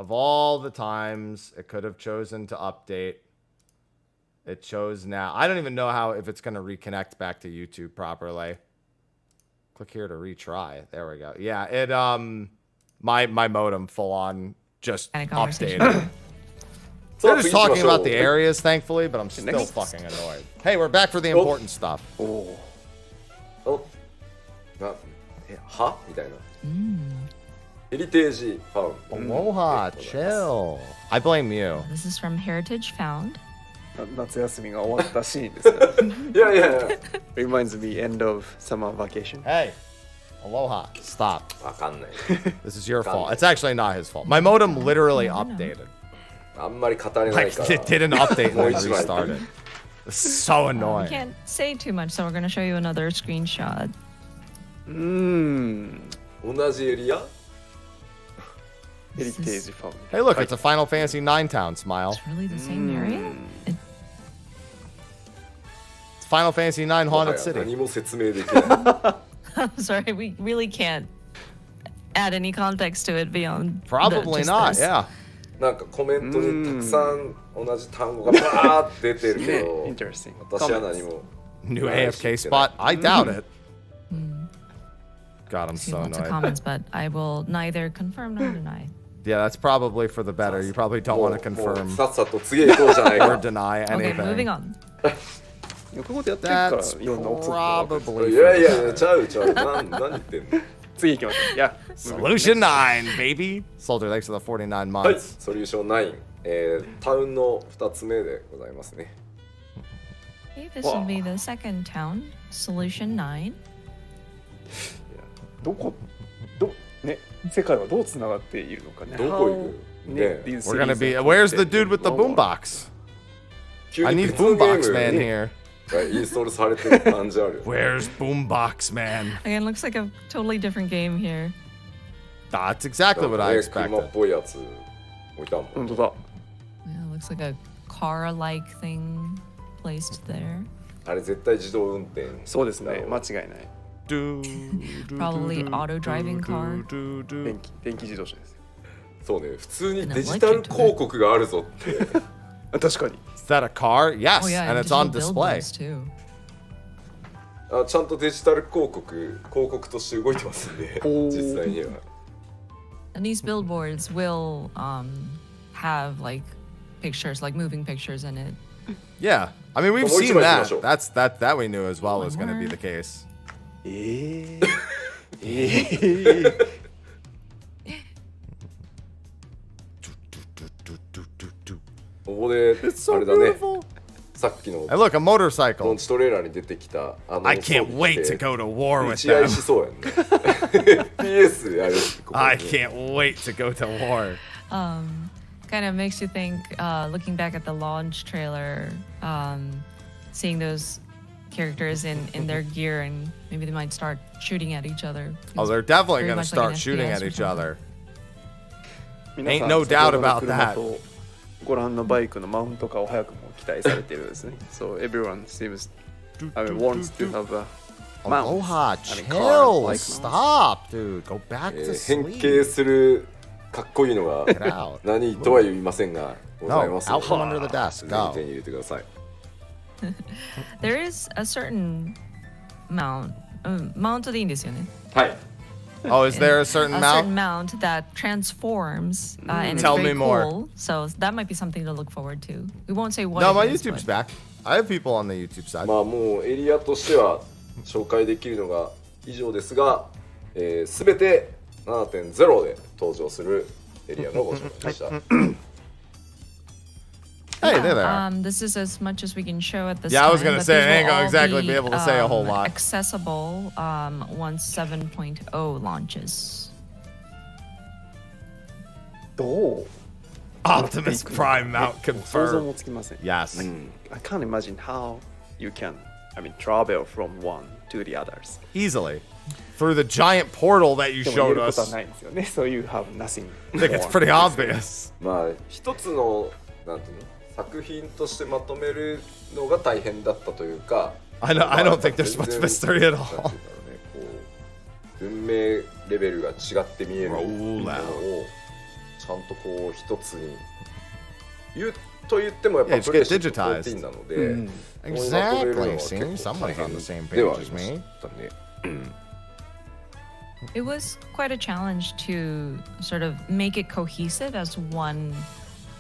Of all the times it could have chosen to update, it chose now. I don't even know how if it's going to reconnect back to YouTube properly. Click here to retry. There we go. Yeah, it my modem full on just updated. They're just talking about the areas, thankfully, but I'm still fucking annoyed. Hey, we're back for the important stuff. Oh. Heritage found. Aloha, chill. I blame you. This is from Heritage Found. 夏休みが終わったシーンですね。Yeah. Reminds me end of summer vacation. Hey, Aloha, stop. わかんない。 This is your fault. It's actually not his fault. My modem literally updated. あんまり語れない Like, から。 it didn't update and then restarted. It's so We annoying. can't say too much, so we're going to show you another screenshot. 同じエリア Heritage found. Hey, look, it's a Final Fantasy IX town, Smile. It's really the same area? It's Final Fantasy IX Haunted 何 City. も説明できない。 Sorry, we really can't add any context to it beyond Probably not, yeah. なんかコメントにたくさん同じ単語がバーって出てるけど、 Interesting. 私は何も。 New AFK spot? I doubt it. God, I'm See so lots of annoyed. comments, but I will neither confirm nor deny. Yeah, that's probably for the better. You probably don't want to もう confirm さっさと次へ行こうじゃない or か。 deny Okay, moving anything. on. ここでやってるから That's いろんなオプションがある probably い for やい the や、 better. ちゃうちゃう。何言ってんの。次行きましょう。いや、 Solution 9, baby. Soldier, thanks for the 49はい、 months. ソリューション9、タウンの2つ目でございますね。 Okay, this will be the second town, Solution 9. ね、世界はどうつながっているのかね。どこ行く How- ね these We're gonna be. cities are Where's the dude connected with the globally. boombox? 急 I に need 別のゲー boombox man ム here. がインストールされてる感じある。 Where's boombox man? Again, looks like a totally different game here. That's exactly what I 車 expected. っぽいやつ置いたもん。本当だ。 Yeah, looks like a car-like thing placed there. あれ絶対自動運転。そうですね、間違いない。 Probably auto-driving car. 電気自動車ですよ。そうね、普通にデジタル広告があるぞって。確かに。 Is that a car? Yes, Oh yeah, and it's on digital display. billboards too. あ、ちゃんとデジタル広告として動いてますんで、実際には。 And these billboards will have like pictures, like moving pictures in it. Yeah, I mean we've Well, seen which that. way? That we knew as well was going to be the case. ここで It's so あれだね。 beautiful. さっきの Hey, look, a ロン motorcycle. チトレーラーに出てきたあの I can't wait to go to war 打 with ち合 them. いしそうやんね。PS やるってここね I can't wait to go to war. Kind of makes you think, looking back at the launch trailer, seeing those characters in their gear, and maybe they might start shooting at each other. Oh, they're definitely Very going to much like start an shooting FPS at or each something. other. 皆さん Ain't no doubt about 先ほどの車とご覧のバイクのマウント化を早くも期待されているですね。So everyone seems, I mean, wants to have a mount. Aloha, I mean, chill. car, like Stop, dude. Go back to 変 sleep. 形するかっこいいのが Get out. 何とは言いませんがございますの No, out from under the desk. ぜ Go. ひ手に入れてください。 There is a certain mount, mount でいいんですよね。はい。 Oh, is there a certain A certain mount? mount that transforms, and it's Tell very me more. cool. So that might be something to look forward to. We won't say what. No, it my is, YouTube's but- back. I have people on the YouTube side. まあもうエリアとしては紹介できるのが以上ですが、すべて 7.0 で登場するエリアのご紹介でした。 Hey, there they are. This is as much as we can show at this Yeah, I was time, gonna but say, these I ain't will gonna all exactly be able to say a whole lot. Accessible once 7.0 launches. どう Optimus Prime mount 想像 confirmed. もつきません。 Yes. I can't imagine how you can, I mean, travel from one to the others. Easily. Through the giant portal that you でも言え showed ることは us. ないんですよね。So you have nothing. I think it's pretty obvious. まあ一つのなんていうの作品としてまとめるのが大変だったというか。I don't think there's much 全然 mystery at なんていうんだろ all. うねこう文明レベルが違って見えるものをちちゃんとこう一つに言うと言ってもやっぱ Yeah, プレイ just して get る digitized. 14なので、Exactly. See, someone's on the same で page はあり as まし me. たね。 It was quite a challenge to sort of make it cohesive as one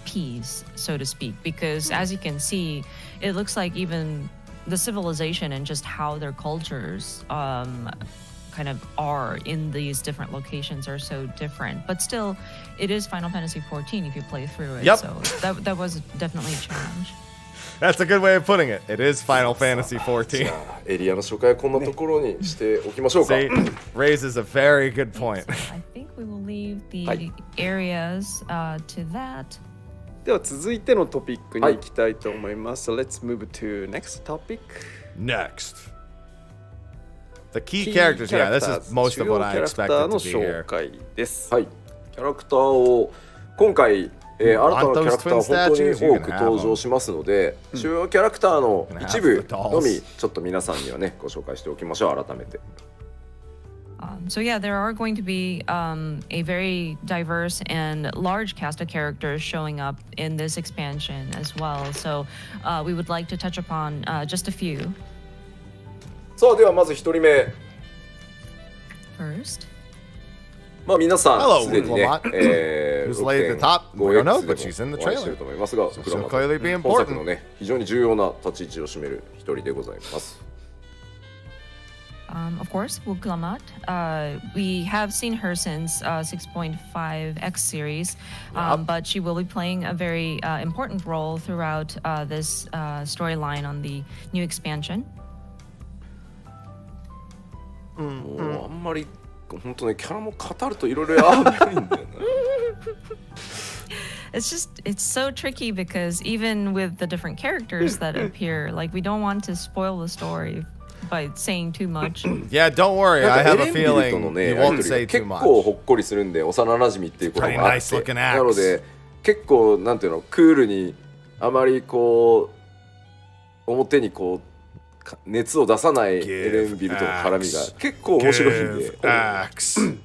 piece, so to speak, because as you can see, it looks like even the civilization and just how their cultures kind of are in these different locations are so different. But still, it is Final Fantasy XIV if you play through it. Yep. So that was definitely a challenge. That's a good way of putting it. It is Final Fantasy じ XIV. ゃあエリアの紹介はこんなところにしておきましょうか。 See, raises a very good point. So I think we will leave the Hi. areas to that. では続いてのトピックに行きたいと思います。So let's move to next topic. Next. The key characters. Yeah, this is most of what I 主要キャラクター expected の to be 紹 here. 介です。はい、キャラクターを今回、新たなキャラクター本当に多く登場しますので、主要キャラクターの一部のみちょっと皆さんにはねご紹介しておきましょう。改めて。So yeah, there are going to be a very diverse and large cast of characters showing up in this expansion as well. So we would like to touch upon just a few. さあではまず一人目。 First, まあ皆さ Hello, んすでにね Wilmot.、Who's laid at the top? We don't know, but she's in the お会いして trailer. ると思いますが、 So クラマ she'll clearly be 本作の important. ね非常に重要な立ち位置を占める一人でございます。 of course, Wuklamat. We have seen her since 6.5X series, but she will be playing a very important role throughout this storyline on the new expansion. もうあんまり本当ねキャラも語るといろいろ危ないんだよな。It's so tricky because even with the different characters that appear, like we don't want to spoil the story by saying too much. Yeah, don't worry. なん I か have エ a レンビルと feeling の you ねやり won't とり say が too 結 much. 構ほっこりするんで幼馴染っていうこともあ Pretty っ nice て looking なの axe. で結構なんていうのクールにあまりこう表にこう熱を出さないエレンビルとの絡みが結構面白いんで Give axe.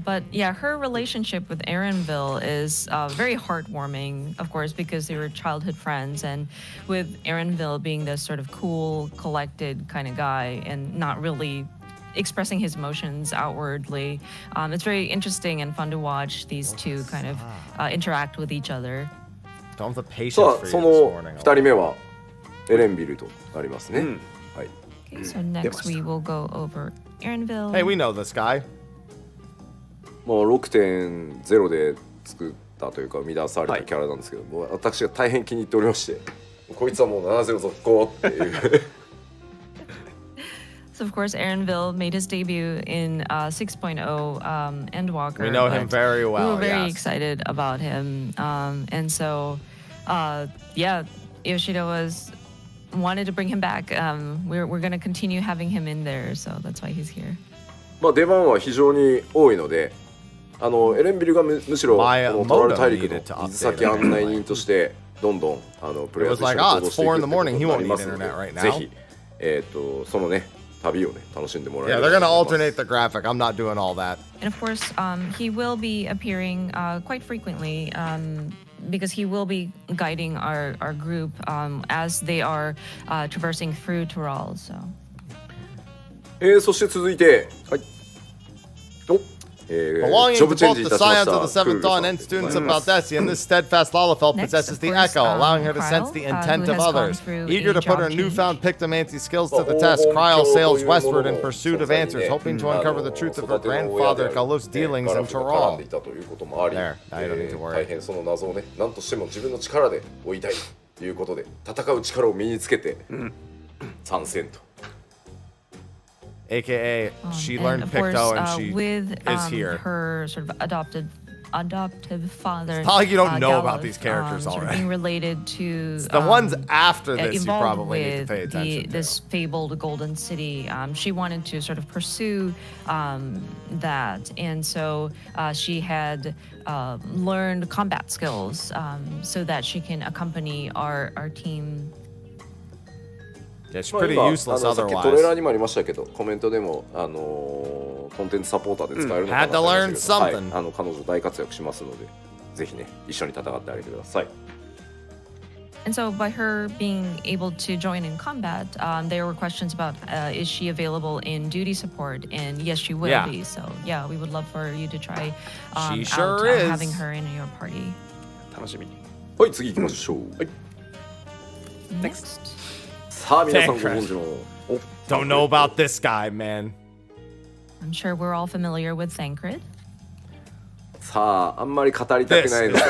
But yeah, her relationship with Aaronville is very heartwarming, of course, because they were childhood friends. And with Aaronville being this sort of cool, collected kind of guy and not really expressing his emotions outwardly, it's very interesting and fun to watch these two kind of interact with each other. Don't have the patience さ for あ you そ this の morning. 2人目はエレンビルとなりますね、はい。 Okay, so next we will go over Aaronville. Hey, we know this guy. もう 6.0 で作ったというか生み出されたキャラなんですけども、私が大変気に入っておりましてこいつはもう7-0続行っていう So of course, Aaronville made his debut in 6.0 Endwalker. We know him but very We well, were very yes. excited about him, and so yeah, Yoshida wanted to bring him back. We're going to continue having him in there, so that's why he's here. まあ出番は非常に多いのでエレンビルがむしろこ My のトラル modem 大陸 needed to の update 水先案内人としてどんどんプレイヤー It was と一緒 like, に ah, 行動 it's していく 4 in って the こと morning. に He な won't り need ますの internet right でぜ now. ひそのね旅をね楽しんでもらえ Yeah, れば they're と gonna 思います alternate the graphic. I'm not doing all that. And of course, he will be appearing quite frequently because he will be guiding our group as they are traversing through Tural. So. そして続いておジ Belonging ョ to ブチェン both ジい the たしまし scions た of the クー Seventh ルさ Dawn ん and でござい students ま of す Valdesian, this steadfast Lalafell Next, possesses of the course, echo, allowing her to Kryle, sense the intent who of has gone others. through Eager a to put her job newfound pictomancy skills to Well, the test, Ogon Kryle Kyo sails to westward in Mono pursuit of Sensei answers, ね hoping to uncover the truth of her 育ての親 grandfather である Galuf's dealings ガ in ラフが絡んでい Tehran. たということもあり There, now you don't need to worry. 大変その謎をね何としても自分の力で追いたいということで戦う力を身につけて参戦と AKA, she And learned of course, Picto and she with is here. her sort of adoptive father. It's not like you don't know about Galuf, these characters sort of already. being related to The ones after this you involved probably need to with pay attention to. this fabled golden city. She wanted to sort of pursue that, and so she had learned combat skills so that she can accompany our team. Yeah, she's まあ pretty 今 useless さっきトレーラー otherwise. にもありましたけど、コメントでもコンテンツサポーターで使えるのかな Had って to 話 learn でしたけど、はい、 something. 彼女大活躍しますので、ぜひね一緒に戦ってあげてください。 And so, by her being able to join in combat, there were questions about is she available in duty support? And yes, she will Yeah. be. So, yeah, we would love for you to try She out sure is. having her in your party. 楽しみに。はい、次行きましょう。はい、 Next. さあ皆さんご存知の Don't know about this guy, man. I'm sure we're all familiar with Thancred. さああんまり語りたくないので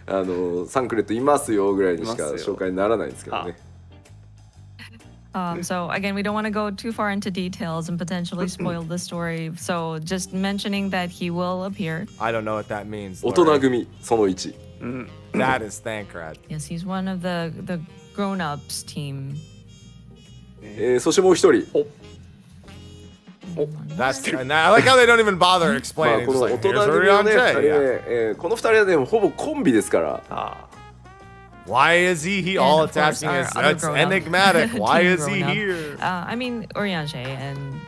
This サンクレットいますよぐらいにしかいますよ紹介にならないんですけどね。 So again, we don't want to go too far into details and potentially spoil the story. So just mentioning that he will appear. I don't know what that means. 大人 Lori. 組その1。 That is Thancred. Yes, he's one of the grown-ups team. そしてもう一人。 That's and I like how they don't even bother まあ explaining. こ Just の大 like, 人 here's 組のね Orion 2人 J. ね Yeah. この2人はでもほぼコンビですから。あ Why is he? And All of it's course, asking our is other that's grown-up enigmatic. Why team is he grown-up. here? I mean, Orianche and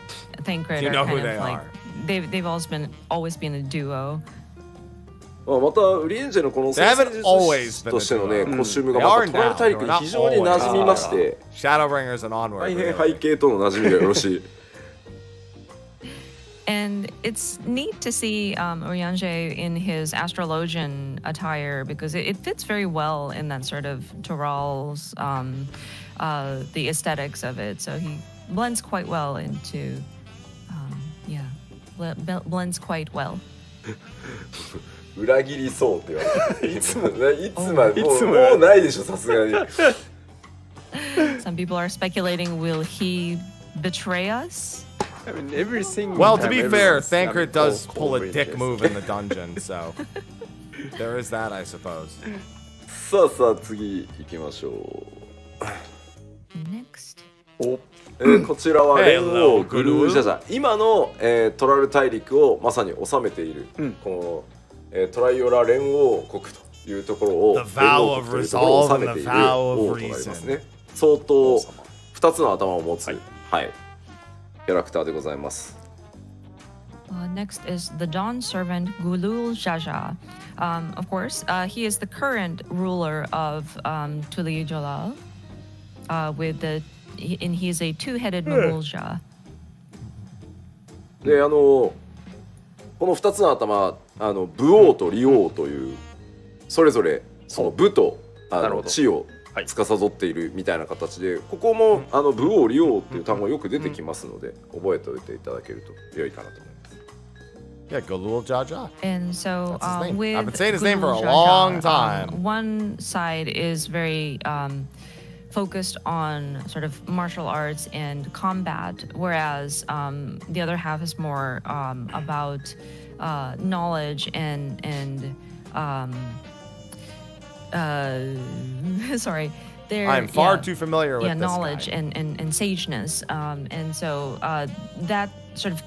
Thancred You are know kind who they of like are. they've always been a duo. まあまたウリエンジェのこの They haven't always been としてのね a duo. コスチュームが They ま are たトライ now. 大陸 They're に not 非常に馴染みまして Shadowbringers and onward. 大変 really. 背景との馴染みがよろしい。 And it's neat to see Oriange in his astrologian attire because it fits very well in that sort of Toral's the aesthetics of it. So he blends quite well into blends quite well. 裏切りそうって言われていつまでいつももうないでしょさすがに。 Some people are speculating, will he betray us? I mean, everything. Well, to be fair, everyone's, I mean, Thancred does all pull a ranges. dick move in the dungeon, so there is that, I suppose. さあさあ次行きましょう。 Next. こちらは連 Hello, 王グルージャジャ今の、トラル大陸をまさに治めている、この、トライオラ連王国というところを The 連 vow 王 of 国というところを resolve 治め and てい the る vow 王 of となります reason. ね。相当王様2つの頭を持つ、はいキャラクターでございます。 Next is the Dawn servant Gulul Jaja. Of course, he is the current ruler of Tuli Jalal. And he is a two-headed Mamulja. でこの2つの頭武王と李王というそれぞれその武となるほど地を司っているみたいな形で、ここも武王李王っていう単語よく出てきますので、覚えておいていただけると良いかなと思います。 Yeah, Galul Jaja. And so That's his name. with I've been saying his name for a Gulul long Jaja, time. One side is very focused on sort of martial arts and combat, whereas the other half is more about knowledge and sorry. I'm far too familiar with this knowledge guy. and sageness. And so that sort of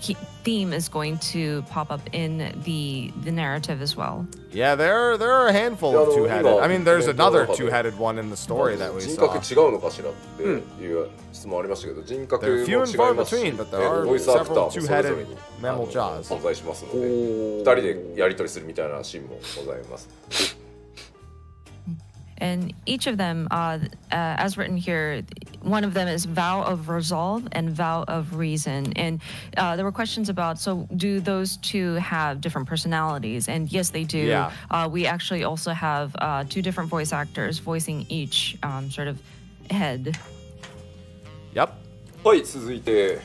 theme is going to pop up in the narrative as well. Yeah, there are a handful of two-headed. I mean, there's another two-headed one in the story that we 人 saw. 格違うのかしらっていう質問ありましたけど、人格も They're 違 few い and far ますし、 between, but there are ボイスアクター several もそれぞれ two-headed に mammal jaws. 存在しますので、2人でやり取りするみたいなシーンもございます。 And each of them, as written here, one of them is vow of resolve and vow of reason. And there were questions about, so do those two have different personalities? And yes, they do. Yeah. We actually also have two different voice actors voicing each sort of head. Yep. はい続いて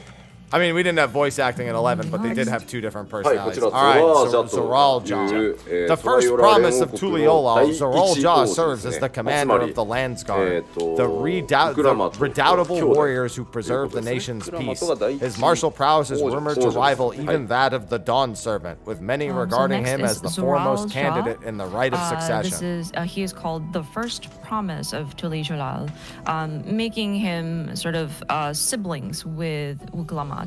I mean, we didn't have voice acting in 11, but they did have two different はいこ personalities. ちら All right, Zoral Zoral という Jaw. The first promise of Tuliyola, Zoral Jaw serves as the commander of the Landsguard, the redoubtable warriors who preserve the nation's peace. His martial prowess is rumored to rival even that of the Dawn Servant, with many regarding next him is as the Zoral foremost Jaw. candidate in the right of succession. He is called the first promise of Tuli Jalal, making him sort of siblings with Uklamat.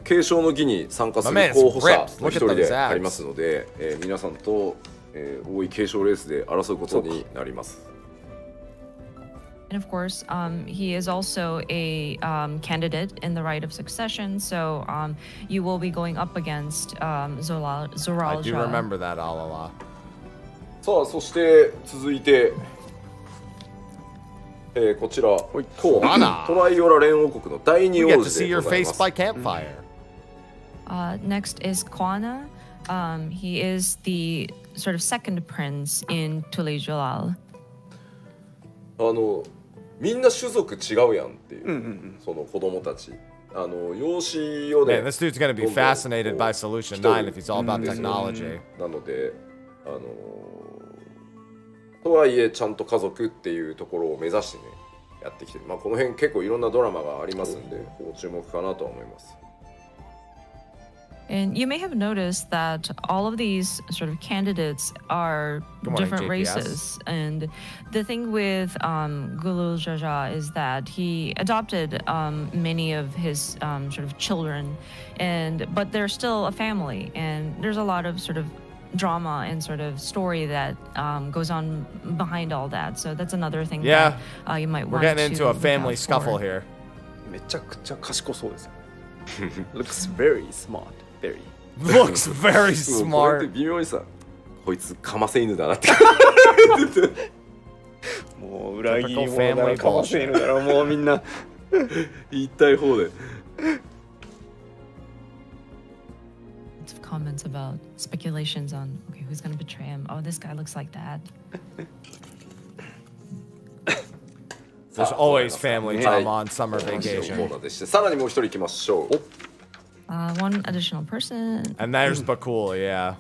継承の儀に参加する My man's 候補者 ripped. の Look 一 at 人で those abs. ありますので、皆さんと、多い継承レースで争うことになります。And of course, he is also a candidate in the right of succession. So you will be going up against I Zoral do Shah. remember that, Alala. さあそして続いて、こちらコアナトライオラ連王国の第二 We get 王 to 子 see で your ござい face ます。 by campfire. Next is Kwana. He is the sort of second prince in Tule Jalal. みんな種族違うやんっていう、その子供たち。養子をね、 Man, this dude's gonna be どんどん fascinated こう by Solution 来とる 9 if he's all about technology. なので、とはいえちゃんと家族っていうところを目指してねやってきてる。まあこの辺結構いろんなドラマがありますんで、ご注目かなとは思います。 And you may have noticed that all of these sort of candidates are Good morning, different JPS. races. And the thing with Gulul Jaja is that he adopted many of his sort of children, but they're still a family. And there's a lot of sort of drama and sort of story that goes on behind all that. So that's another thing Yeah. that you might We're want getting to into a look family out scuffle for. here. めちゃくちゃ賢そうですよ。Looks very smart. Very. Looks very もうこれって smart. 微妙にさ、こいつかませ犬だなって。もう裏切り者 Typical だ family らかませ犬だらもうみんな言いたい方で。 Lots of comments about speculations on, okay, who's going to betray him? Oh, this guy looks like that. There's always family はい drama on summer コー vacation. ナーでして、さらにもう一人行きましょう。 One additional person. And there's Bakul, yeah.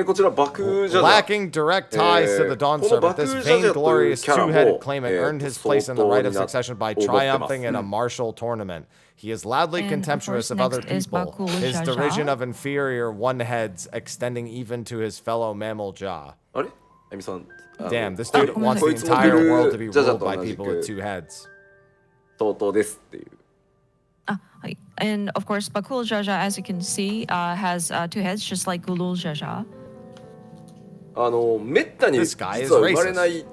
こちらバクジャジャ。 Lacking direct ties to the Dawn この servant, this Baku Jaja という vainglorious キャラも two-headed claimant earned his place in the right of 相当 succession by にな triumphing in a 思ってます。 martial tournament. He is loudly And, of contemptuous course, of other next is people, Baku his Jaja. derision of inferior one-heads extending even to his fellow mammal jaw. あれあみさん。Damn, this dude Oh, wants the こいつも entire グル world to be ジャジャ ruled と by 同じ people with く two heads. とうとうですっていう。 And of course, Bakul Jaja, as you can see, has two heads, just like Gulul Jaja. めったに This 実 guy は is 生まれない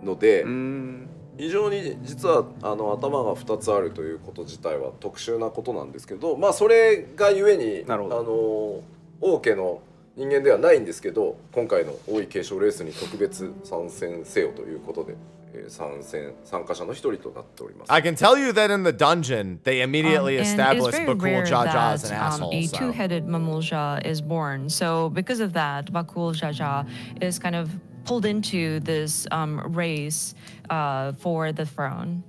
ので、うん非常に実は頭が2つあるということ自体は特殊なことなんですけど、まあそれがゆえになるほ王家の人間ではないんですけど、今回の王位継承レースに特別参戦せよということで、参加者の一人となっております。 I can tell you that in the dungeon, they immediately And it's established very Bakul rare Jaja as an that asshole. a So. two-headed Mamulja is born. So because of that, Bakul Jaja is kind of pulled into this race for the throne.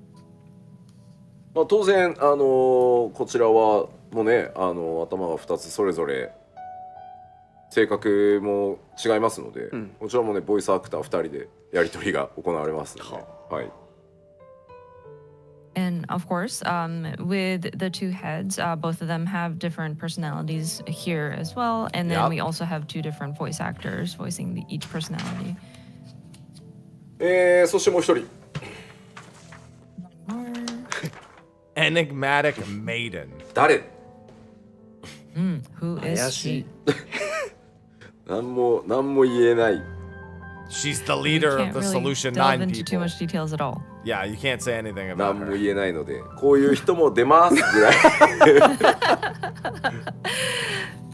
まあ、当然こちらはもうね頭が2つそれぞれ性格も違いますので、こちらもねボイスアクター2人でやり取りが行われますので、はい。 And of course, with the two heads, both of them have different personalities here as well. And then Yep. we also have two different voice actors voicing each personality. そしてもう一人 Enigmatic maiden. 誰 Who is 怪しい she? 何も言えない She's the We leader of can't the really Solution delve 9 into too people. much details at all. Yeah, you can't say anything about 何も her. 言えないのでこういう人も出ますぐらい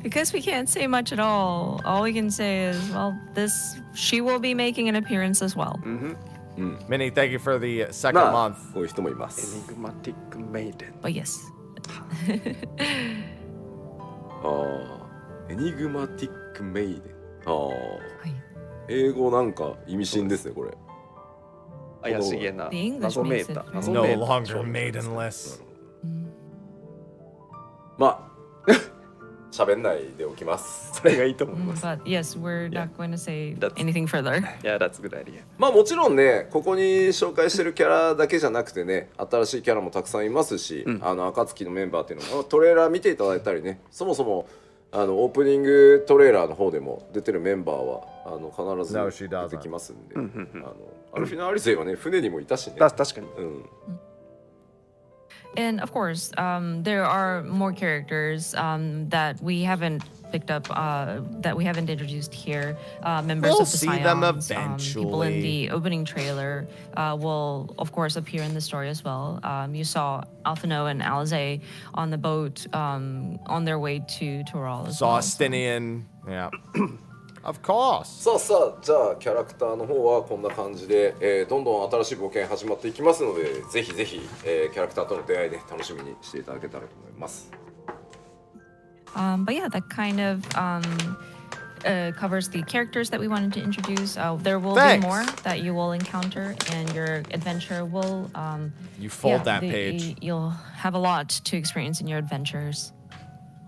Because we can't say much at all we can say is, well, she will be making an appearance as well. Minnie, thank you for the second まあ month. こういう人もいまエすニグマティックメイデン But yes. エニグマティックメイデンはい英語なんか意味深ですねこれ怪しげな The English 謎めい makes た it 謎 No めいた longer maidenless. まあ喋んないでおきますそれがいいと思います But yes, we're not going to say That's- anything further. Yeah, that's a good idea. まあもちろんねここに紹介してるキャラだけじゃなくてね新しいキャラもたくさんいますし、暁のメンバーっていうのもトレーラー見ていただいたりねそもそもオープニングトレーラーの方でも出てるメンバーは必 No, ず she 出 doesn't. てきますんで、アルフィナ・アリセイはね船にもいたしね、確かにうん、And of course, there are more characters that we haven't picked up, that we haven't introduced here. Members We'll of the see them Scions, people in eventually. the opening trailer will, of course, appear in the story as well. You saw Alphino and Alize on the boat on their way to Toral as well. Sostinian. Yeah. Of course. さあさあ、じゃあキャラクターの方はこんな感じで、どんどん新しい冒険始まっていきますので、ぜひぜひ、キャラクターとの出会いで楽しみにしていただけたらと思います。But yeah, that kind of covers the characters that we wanted to introduce. There will Thanks. be more that you will encounter, and your adventure will. You fold that page. You'll have a lot to experience in your adventures.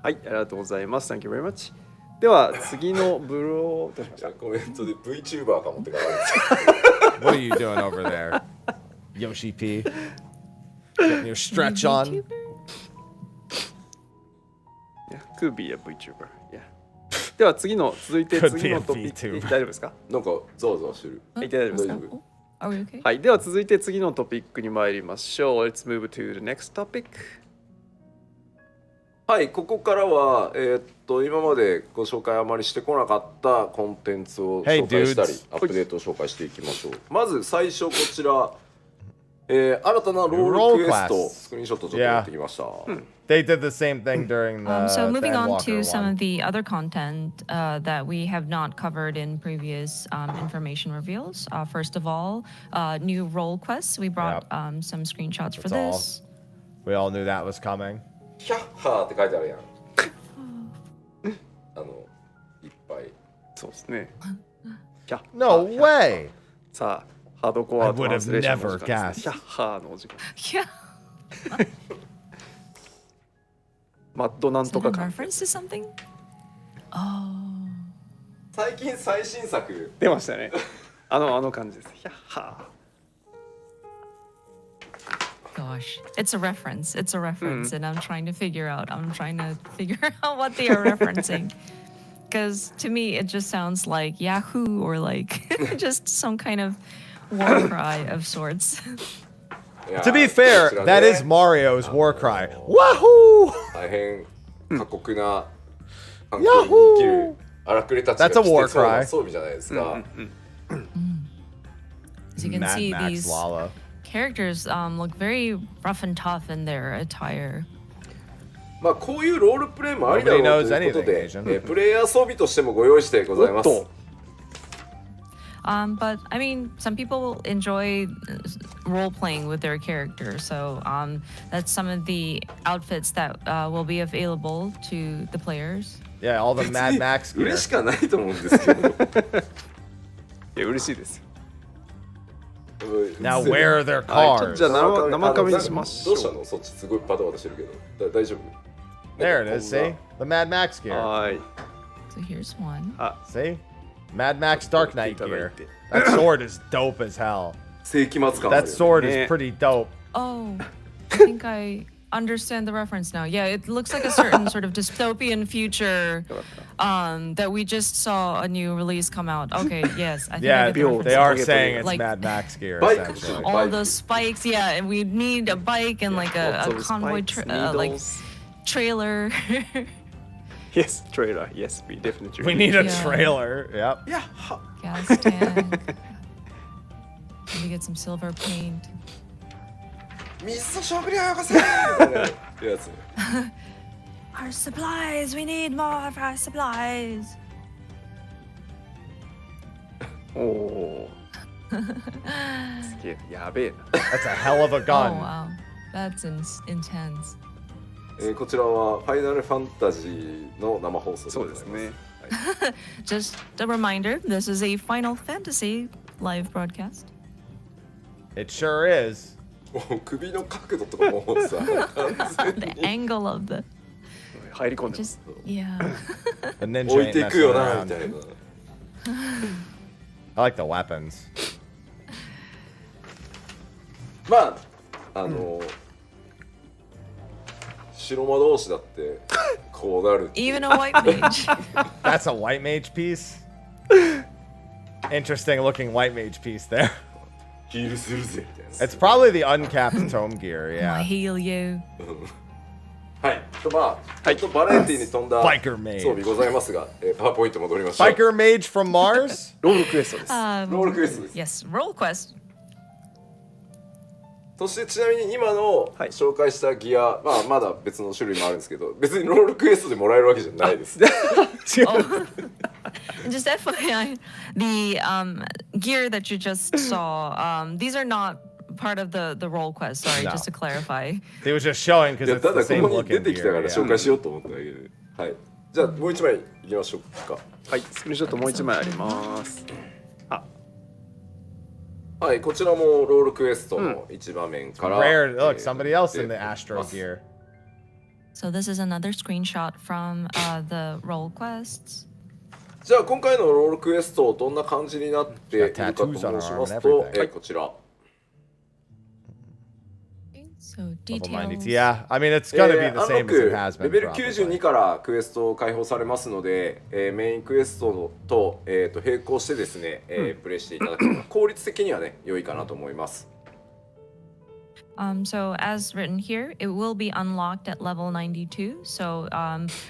はい、ありがとうございます。Thank you very much. では次のブローどうしました？コメントで VTuber かもって書かれて What are you doing over there? Yoshi P. Getting your stretch on. Yeah, could be a VTuber. Yeah. では続いて Could be 次 a のトピック VTuber. 大丈夫ですか？なんかざわざわしてる。はい、大丈夫ですか？大丈夫。 Are we okay? はい、では続いて次のトピックに参りましょう。Let's move to the next topic. はい、ここからは、今までご紹介あまりしてこなかったコンテンツを Hey, 紹介したり、 dudes. アップデートを紹介していきましょう。まず最初こちら、新たなロールクエスト Roll quests. スクリーンショットちょっと持ってきました。 They did the same thing during the So moving on Endwalker to some one. of the other content that we have not covered in previous information reveals. First of all, new role quests. We brought Yep. some screenshots for That's all. this. We all knew that was coming. ヒャッハーって書いてあるやん。いっぱい。そうですね。キャッ No way. さあ、ハードコア I ト would ラン have スレーションの never 時間ですね。 guessed. キャッハーのお時間。 Yeah. マッドなん Is と that か a 感 reference to something? Oh. 最近最新作。出ましたね。あの感じです。キャッハ Gosh, it's a reference. It's a reference, and I'm trying to figure out what they are referencing. Because to me, it just sounds like Yahoo or like just some kind of war cry of sorts. To be fair, that is Mario's war cry. Wahoo! 大変過酷な環境に生きる荒くれたちが That's a 着て war そうな cry. 装備じゃないですか。 As you can Mad see, Max these Lala. characters look very rough and tough in their attire. まあこういうロールプレイもありだろう Nobody knows ということで anything, Asian.、プレイヤー装備としてもご用意してございます。おっと But I mean, some people enjoy role playing with their character, so that's some of the outfits that will be available to the players. Yeah, all the Mad Max gear. 嬉しかないと思うんですけど。いや嬉しいですよ。 Now, where are their はい、じゃ cars? あ生紙にしましょう。どうしたの？そっちすごいバタバタしてるけど。大丈夫？ There it is, see? The Mad Max gear. はい。 So here's one. See? Mad Max Dark Knight いただい gear. て That sword is dope as hell. 世紀末感あるよ That ね。 sword is Yeah. pretty dope. Oh, I think I understand the reference now. Yeah, it looks like a certain sort of dystopian future that we just saw a new release come out. Okay, yes, I think I Yeah, get the reference they are Like- saying it's like- Mad Max gear, Bike. essentially. all Bike. those spikes, yeah, and we need a bike and like Lots a of convoy spikes, like needles. trailer. Yes, trailer. Yes, we definitely. We need a Yeah. trailer. Yep. Gas tank. Maybe get some silver paint. 水と勝負にはよこせみたいなやつ。 Our supplies, we need more of our supplies. おお。すげえやべえな。 That's a hell of a Oh gun. wow, that's intense. こちらはファイナルファンタジーの生放送そうですね。 Just a reminder, this is a Final Fantasy live broadcast. It sure is. もう首の角度とかもさ、完全 The に angle of the 入り込んでます。 just yeah. The ninja 置い ain't ていく messing よな around. みたいな。 I like the weapons. まあ白魔同士だってこうなるっていう。 Even a white mage. That's a white mage piece. Interesting looking white mage piece there. ヒールするぜみたいな。 It's probably the uncapped tome gear, I yeah. heal you. はいとまあちょっとバラエティに富んだ Biker mage. 装備ございますが、パワーポイント戻りましょう。 Biker mage from Mars? ロールクエストです。 ロールクエストです。 Yes, roll quest. そしてちなみに今のはい紹介したギア、まあまだ別の種類もあるんですけど、別にロールクエストでもらえるわけじゃないです。 Oh. Just FYI, the gear that you just saw, these are not part of the roll quest. Sorry, No. just to clarify. He was just showing い because や it's た the だこ same こに出 looking てきたから gear. 紹 Yeah. 介しようと思っただけで、はい。じゃあもう一枚いきましょうか。はい、スクリーンショットもう一枚あります。はい、こちらもロールクエストの一場面から、 Rare. Look, somebody else in the 出て Astro ます gear. So this is another screenshot from the roll quests. じゃあ今回のロールクエストどんな感じになっているかと申しますと、こちら。 So Level 92. details. Yeah, I mean, it's gonna be ア the ンロ same ッ as it ク has レ been. ベル probably. 92からクエスト開放されますので、メインクエストと、並行してですね、プレイしていただくのが効率的にはね良いかなと思います。 So as written here, it will be unlocked at level 92. So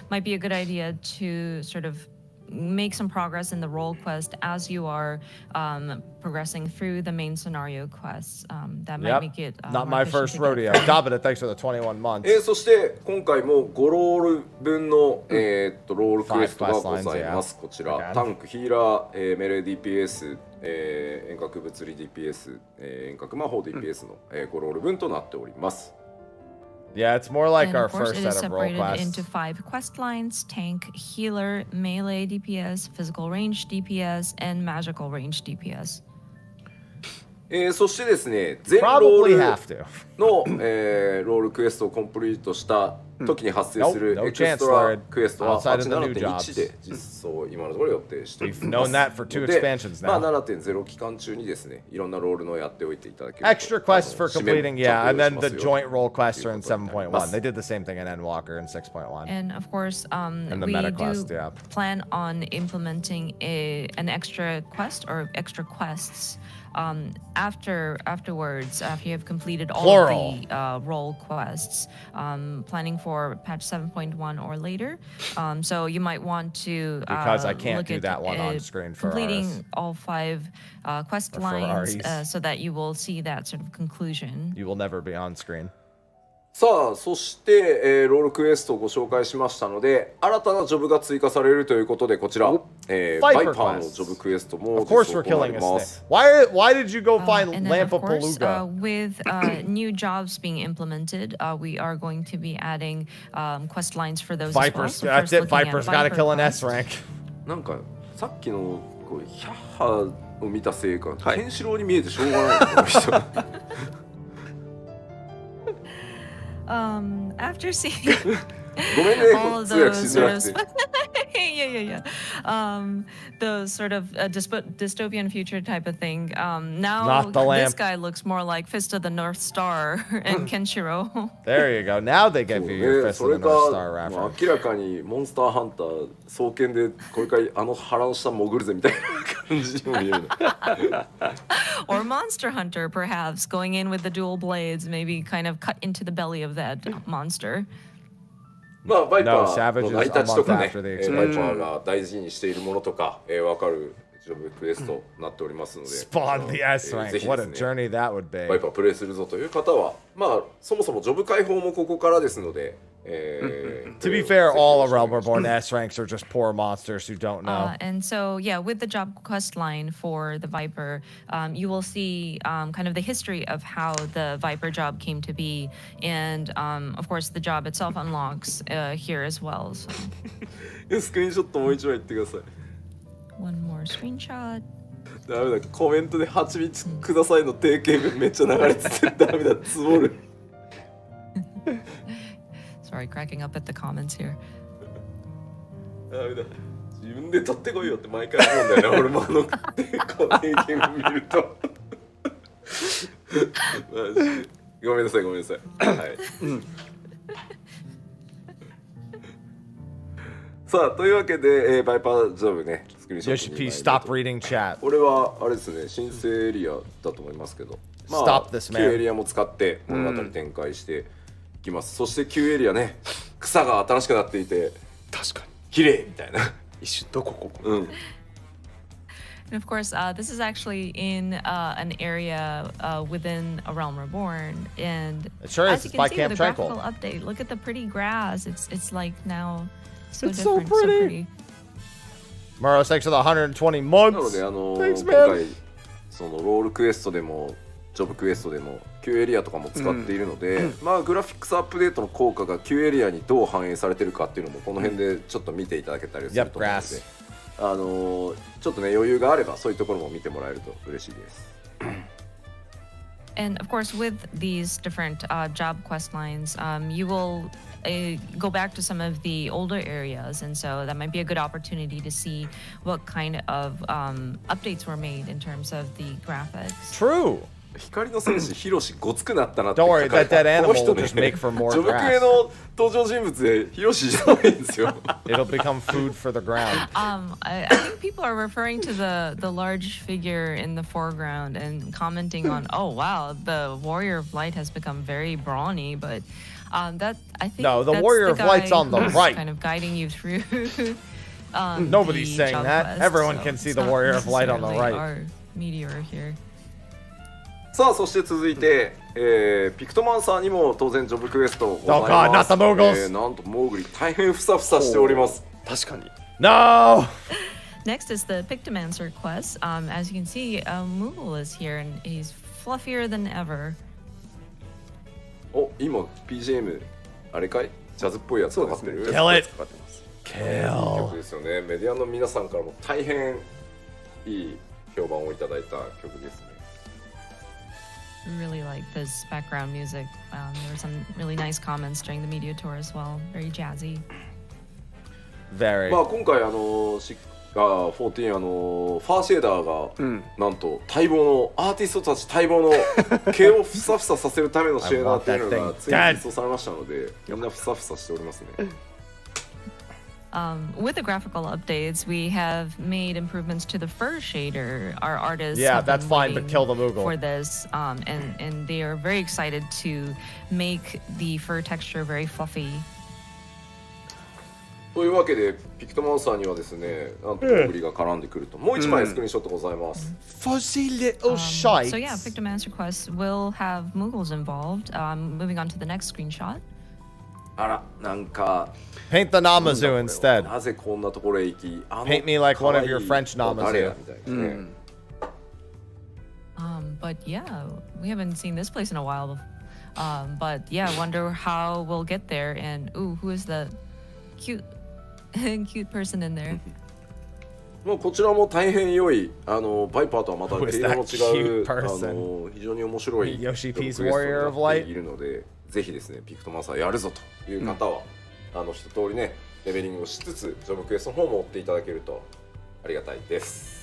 might be a good idea to sort of make some progress in the role quest as you are progressing through the main scenario quests. That might Yep. make it Not more my efficient first to get rodeo. through. Dabita, thanks for the 21 months. そして今回も5ロール分の、ロールクエストがございます。こちらタンク、ヒーラー、メレー DPS、遠隔物理 DPS、遠隔魔法 DPS の、5ロール分となっております。 Yeah, it's more like And our of course, first it is set of role separated quests. into 5 quest lines: tank, healer, melee DPS, physical range DPS, and magical range DPS. そしてですね、全ロー Probably ル have to. の、ロールクエストをコンプリートした時に発生する Nope, no エクス chance, トラ Lord. クエストは Outside of the new 87.1 で実装を今のところ予定しております。 We've known that for 2 で expansions まあ now. 7.0 期間中にですね、いろんなロールのやっておいていただけると Extra quests for 締めも completing, ちゃ yeah, んと and 用意 then し the ますよ joint role quests are in ということになります 7.1. They did the same thing in Endwalker in 6.1. And of course, And the we meta do quest, yeah. plan on implementing an extra quest or extra quests afterwards, after you have completed all Plural. of the role quests, planning for patch 7.1 or later. So you might want to Because I can't look do at, that one on screen for completing ours. all 5 quest Or lines Ferraris. so that you will see that sort of conclusion. You will never be on screen. さあそして、ロールクエストをご紹介しましたので新たなジョブが追加されるということでこちら、バイパーのジョブクエストも Of 実 course, 装 we're とな killing り a ま snake. す。 Why did you go find And then, of course, Lampapalooza? with new jobs being implemented, we are going to be adding quest lines for those Vipers, as well. So that's first it. looking at Vipers gotta Viper kill an quest. S rank. なんかさっきのこうヒャッハを見たせいか、はいケンシロウに見えてしょうがないこの人。 After seeing ごめん all ね of 通訳し those づ sort ら of くて。 yeah. Those sort of dystopian future type of thing. Now Not the this lamp. guy looks more like Fist of the North Star and Kenshiro. There you go. Now they give you your ね Fist そ of れ the か North Star もう reference. 明らかにモンスターハンター双剣でこれからあの腹の下潜るぜみたいな感じにも見える。 Or Monster Hunter, perhaps, going in with the dual blades, maybe kind of cut into the belly of that monster. まあバイパ No, ー Savage の is 成り立ちとか a month ね、 after the バイ expansion. パーが大事にしているものとか、分かるジョブクエストになっておりますので、 Spawn the S ぜ rank. ひです What a ね journey that would be. バイパープレイするぞという方は、まあそもそもジョブ開放もここからですので、To be fair, all of Realm Reborn S ranks are just poor monsters who don't know. And so, yeah, with the job quest line for the Viper, you will see kind of the history of how the Viper job came to be. And, of course, the job itself unlocks here as well. So スクリーンショットもう一枚言ってください。 one more screenshot. ダメだ、コメントで蜂蜜くださいの定型文めっちゃ流れててダメだ、つぼる。 Sorry, cracking up at the comments here. ダメだ。自分で取ってこいよって毎回思うんだよね。俺も定型文見ると。マジでごめんなさい、ごめんなさい。はい。さあというわけで、バイパージョブねスクリーンショッ Yoshi ト P, に stop reading chat. これはあれですね新生エリアだと思いますけど、まあ Stop this, man. 旧エリアも使って物語展開していきます、そして旧エリアね草が新しくなっていて確かに綺麗みたいな一瞬どこここ、うん And of course, this is actually in an area within A Realm Reborn, and It sure is. as you It's can by see Camp with the graphical Tranquil. update, look at the pretty grass. It's like now so It's so different, pretty. Muro, thanks for the 120 months. なのでThanks, 今 man. 回そのロールクエストでもジョブクエストでも旧エリアとかも使っているので、まあグラフィックスアップデートの効果が旧エリアにどう反映されてるかっていうのもこの辺でちょっと見ていただけたりすると思うので、ちょっとね余裕があればそういうところも見てもらえると嬉しいです。And of course, with these different job quest lines, you will go back to some of the older areas, and so that might be a good opportunity to see what kind of updates were made in terms of the graphics. True. 光の戦士ヒロシごつくなったなって Don't worry, 書かれ that た dead この animal 人 will ね just make for more ジョブ系 grass. の登場人物でヒロシじゃないんですよ It'll become food for the ground. I think people are referring to the large figure in the foreground and commenting on, oh wow, the Warrior of Light has become very brawny, but that I think No, the that's Warrior the of Light's guy on the who's right. kind of guiding you through. Nobody's the saying job that. quest, Everyone so can see it's the not Warrior of Light on the necessarily right. Our meteor here. さあそして続いて、ピクトマンさんにも当然ジョブクエストござい Oh ます。 God, not the Moogles. なんとモーグリ大変ふさふさしております。確かに No! Next is the Pictomancer quest. As you can see, Moogle is here and he's fluffier than ever. お今 BGM あれかいジャズっぽいやつかかってる。そうですね Kill it. 使ってます Kill. 曲ですよね。メディアの皆さんからも大変いい評判をいただいた曲ですね。We really like this background music. There were some really nice comments during the media tour as well. Very jazzy. Very. まあ今回14ファーシェーダーが、なんと待望のアーティストたち待望の毛をふさふささせるためのシェーダーっていうのがついに実装されましたのでみんなふさふさしておりますね。With the graphical updates, we have made improvements to the fur shader. Our artists Yeah, have been that's fine, but waiting kill the Moogle. for this, and they are very excited to make the fur texture very fluffy. というわけでピクトマンさんにはですねなんとモグリが絡んでくるともう一枚スクリーンショットございます。Fuzzy little shites. So yeah, Pictomancer quest will have Moogles involved. Moving on to the next screenshot. あらなんか Paint the Namazu なんだ instead. これなぜこんなところへ行き Paint me like one of your French 可愛い Namazu. 誰やみたいですね。But yeah, we haven't seen this place in a while. But yeah, I wonder how we'll get there. And ooh, who is the cute, cute person in there? もうこちらも大変良いバイパーとはまた Who 毛 is 色の that 違う cute person? 非常に面白い Yoshi ジョブ P's クエスト Warrior に of なっ Light? ているのでぜひですねピクトマンさんやるぞという方は、一通りねレベリングをしつつジョブクエストの方も追っていただけるとありがたいです。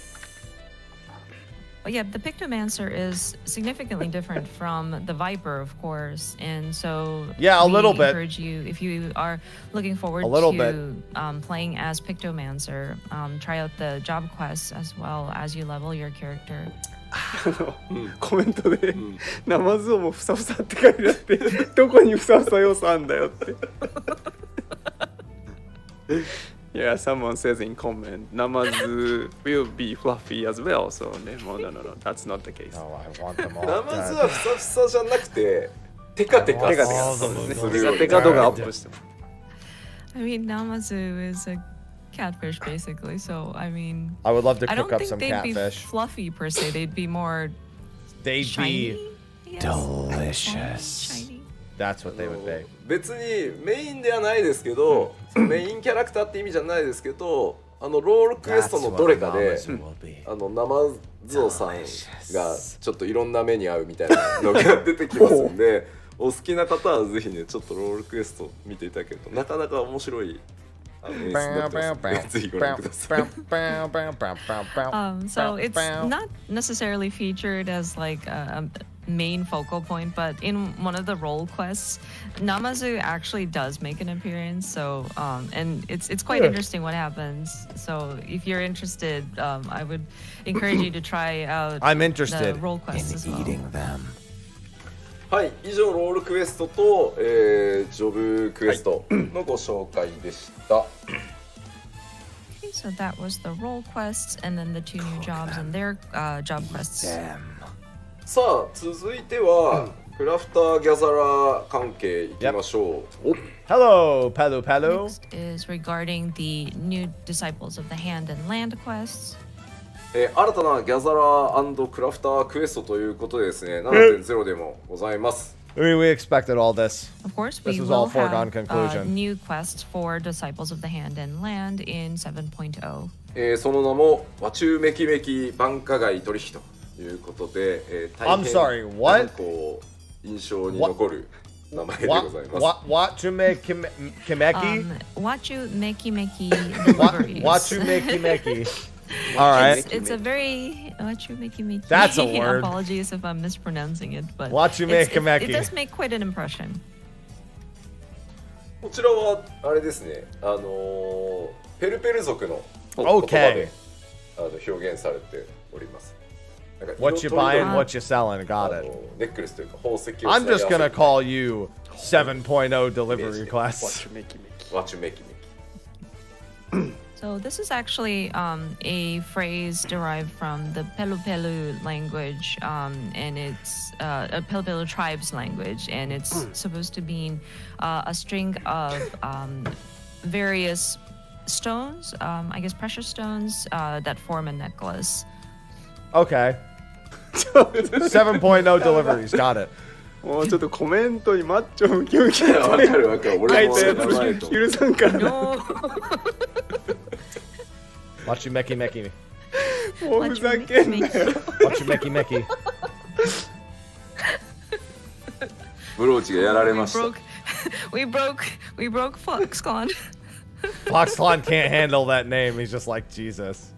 But yeah, the Pictomancer is significantly different from the Viper, of course, and so Yeah, a we little bit. encourage you if you are looking forward A little to playing as Pictomancer, try out the job quests as well as you level your character. コメントで「ナマズオもふさふさ」って書いてあってどこにふさふさ要素あんだよって。Yeah, someone says in comment, Namazu will be fluffy as well. So, no, that's not the case. Oh, I want them all ナマズ dead. はふさふさじゃなくてテカテカテカテカそうですねするようにテカ度がアップしてます。 I mean, Namazu is a catfish, basically. So, I mean, I would love to I don't cook up think some they'd be catfish. fluffy per se. They'd be more They'd shiny. be I guess. delicious. Shiny. That's what they would be. 別にメインではないですけど、メインキャラクターって意味じゃないですけどロールクエストのどれかで That's what the Namazu will be. ナマズオさんがちょっといろんな目に合うみたいなのが出てきますんでお好きな方はぜひねちょっとロールクエスト見ていただけるとなかなか面白い演出になってますのでぜひご覧ください。 So it's not necessarily featured as like main focal point, but in one of the role quests, Namazu actually does make an appearance. So, and it's quite interesting what happens. So, if you're interested, I would encourage you to try out I'm interested the role quests as well. eating them. はい、以上ロールクエストと、ジョブクエストのご紹介でした。Okay, so that was the role quests, and then the 2 new jobs and their job quests. さあ続いては、クラフターギャザラー関係いきましょう。Hello, Pelu Pelu. Next is regarding the new disciples of the hand and land quests. 新たなギャザラー&クラフタークエストということでですね、7.0 でもございます。We expected all this. Of course, This we was will all foregone have conclusion. new quests for disciples of the hand and land in 7.0. その名もワチューメキメキ繁華街取引ということで、大 I'm 変 sorry, what? こう印象に残る名前でございます。What to make Kimeki? Wachu Meki Meki deliveries. What to make Kimeki? All right. It's a very Wachu Meki Meki. That's a word. Apologies if I'm mispronouncing it, but Wachu it's- Meki Meki. it does make quite an impression. こちらはあれですね、ペルペル族の言葉で、表現されております。なんか What you 色とりどり buying, what you selling? Got it. ネックレスというか宝石を I'm just gonna 使い合わせて call you 7.0 delivery class. ワチュメキメキ。 So this is actually a phrase derived from the Pelu Pelu language, and it's a Pelu Pelu tribe's language, and it's supposed to mean a string of various stones, I guess precious stones that form a necklace. Okay. 7.0 deliveries. Got it. もうちょっとコメントにマッチョムキムキいやわかるわかる。俺も書いたや名前と。つ許さんからな。 No, What you Meki Meki? もうふざけんなよ。 What you Meki Meki? ブローチがやられ we ました。 we broke Foxconn. Foxconn can't handle that name. He's just like Jesus.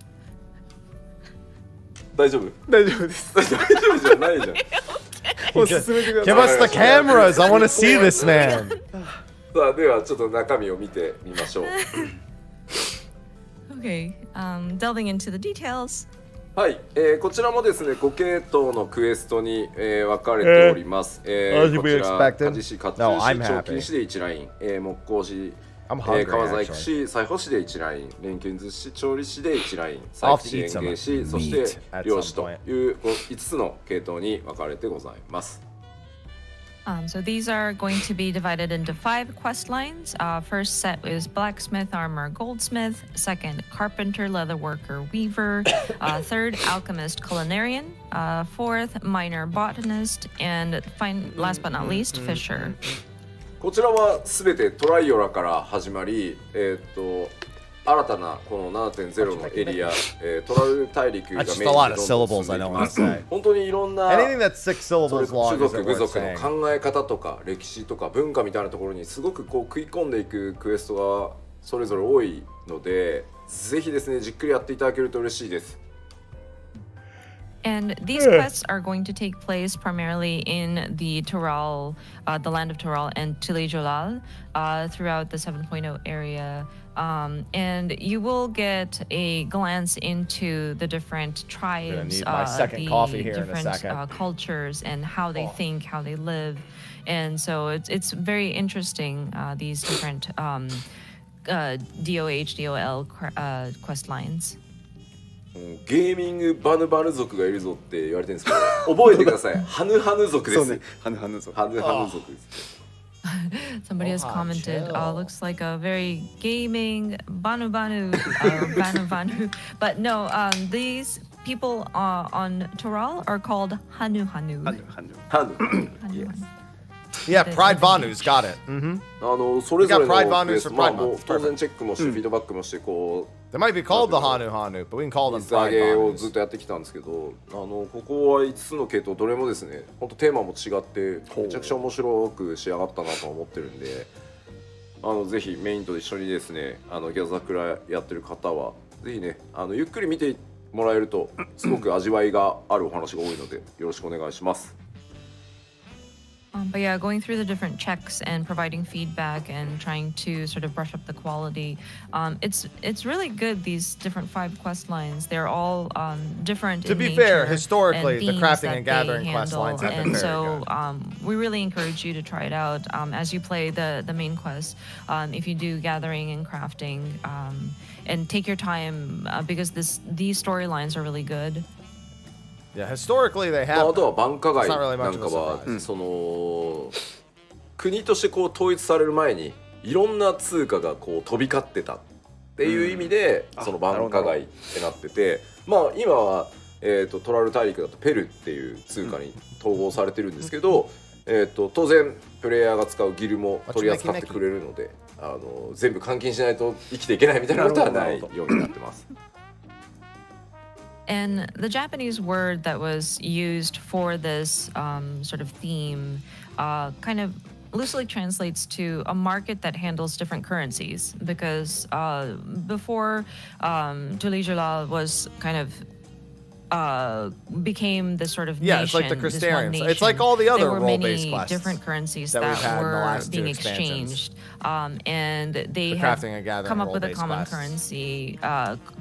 大丈夫？大丈夫です。大丈夫じゃないじゃん。もう進めてくだ Give さ us the cameras. I want to see this man. さあではちょっと中身を見てみましょう。 Okay, delving into the details. はい、こちらもですね5系統のクエストに、分かれております。こ As ち we ら expected. 鍛冶師、甲 No, 冑 I'm 師、 happy. 彫金師で1ライン、木工師、 I'm hungry, 革細工 actually. 師、裁縫師で1ライン、錬金術師、調理師で1ライン、細工師、園芸師、そして meat at 漁師と some いう5つの系統に分かれてございます。 So these are going to be divided into 5 quest lines. First set is blacksmith, armor, goldsmith. Second, carpenter, leatherworker, weaver. Third, alchemist, culinarian. Fourth, miner, botanist. And last but not least, fisher. こちらはすべてトライオラから始まり、新たなこの 7.0 のエリア、トラル大陸がメイン That's に just a ど lot ん of どん進 syllables んで I いき don't ま want to す。 say. 本当にいろんな Anything that's 6それ syllables こ long そ is 種 it 族 worth 部族の saying. 考え方とか歴史とか文化みたいなところにすごくこう食い込んでいくクエストがそれぞれ多いので、ぜひですねじっくりやっていただけると嬉しいです。 And these quests are going to take place primarily in the Toral, the land of Toral and Tile-Jolal, throughout the 7.0 area. And you will get a glance into the different tribes, need my second coffee here in a different second. cultures, and how they think, how they live. And so it's very interesting, these different DOH, DOL quest lines. ゲーミングバヌバヌ族がいるぞって言われてるんですけど、覚えてください。ハヌハヌ族です。そうね、ハヌハヌ族。ハヌハヌ族です。 Somebody has Oh, commented, chill. looks like a very gaming Banu Banu, Banu Banu. But no, these people on Toral are called Hanu Hanu. ハヌハヌ。ハヌ。 Hanu Hanu. Yeah, Pride Vanu's got it. Mm-hmm. それぞれの We got Pride クエスト、 Vanus for まあ Pride もう Month. 当然チェックもして、フィードバックもしてこう。 They might be called the Hanu Hanu, but we can call them 水揚 Pride げをずっ Vanus. とやってきたんですけど、ここは5つの系統どれもですね、本当テーマも違ってめちゃくちゃ面白く仕上がったなと思ってるんで、ぜひメインと一緒にですね、ギャザクラやってる方はぜひね、ゆっくり見てもらえるとすごく味わいがあるお話が多いのでよろしくお願いします。But yeah, going through the different checks and providing feedback and trying to sort of brush up the quality, it's really good. These different 5 quest lines, they're all different. To in be nature fair, and historically, the themes crafting that and gathering they quest lines have handle. been very And good. so we really encourage you to try it out as you play the main quest. If you do gathering and crafting, and take your time because these storylines are really good. Yeah, historically they まあ、 have. あとは繁華街 It's not really な much ん of か a は、 surprise. その国としてこう統一される前にいろんな通貨がこう飛び交ってたっていう意味で、その繁華街ってなってて、まあ今は、トラル大陸だとペルっていう通貨に統合されてるんですけど、当然プレイヤーが使うギルも取り扱ってくれるので、全部換金しないと生きていけないみたいなことはないようになってます。And the Japanese word that was used for this sort of theme kind of loosely translates to a market that handles different currencies. Because before Tulijula was kind of became this sort of Yeah, nation, it's like the this one Christarians. nation, It's like all the other there were role-based many quests different currencies that that, we've had in the were last 2 being expansions. exchanged, and they The have crafting and gathering come up with a role-based common quests. currency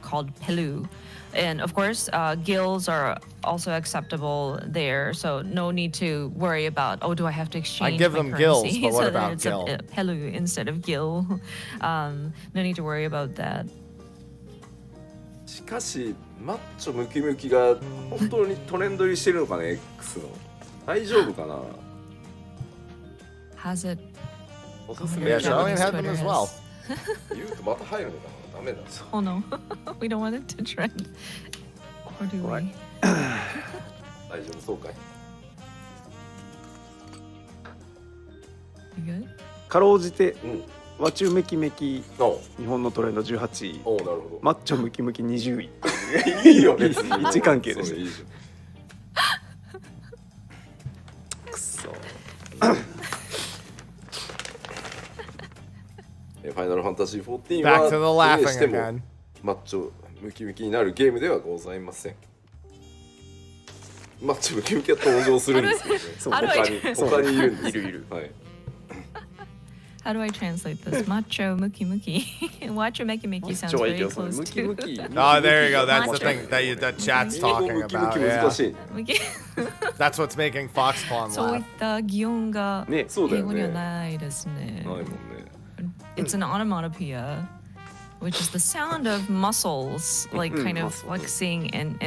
called Pelu. And of course, guilds are also acceptable there, so no need to worry about, oh, do I have to exchange give my them gills, currency? but what so about that it's gil? a Pelu instead of gil. No need to worry about that. しかしマッチョムキムキが本当にトレンド入りしてるのかね X の大丈夫かな Has it? おすす Yeah, め Charlene had them Twitter as well. has- 言うとまた入るのかなダメだ Oh no, we don't want it to trend. Or do we? Right. 大丈夫そうかい You good? かろうじてうんワチュメキメキお日本のトレンド18位、おなるほマッチョムキムキ20位。どいいよ別に位置関係ですそういいじゃんくそ。ファイナルファンタジー14 Back to the は laughing しても again. マッチョムキムキになるゲームではございませんマッチョムキムキは登場するんですけどねそうある他に他にいるんですよいるいるはい How do I translate this? Macho muki muki. Macho meki meki sounds 超いい very けど、その close ムキム to キ。 Oh, there you go. That's the Macho. thing that chat's 英語 talking ムキム about. キ Yeah. 難しい muki. That's what's making Foxpawn そうい laugh. った擬音がね、そうだよ英語にはねないですね。ないもんね It's an onomatopoeia, which is the sound of muscles, like kind of muscles. flexing and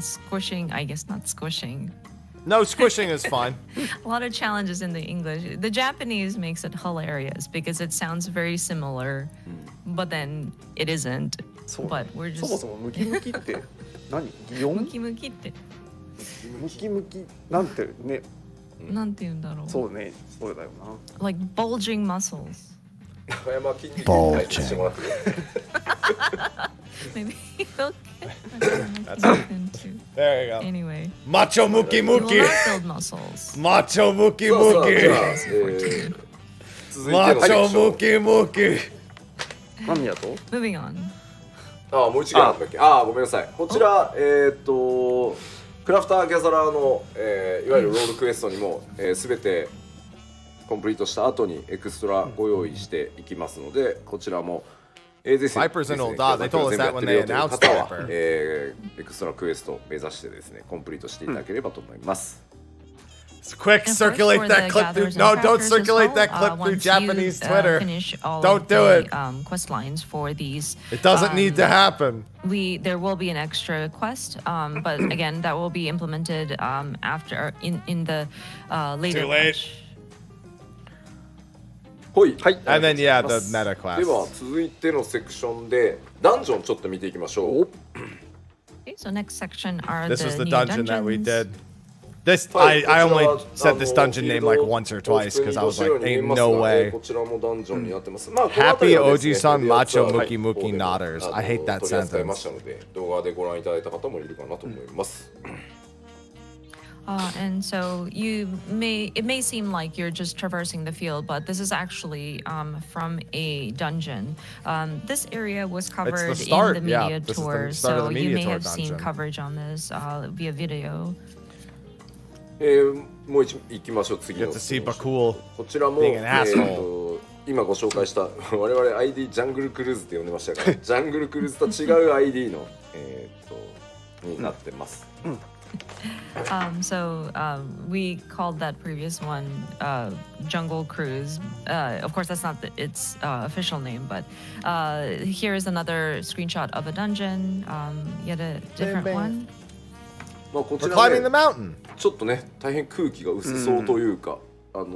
squishing. I guess not squishing. No, squishing is fun. A lot of challenges in the English. The Japanese makes it hilarious because it sounds very similar, but then it isn't. そう But we're そも just そもムキムキって何？擬音？ムキムキってムキムキなんてね、なんて言うんだろう。そうね、そうだよな。 Like bulging muscles. 中山筋肉に解説してもらってる Maybe they'll get into. There you go. Anyway, Macho Muki we will Muki. not build muscles. Macho Muki そうそうじゃあ Muki. 続いてのセク Macho ション Muki Muki. 何やと？ Moving on. あもう一度なんだっけごめんなさいこちらクラフターギャザラーの、いわゆるロールクエストにもすべてコンプリートした後にエクストラご用意していきますのでこちらもぜひ Vipers and Old Dog, they told us that when they announced 方は Viper. エクストラクエストを目指してですねコンプリートしていただければと思います、 Quick, And of course, circulate for that the clip through. gatherers and No, don't crafters as circulate well, that clip through once Japanese you, Twitter. Finish all Don't of do the, it. quest lines for these. It doesn't need to happen. There will be an extra quest, but again, that will be implemented after in the later. Too late. patch. ほい、はい。 And then, yeah, お the 願いします meta quests. では続いてのセクションでダンジョンちょっと見ていきましょう Okay, so next section are This the was the new dungeon that we dungeons. did. This I はい only こちらは said this dungeon name like once or twice because I was like, ain't no way. こちらもダンジョンになってます。まあ Happy この辺りはですね Oji-san Macho はい Muki Muki Nodders. I hate that 取り扱いま sentence. したので動画でご覧いただいた方もいるかなと思います。 And so it may seem like you're just traversing the field, but this is actually from a dungeon. This area was covered start, in the yeah. media This is the tour, start of so the you media may tour have seen dungeon. coverage on this via video. もう一行きましょう次の Get to see Bakul こちらも、 being an asshole. 今ご紹介した我々 ID ジャングルクルーズって呼んでましたからジャングルクルーズと違う ID のになってます。So we called that previous one Jungle Cruise. Of course, that's not its official name, but here is another screenshot of a dungeon, yet a different one. まあこち We're ら climbing the ね mountain. ちょっとね大変空気が薄そうというか、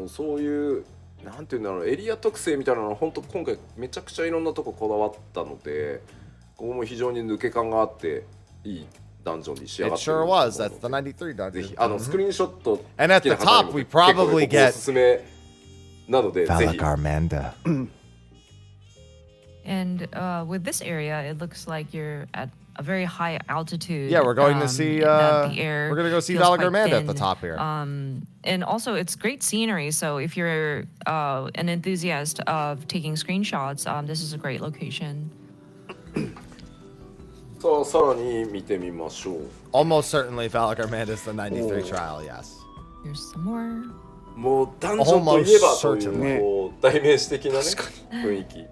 そういうなんていうんだろうエリア特性みたいなのは本当今回めちゃくちゃいろんなとここだわったので、ここも非常に抜け感があっていいダンジョンに仕上 It がってる sure と思う was. の That's で the 93 dungeon. ぜひスクリーンショット And at the 好きな方に top, も we 結構 probably ここお get すすめなのでぜひ Valagarmanda. And with this area, it looks like you're at a very high altitude. Yeah, we're going to see. that the air We're gonna go see feels quite Valagarmanda at the thin. top here. And also, it's great scenery. So if you're an enthusiast of taking screenshots, this is a great location. さあさらに見てみましょう。 Almost certainly, Valagarmanda is the 93 trial. Yes. Here's some more. もうダンジョンといえばとい Almost う certainly. こう代名詞的なね雰囲気。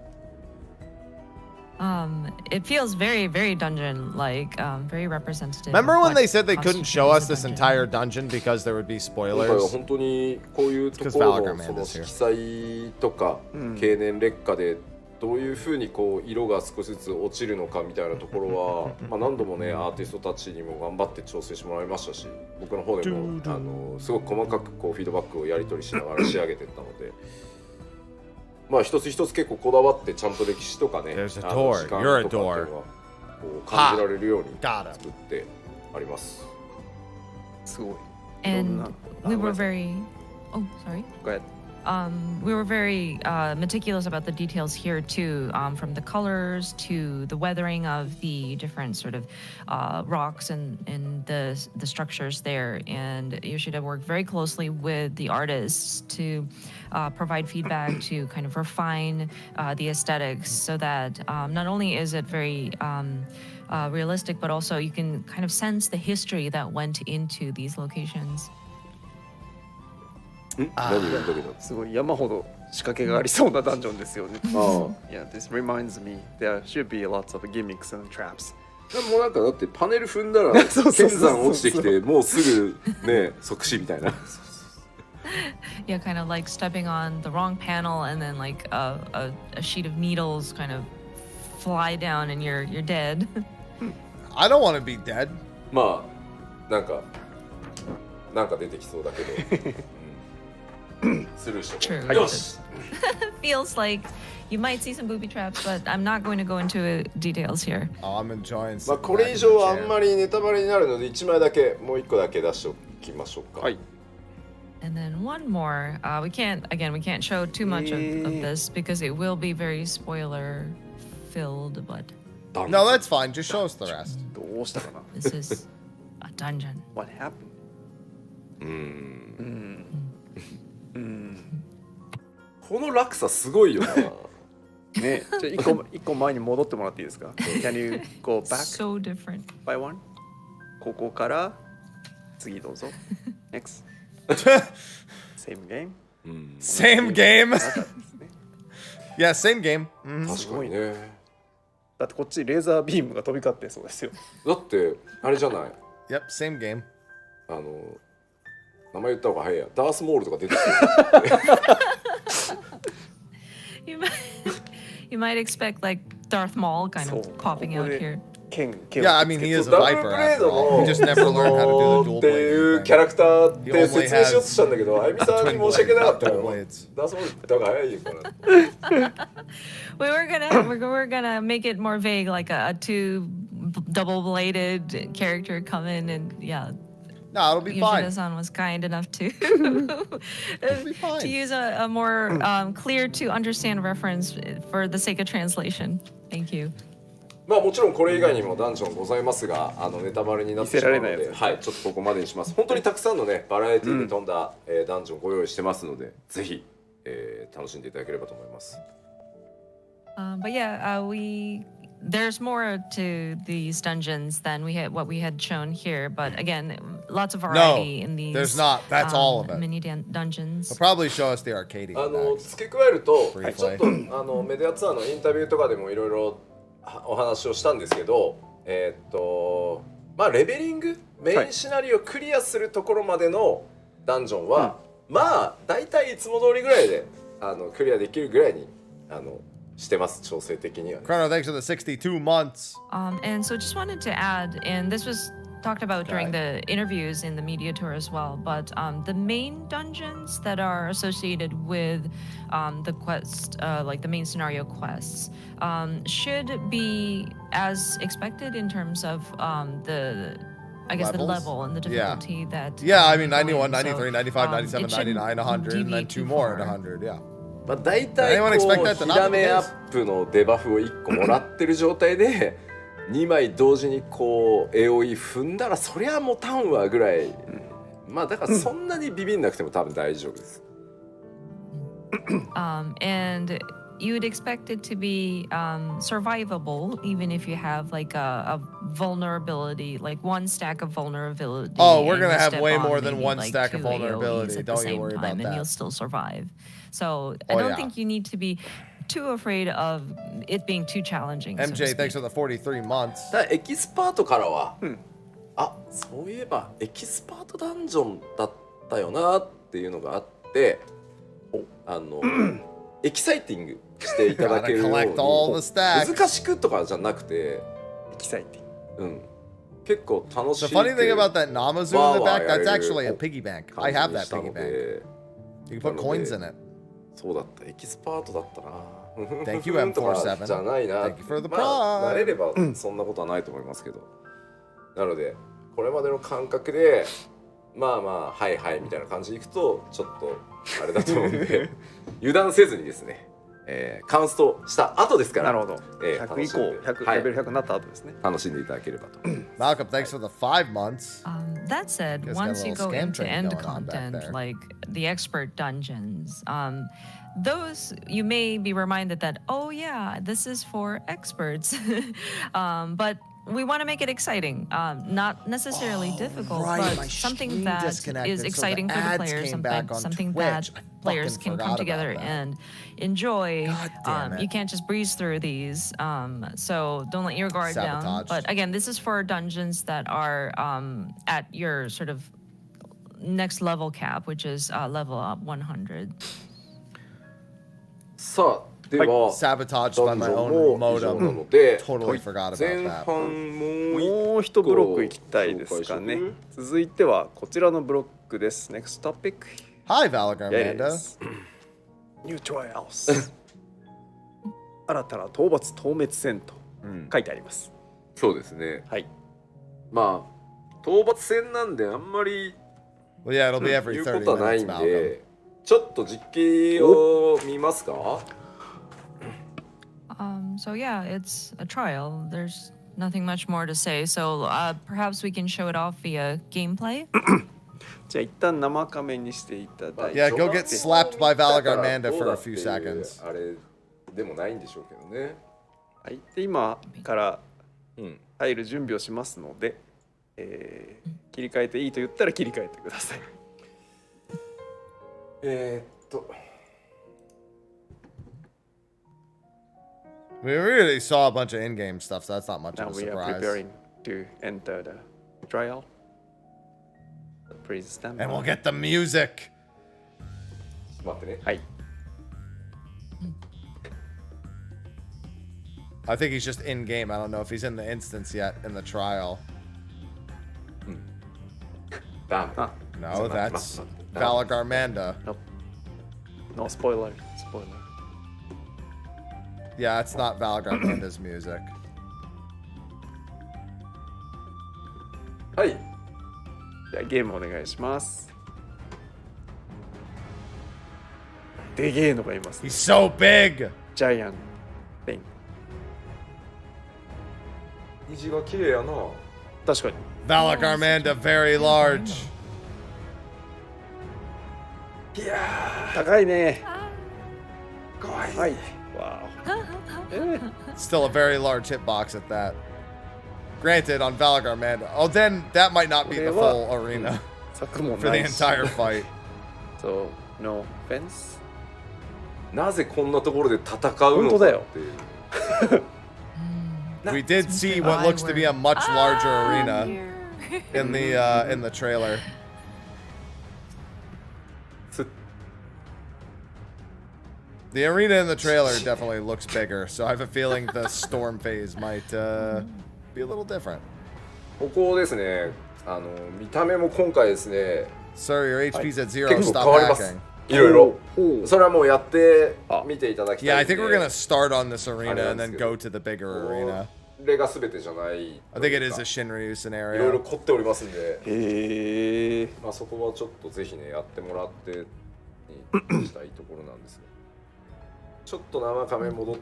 It feels very, very dungeon-like, very representative. Remember of when what they said they couldn't show us constitutes a this dungeon. entire dungeon because there would be 今回は spoilers? 本当にこういうところのその色彩とか経年劣化でどういうふうにこう色が少しずつ落ちるのかみたいなところはまあ何度もねアーティストたちにも頑張って調整してもらいましたし、僕の方でもすごく細かくこうフィードバックをやり取りしながら仕上げていったので、まあ一つ一つ結構こだわってちゃんと歴史とかね、 There's a あの door. 時間 You're a とかっていうの door. がこう感じられるように Got him. 作ってあります。すごい。 And we were very. Oh, sorry. Go ahead. We were very meticulous about the details here too, from the colors to the weathering of the different sort of rocks and the structures there. And Yoshida worked very closely with the artists to provide feedback to kind of refine the aesthetics, so that not only is it very realistic, but also you can kind of sense the history that went into these locations. 何言うんだけど。すごい山ほど仕掛けがありそうなダンジョンですよね。ああ Yeah, this reminds me there should be lots of gimmicks and traps. でもなんかだってパネル踏んだらそうそうそうそう剣山落ちてきてもうすぐね即死みたいな。 Yeah, kind of like stepping on the wrong panel and then like a sheet of needles kind of fly down and you're dead. I don't want to be dead. まあなんか出てきそうだけど、スルーしとこう。 True. よし。 Feels like you might see some booby traps, but I'm not going to go into details here. Oh, I'm enjoying. まあ sitting これ back 以 in 上 the はあ chair. んまりネタバレになるので1枚だけもう1個だけ出しておきましょうか。はい。 And then one more. We can't show too much of this because it will be very spoiler filled, but No, that's fine. Just show us the rest. どうしたかな this is a dungeon. What happened? この落差すごいよな。ね、じゃあ一個前に戻ってもらっていいですか Can you go back So different. by one? ここから次どうぞ Next Same game? Same game. 中ですね Yeah, same game. Mhm. 確かにね。だってこっちレーザービームが飛び交ってそうですよだってあれじゃない。 Yep, same game. 名前言った方が早いや。ダースモールとか出てくる。 You might expect like Darth Maul kind of popping out here. 剣 Yeah, I mean, he is a ダブル viper ブレー after ド all. の He just never learned how to do そ the の dual っていう blade キャラクターっ He て only 説明しようとしたんだけど、あゆみさんに twin 申し訳なかった blade, よ。 double blades. ダースモールって言った方が早いよから。 we're gonna make it more vague, like a two double-bladed character come in and yeah. No, it'll be fine. Yoshida-san was kind enough to be fine. to use a more clear to understand reference for the sake of translation. Thank you. まあもちろんこれ以外にもダンジョンございますが、ネタバレになってしまうので、見せられないやつはい、ちょっとここまでにします。本当にたくさんのね、バラエティに富んだ、ダンジョンご用意してますので、ぜひ、楽しんでいただければと思います。But yeah, we there's more to these dungeons than what we had shown here, but again, lots of variety in these. There's not. That's all of it. Mini dungeons. They'll probably show us the arcade. 付け加えると、 Briefly. ちょっとメディアツアーのインタビューとかでもいろいろお話をしたんですけど、まあレベリング、メインシナリオクリアするところまでのダンジョンは、まあ大体いつも通りぐらいでクリアできるぐらいにしてます、調整的には、ね。Chrono, thanks for the 62 months. And so just wanted to add, and this was talked about during the interviews in the media tour as well, but the main dungeons that are associated with the quest, like the main scenario quests, should be as expected in terms of the the level and the difficulty that... Yeah, I mean, 91, 93, 95, 97, 99, 100, and then 2 more at 100, yeah. まあ大体こうヒラメアップのデバフを1個もらってる状態で2枚同時にこう AOE 踏んだらそりゃもたんわぐらい、まあだからそんなにビビんなくても多分大丈夫です。And you would expect it to be survivable even if you have like a vulnerability, like one stack of vulnerability. Oh, we're gonna have way more than one stack of vulnerability. Don't you worry about that. And you'll still survive. So I don't think you need to be too afraid of it being too challenging. MJ, thanks for the 43 months. だエキスパートからは、そういえばエキスパートダンジョンだったよなっていうのがあって、エキサイティングしていただけるように難しくとかじゃなくてエキサイティング、結構楽しい。The funny thing about that Namazu in the back, that's actually a piggy bank. I have that piggy bank. You can put coins in it. そうだった、エキスパートだったな。Thank you, M47. じゃないな。 Thank you for the まあ慣れ prime. ればそんなことはないと思いますけど。なのでこれまでの感覚でまあまあはいはいみたいな感じでいくとちょっとあれだと思うんで油断せずにですね、カンストした後ですから。なるほど。100以降、100レベル100になった後ですね。楽しんでいただければと。Malcolm, thanks for the 5 months. That said, Guess once got a you little go scam into train end going on back content, there. like the expert dungeons, those you may be reminded that, oh yeah, this is for experts. But we want to make it exciting, not necessarily difficult, but something that is exciting for the players, something that players can come together and enjoy. You can't just breeze through these, so don't let your guard down. But again, this is for dungeons that are at your sort of next level cap, which is level up 100. さあでは、Sabotaged by my own modem. Totally forgot about 前 that. 半もう一ブロックいきたいですかね。続いてはこちらのブロックです。Next topic. Hi, Valagarmanda. New trials. 新たな討伐討滅戦と書いてあります。そうですね。はい。まあ討伐戦なんであんまり Well, yeah, it'll be 言 every う 30 ことはない minutes, ん Malcolm. で、ちょっと実機を見ますか。So yeah, it's a trial. There's nothing much more to say. So perhaps we can show it off via gameplay. じゃあ一旦生画面にしていただいて。Yeah, go get slapped by Valagarmanda for a few seconds. あれでもないんでしょうけどね。はい。で今から入る準備をしますので、切り替えていいと言ったら切り替えてください。We really saw a bunch of in-game stuff, so that's not much Now of a we are surprise. preparing to enter the trial. Please stand by. And we'll get the music. 待ってね。はい。 I think he's just in-game. I don't know if he's in the instance yet in the trial. ダメ。 No, that's Valagarmanda. Nope. No spoiler. Spoiler. Yeah, it's not Valagarmanda's music. はい。じゃあゲームお願いします。でげえのがいますね。 He's so big. ジャイアンレイン。虹が綺麗やな。確かに。 Valagarmanda, very large. 高いね。かわいい。はい。わ Still a very large hitbox at that. Granted, on Valgar Manda. Oh, then that might not be the full arena 柵も for な the いし entire fight. So, no fence? なぜこんなところで戦うのか本当だよっていう。 We did see what looks to be a much larger arena in the trailer. The arena in the trailer definitely looks bigger, so I have a feeling the storm phase might be a little different. ここですね、見た目も今回ですね、 Sir, your HP's at zero. 結構 Stop 変わります hacking. いろいろ。それはもうやってみていただきた Yeah, い I んで。 think we're gonna start on this arena and then go to the bigger arena. これが全てじゃない。 I think it is a Shinryu いろいろ scenario. 凝っておりますんで、へえ。まあそこはちょっとぜひねやってもらってにしたいところなんですが、ちょっと生カメ戻っ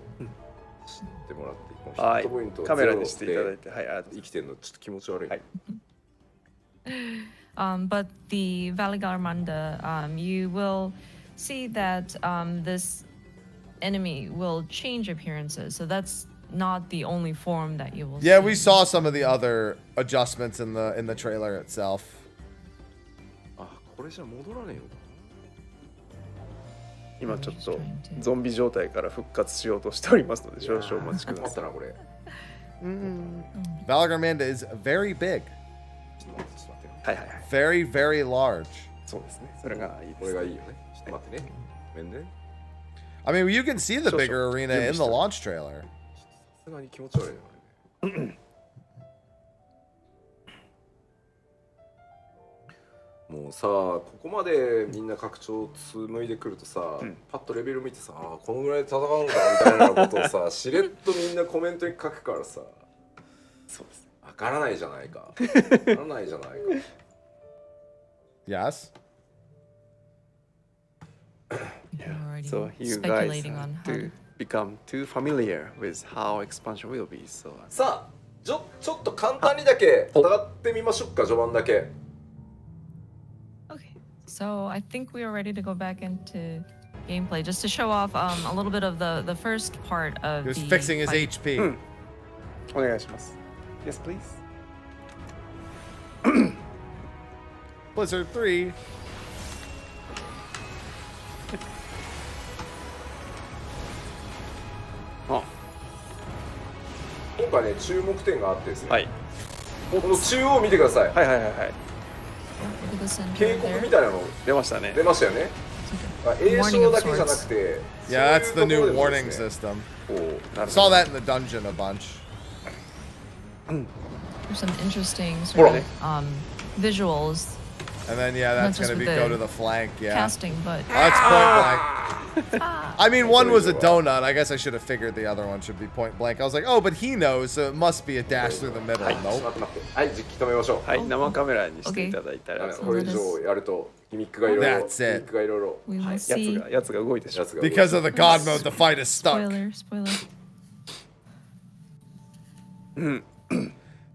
てもらって、このヒットポイントをカメラにしていただいて、はい、生きてるのちょっと気持ち悪い。はい But the Valigarmanda, you will see that this enemy will change appearances. So that's not the only form that you will Yeah, see. we saw some of the other adjustments in the trailer itself. あ、これじゃ戻らねえのか。今ちょっとゾンビ状態から復活しようとしておりますので少々お待ちください。あったなこれ。 Valgarmanda is very big. ちょっと待ってちょっと待って。はいはいはい。 Very, very large. そうですね。それがいいです。これがいいよね。ちょっと待ってね。ごめんね。 I mean, you can see the Sure, bigger sure. arena Yeah, in the sure. launch trailer. さすがに気持ち悪いなこれね。もうさ、ここまでみんな拡張紡いでくるとさ、パッとレベル見てさ、あーこのぐらいで戦うのかみたいなことをさ、しれっとみんなコメントに書くからさ、そうですね。わからないじゃないか。わからないじゃないか。 Yes? You're already So you guys speculating on have how to become too familiar with how expansion will be. So さあ、ちょっと簡単にだけ戦ってみましょうか、序盤だけ。 Okay, so I think we are ready to go back into gameplay just to show off a little bit of the first part of He was the fixing his fight. HP. お願いします。Yes, please. Blizzard 3. あ、今回ね、注目点があってですね、はい。この中央を見てください。はいはいはいはい。 Look at the center 警告 there. みたいなの出ましたね。出ましたよね。栄唱だけじゃなくて、 Yeah, that's the そういう new ところで warning もですね system. おお、なるほ Saw ど。 that in the dungeon a bunch. There's some interesting Hold sort of visuals And then, yeah, that's Not just going to be with go the to the flank. Yeah. casting, but That's point blank. I mean, one was a donut. I guess I should have figured the other one should be point blank. I was like, oh, but he knows, so it must be a dash through the middle. ちょっと Nope. 待って待って。はい、実機止めましょう。はい、生カメラにしていただいたら、これ以上やるとギミックがいろいろ、ギミ That's it. ックがいろいろ we will や see. つが動いてしまう。やつが Because of the god mode, the fight is stuck. Spoiler.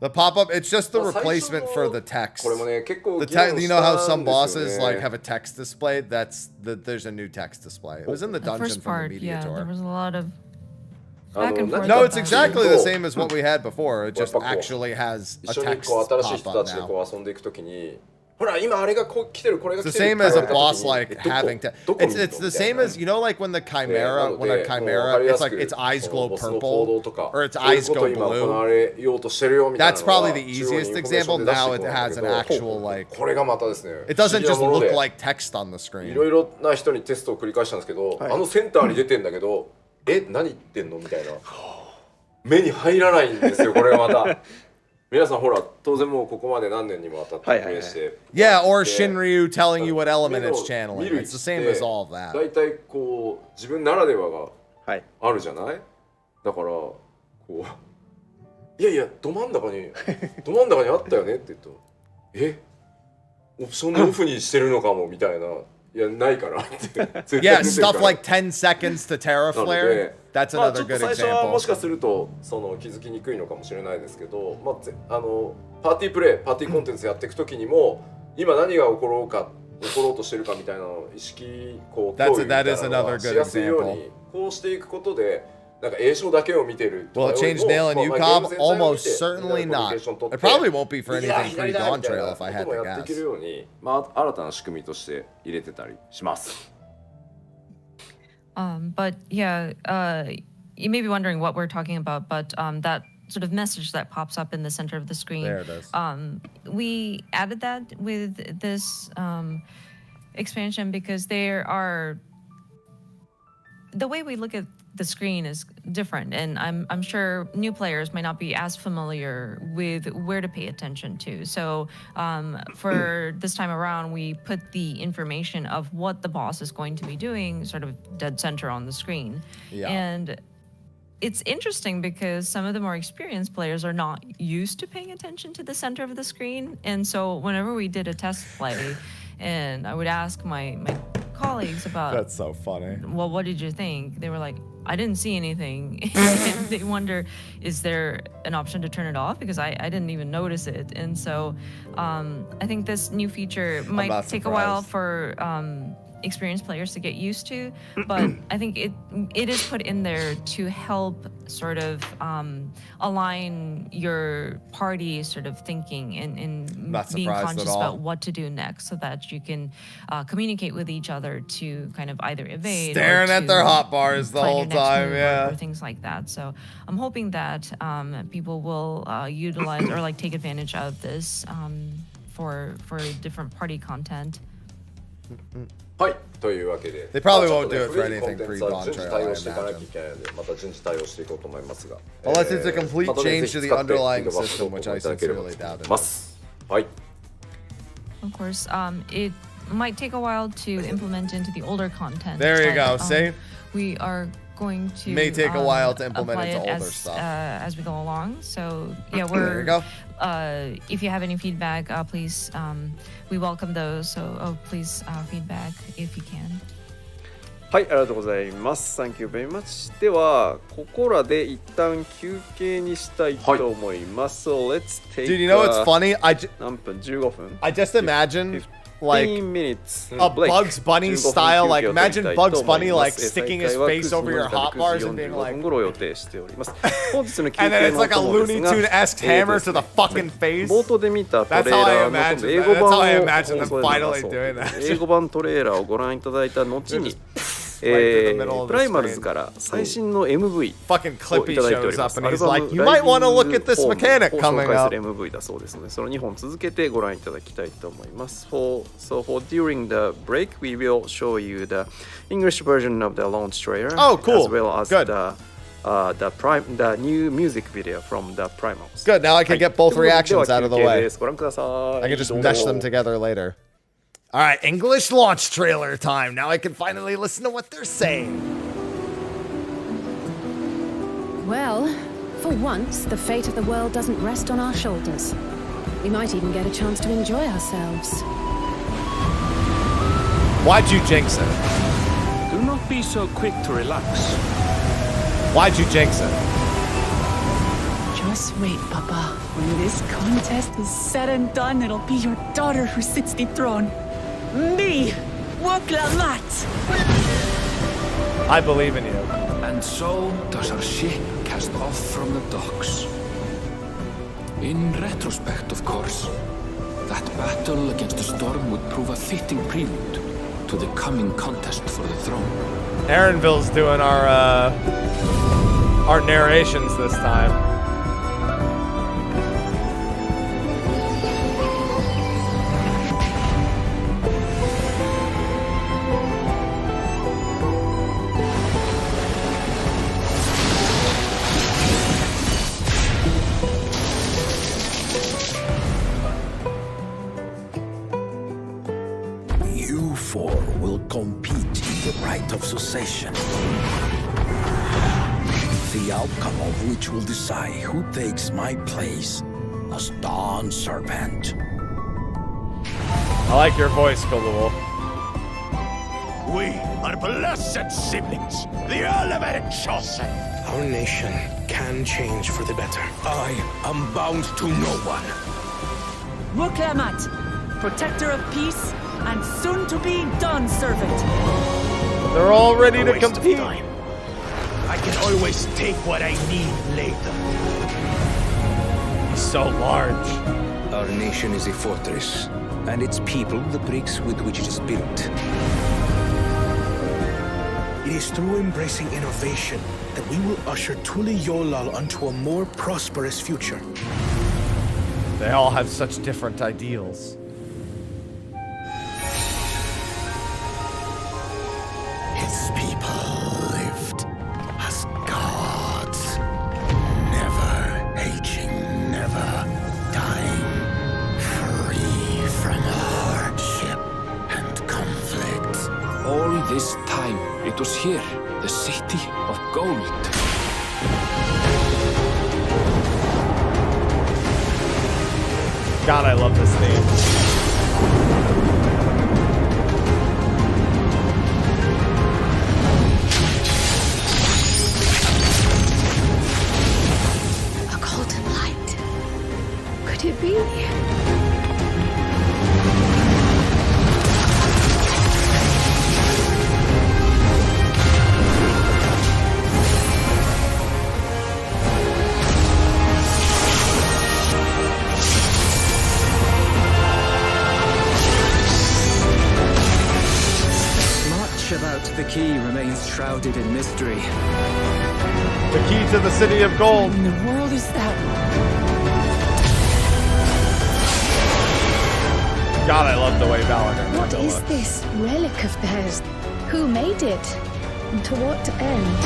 The pop-up, it's just the まあ最初の replacement for the text. これもね、結構 The 議論 te- し you know た how ん some ですよ bosses ね。 like have a text display? There's a new text display. It was in the The dungeon first from the part, media yeah, there tour. was a lot of あ back の and forth. 何 No, か it's exactly the Oh. same as what we had before. It just やっぱこう actually has a 一緒に text こう新しい pop 人 up たちで now. こう遊んでいくときに、ほら今あれがこう来てる、これが It's 来 the てる same as a って言われた時 boss に like どこ having to. どこに It's いる it's の the same as you know like when the chimera なの when a でもう分か chimera りや it's す like く its eyes その glow ボスの行動 purple とか or its そういう eyes ことを go 今行わ blue. れようとしてるよみたいな That's のが probably the 中央に easiest インフォメーショ example. ンで出して Now い it くんだ has け an ど actual like. これがまたですね It doesn't 不思議な just もの look で like text on the い screen. ろいろな人にテストを繰り返したんですけど、はいあのセンターに出てんだけど何言ってんのみたいな目に入らないんですよこれがまた皆さんほら当然もうここまで何年にもわたってプレイして Yeah, or で Shinryu telling you what element 目の it's channeling. 見る It's the 位置 same って as all of that. 大体こう自分ならではがはい。あるじゃない。だからこういやいやど真ん中にあったよねって言うとオプションでオフにしてるのかもみたいないやないからって絶対出てる Yeah, から stuff like 10 seconds to なの Terraflare. で That's まあ another ちょっと good 最初はもしか example. するとその気づきにくいのかもしれないですけど、まあ、パーティープレイパーティーコンテンツやっていくときにも今何が起ころうとしてるかみたいなのを意識こう共有みたいなの That is another が good しやすいよう example. にこうしていくことでなんか映像だけを見てる Will it change Nail and まあ UCOB? ゲーム全体を見て Almost certainly みんな not. でコミュニケーション取って It probably won't be for 右だ anything 左だ pre-Dawn みたい Trail な if I こ had とも to やっていけ guess. るように、まあ、新たな仕組みとして入れてたりします。But yeah, you may be wondering what we're talking about, but that sort of message that pops up in the center of the screen. There it is. We added that with this expansion because the way we look at the screen is different, and I'm sure new players might not be as familiar with where to pay attention to. So for this time around, we put the information of what the boss is going to be doing sort of dead center on the screen. Yeah. And it's interesting because some of the more experienced players are not used to paying attention to the center of the screen. And so whenever we did a test play and I would ask my colleagues about, That's so funny. well, what did you think? They were like, I didn't see anything. And they wonder, is there an option to turn it off? Because I didn't even notice it. And so I think this new feature might take a while for experienced players to get used to, but I think it is put in there to help sort of align your party sort of thinking and Not being surprised conscious at all. about what to do next so that you can communicate with each other to kind of either evade Staring or at their to hot bars the plan whole your next time, move yeah. or things like that. So I'm hoping that people will utilize or like take advantage of this for different party content. はい、というわけで They probably まあ won't ちょ do っ it と for ね anything 古いコンテンツは pre-dawn 順次 trail, 対 I 応していかなきゃ imagine. いけないので、また順次対応していこうと思いますが Unless it's a complete またね change ぜ to ひ the 使って underlying フィードバック system, を which I いただければと sincerely 思 doubt い it. ます。はい。 Of course, it might take a while to implement into the older content. There you but, go, see? We are going to May take a while to implement apply into it older as, stuff. As we go along. So yeah, There you go. If you have any feedback, please, we welcome those. So please feedback if you can. はい、ありがとうございます。Thank you very much. では、ここらで一旦休憩にしたいと思います。So let's take Dude, you know what's funny? 何分 ?15 分 I just imagine like 15 minutes a break. Bugs Bunny 15 style. 分 Like 休憩を取り imagine たいと Bugs 思い Bunny ま like す。 sticking his 再開は face over your 9 hot 時 bars and being 45 like, 分頃を予定しております。本日の休 and then 憩 it's の like a お供です Looney が Tune-esque hammer to the fucking face. 冒頭で見たトレー That's how I ラーの imagine 英 that. 語 That's 版 how I を imagine them 放送 finally そう doing that. 英語版トレーラーをご覧いただいた後に Right through the middle of the プライマルズ screen. から最新の MV Fucking をい Clippy ただいてお shows りま up す。 and アル he's バム like, you might want to look at this ライ mechanic ブフォームを coming 紹介 up. する MV だそうですので、その2本続けてご覧いただきたいと思います。So for during the break, we will show you the English version of the launch trailer, Oh, cool. as well as Good. the new music video from the Primals. Good, now I can get both ということで reactions out of the では休憩 way. です。ご覧ください。 I can just どうぞ mesh them together later. All right, English launch trailer time. Now I can finally listen to what they're saying. Well, for once, the fate of the world doesn't rest on our shoulders. We might even get a chance to enjoy ourselves. Why'd you jinx it? Do not be so quick to relax. Why'd you jinx it? Just wait, Papa. When this contest is said and done, it'll be your daughter who sits the throne. Me, Woklamat. I believe in you. And so does our ship cast off from the docks. In retrospect, of course, that battle against the storm would prove a fitting prelude to the coming contest for the throne. Aaronville's doing our narrations this time. You four will compete in the rite of succession. The outcome of which will decide who takes my place as Dawn Serpent. I like your voice, Kalul. We are blessed siblings, the ultimate chosen. Our nation can change for the better. I am bound to no one. Woklamat, protector of peace and soon to be Dawn servant. They're all ready A to waste of compete. time. I can always take what I need later. He's so large. Our nation is a fortress, and its people the bricks with which it is built. It is through embracing innovation that we will usher Tuli Yolal onto a more prosperous future. They all have such different ideals. Its people lived as gods, never aging, never dying, free from hardship and conflict. All this time, it was here, the city of gold. God, I love this theme. Could it be? Much about the key remains shrouded in mystery. The key to the city of gold. What in the world is that? God, I love the way Balagan What is this relic of theirs? Who made it? And to what end?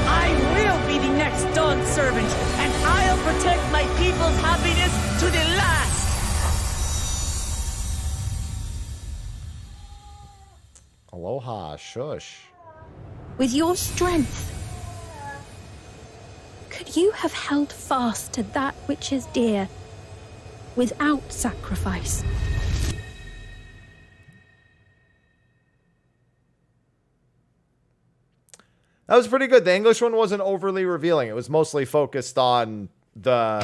I will be the next Dawn servant, and I'll protect my people's happiness to the last! Aloha, shush. With your strength, could you have held fast to that which is dear without sacrifice? That was pretty good. The English one wasn't overly revealing. It was mostly focused on the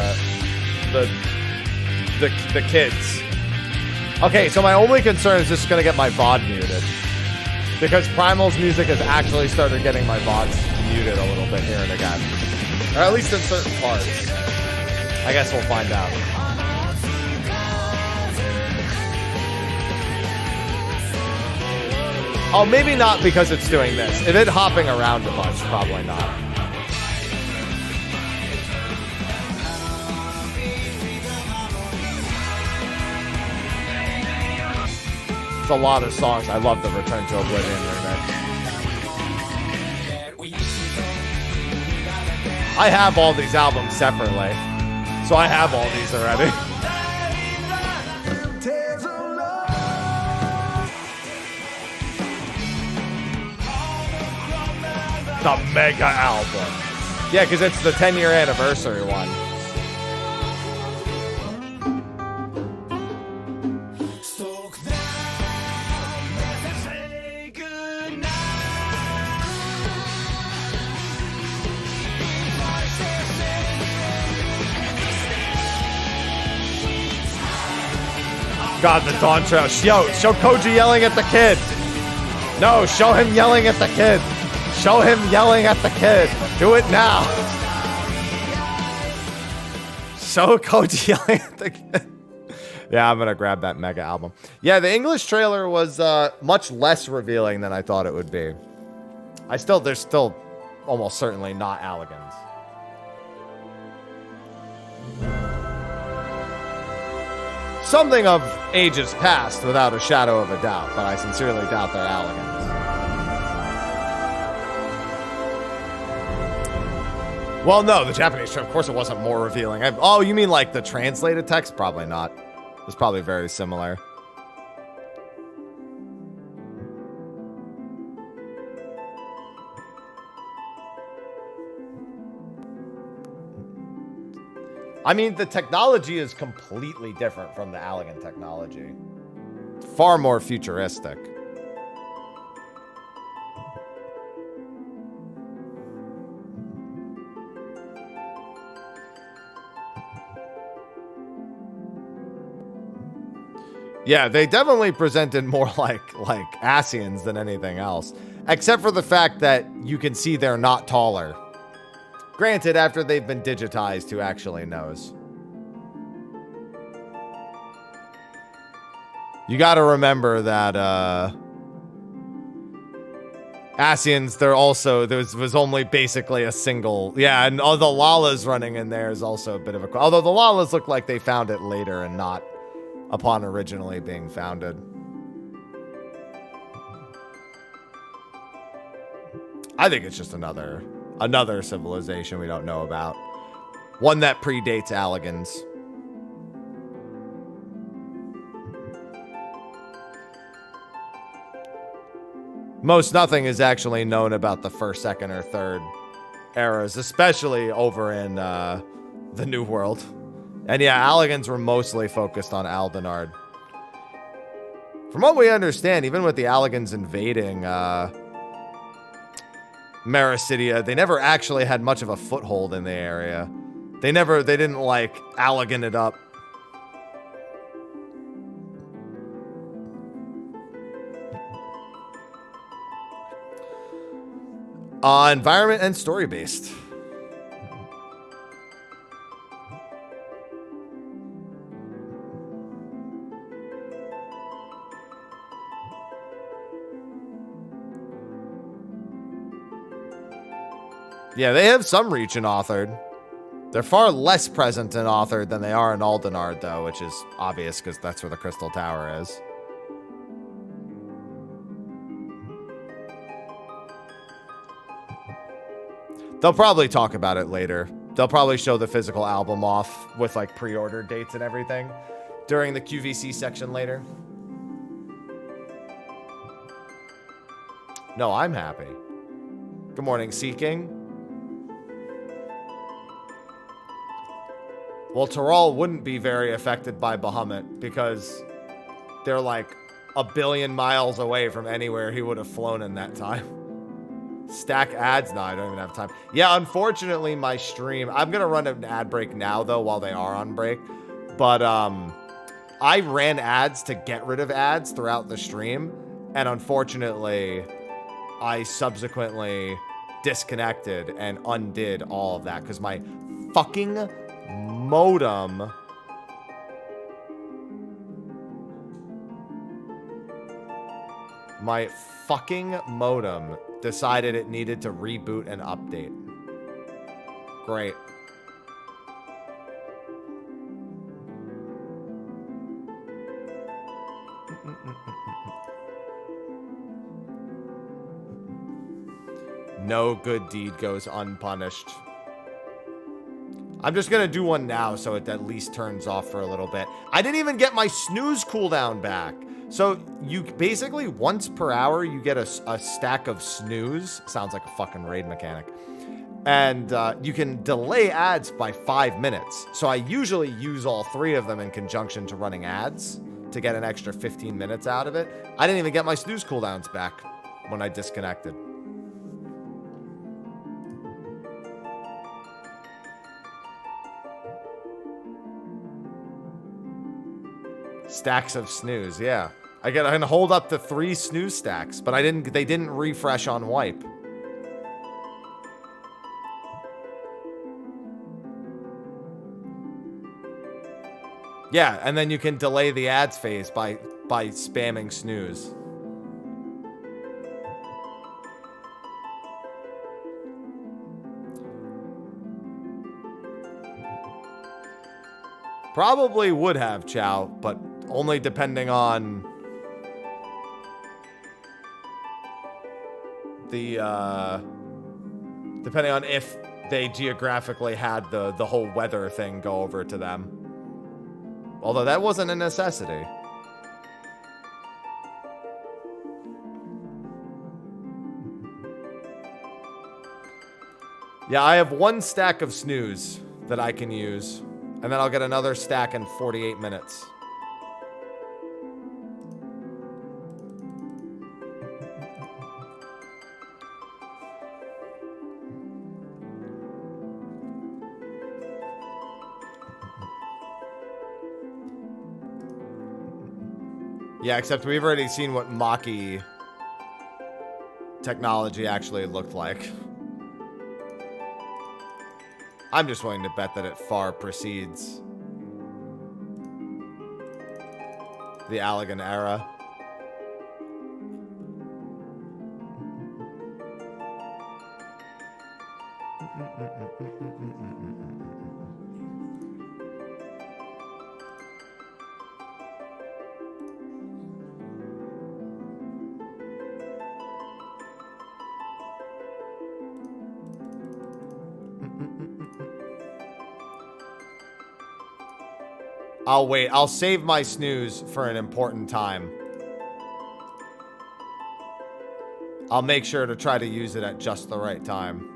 kids. Okay, so my only concern is just gonna get my VOD muted. Because Primal's music has actually started getting my VODs muted a little bit here and again. Or at least in certain parts. I guess we'll find out. Oh, maybe not because it's doing this. If it's hopping around a bunch, probably not. It's a lot of songs. I love the Return to Oblivion remix. I have all these albums separately. So I have all these already. The mega album. Yeah, because it's the 10-year anniversary one. God, the Dawn Trail. Yo, show Koji yelling at the kid. No, show him yelling at the kid. Show him yelling at the kid. Do it now. Show Koji yelling at the kid. Yeah, I'm going to grab that mega album. Yeah, the English trailer was much less revealing than I thought it would be. They're still almost certainly not Alligans. Something of ages past, without a shadow of a doubt, but I sincerely doubt they're Alligans. Well, no, the Japanese, of course it wasn't more revealing. Oh, you mean like the translated text? Probably not. It was probably very similar. I mean, the technology is completely different from the Allagan technology. Far more futuristic. Yeah, they definitely presented more like Asians than anything else. Except for the fact that you can see they're not taller. Granted, after they've been digitized, who actually knows? You gotta remember that, Asians, there was only basically a single, yeah, and all the Lalas running in there is also a bit of a, although the Lalas look like they found it later and not upon originally being founded. I think it's just another civilization we don't know about. One that predates Alligans. Most nothing is actually known about the first, second, or third eras, especially over in the New World. And yeah, Alligans were mostly focused on Aldenard. From what we understand, even with the Alligans invading Mericidia, they never actually had much of a foothold in the area. They didn't like Allagan it up. Environment and story based. Yeah, they have some reach in Authored. They're far less present in Authored than they are in Aldenard, though, which is obvious because that's where the Crystal Tower is. They'll probably talk about it later. They'll probably show the physical album off with like pre-order dates and everything during the QVC section later. No, I'm happy. Good morning, Seeking. Well, Tyrol wouldn't be very affected by Bahamut because they're like 1 billion miles away from anywhere he would have flown in that time. Stack ads? No, I don't even have time. Yeah, unfortunately, my stream... I'm going to run an ad break now, though, while they are on break. But I ran ads to get rid of ads throughout the stream. And unfortunately, I subsequently disconnected and undid all of that. Because my fucking modem... My fucking modem decided it needed to reboot and update. Great. No good deed goes unpunished. I'm just gonna do one now so it at least turns off for a little bit. I didn't even get my snooze cooldown back. So you basically once per hour you get a stack of snooze. Sounds like a fucking raid mechanic. And you can delay ads by 5 minutes. So I usually use all 3 of them in conjunction to running ads to get an extra 15 minutes out of it. I didn't even get my snooze cooldowns back when I disconnected. Stacks of snooze, yeah. I can hold up to 3 snooze stacks, but they didn't refresh on wipe. Yeah, and then you can delay the ads phase by spamming snooze. Probably would have, Chow, but only depending on depending on if they geographically had the whole weather thing go over to them. Although that wasn't a necessity. Yeah, I have 1 stack of snooze that I can use. And then I'll get another stack in 48 minutes. Yeah, except we've already seen what Maki technology actually looked like. I'm just willing to bet that it far precedes the Allegan era. I'll wait. I'll save my snooze for an important time. I'll make sure to try to use it at just the right time.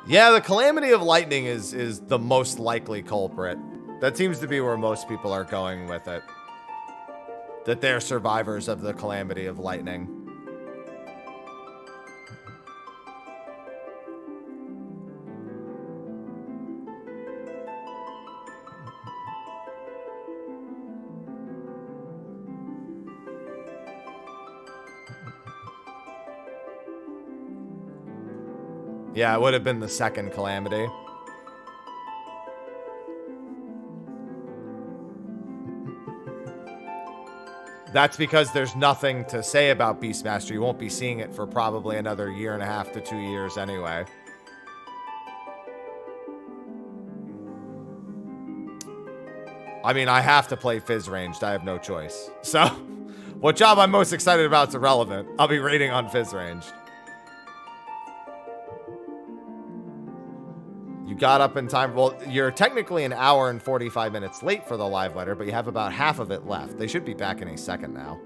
Yeah, the Calamity of Lightning is the most likely culprit. That seems to be where most people are going with it. That they're survivors of the Calamity of Lightning. Yeah, it would have been the second Calamity. That's because there's nothing to say about Beastmaster. You won't be seeing it for probably another 1.5 to 2 years anyway. I mean, I have to play Fizz Ranged. I have no choice. So, what job I'm most excited about is irrelevant. I'll be rating on Fizz Ranged. You got up in time. Well, you're technically an hour and 45 minutes late for the live letter, but you have about half of it left. They should be back in a second now.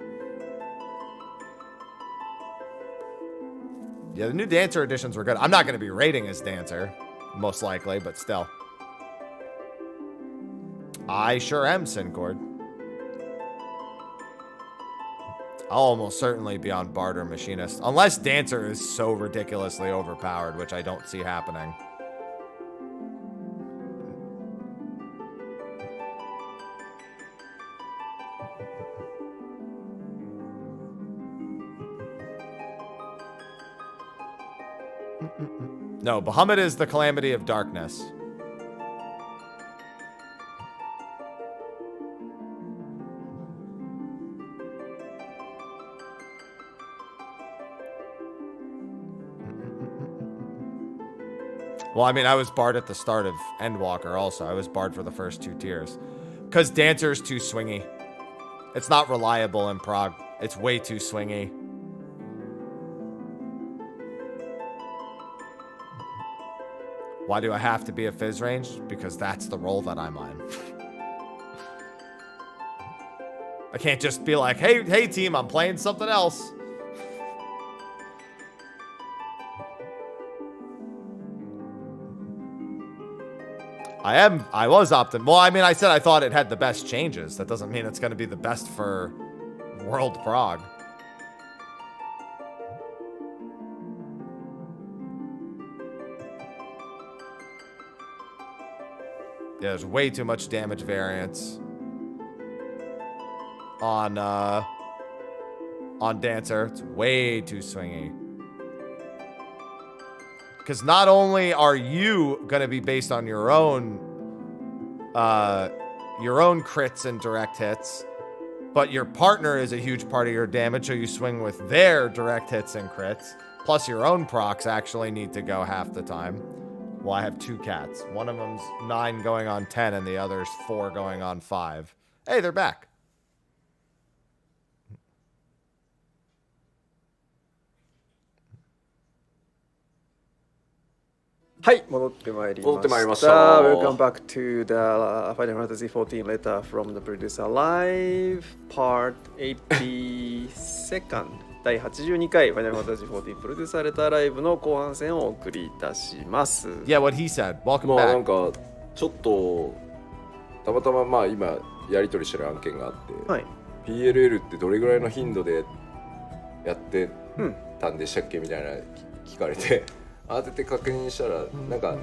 Yeah, the new Dancer editions were good. I'm not going to be rating as Dancer, most likely, but still. I sure am, Syncord. I'll almost certainly be on Barter Machinist. Unless Dancer is so ridiculously overpowered, which I don't see happening. No, Bahamut is the Calamity of Darkness. Well, I mean, I was Bard at the start of Endwalker also. I was Bard for the first 2 tiers. Because Dancer's too swingy. It's not reliable in prog. It's way too swingy. Why do I have to be a Fizz Ranged? Because that's the role that I'm on. I can't just be like, hey team, I'm playing something else. I was optimistic. Well, I mean, I said I thought it had the best changes. That doesn't mean it's going to be the best for World Prog. Yeah, there's way too much damage variance on Dancer. It's way too swingy. Because not only are you going to be based on your own crits and direct hits, but your partner is a huge part of your damage, so you swing with their direct hits and crits. Plus your own procs actually need to go half the time. Well, I have 2 cats. One of them's 9 going on 10, and the other's 4 going on 5. Hey, they're back. Hi, 戻ってまいりました。Welcome back to the Final Fantasy XIV letter from the producer live part 82nd 第82回 Final Fantasy XIV プロデューサーレターライブの後半戦をお送りいたします。Yeah, what he said. Welcome back. なんかちょっとたまたままあ今やり取りしてる案件があって、はい、PLL ってどれぐらいの頻度でやってたんでしたっけみたいな聞かれて当てて確認したらなんか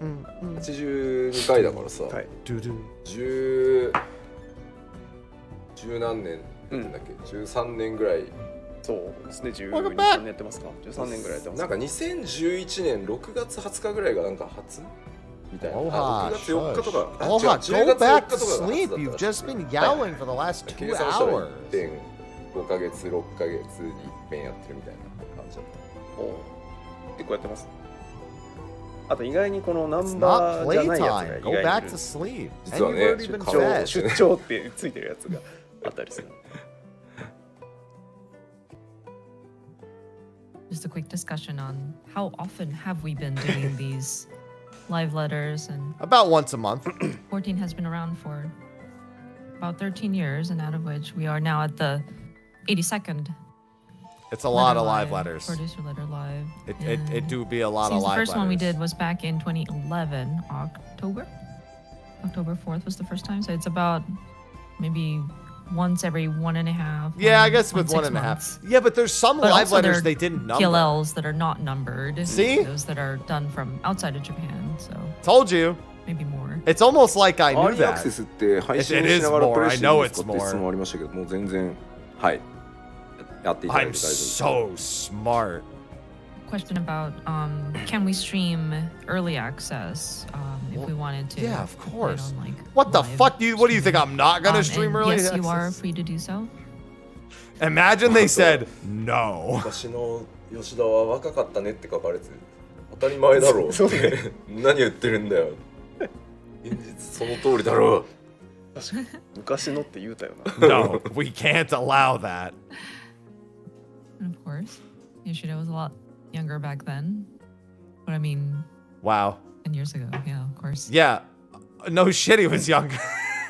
82回だからさ、十何年なんだっけ、13年ぐらい。そうですね、12、13年やってますか。13年ぐらいやってます。なんか2011年6月20日ぐらいがなんか初みたいな。6月4日とか。Aloha, go back to sleep. You've just been yowling for the last 2 hours. 1.5ヶ月、6ヶ月に一遍やってるみたいな感じだった。結構やってます。あと意外にこのナンバーじゃないやつが意 Go 外 back に to sleep. 実はね、出張ってついてるやつがあったりする。Just a quick discussion on how often have we been doing these live letters, and About once a month. 14 has been around for about 13 years, and out of which we are now at the 82nd. It's a lot of live letters. Producer letter live. It do be a lot of The live first one we letters. did was back in 2011, October 4th was the first time. So it's about maybe once every 1.5. Yeah, I guess with 1.6 1.5. months. Yeah, but there's some But live also there letters are they didn't number. PLLs that are not numbered. See? Those that are done from outside of Japan. So Told you. maybe more. It's almost like I アー knew リーアク that. セスって配信 It し is ながら more. プレイ I していい know んですか it's って質 more. 問ありましたけど、もう全然はいやっていただい I'm て大丈夫です so smart. Question about can we stream early access if we wanted to? Yeah, of play it course. on, like, What the live fuck? What do you think? I'm not gonna and stream early yes, you access? are free to do so. Imagine they said no. 昔の吉田は若かったねって書かれて当たり前だろうって何言ってるんだよ現実その通りだろう確かに昔のって言うたよな。No, we can't allow that. And of course, Yoshida was a lot younger back then. But I mean, Wow. 10 years ago, yeah, of course. Yeah. No shit, he was younger.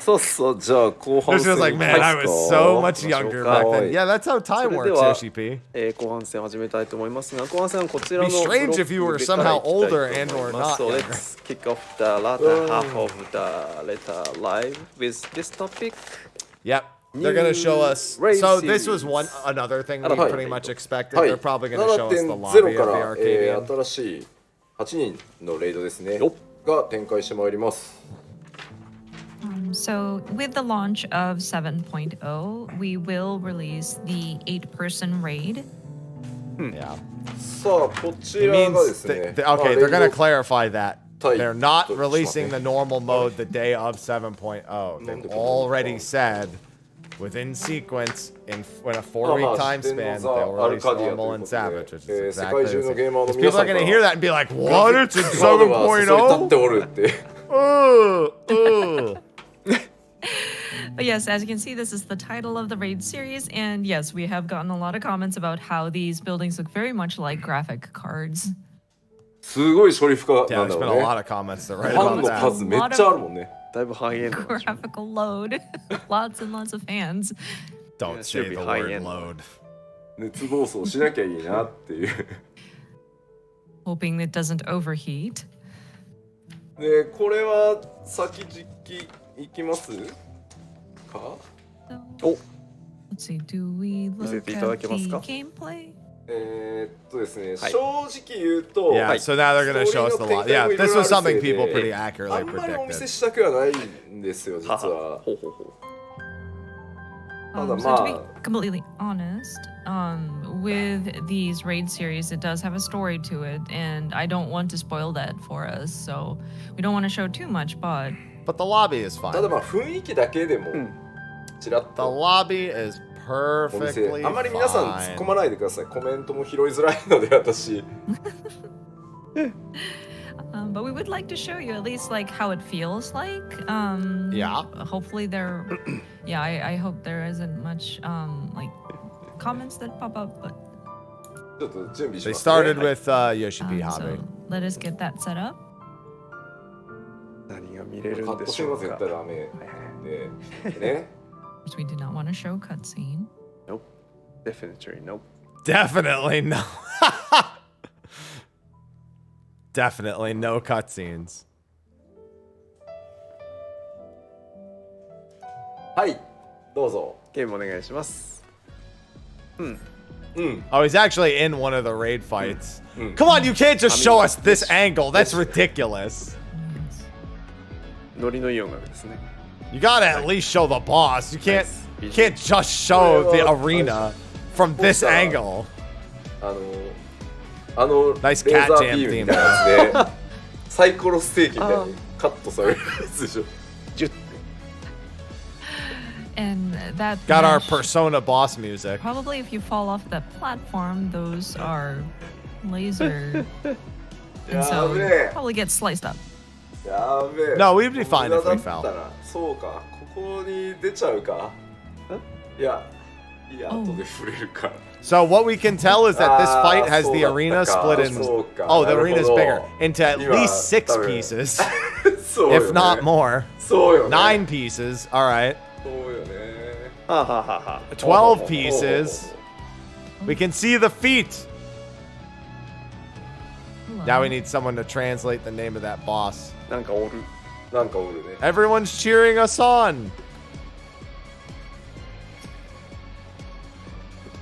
そうそうじゃあ後半 She was like, man, I was so much younger back then. Yeah, that's how time それ works, では Yoshi P. 後半戦始めたいと思いますが、後半戦はこちらの Be strange if you were somehow older and or not So younger. let's kick off the latter half of the letter live with this topic. Yep. They're gonna show us. Raid So this series. was another thing we はい pretty much expected. はい They're probably gonna show us the 7.0 lobby of か the ら、 Arcadian. 新しい8人のレイドですねが展開してまいります So, with the launch of 7.0, we will release the 8-person raid. Yeah. さあこち It ら means がですね okay, they're gonna clarify that. Type They're not としますね releasing the normal mode the day of 7.0. They've already said within sequence in a 4-week time span they'll release normal and savage, which is exactly the same. Because people are gonna hear that and be like, what? It's in 7.0? But yes, as you can see, this is the title of the raid series, and yes, we have gotten a lot of comments about how these buildings look very much like graphic cards. すごい処理負荷 Yeah, なん there's だ been ろ a うね lot of comments that write ファン about の that. 数めっちゃあるもんねだいぶハイエンド。 Graphical load. Lots and lots of fans. Don't It say should be the high word end. load. 熱暴走しなきゃいいなっていう Hoping it doesn't overheat. でこれは先実機いきますか Let's see, do we 見せ look ていただ at けます the か？ gameplay? ですね、はい正直言うと、 Yeah, so now they're gonna show us the lot. Yeah, this was something people pretty あ accurately んまりお見せ predicted. したくはないんですよ実はほうほうほう。ただ So ま to be あ completely honest, with these raid series, it does have a story to it, and I don't want to spoil that for us. So we don't want to show too much, but But the lobby is ただ fine. まあ雰囲気だけでもちらっ The と lobby is お見せ perfectly あんまり皆さん突っ込 fine. まないでくださいコメントも拾いづらいので私 but we would like to show you at least like how it feels like. Yeah. Hopefully there, yeah. I hope there isn't much like comments that pop up, but ちょっと準備し They ます、ね、 started with Yoshi P Hobby. so let us get that set up. 何が見れるカッんでトシーンは絶しょうか。対ダメでね Which we did not want to show cutscene. Nope. Definitely nope. Definitely no. Definitely no cutscenes. はいどうぞゲームお願いします。Oh, he's actually in one of the raid fights. Come on, you can't just show us this angle. That's ridiculous. ノリのいい音楽ですね。 You gotta at least show the boss. You can't just show the arena from this angle. Nice cat jam theme. サイコロステーキみたいにカットされるやつでしょ。 And that Got our mesh, Persona boss music. probably if you fall off that platform, those are laser. And so Yeah. probably get sliced up. やべえ。 No, we'd be fine if we 無駄 fell. だったらそうか、ここに出ちゃうか。いや、後で触れるから。 So what we can tell is that this fight has the arena split in. Oh, the arena's bigger into at least 6 pieces, if not more. 9 pieces. All right. 12 pieces. We can see the feet. Now we need someone to translate the name of that boss. なんかおる。 Everyone's cheering us on.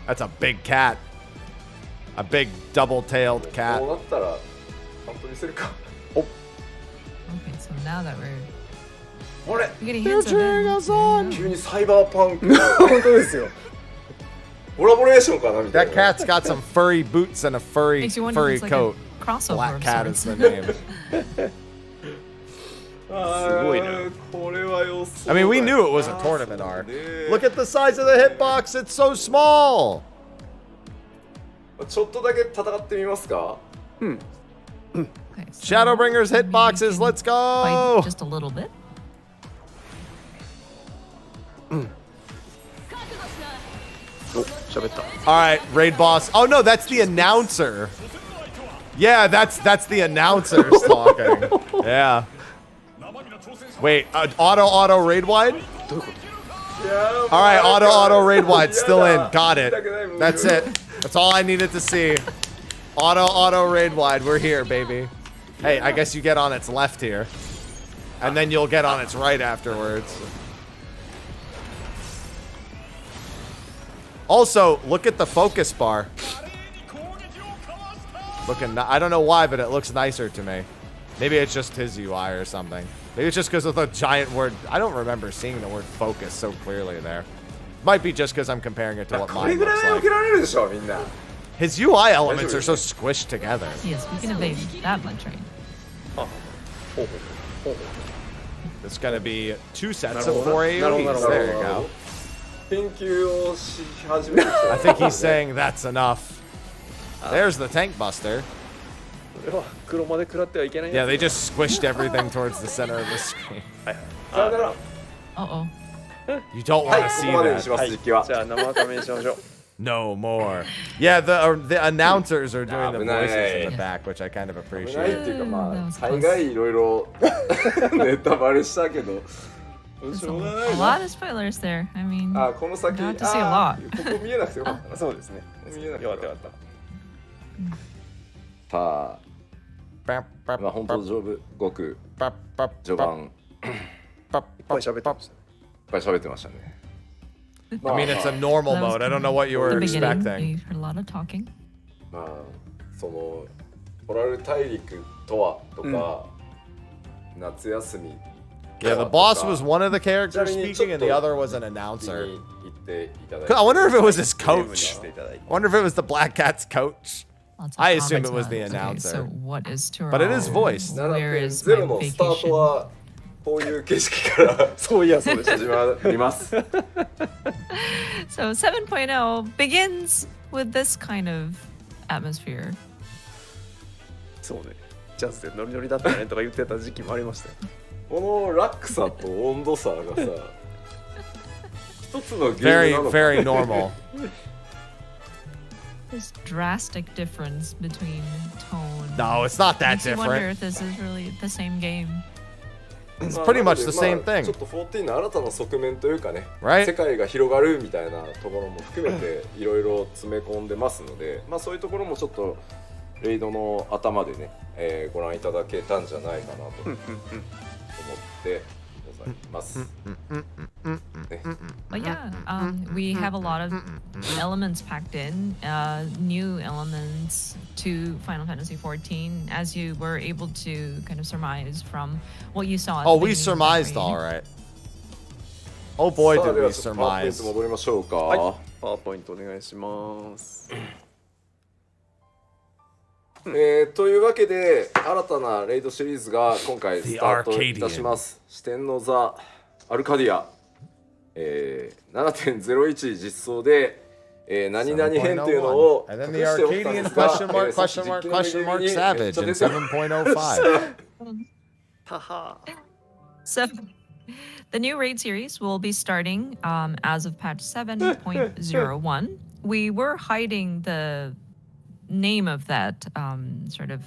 That's a big cat. A big double-tailed cat. こうなったら本当にするか。 Okay, so now that we're あれ getting hints of it. 急にサイバーパンク。本当ですよ。コラボレーションかなみたい That な。 cat's got some furry boots and a furry Makes you wonder if furry it's like a coat. crossover Black of cat is sorts. the name. すごいな。これは良そうだ I mean, we knew it was a tournament art. Look at the size of the hitbox. It's so small. ちょっとだけ戦ってみますか。 Okay, so Shadowbringers hitboxes. Let's fight go. just a little bit. All right, raid boss. Oh no, that's the announcer. Yeah, that's the announcers talking. Yeah. Wait, auto raid wide? All right, auto raid wide, still in. Got it. That's it. That's all I needed to see. Auto raid wide. We're here, baby. Hey, I guess you get on its left here, and then you'll get on its right afterwards. Also, look at the focus bar. I don't know why, but it looks nicer to me. Maybe it's just his UI or something. Maybe it's just because of the giant word. I don't remember seeing the word focus so clearly there. Might be just because I'm comparing it to what mine looks like. His UI elements are so squished together. Yes, we can evade that much, right? It's going to be 2 sets of 4 AoEs. There you go. I think he's saying that's enough. There's the tank buster. Yeah, they just squished everything towards the center of the screen. Uh-oh. You don't want to see that. No more. Yeah, the announcers are doing the voices in the back, which I kind of appreciate. っていうかまあ大概いろいろネタバレしたけど。 A lot of spoilers there. I mean, この先 got to see a lot. ここ見えなくてよかったな。そうですね。見えなくてよかった。まあ本当序盤いっぱい喋ってました。いっぱい喋ってましたね。 I mean, it's a normal mode. I don't know what you were expecting. We heard a lot of talking. まあそのポラル大陸とはとか夏休み。 Yeah, the boss was one of the characters speaking, and the other was an announcer. I wonder if it was his coach. I wonder if it was the Black Cat's coach. I assume it was the announcer. Okay, so what is Turo? But it is voiced. Where is my vacation? こういう景色からそういやそうです始まります。 So 7.0 begins with this kind of atmosphere. そうね。ジャズでノリノリだったねとか言ってた時期もありましたよ。 この落差と温度差がさ、一つのゲームなのか。 Very normal. This drastic difference between tone. No, it's not that Makes you wonder different. if this is really the same game. It's pretty much the same thing. ちょっと14の新たな側面というかね、 Right? 世界が広がるみたいなところも含めていろいろ詰め込んでますので、まあそういうところもちょっとレイドの頭でね、ご覧いただけたんじゃないかなと思ってございます。But yeah, we have a lot of elements packed in, new elements to Final Fantasy XIV, as you were able to kind of surmise from what you saw. Oh, we surmised all right. Oh boy, did we さあ、ではパワーポイン surmise. ト戻りましょうか。はい、パワーポイントお願いします。というわけで新たなレイドシリーズが今回スタートいたします。四天王座アルカディア、7.01 実装で、何々編というのを隠 And then the しておったんで Arcadian すが、 question mark さっき question 実 mark 験の question メニュ mark ーに savage めっ in ちゃ出て 7.05. はは。 So, the new raid series will be starting as of patch 7.01. We were hiding the name of that sort of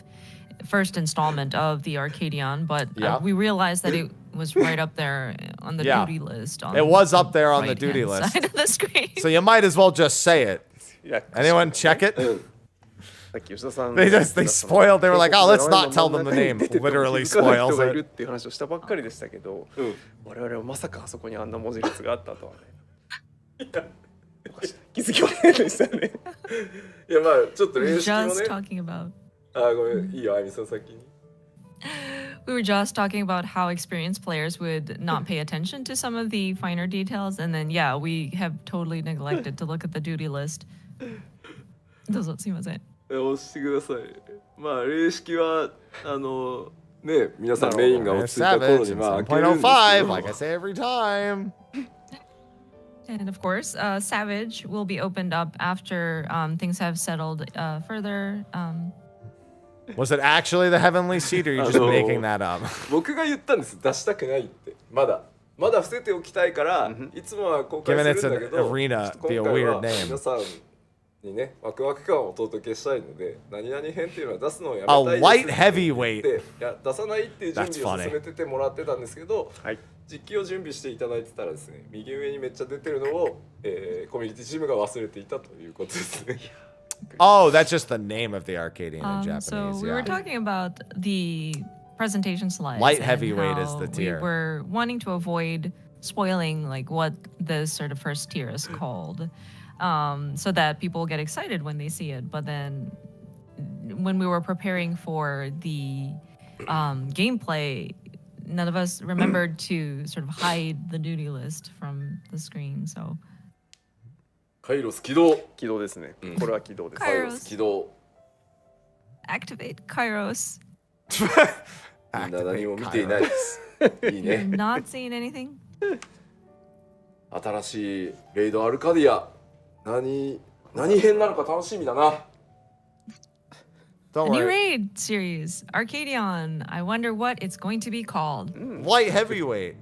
first installment of the Arcadion, but we realized that it was right up there on the duty list. On It was up there on the duty right-hand list. side of the screen. So you might as well just say it. Anyone check it? さっき吉田さん They spoiled. They were like, oh, let's not tell them the name. Literally 人 spoils がいるっ it. ていう話をしたばっかりでしたけど、我々はまさかあそこにあんな文字列があったとはね。気づきませんでしたね。いやまあちょっと練習も Just ね。talking about. あ、ごめん、いいよ、あゆみさん先に。We were just talking about how experienced players would not pay attention to some of the finer details, and then yeah, we have totally neglected to look at the duty list. どうぞすいません。押してください。まあ霊式はね、皆さんメインが落ち着いた頃 Savage に in まあ開けるんですけ 7.05, ど like I say every time. And of course, Savage will be opened up after things have settled further. Was it actually the Heavenly Seat, or are you just making that up? 僕が言ったんです。出したくないって。まだ伏せておきたいから、いつもは公開するんだけど、 Given it's an arena, ちょっと be a 今回 weird は name. 皆さんにね、ワクワク感をお届けしたいので、何々編っていうのは出すのをやめ A たいです light って heavyweight. 言って、いや出さないっていう準 That's 備を funny. 進めててもらってたんですけど、はい、実機を準備していただいてたらですね、右上にめっちゃ出てるのを、コミュニティチームが忘れていたということですね。Oh, that's just the name of the Arcadian in Japanese. So we were Yeah. talking about the presentation slides. Light and heavyweight is how the tier. We were wanting to avoid spoiling like what this sort of first tier is called, so that people get excited when they see it. But then, when we were preparing for the gameplay, none of us remembered to sort of hide the duty list from the screen. So. カイロス起動。起動ですね。これは起動です。カイロス起動。Activate Kairos. みんな何も見ていないです。いいね。 Not seeing anything. 新しいレイドアルカディア。何編なのか楽しみだな。Don't A new worry. raid series, Arcadion. I wonder what it's going to be called. Light heavyweight.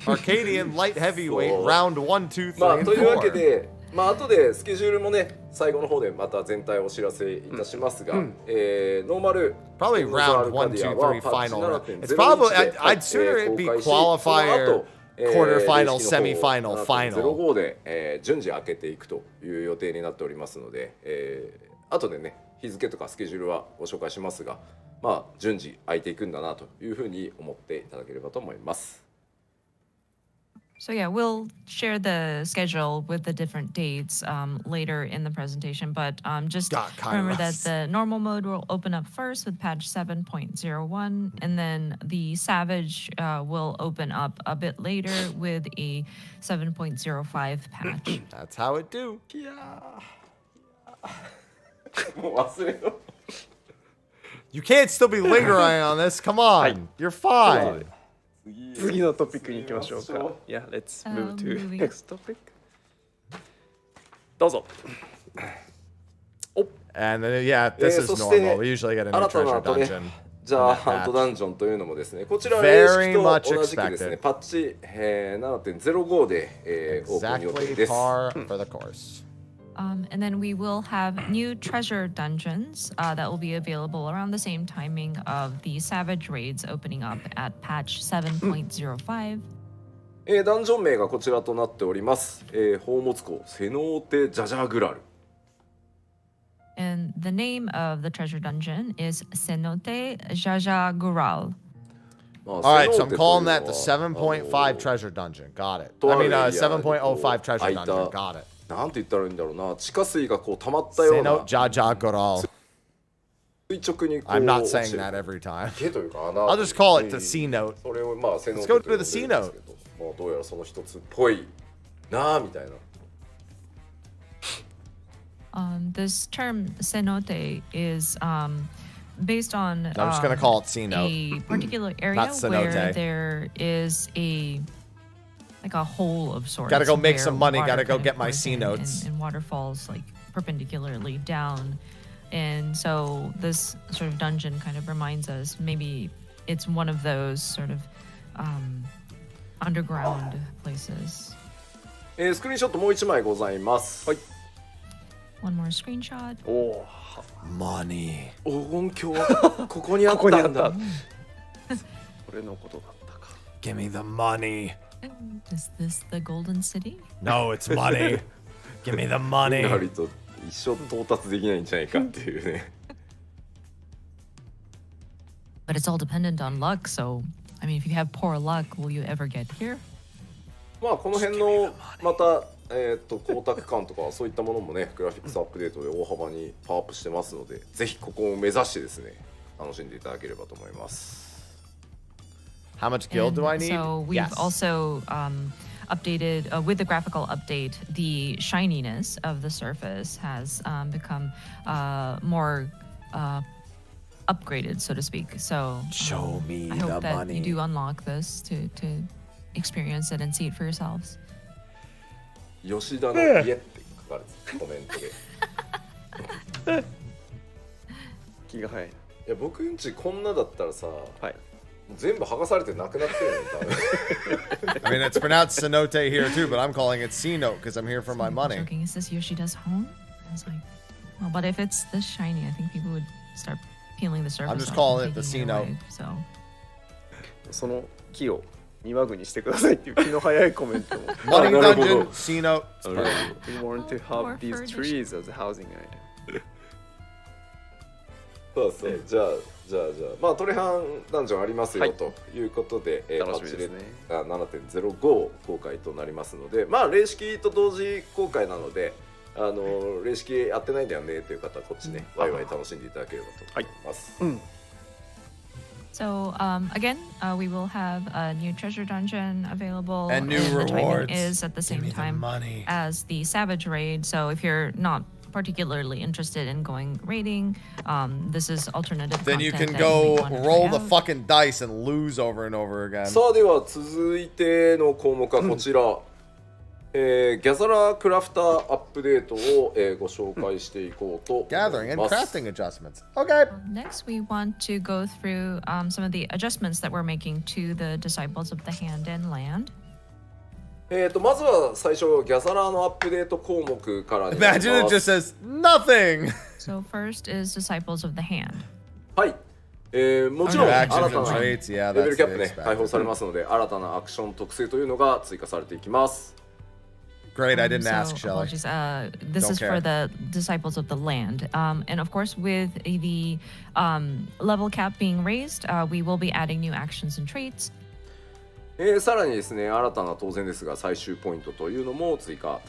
Arcadian light heavyweight. Round 1, 2, 3, まあ and というわけ 4. で、まあ後でスケジュールもね、最後の方でまた全体をお知らせいたしますが、ノーマル Probably round 1, 2, 3 final. It's probably I'd sooner it be qualifier, quarterfinal, semifinal, final. 05で、順次開けていくという予定になっておりますので、後でね日付とかスケジュールはご紹介しますが、まあ順次開いていくんだなというふうに思っていただければと思います。So yeah, we'll share the schedule with the different dates later in the presentation. But just remember that the normal mode will open up first with patch 7.01, and then the Savage will open up a bit later with a 7.05 patch. That's how it do. もう忘れろ。 You can't still be lingering on this. Come on. You're fine. 次のトピックに行きましょうか。Yeah, let's move to next topic. どうぞ。And then, yeah, this is normal. We usually get a new treasure dungeon. じゃあハントダンジョンというのもですね、こちらは Very 霊 much 式と同じくですね、 expected. パッチ、7.05 で、オープン予定 Exactly です。 par for the course. And then we will have new treasure dungeons that will be available around the same timing of the Savage raids opening up at patch 7.05. ダンジョン名がこちらとなっております。宝物庫セノーテ・ジャジャグラル。And the name of the treasure dungeon is Cenote Jaja Gural. Alright, so I'm calling that the 7.5 treasure dungeon. Got it. I mean, 7.05 treasure dungeon. Got it. なんて言ったらいいんだろうな、地下水がこう溜まったような Seno Jaja Goral. 垂直にこう I'm not 落ち saying てる that every time. 池というか穴 I'll just call it the C note. それをまあセノ Let's go to the C note. まあどうやらその一つっぽいなあみたいな。This term cenote is based on I'm just gonna call it C note. a particular area Not cenote. where there is like a hole of sorts. Gotta go make where some money, water gotta go kind of get my pours C in notes. and water falls like perpendicularly down. And so this sort of dungeon kind of reminds us maybe it's one of those sort of underground places. スクリーンショットもう一枚ございます。はい。 One more screenshot. おお。 Money. 音響はここにあったんだ。これのことだったか。Give me the money. Is this the Golden City? No, it's money. Give me the money. なると一生到達できないんじゃないかっていうね。But it's all dependent on luck, so I mean, if you have poor luck, will you ever get here? まあこの辺のまた光沢感とかそういったものもね、グラフィックスアップデートで大幅にパワーアップしてますので、ぜひここを目指してですね、楽しんでいただければと思います。How much guild do I need? So we've Yes. also updated with the graphical update. The shininess of the surface has become more upgraded, so to speak. So show me I hope the that money. you do unlock this to experience it and see it for yourselves. 吉田の家って書かれてコメントで。気が早い。いや僕んちこんなだったらさ、はい。全部剥がされてなくなってるのに多分。I mean, it's pronounced cenote here too, but I'm calling it C note because I'm here for my money. Joking, is this Yoshida's home? I was like, well, but if it's this shiny, I think people would start peeling the surface. I'm just off calling and it the taking C note. away, so. その木を庭具にしてくださいっていう気の早いコメントも。 Money dungeon, C note. We want to have these trees as a housing item. そうそう、じゃあまあトレハンダンジョンありますよ、ということで、楽しみですね。パッチ7.05 公開となりますので、まあ霊式と同時公開なので、霊式やってないんだよねという方はこっちね、ワイワイ楽しんでいただければと思います。So again, we will have a new treasure dungeon available, and new the Titan rewards. is at the same time as the Savage Raid. So if you're not particularly interested in going raiding, this is alternative. Then you content can that go you may wanna try roll the out. fucking dice and lose over and over again. さあでは続いての項目はこちら。ギャザラークラフターアップデートを、ご紹介していこうと思います。 Gathering and crafting adjustments. Okay. Next, we want to go through some of the adjustments that we're making to the Disciples of the Hand and Land. まずは最初ギャザラーのアップデート項目からになります。 Imagine it just says nothing. So first is Disciples of the Hand. はい。もちろん新たな Traits, yeah, レベル that's キャップ the ね、解放されますので、新たなアクション特性というのが追加されていきます。Great, I didn't So, ask, Shelly. apologies. This Don't is care. for the Disciples of the Land. And of course, with the level cap being raised, we will be adding new actions and traits. さらにですね、新たな当然ですが最終ポイントというのも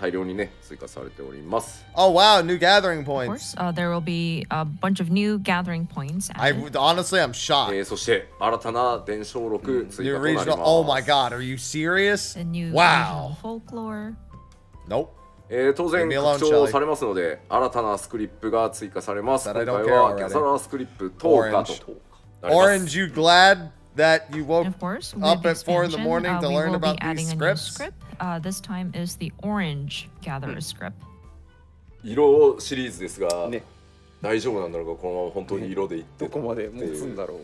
大量にね追加されております。Oh wow, new gathering Of points. course, there will be a bunch of new gathering points. Honestly, I'm shocked. そして新たな伝承録追 New 加となります。 regional. Oh my god, are you serious? The new Wow. regional folklore. Nope. 当然 Leave me alone, 拡張 Shelly. されますので新たなスクリップが追加されます。 That 今 I 回 don't care は already. ギャザラースクリップ10日となります。 Orange, you glad that you woke And of course, with up the at 4 in the expansion, morning to we learn will be about adding these a new scripts? script. This time is the Orange Gatherer script. 色シリーズですが、大丈夫なんだろうか、このまま本当に色でいってどこまで持つんだろう。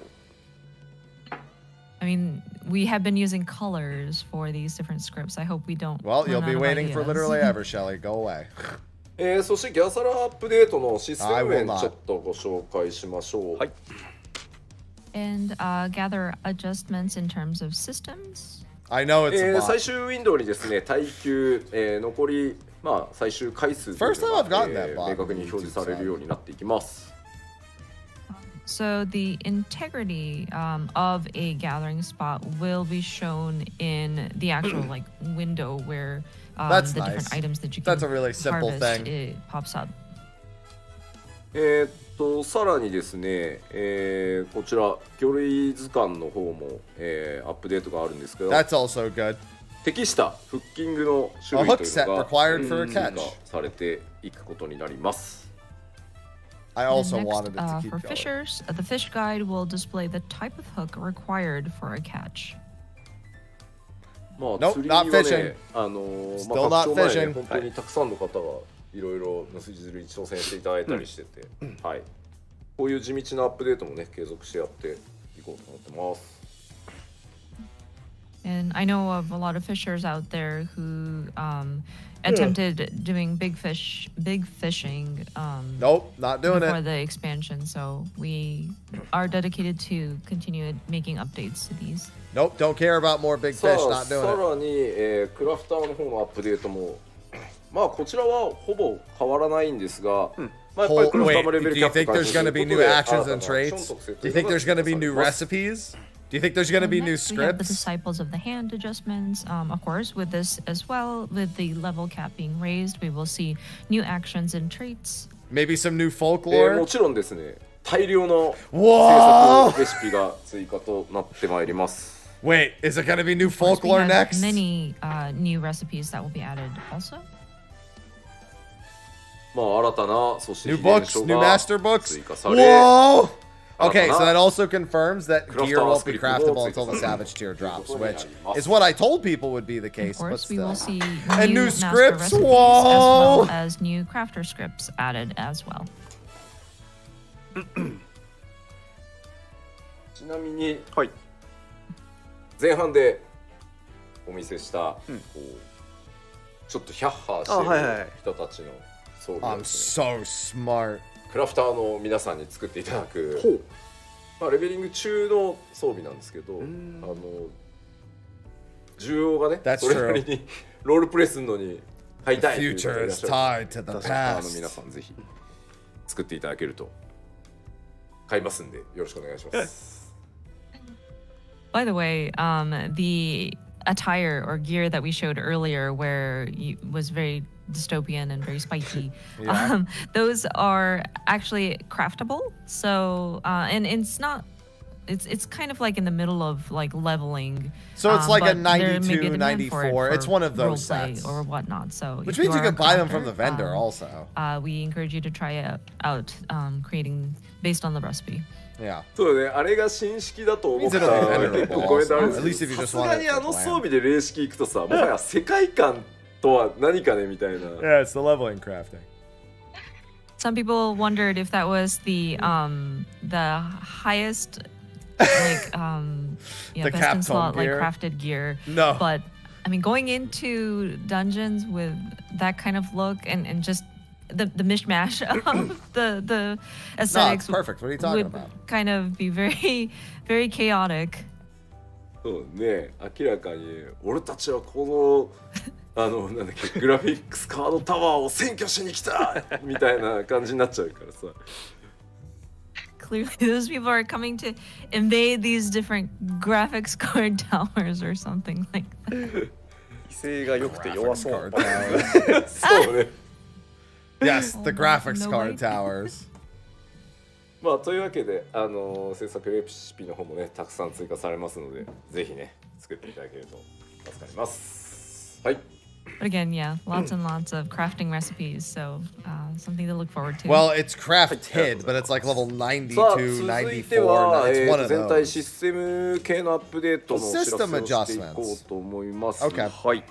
I mean, we have been using colors for these different scripts. I hope we don't. Well, you'll run be out of waiting for ideas. literally ever, Shelly. Go away. そしてギャザラーアップデートのシステム I will 面 not. ちょっとご紹介しましょう。はい。 And gather adjustments in terms of systems. I know it's a bot. 最終ウィンドウにですね、耐久、残り、まあ、最終回数という First time I've の gotten that が、 bot 明確に表示されるようになっていきます。So the integrity of a gathering spot will be shown in the actual like window where That's the nice. different items that you can That's a really simple harvest, thing. it pops up. さらにですね、こちら魚類図鑑の方も、アップデートがあるんですけど、 That's also good. 適したフッキングの種類というのが A hook set required for a 追 catch. 加されていくことになります。 I also And next, wanted it to keep for going. fishers, the fish guide will display the type of hook required for a catch. まあ、 Nope, 釣り not は fishing. ね、Still まあ、 not 拡張前 fishing. ね、本当にたくさんの方がいろいろの釣りに挑戦していただいたりしてて、はい、こういう地道なアップデートもね、継続してやっていこうと思ってます。 And I know of a lot of fishers out there who attempted doing big fishing. Nope, not doing before it. the expansion. So we are dedicated to continue making updates to these. Nope, don't care about more big さ fish. あ Not さ doing it. らに、クラフターの方のアップデートもまあこちらはほぼ変わらないんですが、まあ、やっぱりクラフター Wait, もレベ do ルキ you ャップ think 解 there's 消 going と to いう be こと new で actions 新た and なション traits? 特性 Do と you いう think のが there's going to be 追加 new されます。 recipes? Do you think there's going to be new Next, we have the scripts? disciples of the hand adjustments. Of course, with this as well, with the level cap being raised, we will see new actions and traits. Maybe some new も folklore? ちろんですね、大量の制 Whoa! 作レシピが追加となってまいります。 Wait, is it going to be new Of course, we folklore have next? many new recipes that will be added also. まあ新たなそして New 秘伝 books, 書 new が master books? 追加され、 Whoa! Okay, so 新たな that also confirms that Crafter gear won't be script craftable will until the take- Savage tier drops, which is what I told people would be the Of case, but course, we will still. see And new new master scripts? recipes Whoa! as well as new crafter scripts added as well. ちなみにはい前半でお見せした、こうちょっとヒャッハーしてる人たちの装備を I'm ですね、 so smart. クラフターの皆さんに作っていただく、まあ、レベリング中の装備なんですけど、需要がね That's それなりにロールプレイするのに買いたいという方 The がい future らっ is しゃる tied to the クラフターの past. 皆さんぜひ作っていただけると買いますんでよろしくお願いします。 By the way, the attire or gear that we showed earlier, where it was very dystopian and very spiky, Yeah. those are actually craftable. So, and it's not. It's kind of like in the middle of like leveling. So it's like a but there may be 92, demand for it 94. for It's one of those roleplay sets. or whatnot. So Which if means you are a can buy them from crafter, the vendor also. We encourage you to try out creating based on the recipe. Yeah. そうだね、あれが新式だと思った Means it'll be ら venerable 結構コメントあるん also. です At least if け you ど、 just さす want が it に to あの plan. 装備で霊式行くとさ、もはや世界観とは何かねみたいな。 Yeah, it's the leveling crafting. Some people wondered if that was the highest like yeah, The best in Capcom slot like gear? crafted gear. No. But I mean going into dungeons with that kind of look and just the mishmash of the aesthetics perfect. What are you talking would about? kind of be very very chaotic. そうね、明らかに俺たちはこのなんだっけグラフィックスカードタワーを占拠しに来たみたいな感じになっちゃうからさ。 Clearly those people are coming to invade these different graphics card towers or something like that. 威勢が良くて弱 Graphics そう card towers. そうね。 Yes, the graphics no card way. towers. まあというわけで制作レシピの方もねたくさん追加されますのでぜひね作っていただけると助かります。はい。 But again, yeah, lots and lots of crafting recipes, so something to look forward to. Well, it's crafted, but it's like level 92, さあ続いて 94. は、 It's one of 全体シ those. ステム系のアップデートのお知らせを System していこうと思います。 Okay. はい。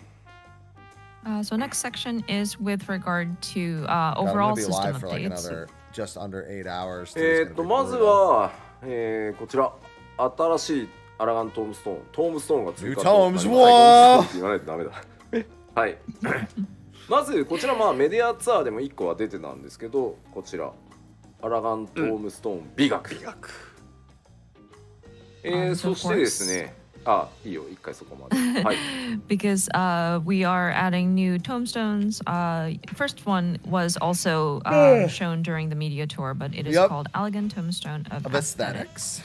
So next section is with regard to God, I'm overall gonna be system live for like updates. another just under 8 hours. Today's gonna be まず brutal. は、こちら新しいアラガントームストーンが追加 New となり tomes ます。 whoa! はい言わないとダメだ。はい。まずこちらまあメディアツアーでも1個は出てたんですけど、こちらアラガントームストーン美学。そしてですね、あ、いいよ、一回そこまで。はい。because we are adding new tomestones. First one was also shown during the media tour, but it is called Elegant Tomestone of Aesthetics.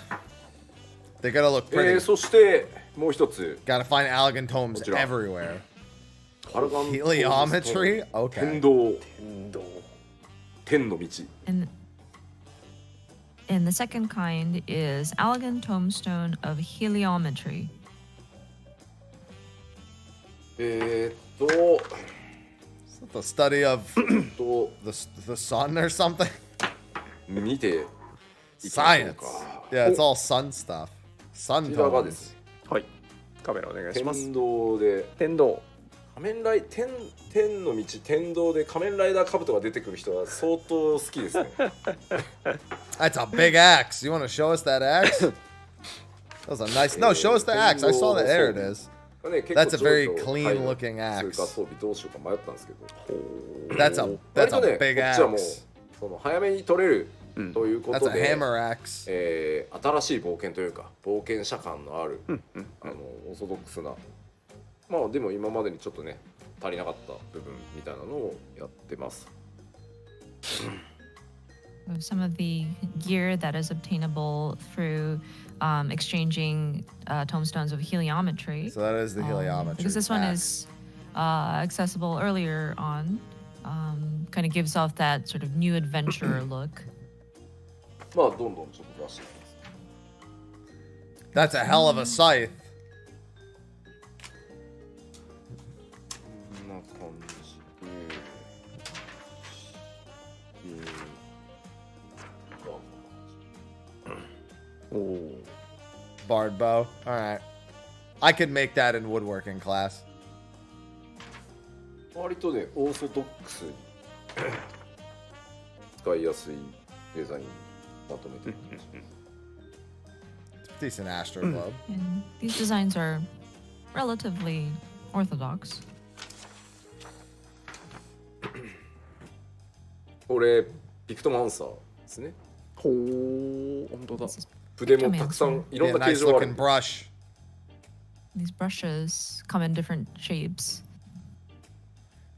They gotta look pretty. そしてもう一つ。 Gotta find elegant tomes everywhere. Heliometry? Okay. 天道。天の道。And the second kind is Elegant Tomestone of Heliometry. The study of the sun or something? 見て Science. Yeah, it's all sun stuff. Sun こちらがで tones. す。はい。カメラお願いします。天道で。天道。仮面ライ天の道天道で仮面ライダー兜が出てくる人は相当好きですね。That's a big axe. You want to show us that axe? That was a nice. No, show us the axe. I saw that. There it is. That's a very clean looking axe. That's a big axe. その早めに取れるということで、That's a hammer axe. 新しい冒険というか冒険者感のあるオーソドックスな。まあでも今までにちょっとね足りなかった部分みたいなのをやってます。Some of the gear that is obtainable through exchanging tomestones of heliometry. So that is the heliometry. Because this one is accessible earlier on. Kind of gives off that sort of new adventure look. まあどんどんちょっと出していきます。 That's a hell of a scythe. こんな感じで。Bard bow. All right. I could make that in woodworking class. 割とねオーソドックスに使いやすいデザインまとめてる感じ。Decent astro globe. And these designs are relatively orthodox. これピクトマンサーですね。ほー、本当だ。筆もたくさんいろんな形状ある。 brush. These brushes come in different shapes.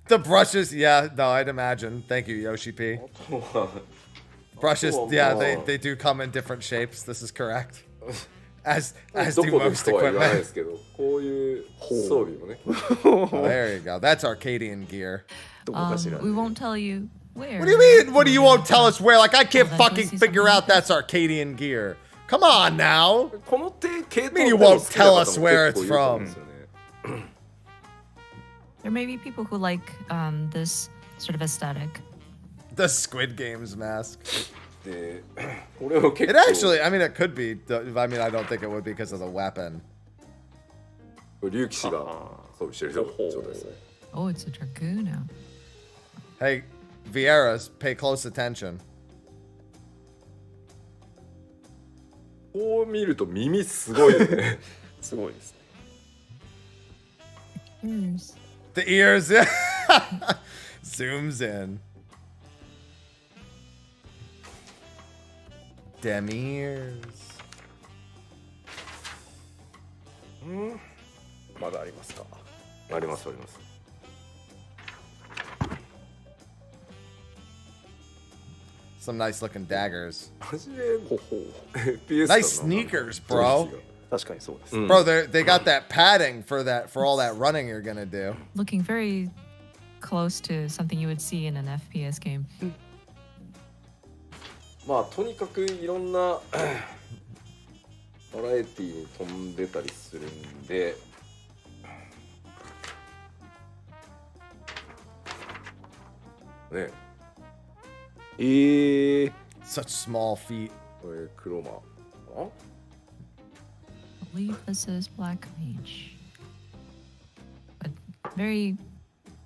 The brushes, yeah, no, I'd imagine. Thank you, Yoshi P. Brushes, yeah, they do come in different shapes. This is correct. As do most equipment. こういう装備もね。Oh, there you go. That's Arcadian gear. We won't tell you where. What do you mean? What do you won't tell us where? Like, I can't fucking figure out that's Arcadian gear. Come on now. この系統 I mean, you won't tell us where it's from. There may be people who like this sort of aesthetic. The Squid Games mask. で、これを結 It 構 actually, I mean, it could be. I mean, I don't think it would be because of the weapon. 竜騎士が装備してる状態ですね。Oh, it's a dragoon now. Hey, Vieras, pay close attention. こう見ると耳すごいよね。すごいですね。Ears. The ears, yeah. Zooms in. Dem ears. まだありますか。ありますあります。 Some nice looking daggers. 初めFPS Nice sneakers, bro. 確かにそうです。Bro, they got that padding for all that running you're gonna do. Looking very close to something you would see in an FPS game. まあとにかくいろんなバラエティに飛んでたりするんで、ね。Such small feet. これクロマかな。I believe this is Black Mage. But very,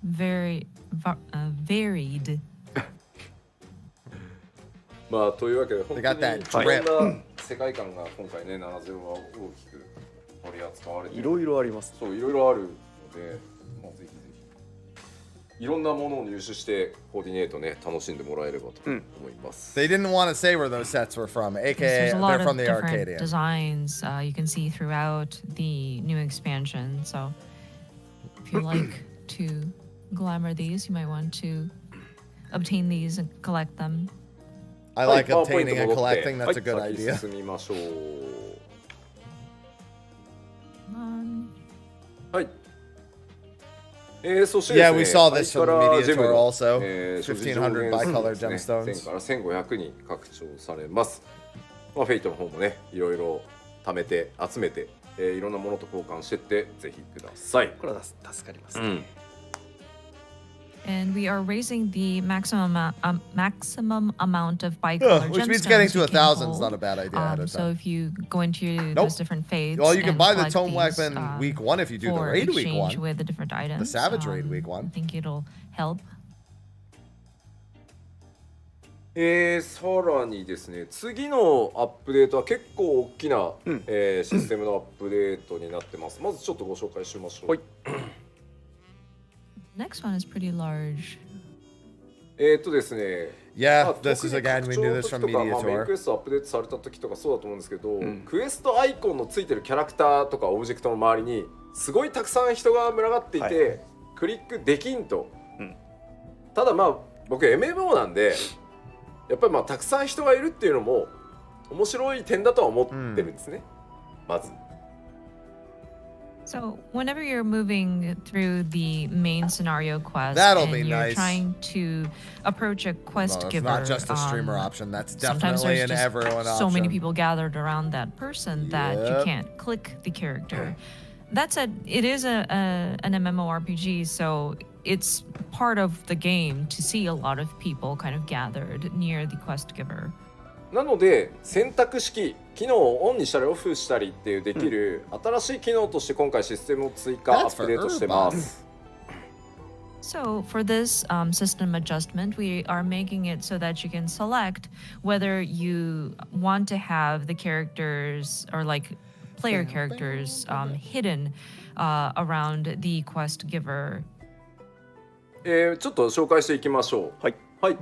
very varied. まあというわけで本当に They got that い drip. ろんな世界観が今回ね70は大きく取り扱われていろいろあります。そういろいろあるので、まあぜひぜひいろんなものを入手してコーディネートね楽しんでもらえればと思います。They didn't want to say where those sets were from, aka There's a lot they're from of the different Arcadian. designs you can see throughout the new expansion. So if you like to glamour these, you might want to obtain these and collect them. I はい like パワーポイント obtaining and 戻って collecting. は That's い a good 先 idea. 進みましょう。はい。そしてですね、 Yeah, we saw this ハイ from カ the ラ media ジェム tour の also. 所持上1500限数 bicolor ですね、 gemstones. 1000から1500に拡張されます。まあ、フェイトの方もね、いろいろ貯めて、集めて、いろんなものと交換してってぜひください。これは助かります。And we are raising the maximum amount of bicolor Which means gemstones getting to you can 1,000 is hold. not a bad idea ahead of So time. if you go into those different fates, Well, you can and buy the collect tome these, weapon week 1 if you do the for raid week exchange 1. with the different items. The Savage raid week I 1. think it'll help. さらにですね、次のアップデートは結構大きな、システムのアップデートになってます。まずちょっとご紹介しましょう。Next one is pretty large. ですね、Yeah, this is again, we knew this from とか media メイン tour. クエストアップデートされた時とかそうだと思うんですけど、クエストアイコンのついてるキャラクターとかオブジェクトの周りにすごいたくさん人が群がっていて、クリックできんと、ただまあ僕 MMO なんでやっぱりまあたくさん人がいるっていうのも面白い点だとは思ってるんですね、まず。So whenever you're moving through the main scenario quest That'll and be you're nice. trying to approach a quest No, it's giver, not just a streamer option. That's sometimes definitely there's an just everyone so many option. people gathered around that person that you Yep. can't click the character. That said, it is an MMORPG, so it's part of the game to see a lot of people kind of gathered near the quest giver. なので選択式機能をオンにしたりオフしたりっていうできる新しい機能として今回システムを追加アップデートしてます。So for this system adjustment, we are making it so that you can select whether you want to have the characters or like player characters hidden around the quest giver. ちょっと紹介していきましょう。はい。はい。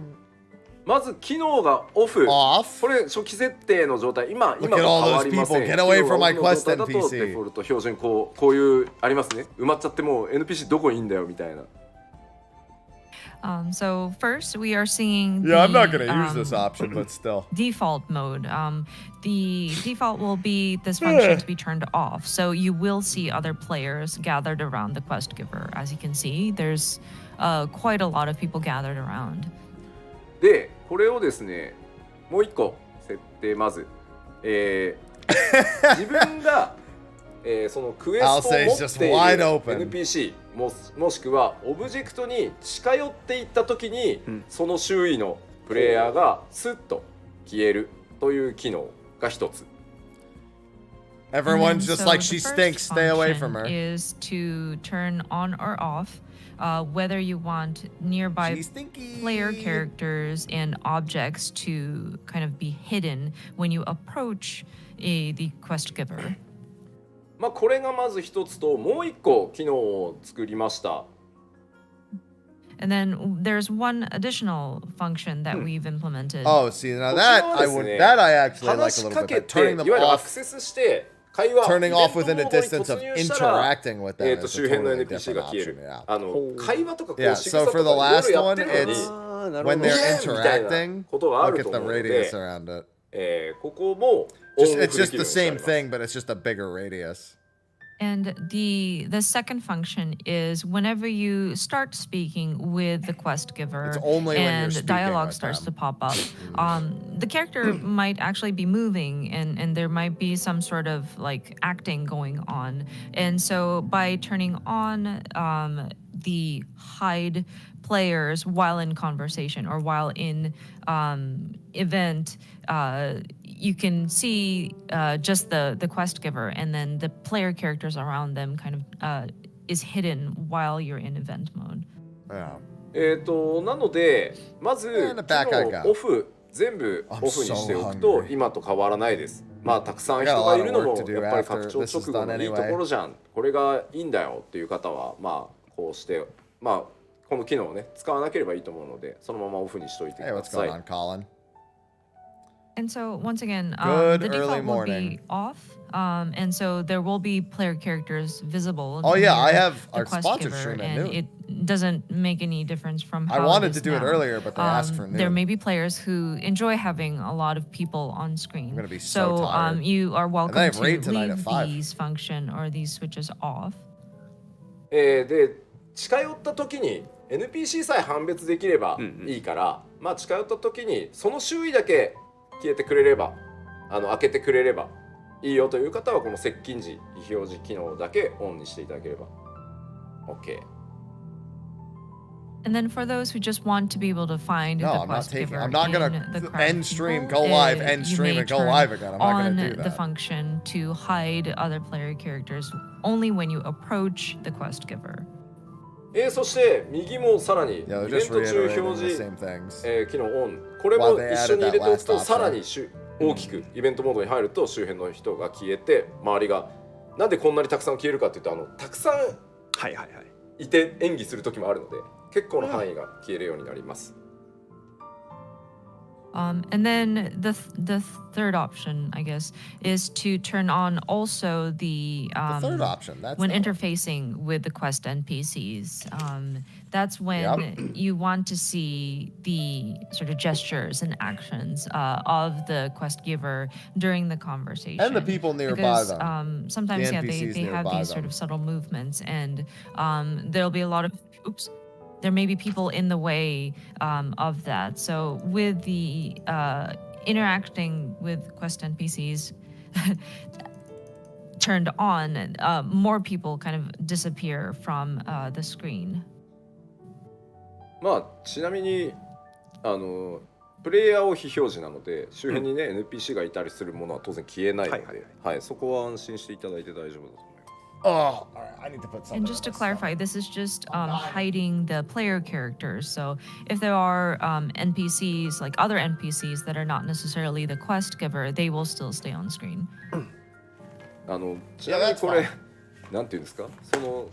まず機能がオフ。これ初期設定の状態。今は変わりません。機能がオフの状態だとデフォルト標準こういうありますね。埋まっちゃってもう NPC どこにいんだよみたいな。So first, we are seeing Yeah, I'm not going to use this option, but still. Default mode. The default will be this function to be turned off. So you will see other players gathered around the quest giver. As you can see, there's quite a lot of people gathered around. で、これをですね、もう一個設定まず、自分が、そのクエストを持っている NPC もしくはオブジェクトに近寄っていった時に、その周囲のプレイヤーがスッと消えるという機能が一つ。Everyone's just like she stinks. Stay away from her. Is to turn on or off whether you want nearby player characters and objects to kind of be hidden when you approach the quest giver. まあこれがまず一つと、もう一個機能を作りました。And then there's one additional function that we've implemented. Oh, see, now that I actually like a little bit. Turning them off. Turning off within a distance of interacting with them is a totally different option. Yeah, so for the last one, it's when they're interacting, look at the radius around it. It's just the same thing, but it's just a bigger radius. And the second function is whenever you start speaking with the quest giver and dialogue starts to pop up, the character might actually be moving and there might be some sort of like acting going on. And so by turning on the hide players while in conversation or while in event, you can see just the quest giver, and then the player characters around them kind of is hidden while you're in event mode. なのでまずオフ全部オフにしておくと今と変わらないです。まあたくさん人がいるのもやっぱり拡張直後のいいところじゃん。これがいいんだよっていう方はまあこうしてまあこの機能をね使わなければいいと思うので、そのままオフにしといてく Hey, だ what's さい。 going on, Colin? And so once again, Good the early default will morning. be off, and so there will be player characters visible. Oh yeah, I near have the our quest sponsored giver, stream at and noon. it doesn't make any difference from how I wanted it to is do it now. earlier, but they asked for noon. There may be players who enjoy having a lot of people on screen. I'm gonna be so so tired. you are And welcome then I have to raid tonight at leave 5. these function or these switches off. で近寄った時に NPC さえ判別できればいいから、まあ近寄った時にその周囲だけ消えてくれれば、開けてくれればいいよという方はこの接近時非表示機能だけオンにしていただければ OK。 And then for those who just want to be able to find No, the I'm not quest taking. giver I'm not in gonna the crowd end of stream, people, go live, you end stream, may and go turn live again. I'm not on gonna do the that. function to hide other player characters only when you approach the quest giver. そして右もさらにイベ Yeah, ン they're just ト中 reiterating 表 the 示 same things. 機能オン、これも一緒に入れておくとさらに大きくイベントモードに入ると周辺の人が消えて、周りがなんでこんなにたくさん消えるかっていうと、たくさんいて演技する時もあるので結構の範囲が消えるようになります。And then the third option, I guess, is to turn on also the third option. That's when the one. interfacing with the quest NPCs. That's when you want to see the sort of gestures and actions of the quest giver during the conversation. And the people nearby because, them. Sometimes, The yeah, NPCs they have nearby these sort them. of subtle movements, and there'll be a lot of there may be people in the way of that. So with the interacting with quest NPCs turned on, more people kind of disappear from the screen. まあちなみにプレイヤーを非表示なので周辺にね、NPC がいたりするものは当然消えないので、はい、そこは安心していただいて大丈夫だと思います。Oh, all right. I need to put something. And just to clarify, this is just hiding the player characters. So if there are NPCs, like other NPCs that are not necessarily the quest giver, they will still stay on screen. ちなみにこれなんていうんですか、その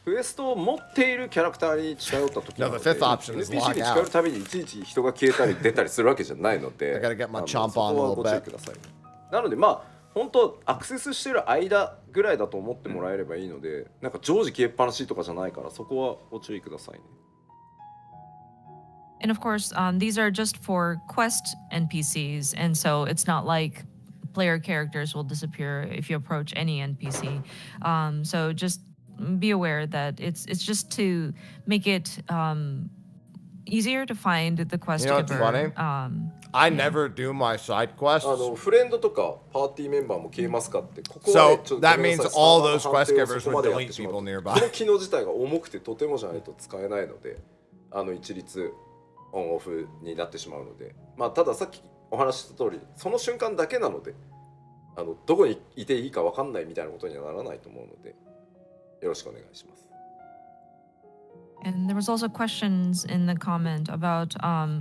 クエストを持っているキャラクターに近寄った時に NPC に近寄るたびにいちいち人が消えたり出たりするわけじゃないので、そこはご注意ください。なのでまあ本当アクセスしてる間ぐらいだと思ってもらえればいいので、なんか常時消えっぱなしとかじゃないからそこはご注意くださいね。And of course, these are just for quest NPCs, and so it's not like player characters will disappear if you approach any NPC. So just be aware that it's just to make it easier to find the quest You know what's giver. funny? I never do my side quests. フレンドとかパーティーメンバーも消えますかって、ここは So ねちょっと that ごめんな means さい all サーバー those の判 quest 定を givers そこま would でやって delete しまう people と nearby. この機能自体が重くてとてもじゃないと使えないので、一律オンオフになってしまうので、まあたださっきお話しした通りその瞬間だけなので、どこにいていいか分かんないみたいなことにはならないと思うのでよろしくお願いします。And there was also questions in the comment about,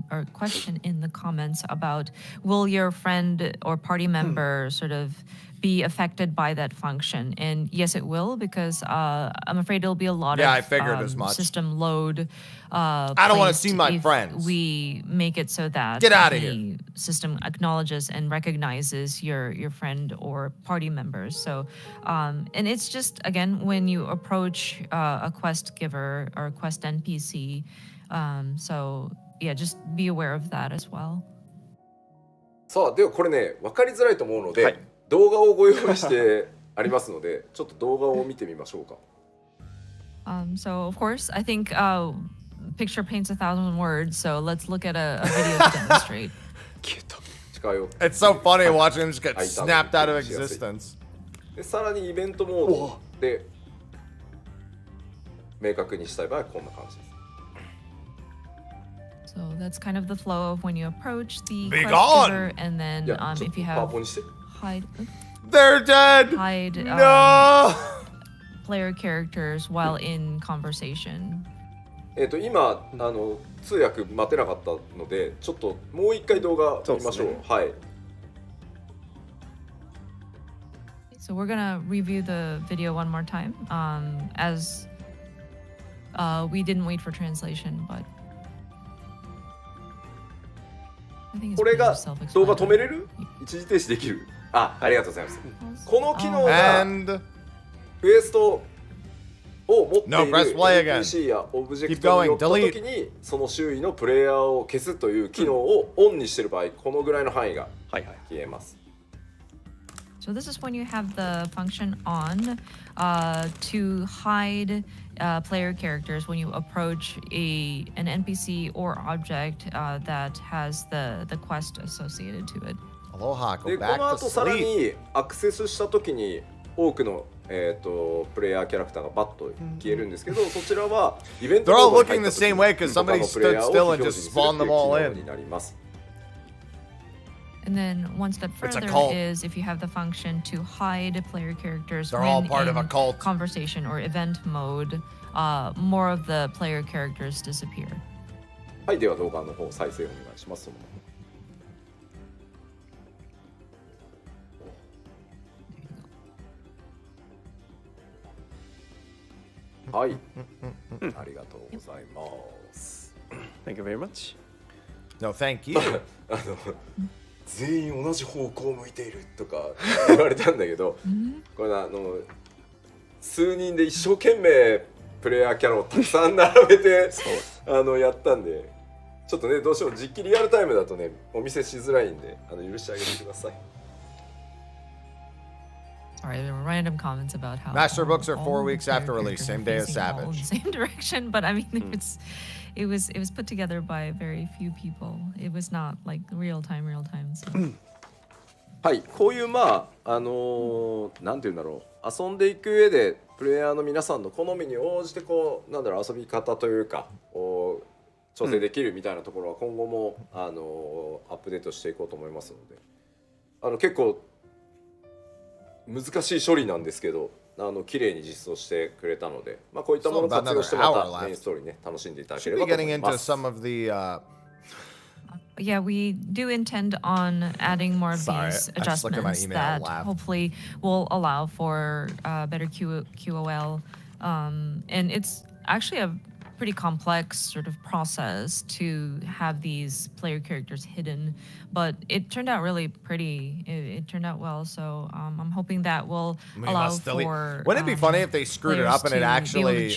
or question in the comments about, will your friend or party member sort of be affected by that function? And yes, it will, because I'm afraid it'll be a lot Yeah, of I figured as much. system load. I don't want to placed see my if friends. We make it so that Get outta the system acknowledges and recognizes your friend or party members. So, and it's just, again, when you approach a quest giver or a quest NPC. So yeah, just be aware of that as well. さあではこれね分かりづらいと思うので、動画をご用意してありますのでちょっと動画を見てみましょうか。So of course, I think picture paints 1,000 words. So let's look at a video to demonstrate. It's so funny watching him just get snapped out of existence. でさらにイベントモードで明確にしたい場合はこんな感じです。So that's kind of the flow of when you approach the Be quest gone! giver, and then if you have hide, They're dead. hide No. player characters while in conversation. 今通訳待てなかったのでちょっともう一回動画見ましょう。はい。So we're gonna review the video one more time. As We didn't wait for translation, but I think it's これ pretty が動画止め self-explanatory. れる？一時停止できる？ありがとうございます。この機能が And クエストを持ってい No, る press play again. NPC やオブジェク Keep トに寄 going. った時にその周囲のプレイヤーを消すという機能をオンにしている場合、このぐらいの範囲が消えます。So this is when you have the function on to hide player characters when you approach an NPC or object that has the quest associated to it. Aloha, で go この back 後 to さら sleep. にアクセスした時に多くのプレイヤーキャラクターがバッと消えるんですけど、そちらはイベント They're all モードに looking 入った the 時 same way because 他 somebody のプレイ stood ヤーを still 非 and 表 just 示する spawned っていう them all 機能 in. になります。 And then one step It's a further cult. is if you have the function to hide player characters They're all when part of a in cult. conversation or event mode, more of the player characters disappear. はい、では動画の方再生お願いします。はい、ありがとうございます。Thank you very much. No, thank you. 全員同じ方向を向いているとか言われたんだけど、これ数人で一生懸命プレイヤーキャラをたくさん並べてやったんで、ちょっとねどうしても実機リアルタイムだとねお見せしづらいんで許してあげてください。Sorry, there were random comments about how Master books are 4 all the weeks after player release, characters same are day as facing all in Savage. the same direction, but I mean, it was put together by very few people. It was not like real time. So. はい、こういうなんていうんだろう、遊んでいく上でプレイヤーの皆さんの好みに応じて遊び方というか調整できるみたいなところは今後もアップデートしていこうと思いますので、結構難しい処理なんですけど綺麗に実装してくれたので、こういったものを活用してまたメインストーリーね楽しんでいただければと思います。 Yeah, we do intend on adding more of these adjustments that hopefully will allow for better QOL. And it's actually a pretty complex sort of process to have these player characters hidden, but it turned out really pretty. It turned out well, so I'm hoping that will allow for. Wouldn't it be funny if they screwed it up and it actually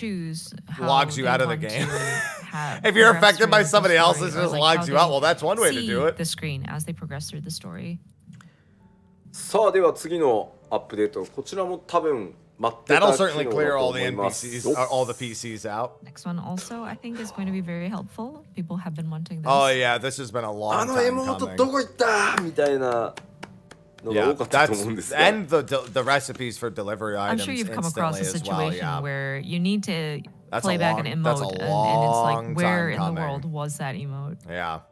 logs you out of the game? If you're affected by somebody else, it just logs you out. Well, that's one way to do it. The screen as they progress through the story. さあでは次のアップデート、こちらも多分待ってた That'll 機能 certainly だ clear と all 思 the います。 NPCs, all the PCs out. Next one also I think is going to be very helpful. People have been wanting this. Oh yeah, this has been a long time エモート coming. どこ行ったみたいなのが Yeah, 多かったと思うんですが、 and the recipes for delivery I'm items sure you've come across instantly a as well. situation Yeah. where you need to That's play a back long- an that's emote, a and it's long like, where time in the coming. world was that emote? Yeah.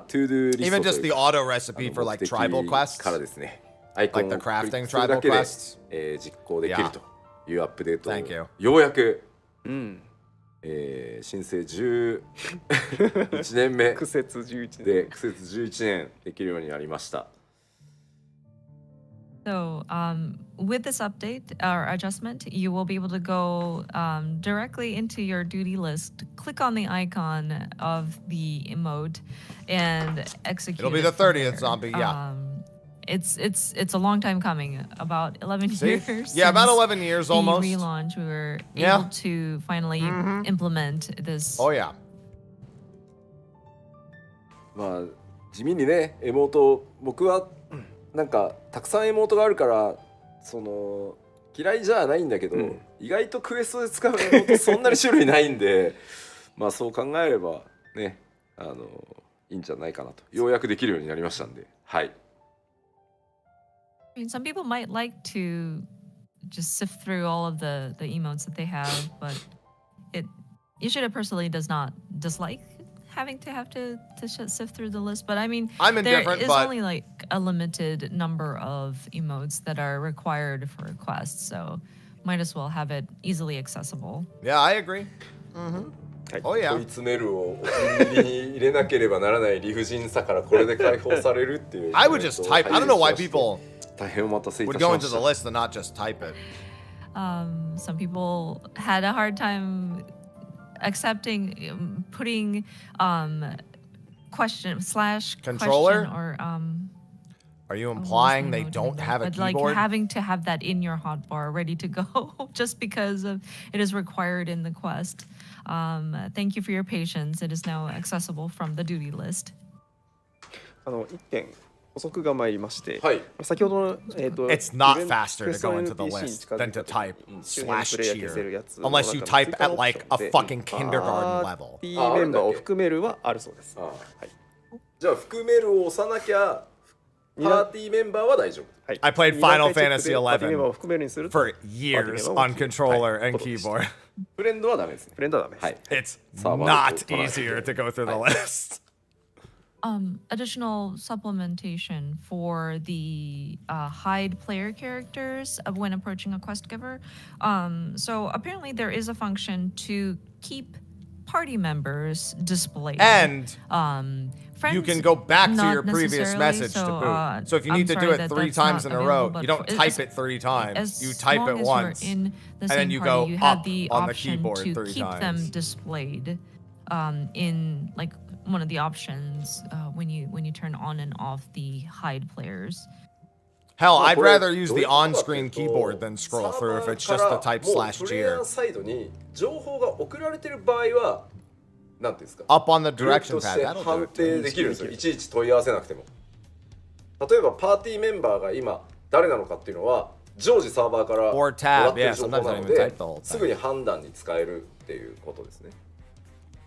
to do リス Even ト just the auto recipe for like tribal quests, からですね、アイコン like を the クリッ crafting クするだ tribal けで、 quests. 実行できるというアップデートを Thank you. ようやく、申請11年目苦節11年で苦節11年できるようになりました。 So with this update or adjustment, you will be able to go directly into your duty list, click on the icon of the emote, and execute. It'll be it the from 30th there. zombie. Yeah. It's a long time coming, about 11 See? years. Yeah, about since 11 years the almost. relaunch, we were Yeah. able to finally implement this. Oh yeah. 地味にねエモート、僕はなんかたくさんエモートがあるから嫌いじゃないんだけど、意外とクエストで使うエモートそんなに種類ないんでそう考えればねいいんじゃないかなと、ようやくできるようになりましたんで、はい。I mean, some people might like to just sift through all of the emotes that they have, but Yoshida personally does not dislike having to sift through the list. But I mean, I'm there indifferent, is but only like a limited number of emotes that are required for quests, so might as well have it easily accessible. Yeah, I agree. Oh yeah. 問い詰めるをお気に入りに入れなければならない理不尽さからこれで解放されるっていう。I would just type. I don't know why people 大変お待たせいた would し go ま into し the た。 list and not just type it. Some people had a hard time accepting putting question / Controller? question or Are you implying they don't have a but keyboard? like having to have that in your hotbar ready to go just because of it is required in the quest. Thank you for your patience. It is now accessible from the duty list. 1点補足が参りまして、はい。先ほどのIt's not faster to go into the list than to type /cheer unless you type at like a fucking kindergarten level. パーティーメンバーを含めるはあるそうです。はい。じゃあ含めるを押さなきゃパーティーメンバーは大丈夫。I played Final Fantasy パーティーメンバーを XI 含めるにすると for years on controller and keyboard. フレンドはダメですね。フレンドはダメです。はい。It's サーバー not でこう easier to go through the list. Additional supplementation for the hide player characters of when approaching a quest giver. So apparently there is a function to keep party members displayed. And friends, you can go back to not your previous necessarily, message to boot. So if you need to do it 3 times in a row, you don't type it 3 times. You type it once. In the and same then you party, go you have up the on the option keyboard to 3 keep times. them displayed in like one of the options when you turn on and off the hide players. Hell, I'd rather use the on-screen keyboard than scroll through if it's just the type /cheer. サイドに情報が送られてる場合はなんていうんですか Up on the グループ direction とし pad. て That'll do 判 it. 定できるんですよ。いちいち問い合わせなくても。例えばパーティーメンバーが今誰なのかっていうのは常時サーバーから Or も tab, らってる yeah, 情報 sometimes な I の don't even で type the whole す thing. ぐに判断に使えるっていうことですね。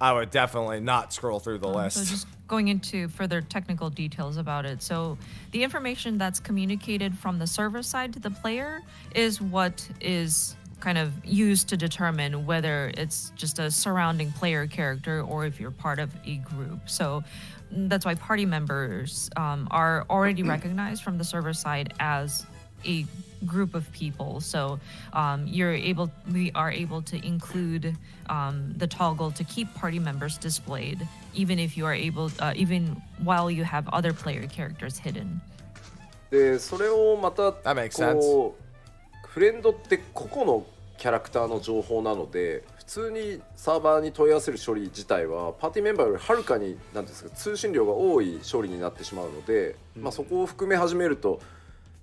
I would definitely not scroll through the So list. just going into further technical details about it. So the information that's communicated from the server side to the player is what is kind of used to determine whether it's just a surrounding player character or if you're part of a group. So that's why party members are already recognized from the server side as a group of people. So we are able to include the toggle to keep party members displayed, even if you are able, even while you have other player characters hidden. でそれをまた That makes sense. こうフレンドって個々のキャラクターの情報なので普通にサーバーに問い合わせる処理自体はパーティーメンバーよりはるかになんですか通信量が多い処理になってしまうので、まあ、そこを含め始めると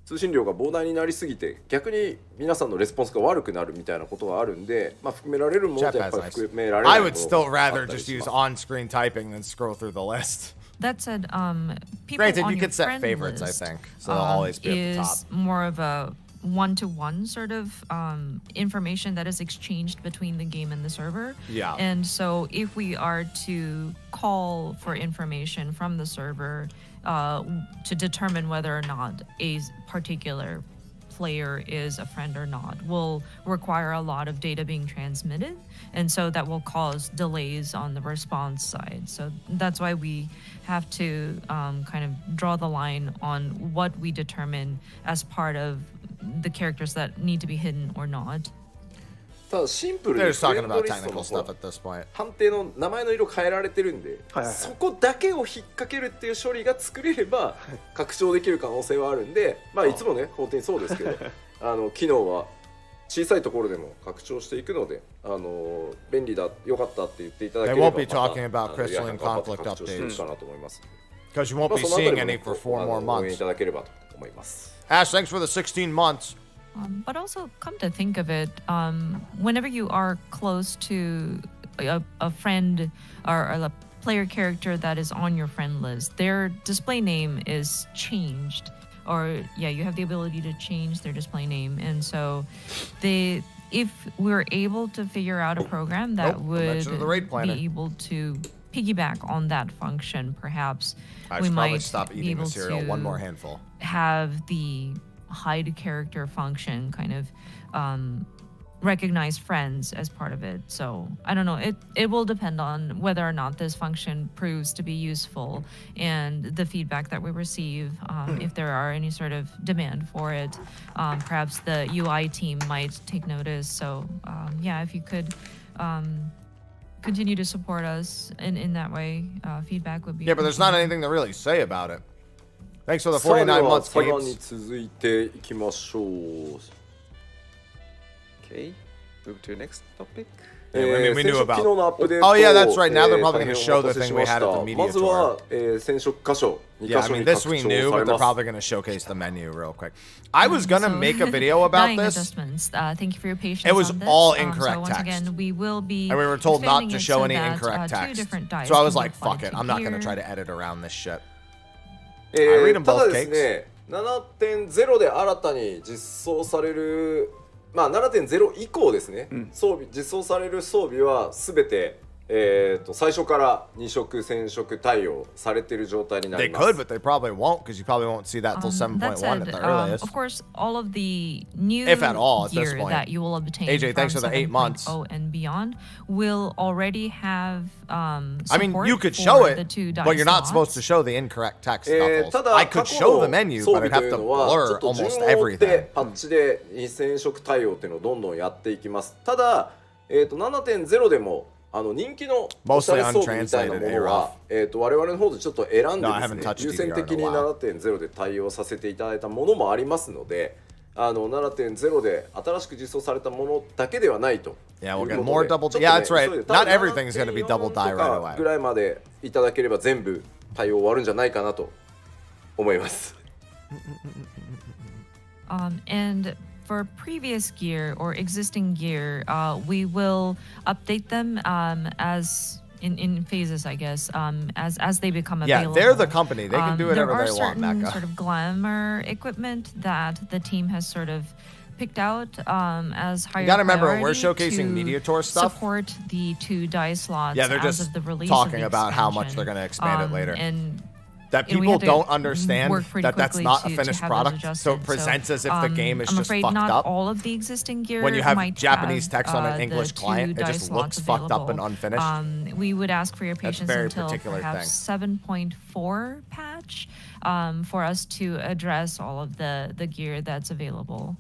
通信量が膨大になりすぎて逆に皆さんのレスポンスが悪くなるみたいなことがあるんで、まあ、含められるものとやっぱり含められない I も would の still があっ rather たり just し use ます。 on-screen typing than scroll through the list. That said, people Granted, on you your could set friend favorites, I list, think, so they'll always be at the top. is more of a one-to-one sort of information that is exchanged between the game and the server. Yeah. And so if we are to call for information from the server to determine whether or not a particular player is a friend or not will require a lot of data being transmitted, and so that will cause delays on the response side. So that's why we have to kind of draw the line on what we determine as part of the characters that need to be hidden or not. ただシンプルに They're just フレ talking ンド about リスト technical の stuff at this point. 判定の名前の色変えられてるんで、そこだけを引っ掛けるっていう処理が作れれば拡張できる可能性はあるんで、まあいつもね本当にそうですけど機能は小さいところでも拡張していくので便利だ良かったって言っていただければ They won't be talking about crystalline conflict 拡張していく updates かなと思います。 because you won't be seeing any for 4 more 応援い months. ただければと思います。 Ash, thanks for the 16 months. But also, come to think of it, whenever you are close to a friend or a player character that is on your friend list, their display name is changed. Or, yeah, you have the ability to change their display name. And so, if we're able to figure out a program that would be able to piggyback on that function, perhaps we might stop be eating able the cereal. to One more handful. have the hide character function kind of recognize friends as part of it. So I don't know, it will depend on whether or not this function proves to be useful and the feedback that we receive. If there are any sort of demand for it, perhaps the UI team might take notice. So yeah, if you could continue to support us in that way, feedback would be Yeah, but there's not anything to really say about it. Thanks for the 49 months, さあでは Capes. に続いていきましょう。Okay, move to the next topic. Yeah, I mean, we knew 染色 about. 機能のアップデー Oh ト yeah, that's right. Now they're 大 probably 変 going to お show 待 the たせ thing し we まし had た at the ま media ず tour. は、染色箇所2 Yeah, 箇 I 所 mean, に this 拡 we 張 knew, さ but れ they're ます probably going to showcase the menu real quick. I was going to So, make a video about dying this. adjustments. Thank you for your patience. It was on this. all So incorrect once text. again, we will be And we were told not expanding to it show so any that, incorrect two text. different dice So I was can be like, applied fuck it. to I'm not going to gear. try to edit around this shit. I read them た both だです cakes. ね 7.0 で新たに実装されるまあ 7.0 以降ですね、装備実装される装備は全て最初から2色染色対応されている状態にな They ります。 could, but they probably won't because you probably won't see that till That 7.1 at said, the earliest. of course, all of the new If at all, at this gear point. that you will obtain AJ, from thanks for the 8 months. 7.0 and beyond will already have I mean, support you could for show the it, two dice but you're not slots. supposed to show the incorrect text. た Knuckles. だ I 過 could 去 show the の menu, 装 but 備 I'd と have いう to のはちょ blur っと順 almost を追って everything. パッチで染色対応っていうのをどんどんやっていきます。ただ、7.0 でも人気のおしゃれ装備みたいなものは、我々の方でちょっと選んでですね、優先的に 7.0 で対応させていただいたものもありますので、7.0 で新しく実装されたものだけではないと。Yeah, we'll get more double. Yeah, that's right. Not everything's going to be double die right ぐ away. らいまでいただければ全部対応終わるんじゃないかなと思います。And for previous gear or existing gear, we will update them as in phases, I guess, as they become available. Yeah, they're the company. They can do whatever there are they want, certain Mecca. sort of glamour equipment that the team has sort of picked out as higher. You gotta remember, when we're priority showcasing to Media Tour stuff. Support the two die slots. Yeah, they're as just of the release talking of the about how much expansion. they're going to expand it later. And that we people have to don't understand work pretty that that's quickly not a to finished have those product, so it adjusted. presents as if the game is I'm just afraid fucked not up. all of the existing gear When you have might Japanese have, text on an the English two client, it die just slots looks fucked up and available. unfinished. We would ask for your patience very until particular perhaps 7.4 patch for us to address all of the gear that's available.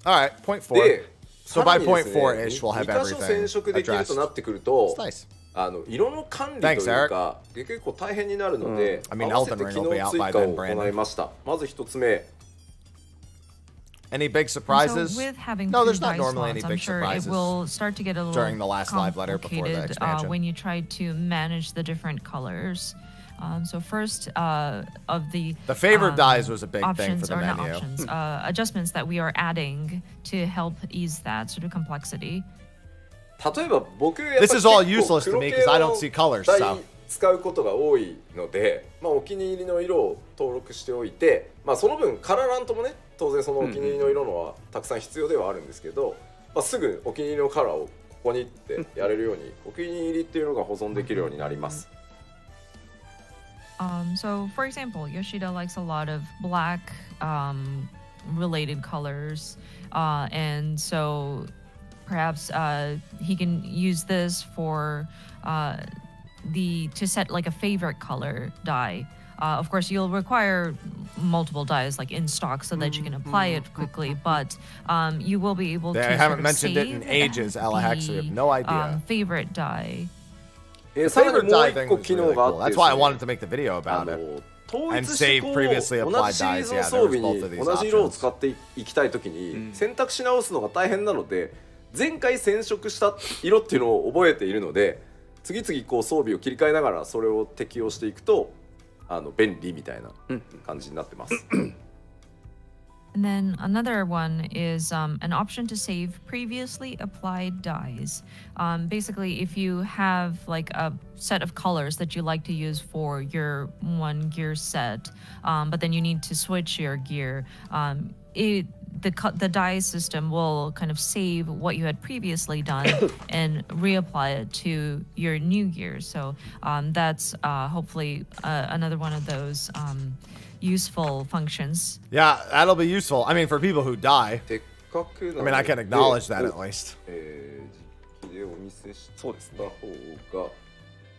All right, point 4. で、 So さ by らにで point す 4 ね、 ish, we'll have 2箇所染 everything 色できる addressed. となってくると It's nice. 色の管理というか、結構大変になるので、 I mean, 合わせて Elden Ring 機 will be 能 out 追 by 加を then, 行 Brandon. いました。まず一つ目。 Any big surprises? So with having No, two there's not die normally any slots, I'm big sure surprises. it will start to get a little during the last live letter before the complicated, expansion. when you try to manage the different colors. So first, of the favorite dies was a big thing for options, the or not menu. options, adjustments that we are adding to help ease that sort of complexity. 例えば僕やっぱり This is all useless to me because I don't see colors, 大 so. 使うことが多いので、お気に入りの色を登録しておいて、その分カラーラントもね、当然そのお気に入りの色のはたくさん必要ではあるんですけど、すぐお気に入りのカラーをここにってやれるように、お気に入りっていうのが保存できるようになります。So for example, Yoshida likes a lot of black related colors, and so perhaps he can use this for to set like a favorite color die. Of course, you'll require multiple dies like in stock so that you can apply it quickly, but you will be able to. They haven't mentioned it in ages, Elahex. We have no idea. Favorite die. The favorite die thing was really cool. That's why I wanted to make the video about it. 統 And 一して save こう previously 同 applied じシリー dies. ズ Yeah, の there 装 was 備 both に of these 同じ色を options. 使っていきたいときに選択し直すのが大変なので、前回染色した色っていうのを覚えているので、次々こう装備を切り替えながらそれを適用していくと便利みたいな感じになってます。And then another one is an option to save previously applied dyes. Basically, if you have like a set of colors that you like to use for your one gear set, but then you need to switch your gear, the dye system will kind of save what you had previously done and reapply it to your new gear. So that's hopefully another one of those useful functions. Yeah, that'll be useful. I mean, for people who die. せっかくなので I mean, I can acknowledge that at least. 実機でお見せした方が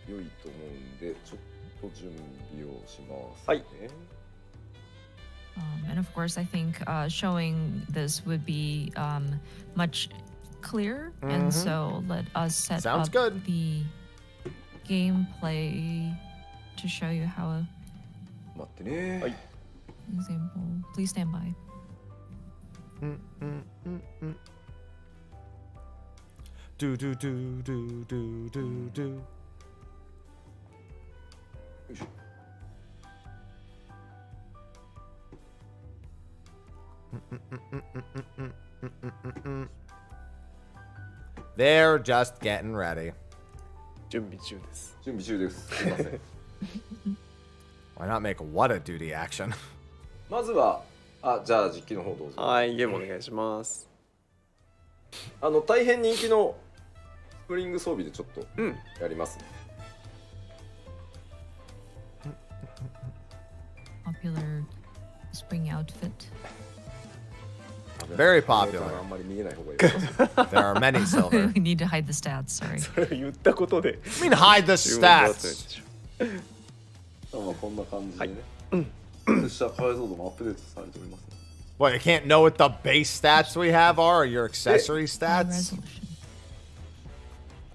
良いと思うんで、ちょっと準備をしますね。And of course, I think showing this would be much clearer. And so let us set Sounds up good. the gameplay to show you how. 待ってね。はい。 Example. Please stand by. Do do do do do do do. They're just getting ready. 準備中です。準備中です。すいません。Why not make what a duty action? まずは、じゃあ実機の方どうぞ。はい、ゲームお願いします。大変人気のスプリング装備でちょっとやりますね。Popular spring outfit. Very popular. あんまり見えない方がいい。There are many silver. We need to hide the stats, sorry. それを言ったことで。I mean, hide the stats. まあこんな感じでね。下解像度もアップデートされておりますね。What, you can't know what the base stats we have are, or your accessory stats?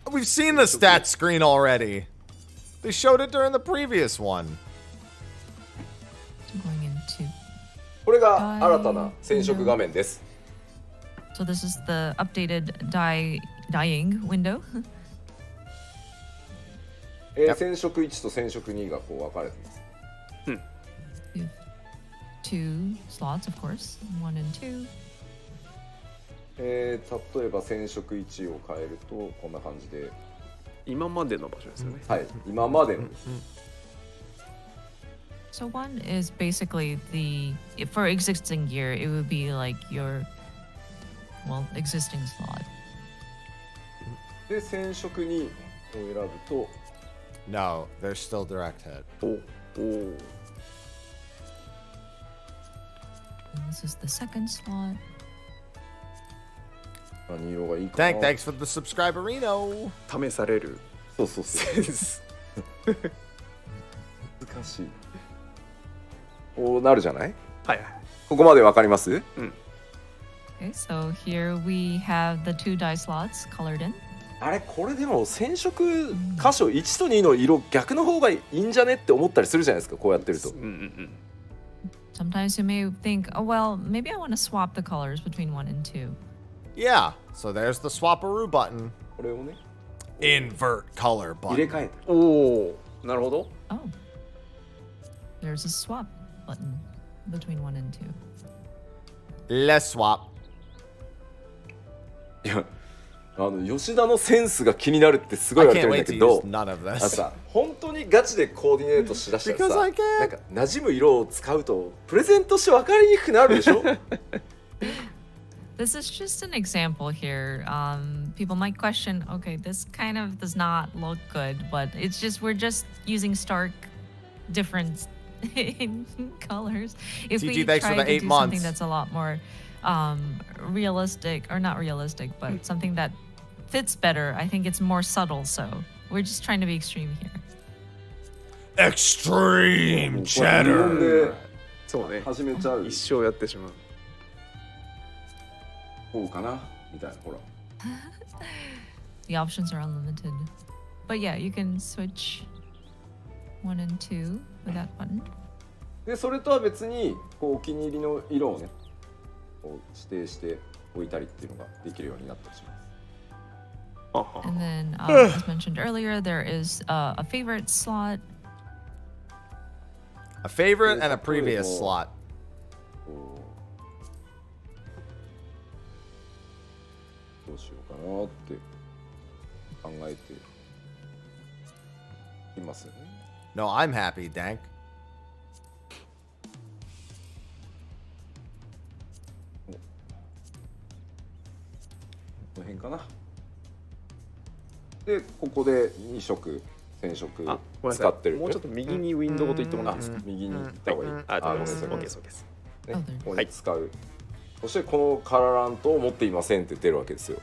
We've seen the stats screen already. They showed it during the previous one. Going into これが新たな染色画面です。So this is the updated dyeing window. 染色1と染色2がこう分かれてます。Two slots, of course, 1 and 2. 例えば染色1を変えるとこんな感じで。今までの場所ですよね。はい、今までの。So one is basically for existing gear, it would be like your, existing slot. で、染色2を選ぶと No, there's still direct hit. And this is the second slot. 何色がいいかな。Thanks for the subscriberino. 試される。そうそうそう。難しい。こうなるじゃない？はいはい。ここまでわかります？Okay, so here we have the 2 dye slots colored in. あれこれでも染色箇所1と2の色逆の方がいいんじゃねって思ったりするじゃないですか、こうやってると。Sometimes you may think, oh well, maybe I want to swap the colors between 1 and 2. Yeah, so there's the swaparoo button. これをね、invert color 入れ button. 替えた。おお、なるほど。Oh. There's a swap button between 1 and 2. Let's swap. いや、吉田のセンスが気になるってすごい言われてるんだけど、 none of this. さ、本当にガチでコーディネートしだしたらさ、なんか馴染む色を使うとプレゼントして分かりにくくなるでしょ。This is just an example here. People might question, okay, this kind of does not look good, but it's just we're just using stark difference in colors. If we TG, thanks for try the to 8 do months. something that's a lot more realistic, or not realistic, but something that fits better, I think it's more subtle. So we're just trying to be extreme here. Extreme cheddar. そうね。始めちゃう。一生やってしまう。こうかなみたいな、ほら。The options are unlimited. But yeah, you can switch 1 and 2 with that button. で、それとは別にこうお気に入りの色をね、こう指定しておいたりっていうのができるようになったりします。And then, as mentioned earlier, there is a favorite slot. A favorite and a previous slot. どうしようかなって考えていますよね。No, I'm happy, Dank. この辺かな。で、ここで2色染色使ってる。もうちょっと右にウィンドウごと言ってもらっていいですか。右に行った方がいい。あ、ごめんなさい。OK です。OK です。ね、ここに使う。そしてこのカラーラントを持っていませんって出るわけですよ。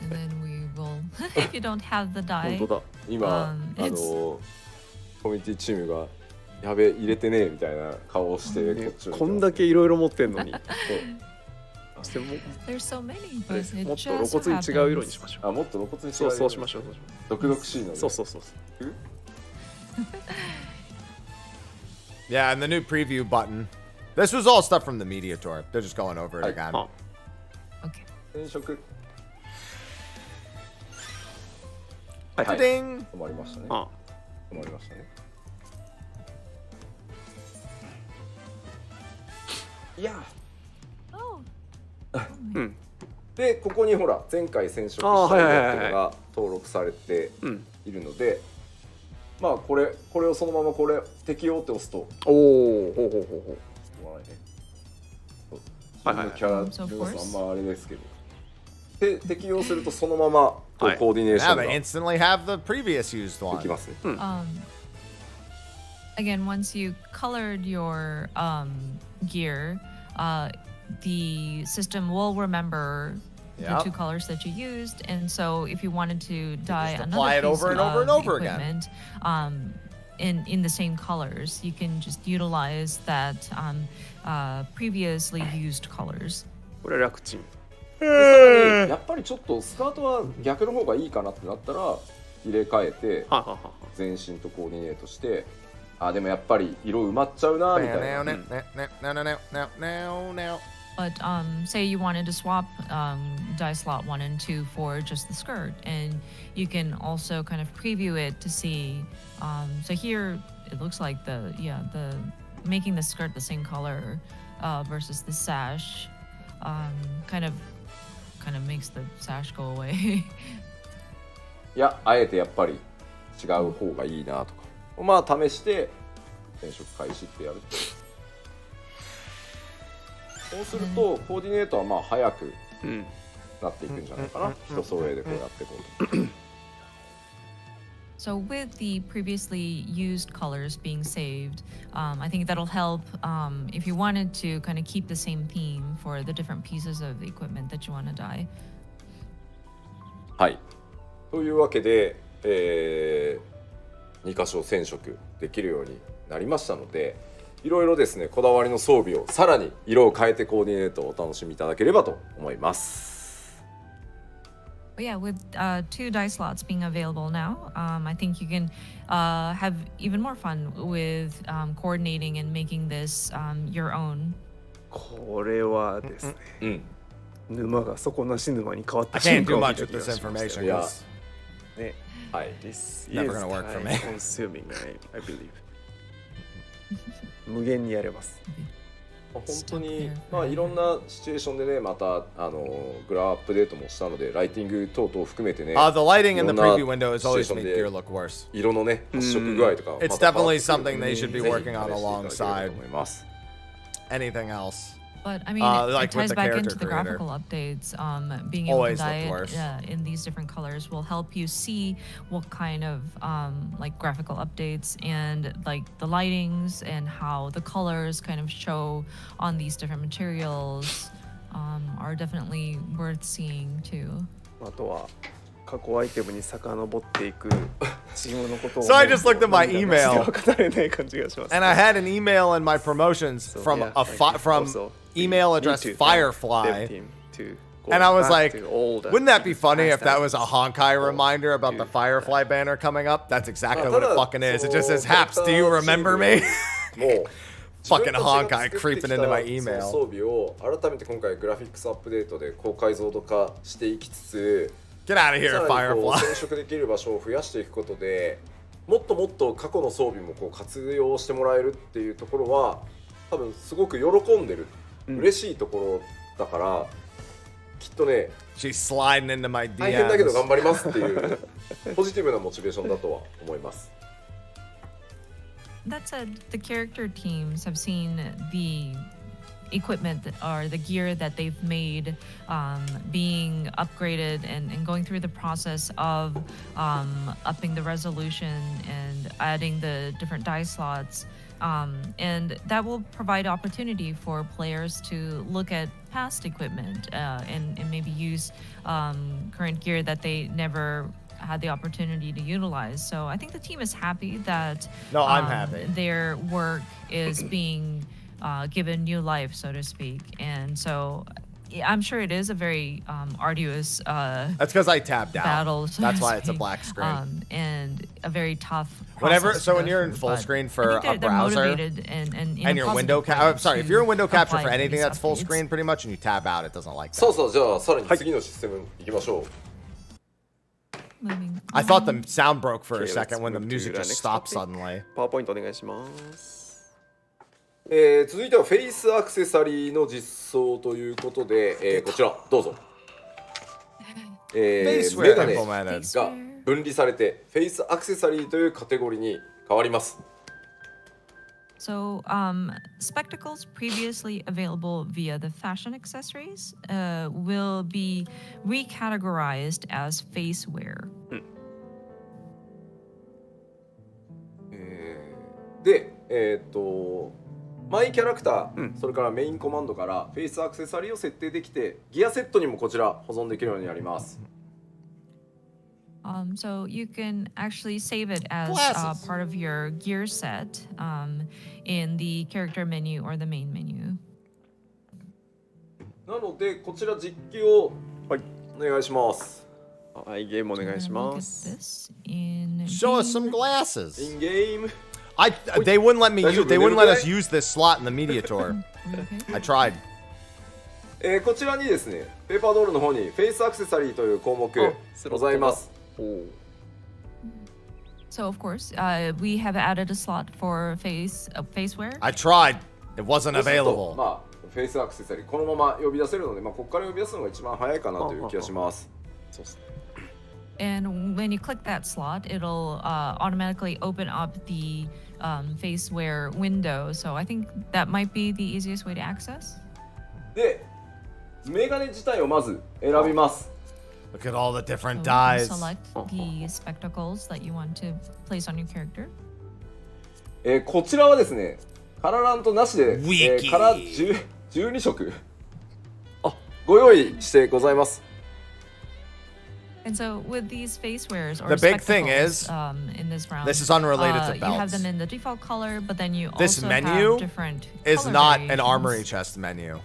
And then we will, if you don't have the dye. 本当だ。今、コミュニティチームがやべ入れてねえみたいな顔をしてこっちを。こんだけいろいろ持ってんのに。There's so many, but it もっと露骨に違う色にしましょう。あ、もっと露骨に違う。そうしましょう。毒々しいので。そう。Yeah, and the new preview button. This was all stuff from the media tour. They're just going over it again. Okay. 染色。はいはい。Ding. 止まりましたね。あ止まりましたね。いや。うん。でここにほら前回染色したやつが登録されているので、まあこれをそのままこれ適用って押すと、おお、ほうほうほうほう。はいはい。キャラあんまあれですけど、で適用するとそのままこうコーディネーショ Yeah, ンが but で instantly have the previous used き one. ますね。Again, once you colored your gear, the system will remember the Yep. two colors that you used, and so if you wanted to dye just apply another it piece over and of over and over again. equipment, in the same colors, you can just utilize that previously used colors. これは楽ちん。でさらにやっぱりちょっとスカートは逆の方がいいかなってなったら入れ替えて全身とコーディネートして、あでもやっぱり色埋まっちゃうなみたいな。But say you wanted to swap dye slot 1 and 2 for just the skirt, and you can also kind of preview it to see. So here it looks like the making the skirt the same color versus the sash kind of makes the sash go away. いやあえてやっぱり違う方がいいなとか、まあ試して染色開始ってやると。そうするとコーディネートはまあ早くなっていくんじゃないかな。人揃えでこうやってこう。So with the previously used colors being saved, I think that'll help if you wanted to kind of keep the same theme for the different pieces of the equipment that you want to dye. はい。というわけで、2箇所染色できるようになりましたので、いろいろですねこだわりの装備をさらに色を変えてコーディネートをお楽しみいただければと思います。But yeah, with 2 dye slots being available now, I think you can have even more fun with coordinating and making this your own. これはですね。沼が底なし沼に変わった I can't 瞬 do 間を much 見た with 気が this しました information. よ。 'Cause ね、はい。This Never is gonna work for me. time consuming, I believe. 無限にやれます。本当にまあいろんなシチュエーションでね、またグラアップデートもしたので、ライティング等々含めてね。the lighting in the preview window has always made gear look worse. 色のね発色具合とか。It's definitely something they should be working on ぜひ試していただければ alongside と思います。 anything else. But I mean, like it with ties the back character into the creator. graphical updates. Being able Always to dye looked it in these different colors will help you see what kind of like graphical updates and like the lightings and how the colors kind of show on these different materials are definitely worth seeing too. あとは過去アイテムに遡っていくチームのことを So I just looked at my 涙 email なしでは語れない感じがします。 And I had an email in my promotions from yeah, from also, email me address too, Firefly. dev team to go And I was back like, to old wouldn't that be funny if past that was a albums. Honkai reminder about the Firefly banner coming up? That's exactly what it fucking is. It just says, Haps, do you remember me? もう Fucking Honkai creeping into my email. その装備を改めて今回グラフィックスアップデートで高解像度化していきつつ、 Get out of here, さらにこう Firefly. 染色できる場所を増やしていくことで、もっともっと過去の装備もこう活用してもらえるっていうところは多分すごく喜んでる、嬉しいところだから、きっとね She's sliding into my 大変だけど DMs. 頑張りますっていうポジティブなモチベーションだとは思います。 That said, the character teams have seen the equipment or the gear that they've made being upgraded and going through the process of upping the resolution and adding the different dye slots. And that will provide opportunity for players to look at past equipment and maybe use current gear that they never had the opportunity to utilize. So I think the team is happy that I'm happy. Their work is being given new life, so to speak. And so I'm sure it is a very arduous That's because I tabbed out. battle. So That's to why it's a speak, black screen. and a very tough Whenever, process so to when go you're in through, full but screen I for think a they're browser motivated and in a your positive window way capture, sorry, if to you're in window capture apply for anything these that's full updates. screen pretty much and you tab out, it doesn't like that. そうそう、じゃあさらに次のシステムいきましょう。moving. I thought the sound broke for a Okay, second let's when the move to music the just next stopped topic. suddenly. パワーポイントお願いします。続いてはフェイスアクセサリーの実装ということで、こちらどうぞ。メ Facewear ガネ implemented. が分離されてフェイスアクセサリーというカテゴリーに変わります。So, spectacles previously available via the fashion accessories will be recategorized as facewear. で、マイキャラクター、それからメインコマンドからフェイスアクセサリーを設定できて、ギアセットにもこちら保存できるようになります。So you can actually save it as part of your gear set in the character menu or the main menu. なのでこちら実機をお願いします。はい、ゲームお願いします。 Show us some glasses. In game. They wouldn't let me use. They wouldn't let us use this slot in the media tour. I tried. こちらにですね、ペーパードールの方にフェイスアクセサリーという項目ございます。So of course, we have added a slot for facewear. I tried. It wasn't available. まあフェイスアクセサリーこのまま呼び出せるので、まあここから呼び出すのが一番早いかなという気がします。そうですね。And when you click that slot, it'll automatically open up the facewear window. So I think that might be the easiest way to access. で、メガネ自体をまず選びます。Look at all the different So you dyes. select the spectacles that you want to place on your character. こちらはですね、カラーラントなしで、カラー12色ご用意してございます。And so with these facewears or The big thing spectacles, is, in this round, this is unrelated to you have belts. them in the default color, but then you This also menu have different is color not an variations. armory chest menu.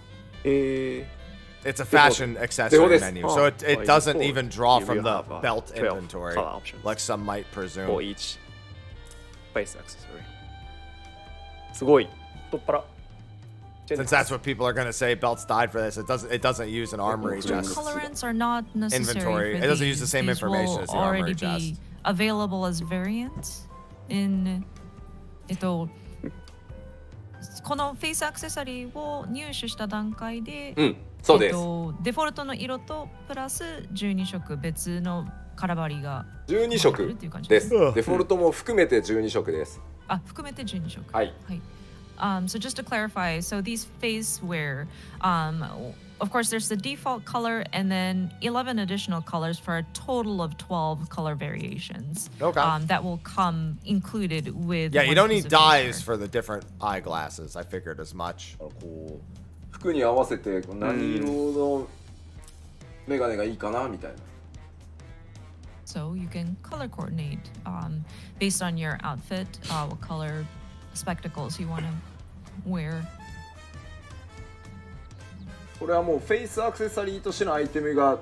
It's a fashion accessory menu, so it doesn't even draw from the belt inventory, like some might presume. For each face accessory. すごい。太っ腹。 Since that's what people are going to say, belts died for this. It doesn't use an armory chest Colorants are not necessary inventory. for It doesn't these. use the same These information will as the armory already chest. be available as variants in このフェイスアクセサリーを入手した段階で、そうです。デフォルトの色とプラス12色別のカラバリが12色です。デフォルトも含めて12色です。あ、含めて12色。はい。So just to clarify, so these facewear, of course, there's the default color and then 11 additional colors for a total of 12 color variations. Okay. That will come included with. Yeah, you don't need dyes for the different eyeglasses. I figured as much. 服に合わせて何色のメガネがいいかなみたいな。So you can color coordinate based on your outfit, what color spectacles you want to wear. これはもうフェイスアクセサリーとしてのアイテムが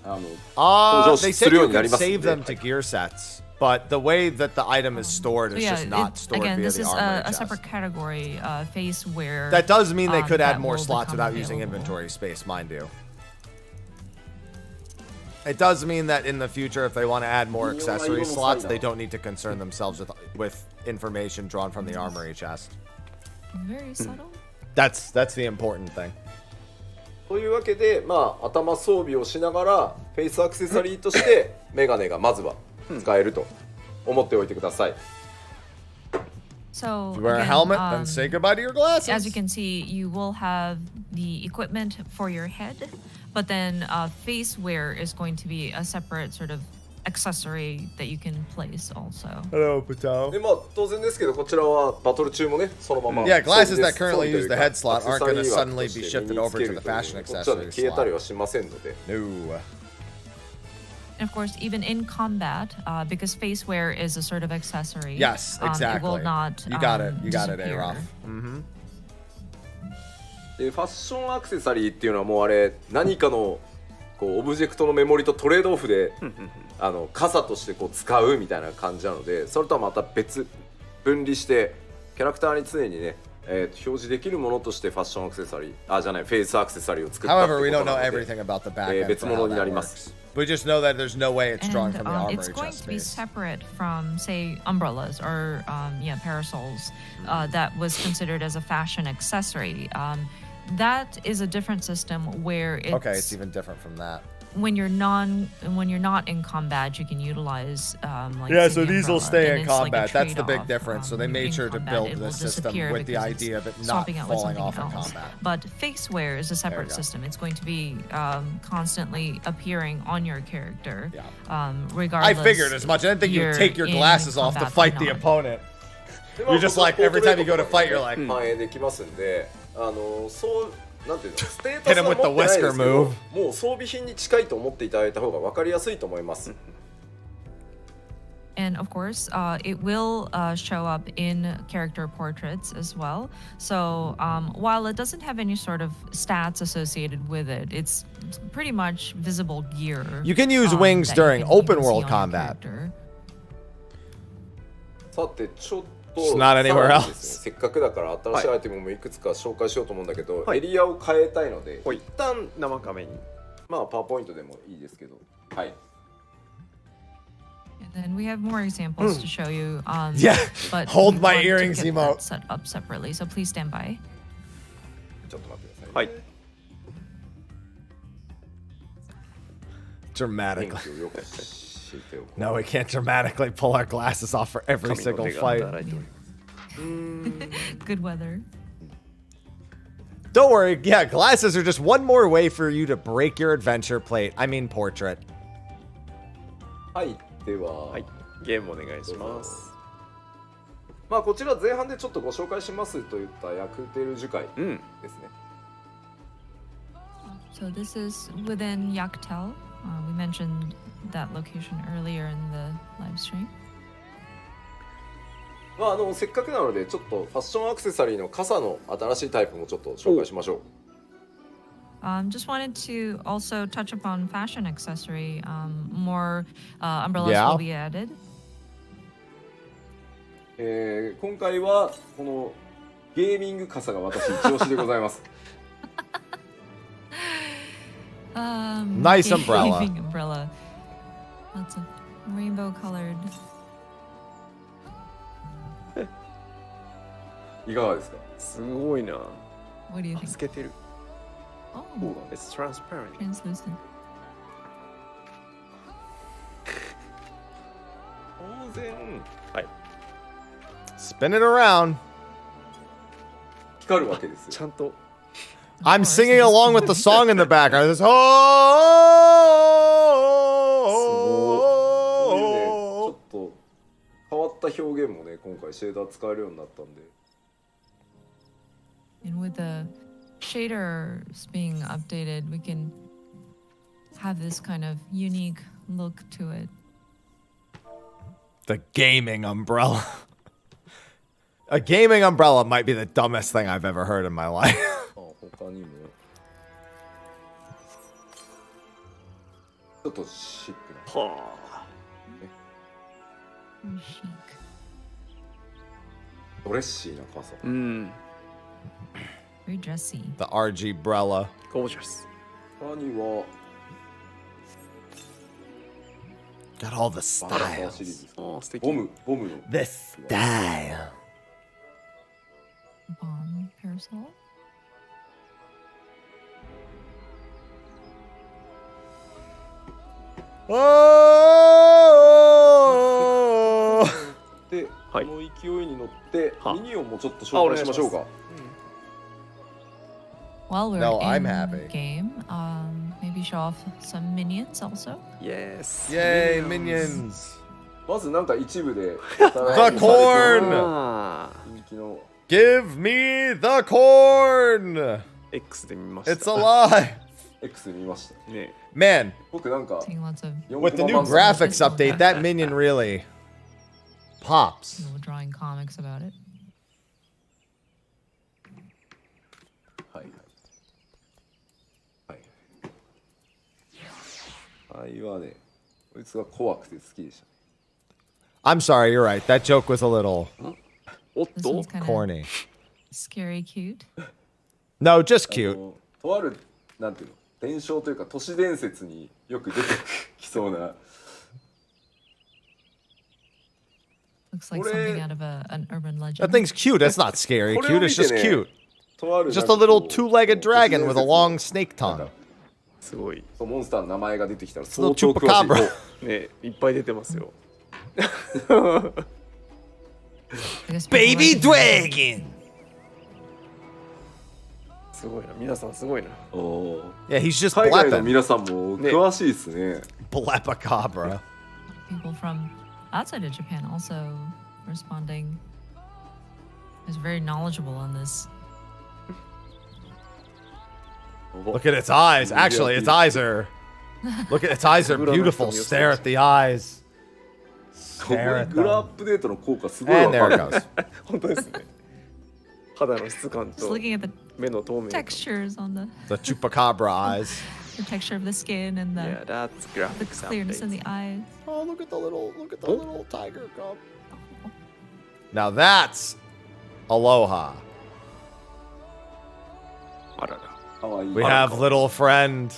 登場 they す said るよう you になり could ますの save で。 them to gear sets, but the way that the item is stored is just not stored again, via this the is armory a chest. separate category, facewear. That does mean they could add that more will slots become without using available. inventory space, mind you. It does mean that in the future, if they want to add more accessory slots, they don't need to concern themselves with information drawn from the armory chest. Very subtle. That's the important thing. というわけで、まあ頭装備をしながらフェイスアクセサリーとしてメガネがまずは使えると思っておいてください。So If you wear a again, helmet, then say goodbye to your glasses. As you can see, you will have the equipment for your head, but then facewear is going to be a separate sort of accessory that you can place also. Hello, Patel. でまあ当然ですけどこちらはバトル中もねそのまま。Yeah, glasses that currently use the head slot aren't going to suddenly be shifted over to the fashion accessory 消えたり slot. はしませんので。 No. And of course, even in combat, because facewear is a sort of accessory. Yes, It exactly. will not. You got it. You got it, disappear. A-Rough. Mm-hmm. でファッションアクセサリーっていうのはもうあれ何かのこうオブジェクトのメモリとトレードオフで傘としてこう使うみたいな感じなのでそれとはまた別分離してキャラクターに常にね、表示できるものとしてファッションアクセサリーじゃないフェイスアクセサリーを作ったって However, こ we と don't な know ので everything about the back end 別 for 物 how にな that ります。 works. We just know that there's no way it's drawing And from the armory it's going chest to be space. separate from, say, umbrellas or parasols that was considered as a fashion accessory. That is a different system where it's even different from that. When you're not in combat, you can utilize like Yeah, say so the these will umbrella, stay then in it's like a combat. That's the big trade-off. difference. So they In made sure to combat, build it will this system disappear with the because idea of it it's not swapping out with falling something off in else. combat. But Facewear is a separate go. system. It's going to be constantly appearing on your character, I regardless. figured as much. I didn't think you'd you're take your in glasses off to combat or fight the not. opponent. で You're just like, every time you go to fight, you're like, 反映できますんで、そうなんていうの、ステータ Hit ス him は with the 持ってないです whisker けど、 move. もう装備品に近いと思っていただいた方が分かりやすいと思います。 And of course, it will show up in character portraits as well. So while it doesn't have any sort of stats associated with it, it's pretty much visible gear. You can use wings that you during can open even see world on your combat. character. さてちょっと It's not anywhere さらにですね else. せっかくだから新しいアイテムもいくつか紹介しようと思うんだけど、エリアを変えたいので、一旦生画面にまあパワーポイントでもいいですけど、はい。 And then we have more examples to show you. Yeah, but hold we my want to earrings get emote. that set up separately, so please stand by. ちょっと待ってください、ね。はい。 dramatically. 天気をよく知っておこう。 No, we can't dramatically pull our glasses off for every 神の single 手が fight. 働いております Good weather. Don't worry. Yeah, glasses are just one more way for you to break your adventure plate. I mean, portrait. はい、では、はい、ゲームお願いします。まあこちら前半でちょっとご紹介しますといったヤクテル樹海ですね。So this is within Yaktel. We mentioned that location earlier in the live stream. まあせっかくなのでちょっとファッションアクセサリーの傘の新しいタイプもちょっと紹介しましょう。Just wanted to also touch upon fashion accessory. More umbrellas Yeah. will be added. 今回はこのゲーミング傘が私一押しでございます。Nice umbrella. Gaming umbrella. Lots of rainbow colored. いかがですか？すごいな。 What do you あ think? 透けてる。 Oh, It's transparent. translucent. 当然はい。 Spin it around. 光るわけですよ。ちゃんと I'm course, singing it's along with the song in the background. This すごいね。ちょっと変わった表現もね今回シェーダー使えるようになったんで。 And with the shaders being updated, we can have this kind of unique look to it. the gaming umbrella. A gaming umbrella might be the dumbest thing I've ever heard in my life. 他にもちょっとシックな。はあ。 Very chic. ドレッシーな傘。うん。 Very dressy. The RG brella. Gorgeous. 他には Got all the バラバラ styles. シリーズ。ああ、素敵。ボムの。 The style. Bomb parasol. Oh! で、はいこの勢いに乗ってはミニオンもちょっと紹介しましょうか。 While we're No, I'm in happy. game, maybe show off some minions also. Yes. Yay, minions. まずなんか一部で The corn! ああ。人気の Give me the corn! X で見ました。 It's alive! X 見ました。ね。 Man, 僕なんか Seeing lots of 4 with the コ new マ漫画 graphics update, that minion really pops. people drawing comics about it. はいはいはい。はいはね、こいつが怖くて好きでしたね。 I'm sorry, you're right. That joke was a little おっ This と one's kind of corny. scary cute. No, just cute. とあるなんていうの、伝承というか都市伝説によく出てきそうな。 Looks like something out of an urban legend. That thing's cute. That's not scary. Cute. It's just cute. とある Just a little two-legged dragon with a long snake tongue. すごい。モンスターの名前が出てきたら It's a 相 little 当詳しい。 chupacabra. ね、いっぱい出てますよ。 Baby dragon. すごいな、皆さんすごいな。おー Yeah, he's just 海外の blepping. 皆さんも詳しいですね。 Bleppacabra. People from outside of Japan also responding. Is very knowledgeable on this. Look at its eyes. Actually, its eyes are. Look at its eyes are beautiful. Stare at the eyes. ここ Stare に at グラアッ them. プデートの効果すごい And わ there か it る。 goes. 本当ですね。肌の質感 Just と looking at the 目の透明感。 textures on The chupacabra eyes. the texture of the skin and the Yeah, that's the graphics clearness in update. the eyes. Oh, look at the little tiger cub. Now that's aloha. あらら。かわいい。 We have little friend.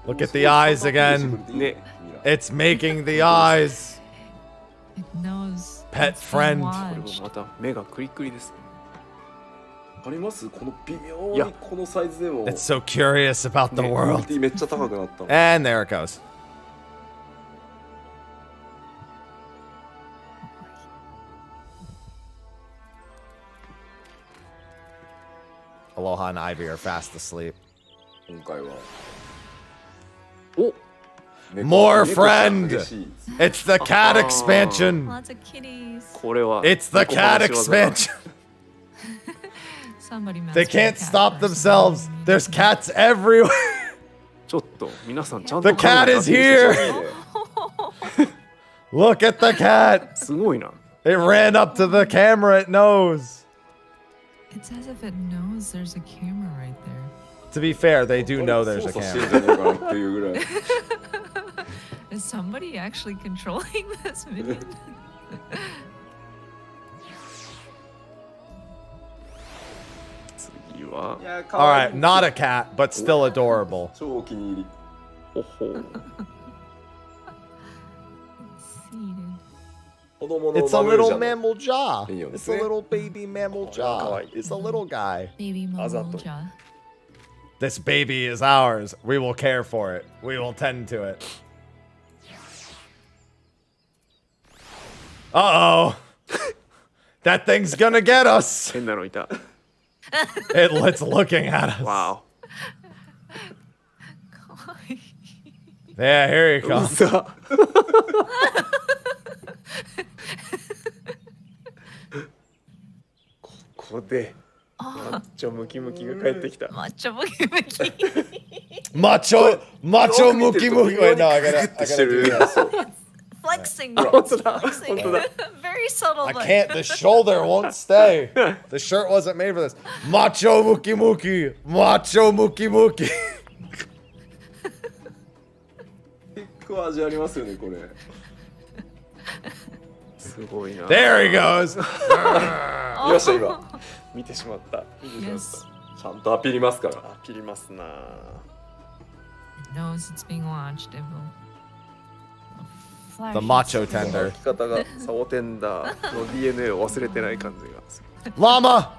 Look at the eyes again. ね。 It's making the eyes. It knows. Pet it's being friend. これ watched. もまた目がクリクリですね。わかります？この微妙にこのサイズでも It's so curious about the クオリ world. ティめっちゃ高くなったの。 And there it goes. Aloha and Ivy are fast asleep. 今回は。お、 More 猫ちゃん friend. 激しい。 It's the cat expansion. Lots of kitties. これは。 It's the 猫 cat 話技だ expansion. Somebody They mastered can't cat stop first. themselves. There's cats everywhere. ちょっと皆さんちゃんと The cat is here. いいね。 Look at the cat. すごいな。 It ran up to the camera it knows. It's as if it knows there's a camera right there. To be fair, they do know there's a 操作してん camera. じゃねえかなっていうぐらい。 Is somebody actually controlling this minion? 次は。いや、可 All 愛 right, い。 not a cat, but still adorable. 超お気に入り。ほほう。 Seated. 子供の It's a マムージ little ャの mammal jaw. いいよ It's a ね。 little baby mammal jaw. kawaii. It's a little guy. Baby Azato. Momoja. This baby is ours. We will care for it. We will tend to it. Uh-oh. That thing's gonna get us. 変なのいた。 It's looking at us. わ Yeah, here he お。う comes. ざ。ここで。マッチョムキムキが帰ってきた。 Macho boogie boogie. Macho muki muki. Wait, no, I gotta do this. Flexing. 本当だ。 Flexing. 本当だ。 Very subtle. I but- can't. The shoulder won't stay. The shirt wasn't made for this. Macho muki muki. Macho muki muki. 結構味ありますよね、これ。すごいな。 There he goes. いました、今。見てしまった。見てしまっ Yes. ちゃんとアピりますから。た。あ、切りますな。 It knows it's being watched. It will. Flash The its- macho tender. 書き方がサボテンダーの DNA を忘れてない感じがする。 Llama.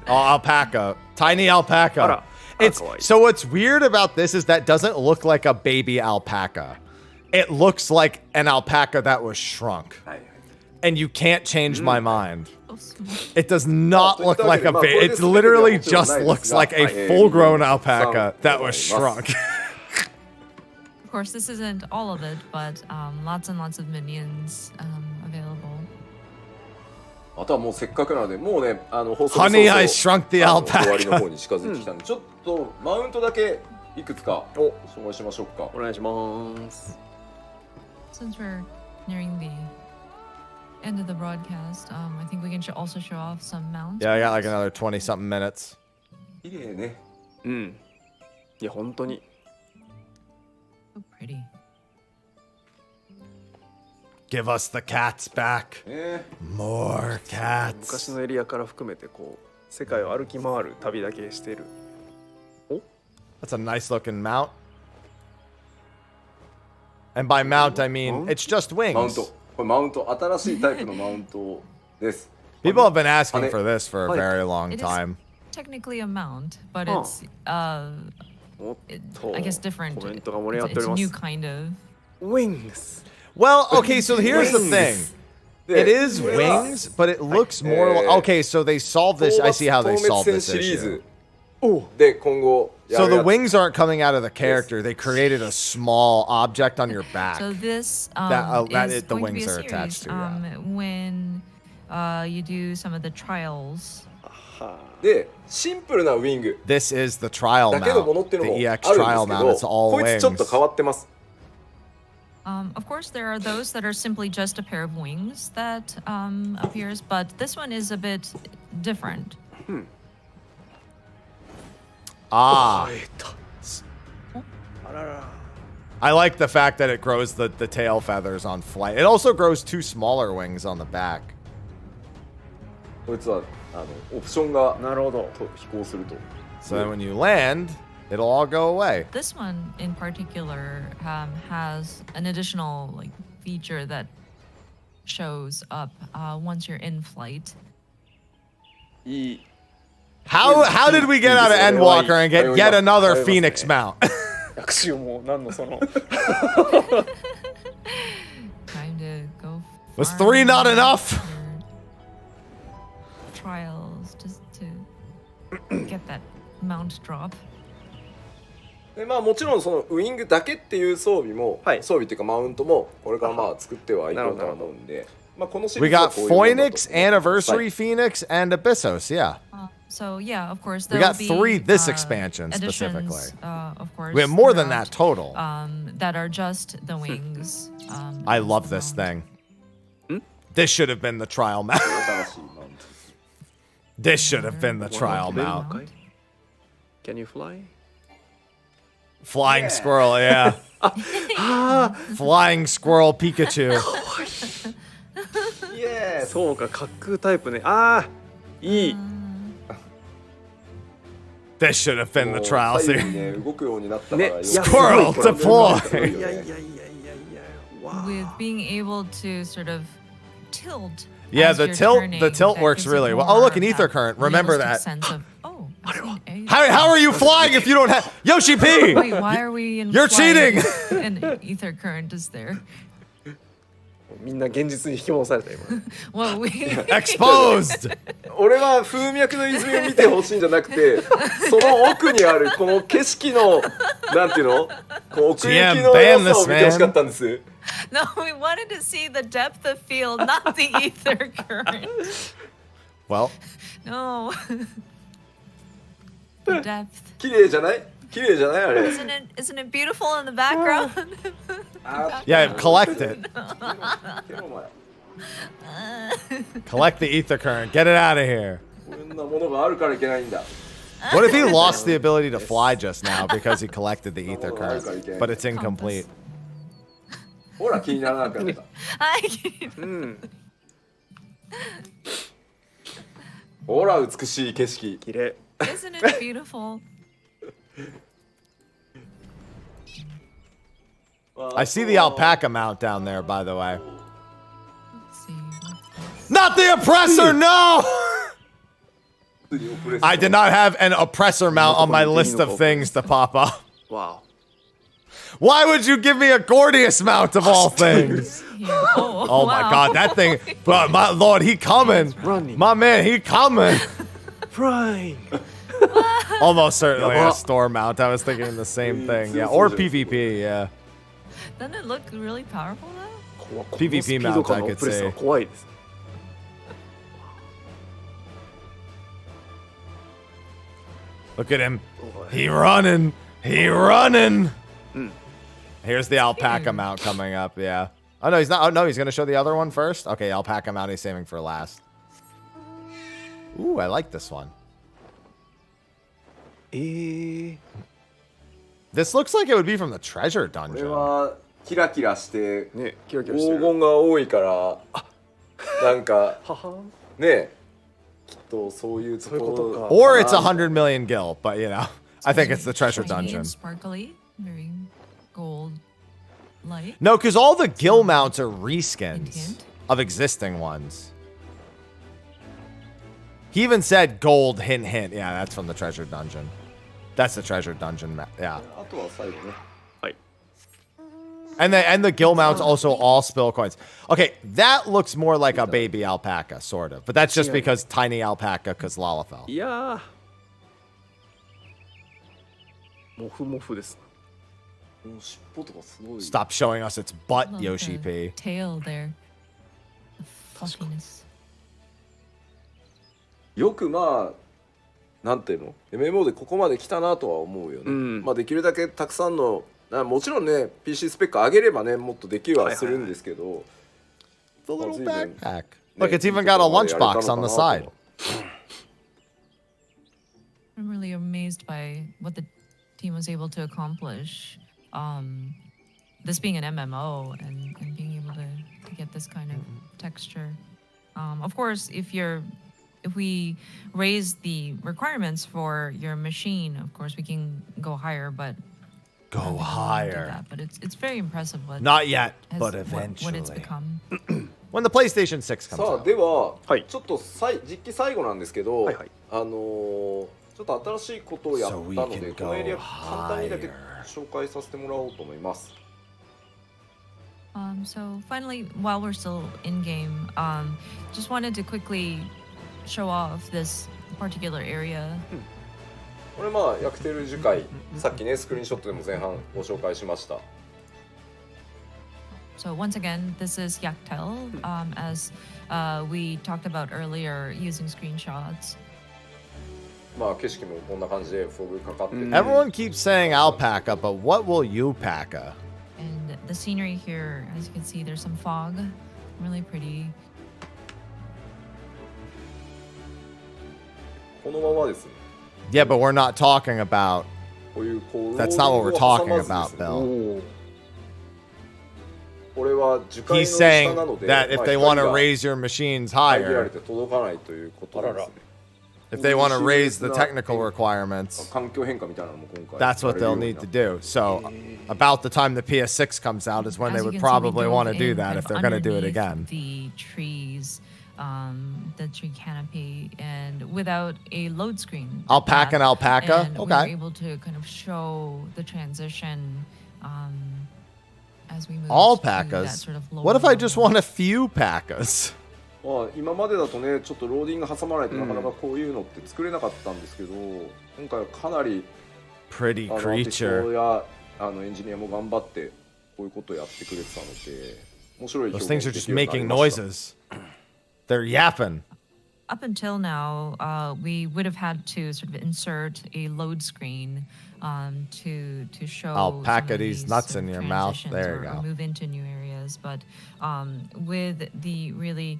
Oh, alpaca. Tiny alpaca. Ara. It's Kawaii. so what's weird about this is that doesn't look like a baby alpaca. It looks like an alpaca that was shrunk. はいはい。 And you can't change my mind. So small. It does not look like a baby. It literally just looks like a full-grown alpaca that was shrunk. Of course, this isn't all of it, but lots and lots of minions available. あとはもうせっかくなので、もうね、放送 Honey, I shrunk the 終わりの alpaca. 方に近づいてきたんで、ちょっとマウントだけいくつか紹介しましょうか。お願いします。 Since we're nearing the end of the broadcast, I think we can also show off some mounts. Yeah, I got like another 20-something minutes. 綺麗ね。うん。いや、本当に。 So pretty. Give us the cats back. ね More 昔 cats. のエリアから含めてこう世界を歩き回る旅だけしてる。お That's a nice looking mount. And by mount, I mean it's just マウン wings. ト。これマウント、新しいタイプのマウントです。 People have been asking for this for a very long It is time. technically a mount, but it's I guess different. It's a new kind of Wings. Well, okay, so here's the thing. It is wings, but it looks more like... Okay, so they solved this. I see how they solved this issue. で今後や So る the やつ wings aren't coming out of the character. They created a small object on your back. So this that is the going to be wings a are attached series to, yeah. when you do some of the trials. でシンプルなウィング This is the trial だけのものっ mount. ていうの The もあ EX るん trial です mount. It's けど all こいつちょっと wings. 変わってます Of course, there are those that are simply just a pair of wings that appears, but this one is a bit different. Ah. I like the fact that it grows the tail feathers on flight. It also grows 2 smaller wings on the back. こいつはオプションがなるほど飛行すると So then when you land, it'll all go away. This one in particular has an additional feature that shows up once you're in flight. How did we get out of Endwalker and get yet another Phoenix mount? Trying to go. Was 3 not enough? Trials just to get that mount drop. でまあもちろんそのウィングだけっていう装備も、装備っていうかマウントもこれからまあ作ってはいこうとは思うんで、まあこのシリ We ーズは got こういうものだと Phoenix, Anniversary Phoenix, and Abyssos, yeah. So yeah, of course We there'll got be 3 this expansion additions, specifically. Of course, We have more than throughout, that total. That are just the wings. I love this thing. This should have been the trial mount. This should have been the trial mount. Can you fly? Flying squirrel, yeah. Flying squirrel Pikachu. そうか、滑空タイプね。ああ、いい。This should have been the trial 左 series. 右にね動くようになったから、Squirrel deploy. With being able to sort of tilt. Yeah, as the you're tilt turning, the tilt that works gives it really well. more Oh, look, an of ether that current. Remember realistic that. sense of, oh, How are you flying if you don't have Yoshi P? Wait, why are we in You're flying? cheating. An ether current is there. みんな現実に引き戻された今。Well, we Exposed. 俺は風脈の泉を見てほしいんじゃなくて、その奥にあるこの景色のなんていうの、こう奥行きの良さを見てほしかったんです。No, we wanted to see the depth of field, not the ether current. Well, No. The depth. 綺麗じゃない？綺麗じゃないあれ。Isn't it beautiful in the background? yeah, collect it. Collect the ether current. Get it out of here. こんなものがあるからいけないんだ。 What if he lost the ability to fly just now because he collected the ether current, but it's incomplete? ほら気にならなかった。ほら美しい景色。綺麗。 Isn't it beautiful? I see the alpaca mount down there, by the way. Not the oppressor, no! I did not have an oppressor mount on my list of things to pop up. Wow. Why would you give me a Gordius mount of all things? Oh my god, that thing. But my lord, he coming. My man, he coming. Flying. Almost certainly a store mount. I was thinking the same thing. Yeah, or PvP, yeah. Doesn't it look really powerful though? PvP mount, I could say. 怖いです。 Look at him. He running. He running. Here's the alpaca mount coming up, yeah. Oh, no, he's not. Oh, no, he's going to show the other one first? Okay, alpaca mount he's saving for last. Ooh, I like this one. This looks like it would be from the treasure これ dungeon. はキラキラしてね、キラキラ黄してる。金が多いからなんかねきっとそういうところ Or it's 100 million gil, but you know. I think it's the treasure shiny and dungeon. Sparkly, very gold light. No, because all the gill mounts are Hint, reskins hint. of existing ones. He even said gold, hint, hint. Yeah, that's from the treasure dungeon. That's the treasure dungeon map. Yeah. あとは最後ね。 And the gill mounts also all spill coins. Okay, that looks more like a baby alpaca, sort of. But that's just because tiny alpaca, because Lalafell. いやー。もふもふです。もう尻尾とかすごい。 Stop showing us its butt, Love Yoshi the P. tail there. The fluffiness. よくまあなんていうの MMO でここまで来たなとは思うよね。まあできるだけたくさんのもちろんね PC スペック上げればねもっとできはするんですけど。The little backpack. Look, it's even got a lunchbox on the side. I'm really amazed by what the team was able to accomplish. This being an MMO and being able to get this kind of texture. Of course, if we raise the requirements for your machine, of course we can go higher, but Go higher. that. But it's very impressive what Not yet, has- but what eventually. it's become. When the PlayStation 6 comes さあ out. では、はいちょっと実機最後なんですけど、はいはいちょっと新しいことをやったの So we で can このエリア go 簡単にだけ higher. 紹介させてもらおうと思います。 So finally, while we're still in game, just wanted to quickly show off this particular area. これまあヤクテル樹海さっきねスクリーンショットでも前半ご紹介しました。 So once again, this is Yaktel, as we talked about earlier, using screenshots. まあ景色もこんな感じでフォグかかってて、 Everyone keeps saying alpaca, but what will you paca? And the scenery here, as you can see, there's some fog, really pretty. このままですね。 Yeah, but we're not talking about. こういうこう That's not what we're talking ローリングを挟ま about, ずですね Bill. これは樹海の He's 下 saying なので、 that if まあ they want to 光が raise your machines 遮られ higher, て届かないということですね。 if they want to raise the technical requirements, 環境変化みたいなのも今回 that's what they'll need to do. So, about the time the PS6 comes out is when As they you would can see, we probably dove want to do in that kind if of they're going to do it underneath again. The trees, the tree canopy, and without a load screen. at Alpaca that. and alpaca? And we Okay. were able to kind of show the transition as we move to that Alpacas? sort of What if I just lower want a few pacas? まあ今までだとねちょっとローディング挟まないとなかなかこういうのって作れなかったんですけど、今回はかなり Pretty アーティスト creature. やエンジニアも頑張ってこういうことをやってくれてたので面白い Those 表 things 現 are で just きるようになり making ました noises. They're yapping. Up until now, we would have had to sort of insert a load screen to show Alpaca some of these these nuts sort in of your mouth. transitions There you or go. move into new areas. But with the really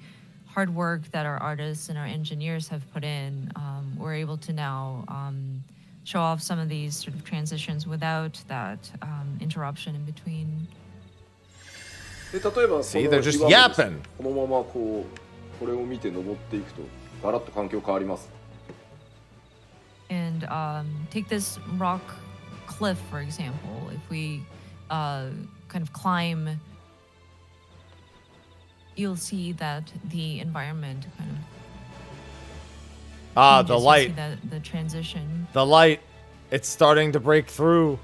hard work that our artists and our engineers have put in, we're able to now show off some of these sort of transitions without that interruption in between. で例えばこの See, they're just 岩もですね yapping. このままこれを見て登っていくとガラッと環境変わります。 And take this rock cliff, for example. If we kind of climb, you'll see that the environment kind of Ah, changes. the You'll see light. the transition. The light. It's starting to break through.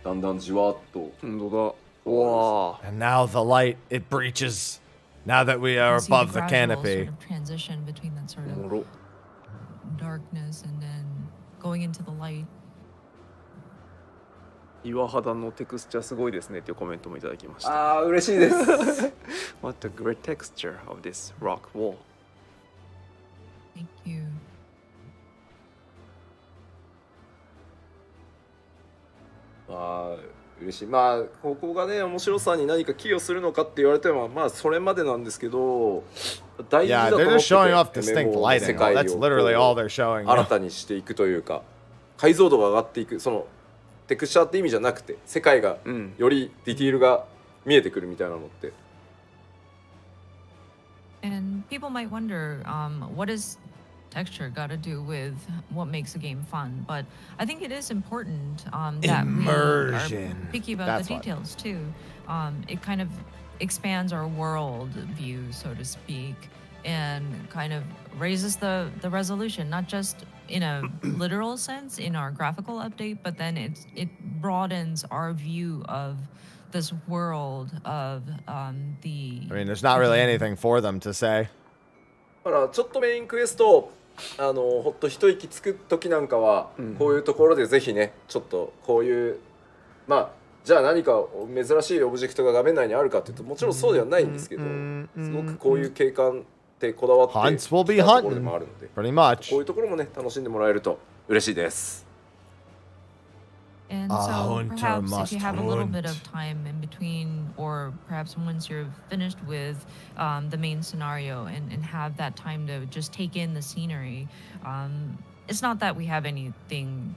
だんだんじわっと本当だ。わ And now the light, it breaches. Now that we are You'll see above the gradual canopy. sort of transition between that sort おも of ろ。 darkness and then going into the light. 岩肌のテクスチャーすごいですねっていうコメントもいただきました。ああ嬉しいです。 What a great texture of this rock wall. Thank you. まあ嬉しい。まあここがね面白さに何か寄与するのかって言われてもまあそれまでなんですけど大事 Yeah, だと they're 思って just showing off て distinct MMO の lighting. 世界 That's を literally all こ they're showing. う新たにしていくというか解像度が上がっていくそのテクスチャーって意味じゃなくて世界がよりディティールが見えてくるみたいなのって。 And people might wonder, what is texture got to do with what makes a game fun. But I think it is important that we are picky about the details too. It kind of expands our world view, so to speak, and kind of raises the resolution, not just in a literal sense in our graphical update, but then it broadens our view of this world of the. I mean, there's not really anything for them to say. だからちょっとメインクエストほっと一息つく時なんかは、こういうところでぜひねちょっとこういうまあじゃあ何か珍しいオブジェクトが画面内にあるかっていうともちろんそうではないんですけど、すごくこういう景観ってこだわってきたところでもあるので、こういうところもね楽しんでもらえると嬉しいです。And so perhaps if you have a little bit of time in between, or perhaps once you're finished with the main scenario and have that time to just take in the scenery, it's not that we have anything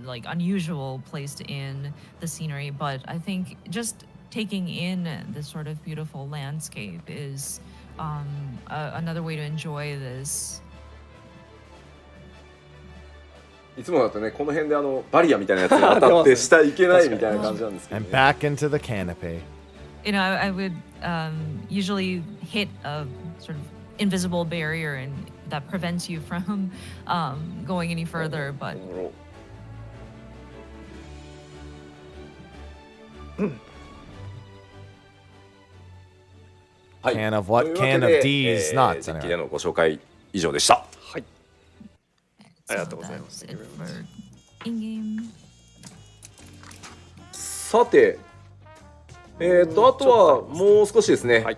like unusual placed in the scenery, but I think just taking in this sort of beautiful landscape is another way to enjoy this. いつもだとねこの辺でバリアみたいなやつが当たって下行けないみたいな感じなんですけど、ね。And back into the canopy. You know, I would usually hit a sort of invisible barrier and that prevents you from going any further, but. Can of what? Can of D's nuts. 実機でのご紹介以上でした。はい。ありがとうございます。さて、あとはもう少しですね、はい、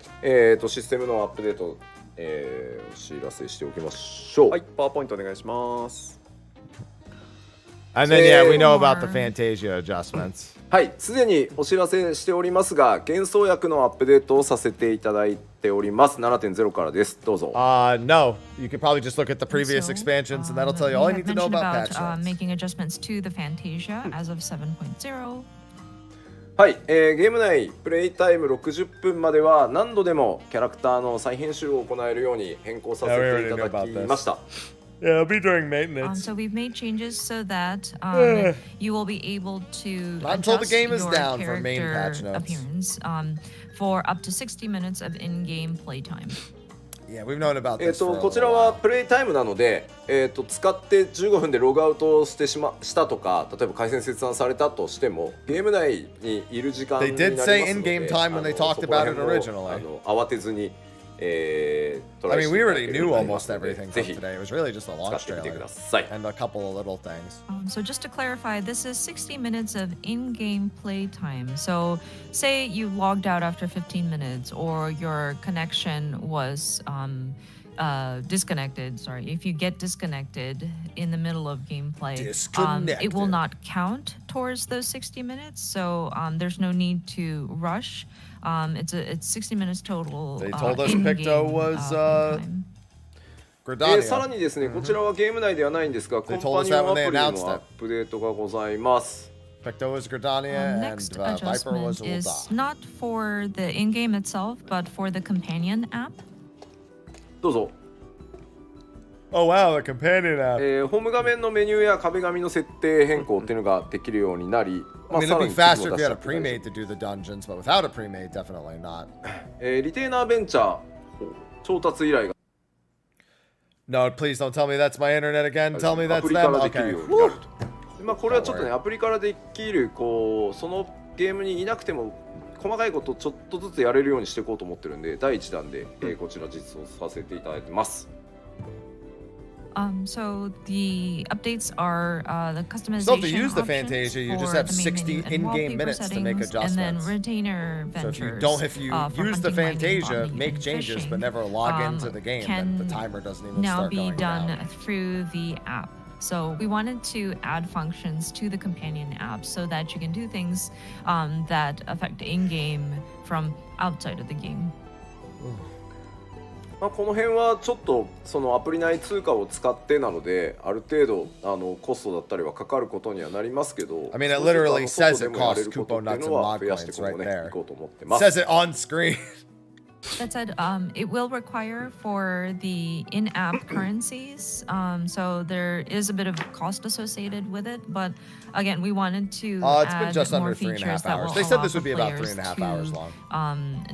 システムのアップデート、お知らせしておきましょう。はい、パワーポイントお願いします。And then, yeah, we know about the Fantasia adjustments. はい、すでにお知らせしておりますが、幻想薬のアップデートをさせていただいております。7.0 からです。どうぞ。No, you could probably just look at the previous expansions and that'll tell you all you need to know about patch notes. Making adjustments to the Fantasia as of 7.0. はい、ゲーム内プレイタイム60分までは何度でもキャラクターの再編集を行えるように変更させていただきました。Yeah, it'll be during maintenance. So we've made changes so that you will be able to Not until the game is your down for main patch character notes. appearance for up to 60 minutes of in-game playtime. Yeah, we've known about this. こちらはプレイタイムなので、使って15分でログアウトしたとか、例えば回線切断されたとしても、ゲーム内にいる時間になりますので、They did say in-game time when they talked about it originally. 慌てずに。I mean, we already knew almost everything from today. It was really just a launch trailer and a couple of little things. So just to clarify, this is 60 minutes of in-game play time. So say you logged out after 15 minutes or your connection was disconnected. Sorry, if you get disconnected in the middle of gameplay, it will not count towards those 60 minutes. So there's no need to rush. It's 60 minutes total. They told us Picto was Gridania. さらにですね、こちらはゲーム内ではないんですが、コンパニオンアプリのアップデートがございます。Picto was Gridania and Viper was Ulda. Is not for the in-game itself, but for the companion app. どうぞ。Oh wow, the companion app. ホーム画面のメニューや壁紙の設定変更っていうのができるようになり、I mean, it'd be faster if you had a pre-made to do the dungeons, but without a pre-made, definitely not. リテーナーベンチャー調達依頼が No, please don't tell me that's my internet again. Tell me that's them. Okay. まあこれはちょっとねアプリからできるこうそのゲームにいなくても細かいことをちょっとずつやれるようにしていこうと思ってるんで第1弾で、こちら実装させていただいてます。So the updates are the customization Still have to use the options Fantasia. You just for have the main 60 menu and in-game wallpaper minutes to settings, make adjustments. And then retainer So ventures, if you for use the hunting, mining, Fantasia, bombing, make and changes fishing, but never log into the game, then the timer doesn't even now start be going done down. through the app. So we wanted to add functions to the companion app so that you can do things that affect in-game from outside of the game. まあこの辺はちょっとそのアプリ内通貨を使ってなのである程度コストだったりはかかることにはなりますけど I mean, it literally says it costs Kupo nuts and mod coins right there. It says it on screen. That said, it will require for the in-app currencies. So there is a bit of cost associated with it, but again, we wanted to It's been add just more under 3.5 features that hours. will They said allow this would be for about players 3.5 to, hours long.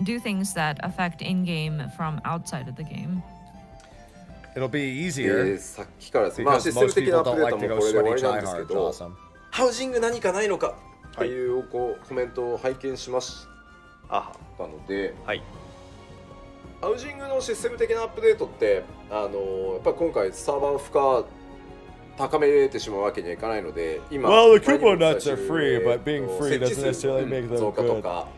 do things that affect in-game from outside of the game. It'll be easier さっきからですまあ because システム most 的な people アップ don't デー like ト to はもう go これで終わ sweaty りなんですけ tryhard. ど Awesome. ハウジング何かないのかっていうこうコメントを拝見しましたので、はい、ハウジングのシステム的なアップデートってやっぱり今回サーバー負荷高めてしまうわけにはいかないので今 Well, the coupon nuts are free, but being free doesn't necessarily make them 増加と good. か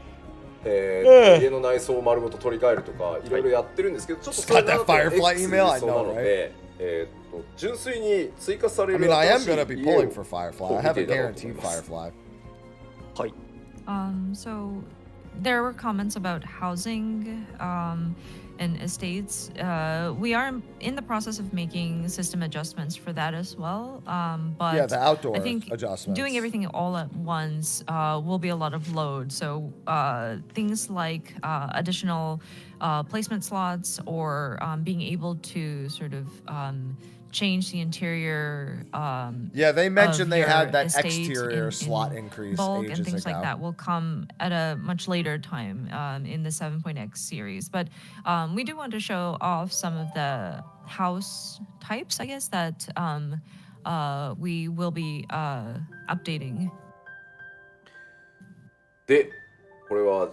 家の内装を丸ごと取り替えるとかいろいろやってるんですけど、ちょっとそれだと Firefly X email? I そうな know, ので、純粋に追加され I る mean, I am 新しい going to be 家を pulling for Firefly. I haven't guaranteed Firefly. はい。So there were comments about housing and estates. We are in the process of making system adjustments for that as well. But Yeah, the outdoor I think adjustments. doing everything all at once will be a lot of load. So things like additional placement slots or being able to sort of change the interior. Yeah, they mentioned they had that estate exterior in slot increase bulk ages and things ago. like that will come at a much later time in the 7.x series. But we do want to show off some of the house types, I guess, that we will be updating. で、これは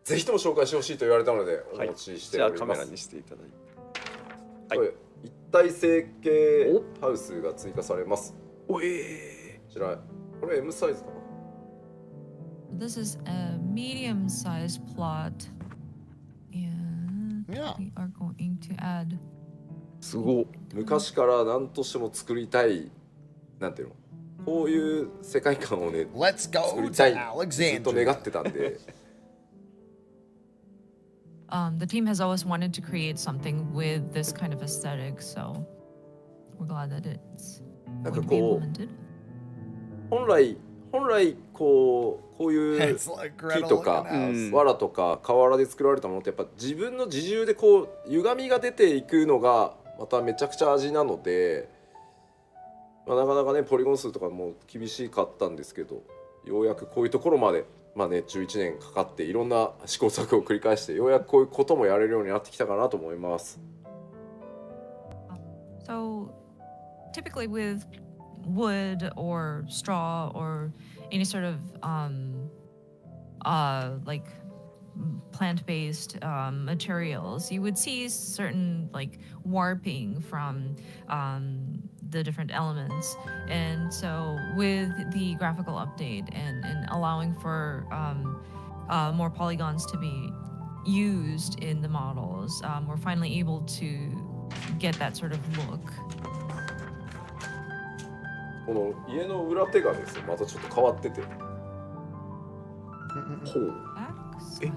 ぜひとも紹介してほしいと言われたのでお持ちしております。じゃあカメラにしていただいて。はい。一体成形ハウスが追加されます。こちら、これ M サイズかな。 This is a medium-sized plot, and we are going to add. すごい。昔から何としても作りたい、なんていうの、こういう世界観をね、作りたいずっと願ってたんで。The team has always wanted to create something with this kind of aesthetic, so we're glad that it's なんか going to be こ implemented. う本来こういう木とか藁とか瓦で作られたものってやっぱ自分の自重でこう歪みが出ていくのがまためちゃくちゃ味なので、まあ、なかなかねポリゴン数とかも厳しかったんですけど、ようやくこういうところまでまあね11年かかっていろんな試行錯誤を繰り返してようやくこういうこともやれるようになってきたかなと思います。So typically with wood or straw or any sort of like plant-based materials, you would see certain like warping from the different elements. And so with the graphical update and allowing for more polygons to be used in the models, we're finally able to get that sort of look. この家の裏手がですねまたちょっと変わってて。ほう。 Backside.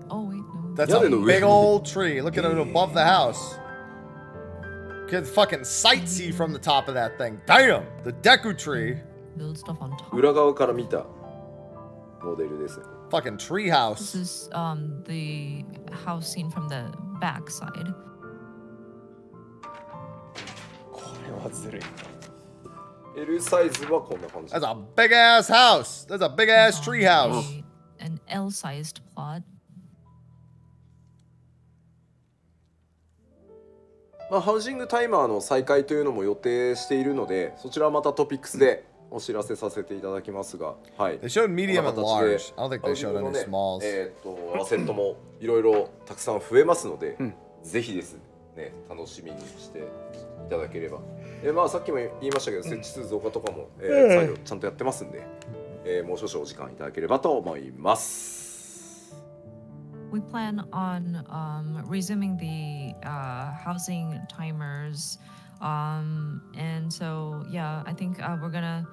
Oh wait, no. That's a big old tree. Look at it above the house. Could fucking sightsee from the top of that thing. Damn! The Deku tree. Build stuff on top. 裏側から見たモデルです。 Fucking tree house. This is the house scene from the backside. これはずるい。 L サイズはこんな感じ。 That's a big ass house. That's a big ass tree house. An L-sized plot. まあ、ハウジングタイマーの再開というのも予定しているので、そちらはまたトピックスでお知らせさせていただきますが、はい。 They showed medium and こんな large. 形 I don't think they showed any smalls. アセットもいろいろたくさん増えますので、ぜひですね、楽しみにしていただければ。まあさっきも言いましたけど、設置数増加とかも、再度ちゃんとやってますんで、もう少々お時間いただければと思います。 We plan on resuming the housing timers, and so yeah, I think we're gonna.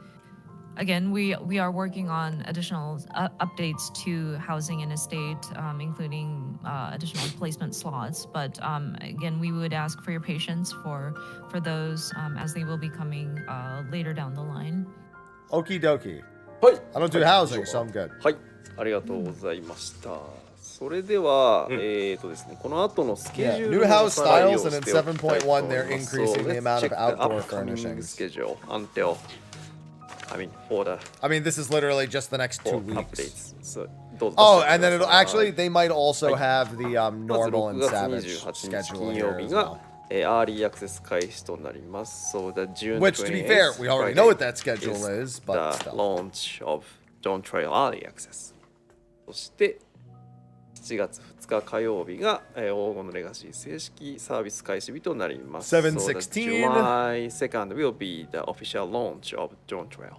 Again, we are working on additional updates to housing and estate, including additional placement slots. But again, we would ask for your patience for those as they will be coming later down the line. Okie dokie. はい。 I don't do housing, so I'm good. はい、ありがとうございました。それでは、ですね、この後のスケジュー New ルの house おさらいを styles, and し in ておきたいと思い 7.1, ま they're す。 increasing the So amount let's of check the outdoor upcoming furnishings. schedule until, I mean, for the I mean, this is literally just the next 2 weeks. updates. So, どうぞ Oh, 出して and く then だ it'll さい。 actually, they might also はい have the まず normal 6 and 月 savage 28日 schedule 金曜 here 日 as が well. アーリーアクセス開始となります。So the June Which, to be 28th fair, we already know what that schedule is is, but the still. launch of Dawn Trail Early Access. そして7月2日火曜日が、黄金のレガシー正式サービス開始日となります。 7/16 So the July 2nd will be the official launch of Dawn Trail.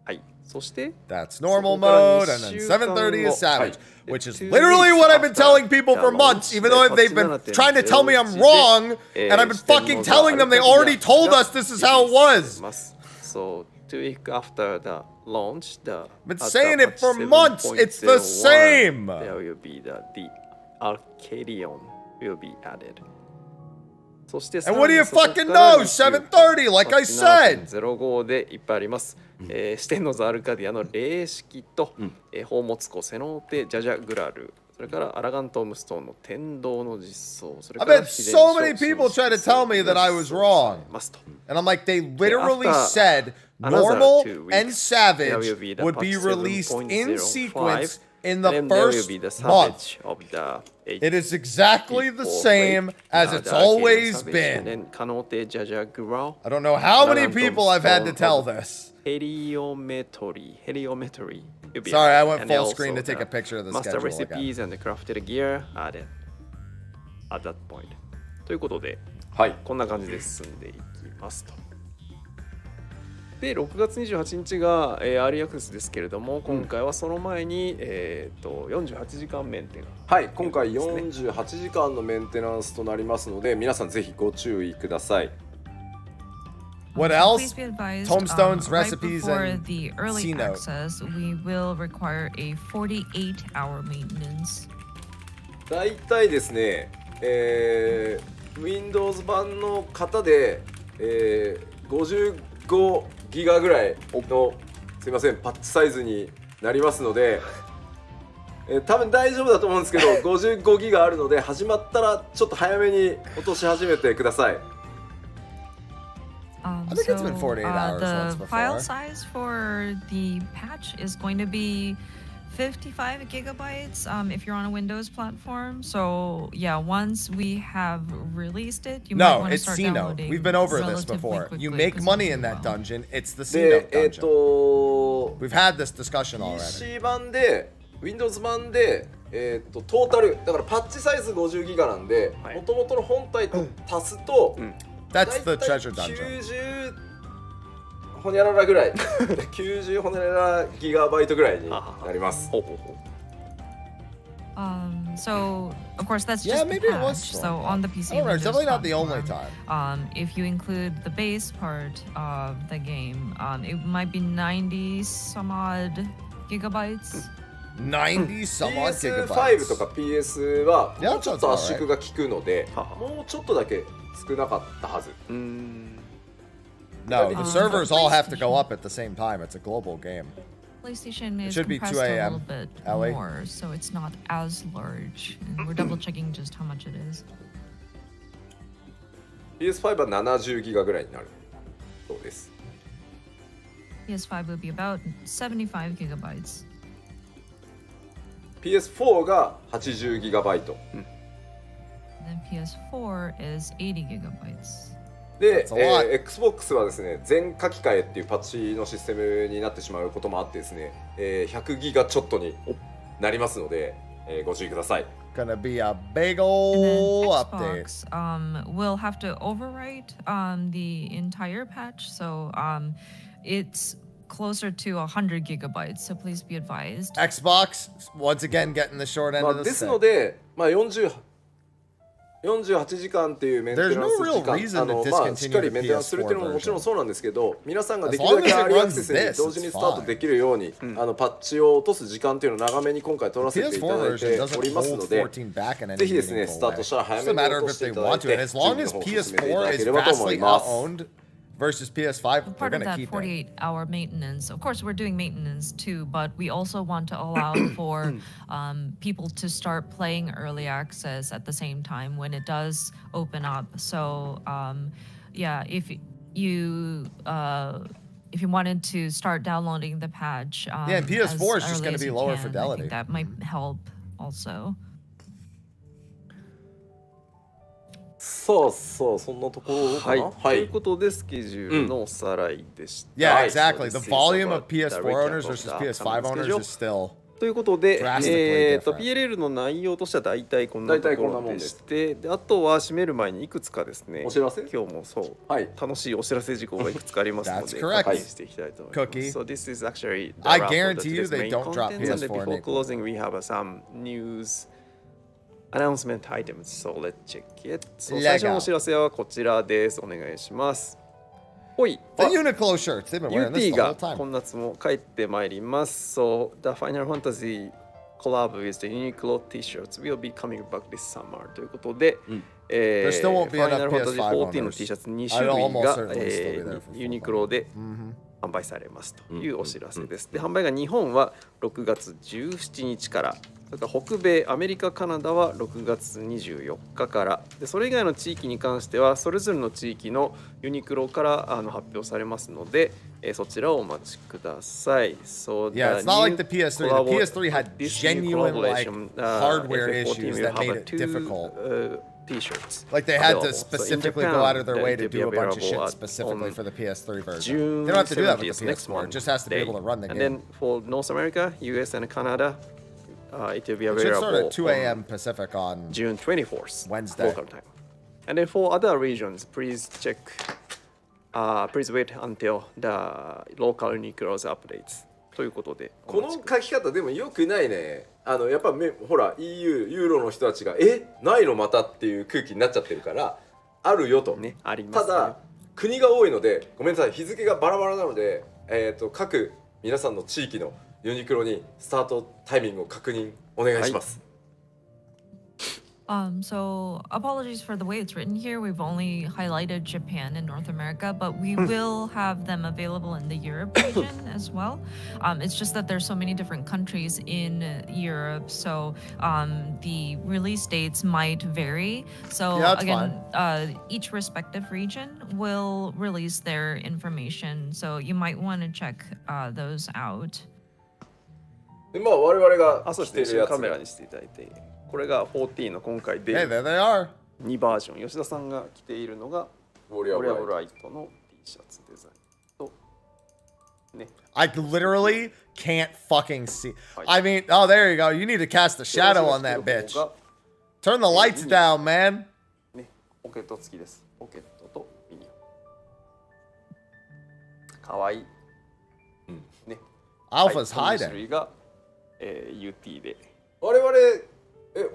はい。そして That's normal そこから mode, and then 7:30 is はい savage, which is 2 literally weeks what I've been after telling people for the months, launch even though で they've been 8.7.0 trying to tell me I'm wrong, and I've been fucking telling them they already told us this is how it was. So 2 weeks after the launch, I've been saying it for months. It's the same. There will be the Arcadion will be added. そして And what do you さらに fucking そこから know? 7:30, like I said. 07.05でいっぱいあります。四天王座アルカディアの霊式と、宝物庫セノーテジャジャグラル、それからアラガントームストーンの天道の実装、それ I から bet so many people try to tell me that I was wrong. And I'm like, they literally said normal and savage would be released in sequence in the first month. It is exactly the same as it's always been. I don't know how many people I've had to tell this. Heliometry. Sorry, I went full screen to take a picture of the Master schedule recipes and the crafted gear added at that point. ということで、こんな感じで進んでいきますと。で、6月28日が、アーリーアクセスですけれども、今回はその前に、48時間メンテが、はい、今回48時間のメンテナンスとなりますので、皆さんぜひご注意ください。What else? Please be advised, Tomestones, right recipes, before and the early C-note. access, we will require a 48-hour maintenance. だいたいですね、Windows 版の方で、55ギガぐらいのすいませんパッチサイズになりますので、多分大丈夫だと思うんですけど55ギガあるので始まったらちょっと早めに落とし始めてください。I think it's been 48 hours once the before. file size for the patch is going to be 55 gigabytes if you're on a Windows platform. So yeah, once we have released it, you might No, want to it's start C-note. downloading. We've been over this relatively before. quickly, You make 'cause money it'll in do that well. dungeon. It's the で C-note dungeon. We've had this discussion already. PC 版で Windows 版で、トータルだからパッチサイズ50ギガなんで、元々の本体と足すと、That's the treasure dungeon. 90ほにゃららぐらい90ほにゃららギガバイトぐらいになります。So of course that's Yeah, just the maybe it was patch. So strong. on the PC, I don't know, it's Windows definitely not the only platform, if you include the base part of the game, it might be 90 some odd gigabytes. 90 some odd gigabytes. PS5 とか PS はもうちょっと圧縮が効くので、もうちょっっとだけ少なかったはず。No, the servers all have to go up at the same time. It's a global game. PlayStation It is should be 2 compressed a a.m. little bit Ellie. more, so it's not as large. And we're double checking just how much it is. PS5 は70ギガぐらいになるそうです。PS5 will be about 75 gigabytes. PS4 が80ギガバイト。Then PS4 is 80 gigabytes. で、Xbox はですね、全書き換えっていうパッチのシステムになってしまうこともあってですね、100ギガちょっとになりますので、ご注意ください。Gonna be a big ol' update. Xbox will have to overwrite the entire patch, so it's closer to 100 gigabytes, so please be advised. Xbox, once again, getting the short end of the ですの stick. で、48時間っていうメンテナンス時間、しっかりメンテナンスするっていうのももちろんそうなんですけど、皆さんができるだけアーリーアクセスに同時にスタートできるように、パッチを落とす時間っていうのを長めに今回取らせていただいておりますので、ぜひですね、スタートしたら早めに落としていただいて、準備の方を進めていただければと思います。versus PS5, they're Part of gonna that keep it. 48-hour maintenance. Of course, we're doing maintenance too, but we also want to allow for people to start playing early access at the same time when it does open up. So, yeah, if you wanted to start downloading the patch, yeah, and PS4 is as just early going to as be you lower can, fidelity. I think that might help also. そうそう、そんなところかな。はい、ということでスケジュールのおさらいでした。Yeah, exactly. The volume of PS4 owners versus PS5 owners is still ということで、drastically different. PLL の内容としては大体こんなところでして、であとは締める前にいくつかですね、お知らせ今日もそう、はい、楽しいお知らせ事項がいくつかありますので、 That's correct. 確認していきたいと思います。Cookie. So this is actually the I wrap of guarantee you today's they main don't drop contents, and PS4 before in closing we have some news announcement items. So let's check it. So 最初のお知らせはこちらです。お願いします。ほい。 The Uniqlo shirts, they've been wearing this UT the whole が time. 今夏も帰ってまいります。So the Final Fantasy collab with the Uniqlo T-shirts will be coming back this summer ということで、There still won't be enough Final Fantasy PS5 14の owners. T シャツ2 I'll 種類 almost が、 certainly still be there for ユニクロで販売されますというお知らせです。で、販売が日本は6月17日から、それから北米、アメリカ、カナダは6月24日から、でそれ以外の地域に関してはそれぞれの地域のユニクロから発表されますので、そちらをお待ちください。So Yeah, it's not like the PS3. The PS3 had genuine like hardware issues that made it difficult. T-shirts. Like they had to specifically go out of their way to do a bunch of shit specifically for the PS3 version. They don't have to do that with the PS4. It just has to be able to run the And game. then for North America, US and Canada, it will be It should start available at 2 a.m. Pacific on June 24th, Wednesday. local time. And then for other regions, please check. Please wait until the local Uniqlo's updates. ということで、この書き方でも良くないね。やっぱほら EU ユーロの人たちがないのまたっていう空気になっちゃってるからあるよと。ね、ありますね。ただ国が多いのでごめんなさい、日付がバラバラなので、各皆さんの地域のユニクロにスタートタイミングを確認お願いします。So apologies for the way it's written here. We've only highlighted Japan and North America, but we will have them available in the Europe region as well. It's just that there's so many different countries in Europe, so the release dates might vary. So Yeah, again, each respective region will release their information, so you might want to check those out. でまあ我々がそうですね、カメラにしていただいて。これが14の今回で Hey, there they are. 2バージョン。吉田さんが着ているのがウォリアーブライトの T シャツデザインとね。I literally can't fucking see. I mean, oh, there you go. You need to cast a shadow on that bitch. Turn the lights down, man. ね、ポケット付きです。ポケットとミニ。かわいい。ね。Alpha's はい、 hiding. 種類が、UT で。我々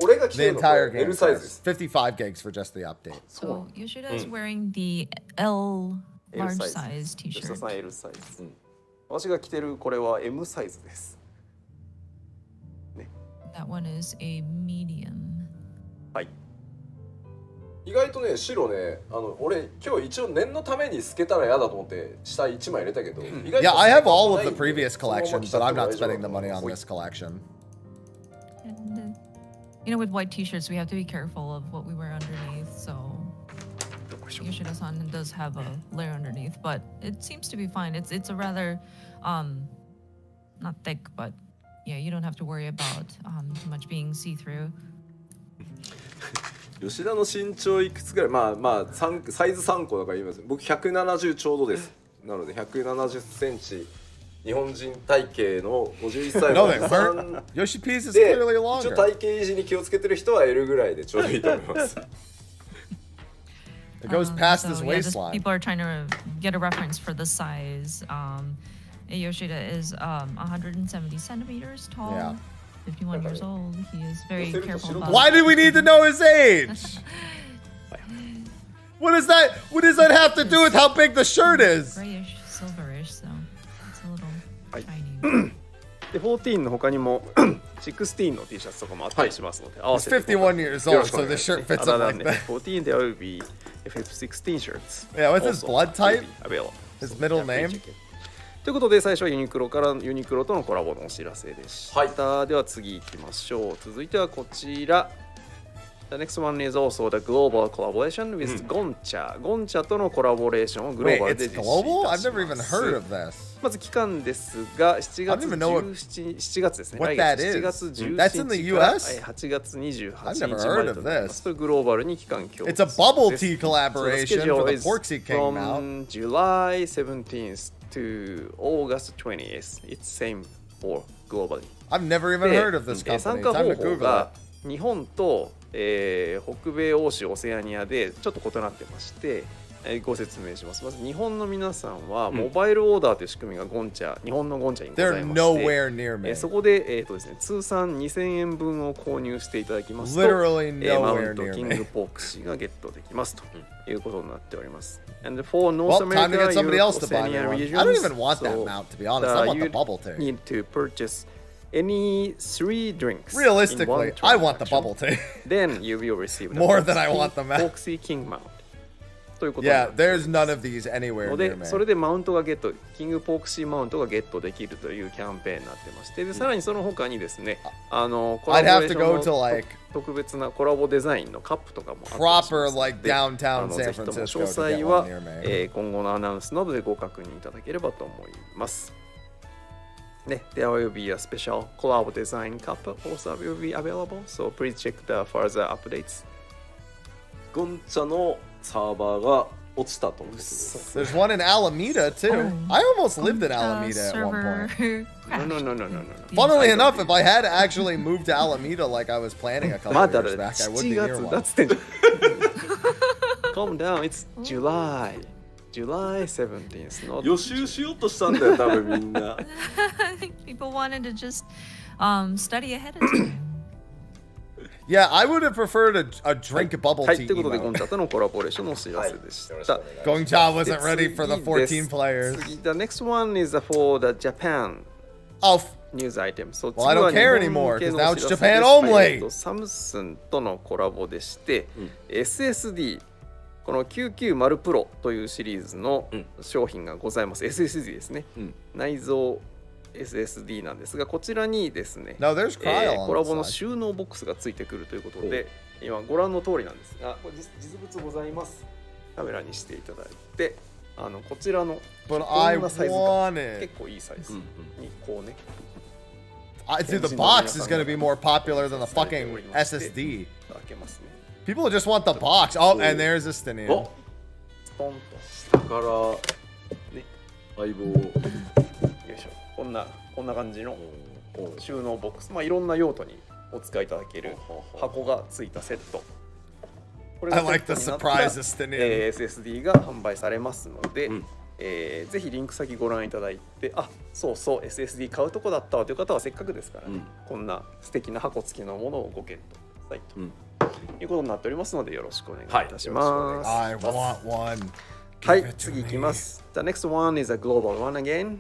俺が着て The るのは entire game L サイズです。 55 gigs for just the update. So Yoshida is wearing the L large size 吉田 T-shirt. さん L サイズ。私が着てるこれは M サイズです。That one is a medium. はい。意外とね白ね俺今日一応念のために透けたら嫌だと思って下1枚入れたけど、意外と Yeah, I have all of the previous collections, but I'm not spending the money on this collection. And, you know, with white T-shirts, we have to be careful of what we wear underneath. So Yoshida-san does have a layer underneath, but it seems to be fine. It's a rather not thick, but yeah, you don't have to worry about too much being see-through. 吉田の身長いくつぐらいまあサイズ参考だから言います。僕170ちょうどです。なので170センチ日本人体型の51歳のおじさん Yoshi P's is で clearly 一応 longer. 体型維持に気をつけてる人は L ぐらいでちょうどいいと思います。It goes past So, his yeah, just waistline. people are trying to get a reference for the size. Yoshida is 170 centimeters tall. Yeah. 51 years old. He is very careful about. Why do we need to know his age? What does that have to do with how big the shirt is? Grayish, silverish, so it's a little shiny. で14の他にも16の T シャツとかもあったりしますので、合わ He's せて 51 years old, so this shirt fits up like that. 14 there will be FF16 shirts. Yeah, what's his also blood type? will be available. His So, middle yeah, please name? check it. ということで最初はユニクロとのコラボのお知らせでした。では次行きましょう。続いてはこちら。The next one is also the global collaboration with Goncha。Goncha とのコラボレーションをグローバルで実施いたします。Global? I've never even heard of this. まず期間ですが、7月7月ですね。What that is? 7月17 That's in the 日から US? 8月28 I've 日 never ま heard で of となります。 this. これグローバルに期間共 It's a 通です。 bubble tea So the collaboration schedule for the is Porksy King mount. from July 17th to August 20th. It's same for globally. I've never even heard of this で company. 参加 Time 方 to 法 Google が it. 日本と、北米欧州オセアニアでちょっと異なってまして、ご説明します。まず日本の皆さんはモバイルオーダーという仕組みがゴンチャ、日本のゴンチャにござい They're ま nowhere し near て、 me. そこで、ですね、通算2000円分を購入していただきますと、 Literally マウ nowhere ント near キン me. グポークシーがゲットできますということになっております。And for Well, North time to get America, somebody Europe, else to buy me Oceania one. regions, I don't even want that so, mount, to be honest. I want the you bubble tea. need to purchase any 3 drinks. Realistically, in one I want the transaction. bubble tea. Then you will receive the More than I want the mount. Foxy King mount. ということにな Yeah, っており there's ます none of these anywhere の near で me. それでマウントがゲット、キングポークシーマウントがゲットできるというキャンペーンになってまして、でさらにその他にですね、コラボ I'd レ have ー to ショ go ン to の like 特別なコラボデザインのカップとかもあったりします proper の like で、downtown ぜ San ひとも Francisco 詳 to 細 get は one near me. 今後のアナウンスなどでご確認いただければと思います。ね、There will be a special collab design cup also will be available, so please check the further updates. ゴンチャのサーバーが落ちたと思うんですけど。 There's one in Alameda too. I almost lived in Alameda at one server point. No. Funnily enough, if I had actually moved to Alameda like I was planning a couple ま of だ years back, I would 7 be near 月 one. だっつってんじゃん。Calm down, it's July 17th. Not 予習しようとしたんだよ、多分みんな。People wanted to just study ahead of time. Yeah, I would have preferred a drink bubble はい、 tea ということで、ゴン emote. チャとのコラボレーションのお知らせでした。 Gongcha wasn't ready for the 次です 14 players. 次 The next one is for the Japan Oh, news item. So Well, I don't 次は care 日本 anymore, 向け 'cause の now お it's 知らせです Japan only. サムスンとのコラボでして、SSD この990 Pro というシリーズの商品がございます。SSD ですね。内蔵 SSD なんですが、こちらにですね、 No, there's cryo on コラボ the の side. 収納ボックスがついてくるということで、今ご覧の通りなんですが、これ実物ございます。カメラにしていただいて、こちらの But こ I んなサイズ want 感、 it. 結構いいサイズにこうね、 Dude, the box is going to be more popular than the fucking SSD. いただけますね。 People just want the box. Oh, and there's a Stinian. おスポンと下からね、相棒。よいしょ。こんな感じの収納ボックス、まあいろんな用途にお使いいただける箱がついたセット。これ I が like the セットになった surprise of Stinian. SSD が販売されますので、ぜひリンク先ご覧いただいて、あ、そうそう SSD 買うとこだったわという方はせっかくですからね、こんな素敵な箱付きのものをご検討くださいと、いうことになっておりますのでよろしくお願いいたします。I want one. はい、 Give it to 次いき me. ます。The next one is a global one again.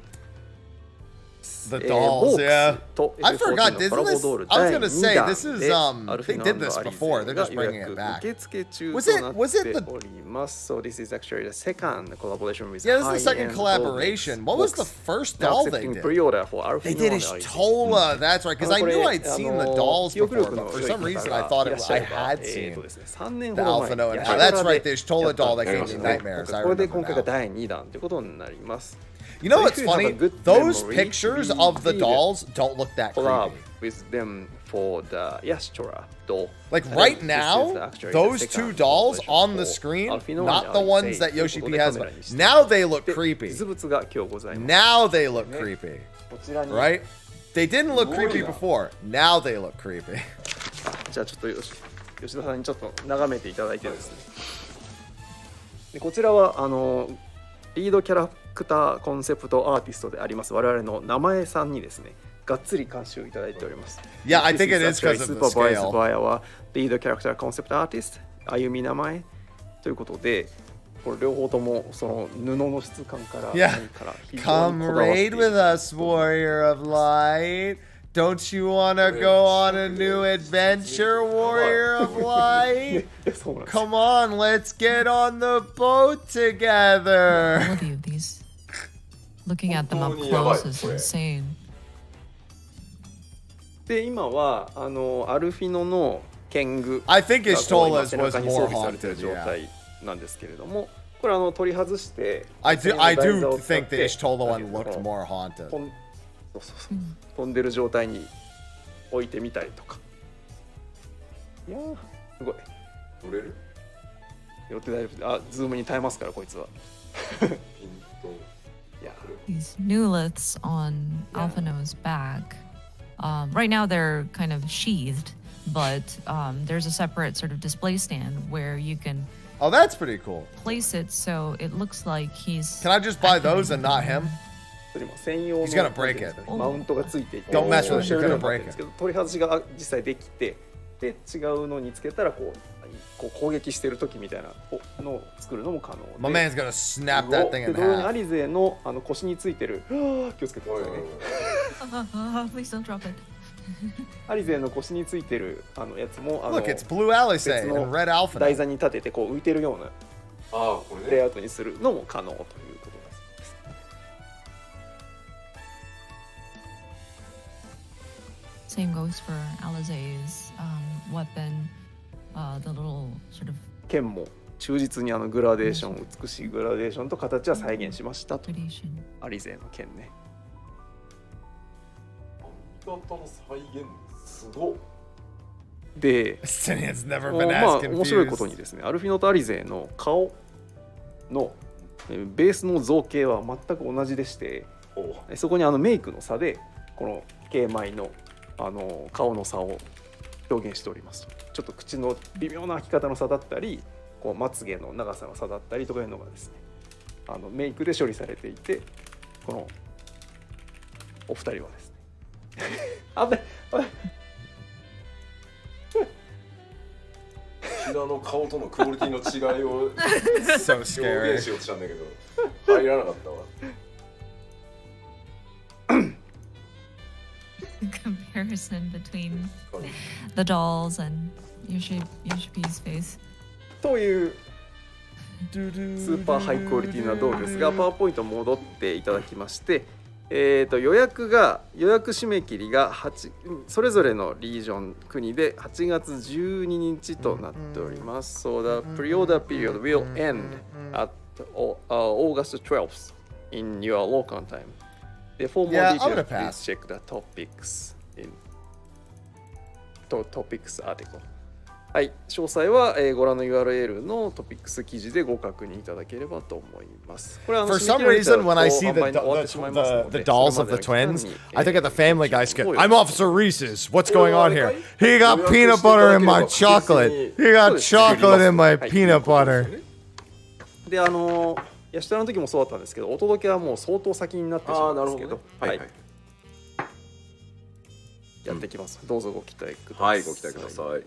The dolls, yeah. I forgot. Isn't this? I was gonna say this is They did this before. They're just bringing it back. Was it the? So this is actually the second collaboration with. Yeah, this is the second collaboration. What was the first doll they did? They did Ishtola. That's right. Because I knew I'd seen the dolls before, but for some reason I thought I had seen the Alpha Noah. That's right. The Ishtola doll that gave me nightmares. I これで remember 今回が now. 第2弾ということになります。 You know So what's if you have a funny? good Those memory, pictures we of the did dolls don't look that collab creepy. with them for the Yashtora doll. Like And right this is now, actually those the two second dolls collaboration on the for screen, Alfino not and the Alfei ones that という Yoshi こと P で has, カメラ but にして now they look で creepy. 実物が今日ございます。 Now they look creepy. こちらに Right? They didn't look creepy before. Now they look creepy. じゃあちょっと吉田さんにちょっと眺めていただいてですね。でこちらはリードキャラクターコンセプトアーティストであります我々の名前さんにですね、がっつり監修いただいております。Yeah, I think it is because of the Supervised scale. by our lead character concept artist あゆみ名前ということで、これ両方ともその布の質感から Yeah. 何から非常に Come こだわってい raid る with us, warrior of light. Don't you want to go on a new adventure, Warrior of Light? Come on, let's get on the boat together. Quality of these. Looking at them up close is insane. で今はアルフィノの剣具 I think がこう今 Istola's 背 was 中に more 装備されてる haunted. 状 Yeah. 態なんですけれども、これ取り外して I do 台座 think を使っ the て Ishtola one こ looked の more haunted. そうそうそう飛んでる状態に置いてみたりとか。いやーすごい。乗れる？寄って大丈夫。あ、ズームに耐えますからこいつは。いや。These new liths on Alphino's back. Right now they're kind of sheathed, but there's a separate sort of display stand where you can Oh, that's pretty cool. place it so it looks like he's. Can I just buy those and not him? 専用の He's gonna break it. マウントがついていて、 Don't mess with it, you're gonna 後ろに break です it. けど取り外しが実際できて、で違うのにつけたらこう攻撃してる時みたいなのを作るのも可能で。 My man's gonna snap that thing で in 同様にア half. リゼの腰についてる気をつけてくださいね。 Please don't drop it. アリゼの腰についてるやつもLook, it's Blue Alisei 別の and Red Alpha. 台座に立ててこう浮いてるようなこれレイアウトにするのも可能ということです。Same goes for Alizé's weapon. The little sort of 剣も忠実にグラデーション、美しいグラデーションと形は再現しましたと。 gradation. アリゼの剣ね。味方の再現すごっ。で、Sinian's never ま been あ as 面白いことに confused. ですね、アルフィノとアリゼの顔のベースの造形は全く同じでして、そこにメイクの差でこのケイマイの顔の差を表現しております。ちょっと口の微妙な開き方の差だったり、こうまつげの長さの差だったりとかいうのがですね、メイクで処理されていて、このお二人はですね、あべ平の顔とのクオリティの違いを So 表 scary. 現しようとしたんだけど入らなかったわ。 Comparison between the dolls and Yoshipi's face. というスーパーハイクオリティな道具ですが、パワーポイント戻っていただきまして、予約締め切りがそれぞれのリージョン国で8月12日となっております。So the pre-order period will end at August 12th in your local time. For more Yeah, I'm gonna details, pass. please check the topics in topics article. はい、詳細は、ご覧の URL のトピックス記事でご確認いただければと思います。これは For some reason, when I see the dolls of the twins, I think of the Family Guy skit. I'm Officer Reese's. What's going on here? He got peanut butter in my chocolate. He got chocolate in my peanut butter. で、ヤシトラの時もそうだったんですけど、お届けはもう相当先になってしまうんですけど、はい、やっていきます。どうぞご期待ください。はい、ご期待ください。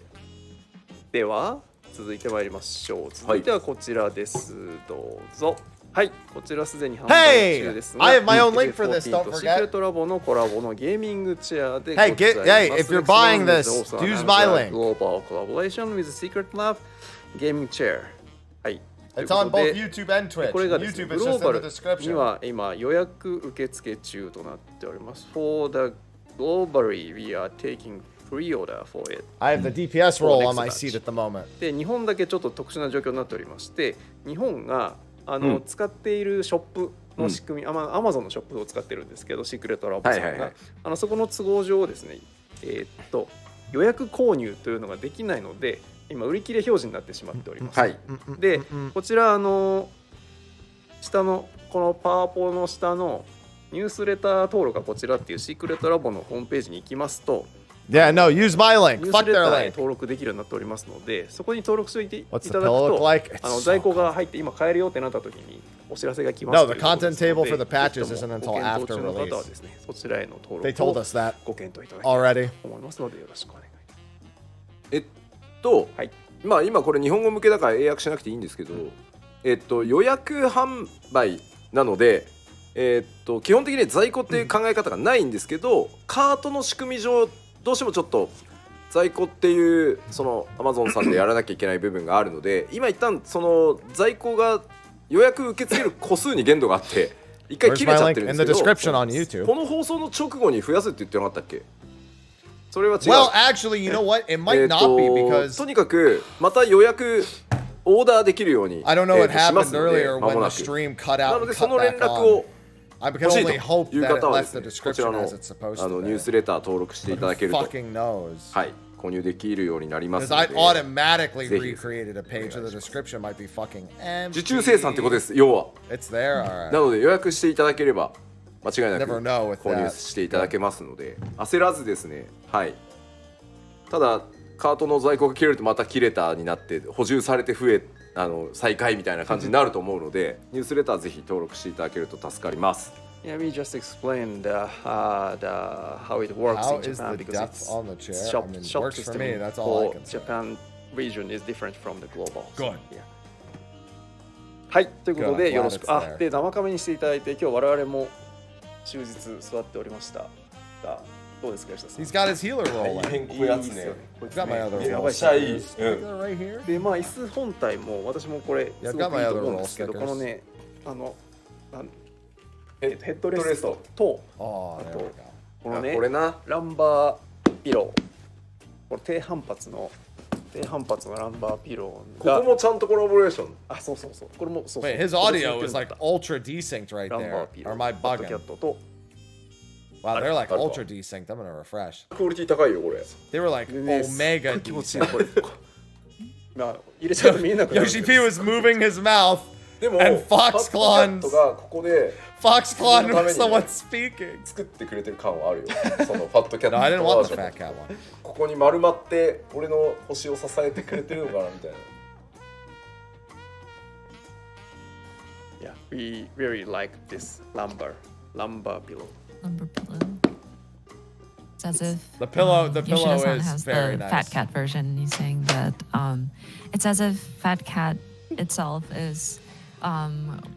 では続いてまいりましょう。続いてはこちらです。どうぞ。はい、こちらすでに販売中ですが、 I have my own link for this, don't シークレッ forget. トラボのコラボのゲーミングチェアでございます。 Hey, if you're buying this, use my link. Global collaboration with Secret Lab Gaming Chair. はい。 It's on both YouTube and Twitch. これがですね、 YouTube グ is ロ just ーバ in ル the に description. は今予約受付中となっております。For the globally, we are taking pre-order for it. I have the DPS roll on my seat at the moment. で、日本だけちょっと特殊な状況になっておりまして、日本が使っているショップの仕組み、Amazon のショップを使ってるんですけど、シークレットラボさんが、そこの都合上ですね、予約購入というのができないので、今売り切れ表示になってしまっております。はい、で、こちら下のこのパワポの下のニュースレター登録がこちらっていうシークレットラボのホームページに行きますと、Yeah, no, use my ニ link. ュー Fuck スレタ their ーに link. 登録できるようになっておりますので、そこに登録していた What's だ the く pillow と look like? It's so 在庫が入って今買えるよってなった時にお知らせが来ます。 No, the content table for the patches isn't until ご検 after 討中の方は release. ですね、そちらへの登 They 録 told を us that ご検討いただければ already. と思いますのでよろしくお願いはい、まあ今これ日本語向けだから英訳しなくていいんですけど、予約販売なので、基本的に在庫っていう考え方がないんですけど、カートの仕組み上どうしてもちょっと在庫っていうその Amazon さんでやらなきゃいけない部分があるので、今一旦その在庫が予約受け付ける個数に限度があって一回切れちゃってるんですけど、この放送の直後に増やすって言ってなかったっけ？それは違う。Well, actually, you know what? It might not be because とにかくまた予約オーダーできるように I don't know what します happened ので、 earlier 間 when も the なく。 stream cut な out の and でそ cut の連 back 絡 on. を I can 欲しい only と hope いう that it 方はで left す the ね、こちら description の as it's supposed to ニュー be. スレター登録していただけると、 Fucking knows. はい、購入できるようになります Because の I で。 automatically ぜひ recreated a page so the description might be fucking empty. 受注生産ってことです、要は。 It's there, alright. なので予約していただければ間違いなく Never know with 購入 that. していただけますので、焦らずですね。はい。ただカートの在庫が切れるとまた切れたになって補充されて再開みたいな感じになると思うので、ニュースレターぜひ登録していただけると助かります。Yeah, we just explained how it works How in is Japan the because depth it's on the chair? shop, I mean, shop works for system me. That's all I for can say. Japan region is different from the global. Good. Yeah. はい、ということで Good. よろしく。 Glad あ it's there. で生壁にしていただいて、今日我々も終日座っておりましたが、どうですか吉田さん。 He's got his healer roll. 大変こやつね。 I've got my other や roll ばいシャイ。 sticker right here. でまあ椅子本体も私もこれすごくいいと思うんですけど、このねヘッドレストと Oh, あ there と we go. このねこれな。ランバーピロー、これ低反発のランバーピローがここもちゃんとコラボレーション。あそうこれもそう Wait, his audio is like ultra desynced right ランバー there. ピロ Or ー am I バッドキャッ bugging? トと Wow, they're like あるか。 ultra desynced. I'm gonna refresh. クオリティ高いよこれ。 They were like ね omega 気持ちいい desynced. これまあ入れちゃうと見えなくなるん Yoshi で P was moving his mouth. でも And Fox パッドキャットがここで Foxclawn 自分のため was にね someone speaking. 作ってくれてる感はあるよ。そのパッドキャット No, I didn't の want バー the ジョン fat cat one. ここに丸まって俺の星を支えてくれてるのかなみたいな。Yeah, we really like this lumber pillow. Lumber pillow. It's as if The pillow Yoshida-san is has very the nice. Fat Cat version. He's saying that it's as if Fat Cat itself is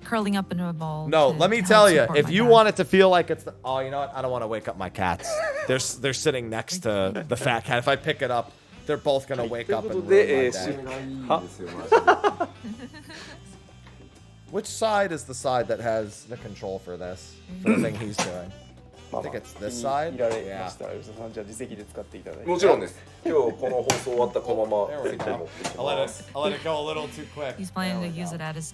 curling up into a ball. No, to let me help tell you, support if my you back. want it to feel like it's oh, you know what? I don't want to wake up my cats. They're sitting next to the fat cat. If I pick it up, they're both gonna wake up and ruin my day. Which side is the side that has the control for this? For the thing he's doing? I think it's this side. いられま Yeah. したら吉田さんじゃあ自責で使っていただいて。もちろんです。今日この放送終わったこのま There ま we 席に持 go. ってき I'll let ま it す。 I'll let it go a little too quick. He's planning There to we use go. it at his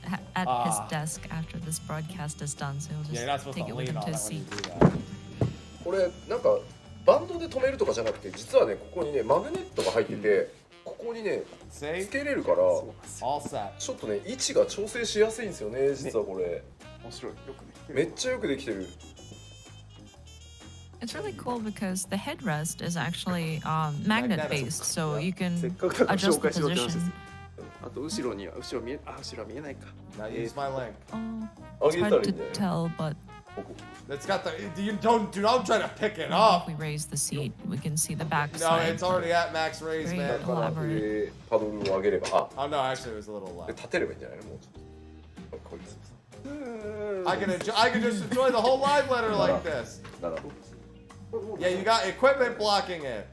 desk after this broadcast is done, so he'll Yeah, you're not just supposed take to it with lean him on to it his when you seat. do that. これなんかバンドで止めるとかじゃなくて、実はねここにねマグネットが入ってて、ここにねつ See? けれるから、 All set. ちょっとね位置が調整しやすいんですよね。実はこれ面白い。よくね。めっちゃよくできてる。 It's really cool because the headrest is actually magnet based, so you せっ can かくだから adjust 紹 the 介しろって話です position.。あと後ろには後ろ見えないか。 Now use my link. Oh, あ it's げたらい hard い to んじゃない？ tell, but It's got the you don't try to pick it if up. we raise the seat, we can see the back No, side. it's already at max raise, Very man. だから elaborate. パドルを上げれば、 Oh no, actually it was a little で low. 立てればいいんじゃないの？もうちょっとこいつ。 I can just enjoy the whole live letter like this. なら Yeah, you got equipment blocking it.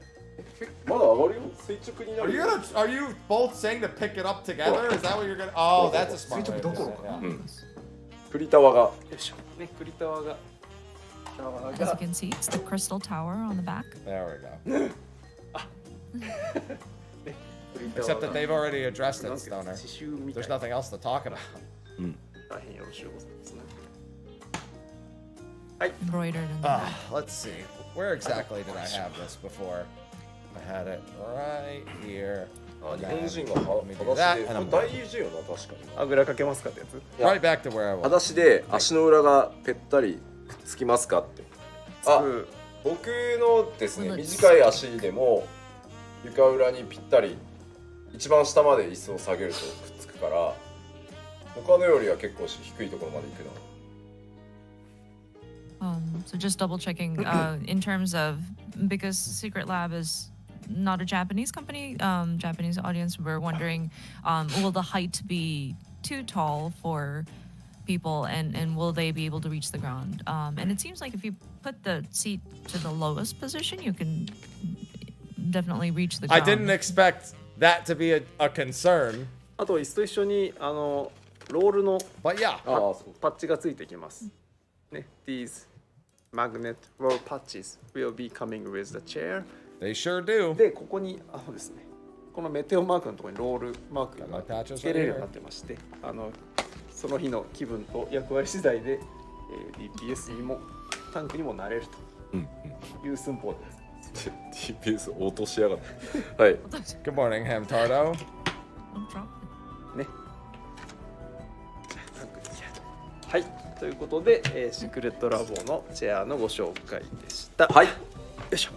まだ上がるよ。垂直にな Are る you よ。 are you both saying to pick it up together? Is that what you're gonna? Oh, that's a smart way of doing it, yeah. クリタワがよいしょ。ねクリタワが。 As you can see, it's the crystal tower on the back. There we go. Except that they've already addressed it, Stoner. 刺繍みたい There's な。 nothing else to talk about. 大変よろしいございますね。 Embroidered in the back. Let's see. Where exactly did I have this before? I had it right here. あ日本人が裸足で、これ大事よな確かに。あぐらかけますかってやつ。 Right back to where I was. 裸足で足の裏がぺったりくっつきますかって。あ、僕のですね短い足でも床裏にぴったり一番下まで椅子を下げるとくっつくから、他のよりは結構低いところまで行くな。 So just double checking in terms of because Secret Lab is not a Japanese company, Japanese audience were wondering, will the height be too tall for people, and will they be able to reach the ground? And it seems like if you put the seat to the lowest position, you can definitely reach the ground. I didn't expect that to be a concern. あと椅子と一緒にロールの But yeah. パッチがついてきます。ね、These magnet roll patches will be coming with the chair. They sure do. で、ここにですね、このメテオマークのところにロールマークがつけれるようになってまして、その日の気分と役割次第で、DPS にもタンクにもなれるという寸法です。DPS 応答しやがって。はい。Good morning, Hamtardo. ね。はい。ということで、シークレットラボのチェアのご紹介でした。はい。よいしょ。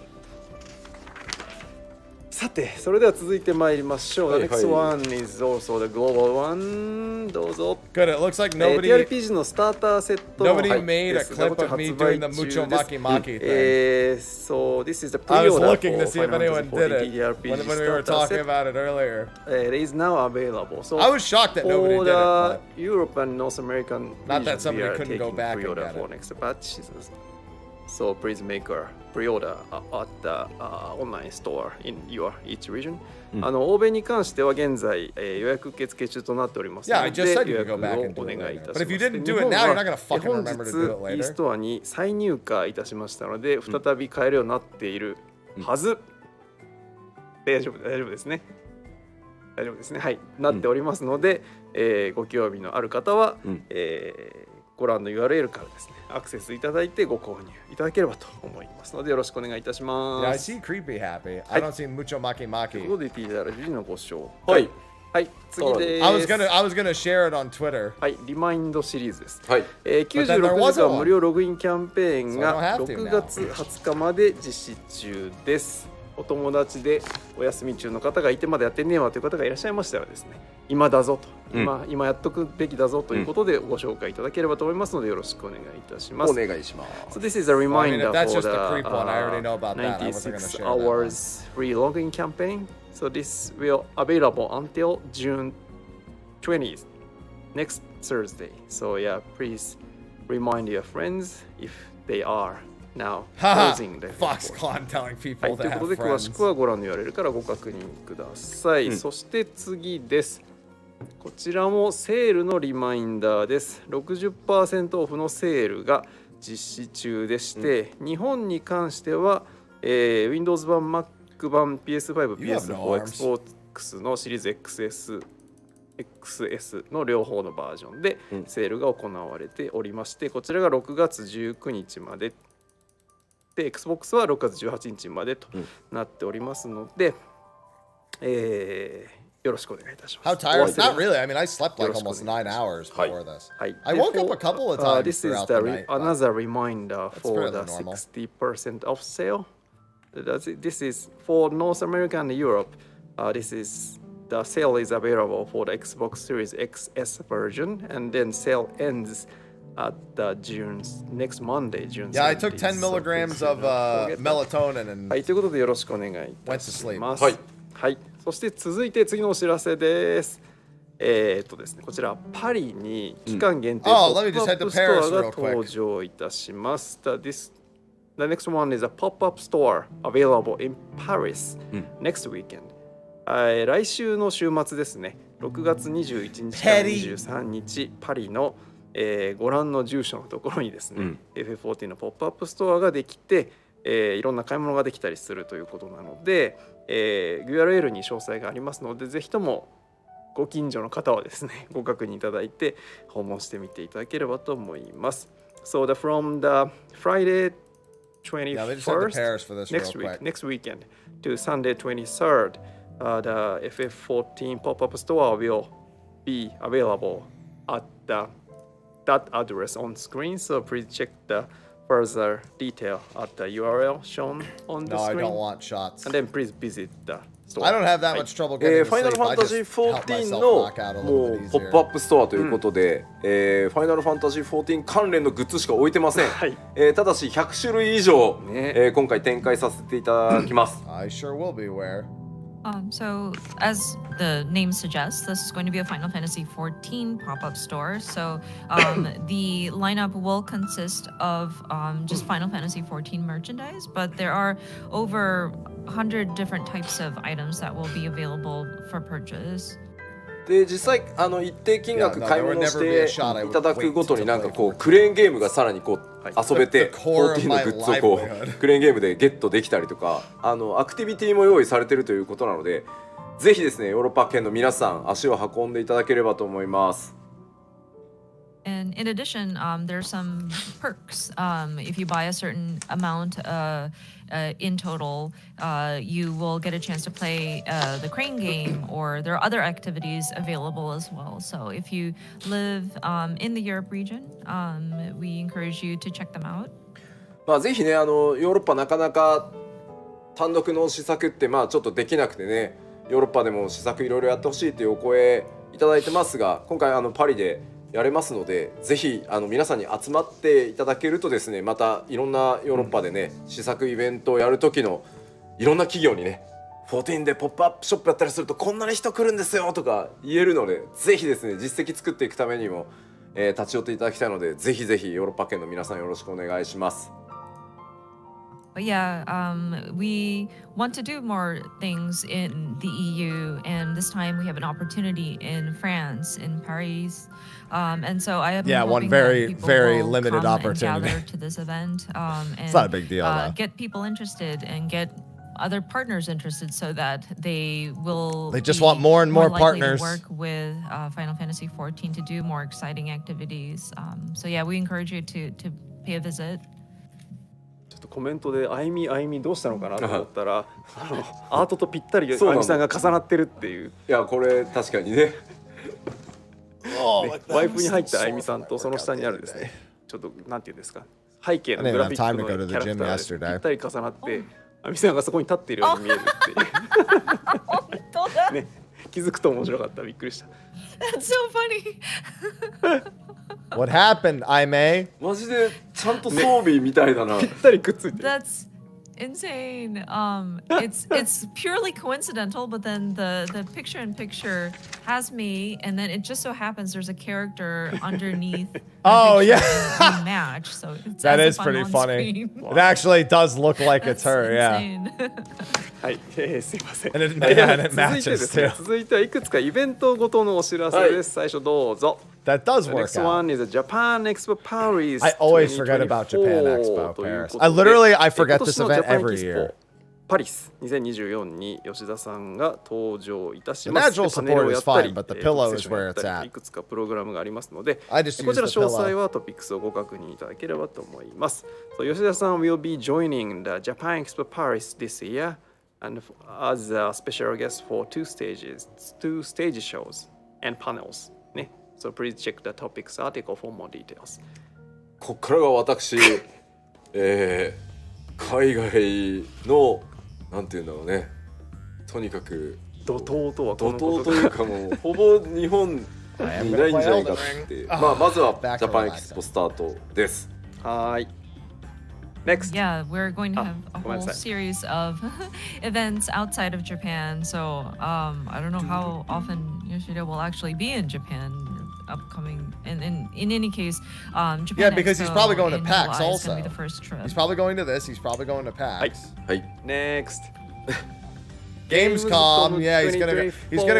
さて、それでは続いて参りましょう。The next one is also the global one. どうぞ。Good. It looks like nobody. TRPG のスターターセット。Nobody made a clip of me doing the Mucho Maki Maki thing. So this is the I was pre-order looking to see if for anyone did it TRPG when we were talking about it earlier. It is now available. So I was shocked that nobody did it. For the Europe and North American Not that regions, somebody we are couldn't go taking back and pre-order get for it. next batch. So please make a pre-order at the online store in your each region. 欧米に関しては現在、予約受付中となっておりますので、 Yeah, I just said 予 you could 約 go back を and お do it 願いい later. たし But if ま you す。 didn't do it now, you're not gonna fucking 本 remember to 日 do it イ later. ストアに再入荷いたしましたので、再び買えるようになっているはず。大丈夫ですね。大丈夫ですね。はい、なっておりますので、ご興味のある方は、ご覧の URL からですね、アクセスいただいてご購入いただければと思いますので、よろしくお願いいたしま Yeah, I す。 see Creepy Happy. I don't see Mucho Maki ということ Maki. で、TRPG のご紹はい。はい、次です。I was gonna share it on Twitter. はい、リマインドシリーズです。はい。96時間無料ログインキャンペーン So が I don't have to 6月20日まで実施中です。お友達でお休み中の方がいてまだやってねえわという方がいらっしゃいましたらですね、今だぞと、今やっとくべきだぞということでご紹介いただければと思いますので、よろしくお願いいたします。お願いします。So this is a reminder that's for just the the creep one. I already know about that. I wasn't gonna 96 share that hours free login campaign. So this will available until June 20th, next Thursday. So yeah, please remind your friends if they are now closing the Foxconn telling は people い、と to いうこと have で詳し friends. くはご覧の URL からご確認ください、そして次です。こちらもセールのリマインダーです。 60% オフのセールが実施中でして、日本に関しては、Windows 版 Mac 版 PS5、PS4、Xbox のシリーズ XS の両方のバージョンでセールが行われておりまして、こちらが6月19日までで、Xbox は6月18日までとなっておりますので、よろしくお願いいたします。 How tired? Not really. I mean, I slept like almost 9 hours before this. はい。 I woke up a couple of times This is throughout the night. but another reminder for fairly the normal. 60% off sale. This is for North America and Europe. This is the sale is available for the Xbox Series XS version, and then sale ends at the next Monday, June 17th. Yeah, I took 10 milligrams of melatonin は and い、ということでよろしくお願いいたし went to sleep. ます。はい。はい。そして続いて次のお知らせです。ですね、こちらパリに期間限定ポ Oh, let me ッ just プア head ッ to プスト Paris アが real quick. 登場いたします。The next one is a pop-up store available in Paris next weekend. 来週の週末ですね、6月21日から23日、パリの、ご覧の住所のところにですね、FF14 のポップアップストアができて、いろんな買い物ができたりするということなので、URL に詳細がありますので、ぜひともご近所の方はですね、ご確認いただいて訪問してみていただければと思います。So from the Friday Yeah, they just head to Paris 21st for this next real week, quick. next weekend to Sunday 23rd, the FF14 pop-up store will be available at that address on screen. So please check the further detail at the URL shown on the No, I screen. don't want shots. And then please visit the store. I don't have that much trouble getting to ファイナル sleep. ファ I ンタジー just help 14 myself の knock out a も little う bit ポップアッ easier. プストアということで、ファイナルファンタジー14関連のグッズしか置いてません、はいただし100種類以上、ね今回展開させていただきますI sure will be where. So, as the name suggests, this is going to be a Final Fantasy XIV pop-up store. So, the lineup will consist of just Final Fantasy XIV merchandise, but there are over 100 different types of items that will be available for purchase. で実際一定金額買い物していただくごとになんかこうクレーンゲームがさらにこう遊べて14のグッズをこうクレーンゲームでゲットできたりとかアクティビティも用意されているということなのでぜひですねヨーロッパ圏の皆さん足を運んでいただければと思います。And in addition, there's some perks. If you buy a certain amount in total, you will get a chance to play the crane game, or there are other activities available as well. So if you live in the Europe region, we encourage you to check them out. まあぜひねヨーロッパなかなか単独の試作ってまあちょっとできなくてねヨーロッパでも試作いろいろやってほしいというお声いただいてますが今回パリでやれますのでぜひ皆さんに集まっていただけるとですねまたいろんなヨーロッパでね試作イベントをやる時のいろんな企業にね14でポップアップショップやったりするとこんなに人来るんですよとか言えるのでぜひですね実績作っていくためにも、立ち寄っていただきたいのでぜひぜひヨーロッパ圏の皆さんよろしくお願いします。But yeah, we want to do more things in the EU, and this time we have an opportunity in France, in Paris. And so I have been one very, that very will limited come opportunity. And gather to this event, and it's not a big deal, though. Get people interested and get other partners interested, so that they will. They just want more and more partners. To work with Final Fantasy XIV to do more exciting activities. So yeah, we encourage you to pay a visit. ちょっとコメントであいみどうしたのかなと思ったらアートとぴったりあいみさんが重なってるっていう。いやこれ確かにね。ワイプに入ったあいみさんとその下にあるですねちょっとなんていうんですか背景のグラフィックのキャラクターでぴったり重なってあいみさんがそこに立っているように見えるっていうね気づくと面白かったびっくりした。That's so funny. What happened, Aime? マジでちゃんと装備みたいだな。ぴったりくっついてる。That's insane. It's purely coincidental, but then the picture in picture has me, and then it just so happens there's a character underneath. Oh yeah, match. So it's that is pretty funny. It actually does look like it's her. Yeah. はい、すいません。And it matches too. 続いてはいくつかイベントごとのお知らせです。最初どうぞ。That does The work next out. one is a Japan Expo Paris. I always forget about Japan Expo Paris. I forget this event every year. パリス2024に吉田さんが登場いたし The ます。 natural support is fine, but the pillow is where it's at. いくつかプログラムがありますので、 I just こ use ちら the 詳細 pillow. はトピックスをご確認いただければと思います。So 吉田さん will be joining the Japan Expo Paris this year and as a special guest for two stage shows and panels. ね。So please check the topics article for more details. こっからが私、海外のなんていうんだろうね。とにかく怒涛とはこの怒涛というかもうほぼ日本にいないんじゃないかって。まずはジャパンエキスポスタートです。はい。Next. Yeah, we're going to have a whole series of events outside of Japan. So I don't know how often Yoshida will actually be in Japan upcoming. And in any case, Japan Yeah, because he's probably going to in PAX July is also. gonna be the first trip. He's probably going to this. He's probably going to PAX. はい。Next. Gamescom, yeah, he's gonna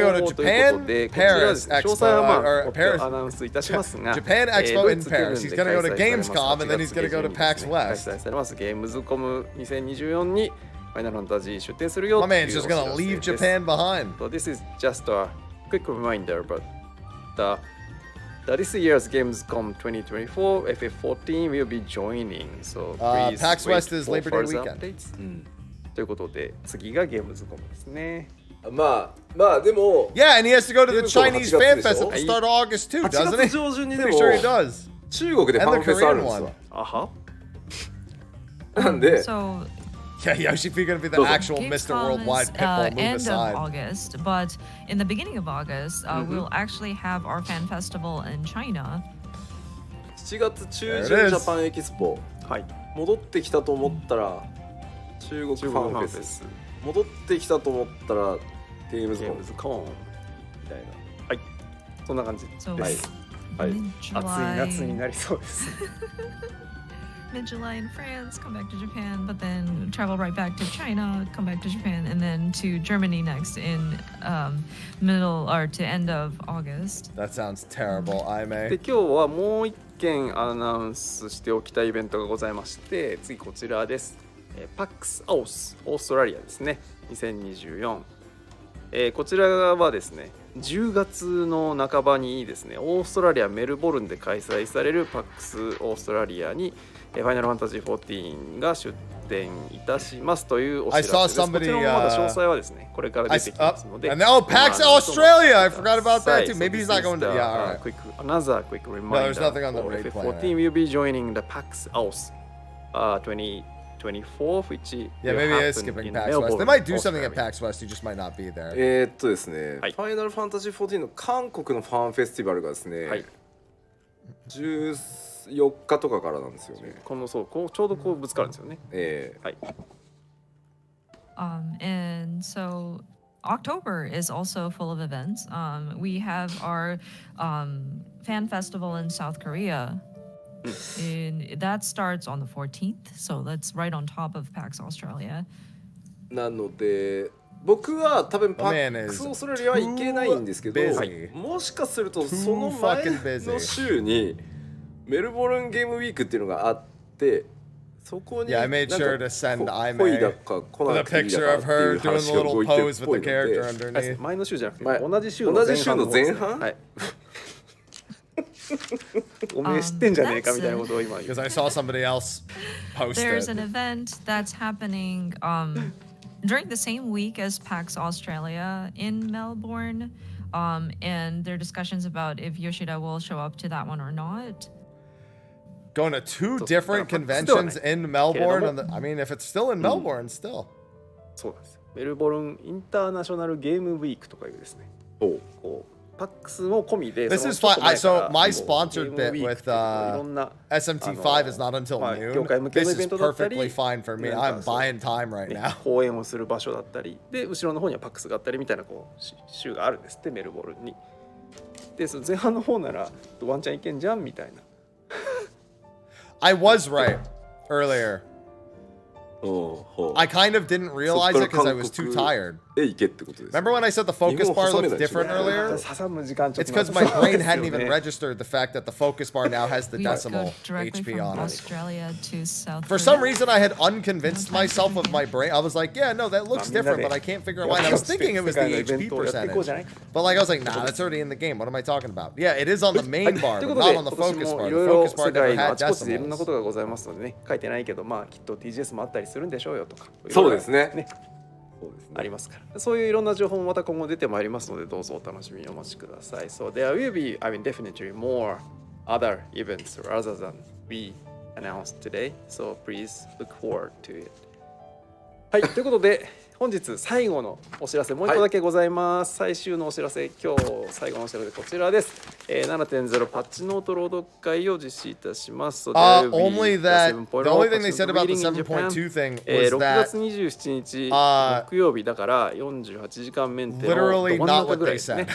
go to Japan, Paris Expo, or Paris, Japan Expo in Paris. He's gonna go to Gamescom, and then he's gonna go to PAX West. 開催されますゲームズコム2024にファイナルファンタジー出展するよ My man's just gonna leave Japan behind. So this is just a quick reminder, but this year's Gamescom 2024 FF14 will be joining. So please PAX West is wait Labor for Day further weekend. updates. ということで次がゲームズコムですね。まあでも Yeah, and he has to go to the Chinese Fan Fest at the start of August too, doesn't he? 8月上旬にで Pretty も sure he does. 中国でファンフェスあるんですよ。あは。なんで So Yeah, Yoshi-P gonna be the actual Mr. Worldwide Pitbull. Move end aside. of August, but in the beginning of August, we'll actually have our fan festival in China. 7月中旬ジャパンエキスポ。はい。戻ってきたと思ったら中国ファンフェス。戻ってきたと思ったらゲームズコンみたいな。はい。そんな感じです。 So はい。暑い July. 夏になりそうです。Mid-July in France, come back to Japan, but then travel right back to China, come back to Japan, and then to Germany next in middle or to end of August. That sounds terrible. I で may. 今日はもう一件アナウンスしておきたいイベントがございまして、次こちらです。PAX AUS オーストラリアですね。2024。こちらはですね、10月の半ばにですね、オーストラリアメルボルンで開催される PAX オーストラリアにファイナルファンタジー14が出展いたしますというお知らせです。こちらもまだ詳細はですね、これから出てきますので。And oh, PAX Australia! I forgot about that too. Maybe he's not going to. Yeah, all right. Another quick reminder. No, there's nothing on the raid plan. FF14 will be joining the PAX AUS 2024, which yeah, maybe it is skipping PAX West. They might do something at PAX West. You just might not be there. ですね、ファイナルファンタジー14の韓国のファンフェスティバルがですね、14日とかからなんですよね。こうちょうどこうぶつかるんですよね。はい。And so October is also full of events. We have our fan festival in South Korea. That starts on the 14th, so that's right on top of PAX Australia. なので僕は多分パックスオーストラリアは行けないんですけど、もしかするとその前の週にメルボルンゲームウィークっていうのがあって、そこに Yeah, I made sure to send Aime 恋だか来な with a くていいだ picture か of ってい her う doing a 話が little 動いてる pose っぽ with い the の character で、 underneath. 前の週じゃなくて同じ週の前半はい。おめえ知ってんじゃねえかみたいなことを今言う。 Because I saw somebody else post There's an it. event that's happening during the same week as PAX Australia in Melbourne, and there are discussions about if Yoshida will show up to that one or not. Going to two different conventions in Melbourne. I mean, if it's still in Melbourne, still. そうなんですよ。メルボルンインターナショナルゲームウィークとかいうですね。こうパックスも込みで。This is fine. So my sponsored bit with SMT5 is not until noon. This is perfectly fine for me. I'm buying time right now. 講演をする場所だったり、で後ろの方にはパックスがあったりみたいな週があるんですってメルボルンに。でその前半の方ならワンチャンいけんじゃんみたいな。I was right earlier. I kind of didn't realize it because I was too tired. Remember when I said the focus bar looked different earlier? It's because my brain hadn't even registered the fact that the focus bar now has the decimal HP on it. Australia to South For some reason, I had unconvinced myself of my brain. I was like, yeah, no, that looks different, but I can't figure out why. And I was thinking it was the HP percentage. But like, I was like, nah, that's already in the game. What am I talking about? Yeah, it is on the main bar, but not on the focus bar. The focus bar never had いろんなことがございますのでね、書いてないけど、まあきっと TGS もあったりするんでしょうよとか。そうですね。ありますから。そういういろんな情報もまた今後出てまいりますので、どうぞお楽しみにお待ちください。So there will be, I mean, definitely more other events rather than we announced today. So please look forward to it. はい、ということで本日最後のお知らせもう一個だけございます。最終のお知らせ、今日最後のお知らせこちらです。7.0 パッチノート朗読会を実施いたします。Only that the only thing they said about the 7.2 thing was 6 that 月27日木曜日だから48時間メンテのど真ん中ぐらいですね。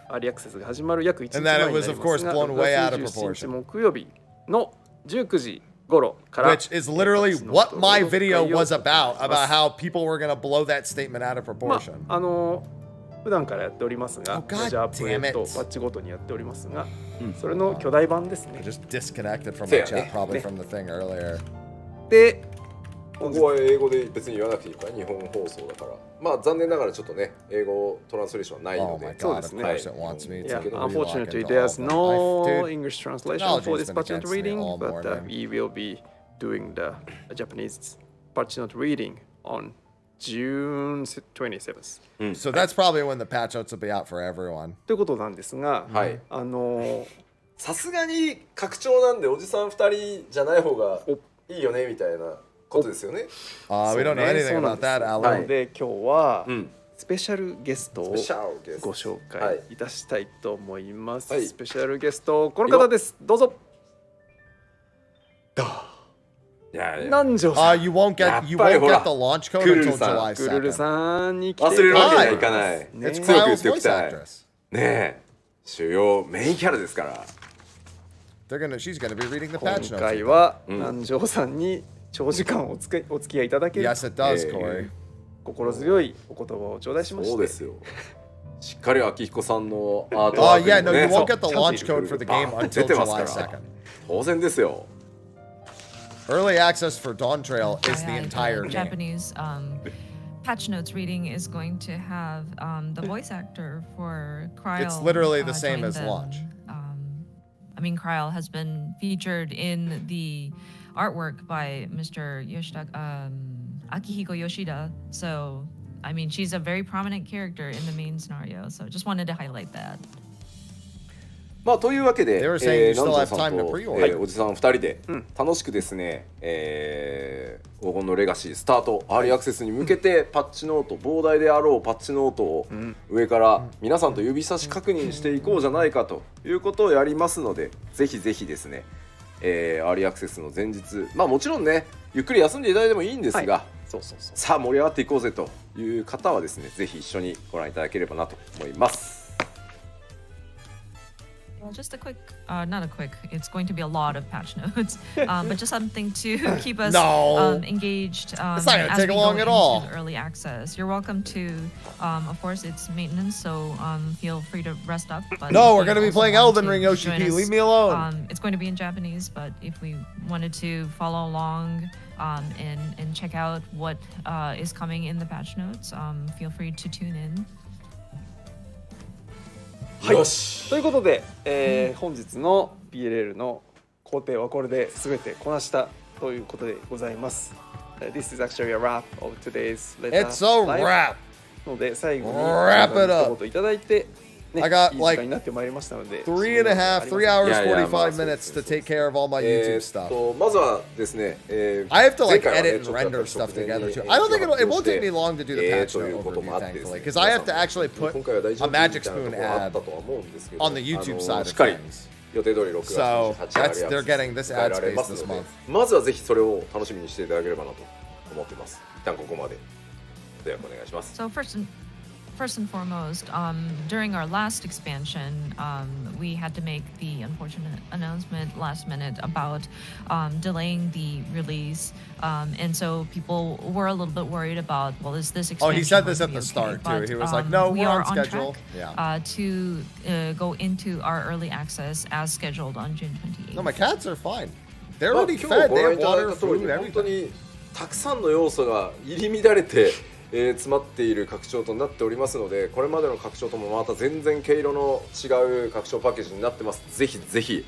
アーリーアクセスが始まる約1日前になりますが、6月27日木曜日の19時which is literally what my video was about how people were going to blow that statement out of proportion. 普段からやっておりますが、メジャーアップデートパッチごとにやっておりますが、それの巨大版ですね。Just disconnected from my chat probably from the thing earlier. で、ここは英語で別に言わなくていいから日本放送だから。まあ残念ながらちょっとね、英語トランスレーションはないので。そうですね。Unfortunately, there's no English translation for this patch note reading, but we will be doing the Japanese patch note reading on June 27th. So that's probably when the patch notes will be out for everyone. ということなんですが、さすがに拡張なんでおじさん2人じゃない方がいいよねみたいなことですよね。We don't know anything about that, Alan. なので今日はスペシャルゲストをご紹介いたしたいと思います。スペシャルゲストこの方です。どうぞ。南條さん You won't get the launch code until July クルル 2nd. さんに来て忘れるわけにはいいただかないい。てますね強く言 Kyle's っておき voice たい。 actress. ねえ、主要メインキャラですから。She's gonna be reading the patch 今 notes. 回は南條さんに長時間お付き合いいただける Yes, it does, Corey. 心強いお言葉を頂戴しましてそうですよ。しっかり秋彦さんのアートワーク Yeah, に no, も you ね won't get the launch code for the game 出 until てます July から 2nd. 当然ですよ。 Early access for Dawn Trail is the Yeah, entire game. Japanese patch notes reading is going to have the voice actor for Kryl. It's literally the same join as them. launch. I mean, Kryl has been featured in the artwork by Mr. Yoshida, Akihiko Yoshida. So, I mean, she's a very prominent character in the main scenario. So, just wanted to highlight that. まあというわけで、 They were saying you 南 still 條 have さん time to と、 pre-order. おじさん2人で楽しくですね、黄金のレガシースタートアーリーアクセスに向けてパッチノート膨大であろうパッチノートを上から皆さんと指差し確認していこうじゃないかということをやりますので、ぜひぜひですね、アーリーアクセスの前日、まあもちろんねゆっくり休んでいただいてもいいんですが、さあ盛り上がっていこうぜという方はですね、ぜひ一緒にご覧いただければなと思います。Well, just a quick, not a quick, it's going to be a lot of patch notes, but just something to keep us engaged It's not gonna as take we long go at all. into early access. You're welcome to, of course, it's maintenance, so feel free to rest up. But No, if we're you gonna be also playing want Elden to Ring, Yoshi join P. us, Leave me alone. It's going to be in Japanese, but if we wanted to follow along and check out what is coming in the patch notes, feel free to tune in. はい、ということで、本日の PLL の工程はこれで全てこなしたということでございます。This is actually a wrap of today's letter. It's a wrap. ので最後に Wrap it up. 一言いただいて、ね、 I got いい時間になってまいりましたので、 3 hours, 45 Yeah, minutes to take care of all my YouTube stuff. まずはですね、I have to like 前回はね edit and ちょっとやっぱ render り stuff 直前に together too. I don't think it won't take me 発 long to do the patch とい note うことも overview, あってですね thankfully, because I have to actually 今 put 回は大 a 丈夫 Magic みたいなと Spoon ころあった ad とは思うんですけど on the YouTube side of しっかり things. 予定通り6月 So 28日 that's に they're getting this 迎え ad られ space ますの this で month. まずはぜひそれを楽しみにしていただければなと思ってます。一旦ここまでではお願いします。 So first and foremost, during our last expansion, we had to make the unfortunate announcement last minute about delaying the release, and so people were a little bit worried about, well, is this expansion? Oh, he said this going at to the be okay? start too. But, He was like, "No, we we're are on schedule." track, to go into our early access as scheduled on June 28th. No, my cats are fine. They're まあ already 今日 fed. ご They 覧 have いただい water, た通り food, 本当 everything. にたくさんの要素が入り乱れて、詰まっている拡張となっておりますので、これまでの拡張ともまた全然毛色の違う拡張パッケージになってます。ぜひぜひ、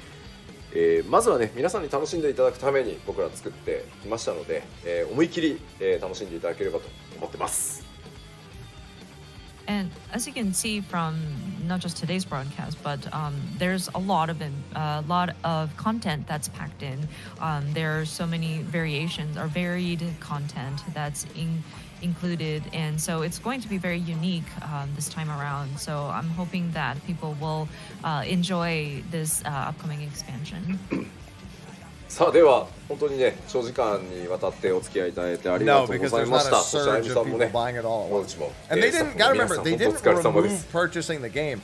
まずはね皆さんに楽しんでいただくために僕ら作ってきましたので、思い切り、楽しんでいただければと思ってます。 And as you can see from not just today's broadcast, but there's a lot of content that's packed in. There are so many variations or varied content that's included, and so it's going to be very unique this time around. So I'm hoping that people will enjoy this upcoming expansion. さあでは本当にね長時間にわたってお付き合いいただいてありが No, とうご because ざい there's ま not し a た。そしてあゆ surge みさ of んも people ね buying it all at 本 once. 日も And they スタッ didn't フ gotta の皆 remember さん they 本当お didn't 疲れ様で remove す。 purchasing the game.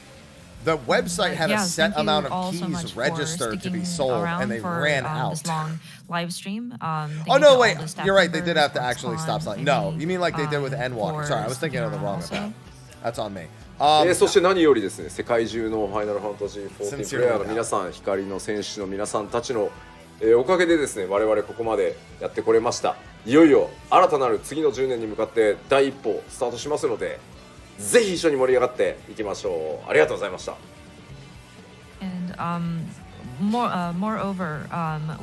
The website had a Yeah, set thank you amount all of so much keys for registered to be sticking sold, around and they for, ran this out. long live stream. Thank Oh you to no, all wait, the staff you're right. They did members, have to actually stop Foxconn, selling. No, Amy, you mean like they did with Endwalker. for Sorry, I was thinking of the sticking wrong around account. That's on me. そして何よりですね世界中のファイナルファンタジー14プレイヤーの皆さん、光の戦士の皆さんたちの、おかげでですね我々ここまでやってこれました。いよいよ新たなる次の10年に向かって第一歩スタートしますので、ぜひ一緒に盛り上がっていきましょう。ありがとうございました。 And moreover,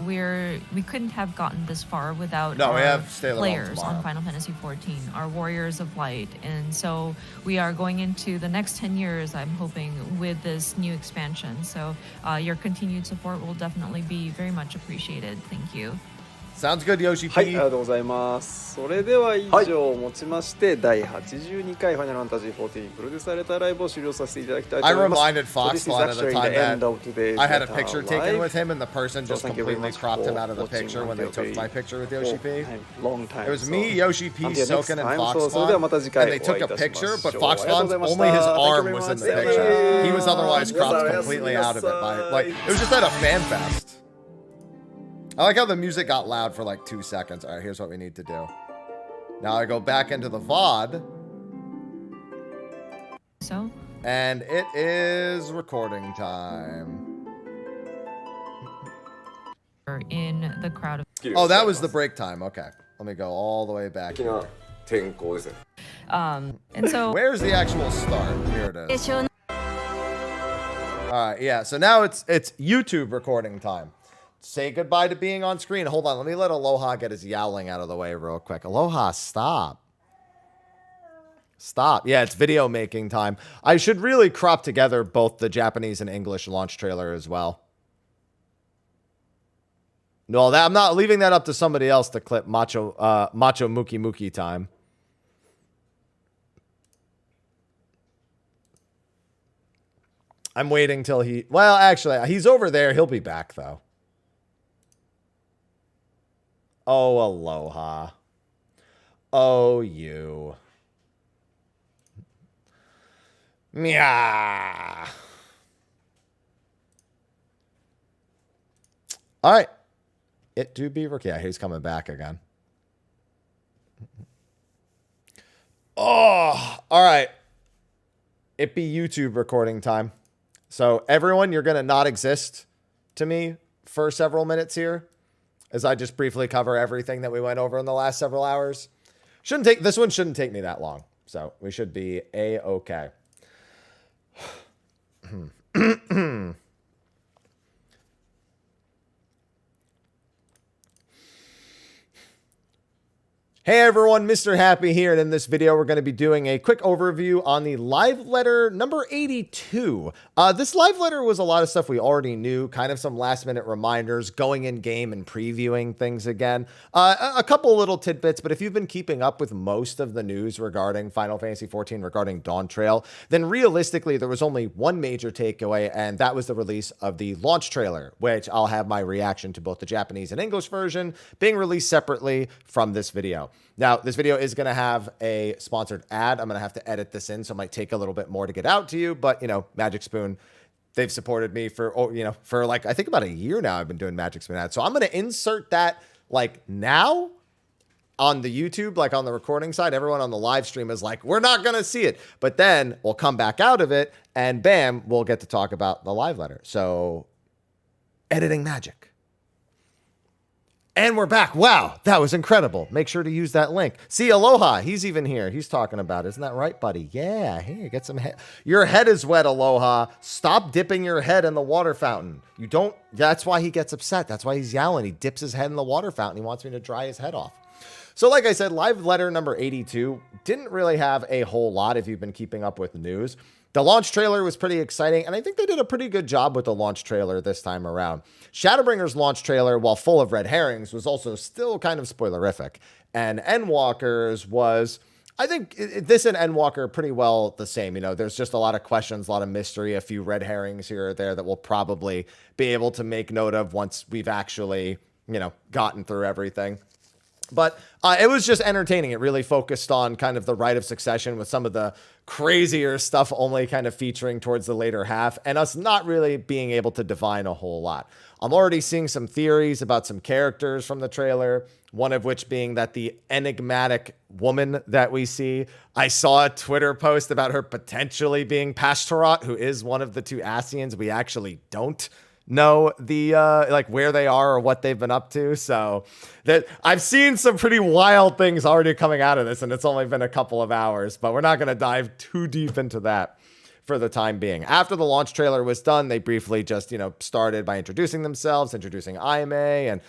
we couldn't have gotten this far without No, we our have Stay Alive players tomorrow. on Final Fantasy XIV, our Warriors of Light, and so we are going into the next 10 years, I'm hoping, with this new expansion. So your continued support will definitely be very much appreciated. Thank you. Sounds good, Yoshi はい、あ P. りがとうございます。それでは以上をもちまして、第82回ファイナルファンタジー14にプロデュースされたライブを終了させていただきたいと I 思います。 reminded So this is Foxlon at the actually time the end that of today's I had a Meta picture Live. taken with him, and the person So just thank you very completely much cropped him for out of the watching picture when they until took my picture with the Yoshi P. long time. It was So me, Yoshi P, until next Soken, and time. So それではまた Foxlon, 次回 and they お会 took いい a たしま picture, し but ょう。ありがとう Foxlon's ございました。 only his Thank you arm very was in the much. picture. He was otherwise 皆さん cropped おやすみ completely な out さ of い。 it. Like, it was just at a fan fest. I like how the music got loud for like 2 seconds. All right, here's what we need to do. Now I go back into the VOD. So? And it is recording time. We're in the crowd of. Oh, that was the break time. Okay. Let me go all the way back. Here. And so. Where's the actual start? Here it is. All right, yeah. So now it's YouTube recording time. Say goodbye to being on screen. Hold on. Let me let Aloha get his yowling out of the way real quick. Aloha, stop. Stop. Yeah, it's video making time. I should really crop together both the Japanese and English launch trailer as well. No, I'm not leaving that up to somebody else to clip Macho Muki Muki time. I'm waiting till well, actually, he's over there. He'll be back, though. Oh, Aloha. Oh, you. Meow. All right. It do be... Yeah, he's coming back again. Oh, all right. It be YouTube recording time. So everyone, you're going to not exist to me for several minutes here as I just briefly cover everything that we went over in the last several hours. This one shouldn't take me that long. So we should be A-okay. Hey everyone, Mr. Happy here, and in this video we're going to be doing a quick overview on the live letter number 82. This live letter was a lot of stuff we already knew, kind of some last minute reminders, going in game and previewing things again. A couple little tidbits, but if you've been keeping up with most of the news regarding Final Fantasy XIV, regarding Dawn Trail, then realistically there was only one major takeaway, and that was the release of the launch trailer, which I'll have my reaction to both the Japanese and English version being released separately from this video. Now, this video is going to have a sponsored ad. I'm going to have to edit this in, so it might take a little bit more to get out to you. But, you know, Magic Spoon, they've supported me for, for like, I think about a year now I've been doing Magic Spoon ads. So I'm going to insert that like now on the YouTube, like on the recording side. Everyone on the live stream is like, we're not going to see it. But then we'll come back out of it and bam, we'll get to talk about the live letter. So editing magic. And we're back. Wow, that was incredible. Make sure to use that link. See, Aloha, he's even here. He's talking about it. Isn't that right, buddy? Yeah, here, get some head. Your head is wet, Aloha. Stop dipping your head in the water fountain. You don't, that's why he gets upset. That's why he's yelling. He dips his head in the water fountain. He wants me to dry his head off. So like I said, live letter number 82 didn't really have a whole lot if you've been keeping up with the news. The launch trailer was pretty exciting, and I think they did a pretty good job with the launch trailer this time around. Shadowbringer's launch trailer, while full of red herrings, was also still kind of spoilerific. And Endwalker's was, I think this and Endwalker are pretty well the same. You know, there's just a lot of questions, a lot of mystery, a few red herrings here or there that we'll probably be able to make note of once we've actually, gotten through everything. But it was just entertaining. It really focused on kind of the rite of succession with some of the crazier stuff only kind of featuring towards the later half and us not really being able to divine a whole lot. I'm already seeing some theories about some characters from the trailer, one of which being that the enigmatic woman that we see. I saw a Twitter post about her potentially being Pashtarat, who is one of the two Asians. We actually don't know the like where they are or what they've been up to. So that I've seen some pretty wild things already coming out of this, and it's only been a couple of hours, but we're not going to dive too deep into that. for the time being. After the launch trailer was done, they briefly just, started by introducing themselves, introducing Aime, and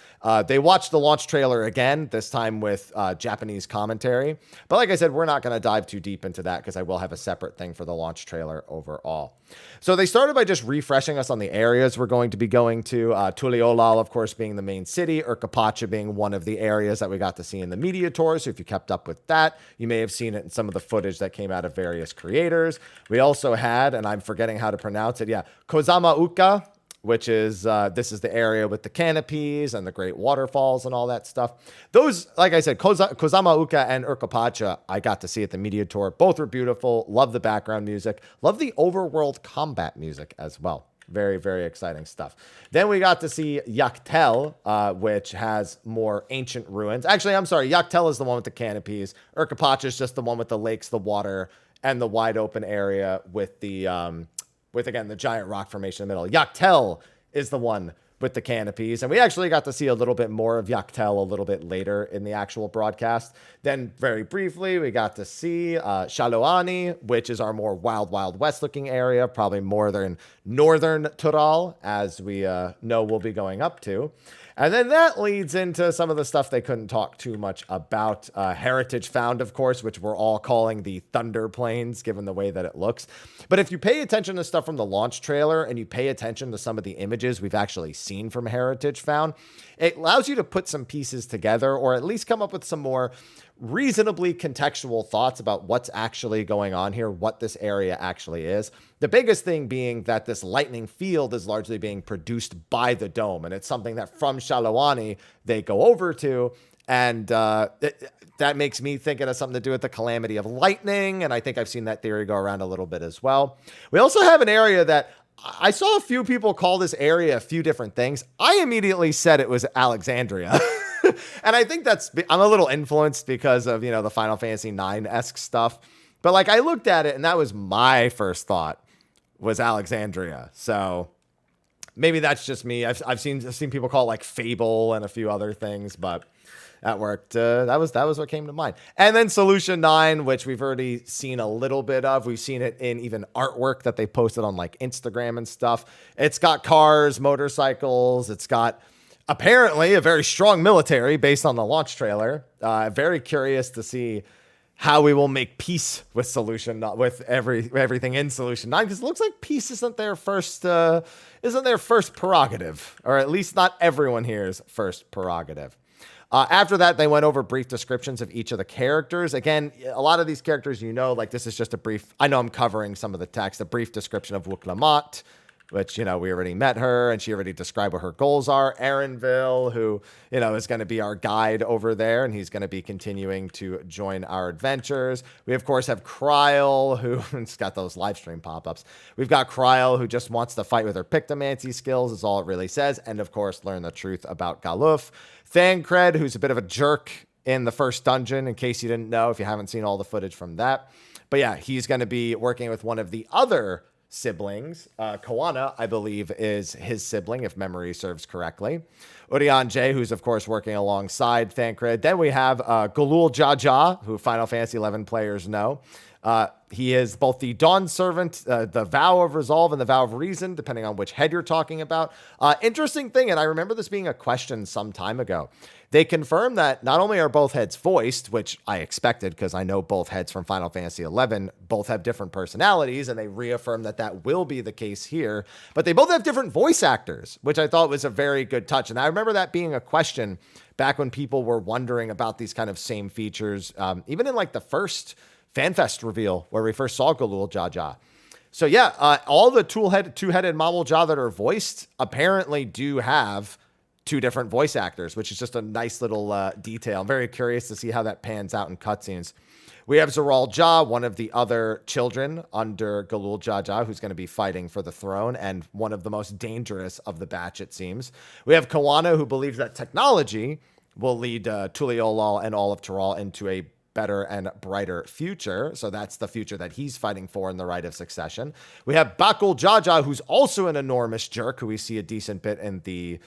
they watched the launch trailer again, this time with Japanese commentary. But like I said, we're not going to dive too deep into that because I will have a separate thing for the launch trailer overall. So they started by just refreshing us on the areas we're going to be going to. Tuliolal, of course, being the main city, Urkapacha being one of the areas that we got to see in the media tour. So if you kept up with that, you may have seen it in some of the footage that came out of various creators. We also had, and I'm forgetting how to pronounce it, Kozama Uka, which is, this is the area with the canopies and the great waterfalls and all that stuff. Those, like I said, Kozama Uka and Urkapacha, I got to see at the media tour. Both were beautiful. Love the background music. Love the overworld combat music as well. Very, very exciting stuff. Then we got to see Yaktel, which has more ancient ruins. Actually, I'm sorry. Yaktel is the one with the canopies. Urkapacha is just the one with the lakes, the water, and the wide open area with the, again, the giant rock formation in the middle. Yaktel is the one with the canopies. And we actually got to see a little bit more of Yaktel a little bit later in the actual broadcast. Then very briefly, we got to see Shaloani, which is our more wild, wild west looking area, probably more than northern Tural, as we know we'll be going up to. And then that leads into some of the stuff they couldn't talk too much about. Heritage Found, of course, which we're all calling the Thunder Plains, given the way that it looks. But if you pay attention to stuff from the launch trailer and you pay attention to some of the images we've actually seen from Heritage Found, it allows you to put some pieces together or at least come up with some more reasonably contextual thoughts about what's actually going on here, what this area actually is. The biggest thing being that this lightning field is largely being produced by the dome, and it's something that from Shalawani they go over to, and that makes me think it has something to do with the calamity of lightning, and I think I've seen that theory go around a little bit as well. We also have an area that I saw a few people call this area a few different things. I immediately said it was Alexandria. And I think I'm a little influenced because of, the Final Fantasy IX-esque stuff. But like I looked at it and that was my first thought was Alexandria. So maybe that's just me. I've seen people call it like Fable and a few other things, but that worked. That was what came to mind. And then Solution 9, which we've already seen a little bit of. We've seen it in even artwork that they posted on like Instagram and stuff. It's got cars, motorcycles. It's got apparently a very strong military based on the launch trailer. Very curious to see how we will make peace with with everything in Solution 9, because it looks like peace isn't their first prerogative, or at least not everyone here's first prerogative. After that, they went over brief descriptions of each of the characters. Again, a lot of these characters, like this is just a brief, I know I'm covering some of the text, a brief description of Wuklamat, which, we already met her and she already described what her goals are. Aaronville, who, is going to be our guide over there, and he's going to be continuing to join our adventures. We, of course, have Kryl, who's got those live stream pop-ups. We've got Kryl, who just wants to fight with her Pictomancy skills, is all it really says. And, of course, learn the truth about Galuf. Thancred, who's a bit of a jerk in the first dungeon, in case you didn't know, if you haven't seen all the footage from that. But, yeah, he's going to be working with one of the other siblings. Koana, I believe, is his sibling, if memory serves correctly. Urian J, who's, of course, working alongside Thancred. Then we have Galul Jaja, who Final Fantasy XI players know. He is both the Dawn Servant, the Vow of Resolve, and the Vow of Reason, depending on which head you're talking about. Interesting thing, and I remember this being a question some time ago. They confirmed that not only are both heads voiced, which I expected because I know both heads from Final Fantasy XI both have different personalities, and they reaffirmed that will be the case here, but they both have different voice actors, which I thought was a very good touch. And I remember that being a question back when people were wondering about these kind of same features, even in like the first FanFest reveal where we first saw Galul Jaja. So yeah, all the two-headed Mamul Jah that are voiced apparently do have two different voice actors, which is just a nice little detail. I'm very curious to see how that pans out in cutscenes. We have Zeral Jah, one of the other children under Galul Jaja, who's going to be fighting for the throne, and one of the most dangerous of the batch, it seems. We have Kawana, who believes that technology will lead Tuliolal and all of Tural into a better and brighter future. So that's the future that he's fighting for in the Rite of Succession. We have Bakul Jaja, who's also an enormous jerk, who we see a decent bit in the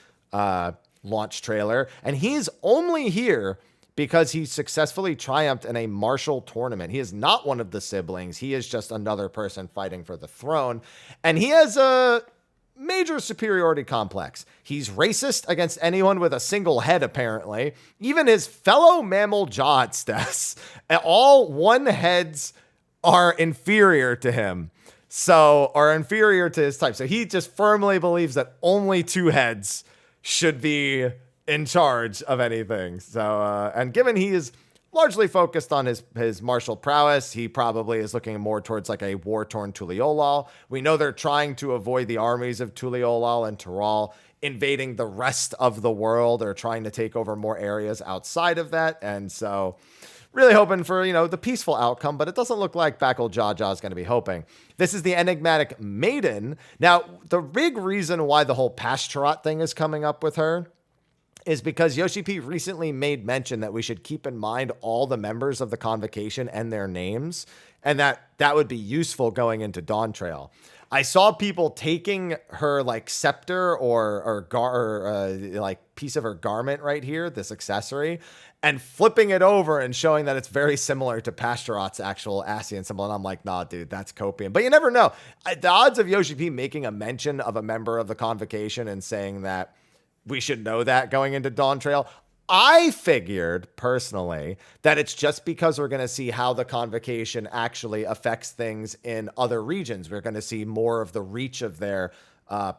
launch trailer. And he's only here because he successfully triumphed in a martial tournament. He is not one of the siblings. He is just another person fighting for the throne. And he has a major superiority complex. He's racist against anyone with a single head, apparently. Even his fellow mammal Jawstas, all one heads are inferior to him. So, are inferior to his type. So he just firmly believes that only two heads should be in charge of anything. So, and given he is largely focused on his martial prowess, he probably is looking more towards like a war-torn Tuliolal. We know they're trying to avoid the armies of Tuliolal and Tural invading the rest of the world, or trying to take over more areas outside of that. And so really hoping for, the peaceful outcome, but it doesn't look like Bakul Jaja is going to be hoping. This is the enigmatic maiden. Now, the big reason why the whole Pashtarat thing is coming up with her is because Yoshi P recently made mention that we should keep in mind all the members of the convocation and their names, and that would be useful going into Dawn Trail. I saw people taking her like scepter or like piece of her garment right here, this accessory, and flipping it over and showing that it's very similar to Pashtarat's actual Asian symbol. And I'm like, nah, dude, that's copium. But you never know. The odds of Yoshi P making a mention of a member of the convocation and saying that we should know that going into Dawn Trail, I figured personally that it's just because we're going to see how the convocation actually affects things in other regions. We're going to see more of the reach of their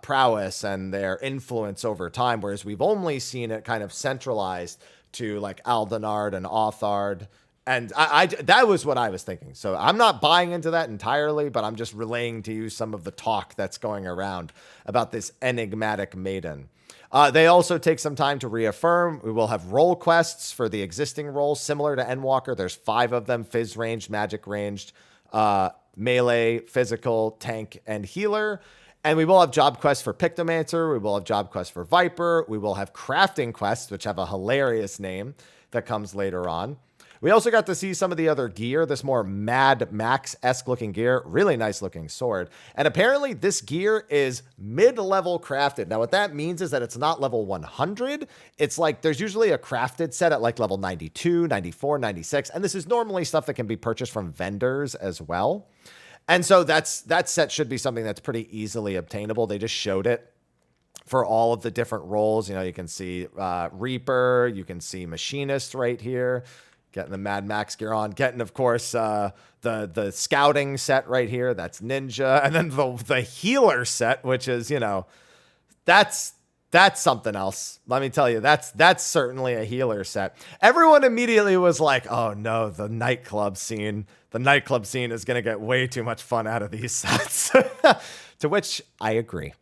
prowess and their influence over time, whereas we've only seen it kind of centralized to like Aldenard and Authard. And I that was what I was thinking. So I'm not buying into that entirely, but I'm just relaying to you some of the talk that's going around about this enigmatic maiden. They also take some time to reaffirm. We will have role quests for the existing roles, similar to Endwalker. There's 5 of them: Fizz ranged, magic ranged, melee, physical, tank, and healer. And we will have job quests for Pictomancer. We will have job quests for Viper. We will have crafting quests, which have a hilarious name that comes later on. We also got to see some of the other gear, this more Mad Max-esque looking gear, really nice looking sword. And apparently this gear is mid-level crafted. Now what that means is that it's not level 100. It's like there's usually a crafted set at like level 92, 94, 96. And this is normally stuff that can be purchased from vendors as well. And so that set should be something that's pretty easily obtainable. They just showed it for all of the different roles. You can see Reaper, you can see Machinist right here. Getting the Mad Max gear on. Getting, of course, the scouting set right here. That's Ninja. And then the healer set, which is, that's something else. Let me tell you, that's certainly a healer set. Everyone immediately was like, oh no, the nightclub scene. The nightclub scene is going to get way too much fun out of these sets. To which I agree.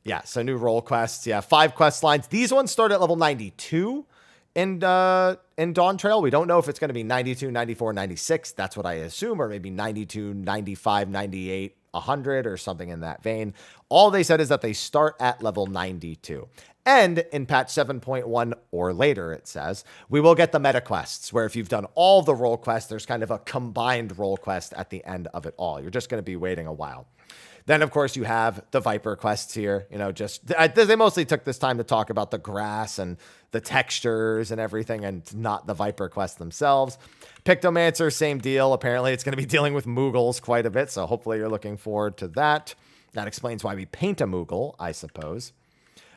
Yeah, so new role quests. Yeah, 5 quest lines. These ones start at level 92. In Dawn Trail. We don't know if it's going to be 92, 94, 96. That's what I assume, or maybe 92, 95, 98, 100, or something in that vein. All they said is that they start at level 92. And in patch 7.1 or later, it says, we will get the meta quests, where if you've done all the role quests, there's kind of a combined role quest at the end of it all. You're just going to be waiting a while. Then, of course, you have the Viper quests here. They mostly took this time to talk about the grass and the textures and everything, and not the Viper quests themselves. Pictomancer, same deal. Apparently, it's going to be dealing with Moogles quite a bit, so hopefully you're looking forward to that. That explains why we paint a Moogle, I suppose.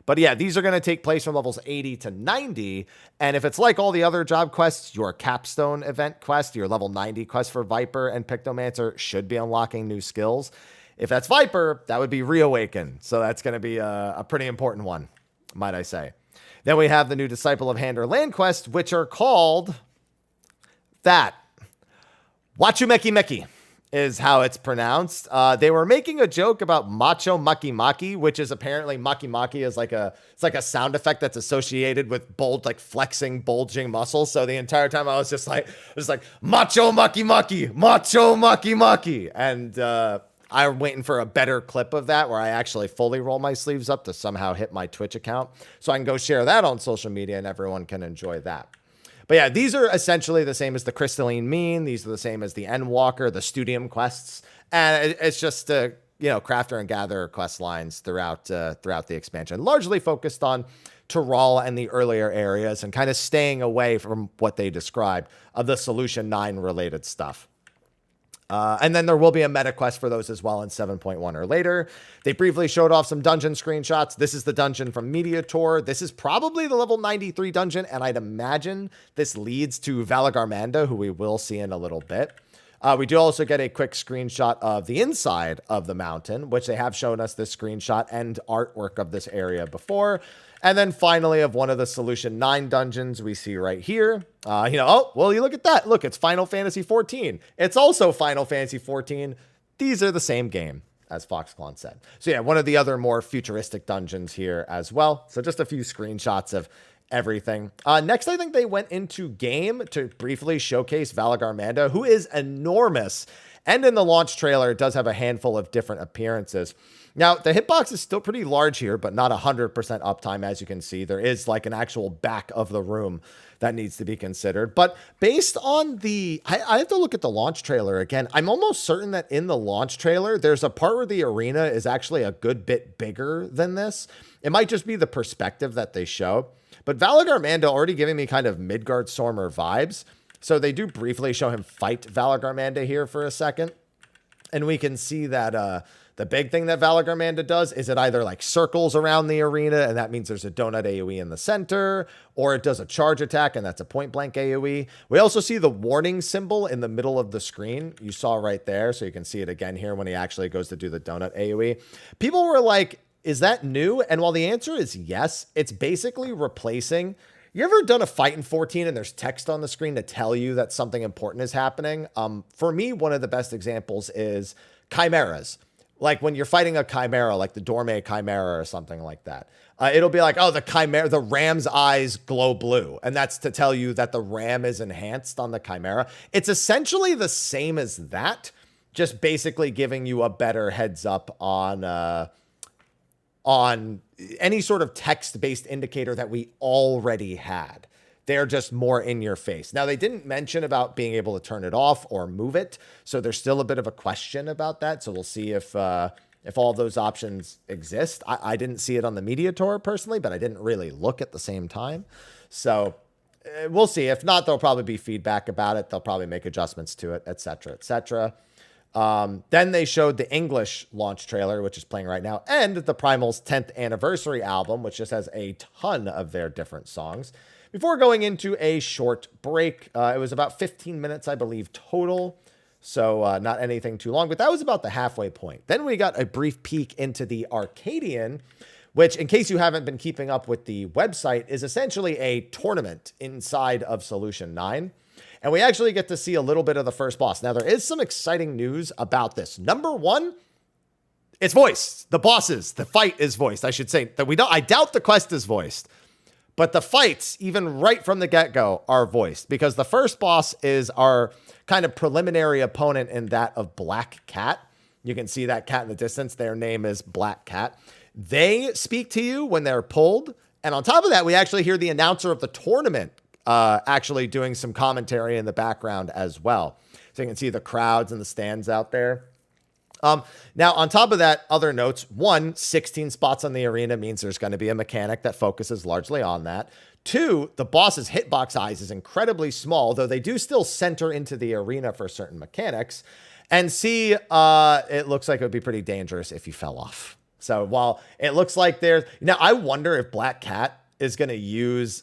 But yeah, these are going to take place from levels 80 to 90. And if it's like all the other job quests, your capstone event quest, your level 90 quest for Viper and Pictomancer should be unlocking new skills. If that's Viper, that would be Reawaken. So that's going to be a pretty important one, might I say. Then we have the new Disciple of Hand or Land quest, which are called that. Wachumeki Meki is how it's pronounced. They were making a joke about Macho Maki Maki, which is apparently Maki Maki is like a sound effect that's associated with flexing, bulging muscles. So the entire time I was just like Macho Maki Maki, Macho Maki Maki. And, I'm waiting for a better clip of that where I actually fully roll my sleeves up to somehow hit my Twitch account so I can go share that on social media and everyone can enjoy that. But yeah, these are essentially the same as the Crystalline Mean. These are the same as the Endwalker, the Studium quests. And it's just to crafter and gatherer quest lines throughout the expansion, largely focused on Tyrol and the earlier areas and kind of staying away from what they describe of the Solution 9 related stuff. And then there will be a meta quest for those as well in 7.1 or later. They briefly showed off some dungeon screenshots. This is the dungeon from Media Tour. This is probably the level 93 dungeon, and I'd imagine this leads to Valagarmanda, who we will see in a little bit. We do also get a quick screenshot of the inside of the mountain, which they have shown us this screenshot and artwork of this area before. And then finally, of one of the Solution 9 dungeons we see right here. Oh, well, you look at that. Look, it's Final Fantasy XIV. It's also Final Fantasy XIV. These are the same game, as Foxclon said. So yeah, one of the other more futuristic dungeons here as well. So just a few screenshots of everything. Next, I think they went into game to briefly showcase Valagarmanda, who is enormous. And in the launch trailer, it does have a handful of different appearances. Now, the hitbox is still pretty large here, but not 100% uptime, as you can see. There is like an actual back of the room that needs to be considered. But based on I have to look at the launch trailer again. I'm almost certain that in the launch trailer, there's a part where the arena is actually a good bit bigger than this. It might just be the perspective that they show. But Valagarmanda already giving me kind of Midgard-Stormer vibes. So they do briefly show him fight Valagarmanda here for a second. And we can see that the big thing that Valagarmanda does is it either like circles around the arena, and that means there's a donut AoE in the center, or it does a charge attack, and that's a point blank AoE. We also see the warning symbol in the middle of the screen. You saw right there, so you can see it again here when he actually goes to do the donut AoE. People were like, is that new? And while the answer is yes, it's basically replacing. You ever done a fight in 14 and there's text on the screen to tell you that something important is happening? For me, one of the best examples is chimeras. Like when you're fighting a chimera, like the Dorme chimera or something like that. It'll be like, oh, the ram's eyes glow blue. And that's to tell you that the ram is enhanced on the chimera. It's essentially the same as that, just basically giving you a better heads up on any sort of text-based indicator that we already had. They're just more in your face. Now, they didn't mention about being able to turn it off or move it, so there's still a bit of a question about that. So we'll see if all those options exist. I didn't see it on the Media Tour personally, but I didn't really look at the same time. So we'll see. If not, there'll probably be feedback about it. They'll probably make adjustments to it, etc., etc. Then they showed the English launch trailer, which is playing right now, and the Primal's 10th anniversary album, which just has a ton of their different songs. Before going into a short break, it was about 15 minutes, I believe, total. So not anything too long, but that was about the halfway point. Then we got a brief peek into the Arcadian, which, in case you haven't been keeping up with the website, is essentially a tournament inside of Solution 9. And we actually get to see a little bit of the first boss. Now, there is some exciting news about this. Number one, it's voiced. The fight is voiced. I should say that I doubt the quest is voiced. But the fights, even right from the get-go, are voiced. Because the first boss is our kind of preliminary opponent in that of Black Cat. You can see that cat in the distance. Their name is Black Cat. They speak to you when they're pulled. And on top of that, we actually hear the announcer of the tournament actually doing some commentary in the background as well. So you can see the crowds and the stands out there. Now, on top of that, other notes. 16 spots on the arena means there's going to be a mechanic that focuses largely on that. 2, the boss's hitbox size is incredibly small, though they do still center into the arena for certain mechanics. And C, it looks like it would be pretty dangerous if you fell off. So while it looks like now I wonder if Black Cat is going to use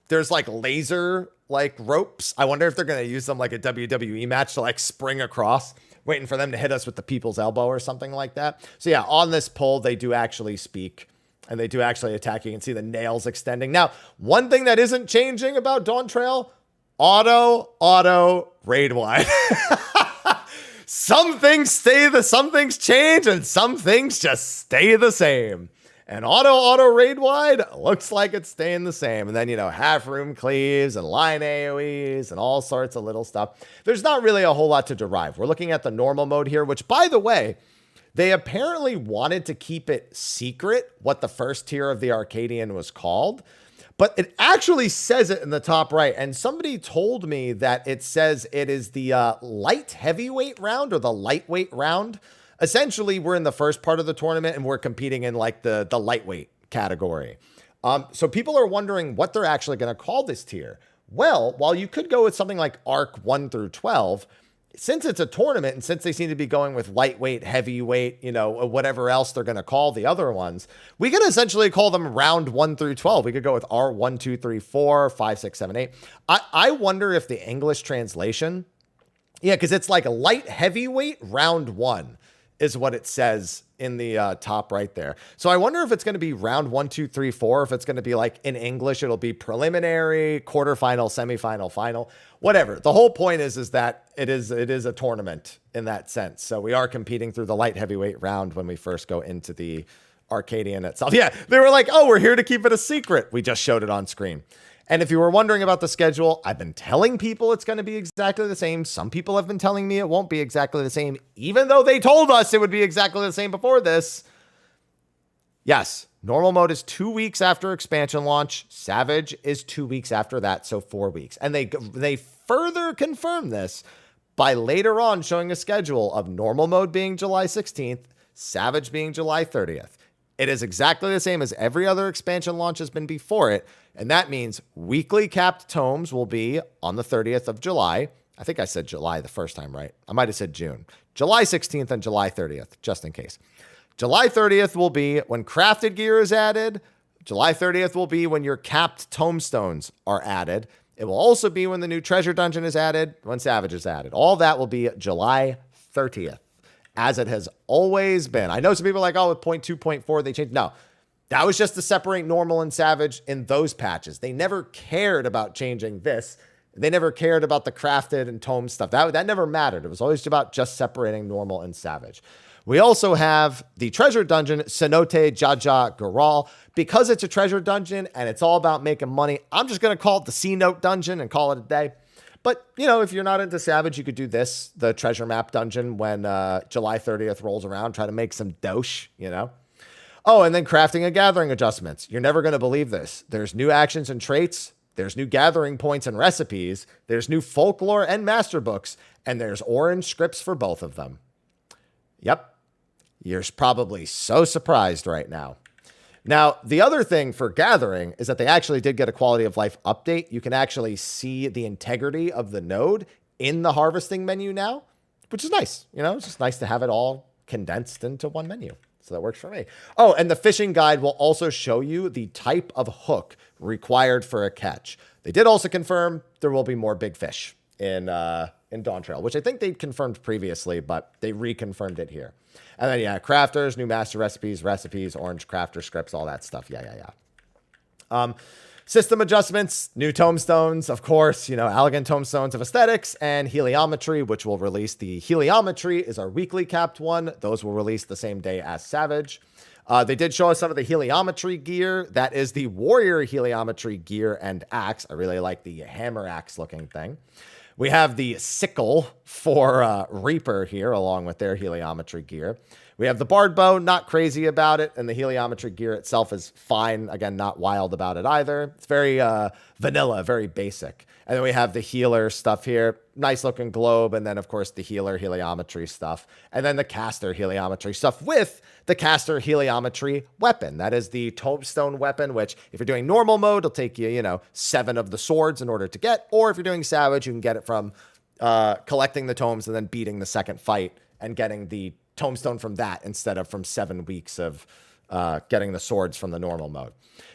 there's like laser like ropes. I wonder if they're going to use them like a WWE match to like spring across, waiting for them to hit us with the people's elbow or something like that. So yeah, on this pole, they do actually speak and they do actually attack. You can see the nails extending. Now, one thing that isn't changing about Dawn Trail, auto raid wide. Some things change and some things just stay the same. And auto raid wide looks like it's staying the same. And then, half room cleaves and line AoEs and all sorts of little stuff. There's not really a whole lot to derive. We're looking at the normal mode here, which, by the way, they apparently wanted to keep it secret what the first tier of the Arcadian was called. But it actually says it in the top right. And somebody told me that it says it is the light heavyweight round or the lightweight round. essentially we're in the first part of the tournament and we're competing in like the lightweight category. So people are wondering what they're actually going to call this tier. Well, while you could go with something like Arc 1 through 12, since it's a tournament and since they seem to be going with lightweight, heavyweight, you know, whatever else they're going to call the other ones, we could essentially call them round 1 through 12. We could go with R1, 2, 3, 4, 5, 6, 7, 8. I wonder if the English translation, yeah, because it's like a light heavyweight round 1 is what it says in the top right there. So I wonder if it's going to be round 1, 2, 3, 4. If it's going to be like in English, it'll be preliminary, quarterfinal, semifinal, final, whatever. The whole point is that it is a tournament in that sense. So we are competing through the light heavyweight round when we first go into the Arcadian itself. Yeah, they were like, oh, we're here to keep it a secret. We just showed it on screen. And if you were wondering about the schedule, I've been telling people it's going to be exactly the same. Some people have been telling me it won't be exactly the same, even though they told us it would be exactly the same before this. Yes, normal mode is 2 weeks after expansion launch. Savage is 2 weeks after that, so 4 weeks. And they further confirm this by later on showing a schedule of normal mode being July 16th, Savage being July 30th. It is exactly the same as every other expansion launch has been before it. And that means weekly capped tomes will be on the 30th of July. I think I said July the first time, right? I might have said June. July 16th and July 30th, just in case. July 30th will be when crafted gear is added. July 30th will be when your capped tomestones are added. It will also be when the new treasure dungeon is added, when Savage is added. All that will be July 30th, as it has always been. I know some people are like, oh, with 0.2, 0.4, they changed. No, that was just to separate normal and Savage in those patches. They never cared about changing this. They never cared about the crafted and tome stuff. That never mattered. It was always about just separating normal and Savage. We also have the treasure dungeon, Cenote Jaja Garal. Because it's a treasure dungeon and it's all about making money, I'm just going to call it the C-Note dungeon and call it a day. But, you know, if you're not into Savage, you could do this, the treasure map dungeon, when July 30th rolls around. Try to make some dosh, you know. Oh, and then crafting and gathering adjustments. You're never going to believe this. There's new actions and traits. There's new gathering points and recipes. There's new folklore and master books. And there's orange scripts for both of them. Yep. You're probably so surprised right now. Now, the other thing for gathering is that they actually did get a quality of life update. You can actually see the integrity of the node in the harvesting menu now, which is nice. You know, it's just nice to have it all condensed into one menu. So that works for me. Oh, and the fishing guide will also show you the type of hook required for a catch. They did also confirm there will be more big fish in Dawn Trail, which I think they'd confirmed previously, but they reconfirmed it here. And then, yeah, crafters, new master recipes, orange crafter scripts, all that stuff. Yeah. System adjustments, new tomestones, of course, you know, elegant tomestones of aesthetics and heliometry, which will release. The heliometry is our weekly capped one. Those will release the same day as Savage. They did show us some of the heliometry gear. That is the warrior heliometry gear and axe. I really like the hammer axe looking thing. We have the sickle for Reaper here, along with their heliometry gear. We have the bard bow, not crazy about it, and the heliometry gear itself is fine. Again, not wild about it either. It's very vanilla, very basic. And then we have the healer stuff here. Nice looking globe, and then, of course, the healer heliometry stuff. And then the caster heliometry stuff with the caster heliometry weapon. That is the Tomestone weapon, which if you're doing normal mode, it'll take you, 7 of the swords in order to get. Or if you're doing Savage, you can get it from collecting the tomes and then beating the second fight and getting the Tomestone from that instead of from 7 weeks of getting the swords from the normal mode.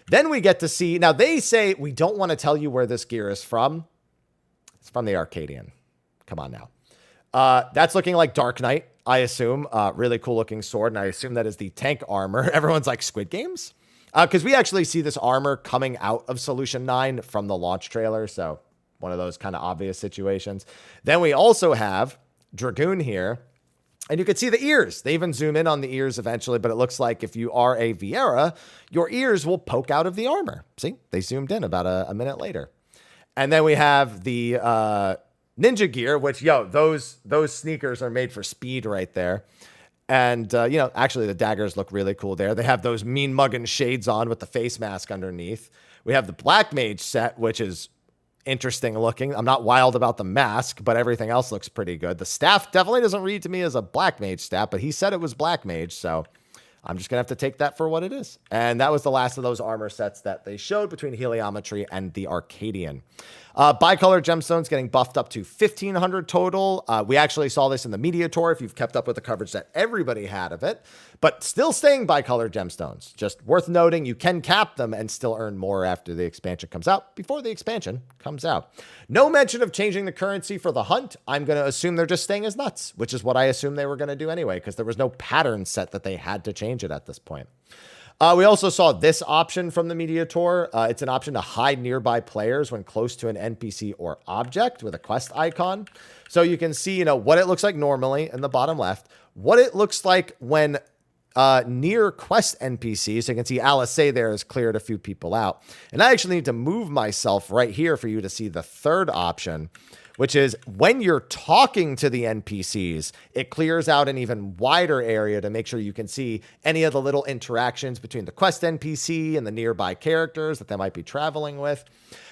Then we get to see, now they say we don't want to tell you where this gear is from. It's from the Arcadian. Come on now. That's looking like Dark Knight, I assume. Really cool looking sword, and I assume that is the tank armor. Everyone's like, Squid Games? Because we actually see this armor coming out of Solution 9 from the launch trailer, so one of those kind of obvious situations. Then we also have Dragoon here. And you can see the ears. They even zoom in on the ears eventually, but it looks like if you are a Viera, your ears will poke out of the armor. See, they zoomed in about a minute later. And then we have the ninja gear, which, those sneakers are made for speed right there. And, actually the daggers look really cool there. They have those mean mugging shades on with the face mask underneath. We have the Black Mage set, which is interesting looking. I'm not wild about the mask, but everything else looks pretty good. The staff definitely doesn't read to me as a black mage staff, but he said it was black mage, so I'm just going to have to take that for what it is. And that was the last of those armor sets that they showed between Heliometry and the Arcadian. Bicolor gemstones getting buffed up to 1,500 total. We actually saw this in the media tour if you've kept up with the coverage that everybody had of it. But still staying bicolor gemstones. Just worth noting, you can cap them and still earn more after the expansion comes out, before the expansion comes out. No mention of changing the currency for the hunt. I'm going to assume they're just staying as nuts, which is what I assumed they were going to do anyway, because there was no pattern set that they had to change it at this point. We also saw this option from the media tour. It's an option to hide nearby players when close to an NPC or object with a quest icon. So you can see, what it looks like normally in the bottom left, what it looks like when near quest NPCs. So you can see Alice say there has cleared a few people out. And I actually need to move myself right here for you to see the third option, which is when you're talking to the NPCs, it clears out an even wider area to make sure you can see any of the little interactions between the quest NPC and the nearby characters that they might be traveling with.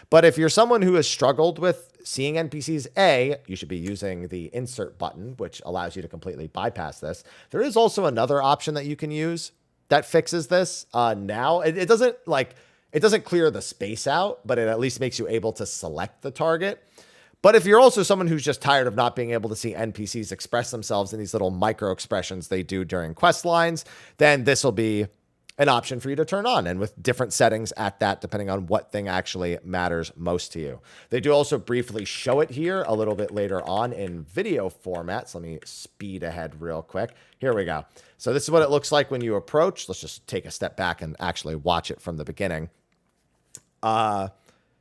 But if you're someone who has struggled with seeing NPCs, you should be using the insert button, which allows you to completely bypass this. There is also another option that you can use that fixes this. Now, it doesn't clear the space out, but it at least makes you able to select the target. But if you're also someone who's just tired of not being able to see NPCs express themselves in these little micro expressions they do during quest lines, then this will be an option for you to turn on, and with different settings at that, depending on what thing actually matters most to you. They do also briefly show it here a little bit later on in video format. So let me speed ahead real quick. Here we go. So this is what it looks like when you approach. Let's just take a step back and actually watch it from the beginning.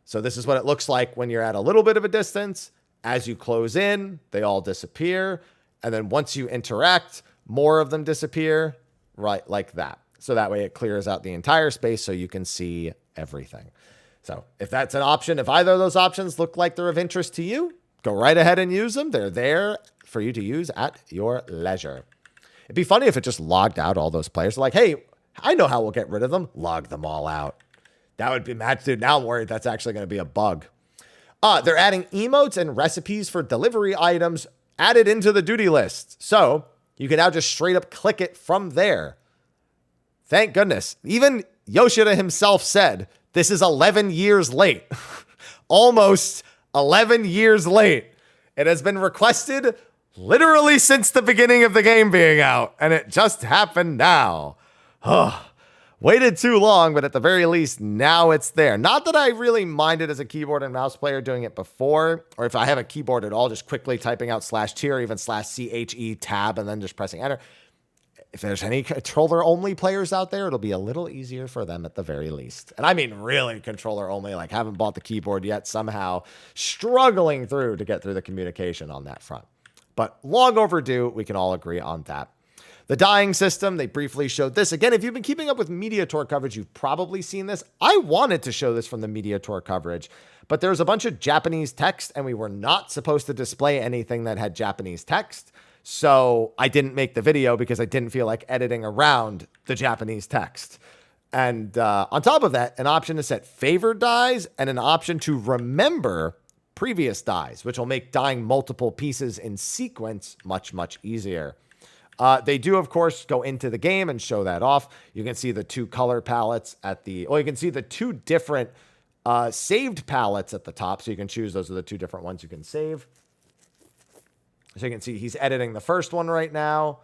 So this is what it looks like when you're at a little bit of a distance. As you close in, they all disappear. And then once you interact, more of them disappear, right like that. So that way it clears out the entire space so you can see everything. So if that's an option, if either of those options look like they're of interest to you, go right ahead and use them. They're there for you to use at your leisure. It'd be funny if it just logged out all those players. Like, hey, I know how we'll get rid of them. Log them all out. That would be mad, dude. Now I'm worried that's actually going to be a bug. They're adding emotes and recipes for delivery items added into the duty list. So you can now just straight up click it from there. Thank goodness. Even Yoshida himself said, this is 11 years late. Almost 11 years late. It has been requested literally since the beginning of the game being out, and it just happened now. Waited too long, but at the very least, now it's there. Not that I really minded as a keyboard and mouse player doing it before, or if I have a keyboard at all, just quickly typing out /T or even /CHE tab and then just pressing enter. If there's any controller-only players out there, it'll be a little easier for them at the very least. And I mean really controller-only, like haven't bought the keyboard yet, somehow struggling through to get through the communication on that front. But long overdue, we can all agree on that. The dying system, they briefly showed this. Again, if you've been keeping up with Media Tour coverage, you've probably seen this. I wanted to show this from the Media Tour coverage, but there's a bunch of Japanese text, and we were not supposed to display anything that had Japanese text. So I didn't make the video because I didn't feel like editing around the Japanese text. And on top of that, an option to set favored dies and an option to remember previous dies, which will make dying multiple pieces in sequence much, much easier. They do, of course, go into the game and show that off. You can see the two color palettes you can see the two different saved palettes at the top. So you can choose. Those are the two different ones you can save. So you can see he's editing the first one right now,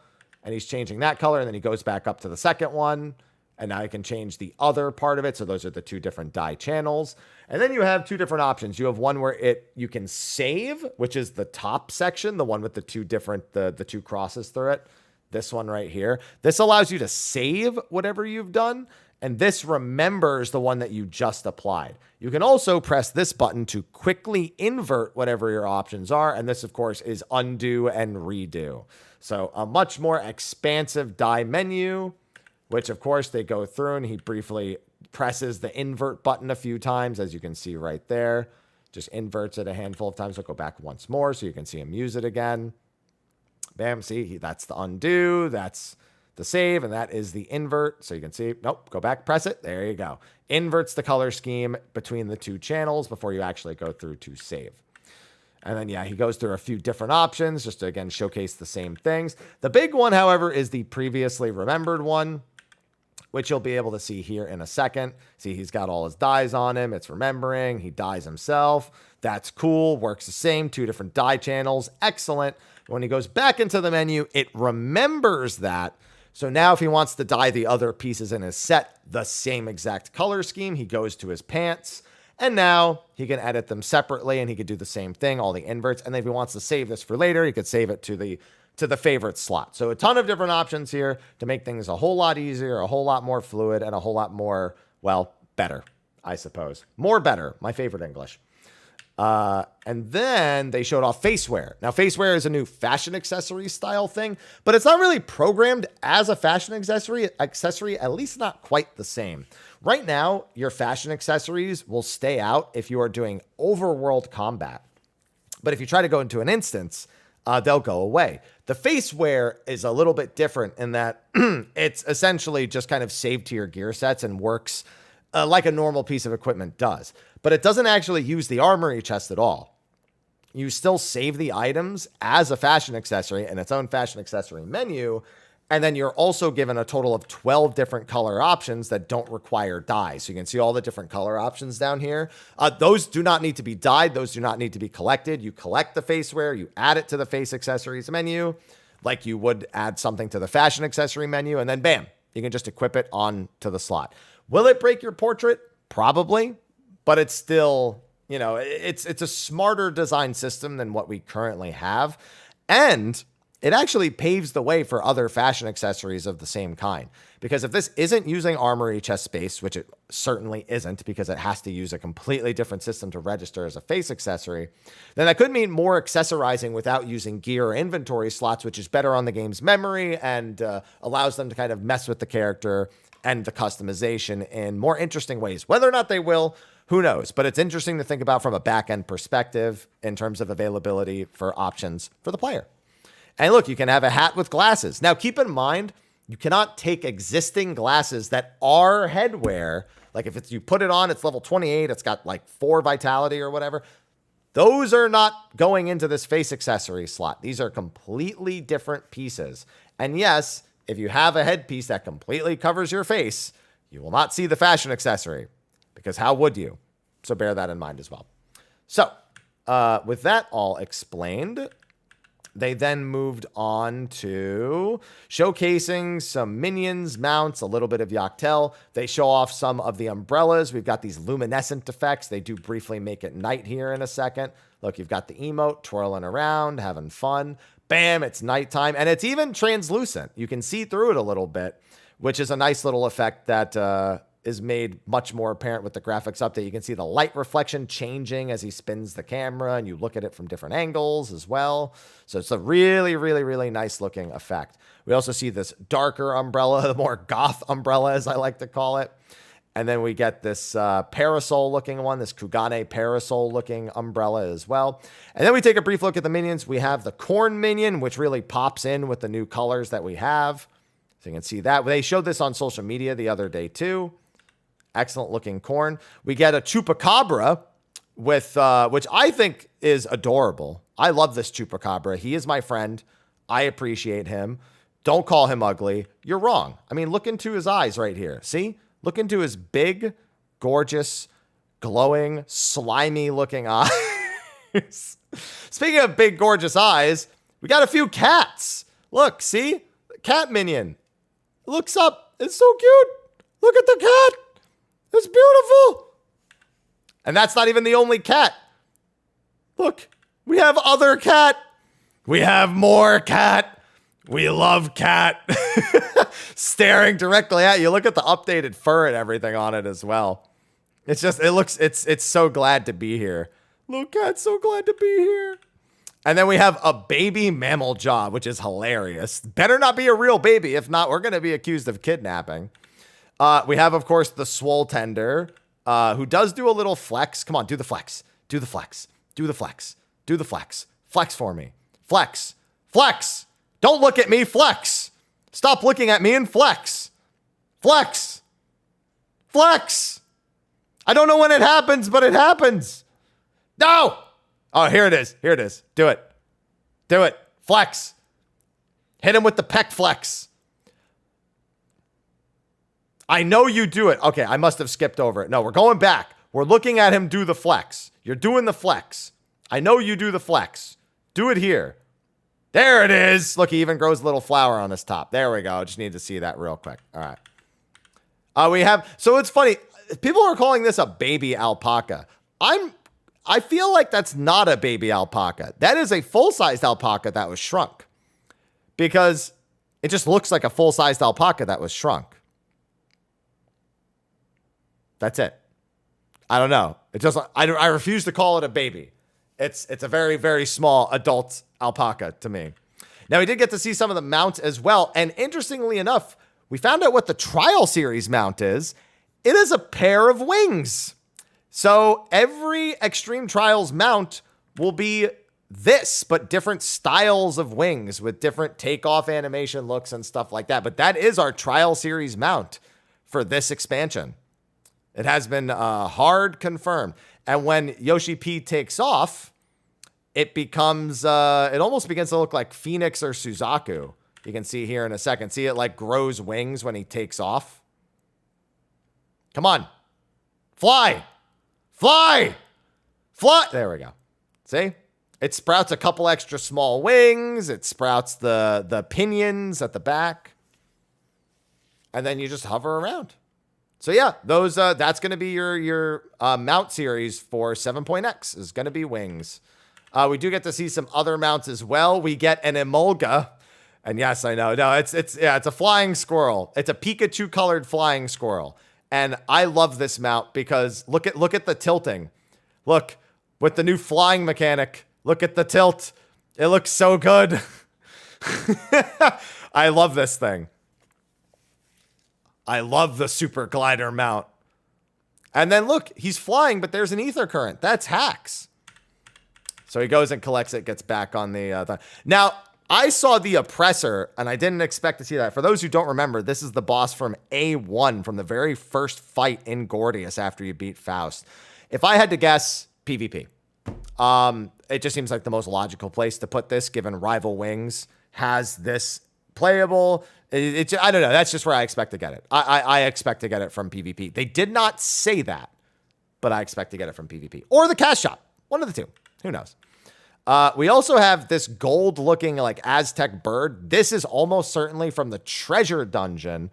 and he's changing that color, and then he goes back up to the second one, and now he can change the other part of it. So those are the two different die channels. And then you have two different options. You have one where you can save, which is the top section, the one with the two different, the two crosses through it. This one right here. This allows you to save whatever you've done, and this remembers the one that you just applied. You can also press this button to quickly invert whatever your options are, and this, of course, is undo and redo. So a much more expansive die menu, which, of course, they go through, and he briefly presses the invert button a few times, as you can see right there. Just inverts it a handful of times. I'll go back once more so you can see him use it again. Bam, see, that's the undo. That's the save, and that is the invert. So you can see, nope, go back, press it. There you go. Inverts the color scheme between the two channels before you actually go through to save. And then, yeah, he goes through a few different options just to, again, showcase the same things. The big one, however, is the previously remembered one, which you'll be able to see here in a second. See, he's got all his dies on him. It's remembering. He dies himself. That's cool. Works the same. 2 different die channels. Excellent. When he goes back into the menu, it remembers that. So now if he wants to dye the other pieces in his set, the same exact color scheme, he goes to his pants. And now he can edit them separately, and he could do the same thing, all the inverts. And then if he wants to save this for later, he could save it to the favorite slot. So a ton of different options here to make things a whole lot easier, a whole lot more fluid, and a whole lot more, well, better, I suppose. More better, my favorite English. And then they showed off Facewear. Now, Facewear is a new fashion accessory style thing, but it's not really programmed as a fashion accessory, at least not quite the same. Right now, your fashion accessories will stay out if you are doing overworld combat. But if you try to go into an instance, they'll go away. The Facewear is a little bit different in that it's essentially just kind of saved to your gear sets and works like a normal piece of equipment does. But it doesn't actually use the armory chest at all. You still save the items as a fashion accessory in its own fashion accessory menu, and then you're also given a total of 12 different color options that don't require dye. So you can see all the different color options down here. Those do not need to be dyed. Those do not need to be collected. You collect the Facewear, you add it to the face accessories menu, like you would add something to the fashion accessory menu, and then bam, you can just equip it onto the slot. Will it break your portrait? Probably, but it's still, you know, it's a smarter design system than what we currently have. And it actually paves the way for other fashion accessories of the same kind. Because if this isn't using armory chest space, which it certainly isn't because it has to use a completely different system to register as a face accessory, then that could mean more accessorizing without using gear or inventory slots, which is better on the game's memory and allows them to kind of mess with the character and the customization in more interesting ways. Whether or not they will, who knows? But it's interesting to think about from a back-end perspective in terms of availability for options for the player. And look, you can have a hat with glasses. Now, keep in mind, you cannot take existing glasses that are headwear. Like if you put it on, it's level 28, it's got like 4 vitality or whatever. Those are not going into this face accessory slot. These are completely different pieces. And yes, if you have a headpiece that completely covers your face, you will not see the fashion accessory, because how would you? So bear that in mind as well. So with that all explained, they then moved on to showcasing some minions, mounts, a little bit of Yoctel. They show off some of the umbrellas. We've got these luminescent effects. They do briefly make it night here in a second. Look, you've got the emote twirling around, having fun. Bam, it's nighttime. And it's even translucent. You can see through it a little bit, which is a nice little effect that is made much more apparent with the graphics update. You can see the light reflection changing as he spins the camera, and you look at it from different angles as well. So it's a really, really, really nice looking effect. We also see this darker umbrella, the more goth umbrella, as I like to call it. And then we get this parasol looking one, this Kugane parasol looking umbrella as well. And then we take a brief look at the minions. We have the corn minion, which really pops in with the new colors that we have. So you can see that. They showed this on social media the other day too. Excellent looking corn. We get a Chupacabra with, which I think is adorable. I love this Chupacabra. He is my friend. I appreciate him. Don't call him ugly. You're wrong. I mean, look into his eyes right here. See? Look into his big, gorgeous, glowing, slimy looking eyes. Speaking of big, gorgeous eyes, we got a few cats. Look, see? Cat minion. Looks up. It's so cute. Look at the cat. It's beautiful. And that's not even the only cat. Look, we have other cat. We have more cat. We love cat. Staring directly at you. Look at the updated fur and everything on it as well. It's just, it's so glad to be here. Little cat's so glad to be here. And then we have a baby mammal jaw, which is hilarious. Better not be a real baby. If not, we're going to be accused of kidnapping. We have, of course, the swole tender, who does do a little flex. Come on, do the flex. Do the flex. Do the flex. Do the flex. Flex for me. Flex. Flex. Don't look at me. Flex. Stop looking at me and flex. Flex. Flex. I don't know when it happens, but it happens. No. Oh, here it is. Here it is. Do it. Do it. Flex. Hit him with the pec flex. I know you do it. Okay, I must have skipped over it. No, we're going back. We're looking at him do the flex. You're doing the flex. I know you do the flex. Do it here. There it is. Look, he even grows a little flower on his top. There we go. Just need to see that real quick. All right. We have, so it's funny. People are calling this a baby alpaca. I feel like that's not a baby alpaca. That is a full-sized alpaca that was shrunk. Because it just looks like a full-sized alpaca that was shrunk. That's it. I don't know. It just, I refuse to call it a baby. It's a very, very small adult alpaca to me. Now, we did get to see some of the mounts as well. And interestingly enough, we found out what the Trial Series mount is. It is a pair of wings. So every Extreme Trials mount will be this, but different styles of wings with different takeoff animation looks and stuff like that. But that is our Trial Series mount for this expansion. It has been hard confirmed. And when Yoshi P takes off, it becomes, it almost begins to look like Phoenix or Suzaku. You can see here in a second. See, it like grows wings when he takes off. Come on. Fly. Fly. Fly. There we go. See? It sprouts a couple extra small wings. It sprouts the pinions at the back. And then you just hover around. So yeah, those that's going to be your mount series for 7.x is going to be wings. We do get to see some other mounts as well. We get an Emolga. And yes, I know. No, it's a flying squirrel. It's a Pikachu colored flying squirrel. And I love this mount because look at the tilting. Look, with the new flying mechanic, look at the tilt. It looks so good. I love this thing. I love the super glider mount. And then look, he's flying, but there's an ether current. That's hacks. So he goes and collects it, gets back on the... Now, I saw the Oppressor, and I didn't expect to see that. For those who don't remember, this is the boss from A1, from the very first fight in Gordius after you beat Faust. If I had to guess, PvP. It just seems like the most logical place to put this, given Rival Wings has this playable. I don't know. That's just where I expect to get it. I expect to get it from PvP. They did not say that, but I expect to get it from PvP. Or the cash shop. One of the two. Who knows? We also have this gold-looking like Aztec bird. This is almost certainly from the treasure dungeon.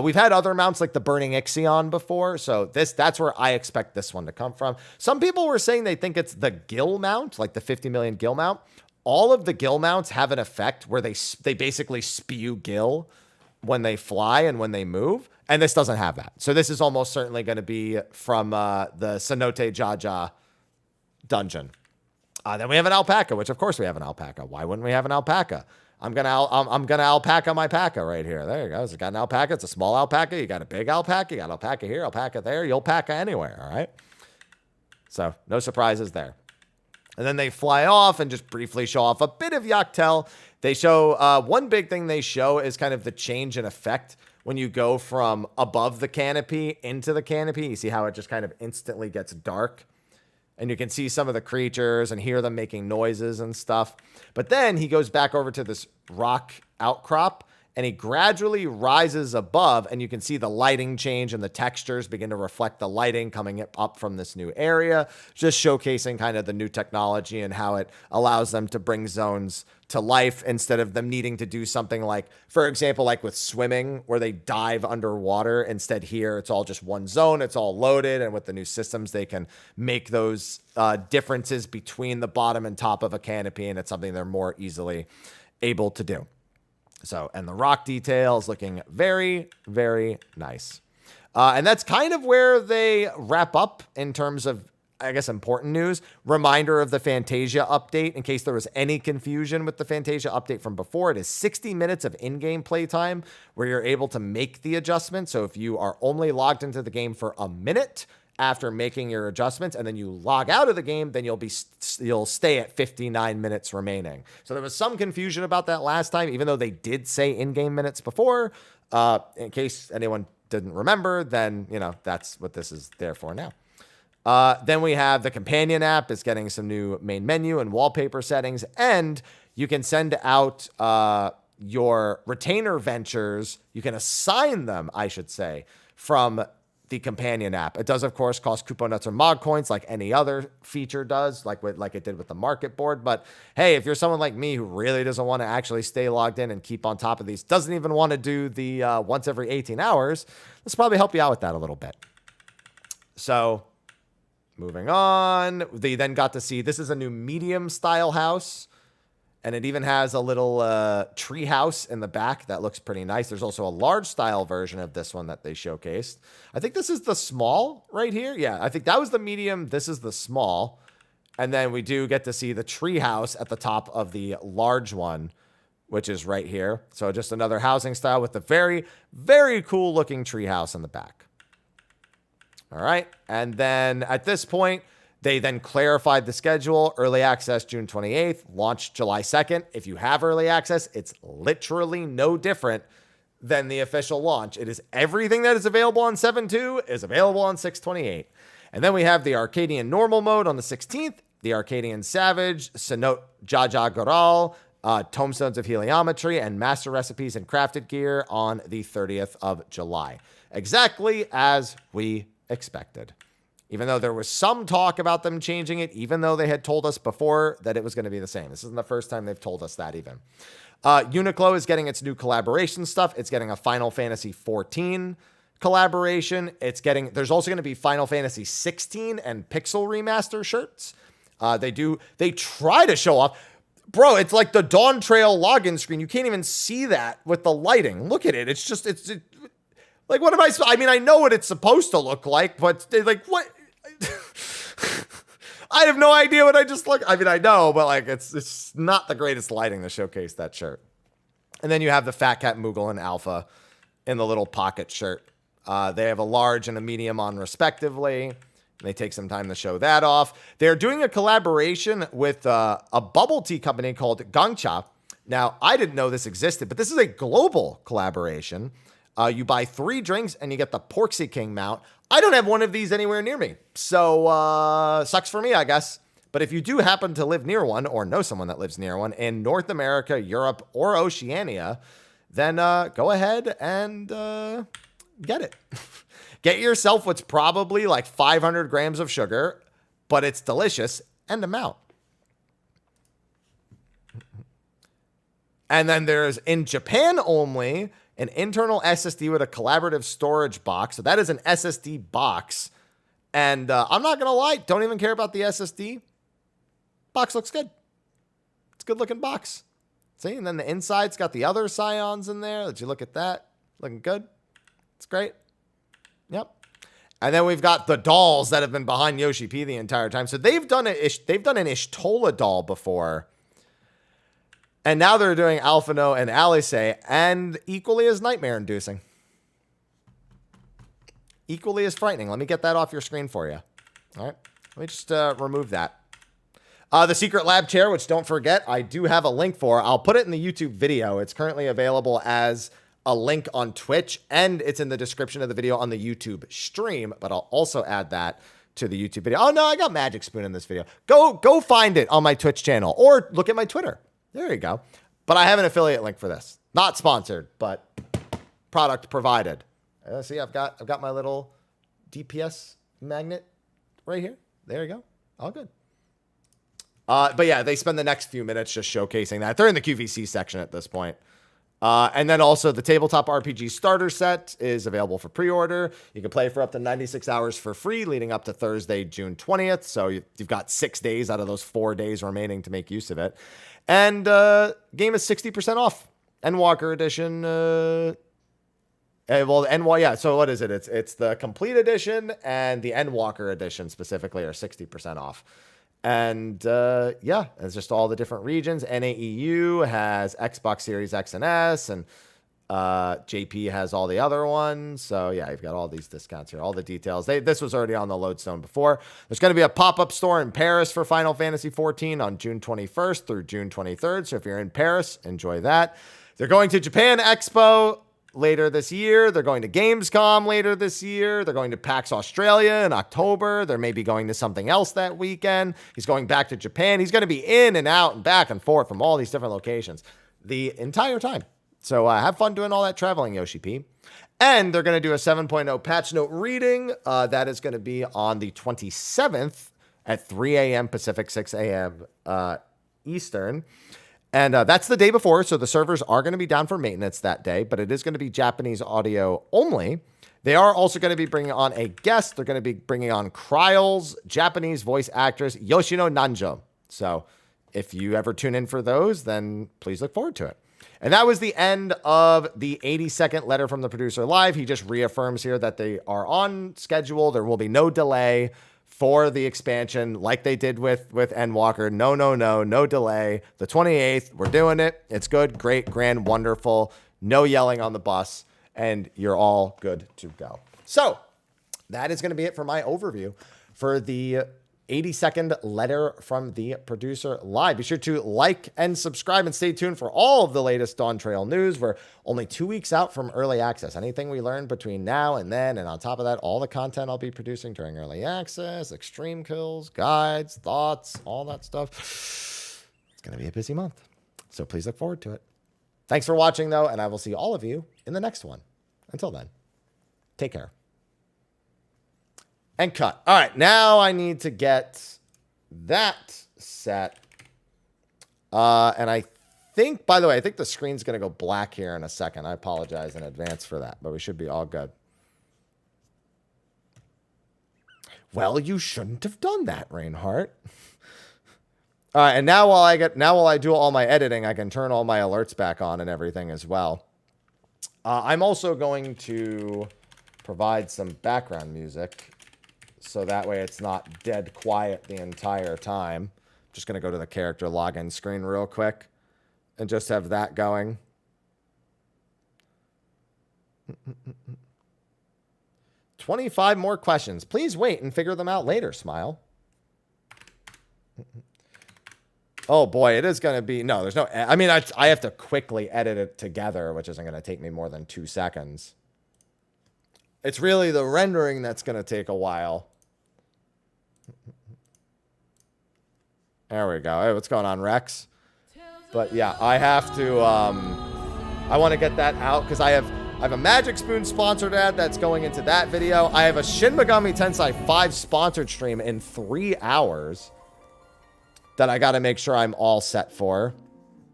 We've had other mounts like the Burning Ixion before, so that's where I expect this one to come from. Some people were saying they think it's the Gil mount, like the 50 million Gil mount. All of the Gil mounts have an effect where they basically spew Gil when they fly and when they move, and this doesn't have that. So this is almost certainly going to be from the Cenote Jaja dungeon. Then we have an alpaca, which of course we have an alpaca. Why wouldn't we have an alpaca? I'm gonna alpaca my paca right here. There you go. It's got an alpaca. It's a small alpaca. You got a big alpaca. You got alpaca here, alpaca there. You'll paca anywhere. All right. So no surprises there. And then they fly off and just briefly show off a bit of Yoctel. They show one big thing they show is kind of the change in effect when you go from above the canopy into the canopy. You see how it just kind of instantly gets dark. And you can see some of the creatures and hear them making noises and stuff. But then he goes back over to this rock outcrop and he gradually rises above, and you can see the lighting change and the textures begin to reflect the lighting coming up from this new area, just showcasing kind of the new technology and how it allows them to bring zones to life instead of them needing to do something like, for example, like with swimming where they dive underwater. Instead here, it's all just one zone. It's all loaded. And with the new systems, they can make those differences between the bottom and top of a canopy. And it's something they're more easily able to do. So, and the rock detail is looking very, very nice. And that's kind of where they wrap up in terms of, I guess, important news. Reminder of the Fantasia update, in case there was any confusion with the Fantasia update from before. It is 60 minutes of in-game playtime where you're able to make the adjustment. So if you are only logged into the game for a minute after making your adjustments, and then you log out of the game, then you'll stay at 59 minutes remaining. So there was some confusion about that last time, even though they did say in-game minutes before. In case anyone didn't remember, then, you know, that's what this is there for now. Then we have the companion app is getting some new main menu and wallpaper settings, and you can send out your retainer ventures. You can assign them, I should say, from the companion app. It does, of course, cost coupon nuts or mod coins like any other feature does, like it did with the market board. But hey, if you're someone like me who really doesn't want to actually stay logged in and keep on top of these, doesn't even want to do the once every 18 hours, this probably help you out with that a little bit. So moving on, they then got to see, this is a new medium style house. And it even has a little tree house in the back that looks pretty nice. There's also a large style version of this one that they showcased. I think this is the small right here. Yeah, I think that was the medium. This is the small. And then we do get to see the tree house at the top of the large one, which is right here. So just another housing style with the very, very cool looking tree house in the back. All right. And then at this point, they then clarified the schedule. Early access June 28th, launch July 2nd. If you have early access, it's literally no different than the official launch. It is everything that is available on 7.2 is available on 6.28. And then we have the Arcadian Normal mode on the 16th, the Arcadian Savage, Sanote Jaja Goral, Tomestones of Heliometry, and Master Recipes and Crafted Gear on the 30th of July. Exactly as we expected. Even though there was some talk about them changing it, even though they had told us before that it was going to be the same. This isn't the first time they've told us that even. Uniqlo is getting its new collaboration stuff. It's getting a Final Fantasy 14 collaboration. There's also going to be Final Fantasy 16 and Pixel Remaster shirts. They try to show off. Bro, it's like the Dawn Trail login screen. You can't even see that with the lighting. Look at it. Like, what am I mean, I know what it's supposed to look like, but like, what? I have no idea what I just look. I mean, I know, but like, it's not the greatest lighting to showcase that shirt. And then you have the Fat Cat Moogle and Alpha in the little pocket shirt. They have a large and a medium on respectively. And they take some time to show that off. They're doing a collaboration with a bubble tea company called Gongcha. Now, I didn't know this existed, but this is a global collaboration. You buy 3 drinks and you get the Porksy King mount. I don't have one of these anywhere near me. So, sucks for me, I guess. But if you do happen to live near one or know someone that lives near one in North America, Europe, or Oceania, then go ahead and get it. Get yourself what's probably like 500 grams of sugar, but it's delicious and a mount. And then there's, in Japan only, an internal SSD with a collaborative storage box. So that is an SSD box. And I'm not going to lie, don't even care about the SSD. Box looks good. It's a good looking box. See, and then the inside's got the other Scions in there. Did you look at that? Looking good. It's great. Yep. And then we've got the dolls that have been behind Yoshi P the entire time. So they've done an Ishtola doll before. And now they're doing Alphino and Alice, and equally as nightmare-inducing. Equally as frightening. Let me get that off your screen for you. All right. Let me just remove that. The Secret Lab chair, which don't forget, I do have a link for. I'll put it in the YouTube video. It's currently available as a link on Twitch, and it's in the description of the video on the YouTube stream, but I'll also add that to the YouTube video. Oh, no, I got Magic Spoon in this video. Go find it on my Twitch channel, or look at my Twitter. There you go. But I have an affiliate link for this. Not sponsored, but product provided. See, I've got my little DPS magnet right here. There you go. All good. But yeah, they spend the next few minutes just showcasing that. They're in the QVC section at this point. And then also the Tabletop RPG Starter Set is available for pre-order. You can play for up to 96 hours for free leading up to Thursday, June 20th. So you've got 6 days out of those 4 days remaining to make use of it. And game is 60% off. Endwalker Edition. So what is it? It's the Complete Edition and the Endwalker Edition specifically are 60% off. And it's just all the different regions. NAEU has Xbox Series X and S and JP has all the other ones. So yeah, you've got all these discounts here, all the details. This was already on the Lodestone before. There's going to be a pop-up store in Paris for Final Fantasy XIV on June 21st through June 23rd. So if you're in Paris, enjoy that. They're going to Japan Expo later this year. They're going to Gamescom later this year. They're going to PAX Australia in October. They're maybe going to something else that weekend. He's going back to Japan. He's going to be in and out and back and forth from all these different locations the entire time. So have fun doing all that traveling, Yoshi P. And they're going to do a 7.0 patch note reading. That is going to be on the 27th at 3 a.m. Pacific, 6 a.m. Eastern. And that's the day before, so the servers are going to be down for maintenance that day, but it is going to be Japanese audio only. They are also going to be bringing on a guest. They're going to be bringing on Kryle's Japanese voice actress, Yoshino Nanjo. So if you ever tune in for those, then please look forward to it. And that was the end of the 82nd letter from the producer live. He just reaffirms here that they are on schedule. There will be no delay for the expansion like they did with Endwalker. No delay. The 28th, we're doing it. It's good, great, grand, wonderful. No yelling on the bus, and you're all good to go. So that is going to be it for my overview for the 82nd letter from the producer live. Be sure to like and subscribe and stay tuned for all of the latest Dawn Trail news. We're only 2 weeks out from early access. Anything we learn between now and then, and on top of that, all the content I'll be producing during early access, extreme kills, guides, thoughts, all that stuff. It's going to be a busy month. So please look forward to it. Thanks for watching, though, and I will see all of you in the next one. Until then, take care. And cut. All right, now I need to get that set. And I think, by the way, I think the screen's going to go black here in a second. I apologize in advance for that, but we should be all good. Well, you shouldn't have done that, Reinhardt. All right, and now while I do all my editing, I can turn all my alerts back on and everything as well. I'm also going to provide some background music, so that way it's not dead quiet the entire time. Just going to go to the character login screen real quick and just have that going. 25 more questions. Please wait and figure them out later, Smile. Oh boy, it is going to be... No, there's no... I mean, I have to quickly edit it together, which isn't going to take me more than 2 seconds. It's really the rendering that's going to take a while. There we go. Hey, what's going on, Rex? But yeah, I have to... I want to get that out because I have a Magic Spoon sponsored ad that's going into that video. I have a Shin Megami Tensei 5 sponsored stream in 3 hours that I got to make sure I'm all set for.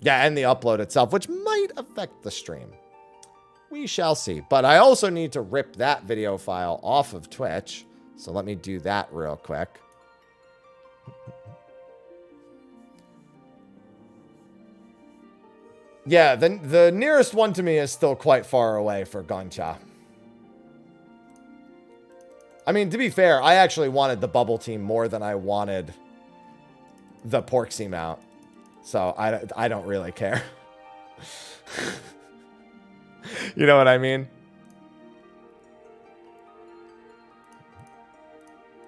Yeah, and the upload itself, which might affect the stream. We shall see. But I also need to rip that video file off of Twitch. So let me do that real quick. Yeah, the nearest one to me is still quite far away for Guncha. I mean, to be fair, I actually wanted the bubble team more than I wanted the Porksy mount. So I don't really care. You know what I mean?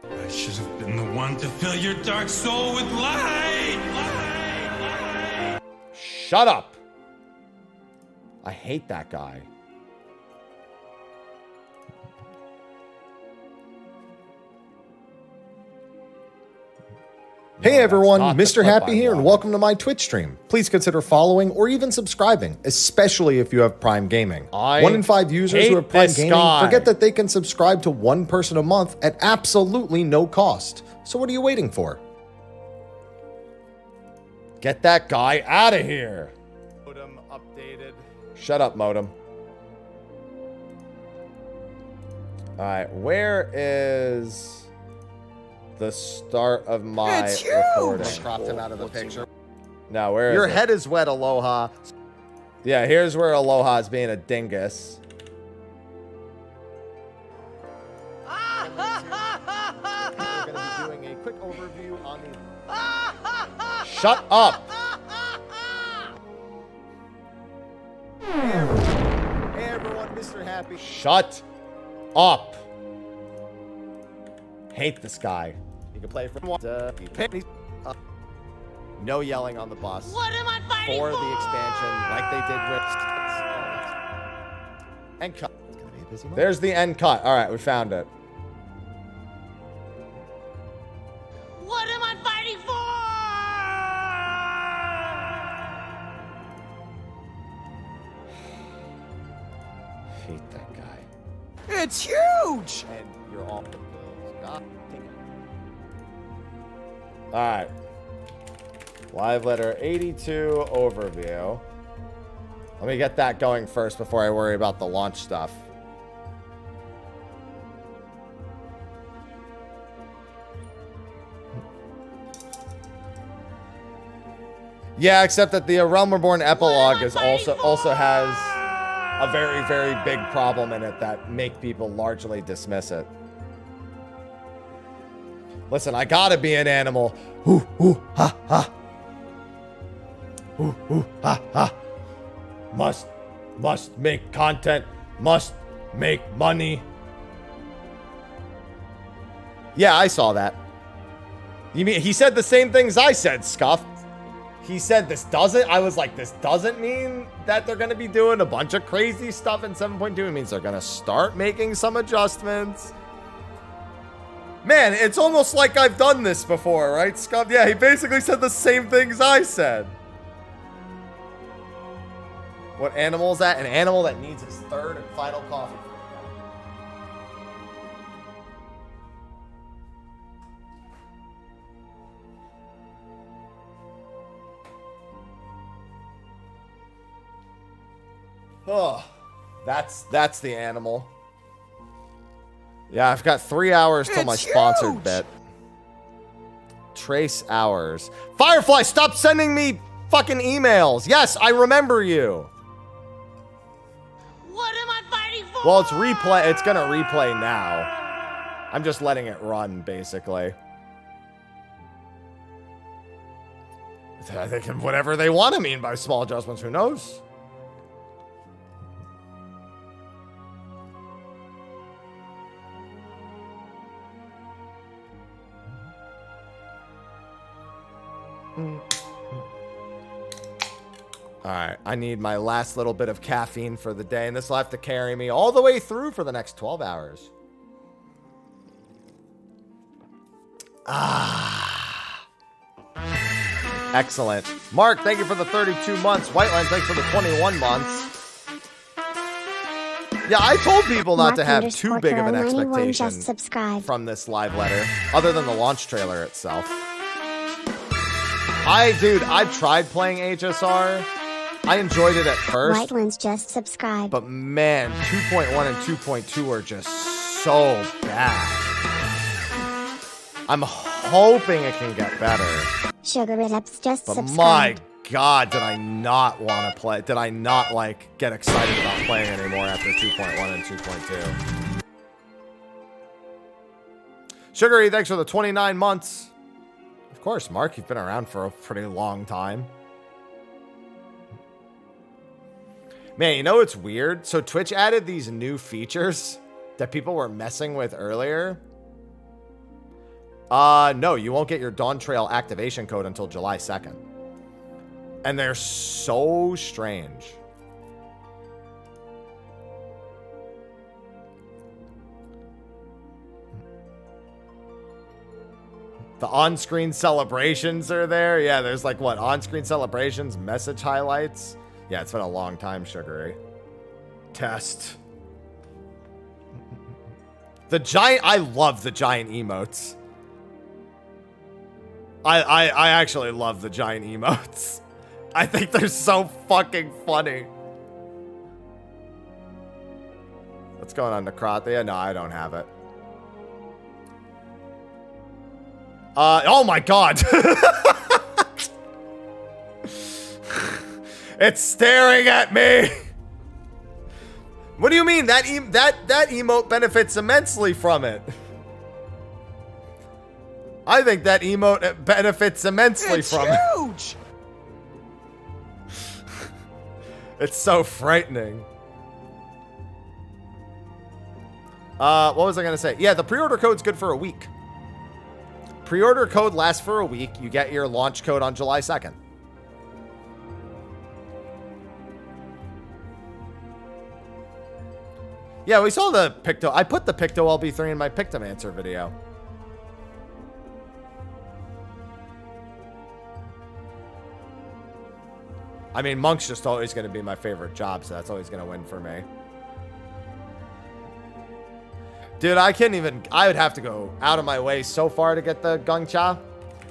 I should have been the one to fill your dark soul with light. Shut up. I hate that guy. Hey everyone, Mr. Happy here, and welcome to my Twitch stream. Please consider following or even subscribing, especially if you have Prime Gaming. 1 in 5 users who have Prime Gaming forget that they can subscribe to one person a month at absolutely no cost. So what are you waiting for? Get that guy out of here. Modem updated. Shut up, modem. All right, where is the start of my recording? Cropped him out of the picture. No, where is your head is wet, Aloha. Yeah, here's where Aloha is being a dingus. We're going to be doing a quick overview on the... Shut up! happy. Shut up. Hate this guy. You can play from no yelling on the bus. What am I fighting for the expansion, like they did with end cut. It's gonna be a busy month. There's the end cut. All right, we found it. What am I fighting for? Hate that guy. It's huge! And you're all Alright. Live letter 82 overview. Let me get that going first before I worry about the launch stuff. Yeah, except that the Realm Reborn epilogue is also has a very, very big problem in it that make people largely dismiss it. Listen, I gotta be an animal. Ooh, ooh, ha, ha. Ooh, ooh, ha, ha. Must make content. Must make money. Yeah, I saw that. You mean he said the same things I said, Scuff? He said this doesn't. I was like, this doesn't mean that they're going to be doing a bunch of crazy stuff in 7.2. It means they're going to start making some adjustments. Man, it's almost like I've done this before, right, Scuff? Yeah, he basically said the same things I said. What animal is that? An animal that needs his third and final coffee. Oh, that's the animal. Yeah, I've got 3 hours till my sponsored bit. Trace hours. Firefly, stop sending me fucking emails. Yes, I remember you. What am I fighting for? Well, it's replay. It's gonna replay now. I'm just letting it run, basically. They can whatever they want to mean by small adjustments. Who knows? Alright, I need my last little bit of caffeine for the day, and this will have to carry me all the way through for the next 12 hours. Ah. Excellent. Mark, thank you for the 32 months. Whiteline, thanks for the 21 months. Yeah, I told people not to have too big of an expectation from this live letter, other than the launch trailer itself. Dude, I've tried playing HSR. I enjoyed it at first. Whitelands just subscribed. But man, 2.1 and 2.2 are just so bad. I'm hoping it can get better. Sugar Ups just but subscribed. My God, did I not want to play? Did I not get excited about playing anymore after 2.1 and 2.2? Sugary, thanks for the 29 months. Of course, Mark, you've been around for a pretty long time. Man, you know what's weird? So Twitch added these new features that people were messing with earlier. No, you won't get your Dawn Trail activation code until July 2nd. And they're so strange. The on-screen celebrations are there. Yeah, there's like what? On-screen celebrations, message highlights. Yeah, it's been a long time, Sugary. Test. The giant, I love the giant emotes. I actually love the giant emotes. I think they're so fucking funny. What's going on, Necrothia? No, I don't have it. Oh my God. It's staring at me. What do you mean? That emote benefits immensely from it. I think that emote benefits immensely from it. It's huge. It's so frightening. What was I going to say? Yeah, the pre-order code's good for a week. Pre-order code lasts for a week. You get your launch code on July 2nd. Yeah, we saw the Picto. I put the Picto LB3 in my Pictomancer video. I mean, Monk's just always going to be my favorite job, so that's always going to win for me. Dude, I can't even... I would have to go out of my way so far to get the Gung Cha.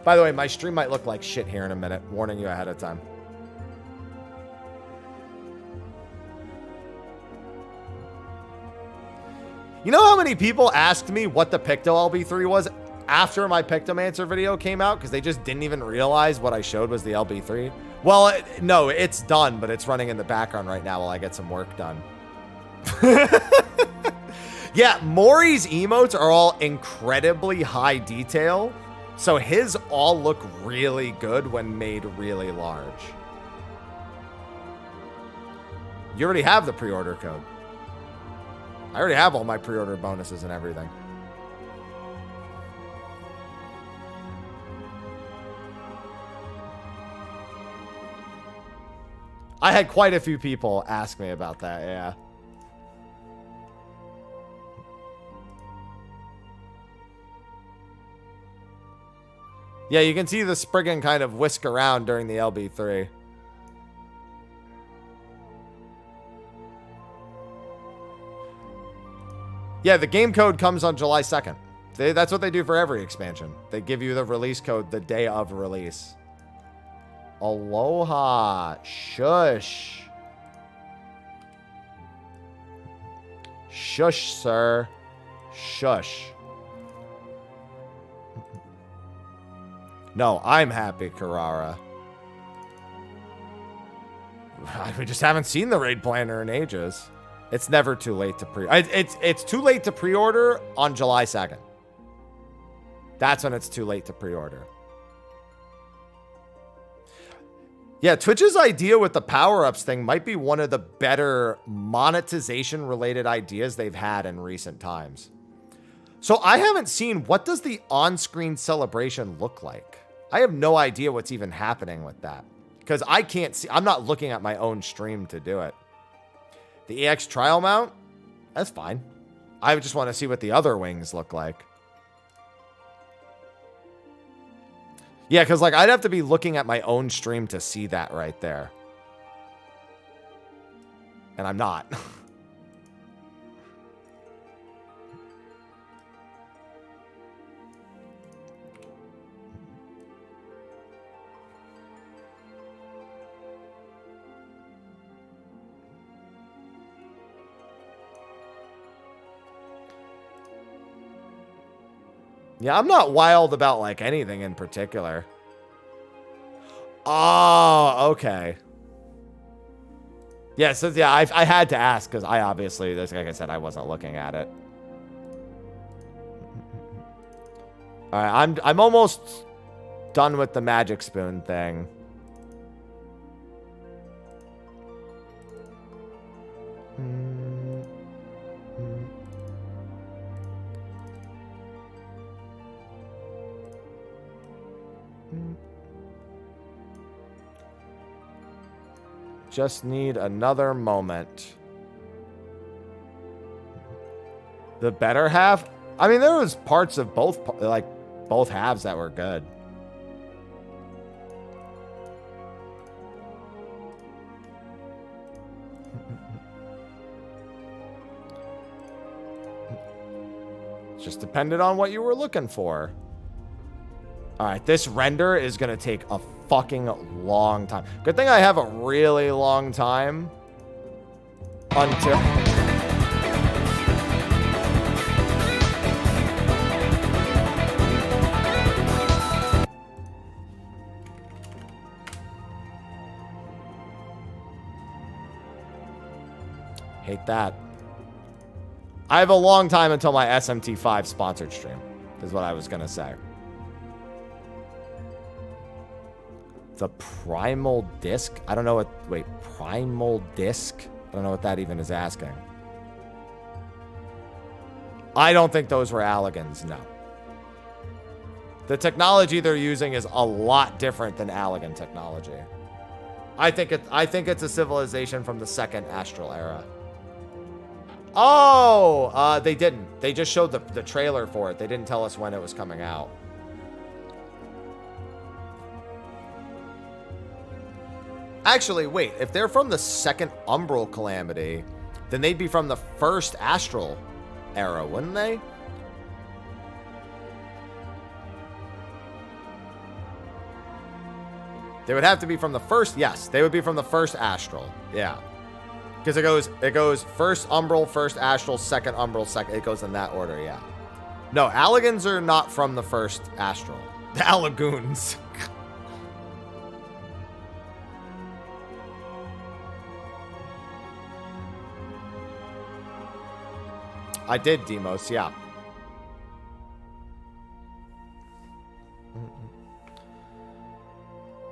By the way, my stream might look like shit here in a minute. Warning you ahead of time. You know how many people asked me what the Picto LB3 was after my Pictomancer video came out? Because they just didn't even realize what I showed was the LB3. Well, no, it's done, but it's running in the background right now while I get some work done. Yeah, Mori's emotes are all incredibly high detail, so his all look really good when made really large. You already have the pre-order code. I already have all my pre-order bonuses and everything. I had quite a few people ask me about that, yeah. Yeah, you can see the Spriggan kind of whisk around during the LB3. Yeah, the game code comes on July 2nd. That's what they do for every expansion. They give you the release code the day of release. Aloha. Shush. Shush, sir. Shush. No, I'm happy, Carrara. We just haven't seen the raid planner in ages. It's never too late to it's too late to pre-order on July 2nd. That's when it's too late to pre-order. Yeah, Twitch's idea with the power-ups thing might be one of the better monetization-related ideas they've had in recent times. So I haven't seen, what does the on-screen celebration look like? I have no idea what's even happening with that. Because I can't see, I'm not looking at my own stream to do it. The EX trial mount? That's fine. I just want to see what the other wings look like. Yeah, because like I'd have to be looking at my own stream to see that right there. And I'm not. Yeah, I'm not wild about, like, anything in particular. Oh, okay. Yeah, so, yeah, I had to ask, because I obviously, like I said, I wasn't looking at it. Alright, I'm almost done with the magic spoon thing. Just need another moment. The better half? I mean, there was parts of both halves that were good. Just depended on what you were looking for. All right, this render is going to take a fucking long time. Good thing I have a really long time until... Hate that. I have a long time until my SMT5 sponsored stream, is what I was going to say. The primal disc? I don't know what... Wait, primal disc? I don't know what that even is asking. I don't think those were Allegans, no. The technology they're using is a lot different than Allegan technology. I think it's a civilization from the second astral era. Oh, they didn't. They just showed the trailer for it. They didn't tell us when it was coming out. Actually, wait. If they're from the second Umbral Calamity, then they'd be from the first astral era, wouldn't they? They would have to be from the first. Yes, they would be from the first astral. Yeah. Because it goes first Umbral, first Astral, second Umbral, second. It goes in that order, yeah. No, Allegans are not from the first Astral. The Allagoons. I did, Demos, yeah.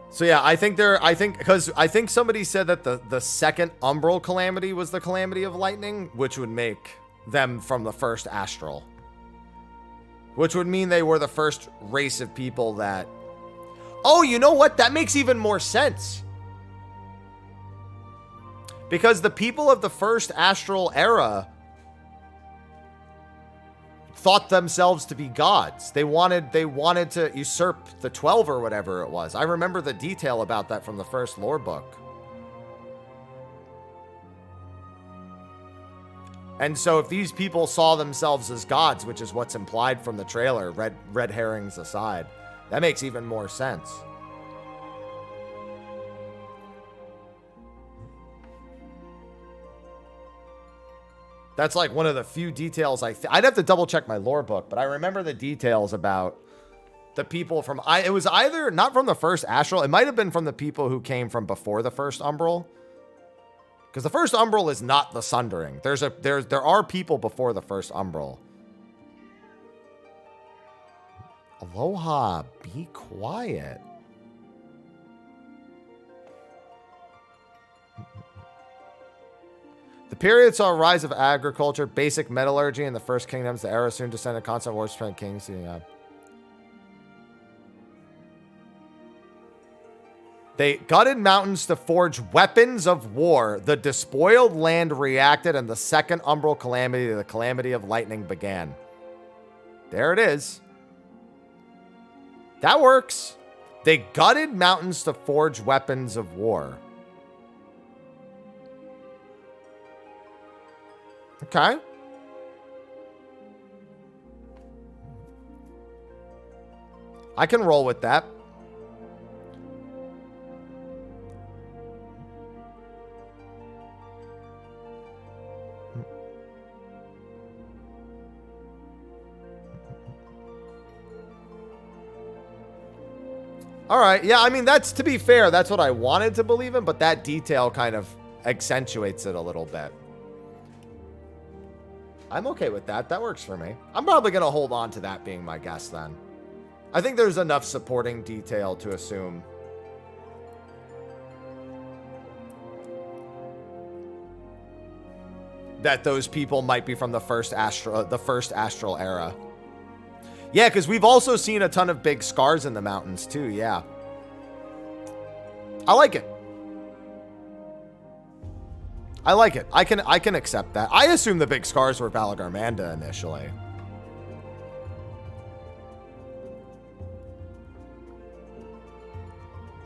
So yeah, I think somebody said that the second Umbral Calamity was the Calamity of Lightning, which would make them from the first Astral. Which would mean they were the first race of people that... Oh, you know what? That makes even more sense. Because the people of the first Astral era thought themselves to be gods. They wanted to usurp the 12 or whatever it was. I remember the detail about that from the first lore book. And so if these people saw themselves as gods, which is what's implied from the trailer, red herrings aside, that makes even more sense. That's like one of the few details I'd have to double check my lore book, but I remember the details about the people from... it was either not from the first Astral. It might have been from the people who came from before the first Umbral. Because the first Umbral is not the Sundering. There are people before the first Umbral. Aloha, be quiet. The period saw a rise of agriculture, basic metallurgy in the first kingdoms. The era soon descended constant wars between kings. They gutted mountains to forge weapons of war. The despoiled land reacted, and the second Umbral Calamity, the Calamity of Lightning, began. There it is. That works. They gutted mountains to forge weapons of war. Okay. I can roll with that. All right. Yeah, I mean, that's, to be fair, that's what I wanted to believe in, but that detail kind of accentuates it a little bit. I'm okay with that. That works for me. I'm probably going to hold on to that being my guess then. I think there's enough supporting detail to assume. That those people might be from the first astral era. Yeah, because we've also seen a ton of big scars in the mountains too, yeah. I like it. I like it. I can accept that. I assume the big scars were Balagarmanda initially.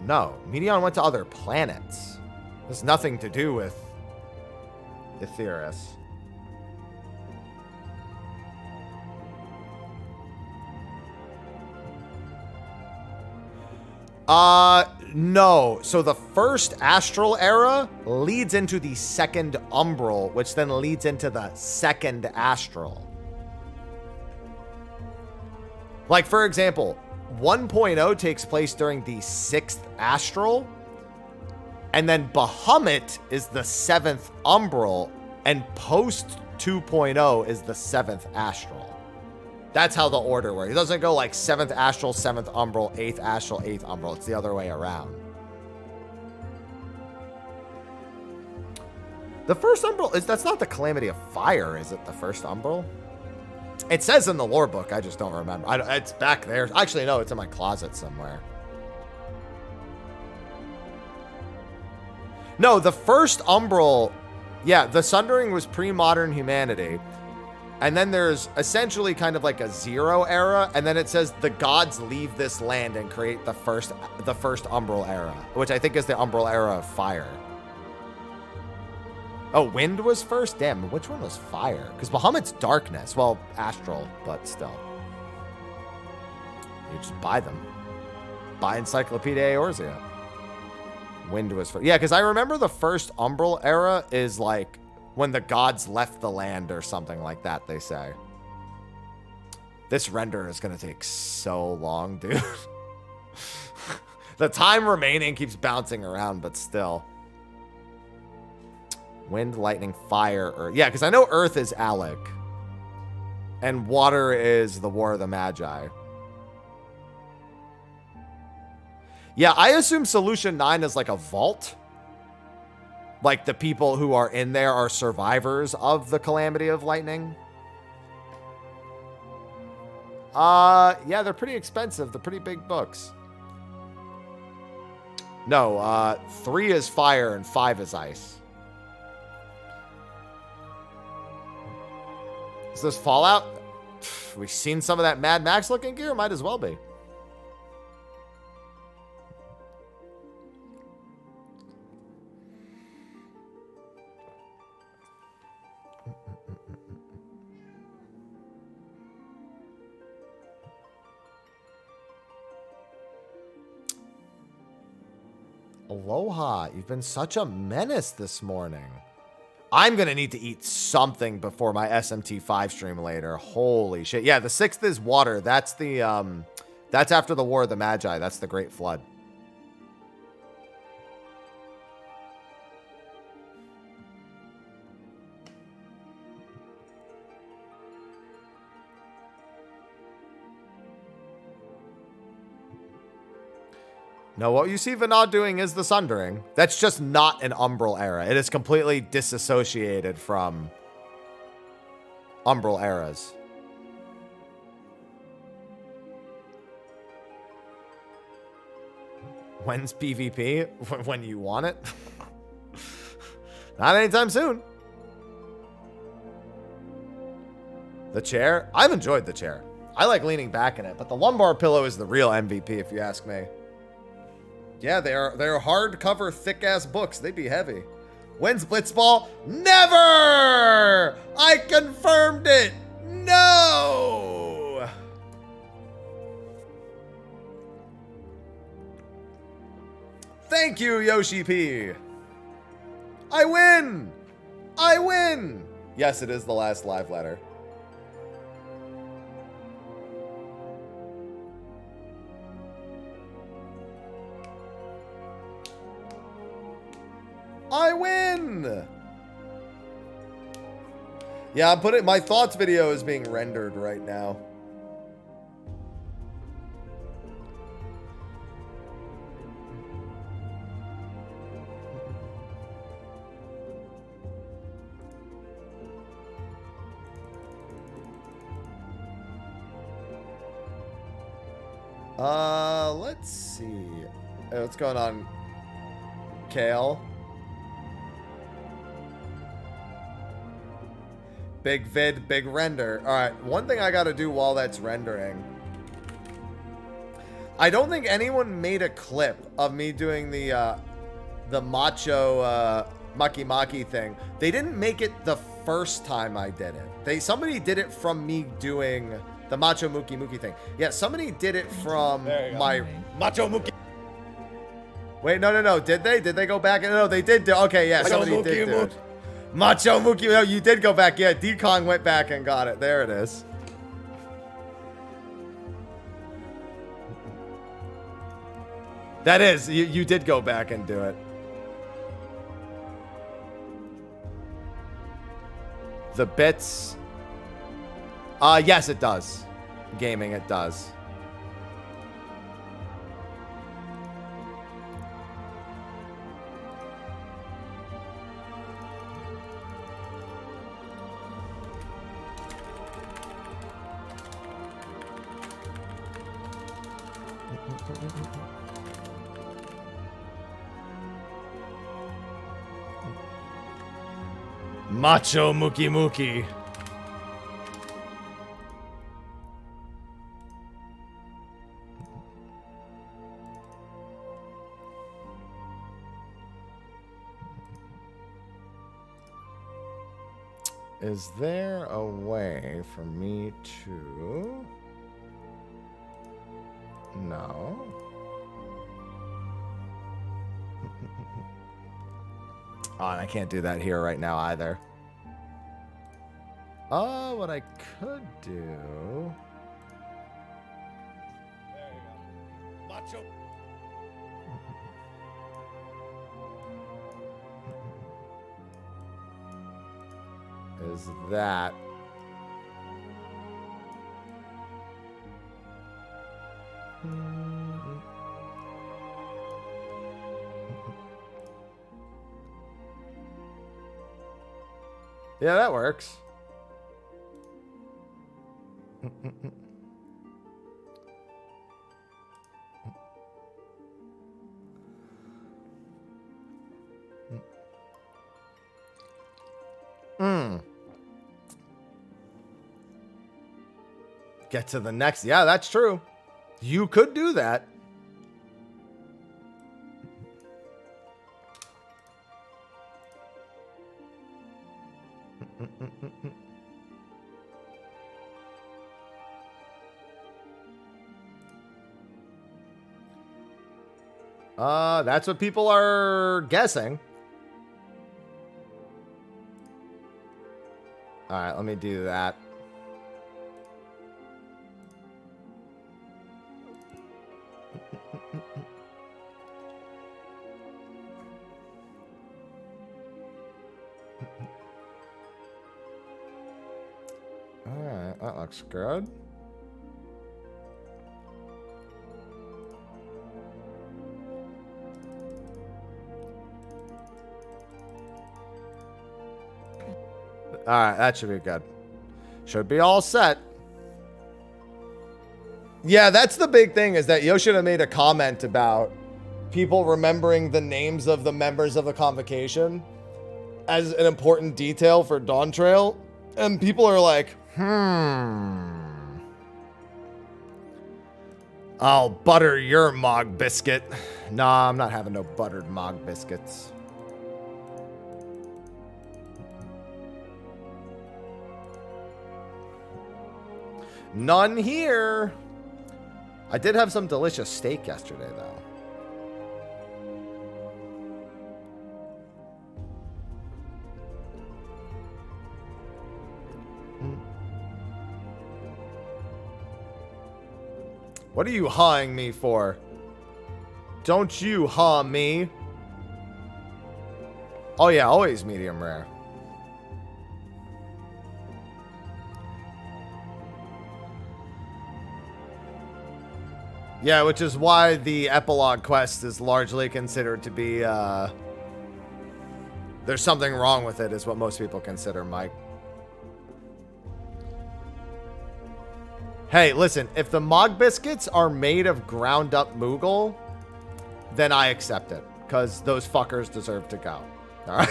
No, Meteon went to other planets. There's nothing to do with Aetheris. No. So the first astral era leads into the second umbral, which then leads into the second astral. Like, for example, 1.0 takes place during the 6th astral, and then Bahamut is the 7th umbral, and post 2.0 is the 7th astral. That's how the order works. It doesn't go like 7th astral, 7th umbral, 8th astral, 8th umbral. It's the other way around. The first umbral that's not the Calamity of Fire, is it? The first umbral? It says in the lore book. I just don't remember. It's back there. Actually, no, it's in my closet somewhere. No, the first Umbral... Yeah, the Sundering was pre-modern humanity. And then there's essentially kind of like a Zero era. And then it says the gods leave this land and create the first Umbral era. Which I think is the Umbral era of fire. Oh, wind was first? Damn, which one was fire? Because Bahamut's darkness. Well, astral, but still. You just buy them. Buy Encyclopedia Eorzea. Wind was first. Yeah, because I remember the first Umbral era is like when the gods left the land or something like that, they say. This render is going to take so long, dude. The time remaining keeps bouncing around, but still. Wind, lightning, fire, earth. Yeah, because I know earth is Alec. And water is the War of the Magi. Yeah, I assume Solution 9 is like a vault. Like the people who are in there are survivors of the Calamity of Lightning. Yeah, they're pretty expensive. They're pretty big books. No, 3 is fire and 5 is ice. Is this Fallout? We've seen some of that Mad Max looking gear. Might as well be. Aloha, you've been such a menace this morning. I'm going to need to eat something before my SMT5 stream later. Holy shit. Yeah, the 6th is water. That's the, that's after the War of the Magi. That's the Great Flood. No, what you see Vinod doing is the Sundering. That's just not an Umbral era. It is completely disassociated from Umbral eras. When's PvP? When you want it? Not anytime soon. The chair? I've enjoyed the chair. I like leaning back in it, but the lumbar pillow is the real MVP if you ask me. Yeah, they're hardcover, thick-ass books. They'd be heavy. When's Blitzball? Never! I confirmed it! No! Thank you, Yoshi P. I win! I win! Yes, it is the last live letter. I win! Yeah, I'm putting my thoughts video is being rendered right now. Let's see. Hey, what's going on, Kale? Big vid, big render. All right, one thing I got to do while that's rendering. I don't think anyone made a clip of me doing the macho Maki Maki thing. They didn't make it the first time I did it. Somebody did it from me doing the Macho Muki Muki thing. Yeah, somebody did it from my Macho Muki. Wait, no. Did they? Did they go back? No, they did do. Okay, yeah, somebody did do it. Macho Muki. No, you did go back. Yeah, D-Kong went back and got it. There it is. That is. You did go back and do it. The bits. Yes, it does. Gaming, it does. Macho Muki Muki. Is there a way for me to... No. Oh, and I can't do that here right now either. Oh, what I could do... There you go. Macho. Is that... Yeah, that works. Get to the next. Yeah, that's true. You could do that. That's what people are guessing. All right, let me do that. All right, that looks good. All right, that should be good. Should be all set. Yeah, that's the big thing, is that Yoshida made a comment about people remembering the names of the members of the convocation as an important detail for Dawn Trail. And people are like, I'll butter your Mog biscuit. Nah, I'm not having no buttered Mog biscuits. None here. I did have some delicious steak yesterday, though. What are you hawing me for? Don't you haw me. Oh yeah, always medium rare. Yeah, which is why the epilogue quest is largely considered to be, there's something wrong with it, is what most people consider, Mike. Hey, listen, if the Mog biscuits are made of ground up Moogle, then I accept it, because those fuckers deserve to go. All right?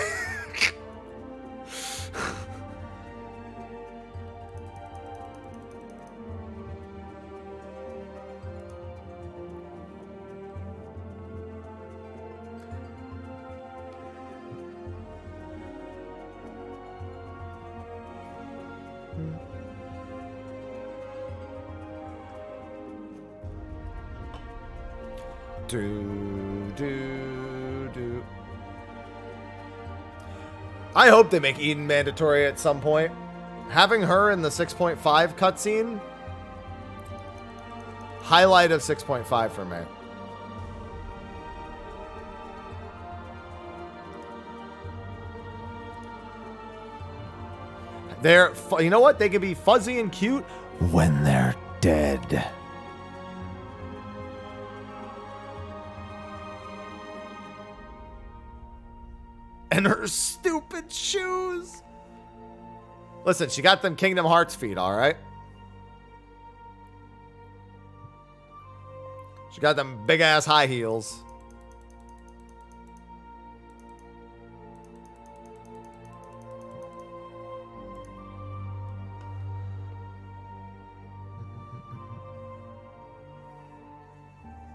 I hope they make Eden mandatory at some point. Having her in the 6.5 cutscene, highlight of 6.5 for me. They're, you know what? They could be fuzzy and cute when they're dead. And her stupid shoes. Listen, she got them Kingdom Hearts feet, all right? She got them big ass high heels.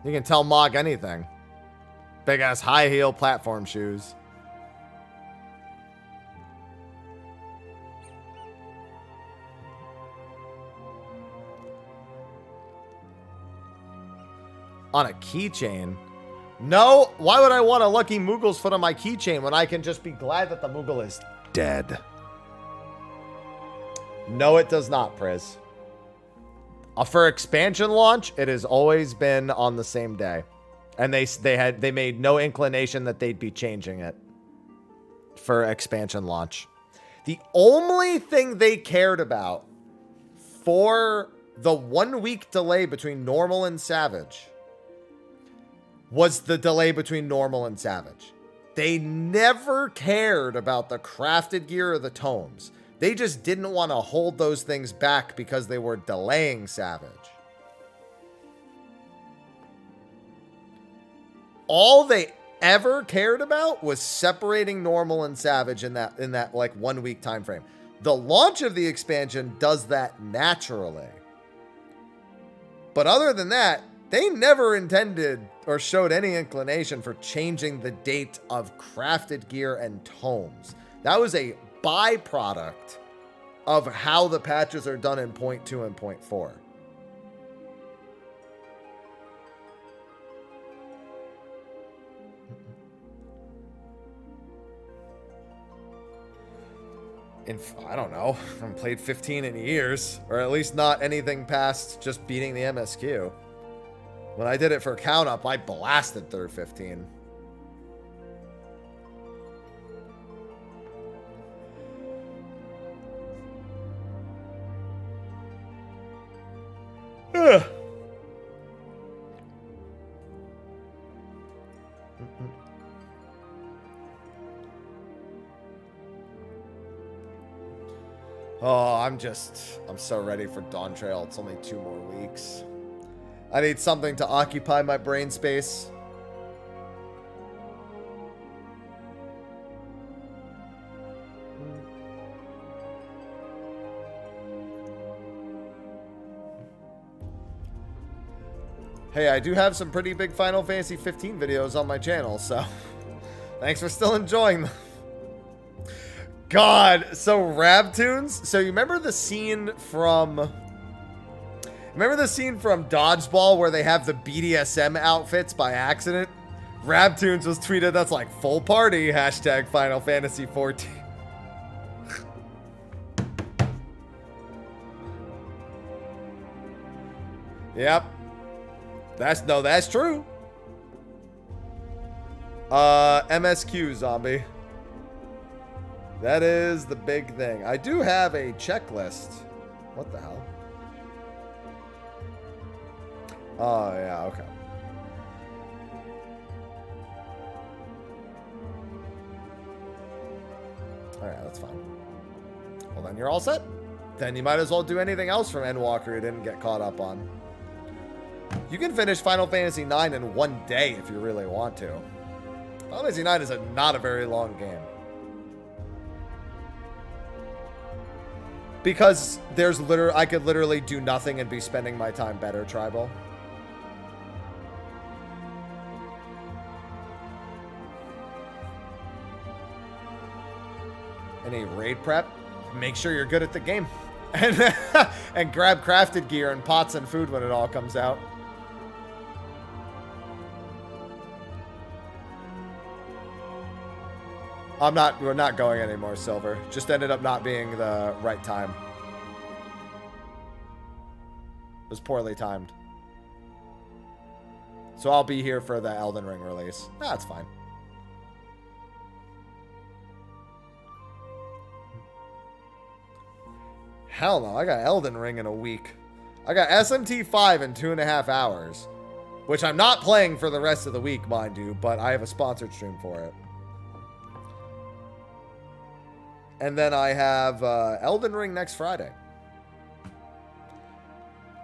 You can tell Mog anything. Big ass high heel platform shoes. On a keychain? No, why would I want a Lucky Moogle's foot on my keychain when I can just be glad that the Moogle is dead? No, it does not, Priz. For expansion launch, it has always been on the same day. And they made no inclination that they'd be changing it for expansion launch. The only thing they cared about for the 1 week delay between normal and savage was the delay between normal and savage. They never cared about the crafted gear or the tomes. They just didn't want to hold those things back because they were delaying savage. All they ever cared about was separating normal and savage in that like 1 week time frame. The launch of the expansion does that naturally. But other than that, they never intended or showed any inclination for changing the date of crafted gear and tomes. That was a byproduct of how the patches are done in 0.2 and 0.4. I don't know. I haven't played 15 in years, or at least not anything past just beating the MSQ. When I did it for count up, I blasted through 15. Oh, I'm so ready for Dawn Trail. It's only 2 more weeks. I need something to occupy my brain space. Hey, I do have some pretty big Final Fantasy 15 videos on my channel, so thanks for still enjoying them. God, so Rabtoons. So you remember the scene from Dodgeball where they have the BDSM outfits by accident? Rabtoons was tweeted, that's like full party, hashtag Final Fantasy 14. Yep. That's true. MSQ zombie. That is the big thing. I do have a checklist. What the hell? Oh, yeah, okay. Alright, that's fine. Well, then you're all set. Then you might as well do anything else from Endwalker you didn't get caught up on. You can finish Final Fantasy IX in 1 day if you really want to. Final Fantasy IX is not a very long game. Because I could literally do nothing and be spending my time better, Tribal. Any raid prep? Make sure you're good at the game. And grab crafted gear and pots and food when it all comes out. We're not going anymore, Silver. Just ended up not being the right time. It was poorly timed. So I'll be here for the Elden Ring release. That's fine. Hell no, I got Elden Ring in a week. I got SMT 5 in 2.5 hours. Which I'm not playing for the rest of the week, mind you, but I have a sponsored stream for it. And then I have Elden Ring next Friday.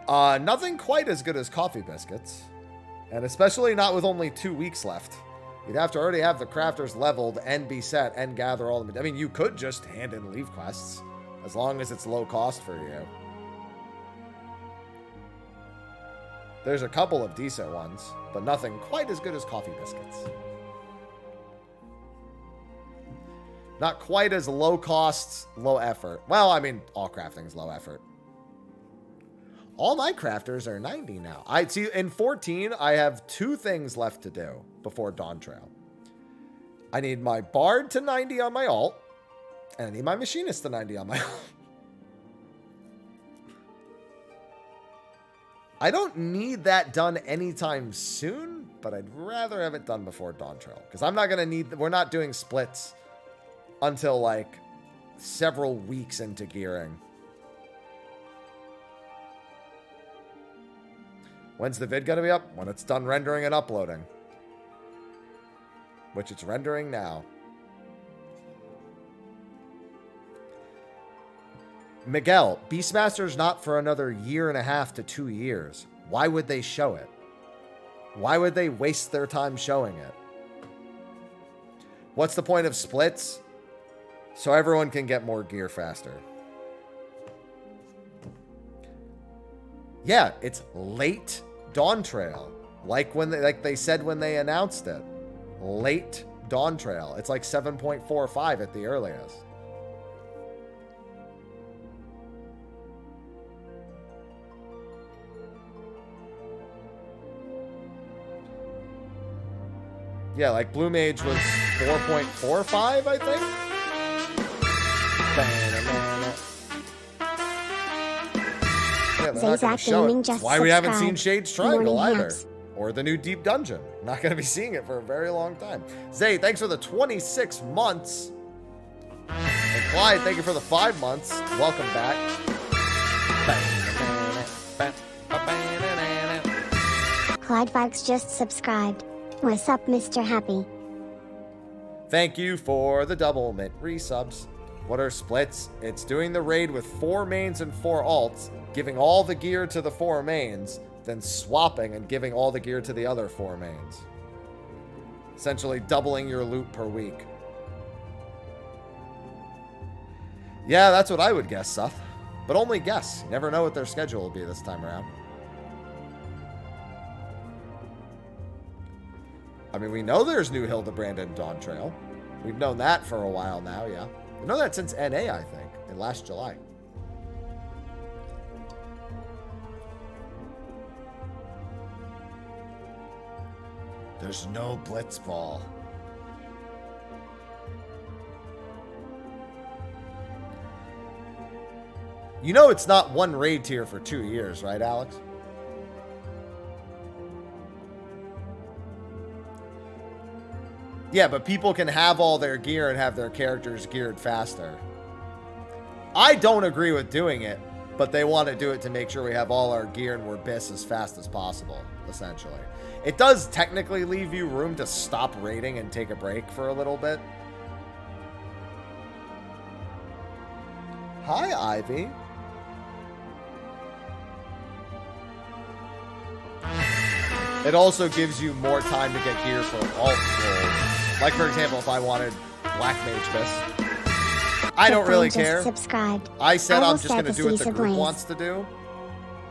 Nothing quite as good as coffee biscuits. And especially not with only 2 weeks left. You'd have to already have the crafters leveled and be set and gather all the... I mean, you could just hand in leave quests, as long as it's low cost for you. There's a couple of decent ones, but nothing quite as good as coffee biscuits. Not quite as low cost, low effort. Well, I mean, all crafting is low effort. All my crafters are 90 now. I see in 14, I have 2 things left to do before Dawn Trail. I need my Bard to 90 on my alt, and I need my Machinist to 90 on my alt. I don't need that done anytime soon, but I'd rather have it done before Dawn Trail. Because I'm not going to need... We're not doing splits until, like, several weeks into gearing. When's the vid going to be up? When it's done rendering and uploading. Which it's rendering now. Miguel, Beastmaster's not for another 1.5 to 2 years. Why would they show it? Why would they waste their time showing it? What's the point of splits? So everyone can get more gear faster. Yeah, it's late Dawn Trail. Like they said when they announced it. Late Dawn Trail. It's like 7.45 at the earliest. Yeah, like Blue Mage was 4.45, I think. Yeah, they're not gonna show it. That's why we haven't seen Shade's Triangle either. Or the new Deep Dungeon. Not going to be seeing it for a very long time. Zay, thanks for the 26 months. And Clyde, thank you for the 5 months. Welcome back. Clyde Farks just subscribed. What's up, Mr. Happy? Thank you for the double mint resubs. What are splits? It's doing the raid with 4 mains and 4 alts, giving all the gear to the 4 mains, then swapping and giving all the gear to the other 4 mains. Essentially doubling your loot per week. Yeah, that's what I would guess, Seth. But only guess. You never know what their schedule will be this time around. I mean, we know there's new Hildebrand and Dawn Trail. We've known that for a while now, yeah. We know that since NA, I think, in last July. There's no Blitzball. You know it's not one raid tier for 2 years, right, Alex? Yeah, but people can have all their gear and have their characters geared faster. I don't agree with doing it, but they want to do it to make sure we have all our gear and we're BIS as fast as possible, essentially. It does technically leave you room to stop raiding and take a break for a little bit. Hi, Ivy. It also gives you more time to get gear for alt roles. Like, for example, if I wanted Black Mage Fist. I don't really care. I said I'm just going to do what the group wants to do.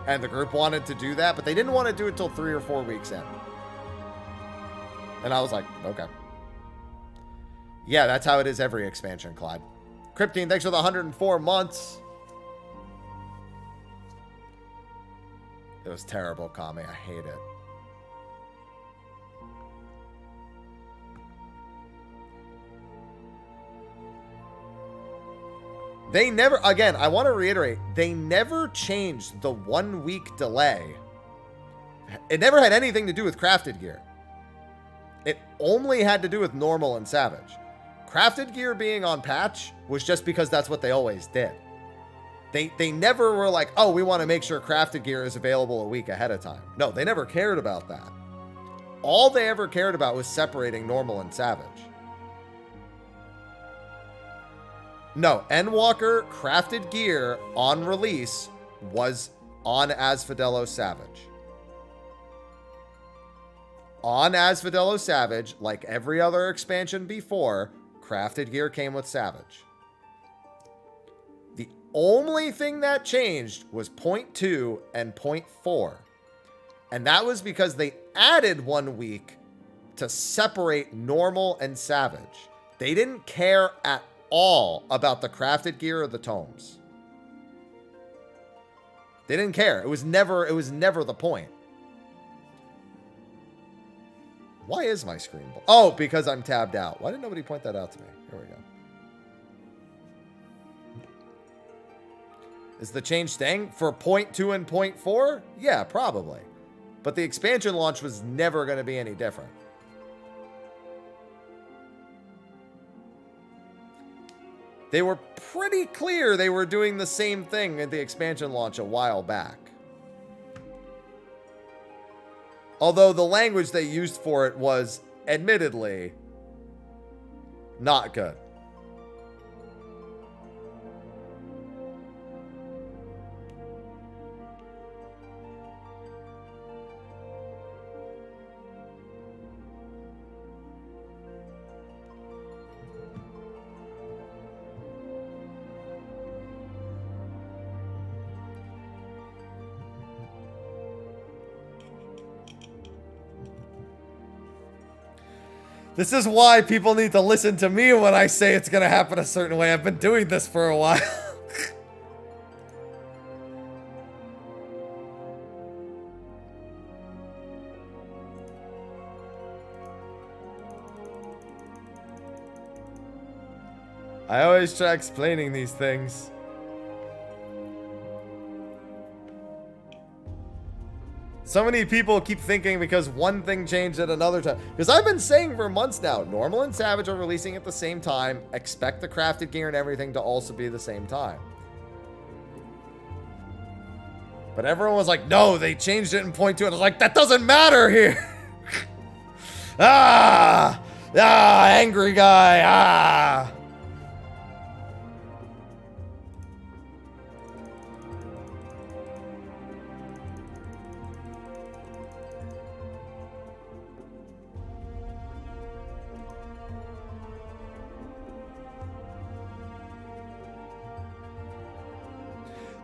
And the group wanted to do that, but they didn't want to do it till 3 or 4 weeks in. And I was like, okay. Yeah, that's how it is every expansion, Clyde. Cryptine, thanks for the 104 months. It was terrible, Kami. I hate it. They never, again, I want to reiterate, they never changed the 1 week delay. It never had anything to do with crafted gear. It only had to do with normal and savage. Crafted gear being on patch was just because that's what they always did. They never were like, oh, we want to make sure crafted gear is available a week ahead of time. No, they never cared about that. All they ever cared about was separating normal and savage. No, Endwalker crafted gear on release was on Asphodelos Savage. On Asphodello Savage, like every other expansion before, crafted gear came with Savage. The only thing that changed was 0.2 and 0.4. And that was because they added 1 week to separate normal and savage. They didn't care at all about the crafted gear or the tomes. They didn't care. It was never the point. Why is my screen? Oh, because I'm tabbed out. Why didn't nobody point that out to me? Here we go. Is the change staying for 0.2 and 0.4? Yeah, probably. But the expansion launch was never going to be any different. They were pretty clear they were doing the same thing at the expansion launch a while back. Although the language they used for it was, admittedly, not good. This is why people need to listen to me when I say it's going to happen a certain way. I've been doing this for a while. I always try explaining these things. So many people keep thinking because one thing changed at another time. Because I've been saying for months now, Normal and Savage are releasing at the same time. Expect the crafted gear and everything to also be the same time. But everyone was like, no, they changed it in 0.2. And I was like, that doesn't matter here. Angry guy.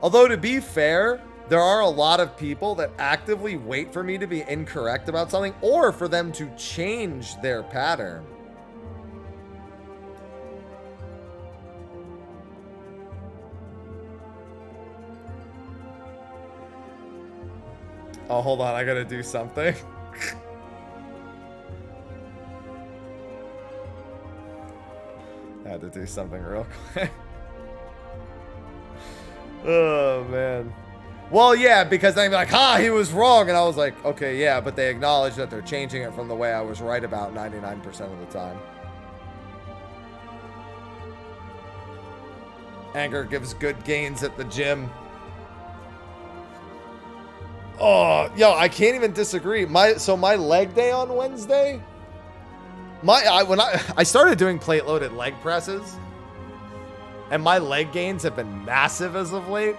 Although, to be fair, there are a lot of people that actively wait for me to be incorrect about something or for them to change their pattern. Oh, hold on. I gotta do something. I had to do something real quick. Oh, man. Well, yeah, because they'd be like, he was wrong. And I was like, okay, yeah, but they acknowledge that they're changing it from the way I was right about 99% of the time. Anger gives good gains at the gym. Oh, yo, I can't even disagree. So my leg day on Wednesday, when I started doing plate-loaded leg presses, and my leg gains have been massive as of late.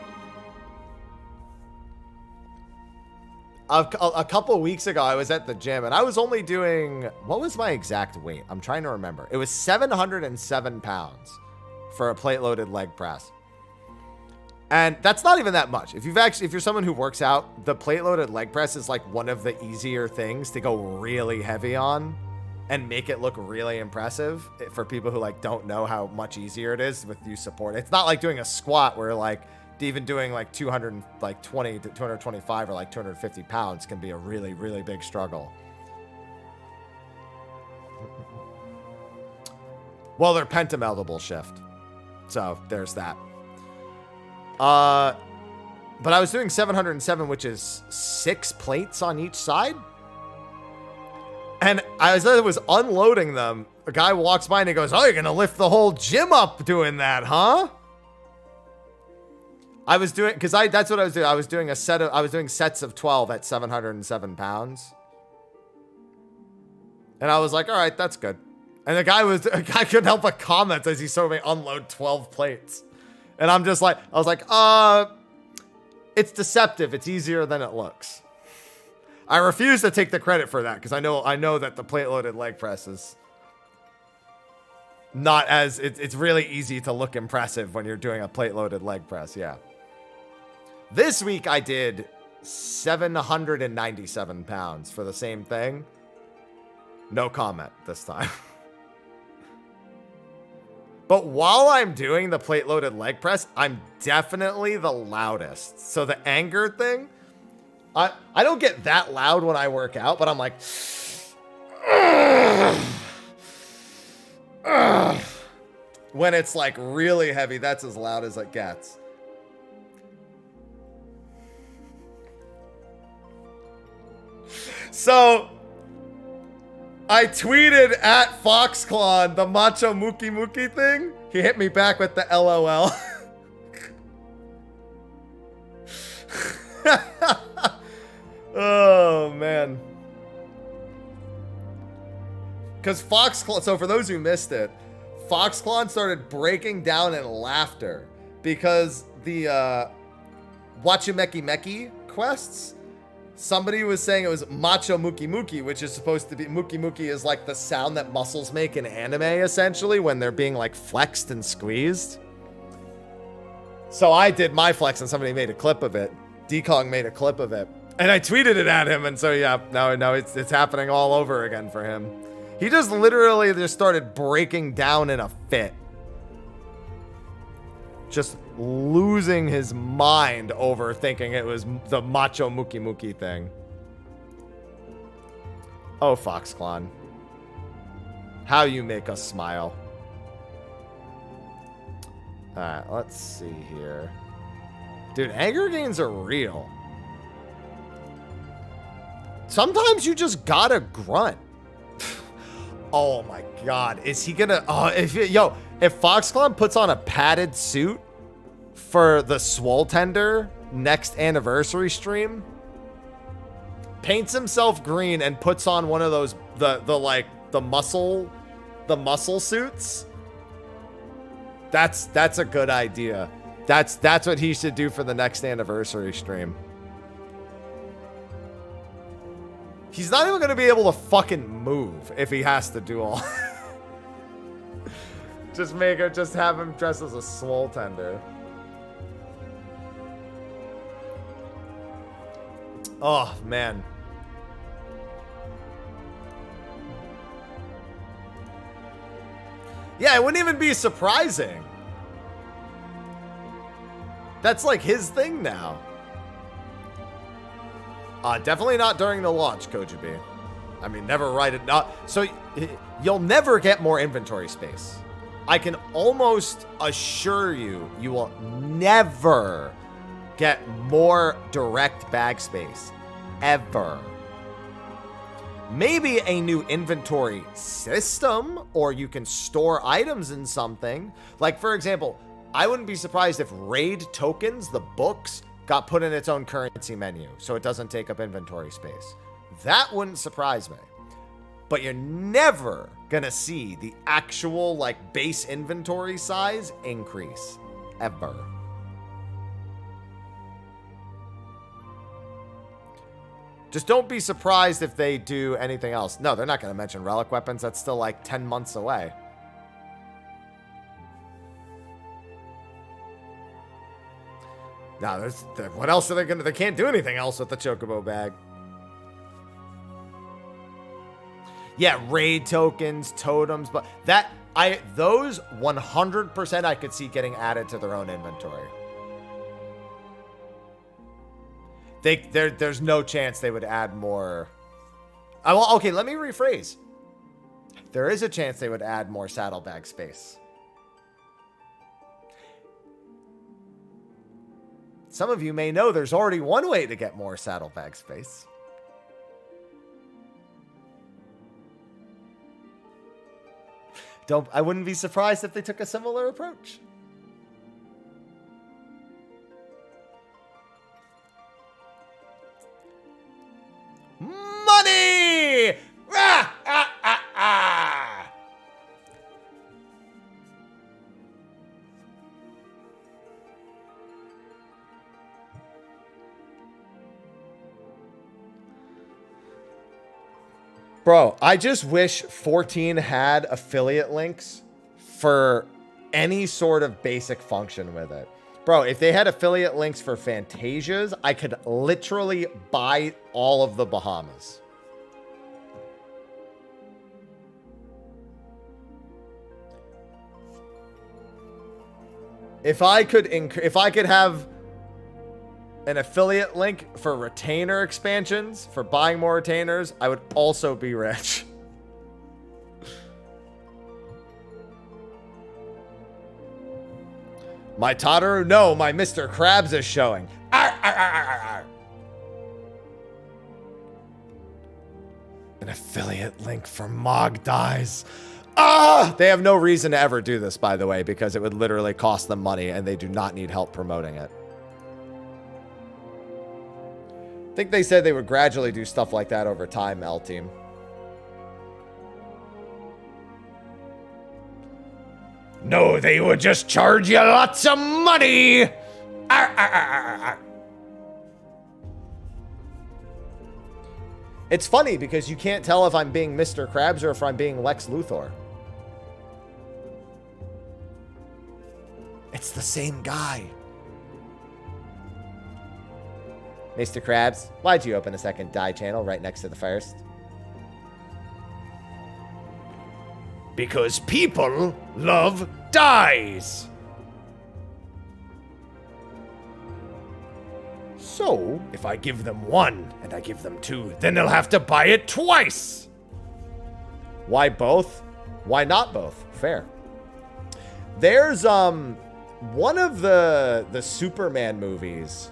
A couple of weeks ago, I was at the gym, and I was only doing... What was my exact weight? I'm trying to remember. It was 707 pounds for a plate-loaded leg press. And that's not even that much. If you're someone who works out, the plate-loaded leg press is like one of the easier things to go really heavy on and make it look really impressive for people who like don't know how much easier it is with you support. It's not like doing a squat where like even doing like 220 to 225 or like 250 pounds can be a really, really big struggle. Well, they're pentameldable shift. So there's that. But I was doing 707, which is 6 plates on each side. And as I was unloading them, a guy walks by and he goes, "Oh, you're going to lift the whole gym up doing that, huh?" I was doing, because that's what I was doing. I was doing sets of 12 at 707 pounds. And I was like, all right, that's good. And the guy couldn't help but comment as he saw me unload 12 plates. And I'm just like, I was like, it's deceptive. It's easier than it looks. I refuse to take the credit for that because I know that the plate-loaded leg press is not as it's really easy to look impressive when you're doing a plate-loaded leg press. Yeah. This week I did 797 pounds for the same thing. No comment this time. But while I'm doing the plate-loaded leg press, I'm definitely the loudest. So the anger thing, I don't get that loud when I work out, but I'm like, when it's like really heavy, that's as loud as it gets. So I tweeted at Foxclawn the Macho Mookie Mookie thing. He hit me back with the LOL. Oh, man. Because Foxclawn, so for those who missed it, Foxclawn started breaking down in laughter because the Wachumeki Meki quests, somebody was saying it was Macho Mookie Mookie, which is supposed to be, Mookie Mookie is like the sound that muscles make in anime, essentially, when they're being like flexed and squeezed. So I did my flex and somebody made a clip of it. Dekong made a clip of it. And I tweeted it at him, and so yeah, now it's happening all over again for him. He just literally just started breaking down in a fit. Just losing his mind over thinking it was the Macho Mookie Mookie thing. Oh, Foxclawn. How you make us smile. Alright, let's see here. Dude, anger gains are real. Sometimes you just gotta grunt. Oh my god. Is he gonna... Oh, if Foxclawn puts on a padded suit for the Swole Tender next anniversary stream, paints himself green and puts on one of those the muscle suits, that's a good idea. That's what he should do for the next anniversary stream. He's not even gonna be able to fucking move if he has to do all. Just have him dressed as a Swole Tender. Oh, man. Yeah, it wouldn't even be surprising. That's like his thing now. Definitely not during the launch, Kojibi. I mean, never write it. So you'll never get more inventory space. I can almost assure you, you will never get more direct bag space. Ever. Maybe a new inventory system, or you can store items in something. Like, for example, I wouldn't be surprised if raid tokens, the books, got put in its own currency menu, so it doesn't take up inventory space. That wouldn't surprise me. But you're never gonna see the actual, like, base inventory size increase. Ever. Just don't be surprised if they do anything else. No, they're not gonna mention relic weapons. That's still, like, 10 months away. No, what else are they gonna... They can't do anything else with the Chocobo bag. Yeah, raid tokens, totems, but those 100% I could see getting added to their own inventory. There's no chance they would add more. Well, okay, let me rephrase. There is a chance they would add more saddlebag space. Some of you may know there's already one way to get more saddlebag space. I wouldn't be surprised if they took a similar approach. Money! Ah, ah, ah, ah. Bro, I just wish 14 had affiliate links for any sort of basic function with it. Bro, if they had affiliate links for Fantasias, I could literally buy all of the Bahamas. If I could have an affiliate link for retainer expansions, for buying more retainers, I would also be rich. My Totoro? No, my Mr. Krabs is showing. Arr, arr, arr, arr, arr. An affiliate link for Mog Dies. Ah! They have no reason to ever do this, by the way, because it would literally cost them money and they do not need help promoting it. I think they said they would gradually do stuff like that over time, L-Team. No, they would just charge you lots of money. Arr, arr, arr, arr. It's funny because you can't tell if I'm being Mr. Krabs or if I'm being Lex Luthor. It's the same guy. Mr. Krabs, why'd you open a second die channel right next to the first? Because people love dies. So, if I give them one and I give them two, then they'll have to buy it twice. Why both? Why not both? Fair. There's one of the Superman movies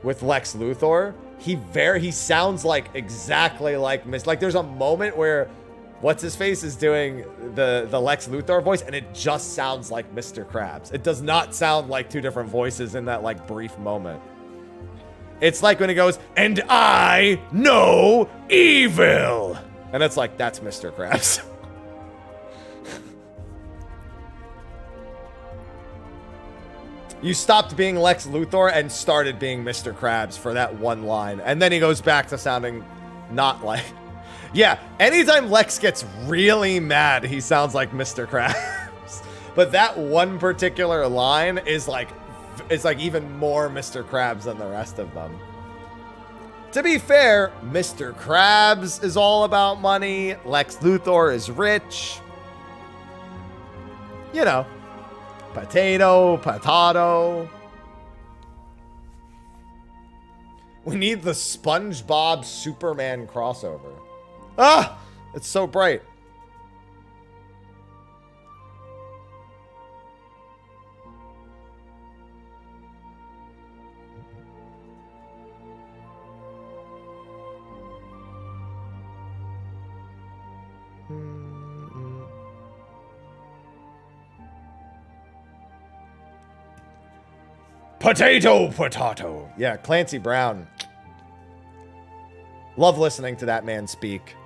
with Lex Luthor. He sounds like exactly like like there's a moment where what's his face is doing the Lex Luthor voice and it just sounds like Mr. Krabs. It does not sound like two different voices in that like brief moment. It's like when he goes, "And I know evil." And it's like, that's Mr. Krabs. You stopped being Lex Luthor and started being Mr. Krabs for that one line. And then he goes back to sounding not like... Yeah, anytime Lex gets really mad, he sounds like Mr. Krabs. But that one particular line is like even more Mr. Krabs than the rest of them. To be fair, Mr. Krabs is all about money. Lex Luthor is rich. You know. Potato. We need the SpongeBob Superman crossover. Ah! It's so bright. Potato. Yeah, Clancy Brown. Love listening to that man speak.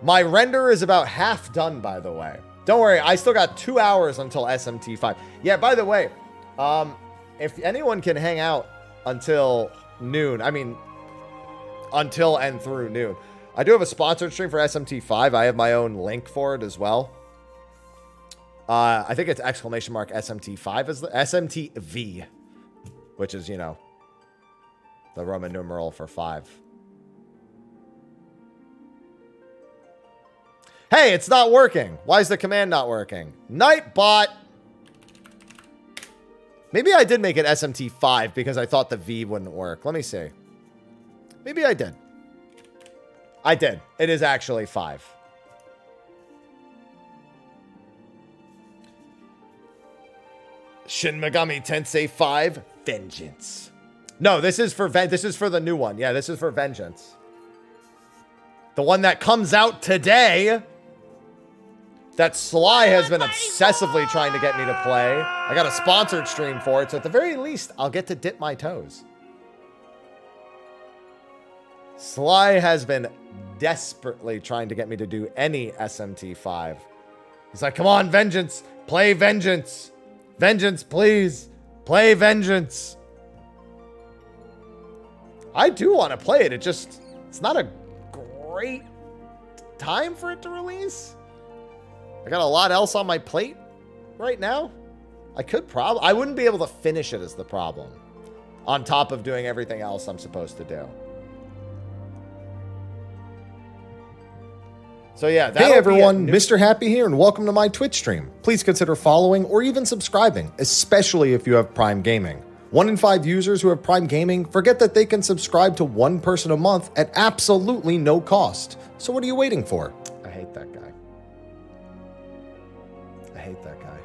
My render is about half done, by the way. Don't worry, I still got 2 hours until SMT5. Yeah, by the way, if anyone can hang out until noon, I mean, until and through noon, I do have a sponsored stream for SMT5. I have my own link for it as well. I think it's !SMT5 is the SMTV, which is, you know, the Roman numeral for 5. Hey, it's not working. Why is the command not working? Nightbot. Maybe I did make it SMT5 because I thought the V wouldn't work. Let me see. Maybe I did. I did. It is actually 5. Shin Megami Tensei 5 Vengeance. No, this is for the new one. Yeah, this is for Vengeance. The one that comes out today. That Sly has been obsessively trying to get me to play. I got a sponsored stream for it, so at the very least, I'll get to dip my toes. Sly has been desperately trying to get me to do any SMT5. He's like, come on, Vengeance. Play Vengeance. Vengeance, please. Play Vengeance. I do want to play it. It just... It's not a great time for it to release. I got a lot else on my plate right now. I wouldn't be able to finish it is the problem. On top of doing everything else I'm supposed to do. So yeah, hey everyone, Mr. Happy here, and welcome to my Twitch stream. Please consider following or even subscribing, especially if you have Prime Gaming. 1 in 5 users who have Prime Gaming forget that they can subscribe to one person a month at absolutely no cost. So what are you waiting for? I hate that guy. I hate that guy.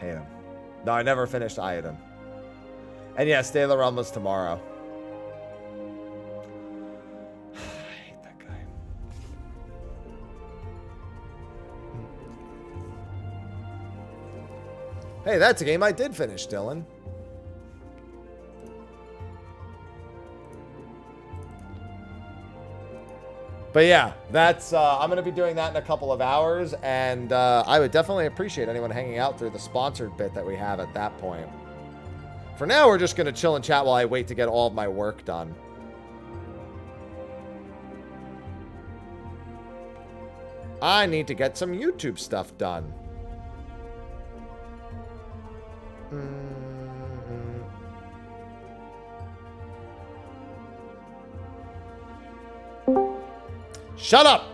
Hate him. No, I never finished Iodine. And yes, Day of the Realm was tomorrow. I hate that guy. Hey, that's a game I did finish, Dylan. But yeah, that's I'm going to be doing that in a couple of hours, and I would definitely appreciate anyone hanging out through the sponsored bit that we have at that point. For now, we're just going to chill and chat while I wait to get all of my work done. I need to get some YouTube stuff done. Shut up!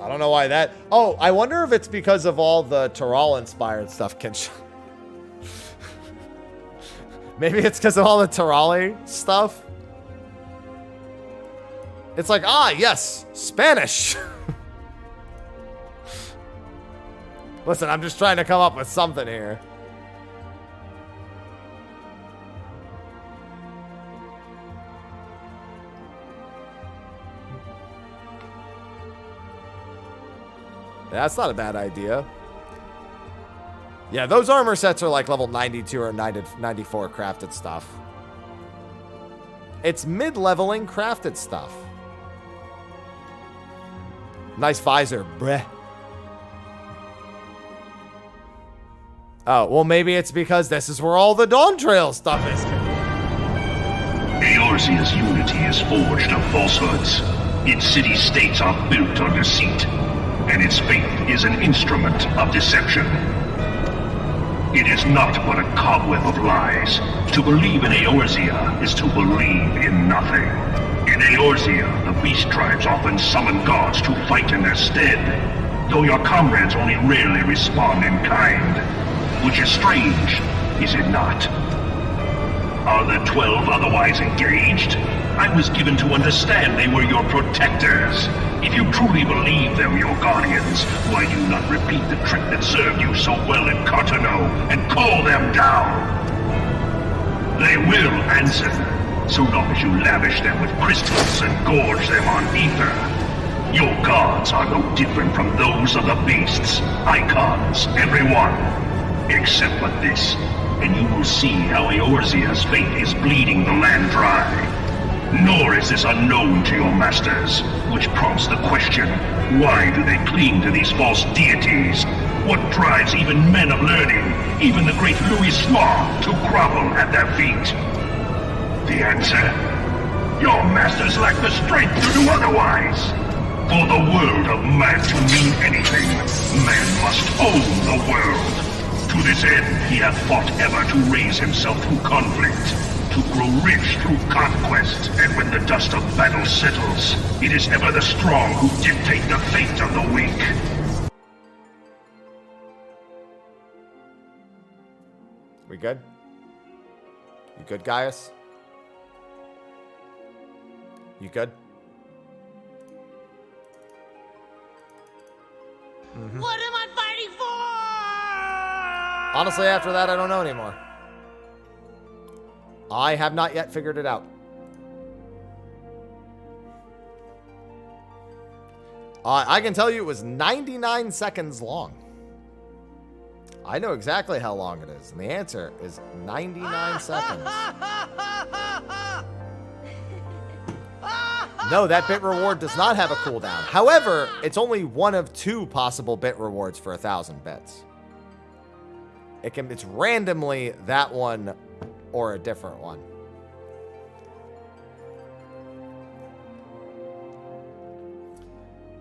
I don't know why that... Oh, I wonder if it's because of all the Tyrell-inspired stuff. Maybe it's because of all the Tyrell stuff. It's like, ah, yes, Spanish. Listen, I'm just trying to come up with something here. That's not a bad idea. Yeah, those armor sets are like level 92 or 94 crafted stuff. It's mid-leveling crafted stuff. Nice visor, bruh. Oh, well, maybe it's because this is where all the Dawn Trail stuff is. Eorzea's unity is forged of falsehoods. Its city-states are built on deceit, and its faith is an instrument of deception. It is not but a cobweb of lies. To believe in Eorzea is to believe in nothing. In Eorzea, the beast tribes often summon gods to fight in their stead, though your comrades only rarely respond in kind. Which is strange, is it not? Are the 12 otherwise engaged? I was given to understand they were your protectors. If you truly believe them your guardians, why do you not repeat the trick that served you so well in Cartano and call them down? They will answer, so long as you lavish them with crystals and gorge them on ether. Your gods are no different from those of the beasts, icons, everyone. Except but this, and you will see how Eorzea's fate is bleeding the land dry. Nor is this unknown to your masters, which prompts the question, why do they cling to these false deities? What drives even men of learning, even the great Louis Soir, to grovel at their feet? The answer? Your masters lack the strength to do otherwise. For the world of man to mean anything, man must own the world. To this end, he hath fought ever to raise himself through conflict, to grow rich through conquest, and when the dust of battle settles, it is ever the strong who dictate the fate of the weak. We good? You good, Gaius? You good? Mm-hmm. What am I fighting for? Honestly, after that, I don't know anymore. I have not yet figured it out. I can tell you it was 99 seconds long. I know exactly how long it is, and the answer is 99 seconds. No, that bit reward does not have a cooldown. However, it's only one of 2 possible bit rewards for 1,000 bits. It's randomly that one or a different one.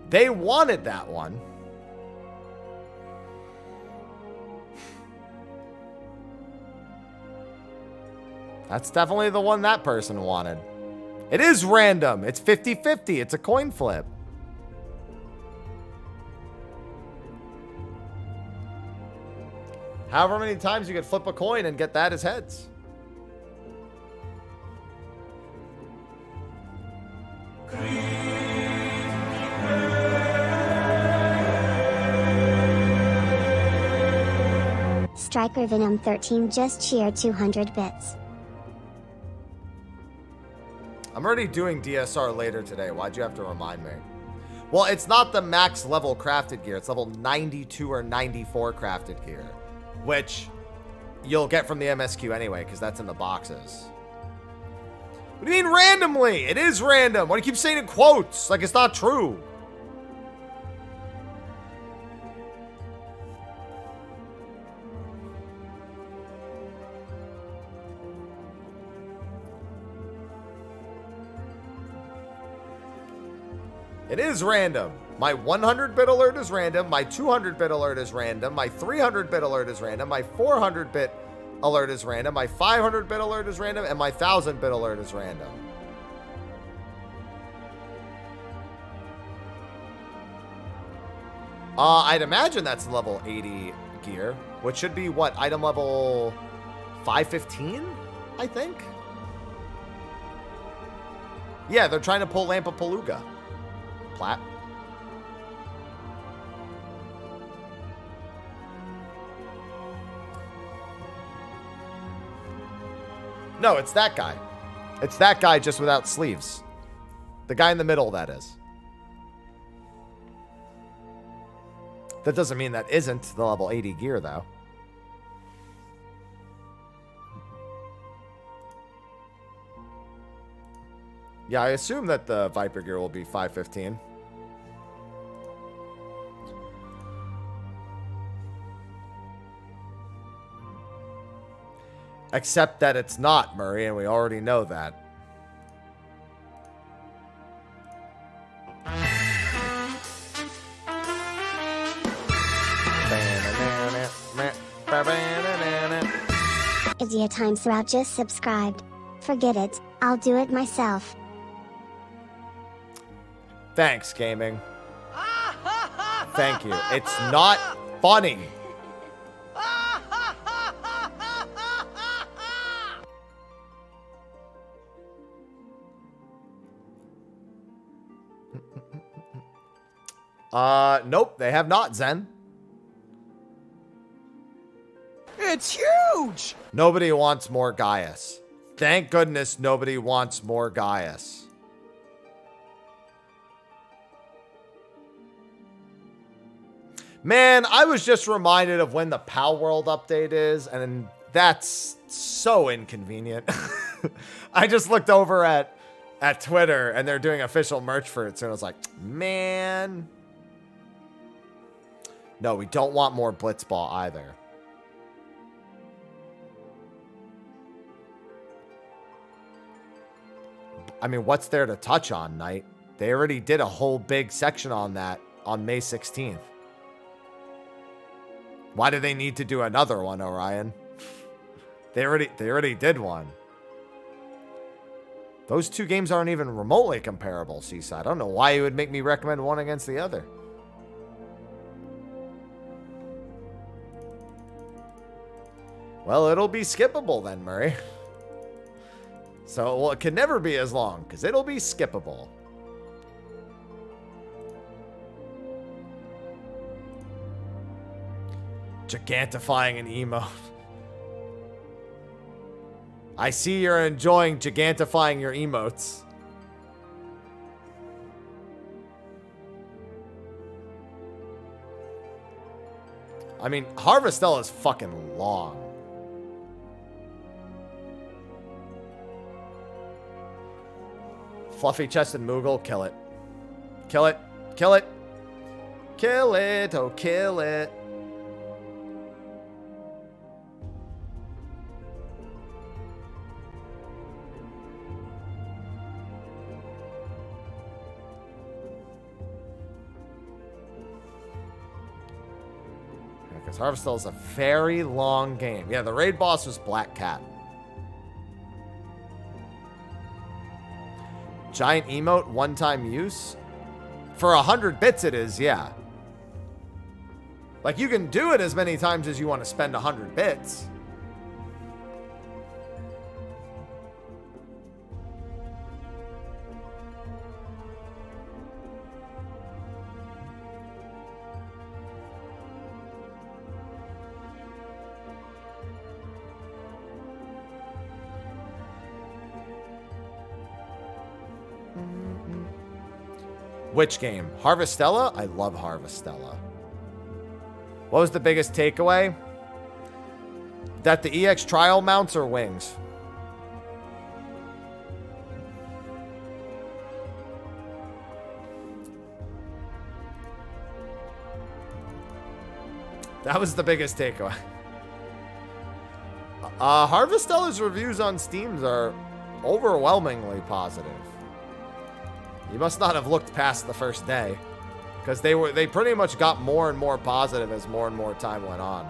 They wanted that one. That's definitely the one that person wanted. It is random. It's 50-50. It's a coin flip. However many times you could flip a coin and get that as heads. Striker Venom 13 just cheered 200 bits. I'm already doing DSR later today. Why'd you have to remind me? Well, it's not the max level crafted gear. It's level 92 or 94 crafted gear, which you'll get from the MSQ anyway, because that's in the boxes. What do you mean randomly? It is random. Why do you keep saying in quotes? Like it's not true. It is random. My 100-bit alert is random. My 200-bit alert is random. My 300-bit alert is random. My 400-bit alert is random. My 500-bit alert is random. And my 1,000-bit alert is random. I'd imagine that's level 80 gear, which should be what? Item level 515, I think? Yeah, they're trying to pull Lampapaluga. Plat. No, it's that guy. It's that guy just without sleeves. The guy in the middle, that is. That doesn't mean that isn't the level 80 gear, though. Yeah, I assume that the Viper gear will be 515. Except that it's not, Murray, and we already know that. Idia Time Throughout just subscribed. Forget it, I'll do it myself. Thanks, gaming. Thank you. It's not funny. Nope, they have not, Zen. It's huge! Nobody wants more Gaius. Thank goodness nobody wants more Gaius. Man, I was just reminded of when the Pal World update is, and that's so inconvenient. I just looked over at Twitter, and they're doing official merch for it, so I was like, man. No, we don't want more Blitzball either. I mean, what's there to touch on, Knight? They already did a whole big section on that on May 16th. Why do they need to do another one, Orion? They already did one. Those two games aren't even remotely comparable, Seaside. I don't know why you would make me recommend one against the other. Well, it'll be skippable then, Murray. So, well, it can never be as long, because it'll be skippable. Gigantifying an emote. I see you're enjoying gigantifying your emotes. I mean, Harvestella is fucking long. Fluffy chested Moogle, kill it. Kill it. Kill it. Kill it. Oh, kill it. Because Harvestell is a very long game. Yeah, the raid boss was Black Cat. Giant emote, one-time use? For 100 bits it is, yeah. Like, you can do it as many times as you want to spend 100 bits. Which game? Harvestella? I love Harvestella. What was the biggest takeaway? That the EX trial mounts are wings. That was the biggest takeaway. Harvestella's reviews on Steam are overwhelmingly positive. You must not have looked past the first day, because they pretty much got more and more positive as more and more time went on.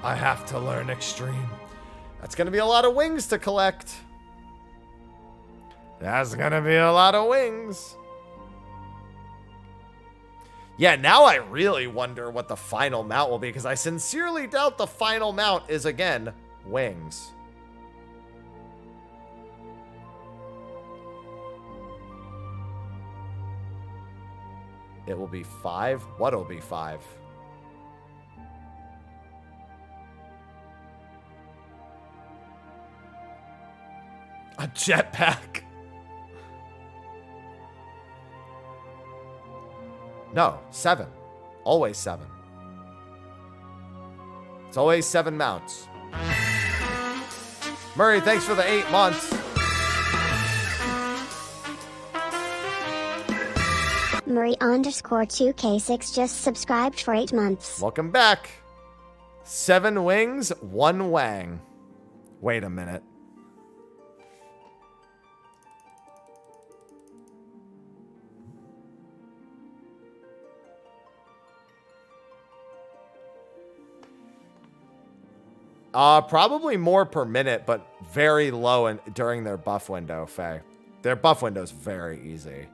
I have to learn Extreme. That's going to be a lot of wings to collect. That's going to be a lot of wings. Yeah, now I really wonder what the final mount will be, because I sincerely doubt the final mount is, again, wings. It will be 5? What'll be 5? A jetpack. No, 7. Always 7. It's always 7 mounts. Murray, thanks for the 8 months. Murray_2K6 just subscribed for 8 months. Welcome back. 7 wings, 1 wang. Wait a minute. Probably more per minute, but very low during their buff window, Faye. Their buff window is very easy.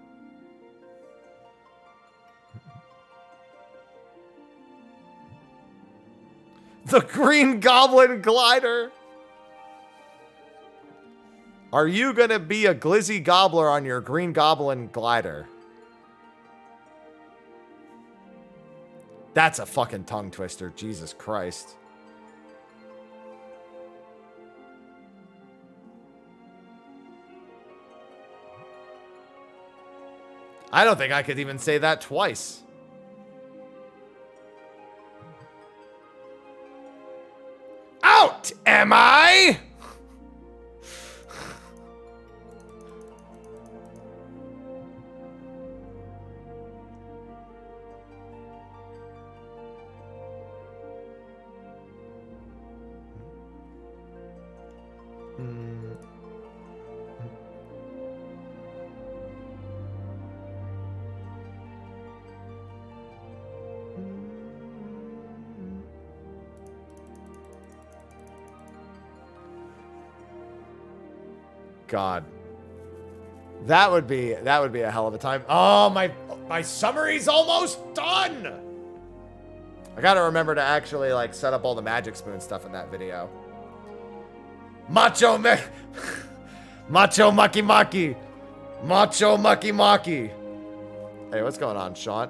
The Green Goblin glider. Are you going to be a glizzy gobbler on your Green Goblin glider? That's a fucking tongue twister. Jesus Christ. I don't think I could even say that twice. Out, am I? God, that would be a hell of a time. Oh, my summary's almost done. I gotta remember to actually like set up all the magic spoon stuff in that video. Macho Maki Maki. Macho Maki Maki. Hey, what's going on, Sean?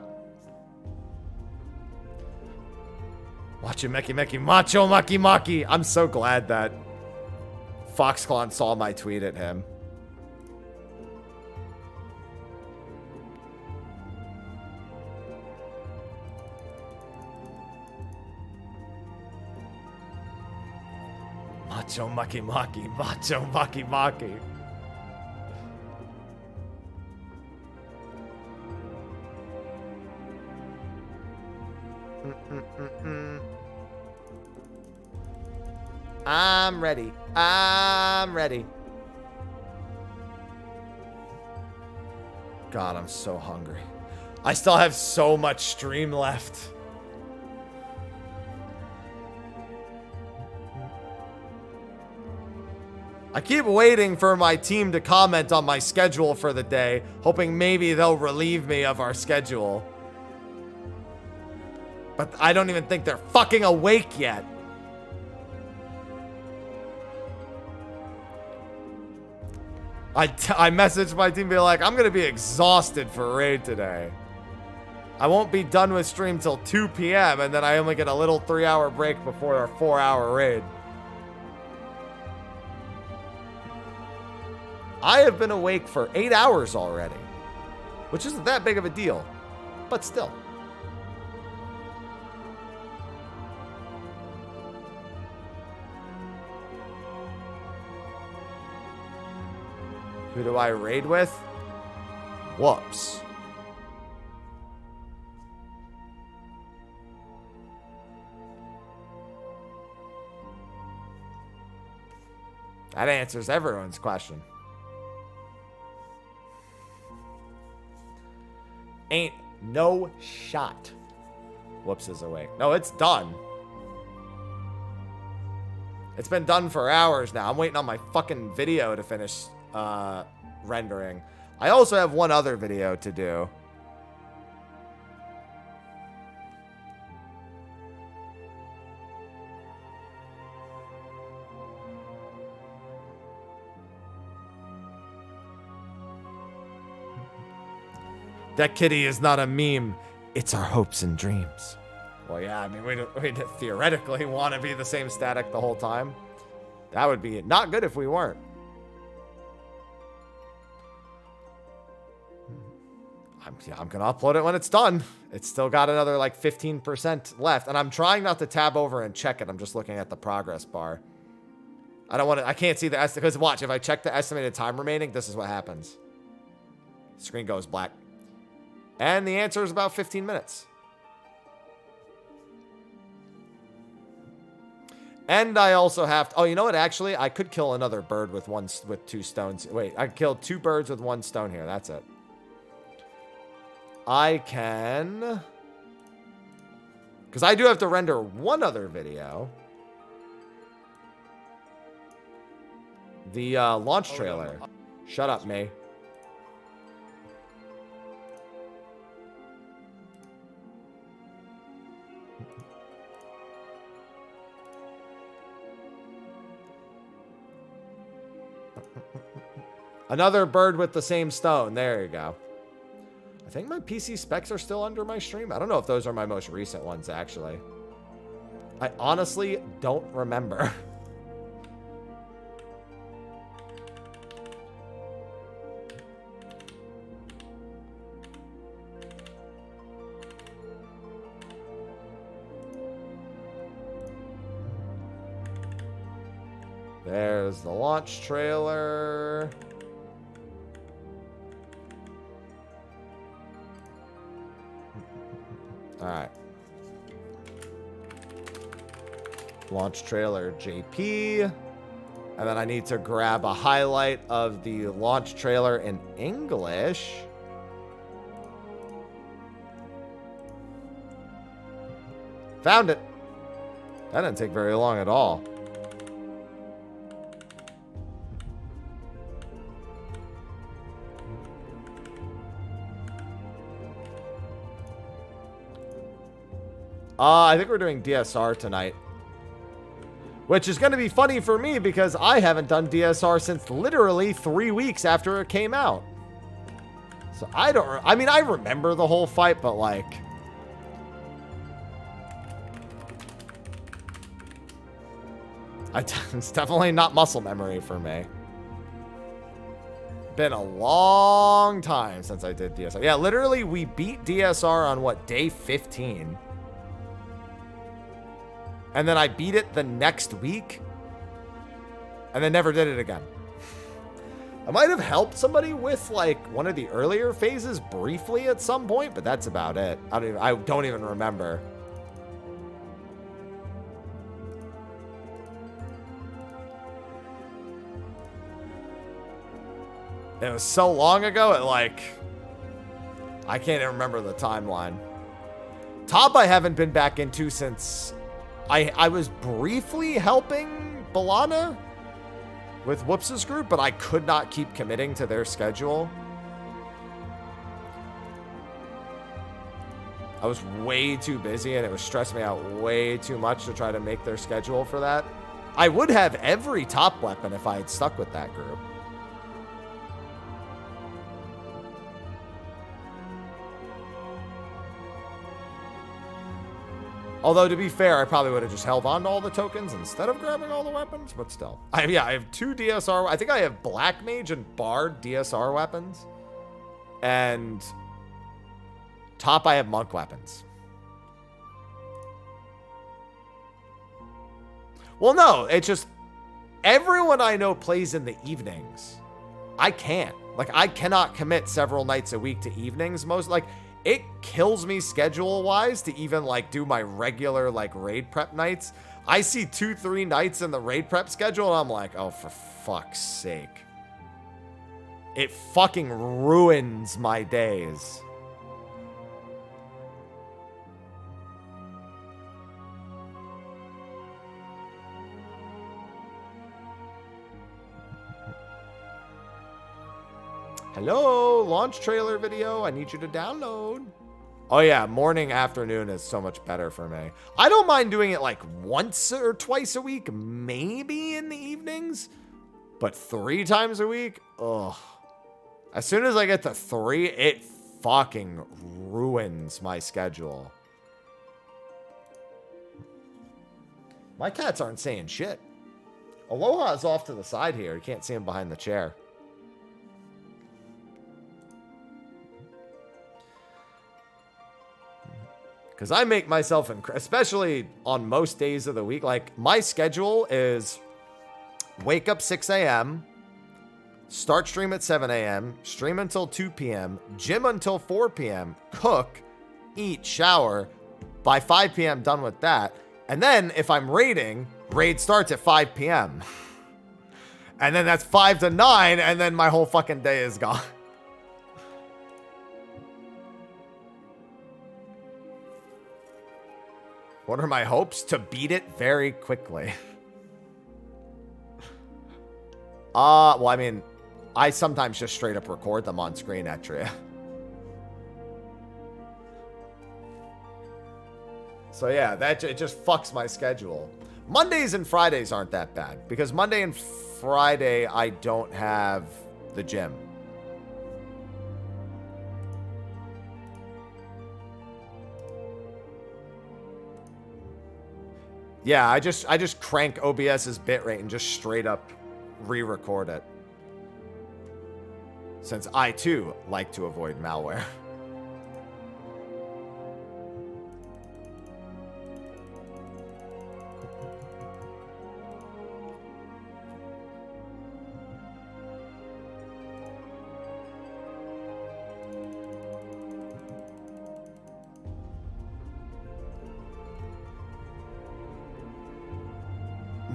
Macho Maki Maki. Macho Maki Maki. I'm so glad that Foxclaw saw my tweet at him. Macho Maki Maki. Macho Maki Maki. I'm ready. I'm ready. God, I'm so hungry. I still have so much stream left. I keep waiting for my team to comment on my schedule for the day, hoping maybe they'll relieve me of our schedule. But I don't even think they're fucking awake yet. I messaged my team, be like, I'm gonna be exhausted for raid today. I won't be done with stream till 2 p.m. and then I only get a little 3-hour break before our 4-hour raid. I have been awake for 8 hours already, which isn't that big of a deal, but still. Who do I raid with? Whoops. That answers everyone's question. Ain't no shot. Whoops is awake. No, it's done. It's been done for hours now. I'm waiting on my fucking video to finish rendering. I also have one other video to do. That kitty is not a meme. It's our hopes and dreams. Well, yeah, I mean, we theoretically want to be the same static the whole time. That would be not good if we weren't. I'm going to upload it when it's done. It's still got another like 15% left. And I'm trying not to tab over and check it. I'm just looking at the progress bar. I don't want to, I can't see the estimate. Because watch, if I check the estimated time remaining, this is what happens. Screen goes black. And the answer is about 15 minutes. And I also have to, oh, you know what? Actually, I could kill another bird with 2 stones. Wait, I killed 2 birds with 1 stone here. That's it. I can, because I do have to render one other video. The launch trailer. Shut up, May. Another bird with the same stone. There you go. I think my PC specs are still under my stream. I don't know if those are my most recent ones, actually. I honestly don't remember. There's the launch trailer. All right. Launch trailer JP. And then I need to grab a highlight of the launch trailer in English. Found it. That didn't take very long at all. I think we're doing DSR tonight. Which is going to be funny for me because I haven't done DSR since literally 3 weeks after it came out. So I mean, I remember the whole fight, but like... It's definitely not muscle memory for me. Been a long time since I did DSR. Yeah, literally we beat DSR on what, day 15? And then I beat it the next week. and then never did it again. I might have helped somebody with like one of the earlier phases briefly at some point, but that's about it. I don't even remember. It was so long ago, I can't even remember the timeline. Top I haven't been back into since I was briefly helping Balana with Whoops' group, but I could not keep committing to their schedule. I was way too busy and it was stressing me out way too much to try to make their schedule for that. I would have every top weapon if I had stuck with that group. Although, to be fair, I probably would have just held on to all the tokens instead of grabbing all the weapons, but still. I have 2 DSR. I think I have Black Mage and Bard DSR weapons. And top, I have Monk weapons. Well, no, it's just everyone I know plays in the evenings. I can't. I cannot commit several nights a week to evenings. It kills me schedule-wise to even, do my regular, raid prep nights. I see 2-3 nights in the raid prep schedule, and I'm like, oh, for fuck's sake. It fucking ruins my days. Hello, launch trailer video. I need you to download. Oh yeah, morning, afternoon is so much better for me. I don't mind doing it once or twice a week, maybe in the evenings, but 3 times a week, ugh. As soon as I get to 3, it fucking ruins my schedule. My cats aren't saying shit. Aloha's off to the side here. You can't see him behind the chair. Because I make myself, especially on most days of the week, my schedule is wake up 6 a.m., start stream at 7 a.m., stream until 2 p.m., gym until 4 p.m., cook, eat, shower. By 5 p.m., done with that. And then if I'm raiding, raid starts at 5 p.m. And then that's 5 to 9, and then my whole fucking day is gone. What are my hopes? To beat it very quickly. Well, I mean, I sometimes just straight up record them on screen, Etria. So yeah, it just fucks my schedule. Mondays and Fridays aren't that bad, because Monday and Friday I don't have the gym. Yeah, I just crank OBS's bitrate and just straight up re-record it. Since I too like to avoid malware.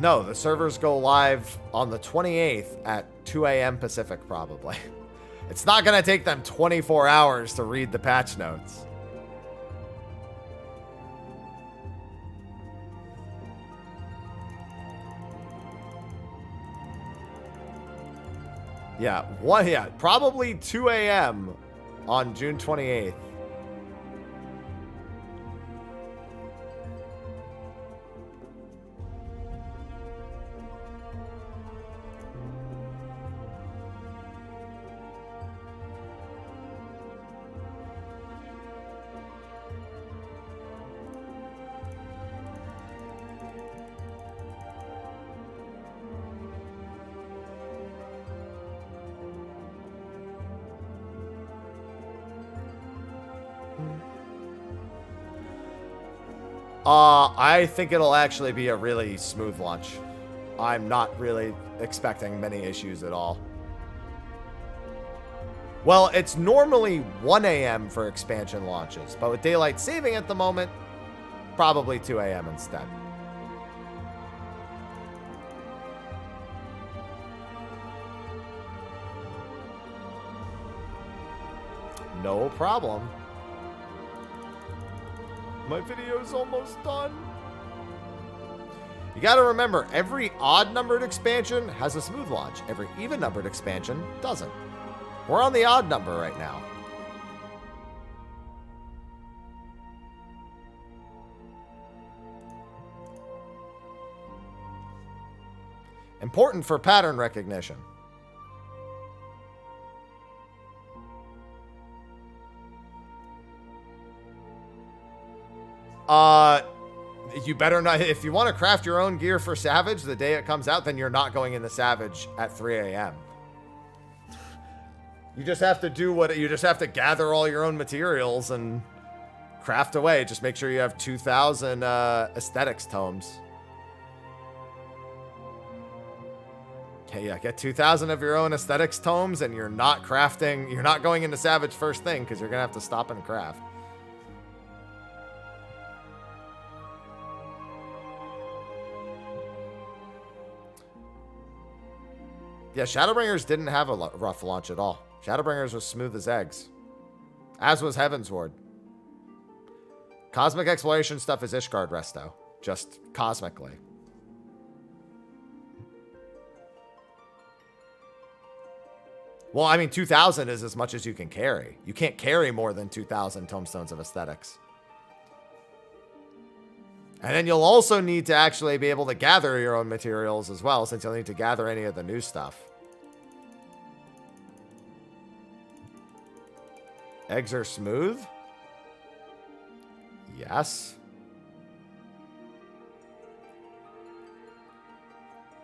No, the servers go live on the 28th at 2 a.m. Pacific, probably. It's not going to take them 24 hours to read the patch notes. Yeah, probably 2 a.m. on June 28th. I think it'll actually be a really smooth launch. I'm not really expecting many issues at all. Well, it's normally 1 a.m. for expansion launches, but with daylight saving at the moment, probably 2 a.m. instead. No problem. My video's almost done. You gotta remember, every odd-numbered expansion has a smooth launch. Every even-numbered expansion doesn't. We're on the odd number right now. Important for pattern recognition. You better not. If you want to craft your own gear for Savage the day it comes out, then you're not going into Savage at 3 a.m. You just have to do what you just have to gather all your own materials and craft away. Just make sure you have 2,000 aesthetics tomes. Okay, yeah, get 2,000 of your own aesthetics tomes, and you're not crafting. You're not going into Savage first thing because you're gonna have to stop and craft. Yeah, Shadowbringers didn't have a rough launch at all. Shadowbringers was smooth as eggs. As was Heavensward. Cosmic Exploration stuff is Ishgard Resto. Just cosmically. Well, I mean, 2,000 is as much as you can carry. You can't carry more than 2,000 Tomestones of Aesthetics. And then you'll also need to actually be able to gather your own materials as well, since you'll need to gather any of the new stuff. Eggs are smooth? Yes.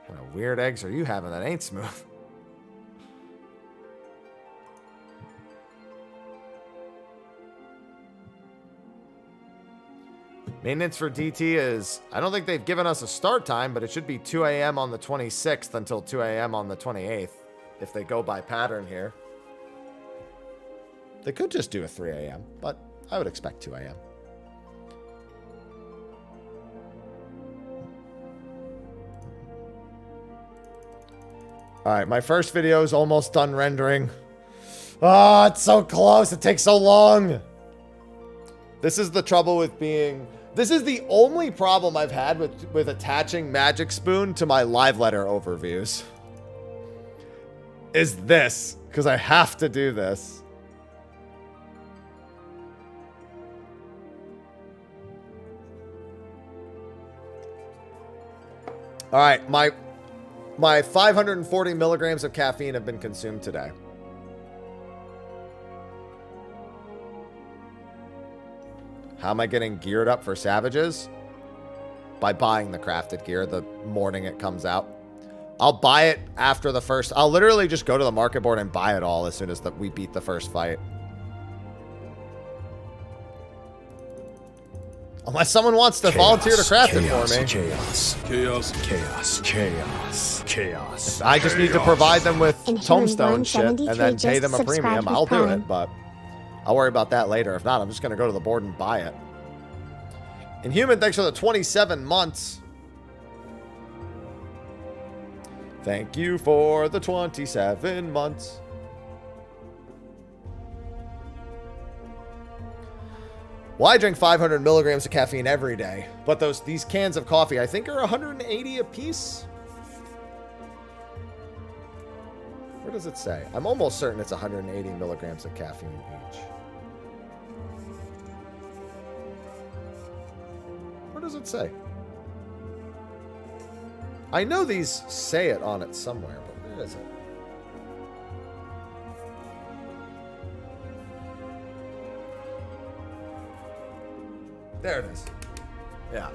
What kind of weird eggs are you having that ain't smooth? Maintenance for DT is, I don't think they've given us a start time, but it should be 2 a.m. on the 26th until 2 a.m. on the 28th, if they go by pattern here. They could just do a 3 a.m., but I would expect 2 a.m. All right, my first video is almost done rendering. Oh, it's so close. It takes so long. This is the trouble with being... This is the only problem I've had with attaching Magic Spoon to my live letter overviews. Is this. Because I have to do this. Alright, my 540 milligrams of caffeine have been consumed today. How am I getting geared up for Savages? By buying the crafted gear the morning it comes out. I'll buy it after the first... I'll literally just go to the market board and buy it all as soon as we beat the first fight. Unless someone wants to volunteer to craft it for me. Chaos. I just need to provide them with Tomestone shit and then pay them a premium. I'll do it, but... I'll worry about that later. If not, I'm just going to go to the board and buy it. Inhuman, thanks for the 27 months. Thank you for the 27 months. Well, I drink 500 milligrams of caffeine every day. But these cans of coffee, I think, are 180 a piece. Where does it say? I'm almost certain it's 180 milligrams of caffeine each. Where does it say? I know these say it on it somewhere, but where is it? There it is. Yeah.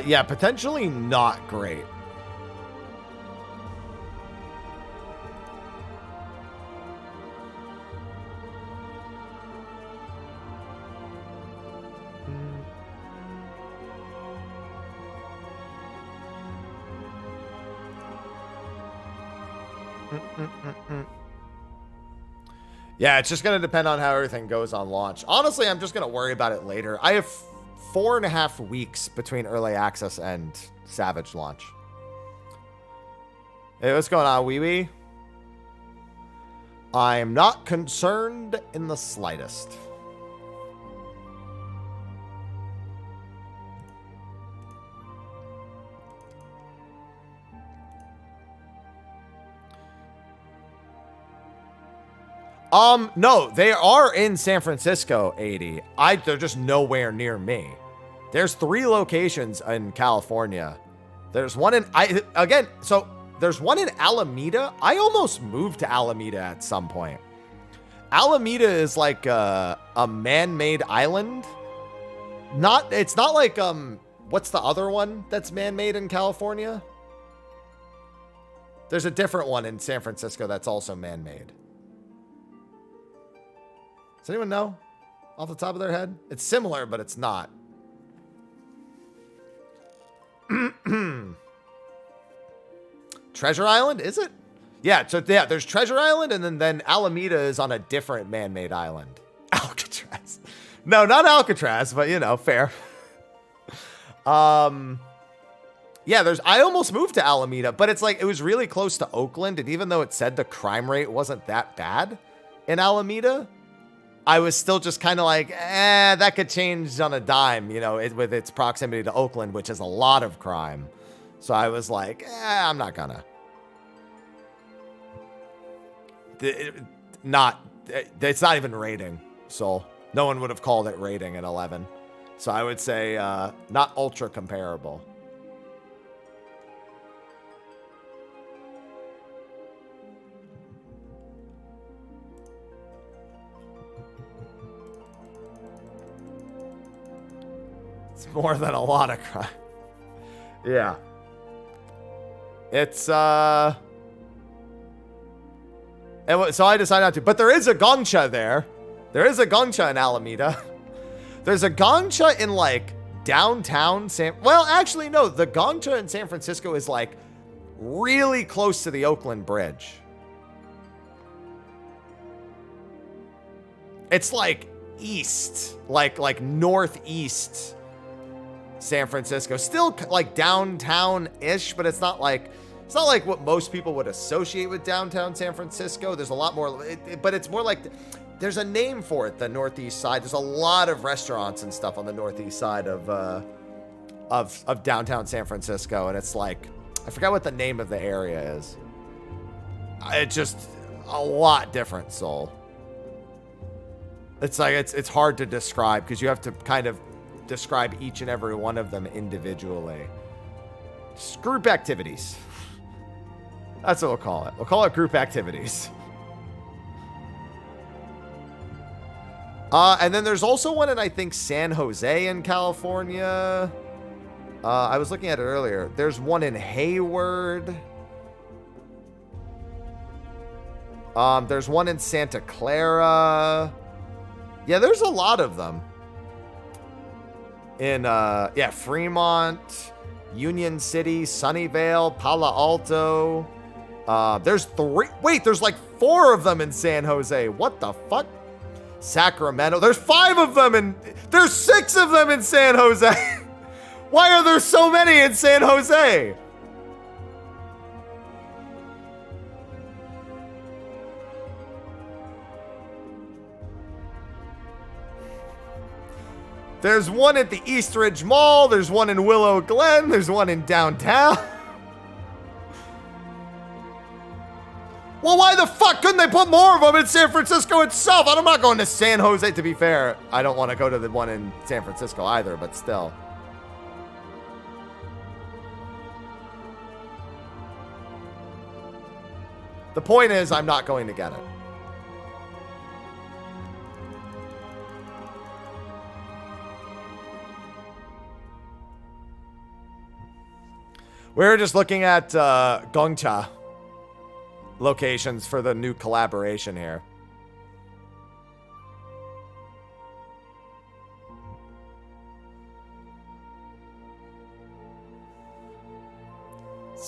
Yeah, potentially not great. Yeah, it's just going to depend on how everything goes on launch. Honestly, I'm just going to worry about it later. I have 4.5 weeks between early access and Savage launch. Hey, what's going on, Wee Wee? I am not concerned in the slightest. No, they are in San Francisco, 80. They're just nowhere near me. There's 3 locations in California. There's one in, there's one in Alameda. I almost moved to Alameda at some point. Alameda is like a man-made island. It's not like, what's the other one that's man-made in California? There's a different one in San Francisco that's also man-made. Does anyone know off the top of their head? It's similar, but it's not. Treasure Island, is it? Yeah, so yeah, there's Treasure Island, and then Alameda is on a different man-made island. Alcatraz. No, not Alcatraz, but you know, fair. Yeah, I almost moved to Alameda, but it's like, it was really close to Oakland, and even though it said the crime rate wasn't that bad in Alameda, I was still just kind of like, that could change on a dime, you know, with its proximity to Oakland, which is a lot of crime. So I was like, I'm not gonna. It's not even rating, so no one would have called it rating at 11. So I would say not ultra comparable. It's more than a lot of crime. Yeah. It's, so I decided not to. But there is a gongcha there. There is a gongcha in Alameda. There's a gongcha in, like, downtown well, actually, no. The gongcha in San Francisco is, like, really close to the Oakland Bridge. It's, like, east. Like northeast San Francisco. Still like downtown-ish, but it's not like what most people would associate with downtown San Francisco. There's a lot more, but it's more like there's a name for it, the northeast side. There's a lot of restaurants and stuff on the northeast side of downtown San Francisco, and it's like, I forgot what the name of the area is. It's just a lot different, Soul. It's like it's hard to describe because you have to kind of describe each and every one of them individually. Just group activities. That's what we'll call it. We'll call it group activities. And then there's also one in, I think, San Jose in California. I was looking at it earlier. There's one in Hayward. There's one in Santa Clara. Yeah, there's a lot of them. In, Fremont, Union City, Sunnyvale, Palo Alto. There's 3. Wait, there's like 4 of them in San Jose. What the fuck? Sacramento. There's 5 of them and there's 6 of them in San Jose. Why are there so many in San Jose? There's one at the Eastridge Mall. There's one in Willow Glen. There's one in downtown. Well, why the fuck couldn't they put more of them in San Francisco itself? I'm not going to San Jose, to be fair. I don't want to go to the one in San Francisco either, but still. The point is, I'm not going to get it. We're just looking at gongcha locations for the new collaboration here.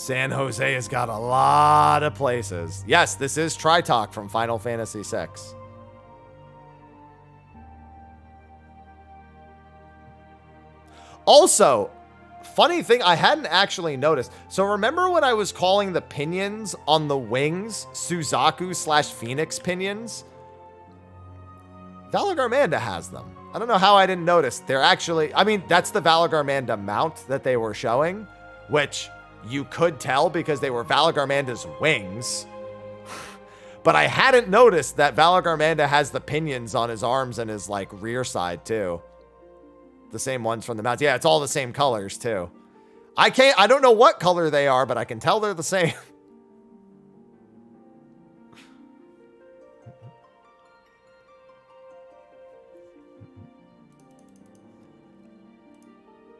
San Jose has got a lot of places. Yes, this is Tritalk from Final Fantasy VI. Also, funny thing, I hadn't actually noticed. So remember when I was calling the pinions on the wings Suzaku/Phoenix pinions? Valagarmanda has them. I don't know how I didn't notice. They're actually, I mean, that's the Valagarmanda mount that they were showing, which you could tell because they were Valagarmanda's wings. But I hadn't noticed that Valagarmanda has the pinions on his arms and his, like, rear side, too. The same ones from the mounts. Yeah, it's all the same colors, too. I don't know what color they are, but I can tell they're the same.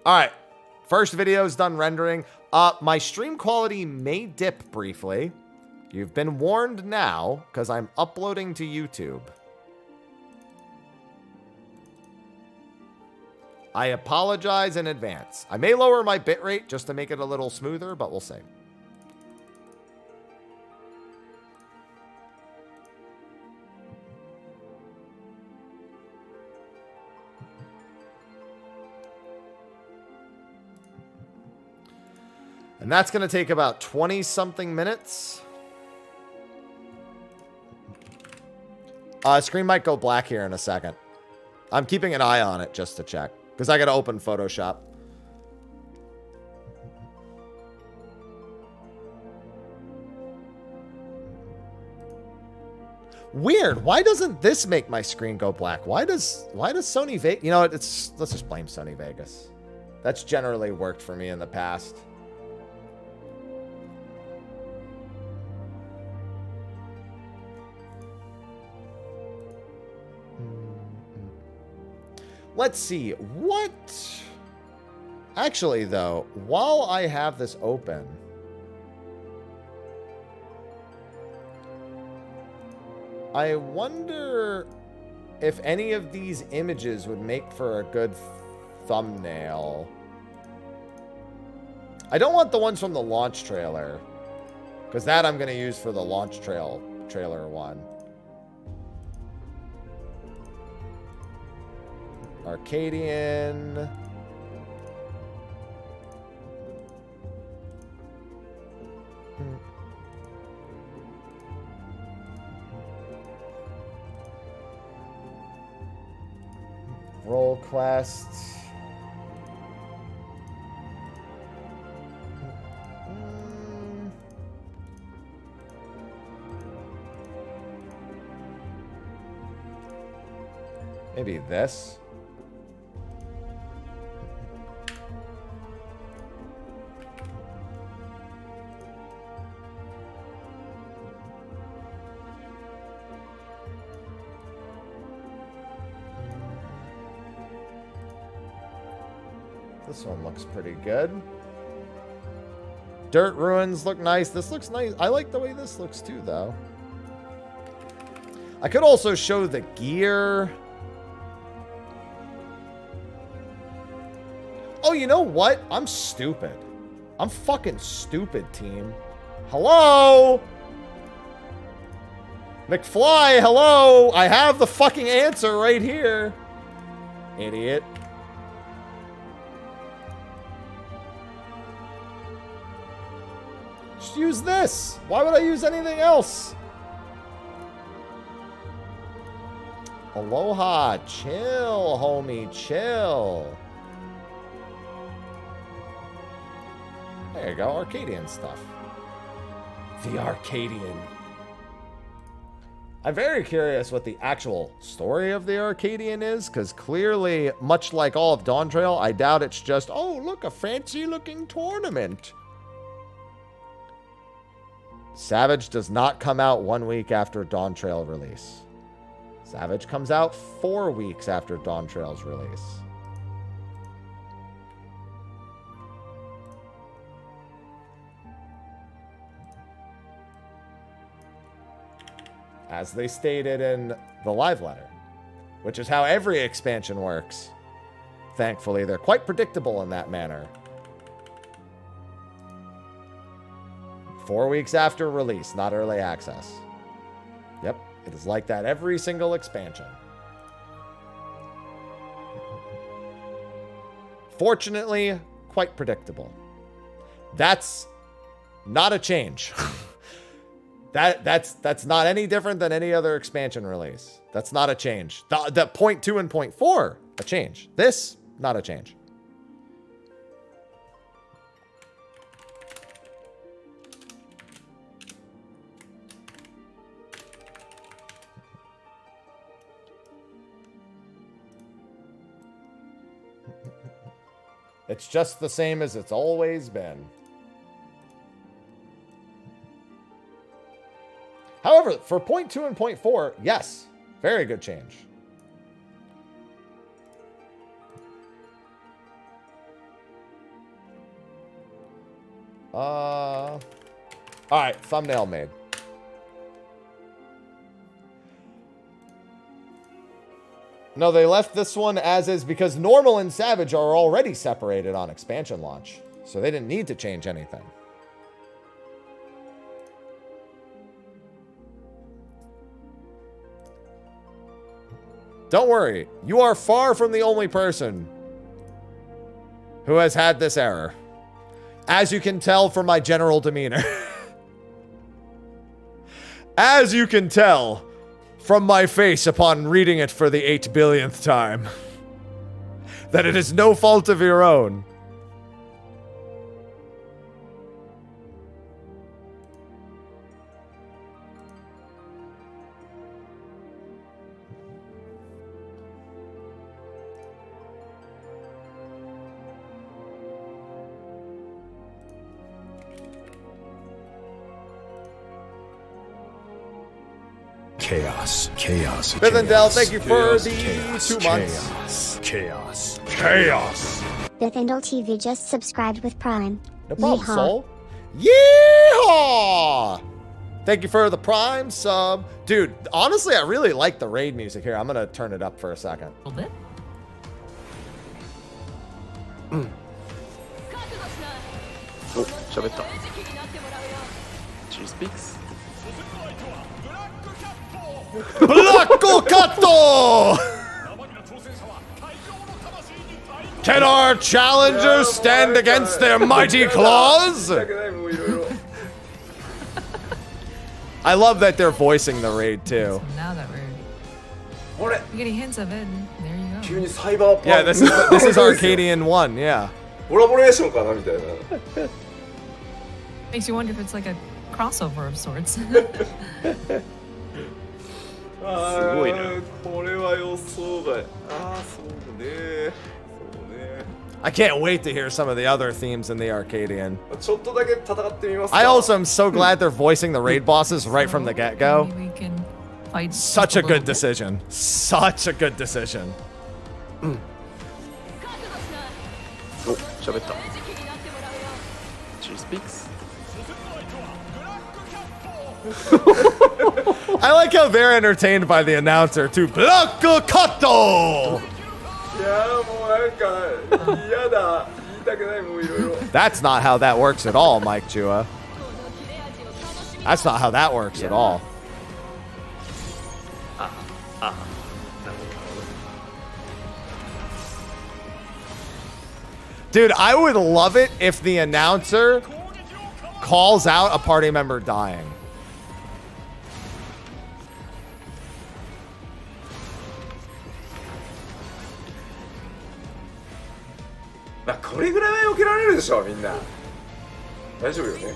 All right, first video is done rendering. My stream quality may dip briefly. You've been warned now, because I'm uploading to YouTube. I apologize in advance. I may lower my bitrate just to make it a little smoother, but we'll see. And that's going to take about 20-something minutes. Screen might go black here in a second. I'm keeping an eye on it just to check, because I got to open Photoshop. Weird. Why doesn't this make my screen go black? Why does Sony Vegas? You know what? Let's just blame Sony Vegas. That's generally worked for me in the past. Let's see, what... Actually, though, while I have this open... I wonder if any of these images would make for a good thumbnail. I don't want the ones from the launch trailer, because that I'm going to use for the launch trailer one. Arcadian. Roll quest. Maybe this. This one looks pretty good. Dirt ruins look nice. This looks nice. I like the way this looks too, though. I could also show the gear. Oh, you know what? I'm stupid. I'm fucking stupid, team. Hello? McFly, hello? I have the fucking answer right here. Idiot. Just use this. Why would I use anything else? Aloha. Chill, homie. Chill. There you go. Arcadian stuff. The Arcadian. I'm very curious what the actual story of the Arcadian is, because clearly, much like all of Dawn Trail, I doubt it's just, oh, look, a fancy-looking tournament. Savage does not come out 1 week after Dawn Trail release. Savage comes out 4 weeks after Dawn Trail's release. As they stated in the live letter, which is how every expansion works. Thankfully, they're quite predictable in that manner. 4 weeks after release, not early access. Yep, it is like that every single expansion. Fortunately, quite predictable. That's not a change. That's not any different than any other expansion release. That's not a change. The point 2 and point 4, a change. This, not a change. It's just the same as it's always been. However, for point 2 and point 4, yes, very good change. All right, thumbnail made. No, they left this one as is because normal and savage are already separated on expansion launch, so they didn't need to change anything. Don't worry, you are far from the only person who has had this error, as you can tell from my general demeanor. As you can tell from my face upon reading it for the 8 billionth time, that it is no fault of your own. Chaos. Chaos. Bithindel, thank you for the 2 months. Chaos. Chaos. Bithindel TV just subscribed with Prime. No problem, Yeehaw. Soul. Yeehaw! Thank you for the Prime sub. Dude, honestly, I really like the raid music here. I'm going to turn it up for a second. A little bit. Oh, 喋った。She speaks. Blacko Kato! Can our challengers stand against their mighty claws? I love that they're voicing the raid too. Now that we're getting hints of it, and there you go. 急にサイバーパンク。 Yeah, this is Arcadian 1, yeah. コラボレーションかなみたいな。 Makes you wonder if it's like a crossover of sorts. すごいな。これは予想外。ああ、そうね。そうね。 I can't wait to hear some of the other themes in the Arcadian. ちょっとだけ戦ってみますか。 I also am so glad they're voicing the raid bosses right from the get-go. Maybe we can fight Such a little good bit. decision. Such a good decision. お、喋った。She speaks. I like how they're entertained by the announcer too. Blacko Kato! いやーもうなんか嫌だ。言いたくないもういろいろ。 That's not how that works at all, Mike Chua. That's not how that works at all. Dude, I would love it if the announcer calls out a party member dying. まあこれぐらいは避けられるでしょみんな。大丈夫よね。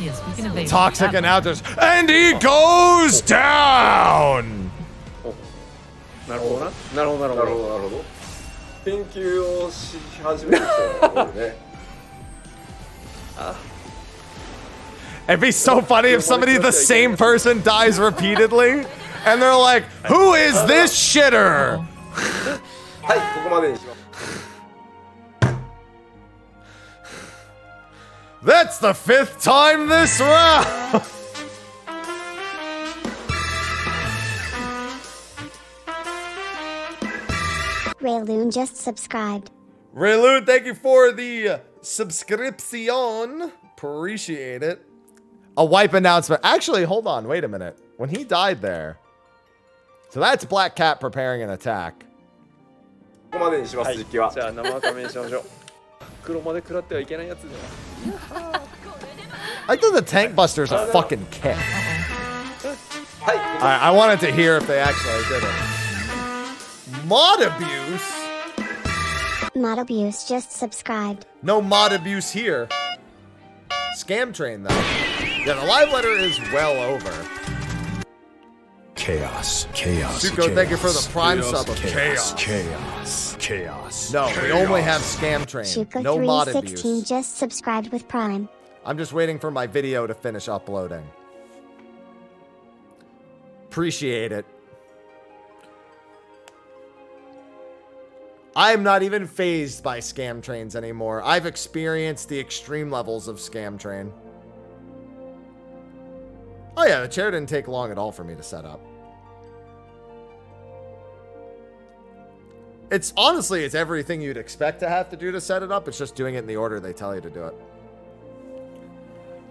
Yes, we can evade. Toxic that. announcers, and he goes down. なるほどな。なるほどなるほど。なるほどなるほど。研究をし始める人はこれね。It'd be so funny if somebody, the same person, dies repeatedly, and they're like, "Who is this shitter?" はいここまでにします。 That's the 5th time this round. Rayloon just subscribed. Rayloon, thank you for the subscription. Appreciate it. A wipe announcement. Actually, hold on. Wait a minute. When he died there. So that's Black Cat preparing an attack. ここまでにします、実機は。じゃあ生赤目にしましょう。黒まで食らってはいけないやつね。I thought the tank buster's a fucking kick. I wanted to hear if they actually did it. Mod abuse? Mod abuse just subscribed. No mod abuse here. Scam train though. Yeah, the live letter is well over. Chaos. Suko, chaos, thank you for the prime chaos, sub of chaos. Chaos. No, we only have Scam Train. Shuko No mod 316 abuse. just subscribed with Prime. I'm just waiting for my video to finish uploading. Appreciate it. I am not even fazed by Scam Trains anymore. I've experienced the extreme levels of Scam Train. Oh yeah, the chair didn't take long at all for me to set up. It's honestly, it's everything you'd expect to have to do to set it up. It's just doing it in the order they tell you to do it.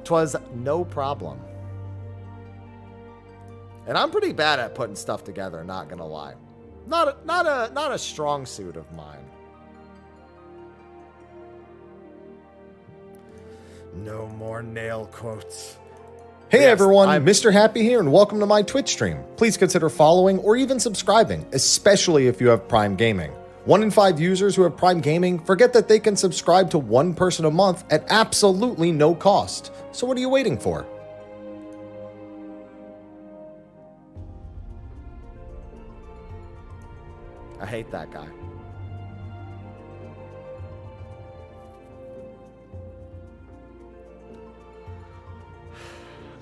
'Twas no problem. And I'm pretty bad at putting stuff together, not gonna lie. Not a strong suit of mine. No more nail quotes. Hey Yes, everyone, I'm Mr. Happy here, and welcome to my Twitch stream. Please consider following or even subscribing, especially if you have Prime Gaming. 1 in 5 users who have Prime Gaming forget that they can subscribe to one person a month at absolutely no cost. So what are you waiting for? I hate that guy.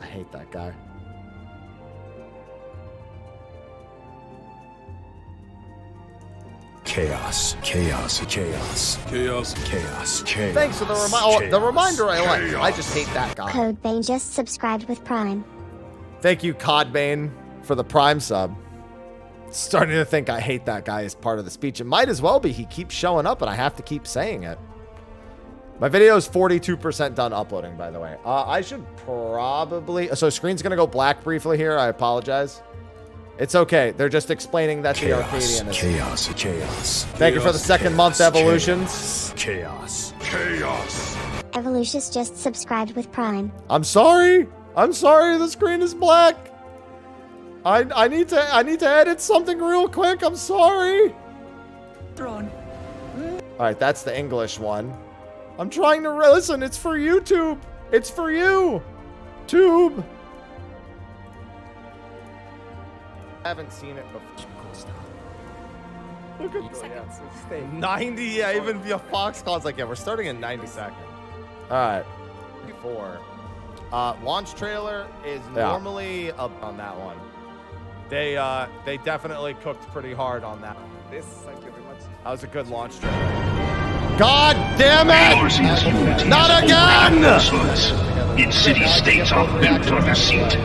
I hate that guy. Chaos. Thanks for the reminder. The reminder I like. I just hate that guy. Codebane just subscribed with Prime. Thank you, Codbane, for the Prime sub. Starting to think I hate that guy as part of the speech. It might as well be. He keeps showing up and I have to keep saying it. My video is 42% done uploading, by the way. I should probably... So screen's going to go black briefly here. I apologize. It's okay. They're just explaining that the Arcadian is... Chaos. Thank you for the second month, Evolutions. Chaos. Evolutions just subscribed with Prime. I'm sorry. I'm sorry. The screen is black. I need to edit something real quick. I'm sorry. Throne. All right, that's the English one. I'm trying to listen. It's for YouTube. It's for you. Tube. I haven't seen it before. Look at that. 90. Yeah, even via Foxcall's like, yeah, we're starting in 90 seconds. All right. Before. Launch trailer is normally up on that one. They definitely cooked pretty hard on that. Thank you very much. That was a good launch trailer. God damn it! Not again! Its city-states are built on deceit,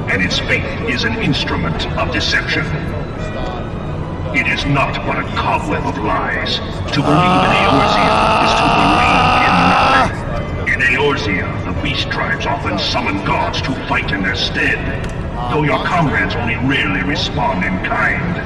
and its faith is an instrument of deception. It is not but a cobweb of lies. To believe in Eorzea is to believe in nothing. In Eorzea, the beast tribes often summon gods to fight in their stead, though your comrades only rarely respond in kind.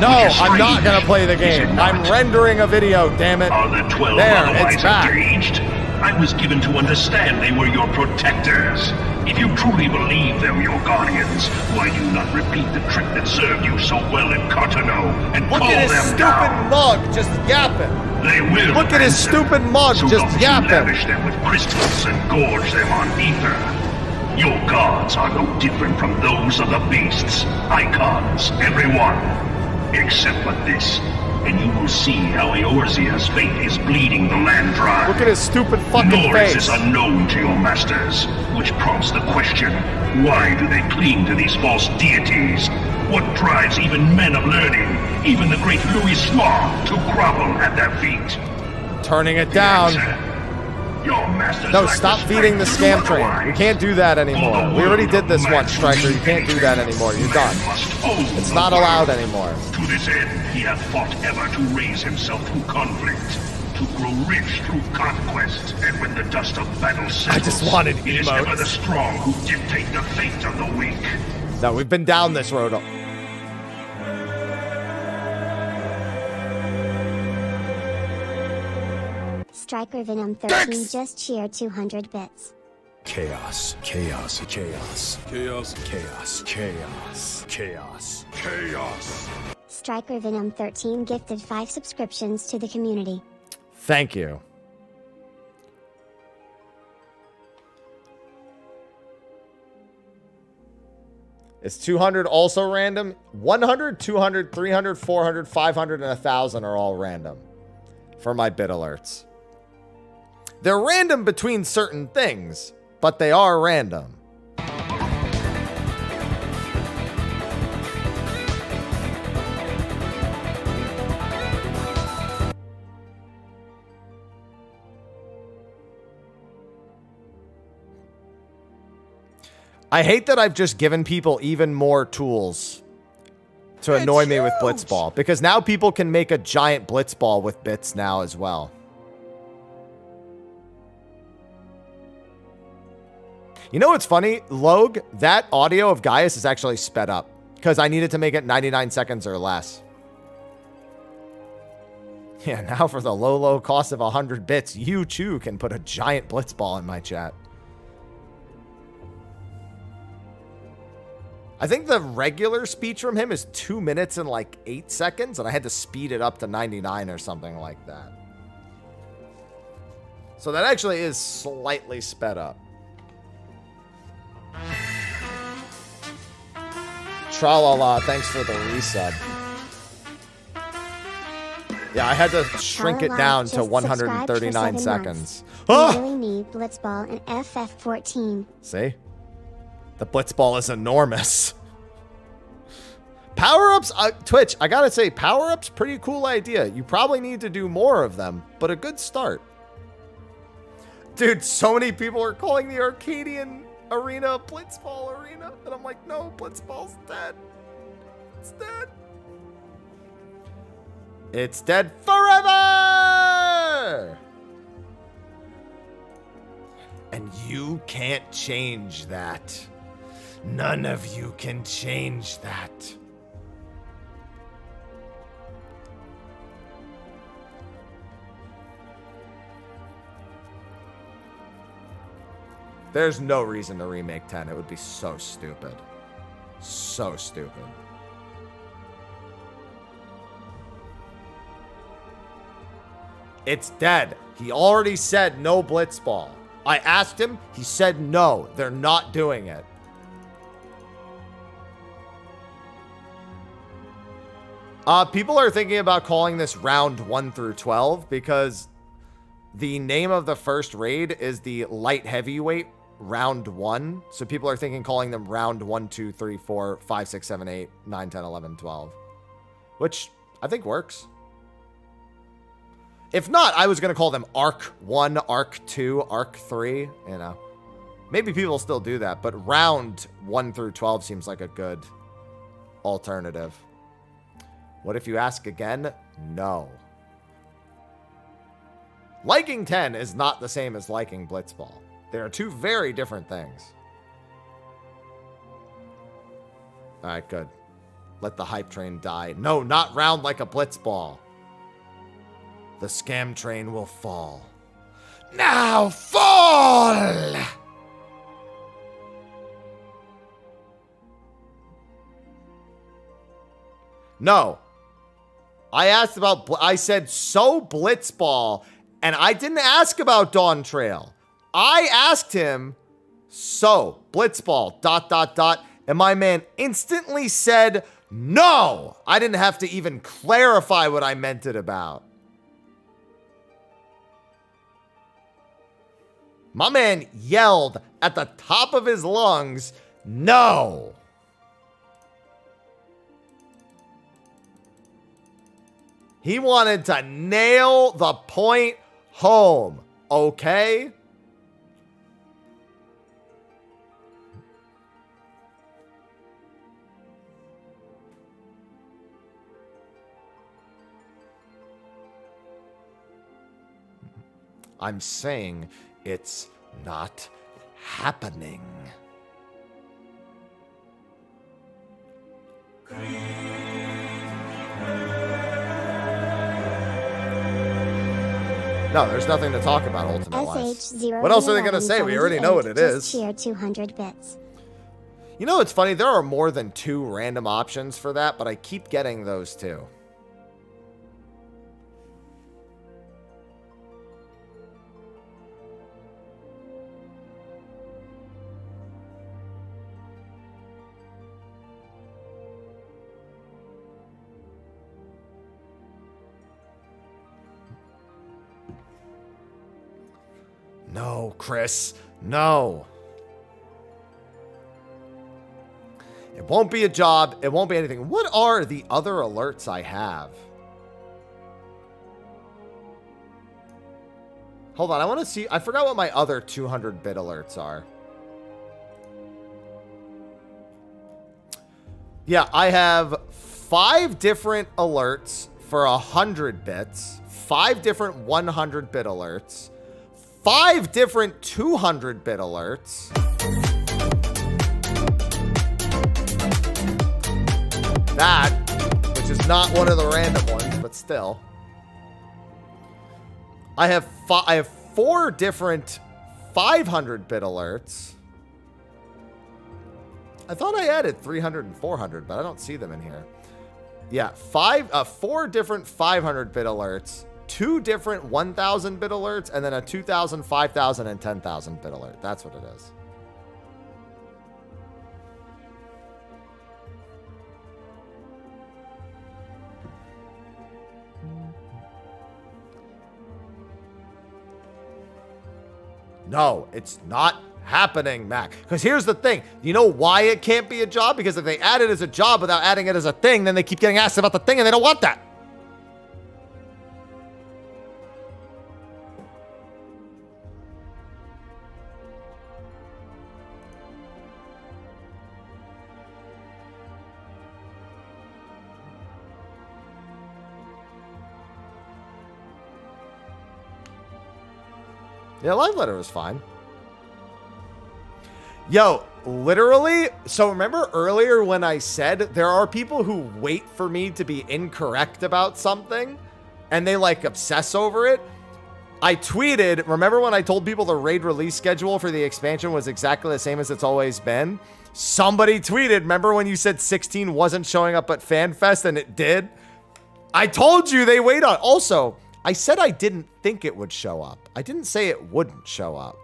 No, I'm not gonna play the game. I'm rendering a video, damn it. Are the 12 there, otherwise it's back. engaged? I was given to understand they were your protectors. If you truly believe them your guardians, why do you not repeat the trick that served you so well in Cartano and Look call at his them stupid down? mug just yapping. They will. Look at his stupid mug so just don't yapping. lavish them with crystals and gorge them on ether. Your gods are no different from those of the beasts. Icons, everyone. Except for this, and you will see how Eorzea's fate is bleeding the land dry. Look at his stupid fucking Nor face. is this unknown to your masters, which prompts the question, why do they cling to these false deities? What drives even men of learning, even the great Louis Schwa, to grovel at their feet? Turning it down. Your masters No, lack stop the feeding the strength scam to do train. otherwise. We can't do that anymore. We already did this once, Striker. You can't do that anymore. You're done. It's not allowed anymore. To this end, he hath fought ever to raise himself through conflict. to grow rich through conquest, and when the dust of battle settles, I just wanted it is never the emotes. strong who dictate the fate of the weak. No, we've been down this road. Striker Venom 13 just cheered 200 bits. Chaos, chaos, chaos, chaos, chaos, chaos, chaos, chaos. Striker Venom 13 gifted 5 subscriptions to the community. Thank you. Is 200 also random? 100, 200, 300, 400, 500, and 1,000 are all random for my bit alerts. They're random between certain things, but they are random. I hate that I've just given people even more tools to annoy me with Blitzball, because now people can make a giant Blitzball with bits now as well. You know what's funny? Log, that audio of Gaius is actually sped up because I needed to make it 99 seconds or less. Yeah, now for the low, low cost of 100 bits, you too can put a giant Blitzball in my chat. I think the regular speech from him is 2 minutes and like 8 seconds, and I had to speed it up to 99 or something like that. So that actually is slightly sped up. Tra-la-la, thanks for the resub. Yeah, I had to shrink it down to 139 seconds. I really need Blitzball and FF14. See? The Blitzball is enormous. Power-ups, Twitch, I gotta say, power-ups, pretty cool idea. You probably need to do more of them, but a good start. Dude, so many people are calling the Arcadian Arena Blitzball Arena, and I'm like, no, Blitzball's dead. It's dead. It's dead forever! And you can't change that. None of you can change that. There's no reason to remake 10. It would be so stupid. So stupid. It's dead. He already said no Blitzball. I asked him. He said no. They're not doing it. People are thinking about calling this round 1 through 12 because the name of the first raid is the light heavyweight round 1. So people are thinking calling them round 1, 2, 3, 4, 5, 6, 7, 8, 9, 10, 11, 12. Which I think works. If not, I was going to call them Arc 1, Arc 2, Arc 3, you know. Maybe people still do that, but round 1 through 12 seems like a good alternative. What if you ask again? No. Liking 10 is not the same as liking Blitzball. They are two very different things. All right, good. Let the hype train die. No, not round like a Blitzball. The scam train will fall. Now fall! No. I asked about, I said so Blitzball, and I didn't ask about Dawn Trail. I asked him, so Blitzball, ... And my man instantly said, no! I didn't have to even clarify what I meant it about. My man yelled at the top of his lungs, no! He wanted to nail the point home, okay? I'm saying it's not happening. No, there's nothing to talk about ultimate-wise. What else are they going to say? We already know what it is. Cheer 200 bits. You know, it's funny. There are more than 2 random options for that, but I keep getting those too. No, Chris. No. It won't be a job. It won't be anything. What are the other alerts I have? Hold on. I want to see. I forgot what my other 200-bit alerts are. Yeah, I have 5 different alerts for 100 bits. 5 different 100-bit alerts. 5 different 200-bit alerts. That, which is not one of the random ones, but still. I have 4 different 500-bit alerts. I thought I added 300 and 400, but I don't see them in here. Yeah, 4 different 500-bit alerts. 2 different 1,000-bit alerts, and then a 2,000, 5,000, and 10,000-bit alert. That's what it is. No, it's not happening, Mac. Because here's the thing. You know why it can't be a job? Because if they add it as a job without adding it as a thing, then they keep getting asked about the thing, and they don't want that. Yeah, live letter was fine. Yo, literally, so remember earlier when I said there are people who wait for me to be incorrect about something and they like obsess over it? I tweeted, remember when I told people the raid release schedule for the expansion was exactly the same as it's always been? Somebody tweeted, remember when you said 16 wasn't showing up at FanFest and it did? I told you they wait on. Also, I said I didn't think it would show up. I didn't say it wouldn't show up.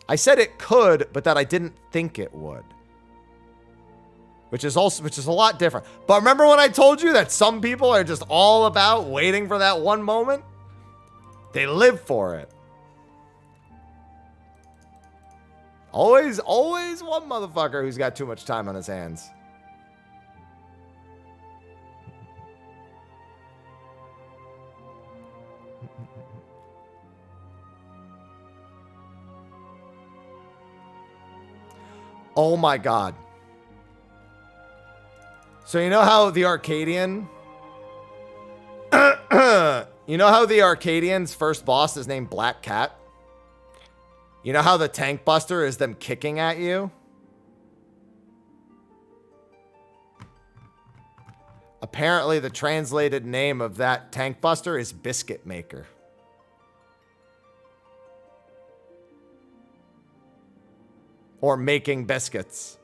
I said it could, but that I didn't think it would. Which is a lot different. But remember when I told you that some people are just all about waiting for that one moment? They live for it. Always one motherfucker who's got too much time on his hands. Oh my God. So you know how the Arcadian... you know how the Arcadian's first boss is named Black Cat? You know how the Tank Buster is them kicking at you? Apparently the translated name of that Tank Buster is Biscuit Maker. Or making biscuits.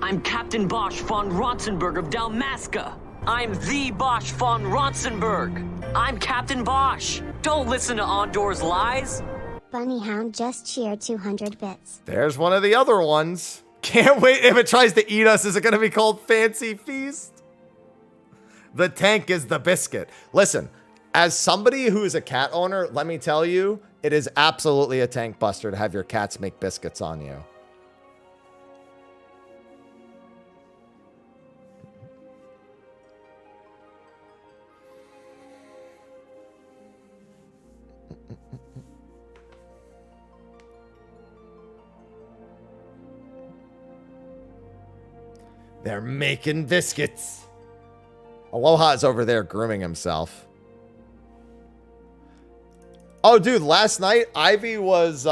I'm Captain Bosch von Ronsenberg of Dalmasca. I'm the Bosch von Ronsenberg. I'm Captain Bosch. Don't listen to Ondor's lies. Bunnyhound just cheered 200 bits. There's one of the other ones. Can't wait. If it tries to eat us, is it going to be called Fancy Feast? The tank is the biscuit. Listen. As somebody who is a cat owner, let me tell you, it is absolutely a tank buster to have your cats make biscuits on you. They're making biscuits. Aloha's over there grooming himself. Oh, dude, last night Ivy was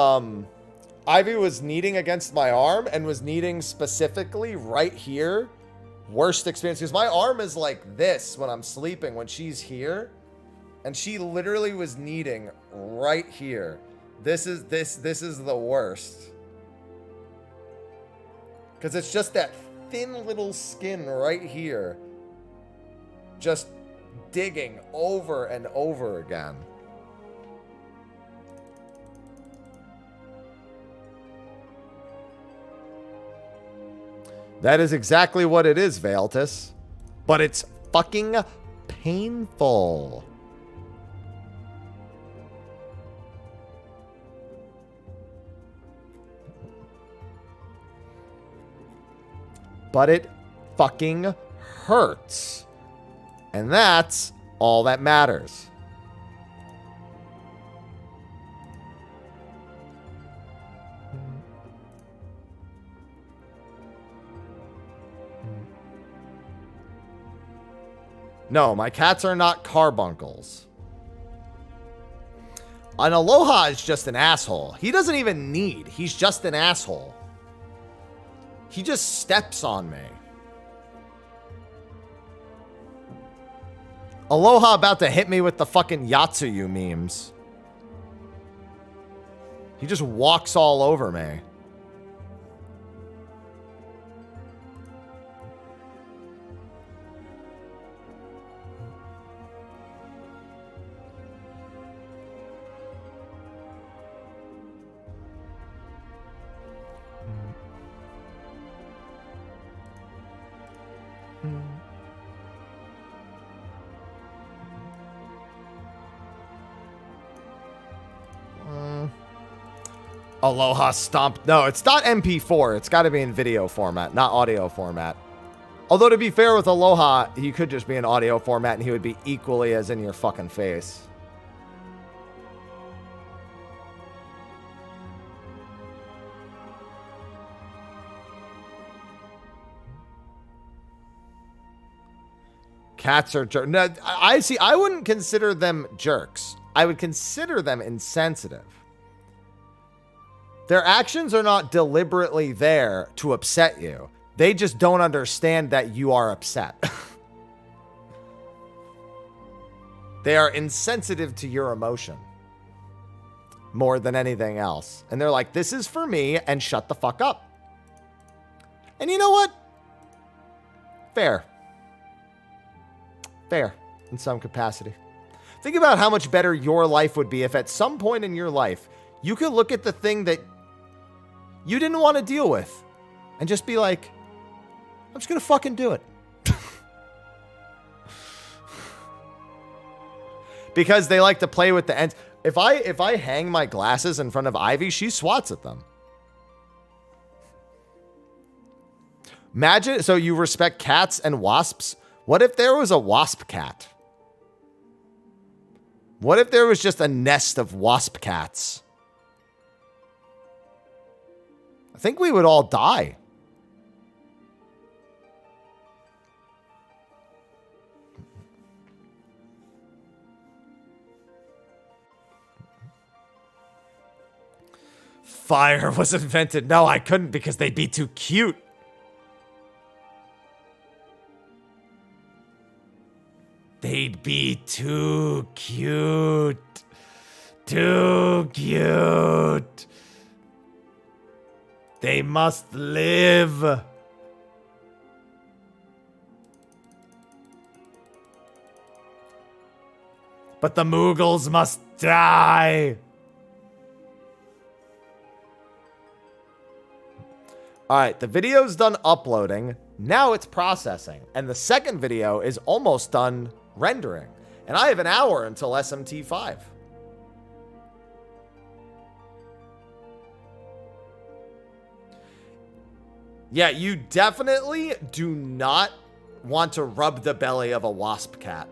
kneading against my arm and was kneading specifically right here. Worst experience, because my arm is like this when I'm sleeping when she's here, and she literally was kneading right here. This is the worst, because it's just that thin little skin right here, just digging over and over again. That is exactly what it is, Veiltus. But it's fucking painful. But it fucking hurts. And that's all that matters. No, my cats are not carbuncles. An Aloha is just an asshole. He doesn't even need. He's just an asshole. He just steps on me. Aloha about to hit me with the fucking Yatsuyu memes. He just walks all over me. Aloha stomped. No, it's not MP4. It's got to be in video format, not audio format. Although, to be fair with Aloha, he could just be in audio format and he would be equally as in your fucking face. Cats are jerks. No, I see. I wouldn't consider them jerks. I would consider them insensitive. Their actions are not deliberately there to upset you. They just don't understand that you are upset. They are insensitive to your emotion more than anything else. And they're like, this is for me, and shut the fuck up. And you know what? Fair. Fair in some capacity. Think about how much better your life would be if at some point in your life you could look at the thing that you didn't want to deal with and just be like, I'm just going to fucking do it. Because they like to play with the ends. If I hang my glasses in front of Ivy, she swats at them. Imagine, so you respect cats and wasps. What if there was a wasp cat? What if there was just a nest of wasp cats? I think we would all die. Fire was invented. No, I couldn't because they'd be too cute. They'd be too cute. Too cute. They must live. But the Moogles must die. All right, the video's done uploading. Now it's processing. And the second video is almost done rendering. And I have an hour until SMT5. Yeah, you definitely do not want to rub the belly of a wasp cat.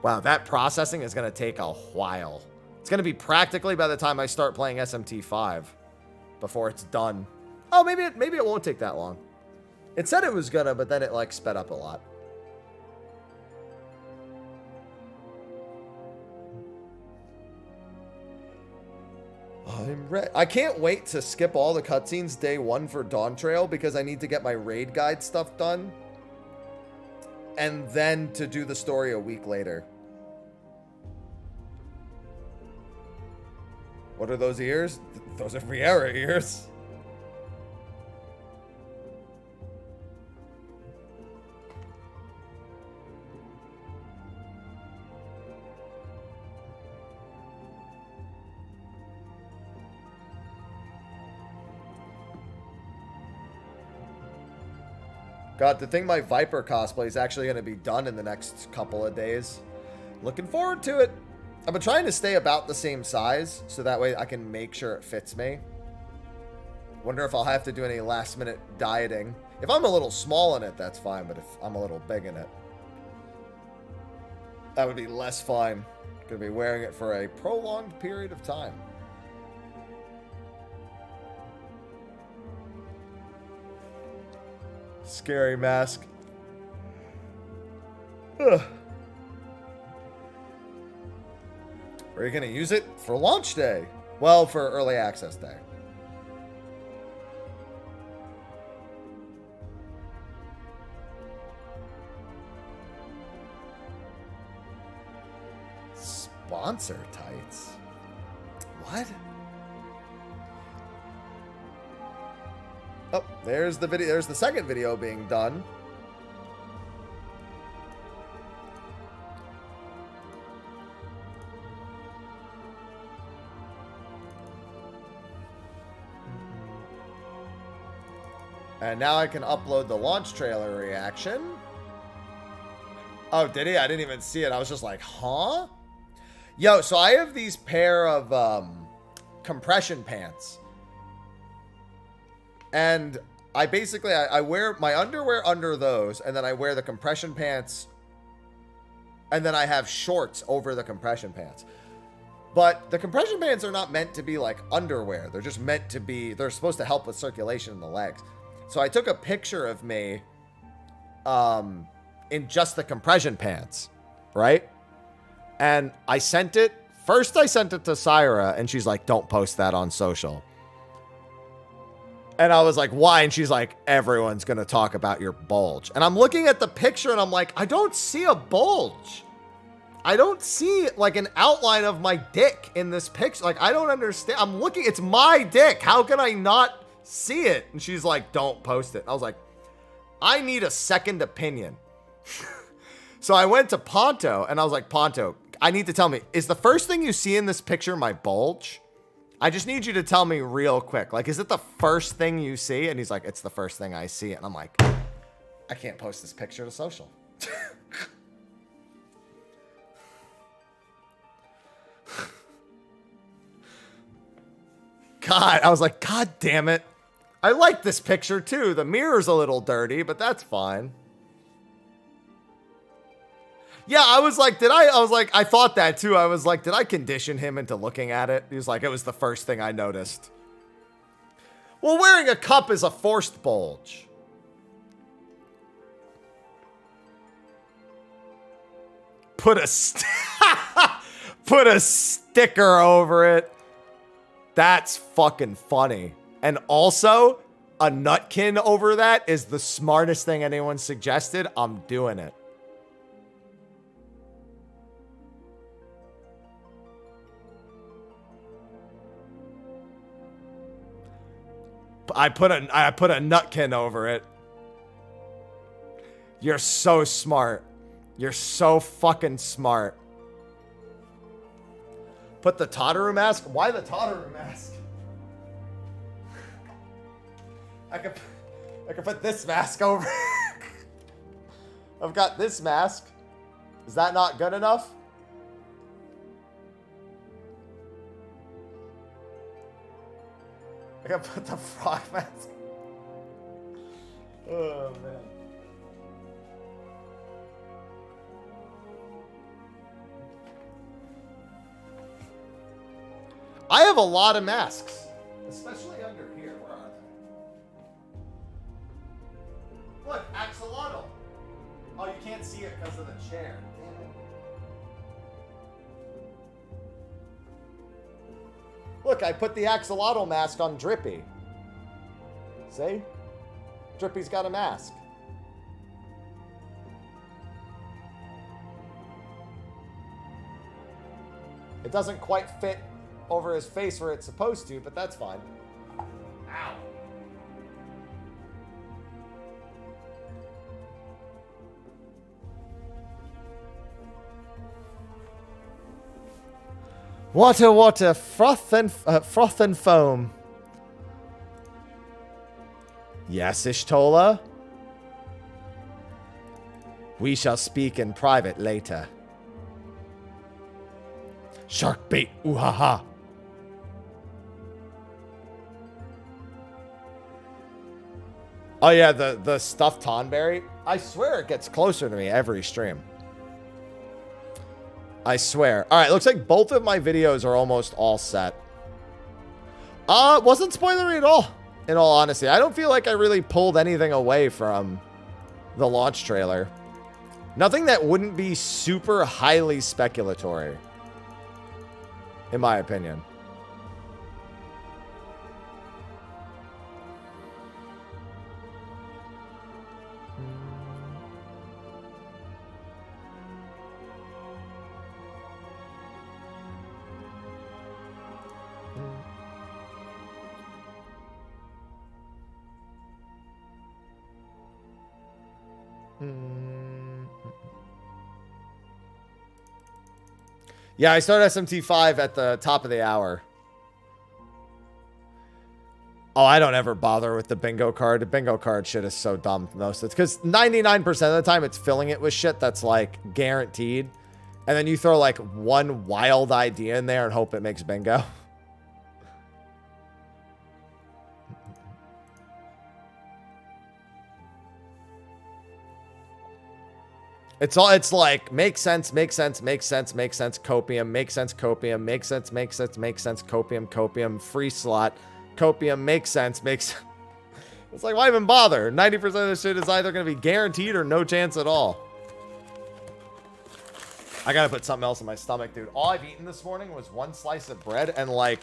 Wow, that processing is going to take a while. It's going to be practically by the time I start playing SMT5 before it's done. Oh, maybe it won't take that long. It said it was gonna, but then it like sped up a lot. I'm ready. I can't wait to skip all the cutscenes day one for Dawn Trail because I need to get my raid guide stuff done. And then to do the story a week later. What are those ears? Those are Viera ears. God, to think my Viper cosplay is actually going to be done in the next couple of days. Looking forward to it. I've been trying to stay about the same size, so that way I can make sure it fits me. Wonder if I'll have to do any last minute dieting. If I'm a little small in it, that's fine, but if I'm a little big in it, that would be less fine. Gonna be wearing it for a prolonged period of time. Scary mask. Ugh. Are you going to use it for launch day? Well, for early access day. Sponsor tights? What? Oh, there's the video. There's the second video being done. And now I can upload the launch trailer reaction. Oh, did he? I didn't even see it. I was just like, huh? Yo, so I have these pair of compression pants. And I basically, I wear my underwear under those, and then I wear the compression pants, and then I have shorts over the compression pants. But the compression pants are not meant to be like underwear. They're just meant to be, they're supposed to help with circulation in the legs. So I took a picture of me in just the compression pants, right? And I sent it, first I sent it to Syra, and she's like, don't post that on social. And I was like, why? And she's like, everyone's going to talk about your bulge. And I'm looking at the picture and I'm like, I don't see a bulge. I don't see like an outline of my dick in this picture. Like, I don't understand. I'm looking, it's my dick. How can I not see it? And she's like, don't post it. I was like, I need a second opinion. So I went to Ponto and I was like, Ponto, I need to tell me, is the first thing you see in this picture my bulge? I just need you to tell me real quick. Like, is it the first thing you see? And he's like, it's the first thing I see. And I'm like, I can't post this picture to social. God, I was like, God damn it. I like this picture too. The mirror's a little dirty, but that's fine. Yeah, I was like, I thought that too. I was like, did I condition him into looking at it? He was like, it was the first thing I noticed. Well, wearing a cup is a forced bulge. Put a sticker over it. That's fucking funny. And also, a nutkin over that is the smartest thing anyone suggested. I'm doing it. I put a nutkin over it. You're so smart. You're so fucking smart. Put the Tataru mask? Why the Tataru mask? I could put this mask over. I've got this mask. Is that not good enough? I gotta put the frog mask. Oh, man. I have a lot of masks, especially under here. Where are Oh, you can't see it because of the chair. Damn it. Look, I put the axolotl mask on Drippy. See? Drippy's got a mask. It doesn't quite fit over his face where it's supposed to, but that's fine. Ow. Water, froth and foam. Yes, Ishtola? We shall speak in private later. Shark bait, ooh-ha-ha. Oh yeah, the stuffed tonberry. I swear it gets closer to me every stream. I swear. All right, looks like both of my videos are almost all set. It wasn't spoilery at all, in all honesty. I don't feel like I really pulled anything away from the launch trailer. Nothing that wouldn't be super highly speculatory, in my opinion. Yeah, I started SMT5 at the top of the hour. Oh, I don't ever bother with the bingo card. The bingo card shit is so dumb most of it. Because 99% of the time it's filling it with shit that's like guaranteed. And then you throw like one wild idea in there and hope it makes bingo. It's like, make sense, make sense, make sense, make sense, copium, make sense, copium, make sense, make sense, make sense, copium, copium, free slot, copium, make sense, makes... It's like, why even bother? 90% of this shit is either going to be guaranteed or no chance at all. I gotta put something else in my stomach, dude. All I've eaten this morning was one slice of bread and like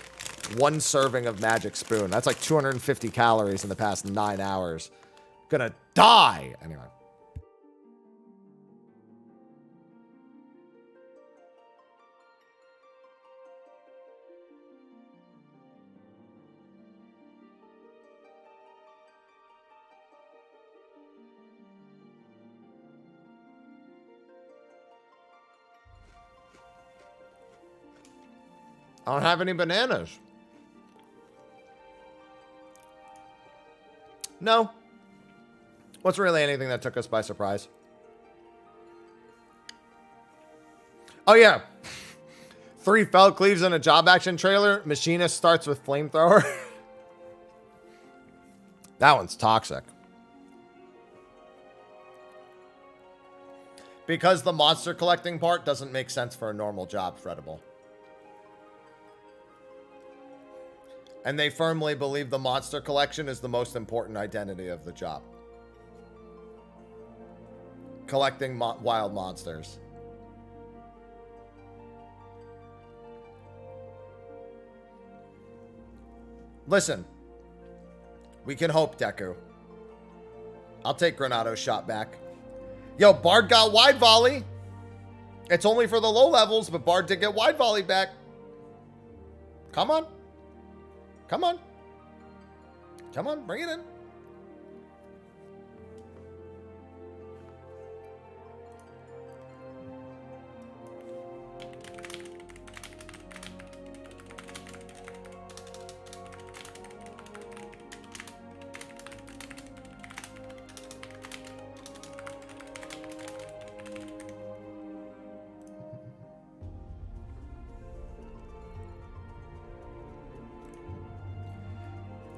one serving of Magic Spoon. That's like 250 calories in the past 9 hours. Gonna die! Anyway. I don't have any bananas. No. What's really anything that took us by surprise? Oh, yeah. 3 fell cleaves in a job action trailer. Machinist starts with flamethrower. That one's toxic. Because the monster collecting part doesn't make sense for a normal job, Fredable. And they firmly believe the monster collection is the most important identity of the job. Collecting wild monsters. Listen. We can hope, Deku. I'll take Granado's shot back. Yo, Bard got wide volley. It's only for the low levels, but Bard did get wide volley back. Come on. Come on. Come on, bring it in.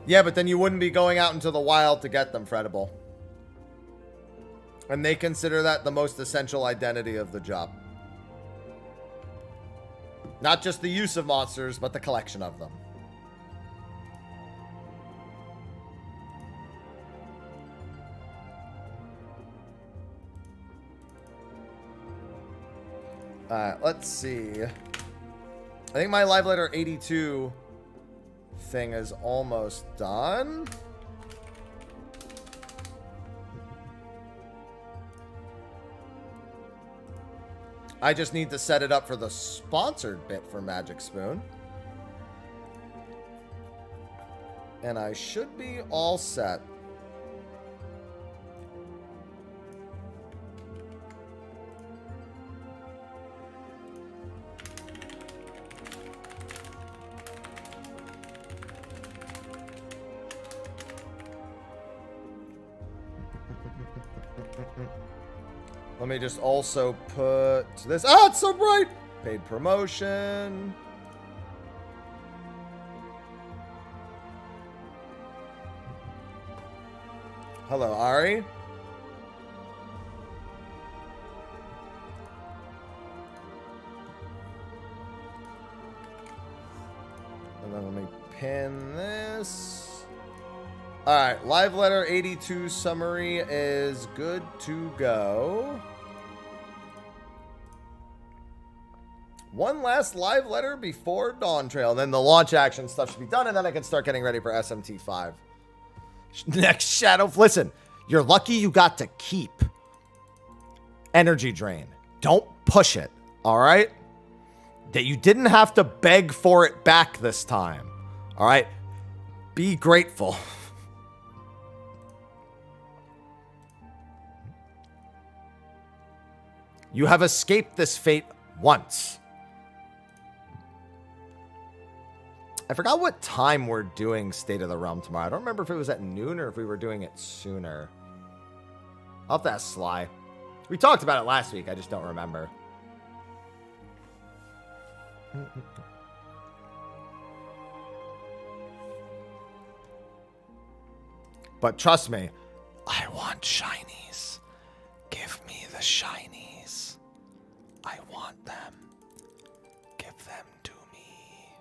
Yeah, but then you wouldn't be going out into the wild to get them, Fredable. And they consider that the most essential identity of the job. Not just the use of monsters, but the collection of them. Alright, let's see. I think my live letter 82 thing is almost done. I just need to set it up for the sponsored bit for Magic Spoon. And I should be all set. Let me just also put this. Ah, it's so bright! Paid promotion. Hello, Ari. And then let me pin this. Alright, live letter 82 summary is good to go. One last live letter before Dawn Trail. Then the launch action stuff should be done, and then I can start getting ready for SMT5. Next Shadow. Listen, you're lucky you got to keep Energy Drain. Don't push it, alright? That you didn't have to beg for it back this time. Alright? Be grateful. You have escaped this fate once. I forgot what time we're doing State of the Realm tomorrow. I don't remember if it was at noon or if we were doing it sooner. I'll have to ask Sly. We talked about it last week. I just don't remember. But trust me, I want shinies. Give me the shinies. I want them. Give them to me.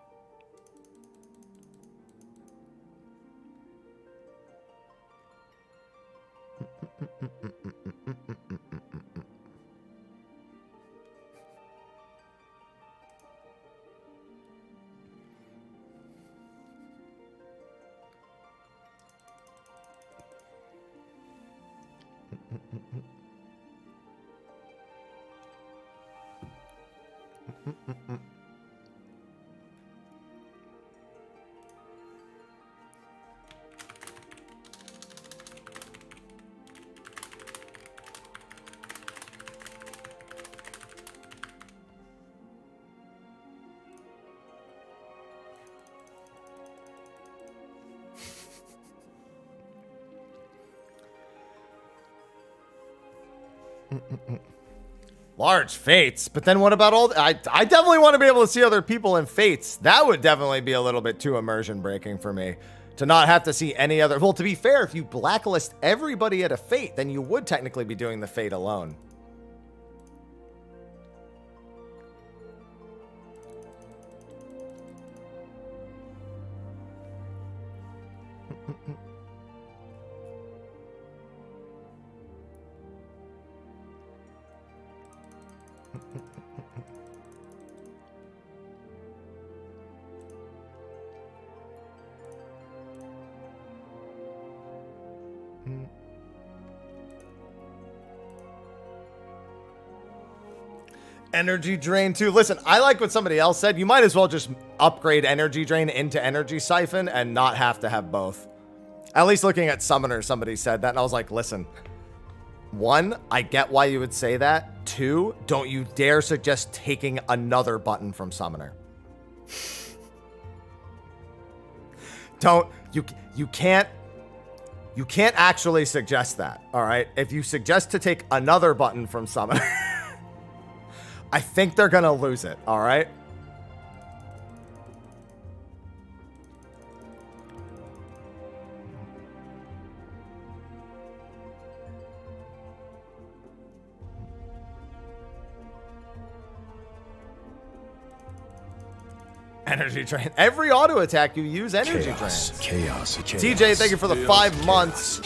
Large fates, but then what about all I definitely want to be able to see other people in fates. That would definitely be a little bit too immersion breaking for me to not have to see any other. Well, to be fair, if you blacklist everybody at a fate, then you would technically be doing the fate alone. Energy Drain too. Listen, I like what somebody else said. You might as well just upgrade Energy Drain into Energy Siphon and not have to have both. At least looking at Summoner, somebody said that, and I was like, listen. One, I get why you would say that. Two, don't you dare suggest taking another button from Summoner. Don't, you can't actually suggest that, all right? If you suggest to take another button from Summoner, I think they're gonna lose it, all right? Energy Drain. Every auto attack you use energy drains. Chaos. TJ, thank you for the 5 months.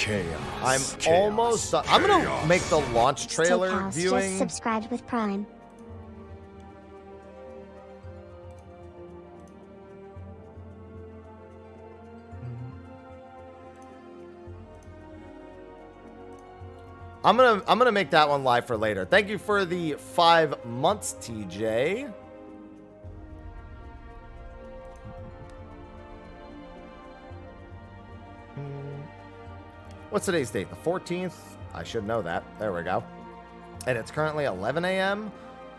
I'm almost done. I'm gonna make the launch trailer Chaos viewing. just subscribed with Prime. I'm gonna make that one live for later. Thank you for the 5 months, TJ. What's today's date? The 14th? I should know that. There we go. And it's currently 11 a.m.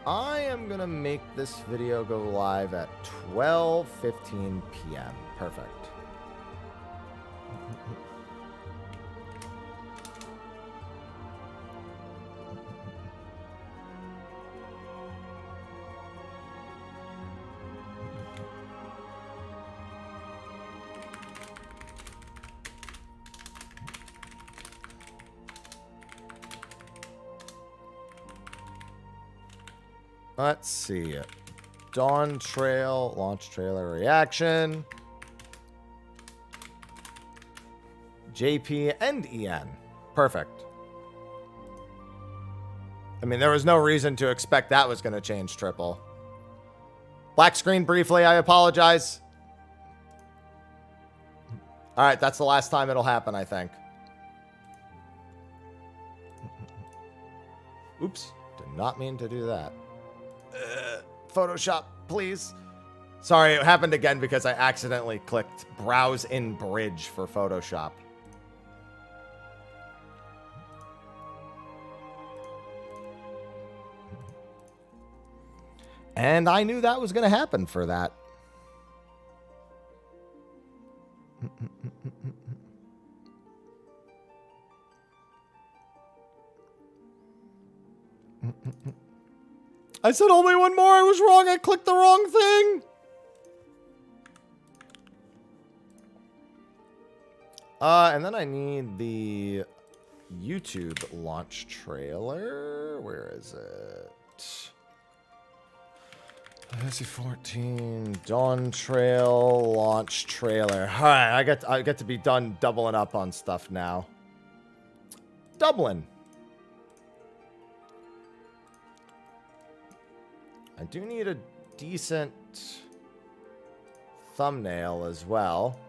I am gonna make this video go live at 12:15 p.m. Perfect. Let's see. Dawn Trail, launch trailer reaction. JP and EN. Perfect. I mean, there was no reason to expect that was going to change triple. Black screen briefly, I apologize. All right, that's the last time it'll happen, I think. Oops, did not mean to do that. Photoshop, please. Sorry, it happened again because I accidentally clicked Browse in Bridge for Photoshop. And I knew that was going to happen for that. I said only one more. I was wrong. I clicked the wrong thing. And then I need the YouTube launch trailer. Where is it? Fantasy 14 Dawn Trail launch trailer. All right, I get to be done doubling up on stuff now. Dublin. I do need a decent thumbnail as well.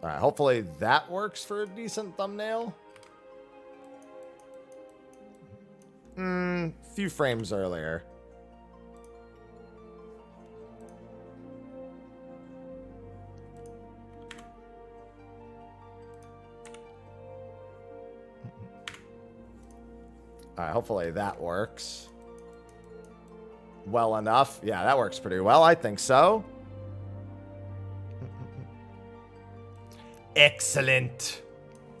All right, hopefully that works for a decent thumbnail. Few frames earlier. All right, hopefully that works well enough. Yeah, that works pretty well. I think so. Excellent.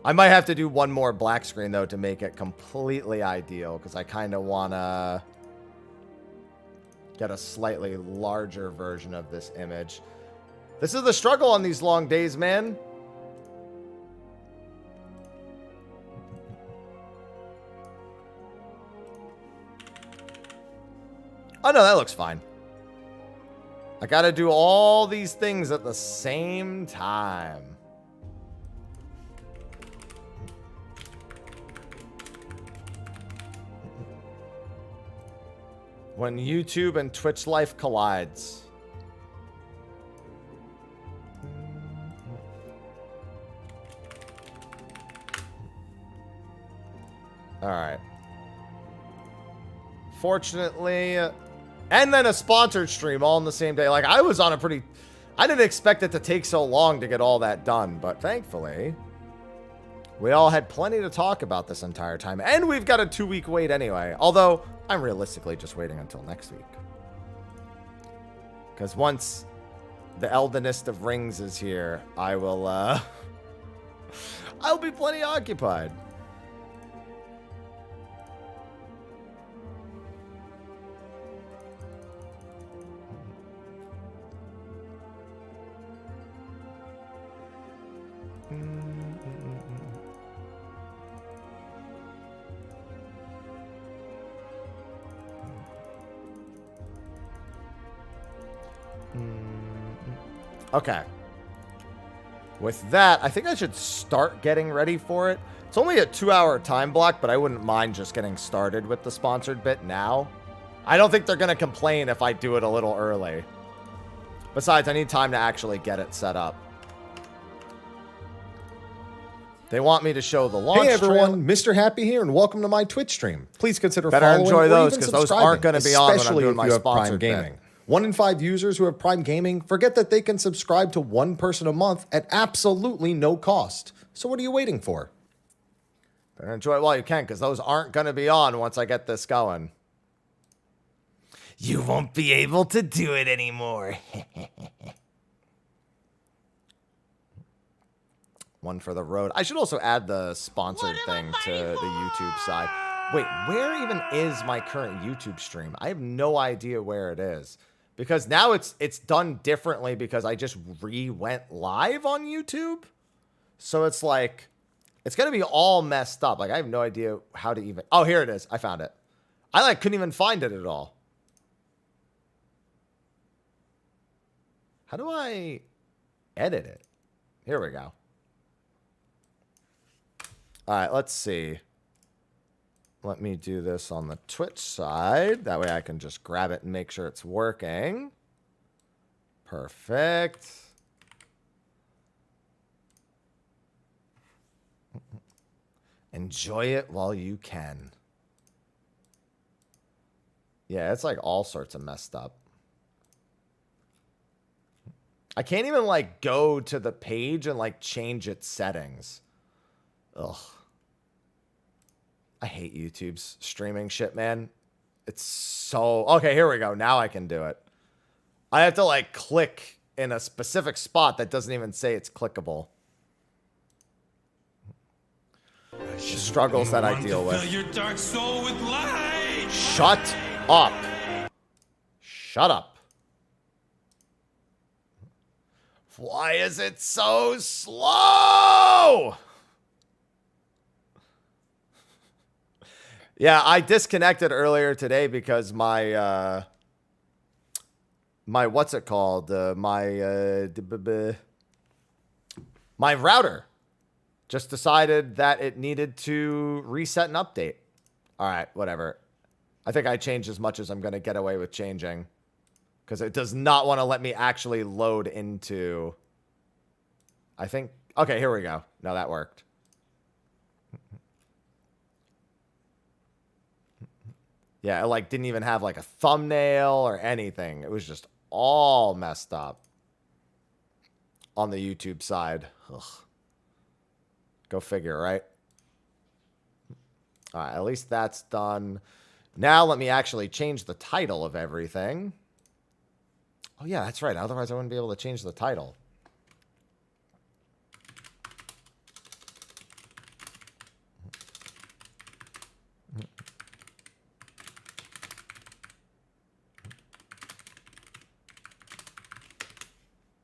I might have to do one more black screen, though, to make it completely ideal, because I kind of want to get a slightly larger version of this image. This is the struggle on these long days, man. Oh, no, that looks fine. I got to do all these things at the same time. When YouTube and Twitch life collides. All right. Fortunately, and then a sponsored stream all in the same day. Like, I was on a pretty... I didn't expect it to take so long to get all that done, but thankfully, we all had plenty to talk about this entire time. And we've got a 2-week wait anyway. Although, I'm realistically just waiting until next week. Because once the Eldenist of Rings is here, I will, I'll be plenty occupied. Okay. With that, I think I should start getting ready for it. It's only a 2-hour time block, but I wouldn't mind just getting started with the sponsored bit now. I don't think they're going to complain if I do it a little early. Besides, I need time to actually get it set up. They want me to show the launch. Hey everyone, Mr. Happy here, and welcome to my Twitch stream. Please consider Better following enjoy or those, even 'cause those subscribing, aren't gonna be on when I'm especially doing if my you have Prime sponsored bit. Gaming. 1 in 5 users who have Prime Gaming forget that they can subscribe to one person a month at absolutely no cost. So what are you waiting for? Better enjoy it while you can, because those aren't going to be on once I get this going. You won't be able to do it anymore. One for the road. I should also add the sponsored thing to the YouTube side. Wait, where even is my current YouTube stream? I have no idea where it is. Because now it's done differently because I just went live on YouTube. So it's like, it's going to be all messed up. Like, I have no idea how to even... Oh, here it is. I found it. I couldn't even find it at all. How do I edit it? Here we go. All right, let's see. Let me do this on the Twitch side. That way I can just grab it and make sure it's working. Perfect. Enjoy it while you can. Yeah, it's like all sorts of messed up. I can't even like go to the page and like change its settings. Ugh. I hate YouTube's streaming shit, man. It's so... Okay, here we go. Now I can do it. I have to like click in a specific spot that doesn't even say it's clickable. The struggles that I deal with. Fill your dark soul with light. Shut up. Shut up. Why is it so slow? Yeah, I disconnected earlier today because my my what's it called? My router just decided that it needed to reset and update. All right, whatever. I think I changed as much as I'm going to get away with changing because it does not want to let me actually load into... I think... Okay, here we go. Now that worked. Yeah, it like didn't even have like a thumbnail or anything. It was just all messed up on the YouTube side. Ugh. Go figure, right? All right, at least that's done. Now let me actually change the title of everything. Oh yeah, that's right. Otherwise I wouldn't be able to change the title.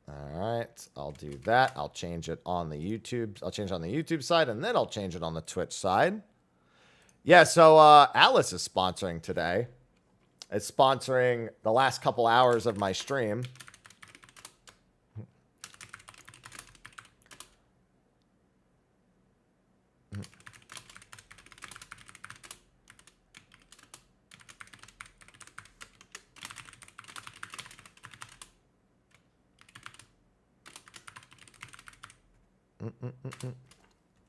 All right, I'll do that. I'll change it on the YouTube. I'll change it on the YouTube side, and then I'll change it on the Twitch side. Yeah, so Alice is sponsoring today. It's sponsoring the last couple hours of my stream.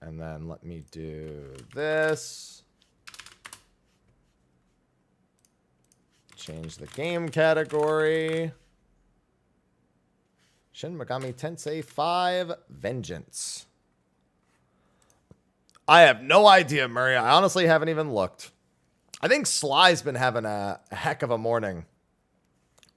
And then let me do this. Change the game category. Shin Megami Tensei 5 Vengeance. I have no idea, Murray. I honestly haven't even looked. I think Sly's been having a heck of a morning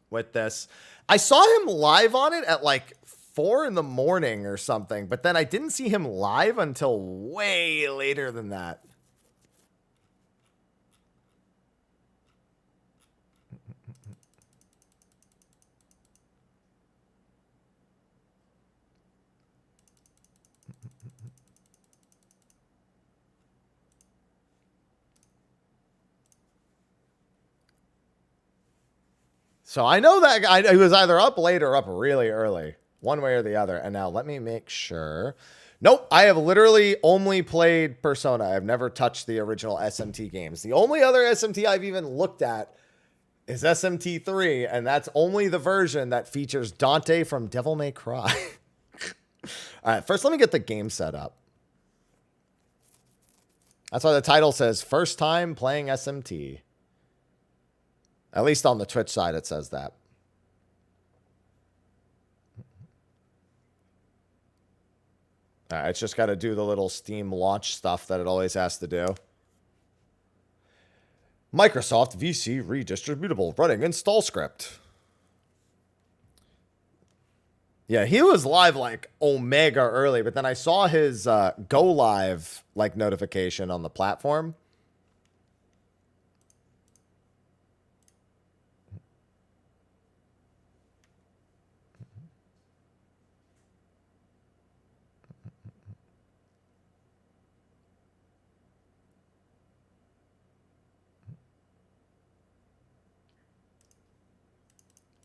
with this. I saw him live on it at like 4 in the morning or something, but then I didn't see him live until way later than that. So I know that guy, he was either up late or up really early. One way or the other. And now let me make sure. Nope, I have literally only played Persona. I've never touched the original SMT games. The only other SMT I've even looked at is SMT3, and that's only the version that features Dante from Devil May Cry. All right, first let me get the game set up. That's why the title says first time playing SMT. At least on the Twitch side it says that. All right, it's just got to do the little Steam launch stuff that it always has to do. Microsoft VC redistributable running install script. Yeah, he was live like Omega early, but then I saw his go live like notification on the platform.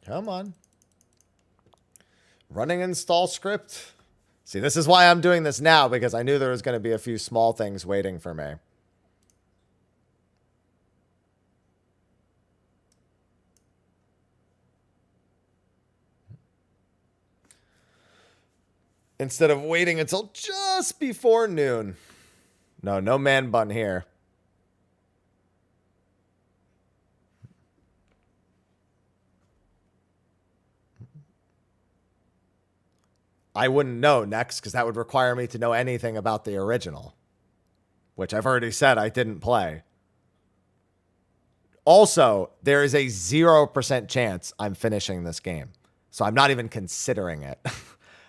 Come on. Running install script. See, this is why I'm doing this now, because I knew there was going to be a few small things waiting for me. Instead of waiting until just before noon. No man bun here. I wouldn't know next because that would require me to know anything about the original, which I've already said I didn't play. Also, there is a 0% chance I'm finishing this game, so I'm not even considering it.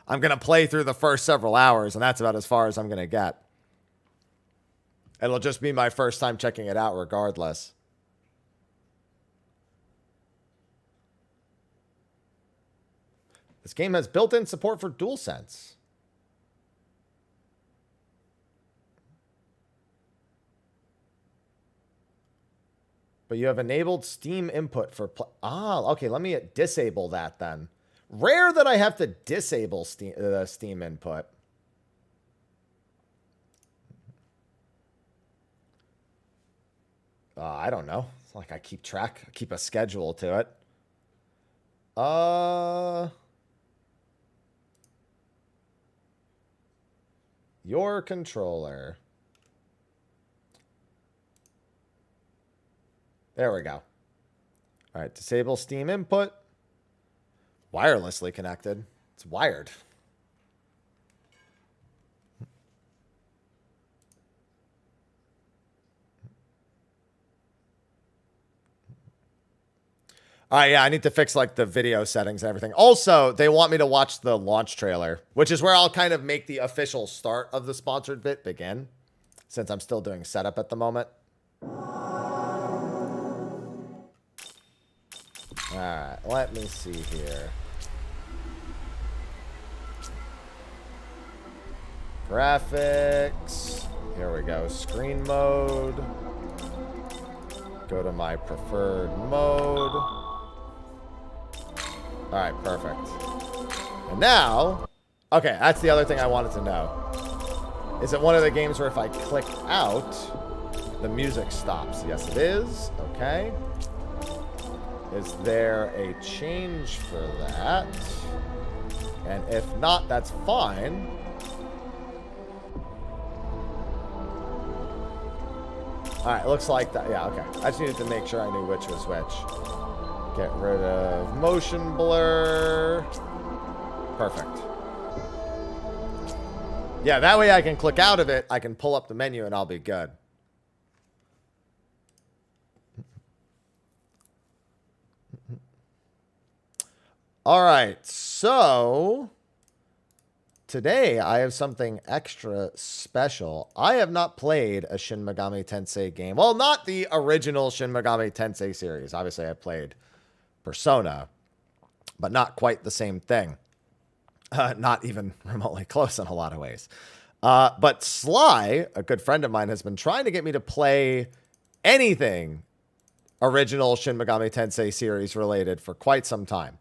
I'm going to play through the first several hours, and that's about as far as I'm going to get. It'll just be my first time checking it out regardless. This game has built-in support for DualSense. But you have enabled Steam input for... okay, let me disable that then. Rare that I have to disable Steam input. I don't know. It's like I keep a schedule to it. Your controller. There we go. All right, disable Steam input. Wirelessly connected. It's wired. All right, yeah, I need to fix like the video settings and everything. Also, they want me to watch the launch trailer, which is where I'll kind of make the official start of the sponsored bit begin, since I'm still doing setup at the moment. All right, let me see here. Graphics. Here we go. Screen mode. Go to my preferred mode. All right, perfect. And now, okay, that's the other thing I wanted to know. Is it one of the games where if I click out, the music stops? Yes, it is. Okay. Is there a change for that? And if not, that's fine. All right, looks like that. Yeah, okay. I just needed to make sure I knew which was which. Get rid of motion blur. Perfect. Yeah, that way I can click out of it. I can pull up the menu and I'll be good. All right, so today I have something extra special. I have not played a Shin Megami Tensei game. Well, not the original Shin Megami Tensei series. Obviously, I played Persona, but not quite the same thing. Not even remotely close in a lot of ways. But Sly, a good friend of mine, has been trying to get me to play anything original Shin Megami Tensei series related for quite some time.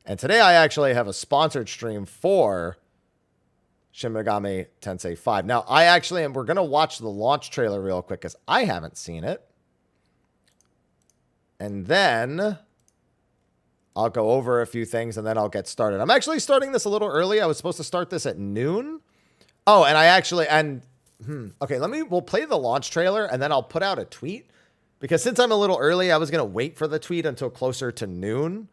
And today I actually have a sponsored stream for Shin Megami Tensei 5. Now, we're going to watch the launch trailer real quick because I haven't seen it. And then I'll go over a few things and then I'll get started. I'm actually starting this a little early. I was supposed to start this at noon. Oh, and I actually, okay, we'll play the launch trailer and then I'll put out a tweet. Because since I'm a little early, I was going to wait for the tweet until closer to noon.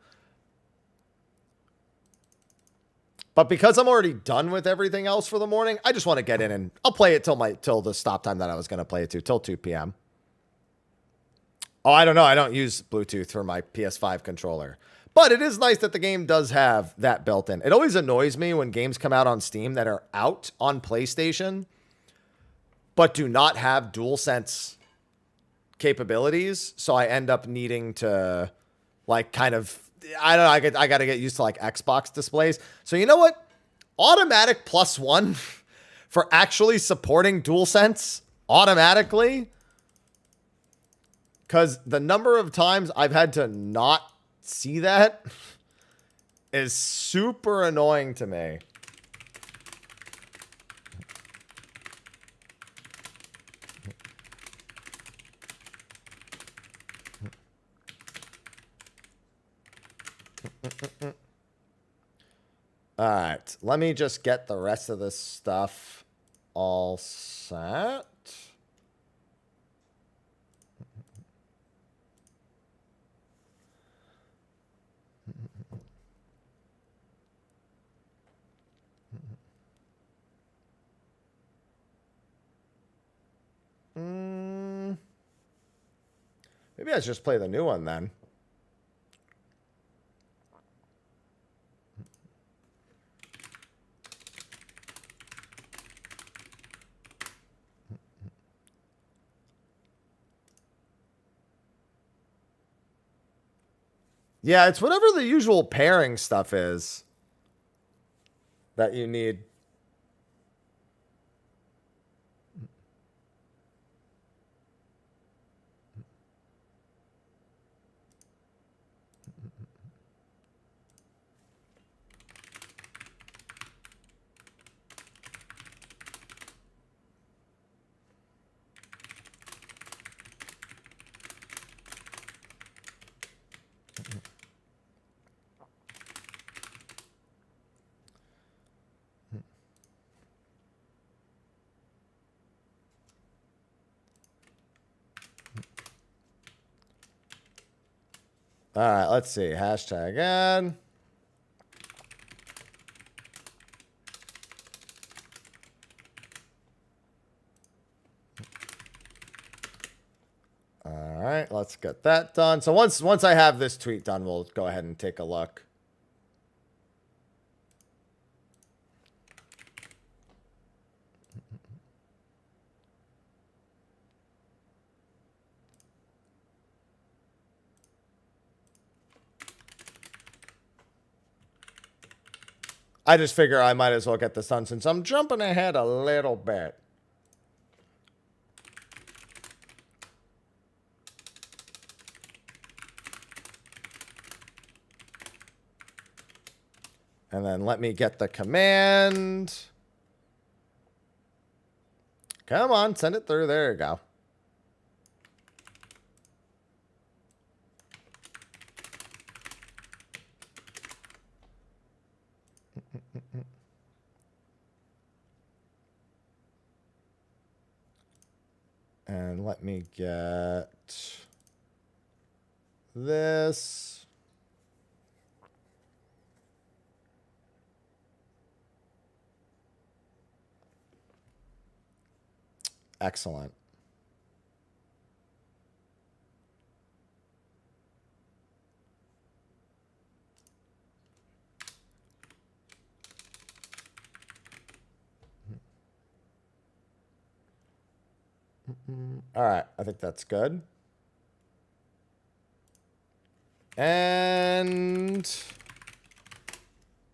But because I'm already done with everything else for the morning, I just want to get in and I'll play it till the stop time that I was going to play it to, till 2 p.m. Oh, I don't know. I don't use Bluetooth for my PS5 controller. But it is nice that the game does have that built in. It always annoys me when games come out on Steam that are out on PlayStation, but do not have DualSense capabilities. So I end up needing to, like, kind of, I don't know, I got to get used to, like, Xbox displays. So you know what? Automatic +1 for actually supporting DualSense automatically. Because the number of times I've had to not see that is super annoying to me. All right, let me just get the rest of this stuff all set. Maybe I should just play the new one then. Yeah, it's whatever the usual pairing stuff is that you need. All right, let's see. Hashtag ad. All right, let's get that done. So once I have this tweet done, we'll go ahead and take a look. I just figure I might as well get this done since I'm jumping ahead a little bit. And then let me get the command. Come on, send it through. There you go. And let me get this. Excellent. All right, I think that's good. And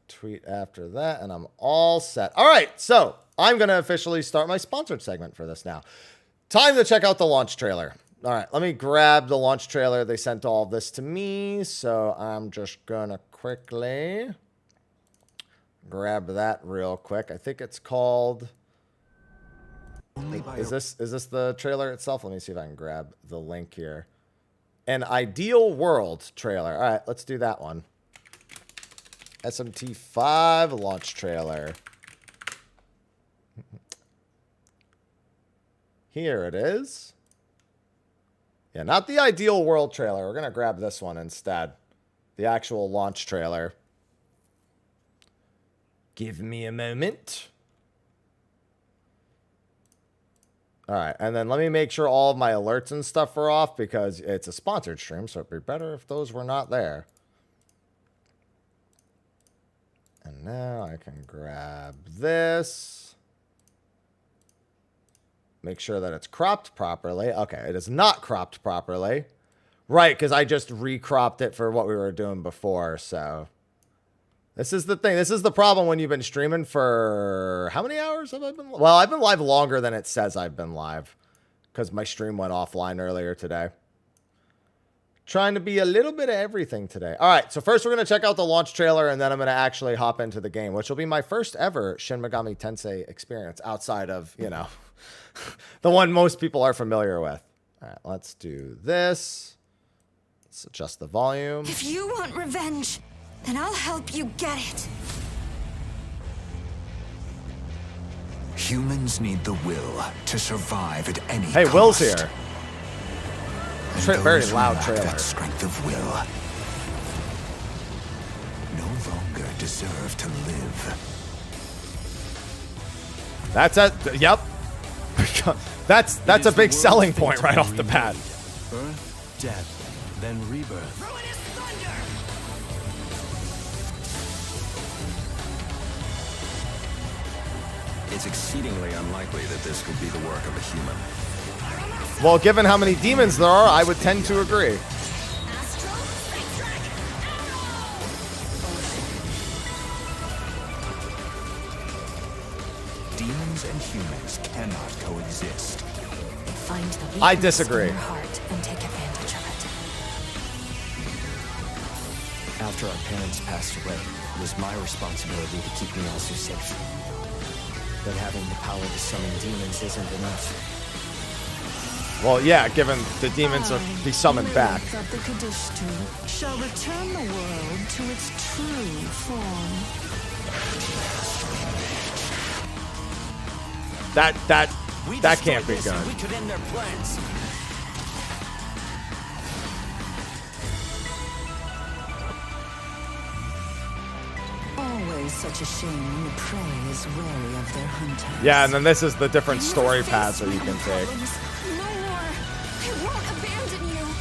tweet after that, and I'm all set. All right, so I'm going to officially start my sponsored segment for this now. Time to check out the launch trailer. All right, let me grab the launch trailer. They sent all this to me, so I'm just going to quickly grab that real quick. I think it's called... Is this the trailer itself? Let me see if I can grab the link here. An Ideal World trailer. All right, let's do that one. SMT5 launch trailer. Here it is. Yeah, not the Ideal World trailer. We're going to grab this one instead. The actual launch trailer. Give me a moment. All right, and then let me make sure all of my alerts and stuff are off because it's a sponsored stream, so it'd be better if those were not there. And now I can grab this. Make sure that it's cropped properly. Okay, it is not cropped properly. Right, because I just recropped it for what we were doing before, so... This is the thing. This is the problem when you've been streaming for... How many hours have I been... Well, I've been live longer than it says I've been live. Because my stream went offline earlier today. Trying to be a little bit of everything today. All right, so first we're going to check out the launch trailer, and then I'm going to actually hop into the game, which will be my first ever Shin Megami Tensei experience outside of, you know, the one most people are familiar with. All right, let's do this. Let's adjust the volume. If you want revenge, then I'll help you get it. Humans need the will to survive at any Hey, cost. Will's here. Very Those who loud lack trailer. that strength of will no longer deserve to live. That's it. Yep. that's a big selling point right off the bat. Birth, death, then rebirth. It's exceedingly unlikely that this could be the work of a human. Well, given how many demons there are, I would tend to agree. Demons and humans cannot coexist. Find the I weakness disagree. in your heart and take advantage of it. After our parents passed away, it was my responsibility to keep Miyazu safe. But having the power to summon demons isn't enough. Well, yeah, given the demons are be summoned back. Of the Kadishtu shall return the world to its true form. That can't be good. We could end their plans. Always such a shame when the prey is wary of their hunters. Yeah, and then this is the different story paths that you can take.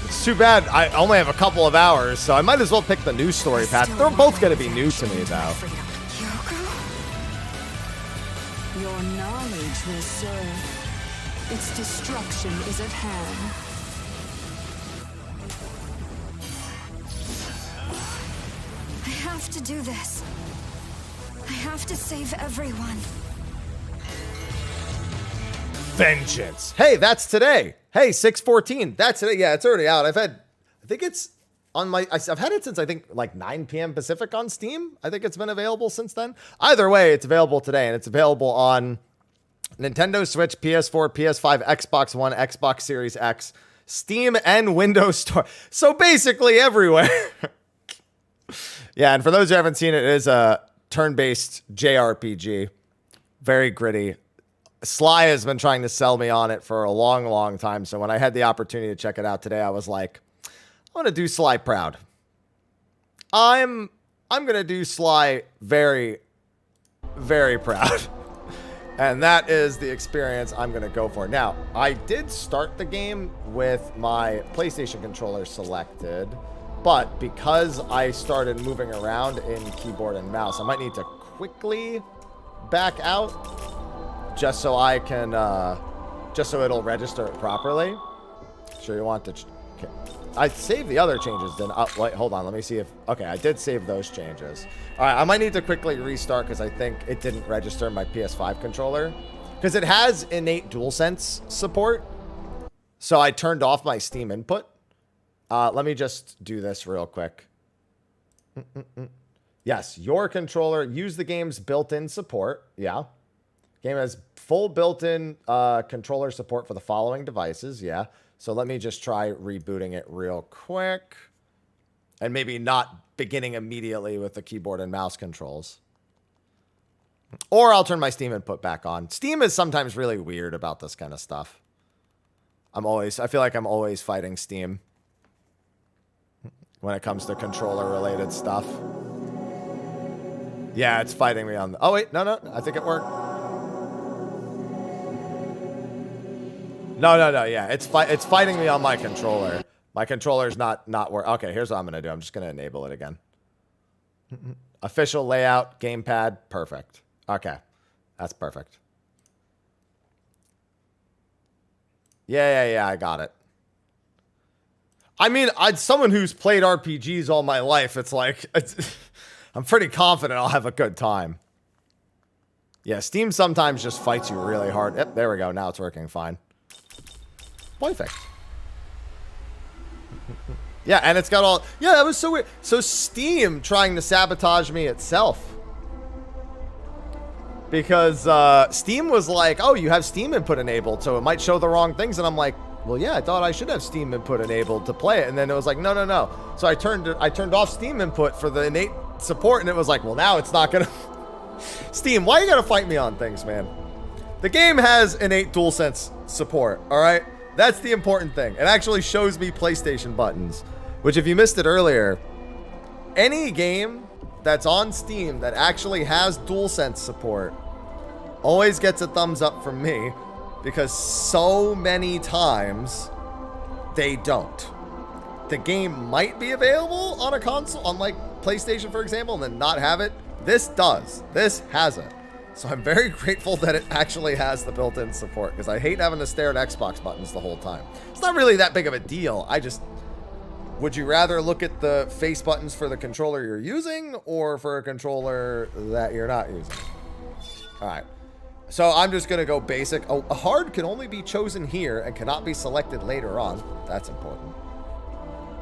It's too bad I only have a couple of hours, so I might as well pick the new story path. They're both going to be new to me, though. Your knowledge will serve. Its destruction is at hand. I have to do this. I have to save everyone. Vengeance. Hey, that's today. Hey, 6/14. That's today. Yeah, it's already out. I think it's on my, I've had it since I think like 9 p.m. Pacific on Steam. I think it's been available since then. Either way, it's available today, and it's available on Nintendo Switch, PS4, PS5, Xbox One, Xbox Series X, Steam, and Windows Store. So basically everywhere. Yeah, and for those who haven't seen it, it is a turn-based JRPG. Very gritty. Sly has been trying to sell me on it for a long, long time. So when I had the opportunity to check it out today, I was like, I want to do Sly proud. I'm going to do Sly very, very proud. And that is the experience I'm going to go for. Now, I did start the game with my PlayStation controller selected, but because I started moving around in keyboard and mouse, I might need to quickly back out just so I can, just so it'll register it properly. Sure you want to... Okay. I saved the other changes then. Wait, hold on. Let me see if... Okay, I did save those changes. All right, I might need to quickly restart because I think it didn't register my PS5 controller. Because it has innate DualSense support. So I turned off my Steam input. Let me just do this real quick. Yes, your controller. Use the game's built-in support. Yeah. Game has full built-in controller support for the following devices. Yeah. So let me just try rebooting it real quick. And maybe not beginning immediately with the keyboard and mouse controls. Or I'll turn my Steam input back on. Steam is sometimes really weird about this kind of stuff. I feel like I'm always fighting Steam when it comes to controller related stuff. Yeah, it's fighting me on the... Oh, wait, no, I think it worked. No, yeah, it's fighting me on my controller. My controller's not work. Okay, here's what I'm gonna do. I'm just gonna enable it again. Official layout, gamepad, perfect. Okay, that's perfect. Yeah, I got it. I mean, someone who's played RPGs all my life, it's like, I'm pretty confident I'll have a good time. Yeah, Steam sometimes just fights you really hard. Yep, there we go. Now it's working fine. Perfect. Yeah, and it's got all... Yeah, that was so weird. So Steam trying to sabotage me itself. Because Steam was like, oh, you have Steam input enabled, so it might show the wrong things. And I'm like, well, yeah, I thought I should have Steam input enabled to play it. And then it was like, no. So I turned off Steam input for the innate support, and it was like, well, now it's not going to... Steam, why you got to fight me on things, man? The game has innate DualSense support, all right? That's the important thing. It actually shows me PlayStation buttons, which if you missed it earlier, any game that's on Steam that actually has DualSense support always gets a thumbs up from me, because so many times they don't. The game might be available on a console, on like PlayStation, for example, and then not have it. This does. This has it. So I'm very grateful that it actually has the built-in support, because I hate having to stare at Xbox buttons the whole time. It's not really that big of a deal. Would you rather look at the face buttons for the controller you're using or for a controller that you're not using? All right. So I'm just going to go basic. Oh, a hard can only be chosen here and cannot be selected later on. That's important.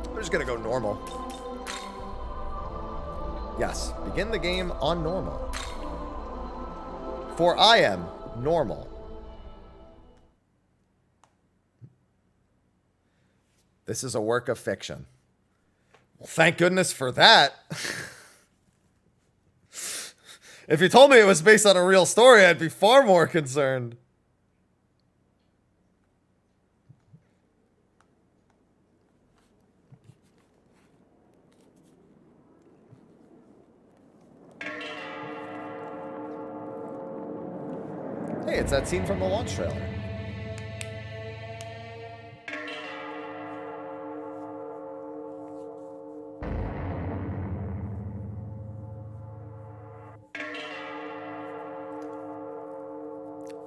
I'm just going to go normal. Yes, begin the game on normal. For I am normal. This is a work of fiction. Well, thank goodness for that. If you told me it was based on a real story, I'd be far more concerned. Hey, it's that scene from the launch trailer.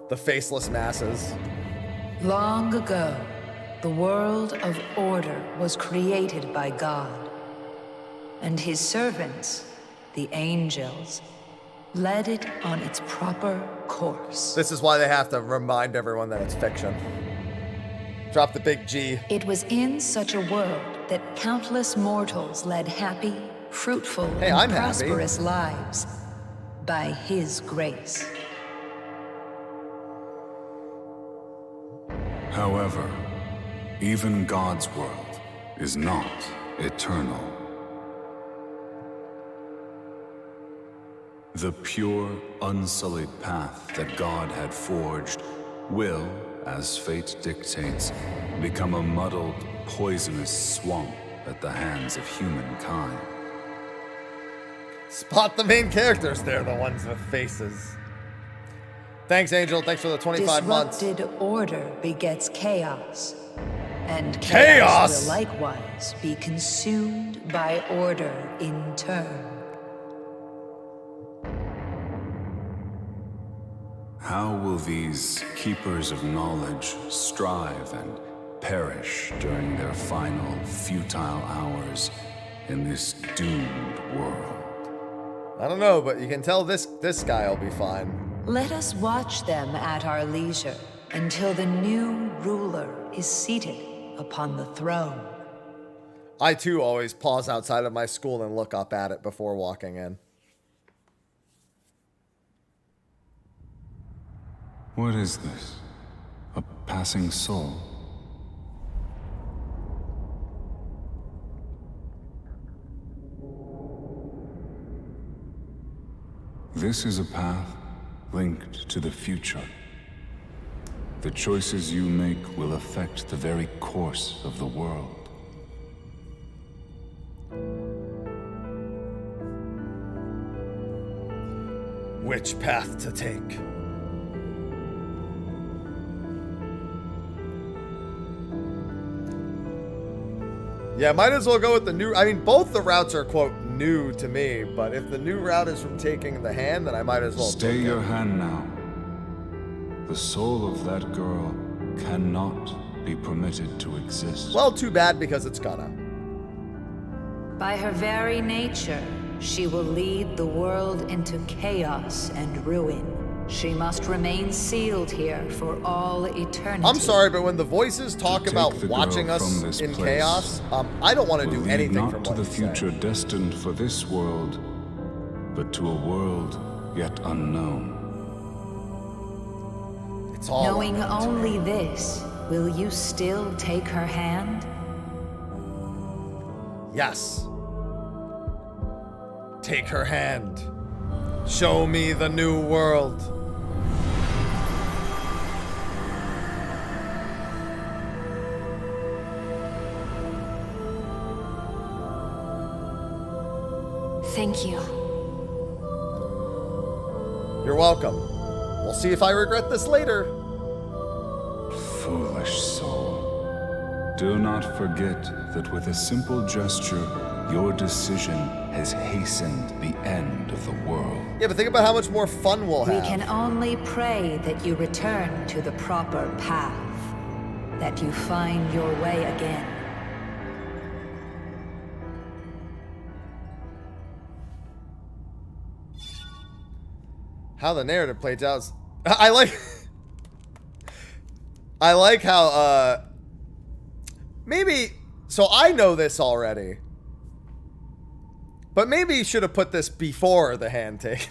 The faceless masses. Long ago, the world of order was created by God, and his servants, the angels, led it on its proper course. This is why they have to remind everyone that it's fiction. Drop the big G. It was in such a world that countless mortals led happy, fruitful, and prosperous lives by his grace. However, even God's world is not eternal. The pure, unsullied path that God had forged will, as fate dictates, become a muddled, poisonous swamp at the hands of humankind. Spot the main characters. They're the ones with faces. Thanks, Angel. Thanks for the 25 months. Disrupted order begets chaos, and chaos will likewise be consumed by order in turn. How will these keepers of knowledge strive and perish during their final futile hours in this doomed world? I don't know, but you can tell this guy will be fine. Let us watch them at our leisure until the new ruler is seated upon the throne. I too always pause outside of my school and look up at it before walking in. What is this? A passing soul? This is a path linked to the future. The choices you make will affect the very course of the world. Which path to take? Yeah, might as well go with the new. I mean, both the routes are, quote, new to me, but if the new route is from taking the hand, then I might as well Stay your hand now. The soul of that girl cannot be permitted to exist. Well, too bad, because it's gonna. By her very nature, she will lead the world into chaos and ruin. She must remain sealed here for all eternity. I'm sorry, but when the voices talk about watching us in chaos, I don't want to do anything from not to what the you say. future destined for this world, but to a world yet unknown. It's all Knowing only this, will you still take her hand? Yes. Take her hand. Show me the new world. Thank you. You're welcome. We'll see if I regret this later. Foolish soul. Do not forget that with a simple gesture, your decision has hastened the end of the world. Yeah, but think about how much more fun we'll We have. can only pray that you return to the proper path, that you find your way again. How the narrative plays out. I like. I like how. Maybe. So I know this already. But maybe you should have put this before the hand take.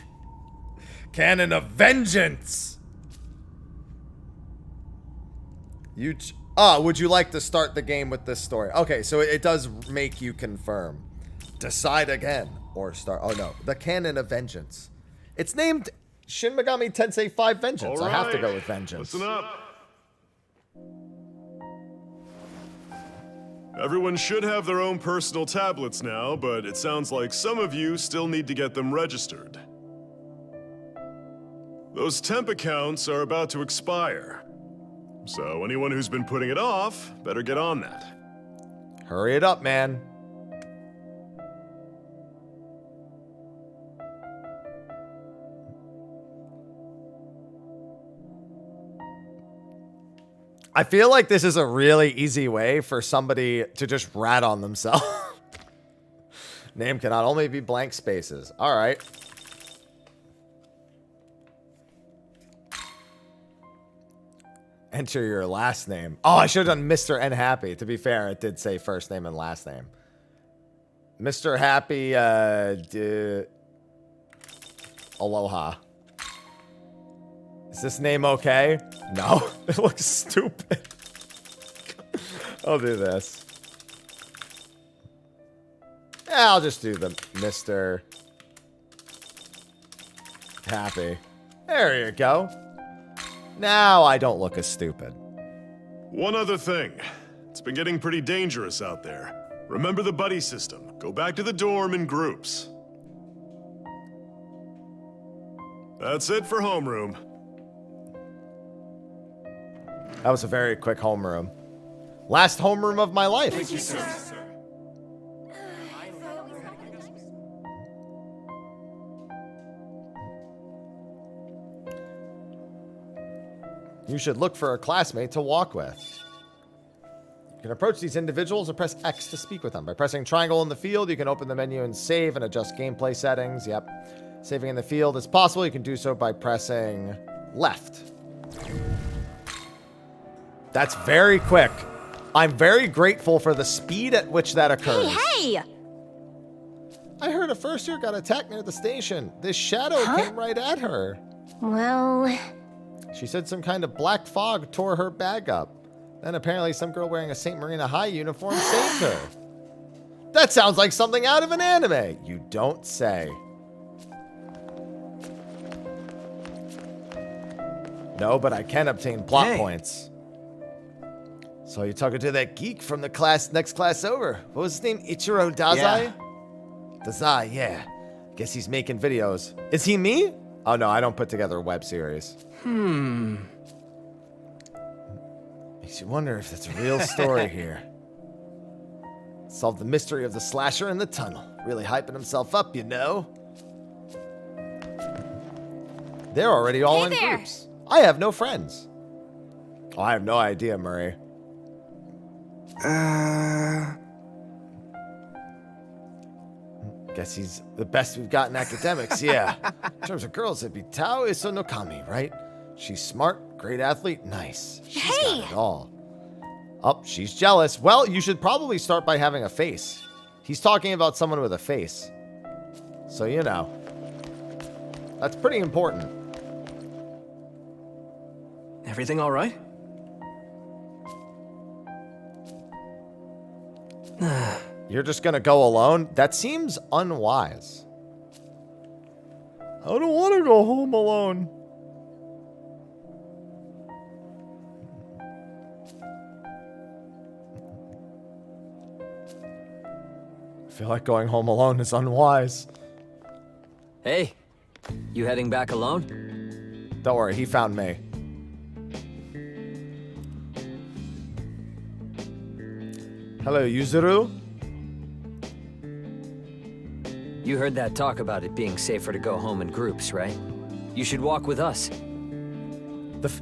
Cannon of Vengeance. Would you like to start the game with this story? Okay, so it does make you confirm. Decide again or start. Oh no, the Cannon of Vengeance. It's named Shin Megami Tensei 5 Vengeance. All I have to right. go with Vengeance. Listen up. Everyone should have their own personal tablets now, but it sounds like some of you still need to get them registered. Those temp accounts are about to expire. So anyone who's been putting it off, better get on that. Hurry it up, man. I feel like this is a really easy way for somebody to just rat on themselves. Name cannot only be blank spaces. All right. Enter your last name. Oh, I should have done Mr. N Happy. To be fair, it did say first name and last name. Mr. Happy, Aloha. Is this name okay? No, it looks stupid. I'll do this. Yeah, I'll just do the Mr. Happy. There you go. Now I don't look as stupid. One other thing. It's been getting pretty dangerous out there. Remember the buddy system. Go back to the dorm in groups. That's it for homeroom. That was a very quick homeroom. Last homeroom of my life. Thank you, sir. You should look for a classmate to walk with. You can approach these individuals and press X to speak with them. By pressing triangle in the field, you can open the menu and save and adjust gameplay settings. Yep. Saving in the field is possible. You can do so by pressing left. That's very quick. I'm very grateful for the speed at which that occurs. Hey! I heard a first year got attacked near the station. This shadow came right at her. Well... She said some kind of black fog tore her bag up. Then apparently some girl wearing a St. Marina High uniform saved her. That sounds like something out of an anime. You don't say. No, but I can obtain plot points. So you're talking to that geek from the next class over. What was his name? Ichiro Dazai? Dazai, yeah. Guess he's making videos. Is he me? Oh no, I don't put together a web series. Makes you wonder if it's a real story here. Solve the mystery of the slasher in the tunnel. Really hyping himself up, you know. They're already all in groups. I have no friends. Oh, I have no idea, Murray. Guess he's the best we've got in academics, yeah. In terms of girls, it'd be Tao Isonokami, right? She's smart, great athlete, nice. She's got it all. Oh, she's jealous. Well, you should probably start by having a face. He's talking about someone with a face. So, you know. That's pretty important. Everything all right? You're just gonna go alone? That seems unwise. I don't want to go home alone. I feel like going home alone is unwise. Hey, you heading back alone? Don't worry, he found me. Hello, Yuzuru? You heard that talk about it being safer to go home in groups, right? You should walk with us.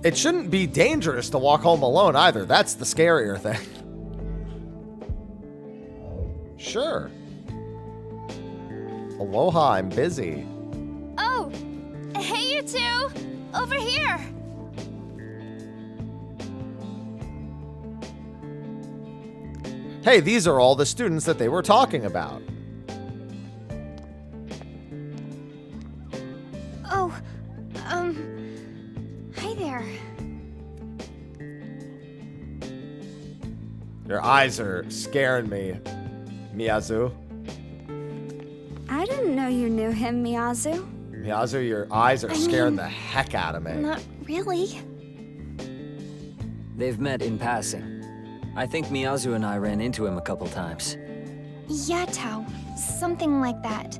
It shouldn't be dangerous to walk home alone either. That's the scarier thing. Sure. Aloha, I'm busy. Oh, hey you two! Over here! Hey, these are all the students that they were talking about. Oh, hi there. Your eyes are scaring me, Miyazu. I didn't know you knew him, Miyazu. Miyazu, your eyes are scaring the heck out of me. Not really. They've met in passing. I think Miyazu and I ran into him a couple times. Yeah, Tao. Something like that.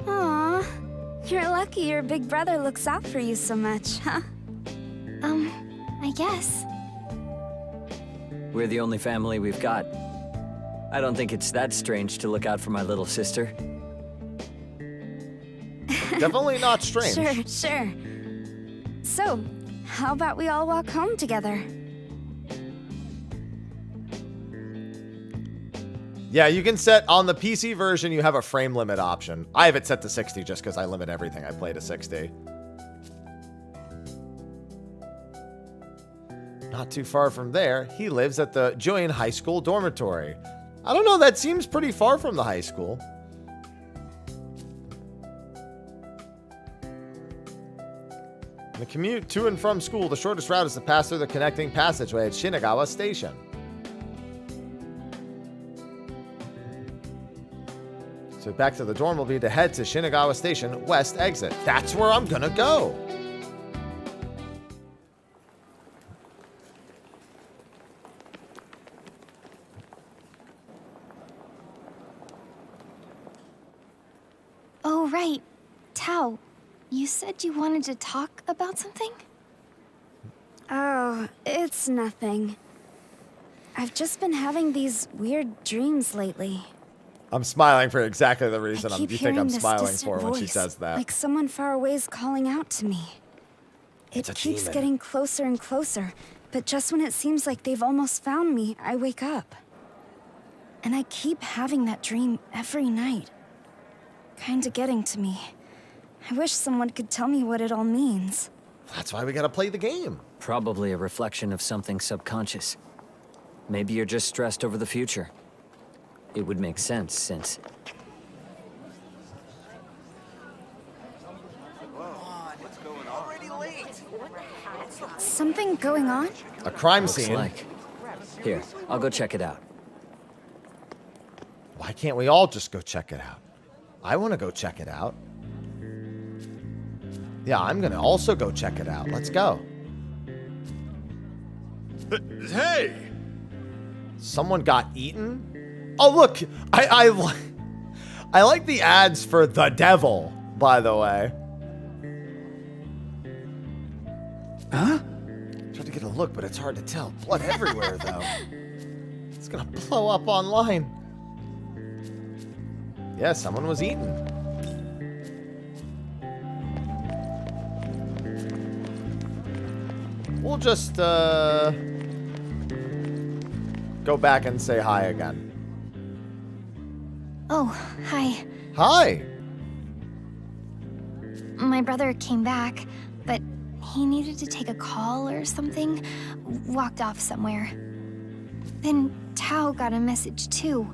Aw, you're lucky your big brother looks out for you so much, huh? I guess. We're the only family we've got. I don't think it's that strange to look out for my little sister. Definitely not strange. Sure. So, how about we all walk home together? Yeah, you can set on the PC version, you have a frame limit option. I have it set to 60 just because I limit everything I play to 60. Not too far from there, he lives at the Julian High School dormitory. I don't know, that seems pretty far from the high school. The commute to and from school, the shortest route is to pass through the connecting passageway at Shinagawa Station. So back to the dorm will be to head to Shinagawa Station, west exit. That's where I'm gonna go. Oh, right. Tao, you said you wanted to talk about something? Oh, it's nothing. I've just been having these weird dreams lately. I'm smiling for exactly the reason you think I'm hearing this smiling distant for when she voice, says that. Like someone far away is calling out to me. It's a It keeps demon. getting closer and closer, but just when it seems like they've almost found me, I wake up. And I keep having that dream every night. Kinda getting to me. I wish someone could tell me what it all means. That's why we gotta play the game. Probably a reflection of something subconscious. Maybe you're just stressed over the future. It would make sense since... Something going on? A crime Looks scene. like. Here, I'll go check it out. Why can't we all just go check it out? I want to go check it out. Yeah, I'm gonna also go check it out. Let's go. Hey! Someone got eaten? Oh, look! I like the ads for the devil, by the way. Huh? Tried to get a look, but it's hard to tell. Blood everywhere, though. It's gonna blow up online. Yeah, someone was eaten. We'll just, go back and say hi again. Oh, hi. Hi! My brother came back, but he needed to take a call or something. Walked off somewhere. Then Tao got a message too.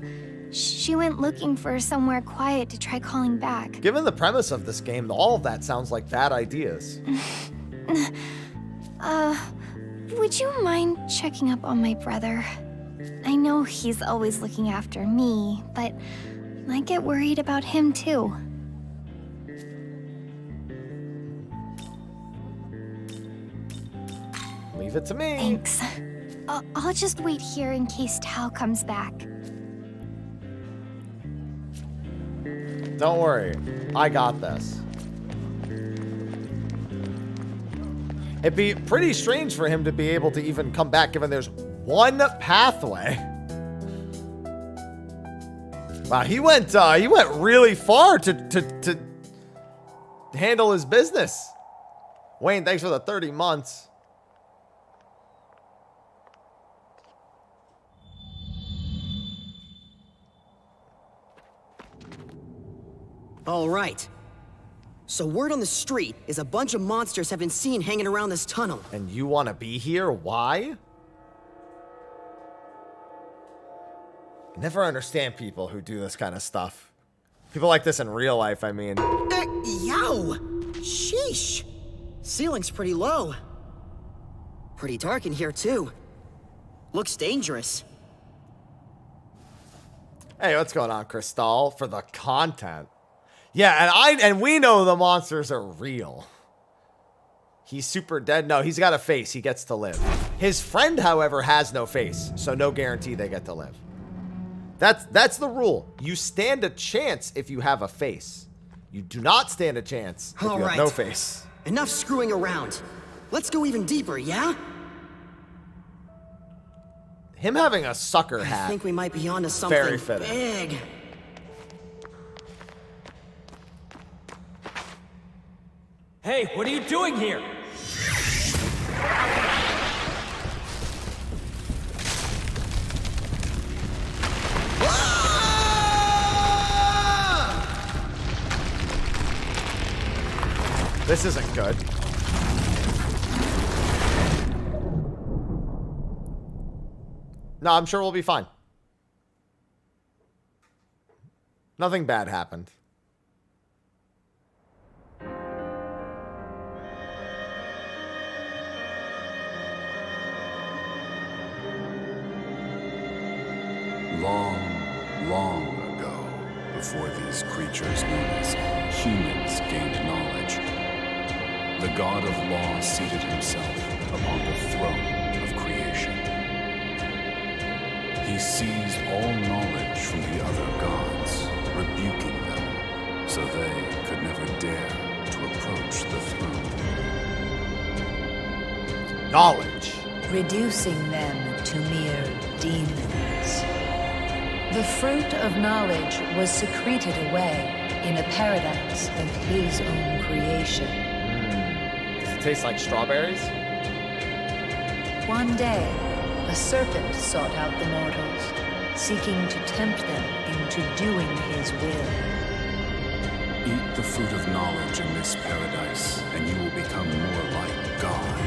She went looking for somewhere quiet to try calling back. Given the premise of this game, all of that sounds like bad ideas. Would you mind checking up on my brother? I know he's always looking after me, but I get worried about him too. Leave it to me. Thanks. I'll just wait here in case Tao comes back. Don't worry. I got this. It'd be pretty strange for him to be able to even come back given there's one pathway. Wow, he went really far to handle his business. Wayne, thanks for the 30 months. All right. So word on the street is a bunch of monsters have been seen hanging around this tunnel. And you want to be here? Why? I never understand people who do this kind of stuff. People like this in real life, I mean. Yow! Sheesh! Ceiling's pretty low. Pretty dark in here, too. Looks dangerous. Hey, what's going on, Crystal? For the content. Yeah, and we know the monsters are real. He's super dead. No, he's got a face. He gets to live. His friend, however, has no face, so no guarantee they get to live. That's the rule. You stand a chance if you have a face. You do not stand a chance if you have no face. Enough screwing around. Let's go even deeper, yeah? Him having a sucker hat. I think we might be onto something very fitting. Big. Hey, what are you doing here? This isn't good. No, I'm sure we'll be fine. Nothing bad happened. Long, long ago, before these creatures known as humans gained knowledge, the god of law seated himself upon the throne of creation. He seized all knowledge from the other gods, rebuking them, so they could never dare to approach the throne. Knowledge. Reducing them to mere demons. The fruit of knowledge was secreted away in a paradise of his own creation. Does it taste like strawberries? One day, a serpent sought out the mortals, seeking to tempt them into doing his will. Eat the fruit of knowledge in this paradise, and you will become more like God.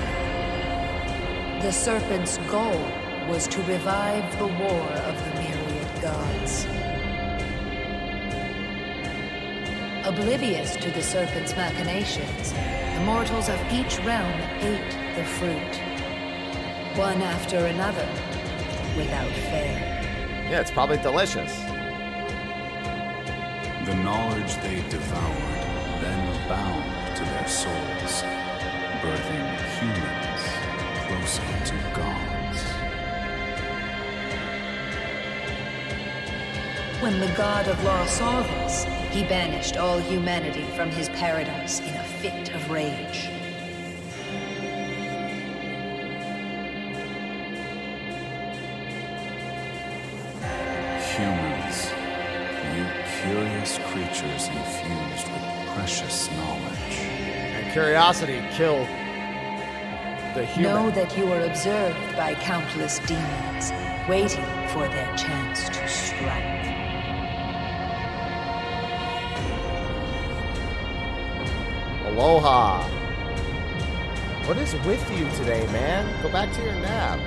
The serpent's goal was to revive the war of the myriad gods. Oblivious to the serpent's machinations, the mortals of each realm ate the fruit, one after another, without fail. Yeah, it's probably delicious. The knowledge they devoured then bound to their souls, birthing humans closer to gods. When the god of law saw this, he banished all humanity from his paradise in a fit of rage. Humans, you curious creatures infused with precious knowledge. And curiosity killed the human. Know that you are observed by countless demons, waiting for their chance to strike. Aloha. What is with you today, man? Go back to your nap.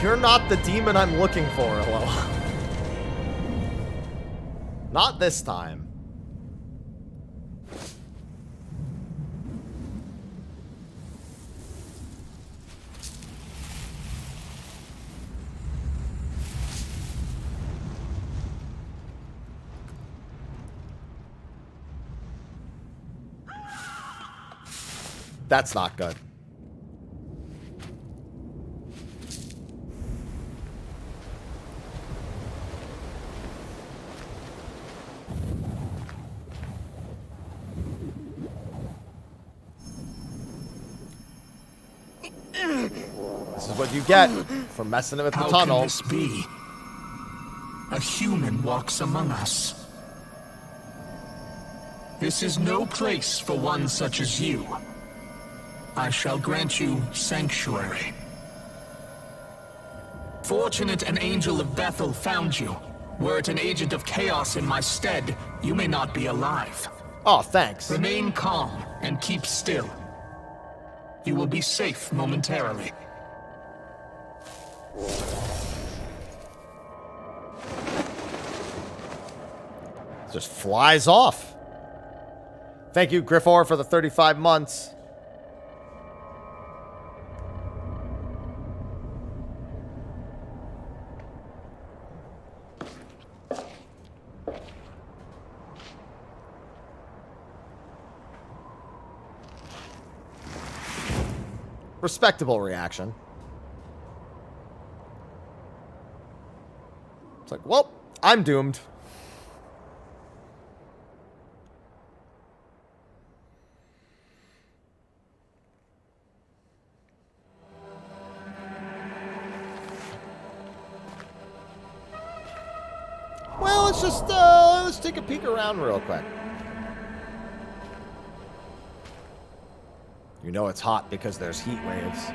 You're not the demon I'm looking for, Aloha. Not this time. That's not good. This is what you get for messing with the tunnel. How can this be? A human walks among us. This is no place for one such as you. I shall grant you sanctuary. Fortunate an angel of Bethel found you. Were it an agent of chaos in my stead, you may not be alive. Oh, thanks. Remain calm and keep still. You will be safe momentarily. Just flies off. Thank you, Griffor, for the 35 months. Respectable reaction. It's like, well, I'm doomed. Well, let's take a peek around real quick. You know it's hot because there's heat waves.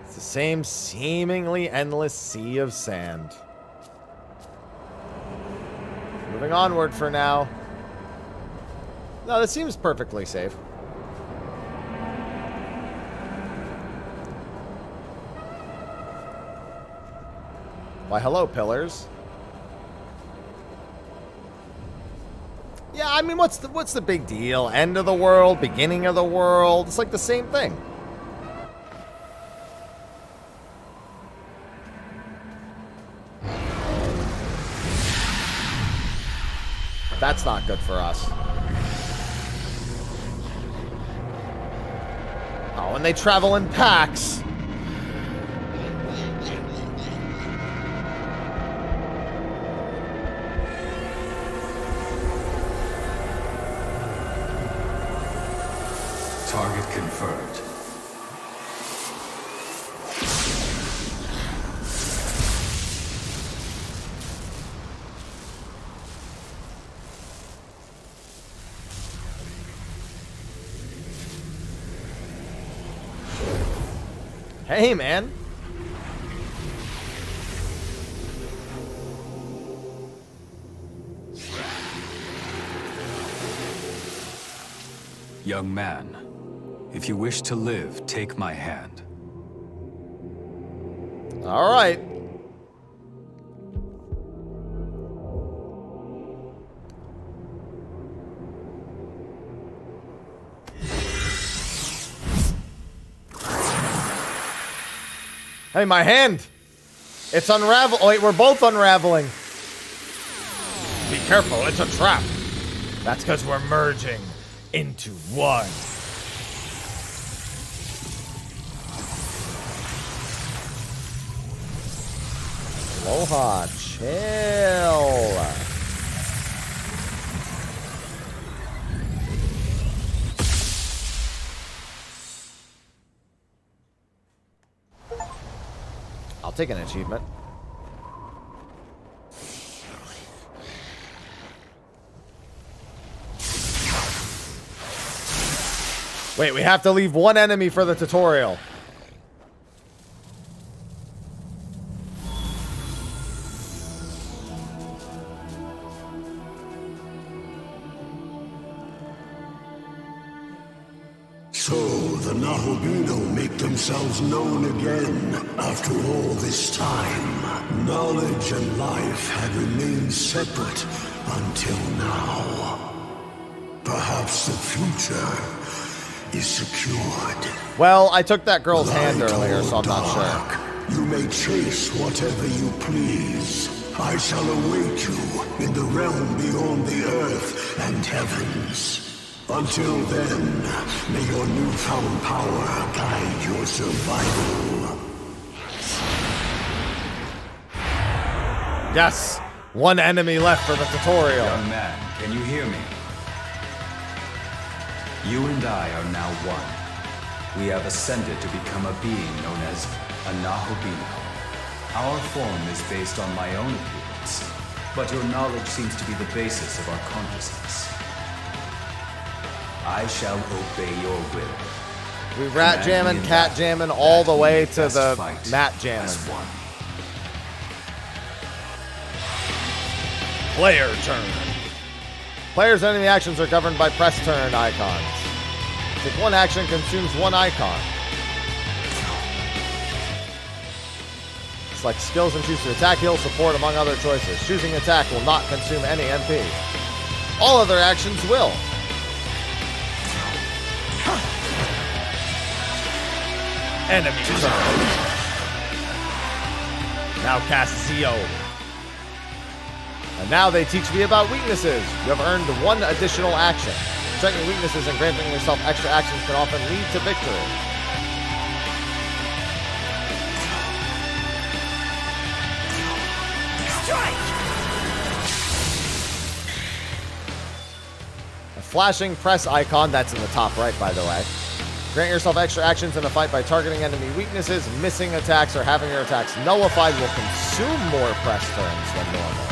It's the same seemingly endless sea of sand. Moving onward for now. No, this seems perfectly safe. Why, hello, pillars. Yeah, I mean, what's the big deal? End of the world, beginning of the world. It's like the same thing. That's not good for us. Oh, and they travel in packs. Target confirmed. Hey, man. Young man, if you wish to live, take my hand. All right. Hey, my hand! It's unravel. Oh, wait, we're both unraveling. Be careful, it's a trap. That's because we're merging into one. Aloha, chill. I'll take an achievement. Wait, we have to leave one enemy for the tutorial. So the Nahobino make themselves known again after all this time. Knowledge and life had remained separate until now. Perhaps the future is secured. Well, I took that girl's hand earlier, so I'm not sure. You may chase whatever you please. I shall await you in the realm beyond the earth and heavens. Until then, may your newfound power guide your survival. Yes, one enemy left for the tutorial. Young man, can you hear me? You and I are now one. We have ascended to become a being known as a Nahobino. Our form is based on my own appearance, but your knowledge seems to be the basis of our consciousness. I shall obey your will. We rat jamming, cat jamming, all the way to the mat jamming. Player turn. Players' enemy actions are governed by press turn icons. Take one action consumes one icon. Select skills and choose to attack, heal, support, among other choices. Choosing attack will not consume any MP. All other actions will. Enemy turn. Now cast Zio. And now they teach me about weaknesses. You have earned one additional action. Checking weaknesses and granting yourself extra actions can often lead to victory. Strike! A flashing press icon, that's in the top right, by the way. Grant yourself extra actions in a fight by targeting enemy weaknesses, missing attacks, or having your attacks nullified will consume more press turns than normal.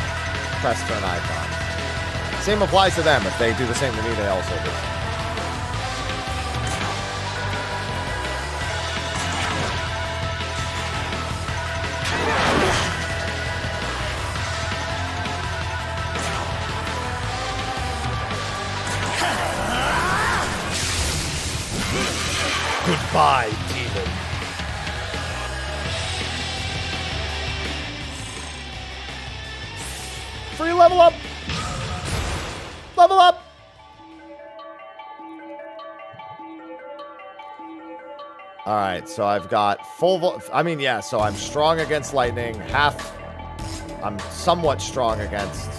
Press turn icon. Same applies to them. If they do the same to me, they also do. Goodbye, demon. Free level up. Level up. All right, so I've got full. So I'm strong against lightning. I'm somewhat strong against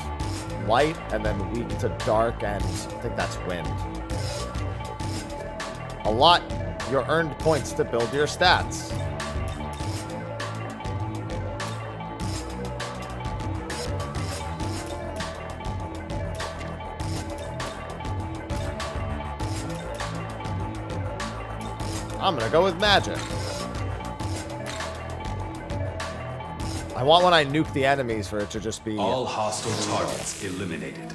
light, and then weak to dark, and I think that's wind. A lot. Your earned points to build your stats. I'm gonna go with magic. I want when I nuke the enemies for it to just be... All hostile targets eliminated.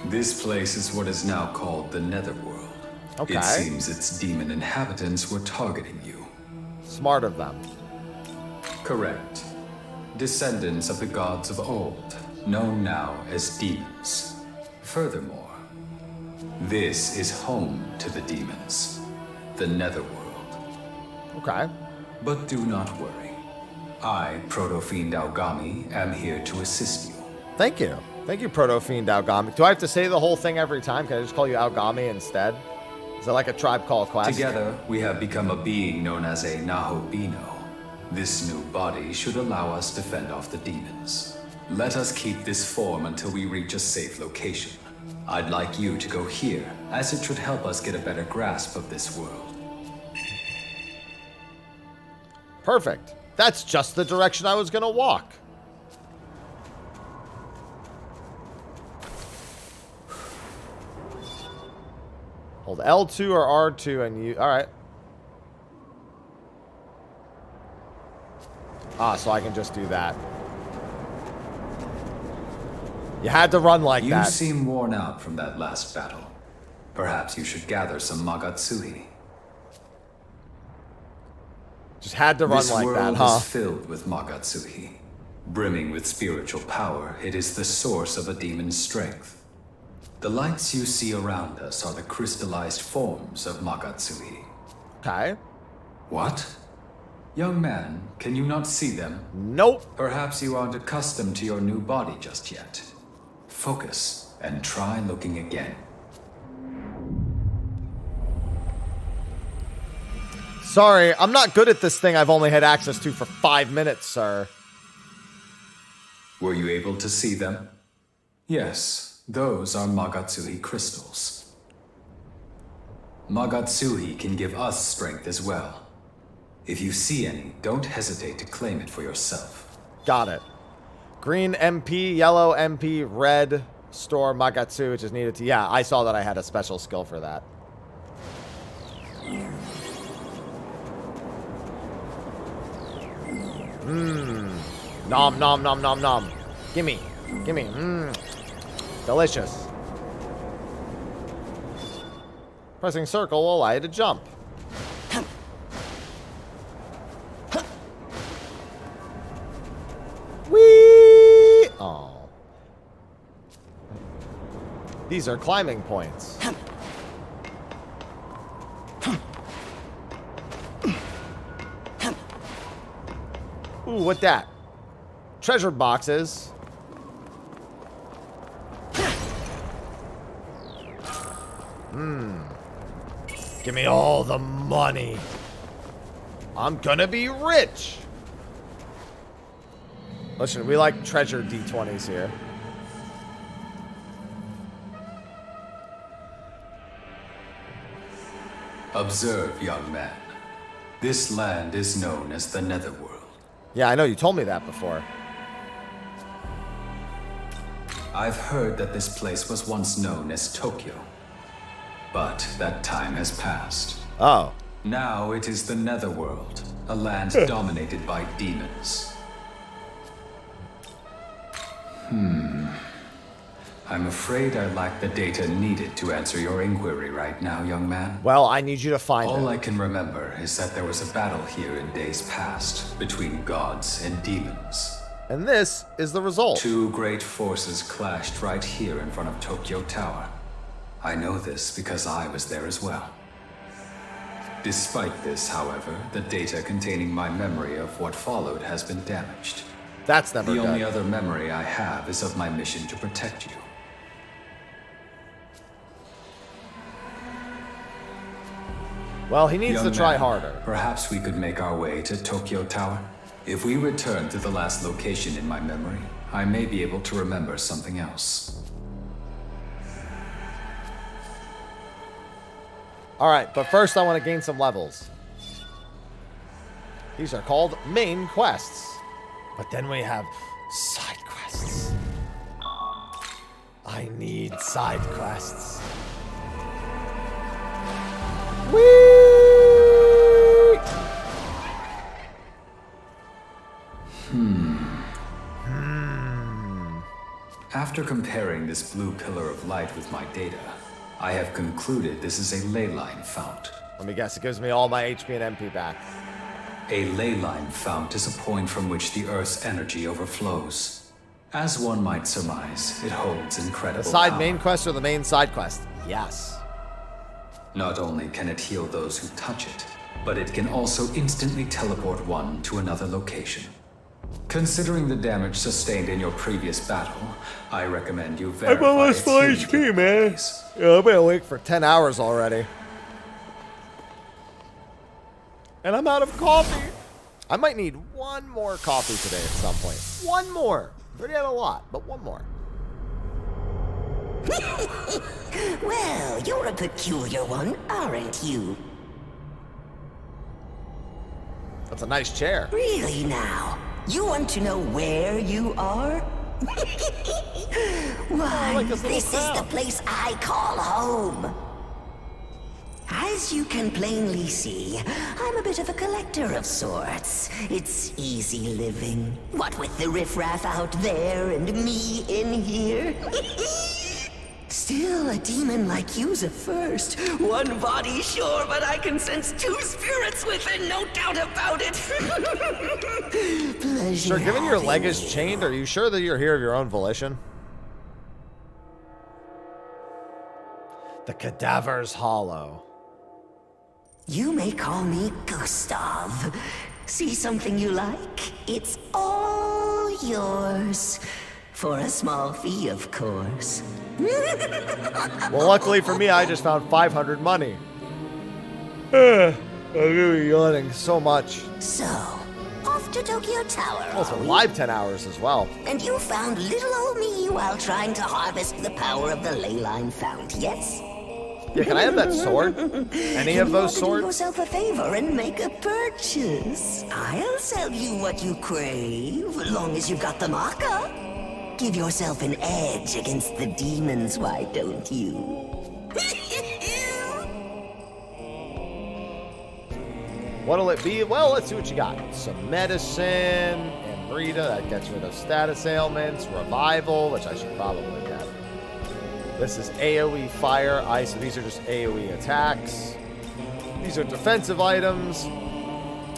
This place is what is now called the Netherworld. Okay. It seems its demon inhabitants were targeting you. Smart of them. Correct. Descendants of the gods of old, known now as demons. Furthermore, this is home to the demons, the Netherworld. Okay. But do not worry. I, Proto-Fiend Aogami, am here to assist you. Thank you. Thank you, Proto-Fiend Aogami. Do I have to say the whole thing every time? Can I just call you Aogami instead? Is that like a Tribe Called Quest? Together, we have become a being known as a Nahobino. This new body should allow us to fend off the demons. Let us keep this form until we reach a safe location. I'd like you to go here, as it should help us get a better grasp of this world. Perfect. That's just the direction I was going to walk. Hold L2 or R2 and you... Alright. Ah, so I can just do that. You had to run like that. You seem worn out from that last battle. Perhaps you should gather some Magatsuhi. Just had to run like that, huh? This world is filled with Magatsuhi. Brimming with spiritual power, it is the source of a demon's strength. The lights you see around us are the crystallized forms of Magatsuhi. Okay. What? Young man, can you not see them? Nope. Perhaps you aren't accustomed to your new body just yet. Focus and try looking again. Sorry, I'm not good at this thing I've only had access to for 5 minutes, sir. Were you able to see them? Yes. Those are Magatsuhi crystals. Magatsuhi can give us strength as well. If you see any, don't hesitate to claim it for yourself. Got it. Green MP, yellow MP, red store Magatsu, which is needed to... Yeah, I saw that I had a special skill for that. Nom, nom, nom, nom, nom. Gimme. Gimme. Delicious. Pressing circle will allow you to jump. Whee! Oh. These are climbing points. Ooh, what that? Treasure boxes. Give me all the money. I'm gonna be rich. Listen, we like treasure D20s here. Observe, young man. This land is known as the Netherworld. Yeah, I know. You told me that before. I've heard that this place was once known as Tokyo. But that time has passed. Oh. Now it is the Netherworld, a land dominated by demons. I'm afraid I lack the data needed to answer your inquiry right now, young man. Well, I need you to find it. All I can remember is that there was a battle here in days past between gods and demons. And this is the result. Two great forces clashed right here in front of Tokyo Tower. I know this because I was there as well. Despite this, however, the data containing my memory of what followed has been damaged. That's never good. The only other memory I have is of my mission to protect you. Well, he needs to try harder. Perhaps we could make our way to Tokyo Tower. If we return to the last location in my memory, I may be able to remember something else. Alright, but first I want to gain some levels. These are called main quests. But then we have side quests. I need side quests. Whee! After comparing this blue pillar of light with my data, I have concluded this is a ley line fount. Let me guess, it gives me all my HP and MP back. A ley line fount is a point from which the Earth's energy overflows. As one might surmise, it holds incredible The side power. main quest or the main side quest? Yes. Not only can it heal those who touch it, but it can also instantly teleport one to another location. Considering the damage sustained in your previous battle, I recommend you verify I'm almost its full healing HP, man. Yeah, I've been awake for 10 hours already. And I'm out of coffee. I might need one more coffee today at some point. One more. I've already had a lot, but one more. Well, you're a peculiar one, aren't you? That's a nice chair. Really now? You want to know where you are? Why, like this is the place I call home. As you can plainly see, I'm a bit of a collector of sorts. It's easy living. What with the riffraff out there and me in here. Still, a demon like you's a first. One body, sure, but I can sense two spirits within, no doubt about it. Pleasure. Sir, given your leg is chained, are you sure that you're here of your own volition? The cadaver's hollow. You may call me Gustav. See something you like? It's all yours. For a small fee, of course. Well, luckily for me, I just found 500 money. I'm really yawning so much. So, off to Tokyo Tower. Also, live 10 hours as well. And you found little old me while trying to harvest the power of the ley line fount, yes? Yeah, can I have that sword? Any of those You ought to do swords? yourself a favor and make a purchase. I'll sell you what you crave, as long as you've got the marker. Give yourself an edge against the demons, why don't you? What'll it be? Well, let's see what you got. Some medicine and Rita, that gets rid of status ailments, revival, which I should probably get. This is AoE fire, ice, these are just AoE attacks. These are defensive items,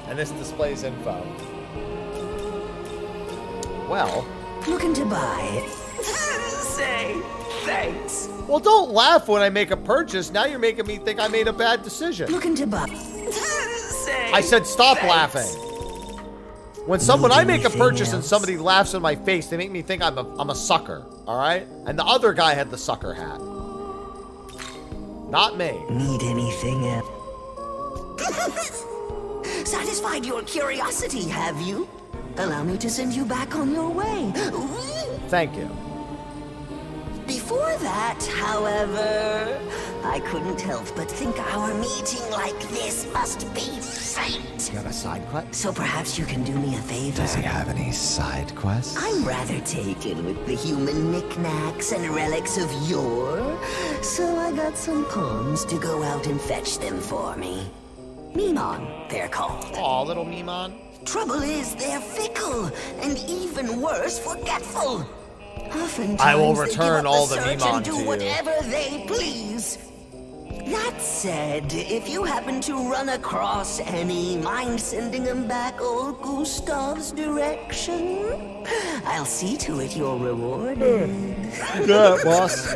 and this displays info. Well, looking to buy. Say thanks. Well, don't laugh when I make a purchase. Now you're making me think I made a bad decision. Looking to buy. Say I said stop thanks. laughing. When I make a purchase and somebody laughs in my face, they make me think I'm a sucker, all right? And the other guy had the sucker hat. Not me. Need anything else? Satisfied your curiosity, have you? Allow me to send you back on your way. Thank you. Before that, however, I couldn't help but think our meeting like this must be fate. You have a side quest? So perhaps you can do me a favor. Does he have any side quests? I'm rather taken with the human knickknacks and relics of yore, so I got some pawns to go out and fetch them for me. Memon, they're called. Aw, little Memon. Trouble is, they're fickle, and even worse, forgetful. Oftentimes, I will they return give up all the the search Memon and to do you. whatever they please. That said, if you happen to run across any, mind sending them back old Gustav's direction? I'll see to it you're rewarded. Yeah, boss.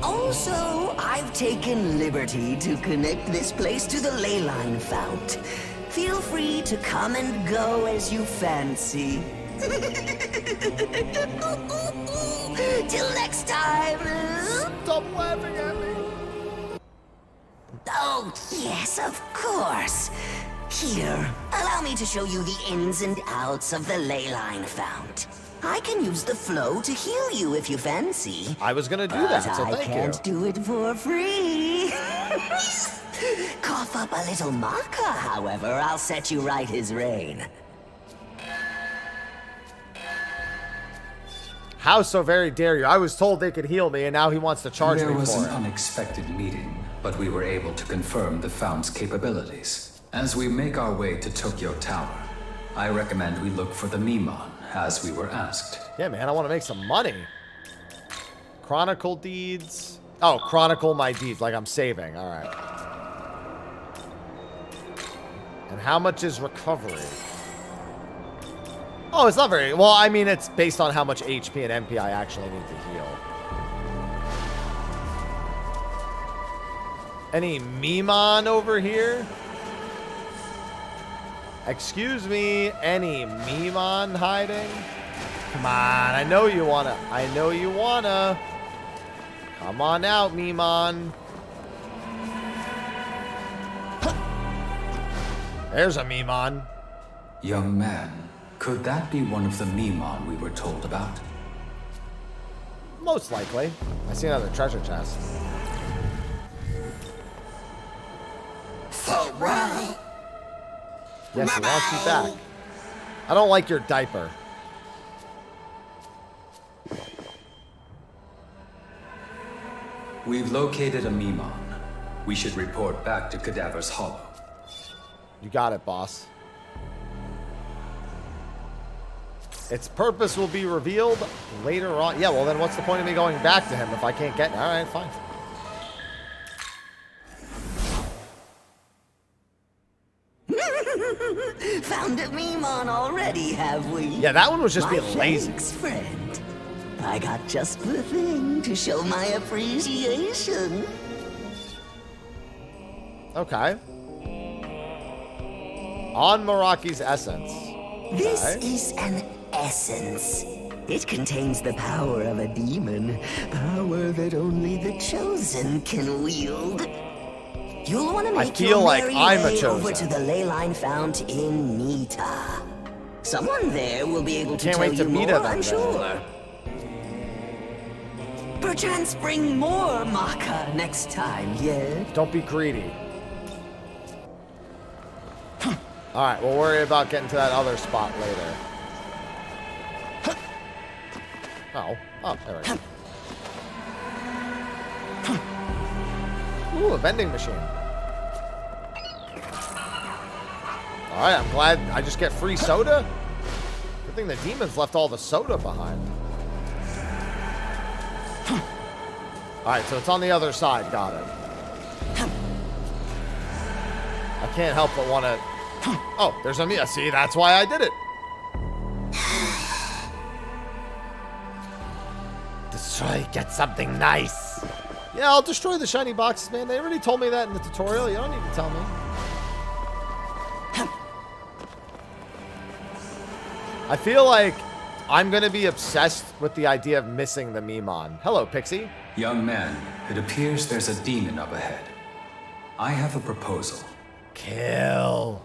Also, I've taken liberty to connect this place to the ley line fount. Feel free to come and go as you fancy. Till next time. Stop laughing at me. Oh, yes, of course. Here, allow me to show you the ins and outs of the ley line fount. I can use the flow to heal you if you fancy. I was gonna do that, so But I thank can't you. do it for free. Cough up a little maca, however, I'll set you right as rain. How so very dare you? I was told they could heal me, and now he wants to charge There me was for an it. unexpected meeting, but we were able to confirm the fount's capabilities. As we make our way to Tokyo Tower, I recommend we look for the Memon, as we were asked. Yeah, man, I want to make some money. Chronicle deeds. Oh, chronicle my deeds, like I'm saving. All right. And how much is recovery? Oh, it's not very... Well, I mean, it's based on how much HP and MP I actually need to heal. Any Memon over here? Excuse me, any Memon hiding? Come on, I know you wanna. I know you wanna. Come on out, Memon. There's a Memon. Young man, could that be one of the Memon we were told about? Most likely. I see another treasure chest. So right. Yes, he wants you back. I don't like your diaper. We've located a Memon. We should report back to Cadaver's Hollow. You got it, boss. Its purpose will be revealed later on. Yeah, well then what's the point of me going back to him if I can't get... Alright, fine. Found a Memon already, have we? Yeah, that one was just My being lazy. thanks, friend. I got just the thing to show my appreciation. Okay. On Meraki's essence. This Okay. is an essence. It contains the power of a demon, power that only the chosen can wield. You'll want to I make feel your like merry I'm a way over chosen. to the ley line fount in Nita. Someone there will be able to Can't tell wait to you meet more, them I'm then. sure. Perchance bring more maca next time, yeah? Don't be greedy. Alright, we'll worry about getting to that other spot later. Oh. Oh, there we go. Ooh, a vending machine. Alright, I'm glad I just get free soda. Good thing the demons left all the soda behind. Alright, so it's on the other side. Got it. I can't help but want to... Oh, there's a Mia. See, that's why I did it. Destroy, get something nice. Yeah, I'll destroy the shiny boxes, man. They already told me that in the tutorial. You don't need to tell me. I feel like I'm going to be obsessed with the idea of missing the Memon. Hello, Pixie. Young man, it appears there's a demon up ahead. I have a proposal. Kill.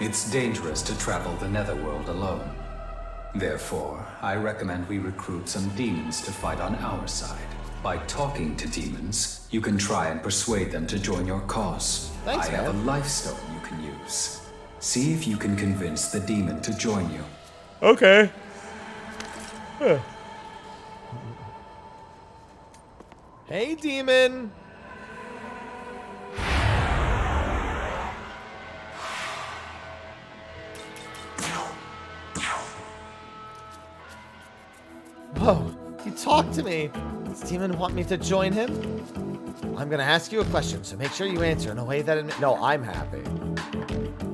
It's dangerous to travel the Netherworld alone. Therefore, I recommend we recruit some demons to fight on our side. By talking to demons, you can try and persuade them to join your cause. Thanks, I have a man. life stone you can use. See if you can convince the demon to join you. Okay. Hey, demon. Whoa, he talked to me. Does demon want me to join him? I'm gonna ask you a question, so make sure you answer in a way that... No, I'm happy.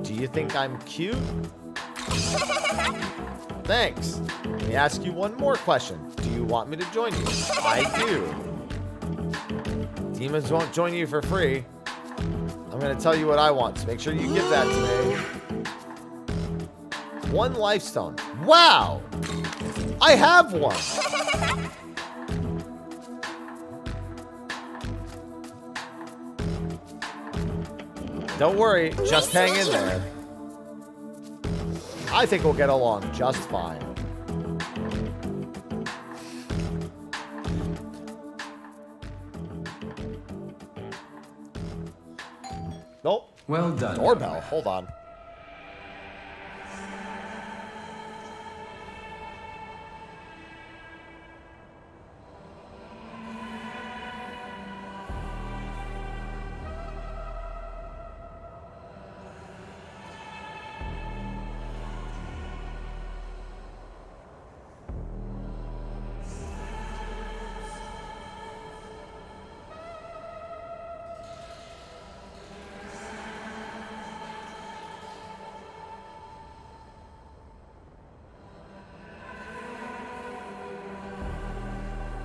Do you think I'm cute? Thanks. Let me ask you one more question. Do you want me to join you? I do. Demons won't join you for free. I'm gonna tell you what I want, so make sure you give that to me. 1 life stone. Wow! I have one! Don't worry, just hang in there. I think we'll get along just fine. Nope. Well done. Doorbell. Hold on.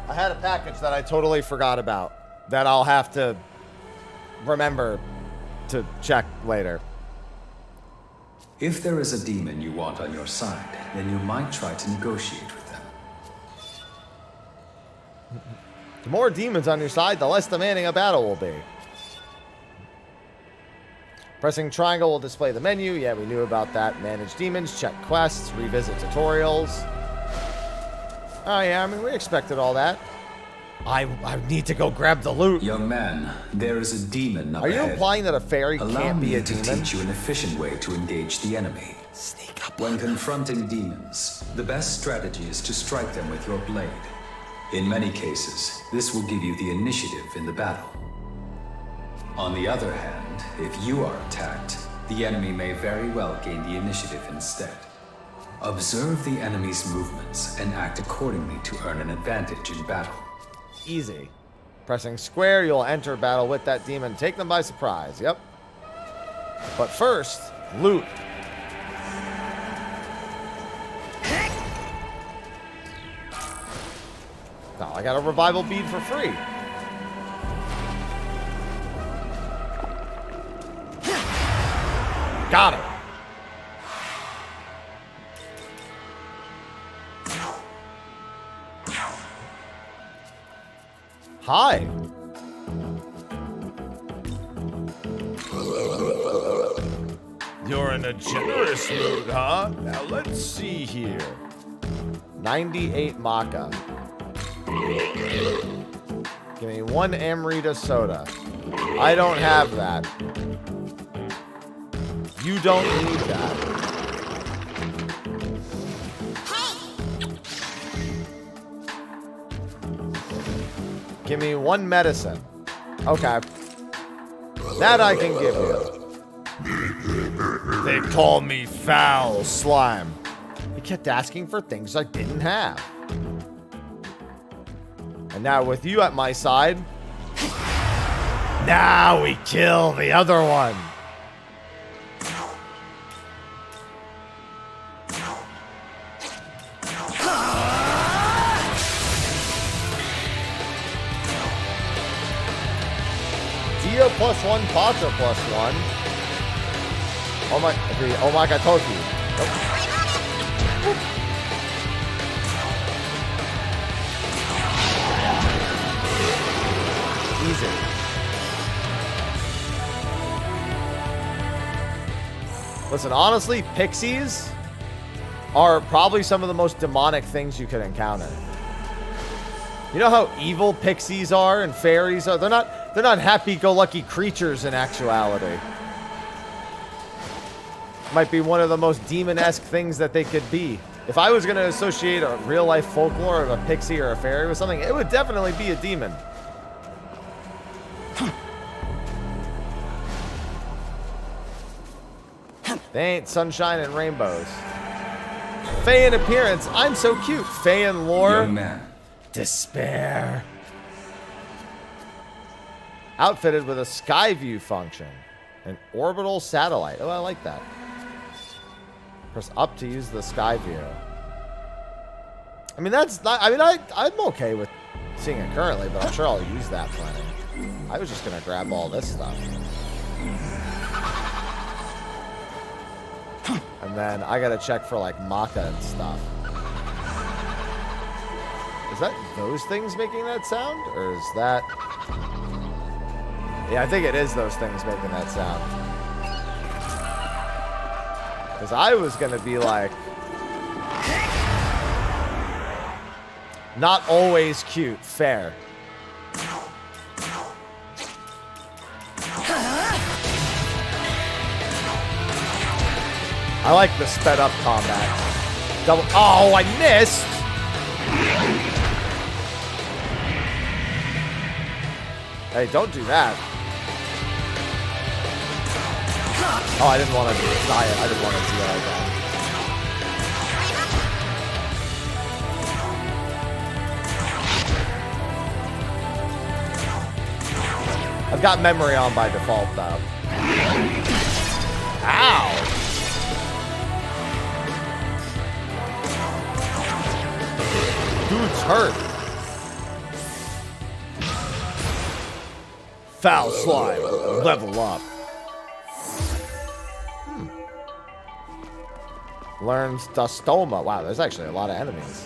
I had a package that I totally forgot about that I'll have to remember to check later. If there is a demon you want on your side, then you might try to negotiate with them. The more demons on your side, the less demanding a battle will be. Pressing triangle will display the menu. Yeah, we knew about that. Manage demons, check quests, revisit tutorials. Oh yeah, I mean, we expected all that. I need to go grab the loot. Young man, there is a demon up Are you ahead. implying that a fairy can't be a Allow me to demon? teach you an efficient way to engage the enemy. Sneak up. When confronting demons, the best strategy is to strike them with your blade. In many cases, this will give you the initiative in the battle. On the other hand, if you are attacked, the enemy may very well gain the initiative instead. Observe the enemy's movements and act accordingly to earn an advantage in battle. Easy. Pressing square, you'll enter battle with that demon. Take them by surprise. Yep. But first, loot. Oh, I got a revival bead for free. Got it. Hi. You're in a generous mood, huh? Now let's see here. 98 maca. Give me 1 Amrita soda. I don't have that. You don't need that. Give me 1 medicine. Okay. That I can give you. They call me foul slime. He kept asking for things I didn't have. And now with you at my side, now we kill the other one. Dia +1, Patra +1. Oh my, God, Toki. Nope. Easy. Listen, honestly, pixies are probably some of the most demonic things you could encounter. You know how evil pixies are and fairies are? They're not happy-go-lucky creatures in actuality. Might be one of the most demon-esque things that they could be. If I was going to associate a real-life folklore of a pixie or a fairy with something, it would definitely be a demon. They ain't sunshine and rainbows. Fae in appearance, I'm so cute. Fae in lore, Young man. Despair. Outfitted with a sky view function. An orbital satellite. Oh, I like that. Press up to use the sky view. I mean, that's not... I mean, I'm okay with seeing it currently, but I'm sure I'll use that plenty. I was just going to grab all this stuff. And then I got to check for, like, maca and stuff. Is that those things making that sound? Or is that... Yeah, I think it is those things making that sound. Because I was going to be like... Not always cute. Fair. I like the sped up combat. Double... Oh, I missed! Hey, don't do that. Oh, I didn't want to die it. I didn't want to see that again. I've got memory on by default, though. Ow! Dude's hurt. Foul slime. Level up. Learns Dustoma. Wow, there's actually a lot of enemies.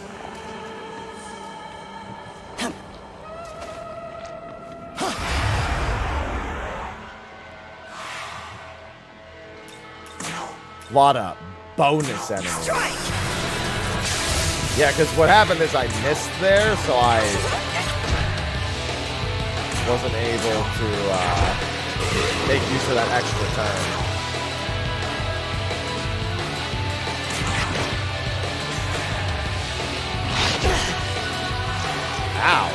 A lot of bonus enemies. Yeah, because what happened is I missed there, so I wasn't able to make use of that extra turn. Ow.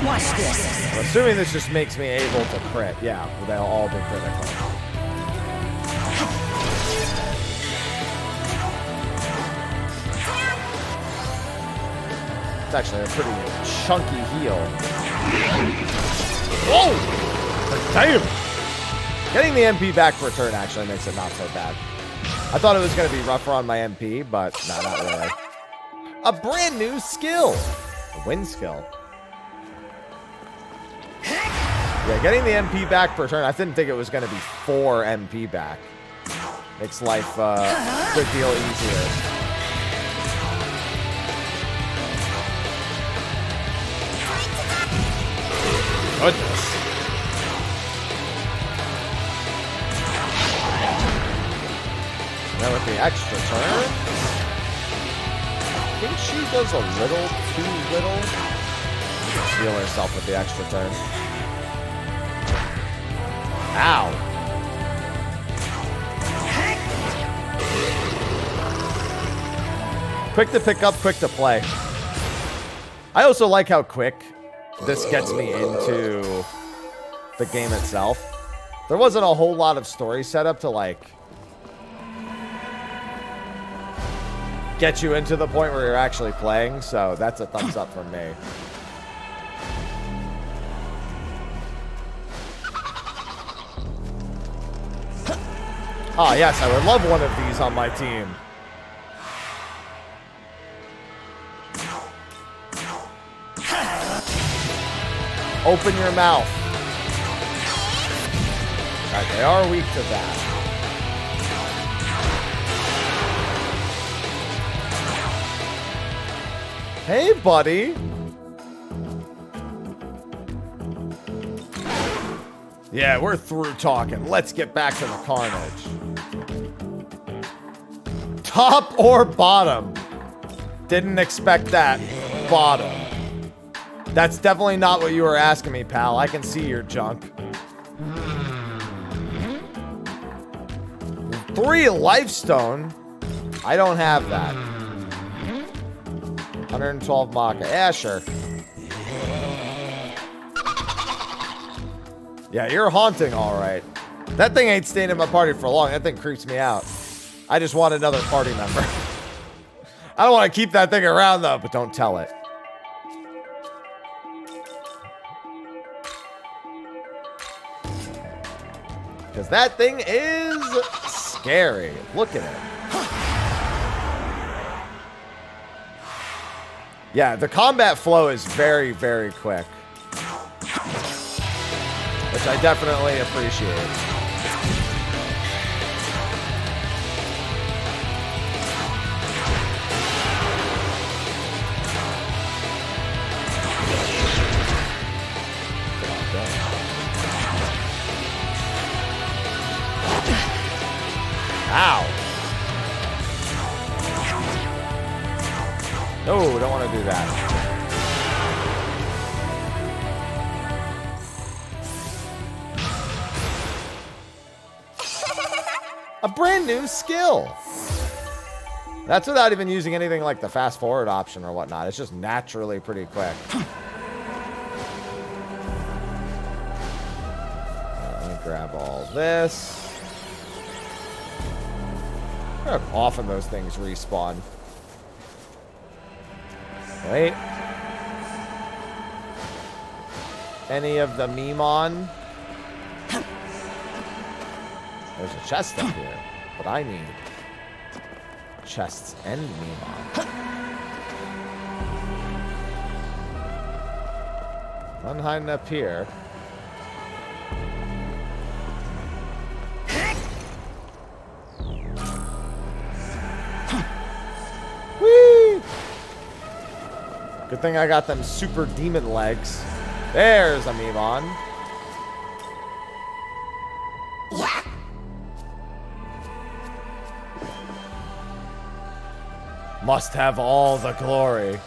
Watch this. I'm assuming this just makes me able to crit. Yeah, they'll all be critical. It's actually a pretty chunky heal. Whoa! Damn! Getting the MP back for a turn actually makes it not so bad. I thought it was going to be rougher on my MP, but no, not really. A brand new skill. A wind skill. Yeah, getting the MP back per turn. I didn't think it was going to be 4 MP back. Makes life a good deal easier. Goodness. Now with the extra turn, I think she does a little too little. Heal herself with the extra turn. Ow. Quick to pick up, quick to play. I also like how quick this gets me into the game itself. There wasn't a whole lot of story setup to like get you into the point where you're actually playing, so that's a thumbs up from me. Ah, yes, I would love one of these on my team. Open your mouth. Alright, they are weak to that. Hey, buddy. Yeah, we're through talking. Let's get back to the carnage. Top or bottom? Didn't expect that. Bottom. That's definitely not what you were asking me, pal. I can see your junk. 3 lifestone? I don't have that. 112 Maka. Yeah, sure. Yeah, you're haunting, all right. That thing ain't staying in my party for long. That thing creeps me out. I just want another party member. I don't want to keep that thing around, though, but don't tell it. Because that thing is scary. Look at it. Yeah, the combat flow is very, very quick. Which I definitely appreciate. Ow. No, don't want to do that. A brand new skill. That's without even using anything like the fast forward option or whatnot. It's just naturally pretty quick. Let me grab all this. How often those things respawn. Wait. Any of the Memon? There's a chest up here, but I need chests and Memon. One hiding up here. Whee! Good thing I got them super demon legs. There's a Memon. must have all the glory.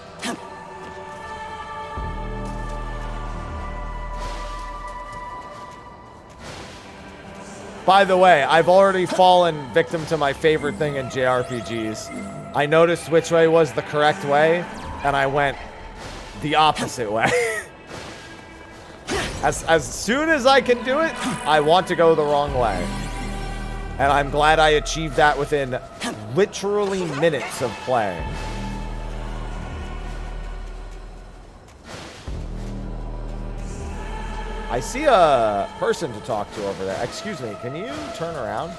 By the way, I've already fallen victim to my favorite thing in JRPGs. I noticed which way was the correct way, and I went the opposite way. As soon as I can do it, I want to go the wrong way. And I'm glad I achieved that within literally minutes of playing. I see a person to talk to over there. Excuse me, can you turn around?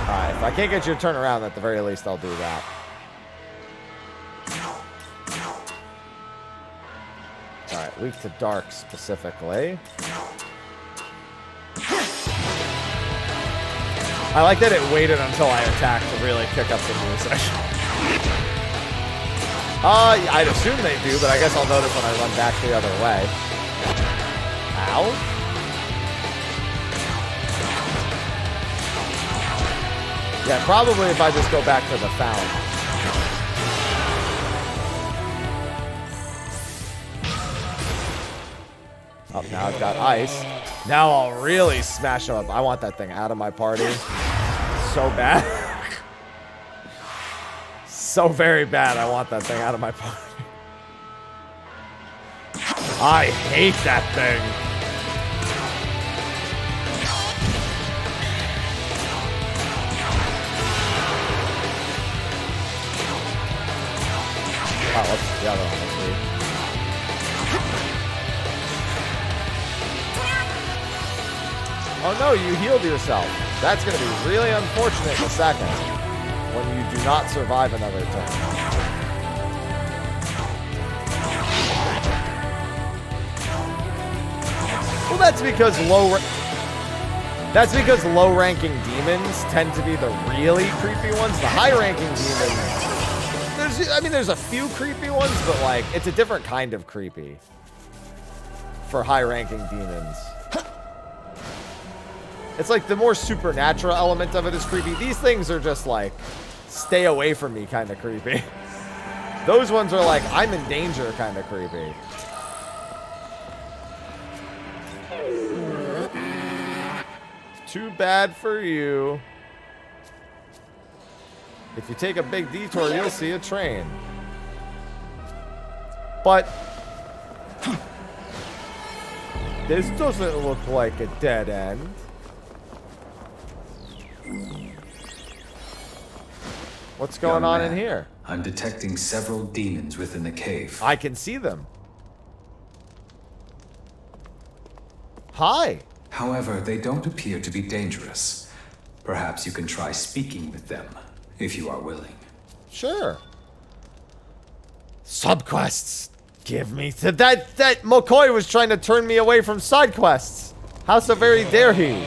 Alright, if I can't get you to turn around, at the very least, I'll do that. Alright, weak to dark specifically. I like that it waited until I attacked to really kick up the music. I'd assume they do, but I guess I'll notice when I run back the other way. Ow. Yeah, probably if I just go back to the fountain. Oh, now I've got ice. Now I'll really smash them up. I want that thing out of my party. So bad. So very bad. I want that thing out of my party. I hate that thing. Oh, what's the other one? Let's see. Oh no, you healed yourself. That's going to be really unfortunate in a second when you do not survive another turn. Well, that's because low-ranking demons tend to be the really creepy ones. The high-ranking demons, there's a few creepy ones, but like it's a different kind of creepy for high-ranking demons. It's like the more supernatural element of it is creepy. These things are just like, stay away from me kind of creepy. Those ones are like, I'm in danger kind of creepy. Too bad for you. If you take a big detour, you'll see a train. But this doesn't look like a dead end. What's going on in here? I'm detecting several demons within the cave. I can see them. Hi. However, they don't appear to be dangerous. Perhaps you can try speaking with them, if you are willing. Sure. Subquests. Give me to that McCoy was trying to turn me away from side quests. How so very dare he?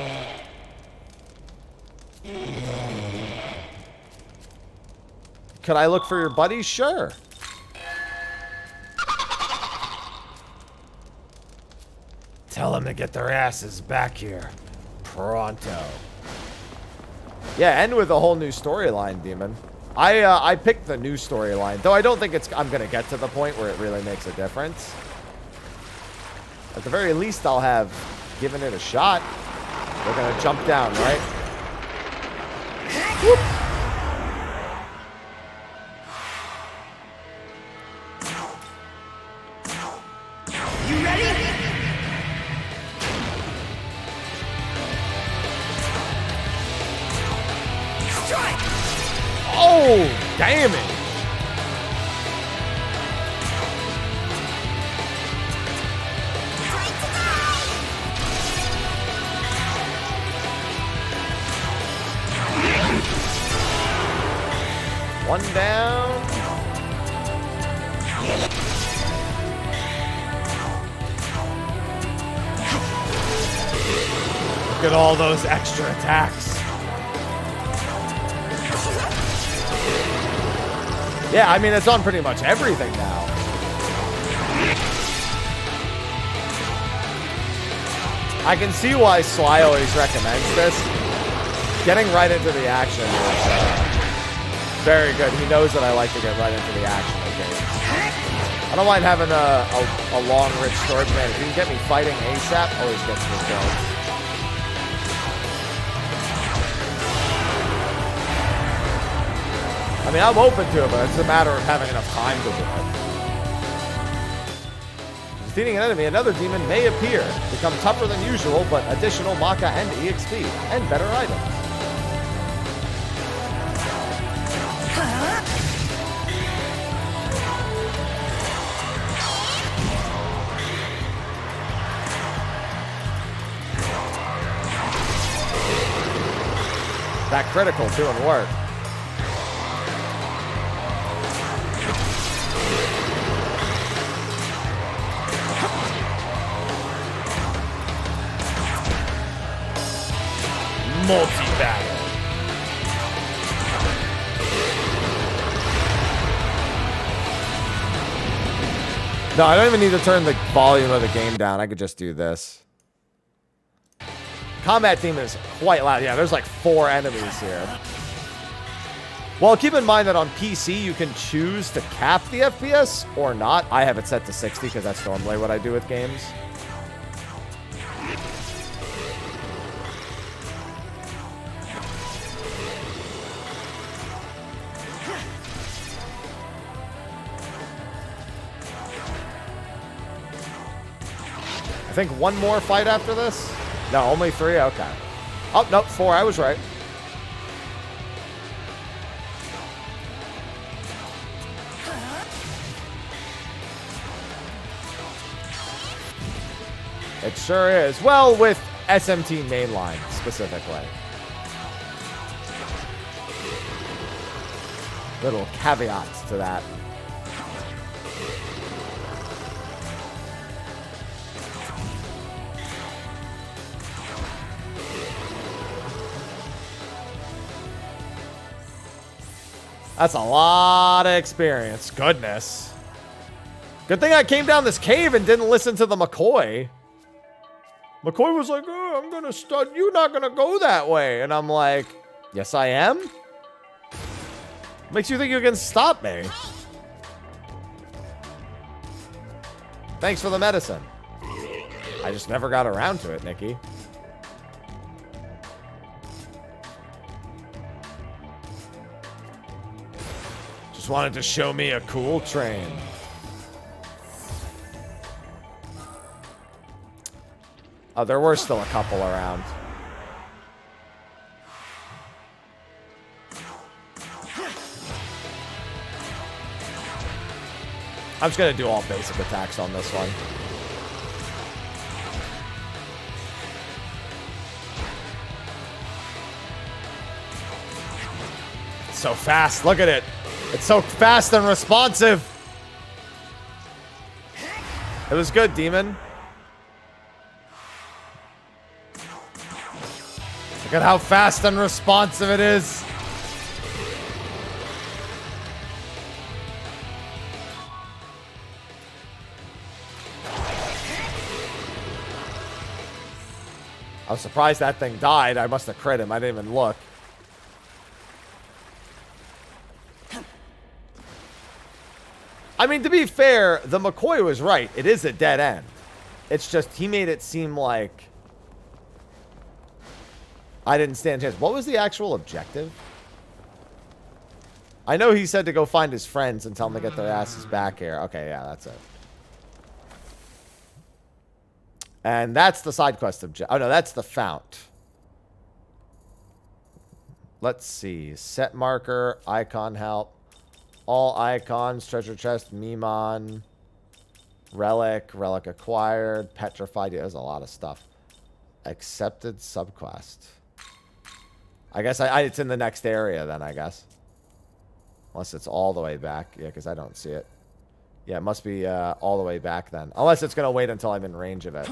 Could I look for your buddies? Sure. Tell them to get their asses back here. Pronto. Yeah, end with a whole new storyline, Demon. I picked the new storyline, though I don't think I'm gonna get to the point where it really makes a difference. At the very least, I'll have given it a shot. We're gonna jump down, right? Whoop. You ready? Strike! Oh, damn it! One down. Look at all those extra attacks. Yeah, I mean, it's on pretty much everything now. I can see why Sly always recommends this. getting right into the action is very good. He knows that I like to get right into the action of games. I don't mind having a long, rich story, but man, if you can get me fighting ASAP, always gets me killed. I mean, I'm open to it, but it's a matter of having enough time to do it. Defeating an enemy, another demon may appear. Become tougher than usual, but additional Maka and EXP, and better items. That critical doing work. Multi-battle. No, I don't even need to turn the volume of the game down. I could just do this. Combat theme is quite loud. Yeah, there's like 4 enemies here. Well, keep in mind that on PC, you can choose to cap the FPS or not. I have it set to 60 because that's normally what I do with games. I think one more fight after this? No, only 3? Okay. Oh, nope, 4. I was right. It sure is. Well, with SMT mainline, specifically. Little caveats to that. That's a lot of experience. Goodness. Good thing I came down this cave and didn't listen to the McCoy. McCoy was like, oh, I'm gonna start. You're not gonna go that way. And I'm like, yes, I am. Makes you think you can stop me. Thanks for the medicine. I just never got around to it, Nikki. Just wanted to show me a cool train. Oh, there were still a couple around. I'm just going to do all basic attacks on this one. It's so fast. Look at it. It's so fast and responsive. It was good, Demon. Look at how fast and responsive it is. I was surprised that thing died. I must have crit him. I didn't even look. I mean, to be fair, the McCoy was right. It is a dead end. It's just he made it seem like I didn't stand a chance. What was the actual objective? I know he said to go find his friends and tell them to get their asses back here. Okay, yeah, that's it. And that's the side quest objective. Oh, no, that's the fount. Let's see. Set marker, icon help. All icons, treasure chest, Memon, relic, relic acquired, petrified. Yeah, there's a lot of stuff. Accepted subquest. I guess it's in the next area then, I guess. Unless it's all the way back. Yeah, because I don't see it. Yeah, it must be all the way back then. Unless it's going to wait until I'm in range of it.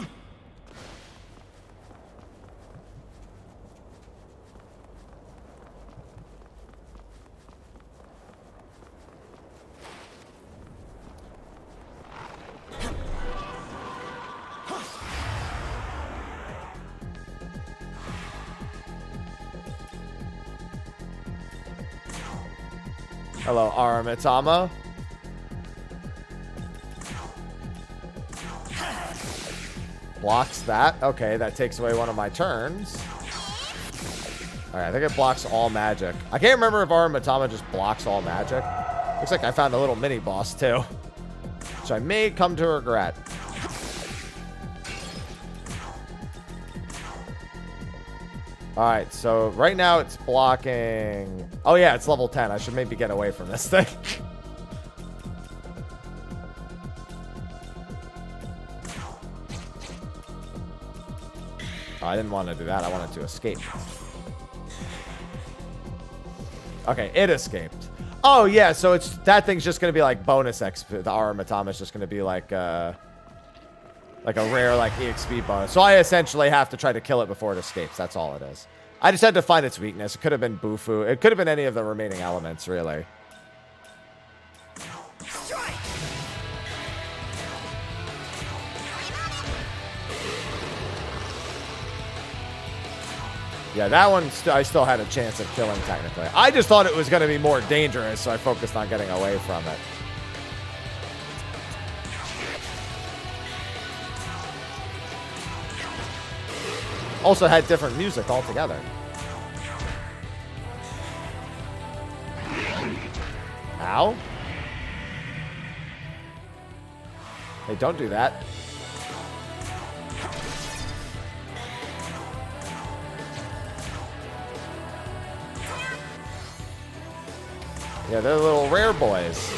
Hello, Aramitama. Blocks that. Okay, that takes away one of my turns. Alright, I think it blocks all magic. I can't remember if Aramitama just blocks all magic. Looks like I found a little mini-boss, too. Which I may come to regret. Alright, so right now it's blocking... Oh yeah, it's level 10. I should maybe get away from this thing. Oh, I didn't want to do that. I wanted to escape. Okay, it escaped. Oh yeah, so it's that thing's just going to be like bonus XP. The Aramitama is just going to be like a rare like EXP bonus. So I essentially have to try to kill it before it escapes. That's all it is. I just had to find its weakness. It could have been Bufu. It could have been any of the remaining elements, really. Yeah, that one I still had a chance of killing, technically. I just thought it was going to be more dangerous, so I focused on getting away from it. Also had different music altogether. Ow. Hey, don't do that. Yeah, they're little rare boys.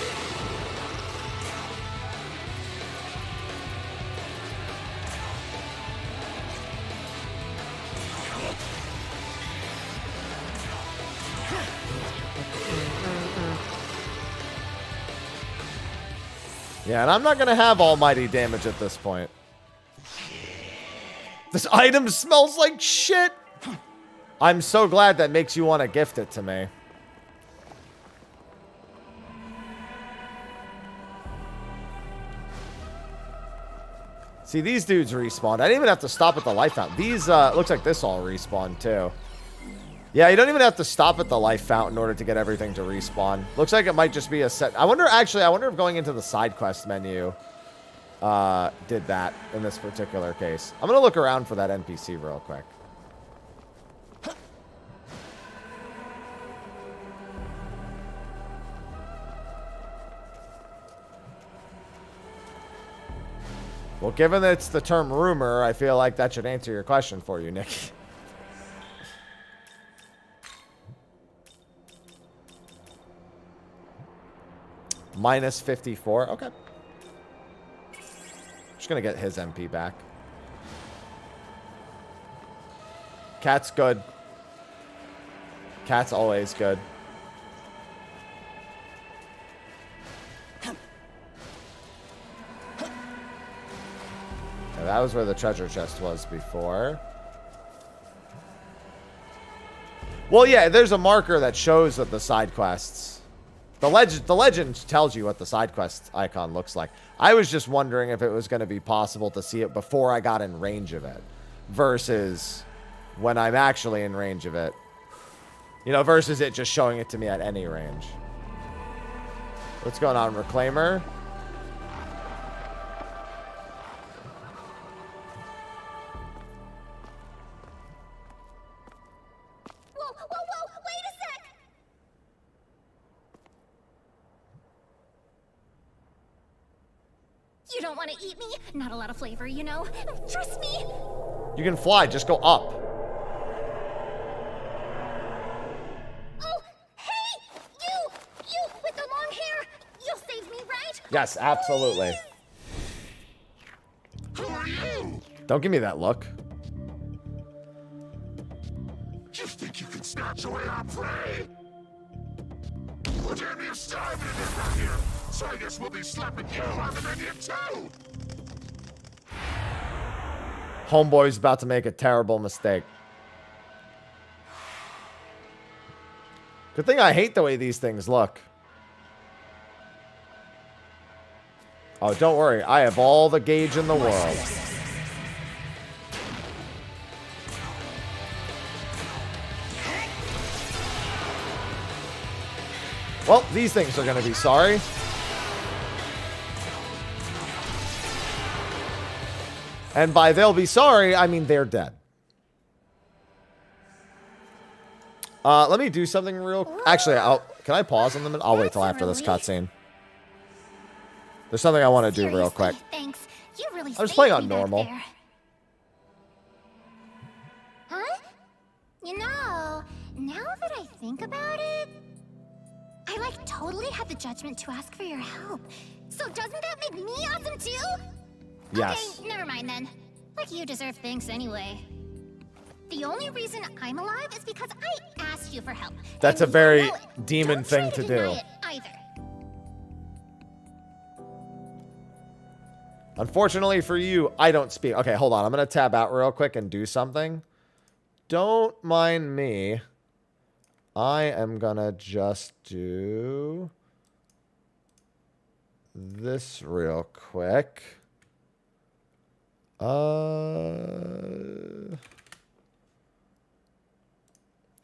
Yeah, and I'm not going to have almighty damage at this point. This item smells like shit. I'm so glad that makes you want to gift it to me. See, these dudes respawned. I didn't even have to stop at the life fountain. These, looks like this all respawned too. Yeah, you don't even have to stop at the life fountain in order to get everything to respawn. Looks like it might just be a set. I wonder if going into the side quest menu did that in this particular case. I'm going to look around for that NPC real quick. Well, given that it's the term rumor, I feel like that should answer your question for you, Nick. Minus 54. Okay. Just gonna get his MP back. Cat's good. Cat's always good. That was where the treasure chest was before. Well, yeah, there's a marker that shows that the side quests. The legend tells you what the side quest icon looks like. I was just wondering if it was going to be possible to see it before I got in range of it. Versus when I'm actually in range of it. You know, versus it just showing it to me at any range. What's going on, Reclaimer? You don't want to eat me? Not a lot of flavor, you know? Trust me! You can fly, just go up. Oh, hey! You with the long hair! You'll save me, right? Yes, absolutely. Who are you? Don't give me that look. You think you can snatch away our prey? We're damn near starving around here, so I guess we'll be slapping you on the menu too. Homeboy's about to make a terrible mistake. Good thing I hate the way these things look. Oh, don't worry. I have all the gauge in the world. Well, these things are going to be sorry. And by they'll be sorry, I mean they're dead. Let me do something real... Actually, can I pause on them? I'll wait till after this cutscene. There's something I want to do real quick. Thanks. You really I'm just playing on saved me back normal. there. Huh? You know, now that I think about it, I like totally had the judgment to ask for your help. So doesn't that make me awesome too? Yes. Okay, never mind then. Like you deserve thanks anyway. The only reason I'm alive is because I asked you for help. That's a very demon thing to do. Deny it either. Unfortunately for you, I don't speak. Okay, hold on. I'm going to tab out real quick and do something. Don't mind me. I am going to just do this real quick.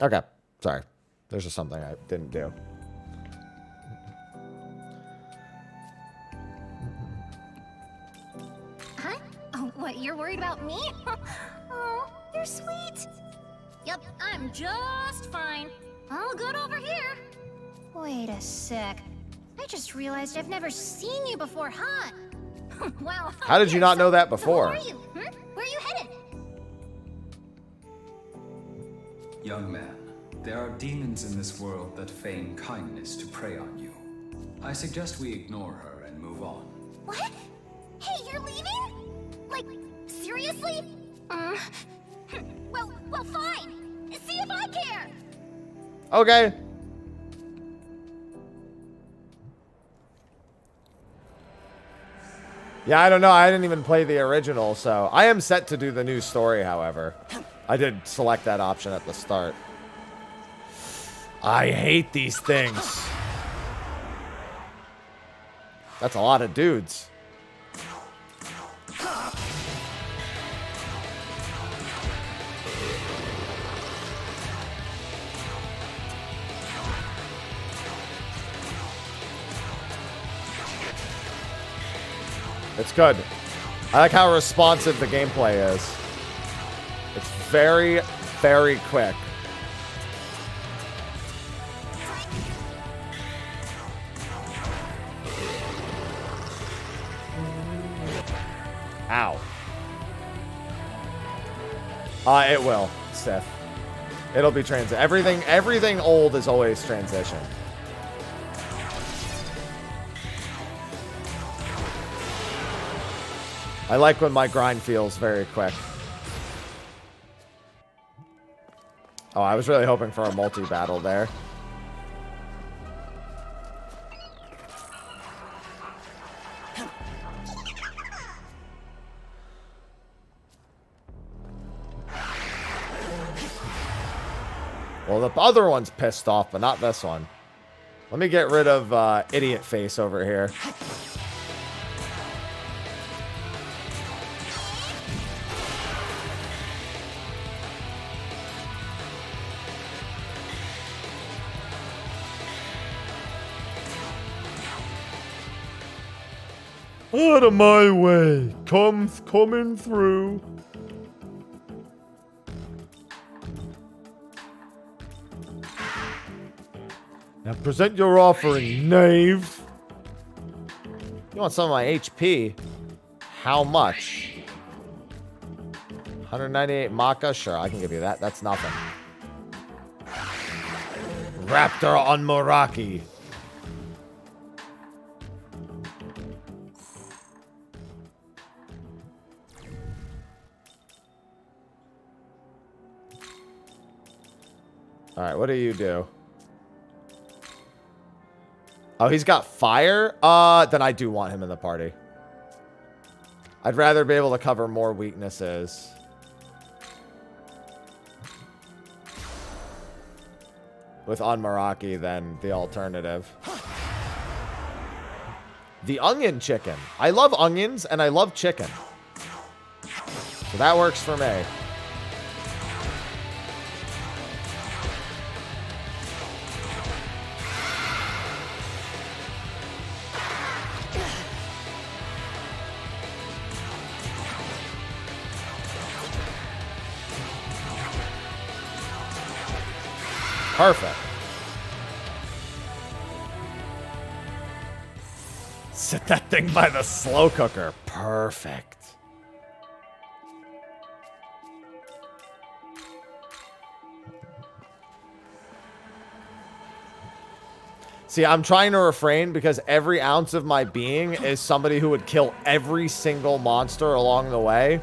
Okay, sorry. There's just something I didn't do. Huh? Oh, what, you're worried about me? Oh, you're sweet. Yep, I'm just fine. All good over here. Wait a sec. I just realized I've never seen you before, huh? Wow. How did you not know that before? Who are you? Where are you headed? Young man, there are demons in this world that feign kindness to prey on you. I suggest we ignore her and move on. What? Hey, you're leaving? Like, seriously? Well, fine. See if I care. Okay. Yeah, I don't know. I didn't even play the original, so I am set to do the new story, however. I did select that option at the start. I hate these things. That's a lot of dudes. It's good. I like how responsive the gameplay is. It's very, very quick. Ow. It will, Sith. It'll be transition. Everything old is always transition. I like when my grind feels very quick. Oh, I was really hoping for a multi-battle there. Well, the other one's pissed off, but not this one. Let me get rid of idiot face over here. Out of my way. Coming through. Now present your offering, knave. You want some of my HP? How much? 198 Maka? Sure, I can give you that. That's nothing. Raptor on Moraki. Alright, what do you do? Oh, he's got fire? Then I do want him in the party. I'd rather be able to cover more weaknesses. With Onmaraki than the alternative. The onion chicken. I love onions and I love chicken. So that works for me. Perfect. Set that thing by the slow cooker. Perfect. See, I'm trying to refrain because every ounce of my being is somebody who would kill every single monster along the way.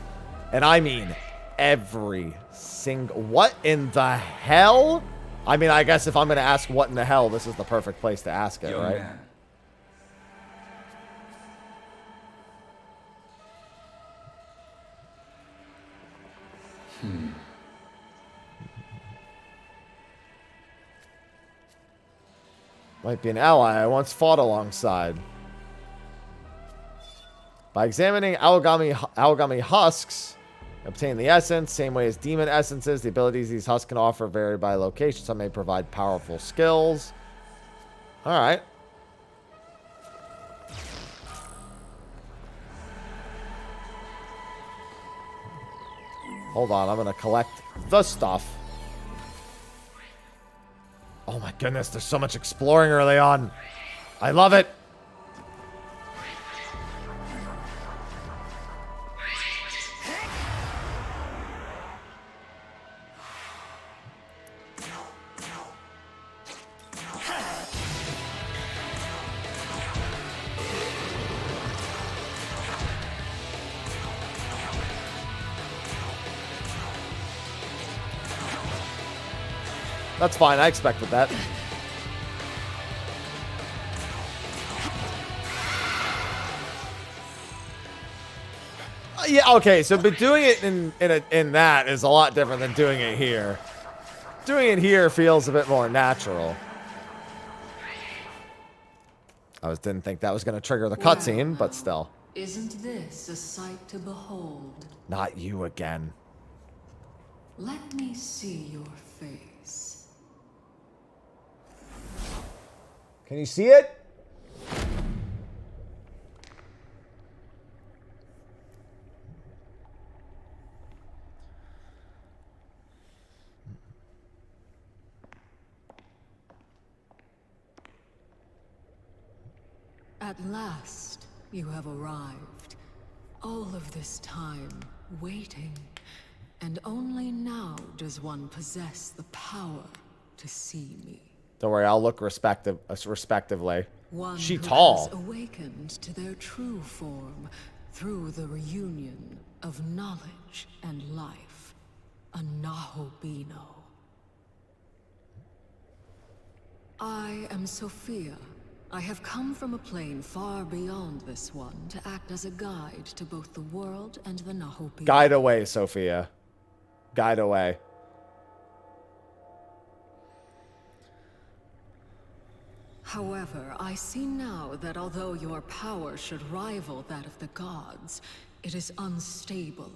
And I mean every single... What in the hell? I mean, I guess if I'm going to ask what in the hell, this is the perfect place to ask it, right? Man. Might be an ally I once fought alongside. By examining Algami husks, obtain the essence. Same way as demon essences, the abilities these husks can offer vary by location. Some may provide powerful skills. Alright. Hold on, I'm going to collect the stuff. Oh my goodness, there's so much exploring early on. I love it. That's fine, I expected that. Yeah, okay, so but doing it in that is a lot different than doing it here. Doing it here feels a bit more natural. I didn't think that was going to trigger the cutscene, but still. Isn't this a sight to behold? Not you again. Let me see your face. Can you see it? At last, you have arrived. All of this time, waiting. And only now does one possess the power to see me. Don't worry, I'll look respectively. One She who tall. has awakened to their true form through the reunion of knowledge and life. A Nahobino. I am Sophia. I have come from a plane far beyond this one to act as a guide to both the world and the Nahobino. Guide away, Sophia. Guide away. However, I see now that although your power should rival that of the gods, it is unstable,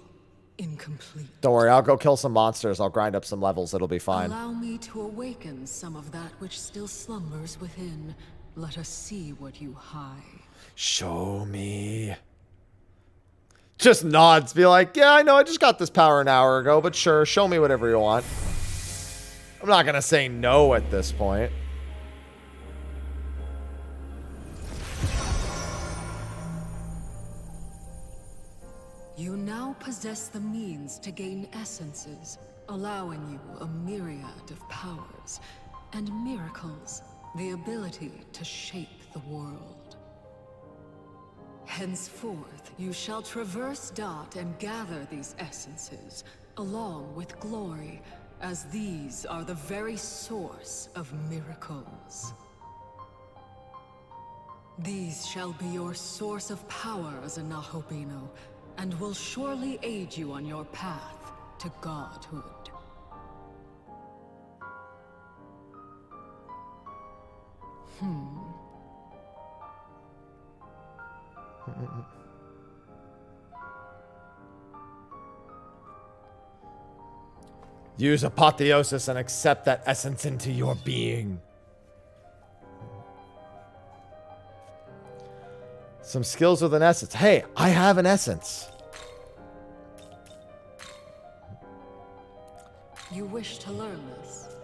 incomplete. Don't worry, I'll go kill some monsters. I'll grind up some levels. It'll be fine. Allow me to awaken some of that which still slumbers within. Let us see what you hide. Show me. Just nods. Be like, yeah, I know. I just got this power an hour ago, but sure, show me whatever you want. I'm not going to say no at this point. You now possess the means to gain essences, allowing you a myriad of powers and miracles, the ability to shape the world. Henceforth, you shall traverse Dot and gather these essences, along with glory, as these are the very source of miracles. These shall be your source of power as a Nahobino, and will surely aid you on your path to godhood. Use apotheosis and accept that essence into your being. Some skills with an essence. Hey, I have an essence. You wish to learn this?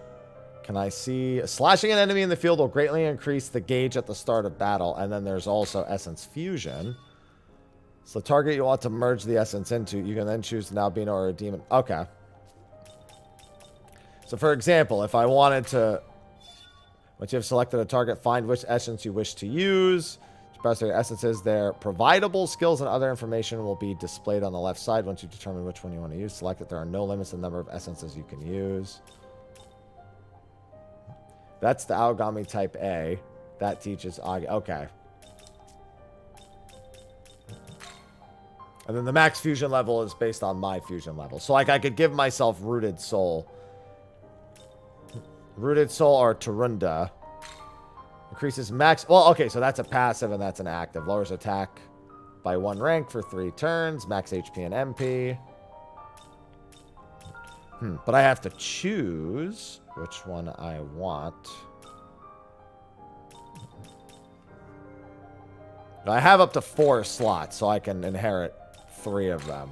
Can I see? Slashing an enemy in the field will greatly increase the gauge at the start of battle. And then there's also Essence Fusion. So the target you want to merge the essence into, you can then choose an albino or a demon. Okay. So for example, if I wanted to, once you have selected a target, find which essence you wish to use. Press their essences. Their providable skills and other information will be displayed on the left side. Once you determine which one you want to use, select it. There are no limits in the number of essences you can use. That's the Aogami type A. That teaches Agi. Okay. And then the max fusion level is based on my fusion level. So like I could give myself Rooted Soul. Rooted Soul or Tarunda. Increases max... Well, okay, so that's a passive and that's an active. Lowers attack by 1 rank for 3 turns. Max HP and MP. But I have to choose which one I want. I have up to 4 slots, so I can inherit 3 of them.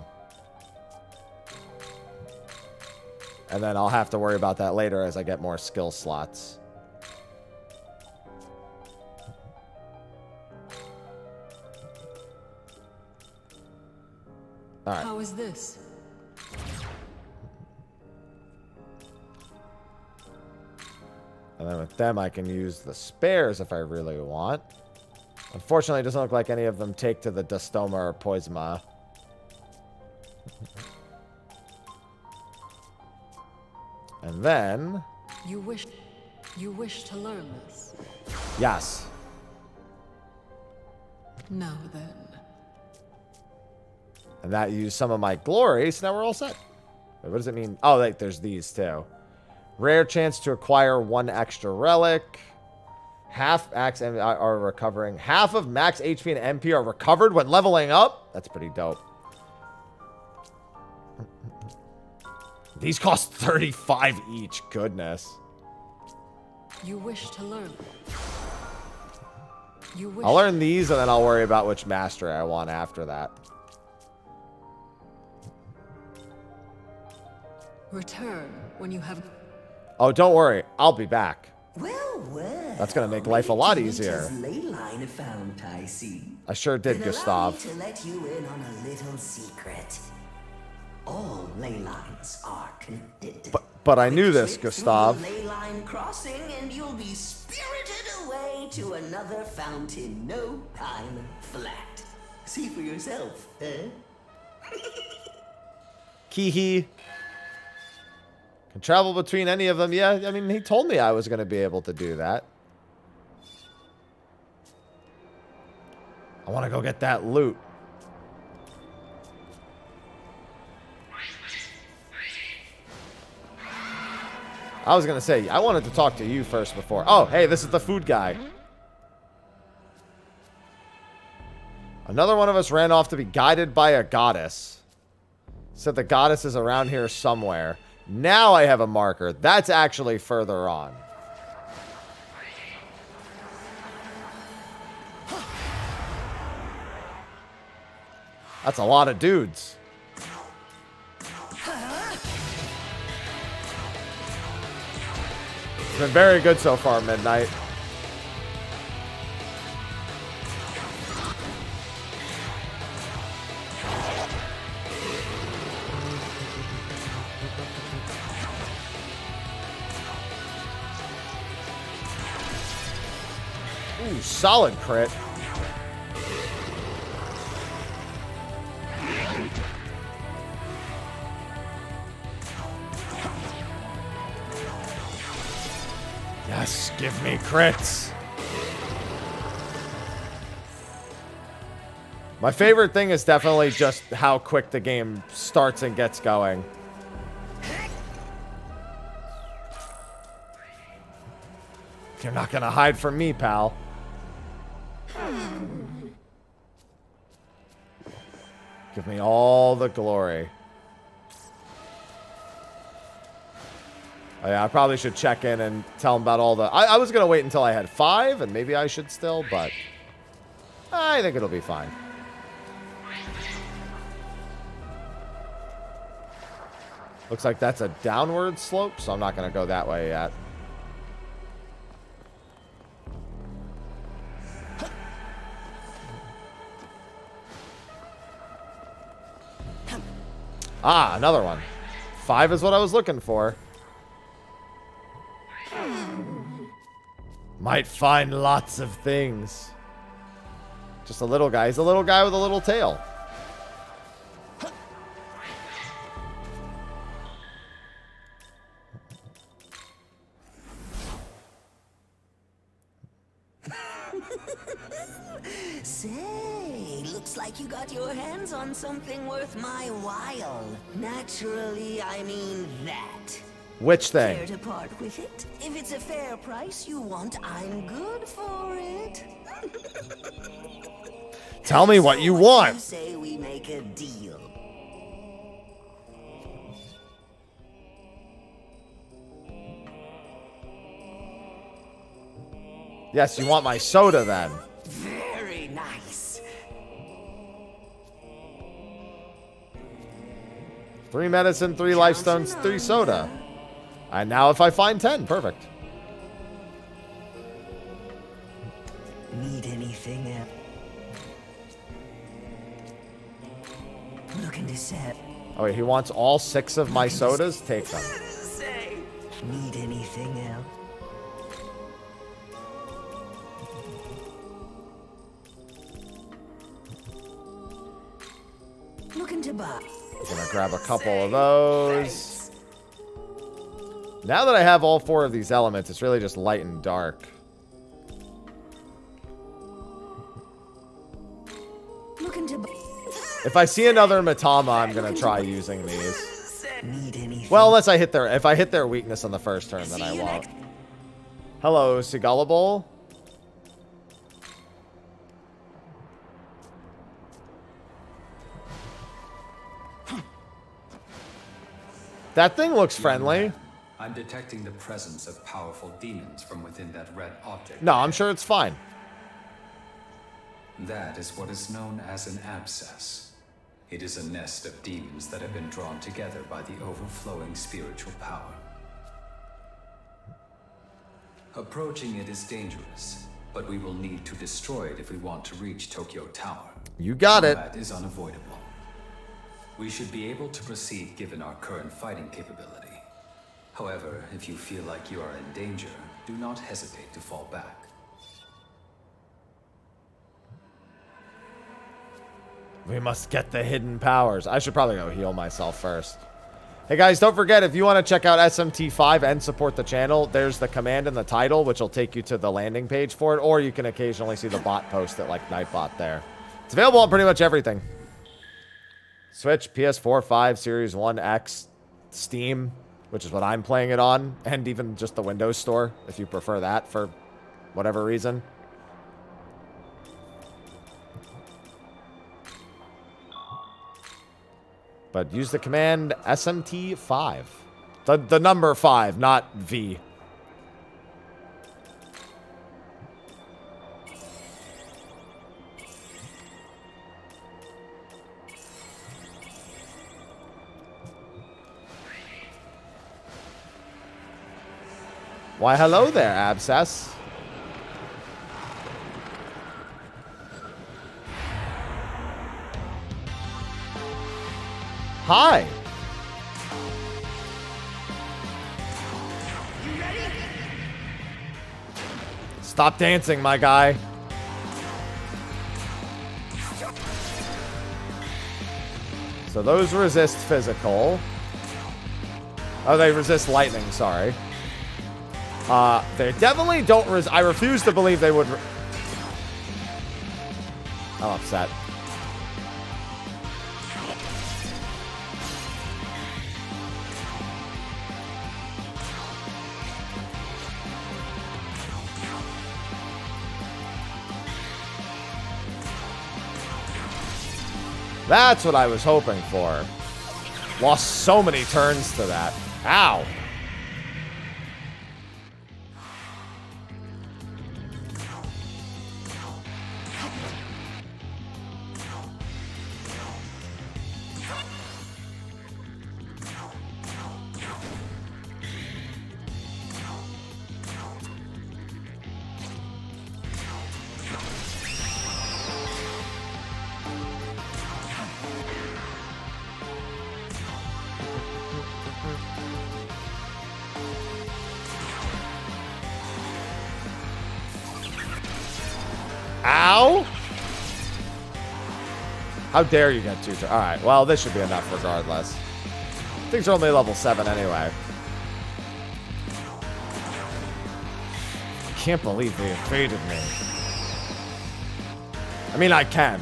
And then I'll have to worry about that later as I get more skill slots. All right. How is this? And then with them, I can use the spares if I really want. Unfortunately, it doesn't look like any of them take to the Dustoma or Poisma. And then... You wish to learn this? Yes. Now then. And that used some of my glory, so now we're all set. Wait, what does it mean? Oh, like, there's these too. Rare chance to acquire 1 extra relic. Half max MP are recovering. Half of max HP and MP are recovered when leveling up. That's pretty dope. These cost 35 each. Goodness. You wish to learn. I'll learn these and then I'll worry about which mastery I want after that. Return when you have... Oh, don't worry. I'll be back. Well, well. That's going to make life a lot easier. Leyline found, I see. I sure did, Gustav. To let you in on a little secret. All ley lines are connected. But I knew this, Gustav. Ley line crossing and you'll be spirited away to another fountain no time flat. See for yourself, eh? Kihi. Can travel between any of them. Yeah, I mean, he told me I was going to be able to do that. I want to go get that loot. I was going to say, I wanted to talk to you first before. Oh, hey, this is the food guy. Another one of us ran off to be guided by a goddess. Said the goddess is around here somewhere. Now I have a marker. That's actually further on. That's a lot of dudes. It's been very good so far, Midnight. Ooh, solid crit. Yes, give me crits. My favorite thing is definitely just how quick the game starts and gets going. You're not gonna hide from me, pal. Give me all the glory. Oh, yeah, I probably should check in and tell him about all the... I was going to wait until I had 5, and maybe I should still, but... I think it'll be fine. Looks like that's a downward slope, so I'm not going to go that way yet. Ah, another one. 5 is what I was looking for. Might find lots of things. Just a little guy. He's a little guy with a little tail. Say, looks like you got your hands on something worth my while. Naturally, I mean that. Which thing? Care to part with it? If it's a fair price you want, I'm good for it. Tell me what you So want. You say we make a deal. Yes, you want my soda then. Very nice. 3 medicine, 3 life stones, 3 soda. And now if I find 10, perfect. Need anything else? Looking to set. Oh wait, he wants all 6 of my sodas? Take them. Say, need anything else? Looking to buy. I'm gonna grab a couple of those. Now that I have all 4 of these elements, it's really just light and dark. Looking to buy. If I see another Matama, I'm gonna try using these. Need anything? Well, unless I hit their, if I hit their weakness on the first turn, then I won't. Hello, Sigallable. That thing looks friendly. I'm detecting the presence of powerful demons from within that red object. No, I'm sure it's fine. That is what is known as an abscess. It is a nest of demons that have been drawn together by the overflowing spiritual power. Approaching it is dangerous, but we will need to destroy it if we want to reach Tokyo Tower. You got it. That is unavoidable. We should be able to proceed given our current fighting capability. However, if you feel like you are in danger, do not hesitate to fall back. We must get the hidden powers. I should probably go heal myself first. Hey guys, don't forget, if you want to check out SMT5 and support the channel, there's the command in the title, which will take you to the landing page for it, or you can occasionally see the bot post it like Nightbot there. It's available on pretty much everything. Switch, PS4, 5, Series 1, X, Steam, which is what I'm playing it on, and even just the Windows Store, if you prefer that for whatever reason. But use the command SMT5. The number 5, not V. Why, hello there, Abscess. Hi. You ready? Stop dancing, my guy. So those resist physical. Oh, they resist lightning, sorry. They definitely don't I refuse to believe they would I'm upset. That's what I was hoping for. Lost so many turns to that. Ow. Ow! How dare you get 2 turns? Alright, well, this should be enough regardless. Things are only level 7 anyway. I can't believe they evaded me. I mean, I can.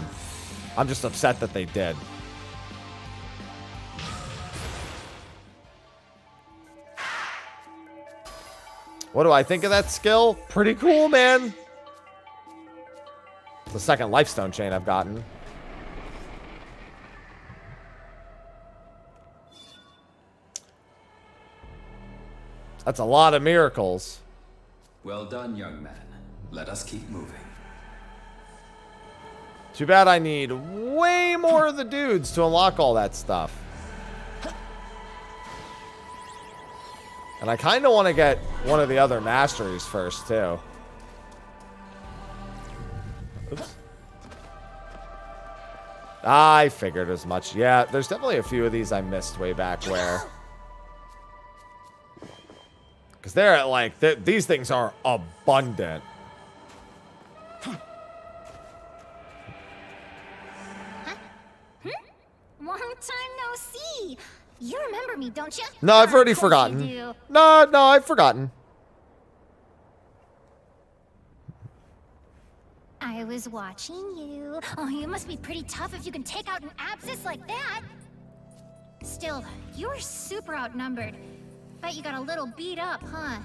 I'm just upset that they did. What do I think of that skill? Pretty cool, man. It's the second lifestone chain I've gotten. That's a lot of miracles. Well done, young man. Let us keep moving. Too bad I need way more of the dudes to unlock all that stuff. And I kind of want to get one of the other masteries first, too. Oops. I figured as much. Yeah, there's definitely a few of these I missed way back where. Because they're like, these things are abundant. Long time no see. You remember me, don't you? No, I've already Of course forgotten. you do. No, I've forgotten. I was watching you. Oh, you must be pretty tough if you can take out an abscess like that. Still, you're super outnumbered. Bet you got a little beat up, huh?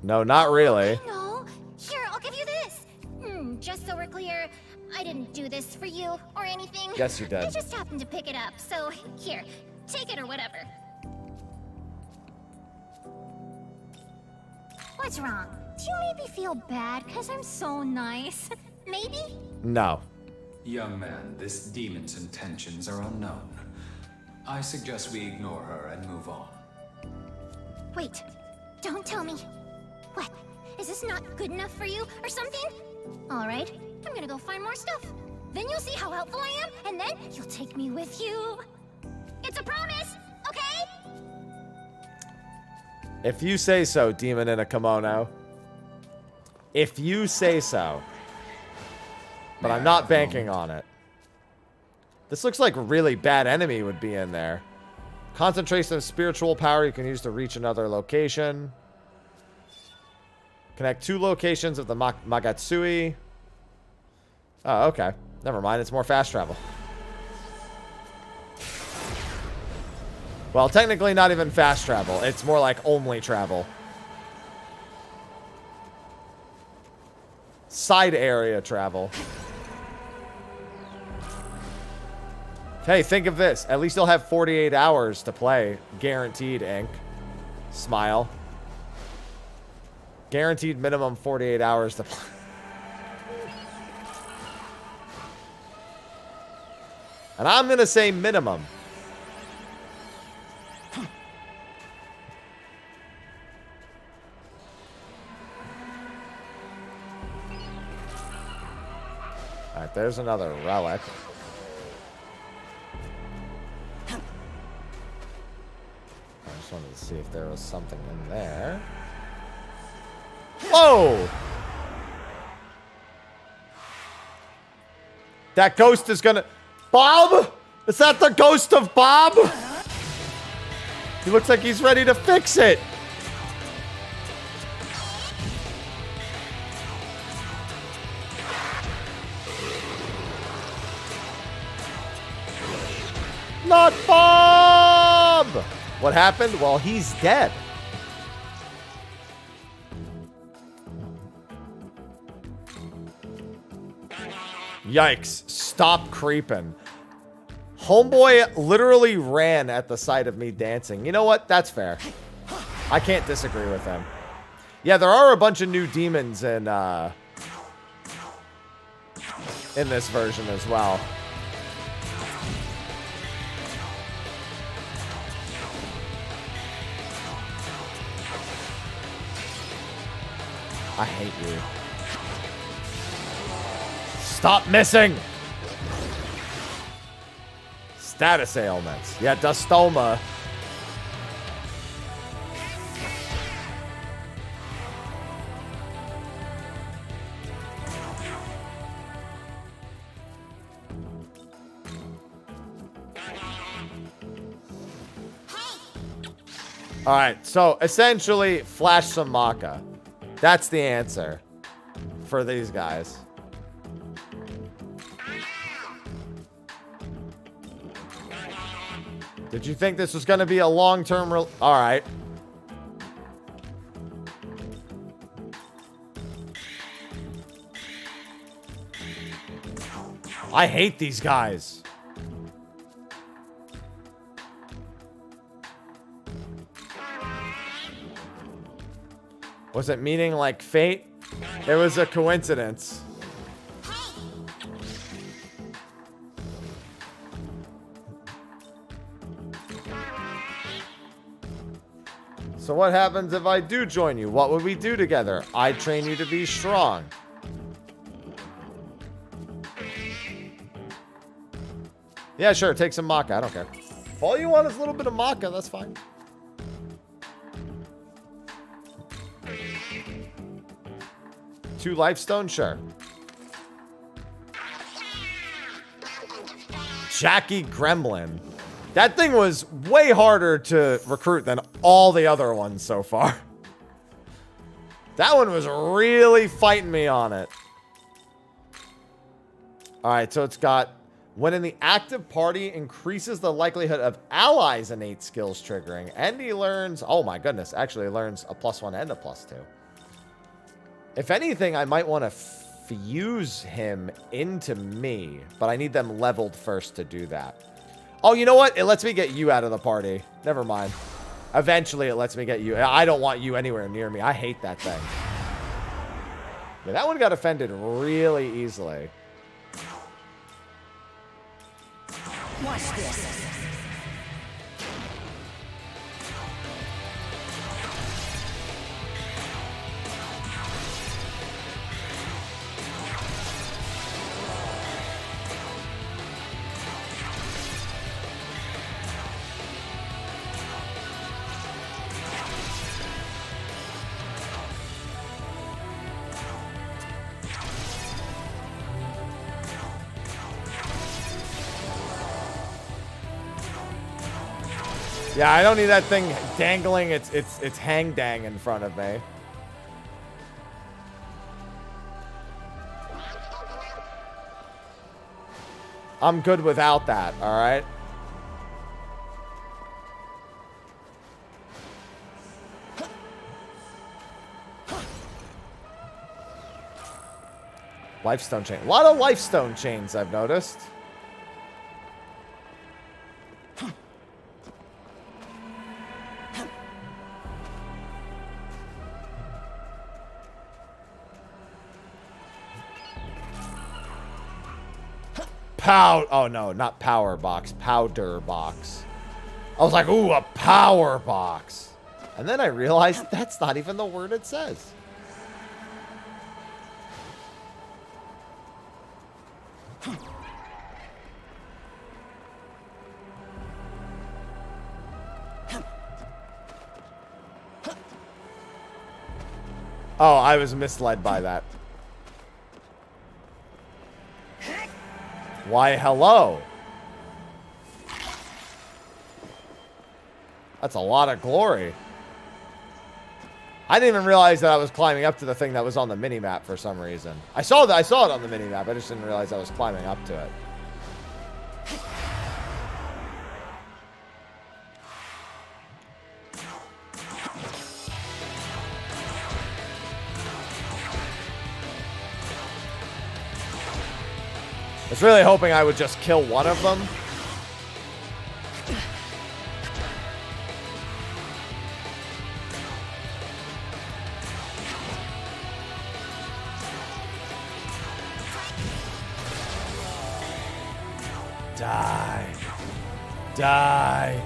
No, not really. No. Here, I'll give you this. Just so we're clear, I didn't do this for you or anything. Yes, you did. I just happened to pick it up, so here, take it or whatever. What's wrong? Do you maybe feel bad because I'm so nice? Maybe? No. Young man, this demon's intentions are unknown. I suggest we ignore her and move on. Wait, don't tell me. What? Is this not good enough for you or something? All right, I'm gonna go find more stuff. Then you'll see how helpful I am, and then you'll take me with you. It's a promise, okay? If you say so, demon in a kimono. If you say so. But I'm not banking on it. This looks like a really bad enemy would be in there. Concentration of spiritual power you can use to reach another location. Connect 2 locations of the Magatsui. Oh, okay. Never mind. It's more fast travel. Well, technically not even fast travel. It's more like only travel. Side area travel. Hey, think of this. At least you'll have 48 hours to play. Guaranteed, Ink. Smile. Guaranteed minimum 48 hours to play. And I'm going to say minimum. Alright, there's another relic. I just wanted to see if there was something in there. Whoa! That ghost is gonna... Bob? Is that the ghost of Bob? He looks like he's ready to fix it. Not Bob! What happened? Well, he's dead. Yikes. Stop creeping. Homeboy literally ran at the sight of me dancing. You know what? That's fair. I can't disagree with him. Yeah, there are a bunch of new demons in this version as well. I hate you. Stop missing! Status ailments. Yeah, Dustoma. All right, so essentially, flash some Maka. That's the answer for these guys. Did you think this was going to be a long-term... All right. I hate these guys. Was it meaning like fate? It was a coincidence. So what happens if I do join you? What would we do together? I train you to be strong. Yeah, sure. Take some Maka. I don't care. If all you want is a little bit of Maka, that's fine. Two lifestone? Sure. Jackie Gremlin. That thing was way harder to recruit than all the other ones so far. That one was really fighting me on it. Alright, so it's got... When in the active party, increases the likelihood of allies' innate skills triggering. And he learns... Oh my goodness. Actually, he learns a +1 and a +2. If anything, I might want to fuse him into me. But I need them leveled first to do that. Oh, you know what? It lets me get you out of the party. Never mind. Eventually, it lets me get you. I don't want you anywhere near me. I hate that thing. Yeah, that one got offended really easily. Watch this. Yeah, I don't need that thing dangling its hang dang in front of me. I'm good without that, all right? Lifestone chain. A lot of lifestone chains I've noticed. Oh no, not power box, powder box. I was like, ooh, a power box. And then I realized that's not even the word it says. Oh, I was misled by that. Why, hello. That's a lot of glory. I didn't even realize that I was climbing up to the thing that was on the mini-map for some reason. I saw it on the mini-map. I just didn't realize I was climbing up to it. I was really hoping I would just kill one of them. Die. Die.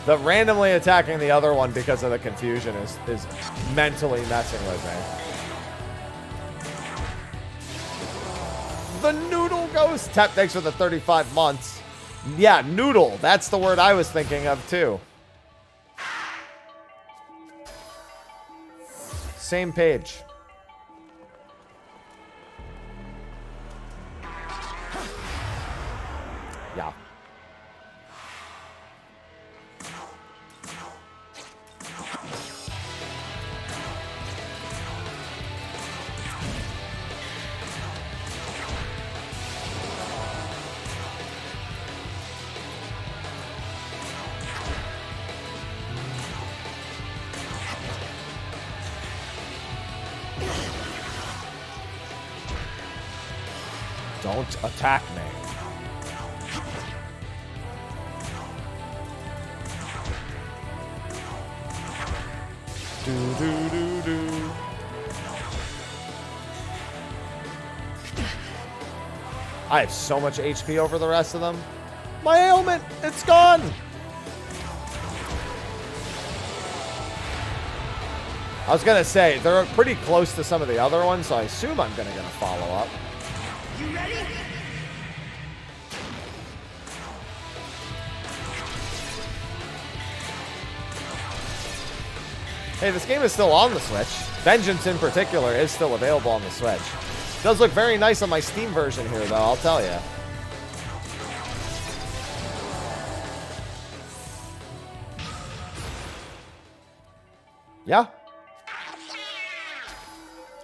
The randomly attacking the other one because of the confusion is mentally messing with me. The Noodle Ghost. Tap, thanks for the 35 months. Yeah, Noodle. That's the word I was thinking of, too. Same page. Yeah. Don't attack me. Do do do do. I have so much HP over the rest of them. My ailment, it's gone. I was gonna say they're pretty close to some of the other ones, so I assume I'm gonna get a follow-up. You ready? Hey, this game is still on the Switch. Vengeance in particular is still available on the Switch. Does look very nice on my Steam version here, though, I'll tell you. Yeah.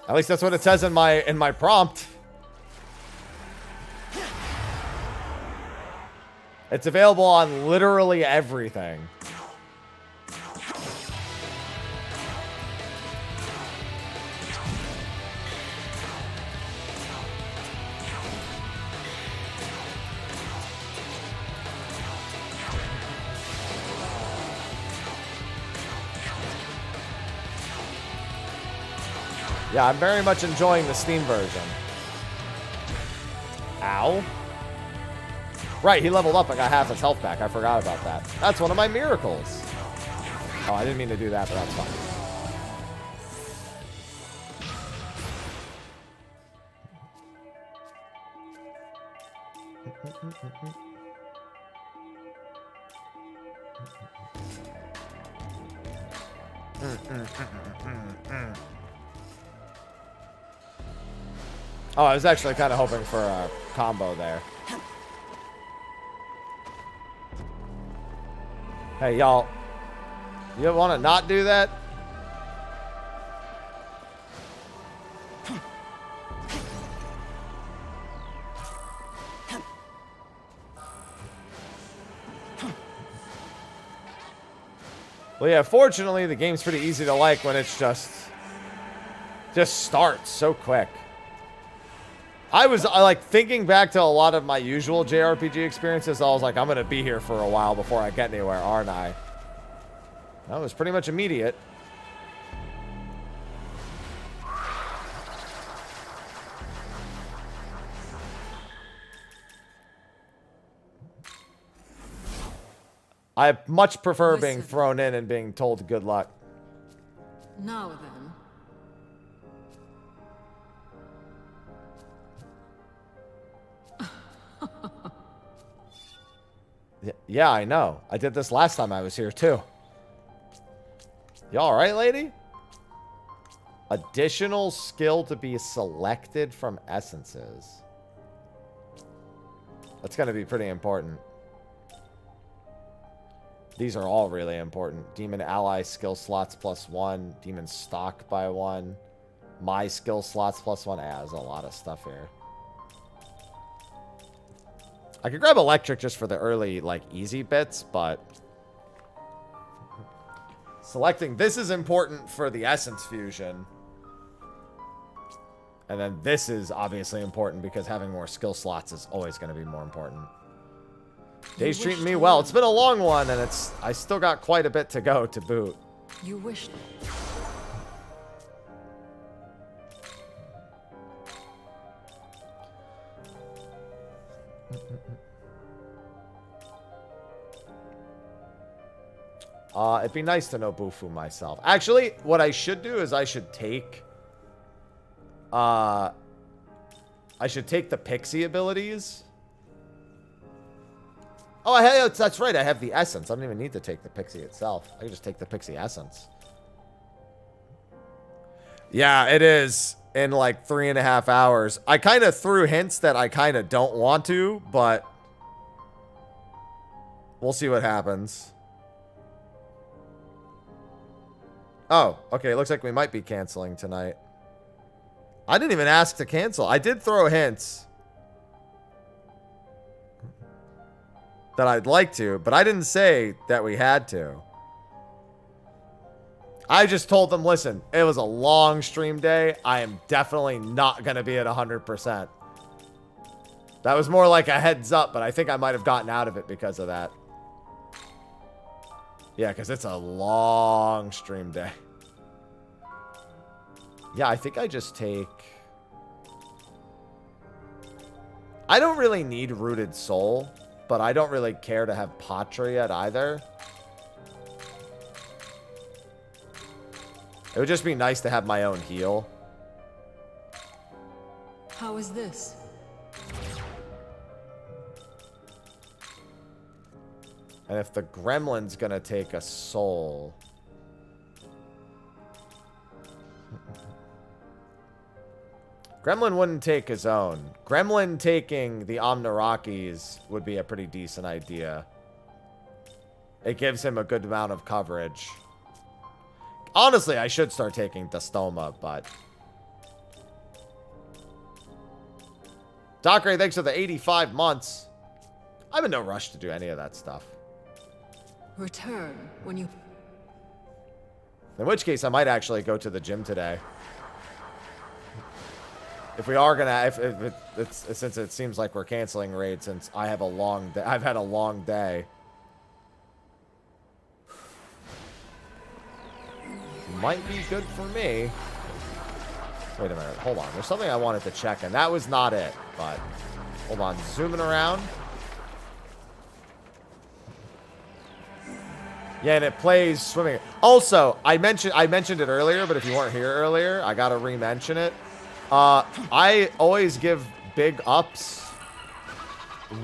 At least that's what it says in my prompt. It's available on literally everything. Yeah, I'm very much enjoying the Steam version. Ow. Right, he leveled up and got half his health back. I forgot about that. That's one of my miracles. Oh, I didn't mean to do that, but that's fine. Oh, I was actually kind of hoping for a combo there. Hey, y'all. You want to not do that? Well, yeah, fortunately, the game's pretty easy to like when it's just starts so quick. I was like thinking back to a lot of my usual JRPG experiences. I was like, I'm going to be here for a while before I get anywhere, aren't I? That was pretty much immediate. I much prefer being thrown in and being told good luck. Now then. Yeah, I know. I did this last time I was here, too. You alright, lady? Additional skill to be selected from essences. That's going to be pretty important. These are all really important. Demon ally skill slots +1. Demon stock by 1. My skill slots +1. There's a lot of stuff here. I could grab electric just for the early, like, easy bits, but selecting this is important for the essence fusion. And then this is obviously important because having more skill slots is always going to be more important. Day's treating me well. It's been a long one, and I still got quite a bit to go to boot. You wish. It'd be nice to know Bufu myself. Actually, what I should do is I should take the Pixie abilities. Oh, that's right. I have the essence. I don't even need to take the Pixie itself. I can just take the Pixie essence. Yeah, it is in like 3.5 hours. I kind of threw hints that I kind of don't want to, but We'll see what happens. Oh, okay. It looks like we might be canceling tonight. I didn't even ask to cancel. I did throw hints that I'd like to, but I didn't say that we had to. I just told them, listen, it was a long stream day. I am definitely not going to be at 100%. That was more like a heads up, but I think I might have gotten out of it because of that. Yeah, because it's a long stream day. Yeah, I think I just take... I don't really need Rooted Soul, but I don't really care to have Patra yet either. It would just be nice to have my own heal. How is this? And if the gremlin's gonna take a soul... Gremlin wouldn't take his own. Gremlin taking the Omnirakis would be a pretty decent idea. It gives him a good amount of coverage. Honestly, I should start taking Dastoma, but... Dockery, thanks for the 85 months. I'm in no rush to do any of that stuff. Return when you... In which case, I might actually go to the gym today. If we are gonna, since it seems like we're canceling raids, since I have a long day, I've had a long day. Might be good for me. Wait a minute, hold on. There's something I wanted to check, and that was not it. But hold on, zooming around. Yeah, and it plays swimming. Also, I mentioned it earlier, but if you weren't here earlier, I gotta re-mention it. I always give big ups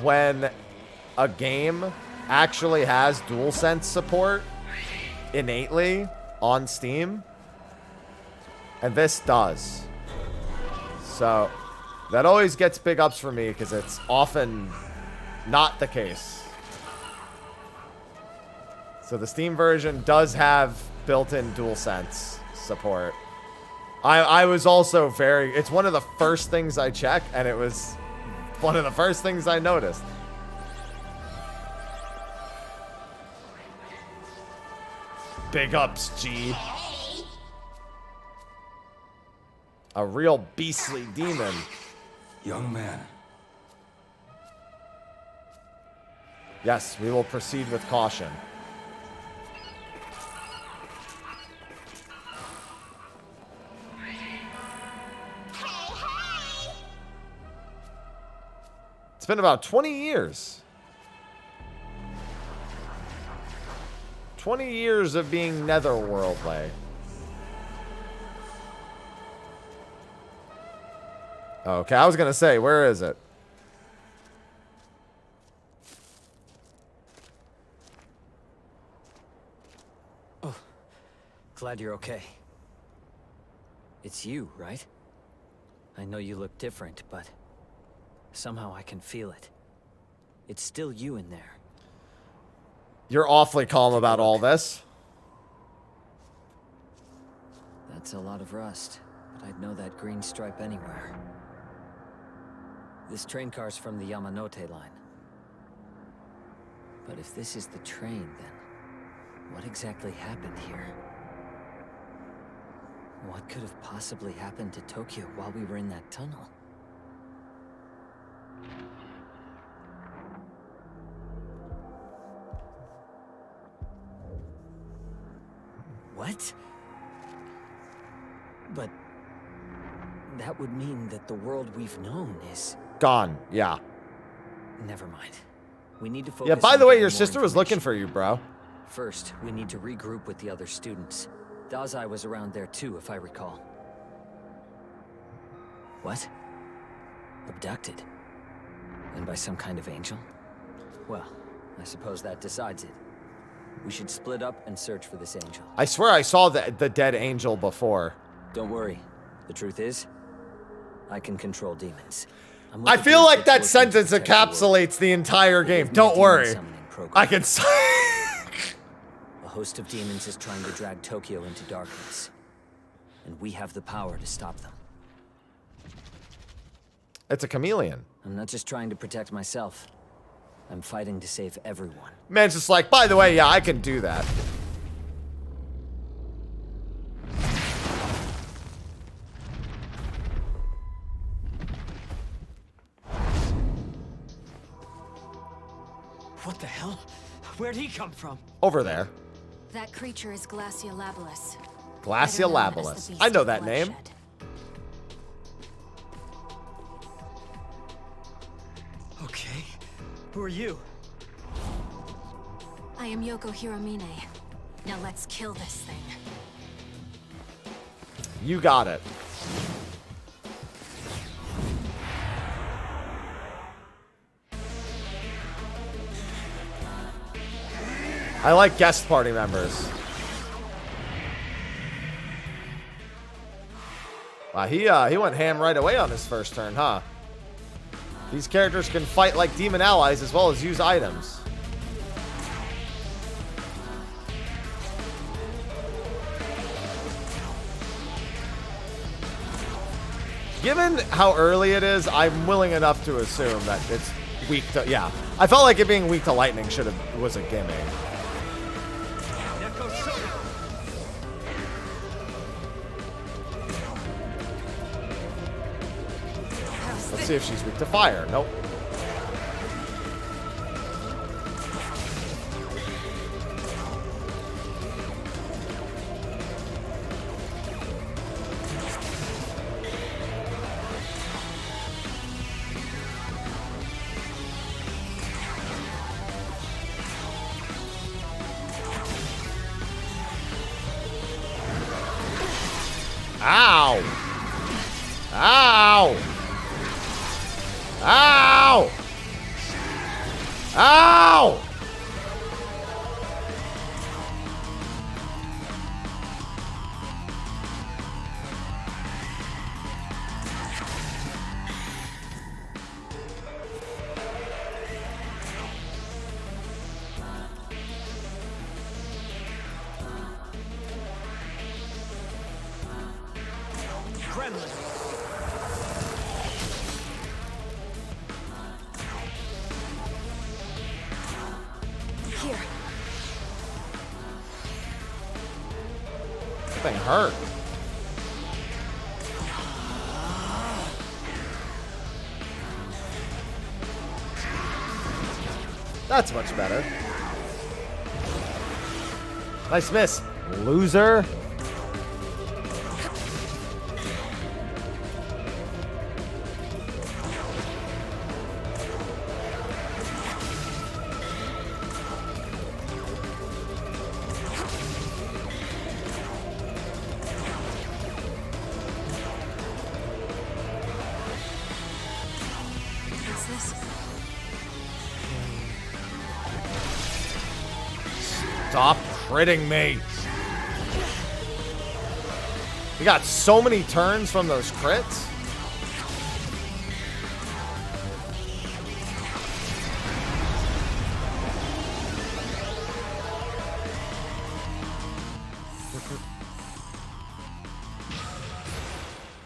when a game actually has DualSense support innately on Steam. And this does. So, that always gets big ups for me because it's often not the case. So the Steam version does have built-in DualSense support. I was also very... It's one of the first things I check, and it was one of the first things I noticed. Big ups, G. A real beastly demon. Young man. Yes, we will proceed with caution. It's been about 20 years. 20 years of being netherworldly. Okay, I was going to say, where is it? Oh, glad you're okay. It's you, right? I know you look different, but somehow I can feel it. It's still you in there. You're awfully calm about all this. That's a lot of rust, but I'd know that green stripe anywhere. This train car's from the Yamanote line. But if this is the train, then what exactly happened here? What could have possibly happened to Tokyo while we were in that tunnel? What? But that would mean that the world we've known is gone. Yeah. Never mind. We need to focus. Yeah, by the way, your sister was looking for you, bro. First, we need to regroup with the other students. Dazai was around there too, if I recall. What? Abducted? And by some kind of angel? Well, I suppose that decides it. We should split up and search for this angel. I swear I saw the dead angel before. Don't worry. The truth is, I can control demons. I feel like that sentence encapsulates the entire game. Don't worry. program. I can. A host of demons is trying to drag Tokyo into darkness, and we have the power to stop them. It's a chameleon. I'm not just trying to protect myself. I'm fighting to save everyone. Man's just like, by the way, yeah, I can do that. What the hell? Where'd he come from? Over there. That creature is Glaciolabilis. Glaciolabilis. I know that name. Okay. Who are you? I am Yoko Hiromine. Now let's kill this thing. You got it. I like guest party members. Wow, he went ham right away on his first turn, huh? These characters can fight like demon allies as well as use items. Given how early it is, I'm willing enough to assume that it's weak to, yeah. I felt like it being weak to lightning was a gimme. Let's see if she's weak to fire. Nope. Ow! Ow! Ow! Ow! Here. That thing hurt. That's much better. Nice miss, loser. What's this? Stop critting me. We got so many turns from those crits.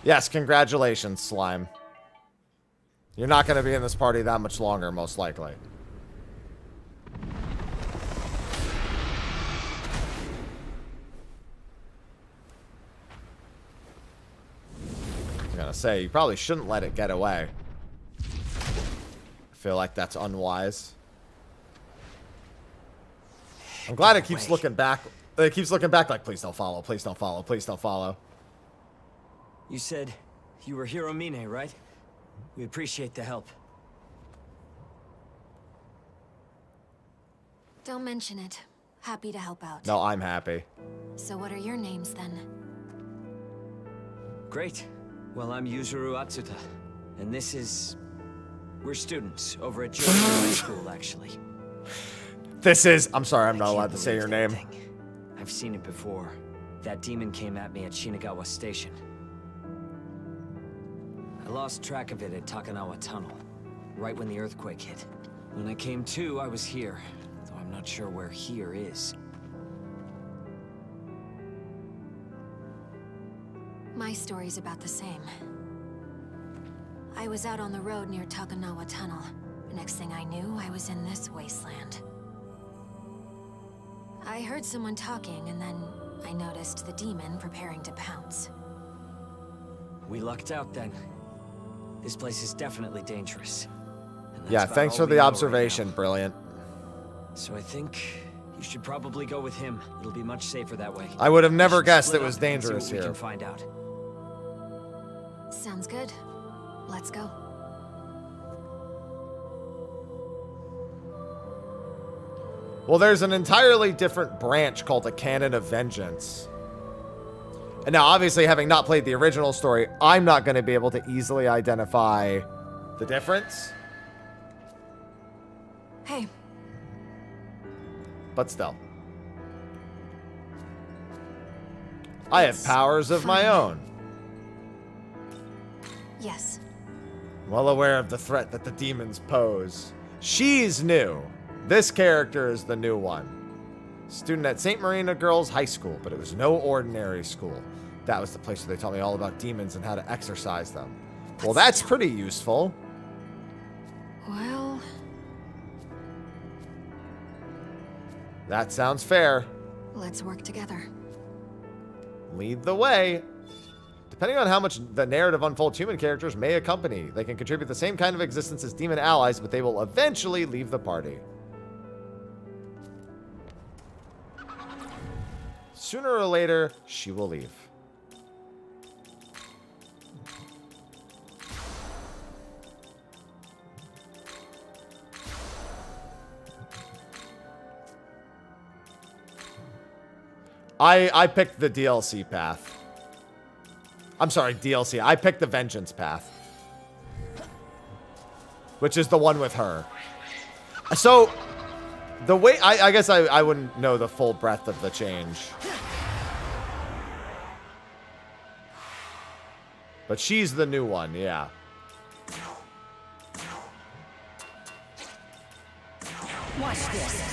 Yes, congratulations, Slime. You're not going to be in this party that much longer, most likely. I was gonna say, you probably shouldn't let it get away. I feel like that's unwise. I'm glad it keeps looking back. It keeps looking back like, please don't follow, please don't follow, please don't follow. You said you were Hiromine, right? We appreciate the help. Don't mention it. Happy to help out. No, I'm happy. So what are your names then? Great. Well, I'm Yuzuru Atsuta, and this is... We're students over at Junior High School, actually. This is... I'm sorry, I'm not allowed to say your name. I've seen it before. That demon came at me at Shinagawa Station. I lost track of it at Takanawa Tunnel, right when the earthquake hit. When I came to, I was here, I'm not sure where here is. My story's about the same. I was out on the road near Takanawa Tunnel. Next thing I knew, I was in this wasteland. I heard someone talking, and then I noticed the demon preparing to pounce. We lucked out then. This place is definitely dangerous. And that's Yeah, about thanks all for we the know observation. right now. Brilliant. So I think you should probably go with him. It'll be much safer that way. I would have never We should guessed split it was up and see dangerous what we here. can find out. Sounds good. Let's go. Well, there's an entirely different branch called the Canon of Vengeance. And now, obviously, having not played the original story, I'm not going to be able to easily identify the difference. Hey. But still. I have powers of my own. Yes. Well aware of the threat that the demons pose. She's new. This character is the new one. Student at St. Marina Girls High School, but it was no ordinary school. That was the place where they taught me all about demons and how to exorcise them. Well, that's pretty useful. Well... That sounds fair. let's work together. Lead the way. Depending on how much the narrative unfolds, human characters may accompany. They can contribute the same kind of existence as demon allies, but they will eventually leave the party. Sooner or later, she will leave. I picked the DLC path. I'm sorry, DLC. I picked the Vengeance path. Which is the one with her. So, the way... I guess I wouldn't know the full breadth of the change. But she's the new one, yeah. Watch this.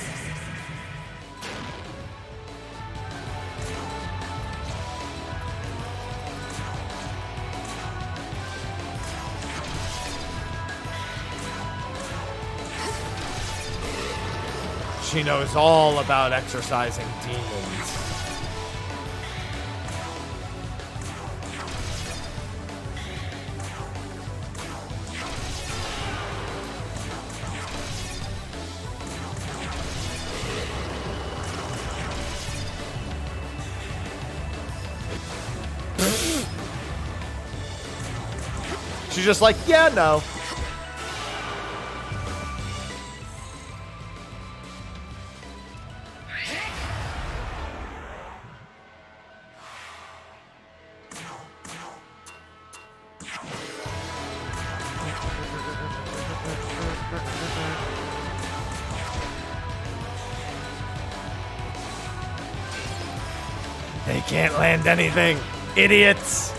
She knows all about exorcising demons. She's just like, yeah, no. They can't land anything, idiots.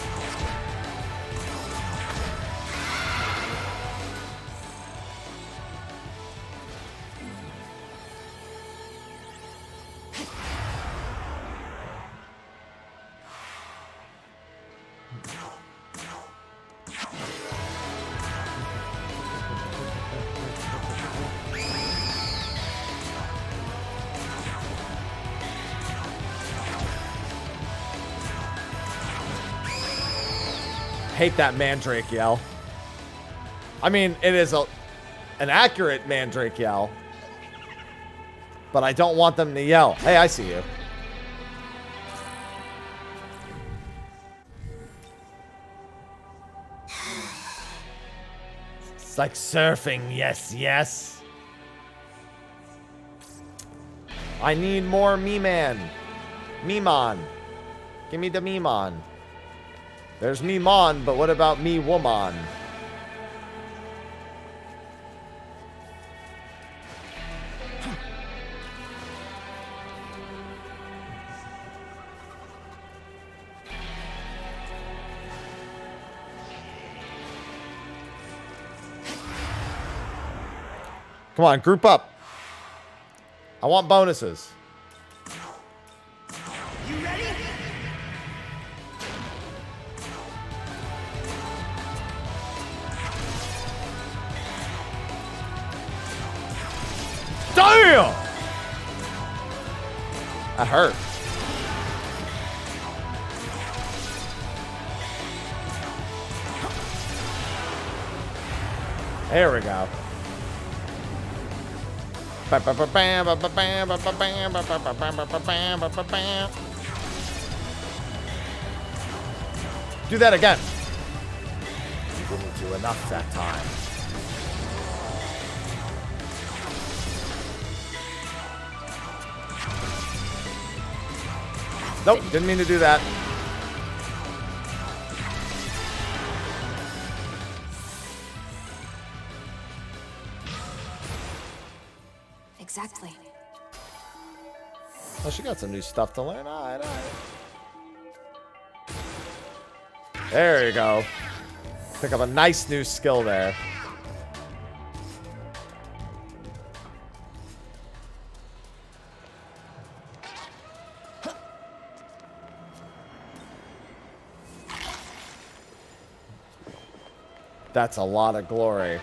Hate that Mandrake yell. I mean, it is an accurate Mandrake yell. But I don't want them to yell. Hey, I see you. It's like surfing, yes, yes. I need more Me-Man. Me-Mon. Give me the Me-Mon. There's Me-Mon, but what about Me-Woman? Come on, group up. I want bonuses. You ready? Damn! That hurt. There we go. Do that again. You didn't do enough that time. Nope, didn't mean to do that. Exactly. Oh, she got some new stuff to learn. All right. There you go. Pick up a nice new skill there. That's a lot of glory.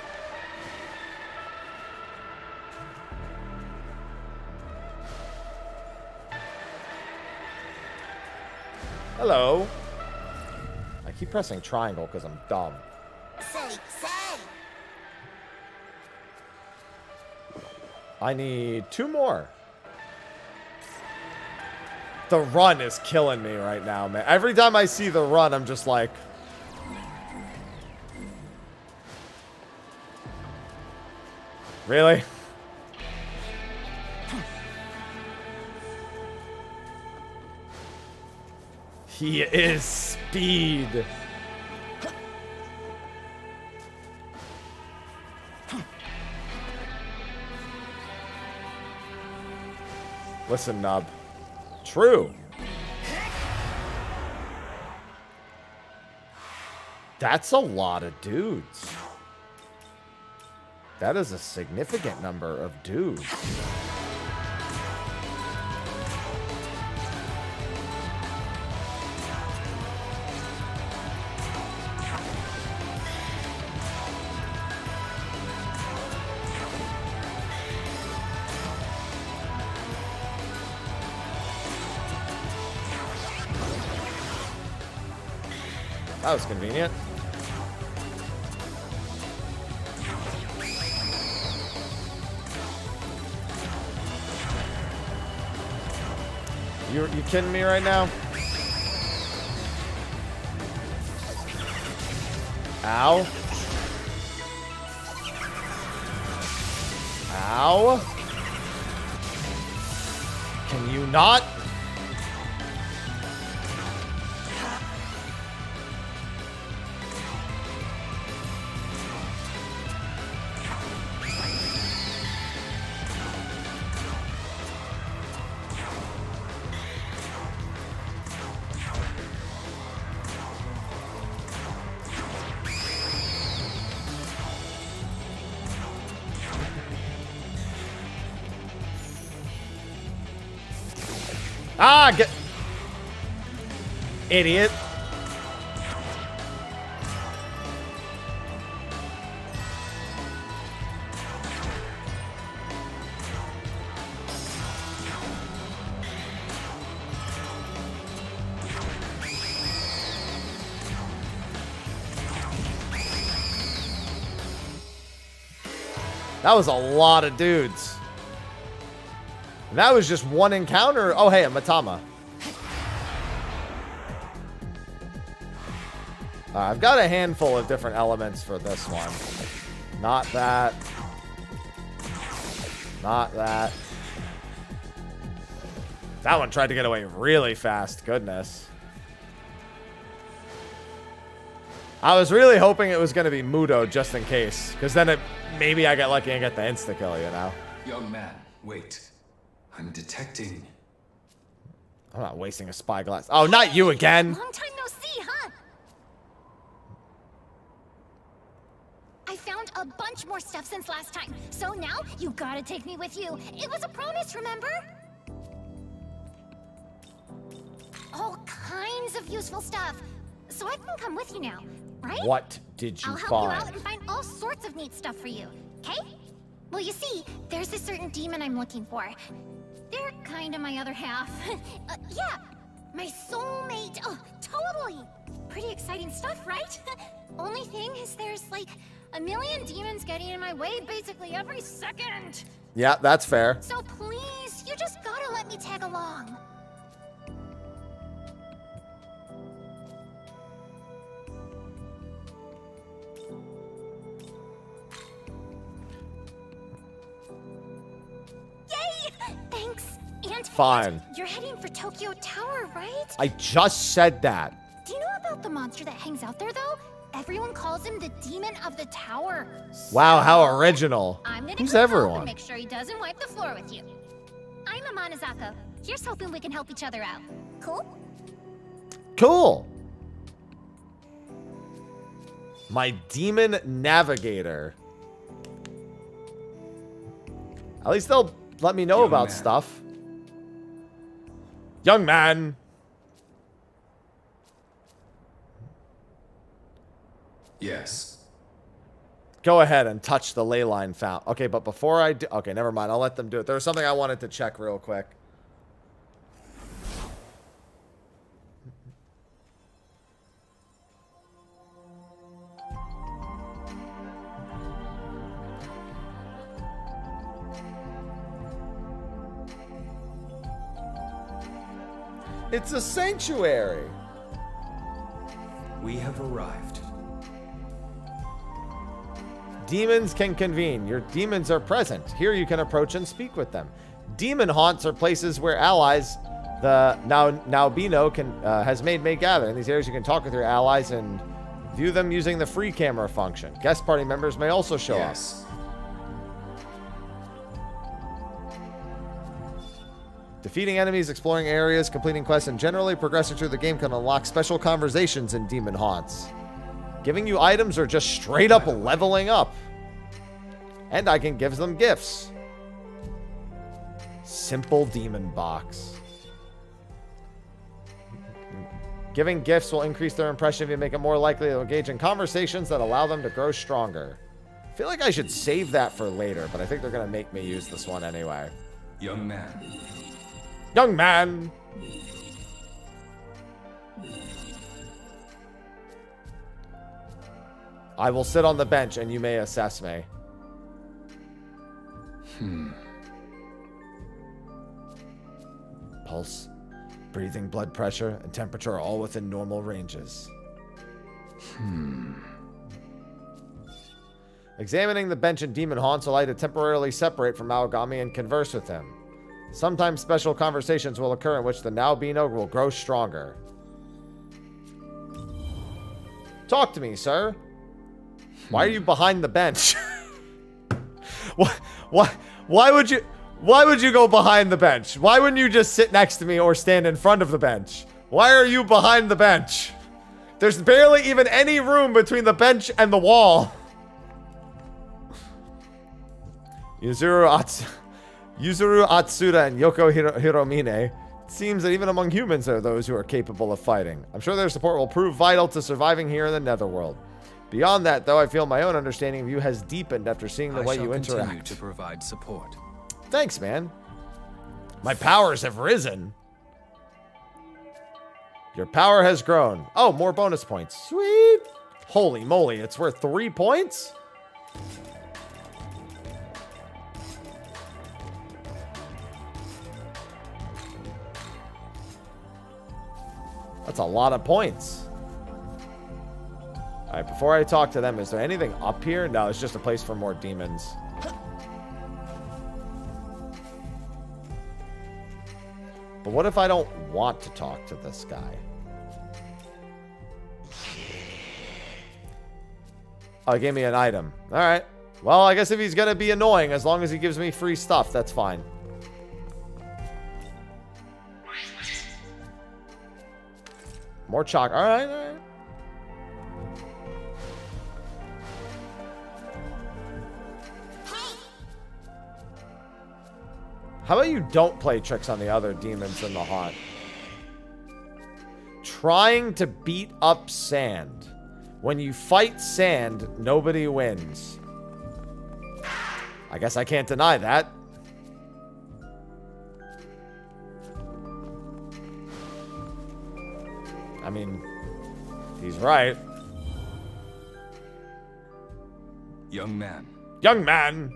Hello. I keep pressing triangle because I'm dumb. I need 2 more. The run is killing me right now, man. Every time I see the run, I'm just like... Really? He is speed. Listen, Nub. True. That's a lot of dudes. That is a significant number of dudes. That was convenient. You kidding me right now? Ow. Ow. Can you not? Ah, get... Idiot. That was a lot of dudes. That was just one encounter. Oh, hey, a Matama. I've got a handful of different elements for this one. Not that. Not that. That one tried to get away really fast. Goodness. I was really hoping it was going to be Mudo just in case. Because then maybe I get lucky and get the insta-kill, you know? Young man, wait. I'm detecting... I'm not wasting a spyglass. Oh, not you again! Long time no see, huh? I I found a bunch more stuff since last time. So now, you gotta take me with you. It was a promise, remember? All kinds of useful stuff. So I can come with you now, right? What did you I'll help find? you out and find all sorts of neat stuff for you, okay? Well, you see, there's a certain demon I'm looking for. They're kind of my other half. Yeah, my soulmate. Oh, totally. Pretty exciting stuff, right? Only thing is there's like a million demons getting in my way basically every second. Yeah, that's fair. So please, you just gotta let me tag along. Yay! Thanks. And Fine. you're heading for Tokyo Tower, right? I just said that. Do you know about the monster that hangs out there, though? Everyone calls him the Demon of the Tower. Wow, how original. I'm gonna Who's go help and everyone? make sure he doesn't wipe the floor with you. I'm Amanazako. Here's hoping we can help each other out. Cool? Cool. My demon navigator. At least they'll let me know Young about man. stuff. Young man. Yes. Go ahead and touch the ley line fountain. Okay, but before I do... Okay, never mind. I'll let them do it. There was something I wanted to check real quick. It's a sanctuary. We have arrived. Demons can convene. Your demons are present. Here you can approach and speak with them. Demon haunts are places where allies, the Naobino has may gather. In these areas you can talk with your allies and view them using the free camera function. Guest party members may also show up. Defeating enemies, exploring areas, completing quests, and generally progressing through the game can unlock special conversations in demon haunts. Giving you items or just straight up leveling up. And I can give them gifts. Simple demon box. Giving gifts will increase their impression if you make it more likely to engage in conversations that allow them to grow stronger. I feel like I should save that for later, but I think they're going to make me use this one anyway. Young man. Young man! I will sit on the bench and you may assess me. Pulse, breathing, blood pressure, and temperature are all within normal ranges. Examining the bench in Demon Haunts will allow you to temporarily separate from Megami and converse with him. Sometimes special conversations will occur in which the Naobino will grow stronger. Talk to me, sir. Why are you behind the bench? Why would you go behind the bench? Why wouldn't you just sit next to me or stand in front of the bench? Why are you behind the bench? There's barely even any room between the bench and the wall. Yuzuru Atsuda and Yoko Hiromine. It seems that even among humans there are those who are capable of fighting. I'm sure their support will prove vital to surviving here in the Netherworld. Beyond that, though, I feel my own understanding of you has deepened after seeing the way you I shall continue interact. to provide support. Thanks, man. My powers have risen. Your power has grown. Oh, more bonus points. Sweet. Holy moly, it's worth 3 points? That's a lot of points. All right, before I talk to them, is there anything up here? No, it's just a place for more demons. But what if I don't want to talk to this guy? Oh, he gave me an item. All right. Well, I guess if he's going to be annoying, as long as he gives me free stuff, that's fine. More chalk. All right, all right. How about you don't play tricks on the other demons in the haunt? Trying to beat up sand. When you fight sand, nobody wins. I guess I can't deny that. I mean, he's right. Young man. Young man!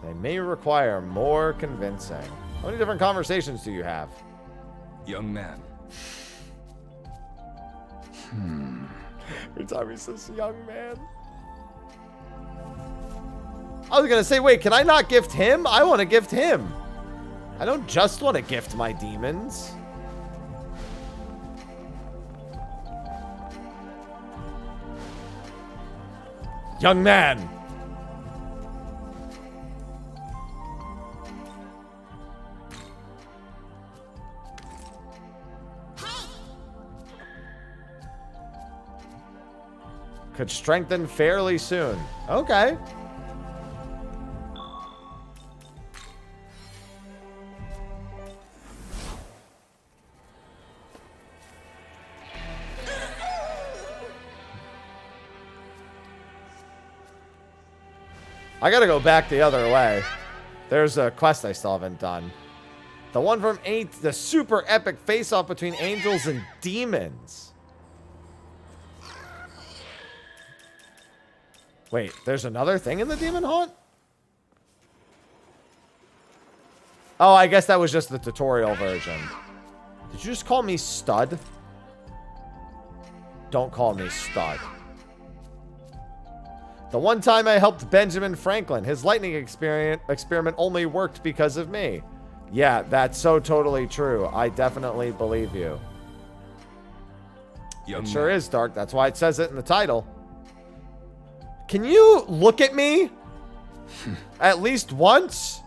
They may require more convincing. How many different conversations do you have? Young man. Every time he says young man. I was gonna say, wait, can I not gift him? I want to gift him. I don't just want to gift my demons. Young man. Could strengthen fairly soon. Okay. I gotta go back the other way. There's a quest I still haven't done. The one from 8, the super epic face-off between angels and demons. Wait, there's another thing in the demon haunt? Oh, I guess that was just the tutorial version. Did you just call me stud? Don't call me stud. The one time I helped Benjamin Franklin, his lightning experiment only worked because of me. Yeah, that's so totally true. I definitely believe you. It sure is, Dark. That's why it says it in the title. Can you look at me? At least once?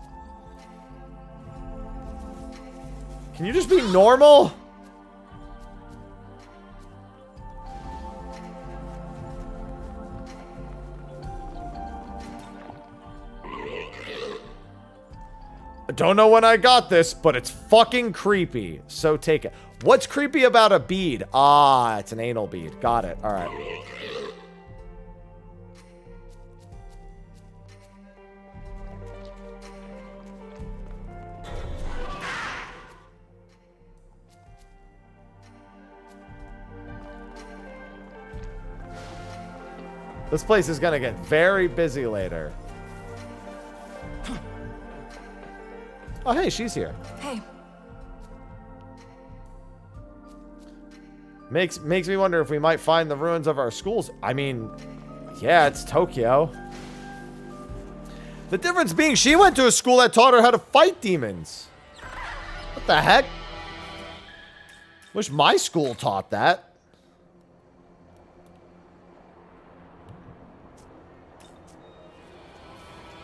Can you just be normal? I don't know when I got this, but it's fucking creepy. So take it. What's creepy about a bead? Ah, it's an anal bead. Got it. All right. This place is gonna get very busy later. Oh, hey, she's here. Hey. Makes me wonder if we might find the ruins of our schools. I mean, yeah, it's Tokyo. The difference being she went to a school that taught her how to fight demons. What the heck? Wish my school taught that.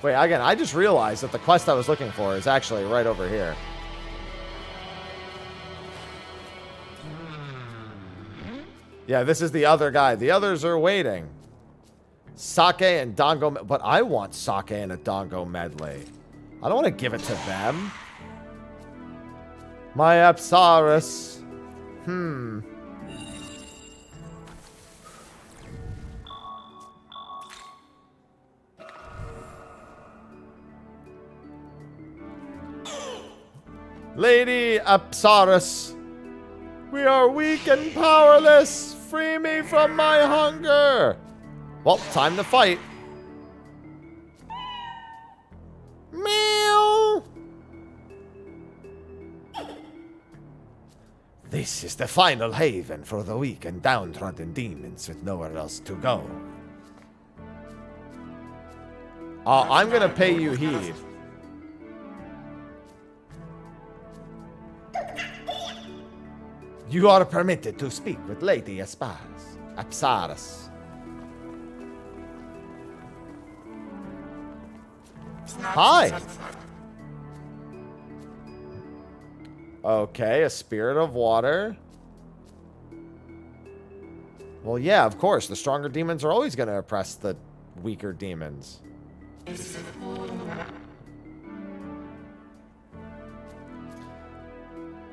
Wait, again, I just realized that the quest I was looking for is actually right over here. Yeah, this is the other guy. The others are waiting. Sake and Dango, but I want sake and a Dango medley. I don't want to give it to them. My Apsaris. Lady Apsaris, we are weak and powerless. Free me from my hunger. Well, time to fight. Meow. This is the final haven for the weak and downtrodden demons with nowhere else to go. I'm gonna pay you heed. You are permitted to speak with Lady Apsaris. Hi. Okay, a spirit of water. Well, yeah, of course. The stronger demons are always going to oppress the weaker demons.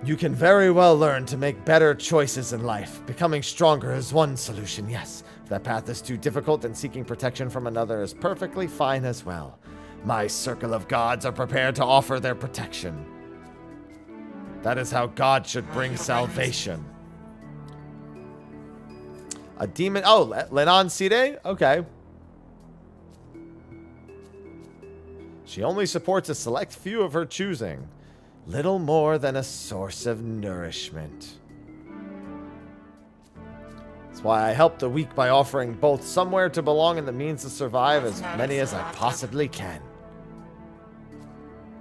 You can very well learn to make better choices in life. Becoming stronger is one solution, yes. If that path is too difficult, then seeking protection from another is perfectly fine as well. My circle of gods are prepared to offer their protection. That is how God should bring salvation. A demon... Oh, Lenon Side? Okay. She only supports a select few of her choosing. Little more than a source of nourishment. That's why I help the weak by offering both somewhere to belong and the means to survive as many as I possibly can.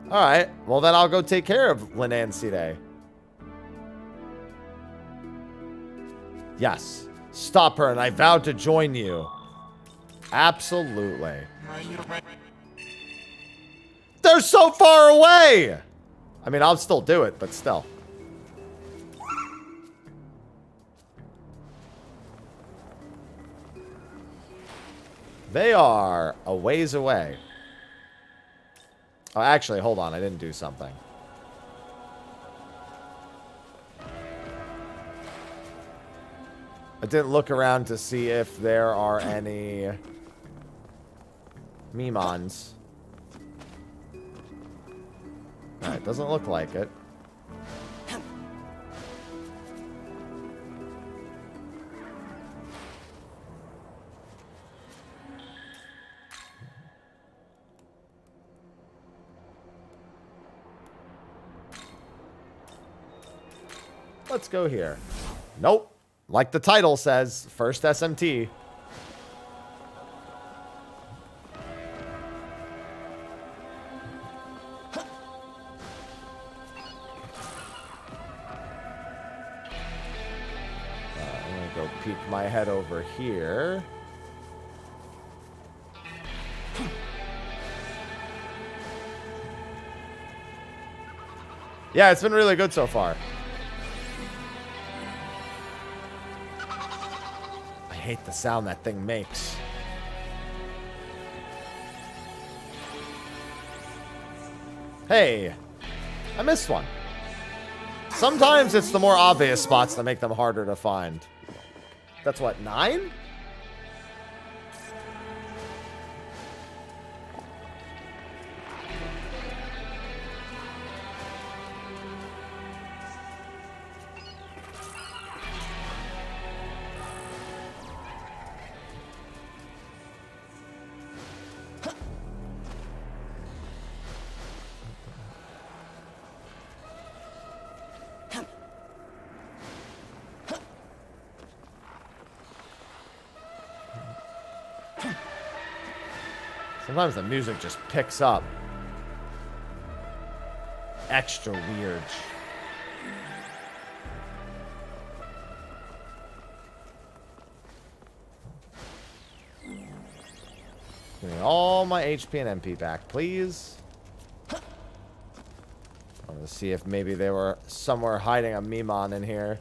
Alright, well then I'll go take care of Lenon Side. Yes. Stop her, and I vow to join you. Absolutely. They're so far away! I mean, I'll still do it, but still. They are a ways away. Oh, actually, hold on. I didn't do something. I didn't look around to see if there are any Memons. Alright, doesn't look like it. Let's go here. Nope. Like the title says, first SMT. I'm gonna go peek my head over here. Yeah, it's been really good so far. I hate the sound that thing makes. Hey, I missed one. Sometimes it's the more obvious spots that make them harder to find. That's what, 9? Sometimes the music just picks up. Extra weird. Give me all my HP and MP back, please. I want to see if maybe they were somewhere hiding a Memon in here.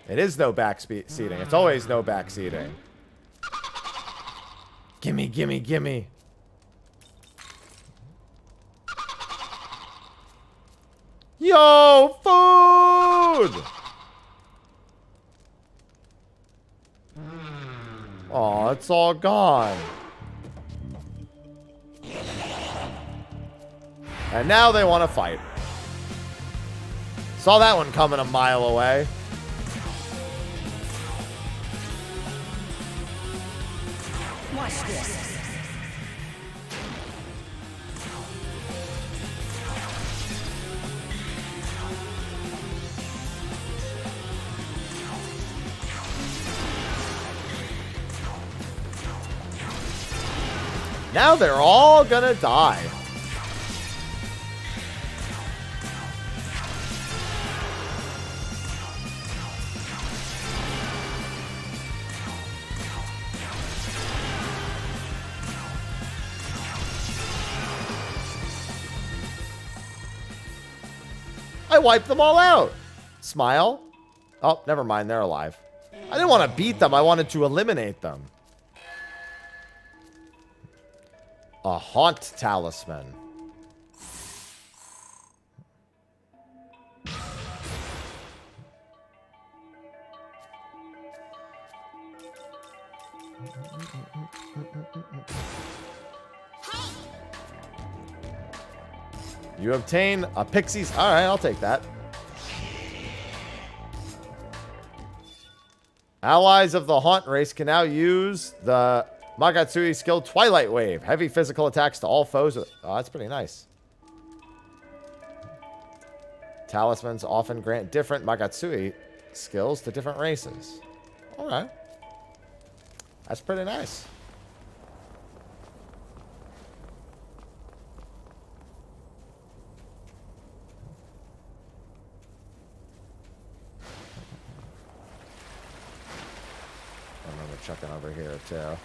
It is no back seating. It's always no back seating. Gimme, gimme, gimme. Yo, food! Oh, it's all gone. And now they want to fight. Saw that one coming a mile away. Watch this. Now they're all gonna die. I wiped them all out. Smile. Oh, never mind. They're alive. I didn't want to beat them. I wanted to eliminate them. A haunt talisman. You obtain a pixie's... Alright, I'll take that. Allies of the Haunt race can now use the Magatsui skill Twilight Wave. Heavy physical attacks to all foes. Oh, that's pretty nice. Talismans often grant different Magatsui skills to different races. Alright. That's pretty nice. Checking over here too.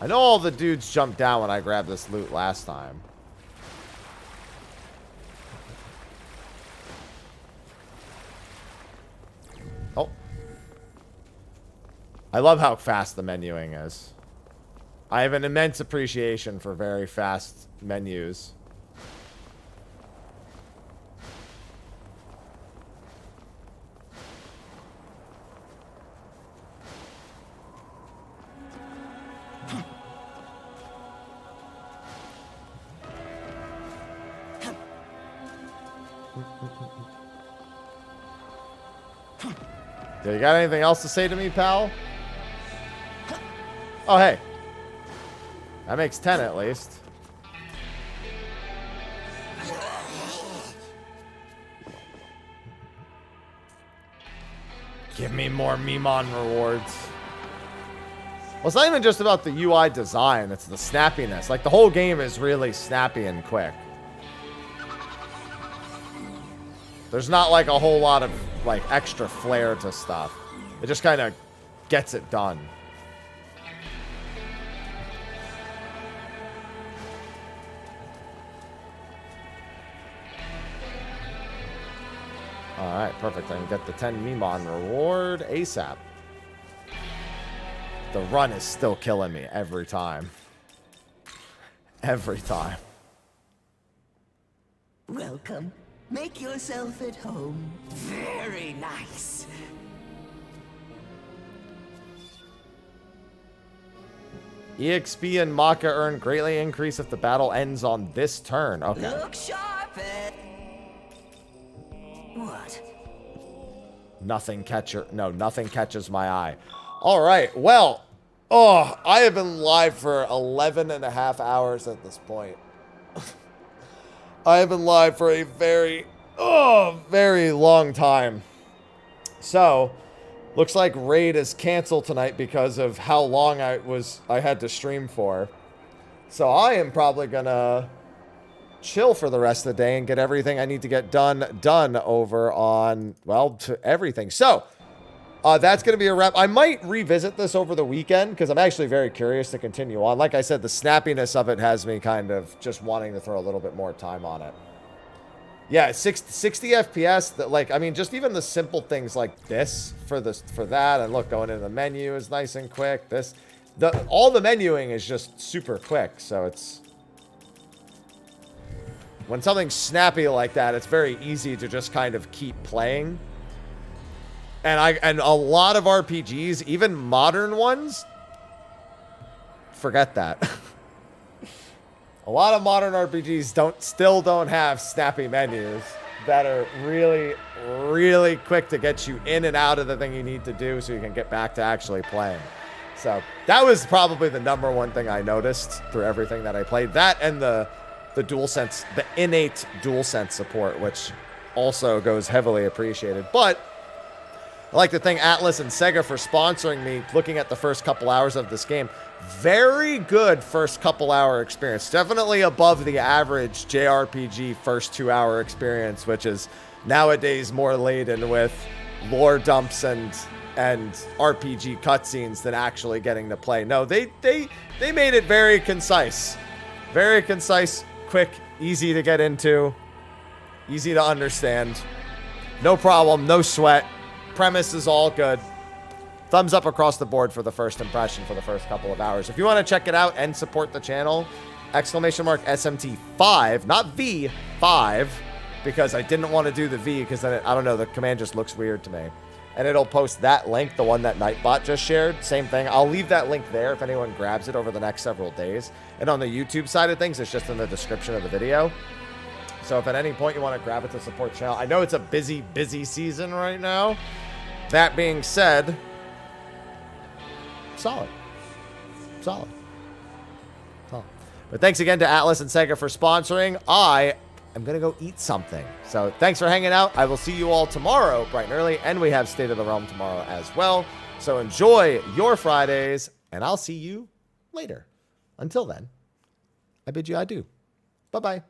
I know all the dudes jumped down when I grabbed this loot last time. Oh. I love how fast the menuing is. I have an immense appreciation for very fast menus. You got anything else to say to me, pal? Oh, hey. That makes 10 at least. Give me more Mimon rewards. Well, it's not even just about the UI design. It's the snappiness. Like, the whole game is really snappy and quick. There's not, like, a whole lot of, like, extra flair to stuff. It just kind of gets it done. Alright, perfect. I can get the 10 Mimon reward ASAP. The run is still killing me every time. Every time. Welcome. Make yourself at home. Very nice. EXP and Maka earn greatly increase if the battle ends on this turn. Okay. Look sharp. What? Nothing catches my eye. All right. Well, oh, I have been live for 11 and a half hours at this point. I have been live for a very long time. So, looks like Raid is canceled tonight because of how long I had to stream for. So I am probably gonna chill for the rest of the day and get everything I need to get done over on, well, to everything. So, that's going to be a wrap. I might revisit this over the weekend because I'm actually very curious to continue on. Like I said, the snappiness of it has me kind of just wanting to throw a little bit more time on it. Yeah, 60 FPS. That, like, I mean, just even the simple things like this for that, and look, going into the menu is nice and quick. All the menuing is just super quick. So it's, when something's snappy like that, it's very easy to just kind of keep playing. And a lot of RPGs, even modern ones, forget that. A lot of modern RPGs still don't have snappy menus that are really, really quick to get you in and out of the thing you need to do so you can get back to actually playing. So that was probably the #1 thing I noticed through everything that I played. That and the DualSense, the innate DualSense support, which also goes heavily appreciated. But I'd like to thank Atlas and Sega for sponsoring me, looking at the first couple hours of this game. Very good first couple hour experience. Definitely above the average JRPG first 2-hour experience, which is nowadays more laden with lore dumps and RPG cutscenes than actually getting to play. No, they made it very concise. Very concise, quick, easy to get into, easy to understand. No problem, no sweat. Premise is all good. Thumbs up across the board for the first impression for the first couple of hours. If you want to check it out and support the channel, !SMT5, not V5, because I didn't want to do the V because then I don't know, the command just looks weird to me. And it'll post that link, the one that Nightbot just shared. Same thing. I'll leave that link there if anyone grabs it over the next several days. And on the YouTube side of things, it's just in the description of the video. So if at any point you want to grab it to support the channel, I know it's a busy season right now. That being said, solid. But thanks again to Atlas and Sega for sponsoring. I am going to go eat something. So thanks for hanging out. I will see you all tomorrow, bright and early. And we have State of the Realm tomorrow as well. So enjoy your Fridays, and I'll see you later. Until then, I bid you adieu. Bye-bye.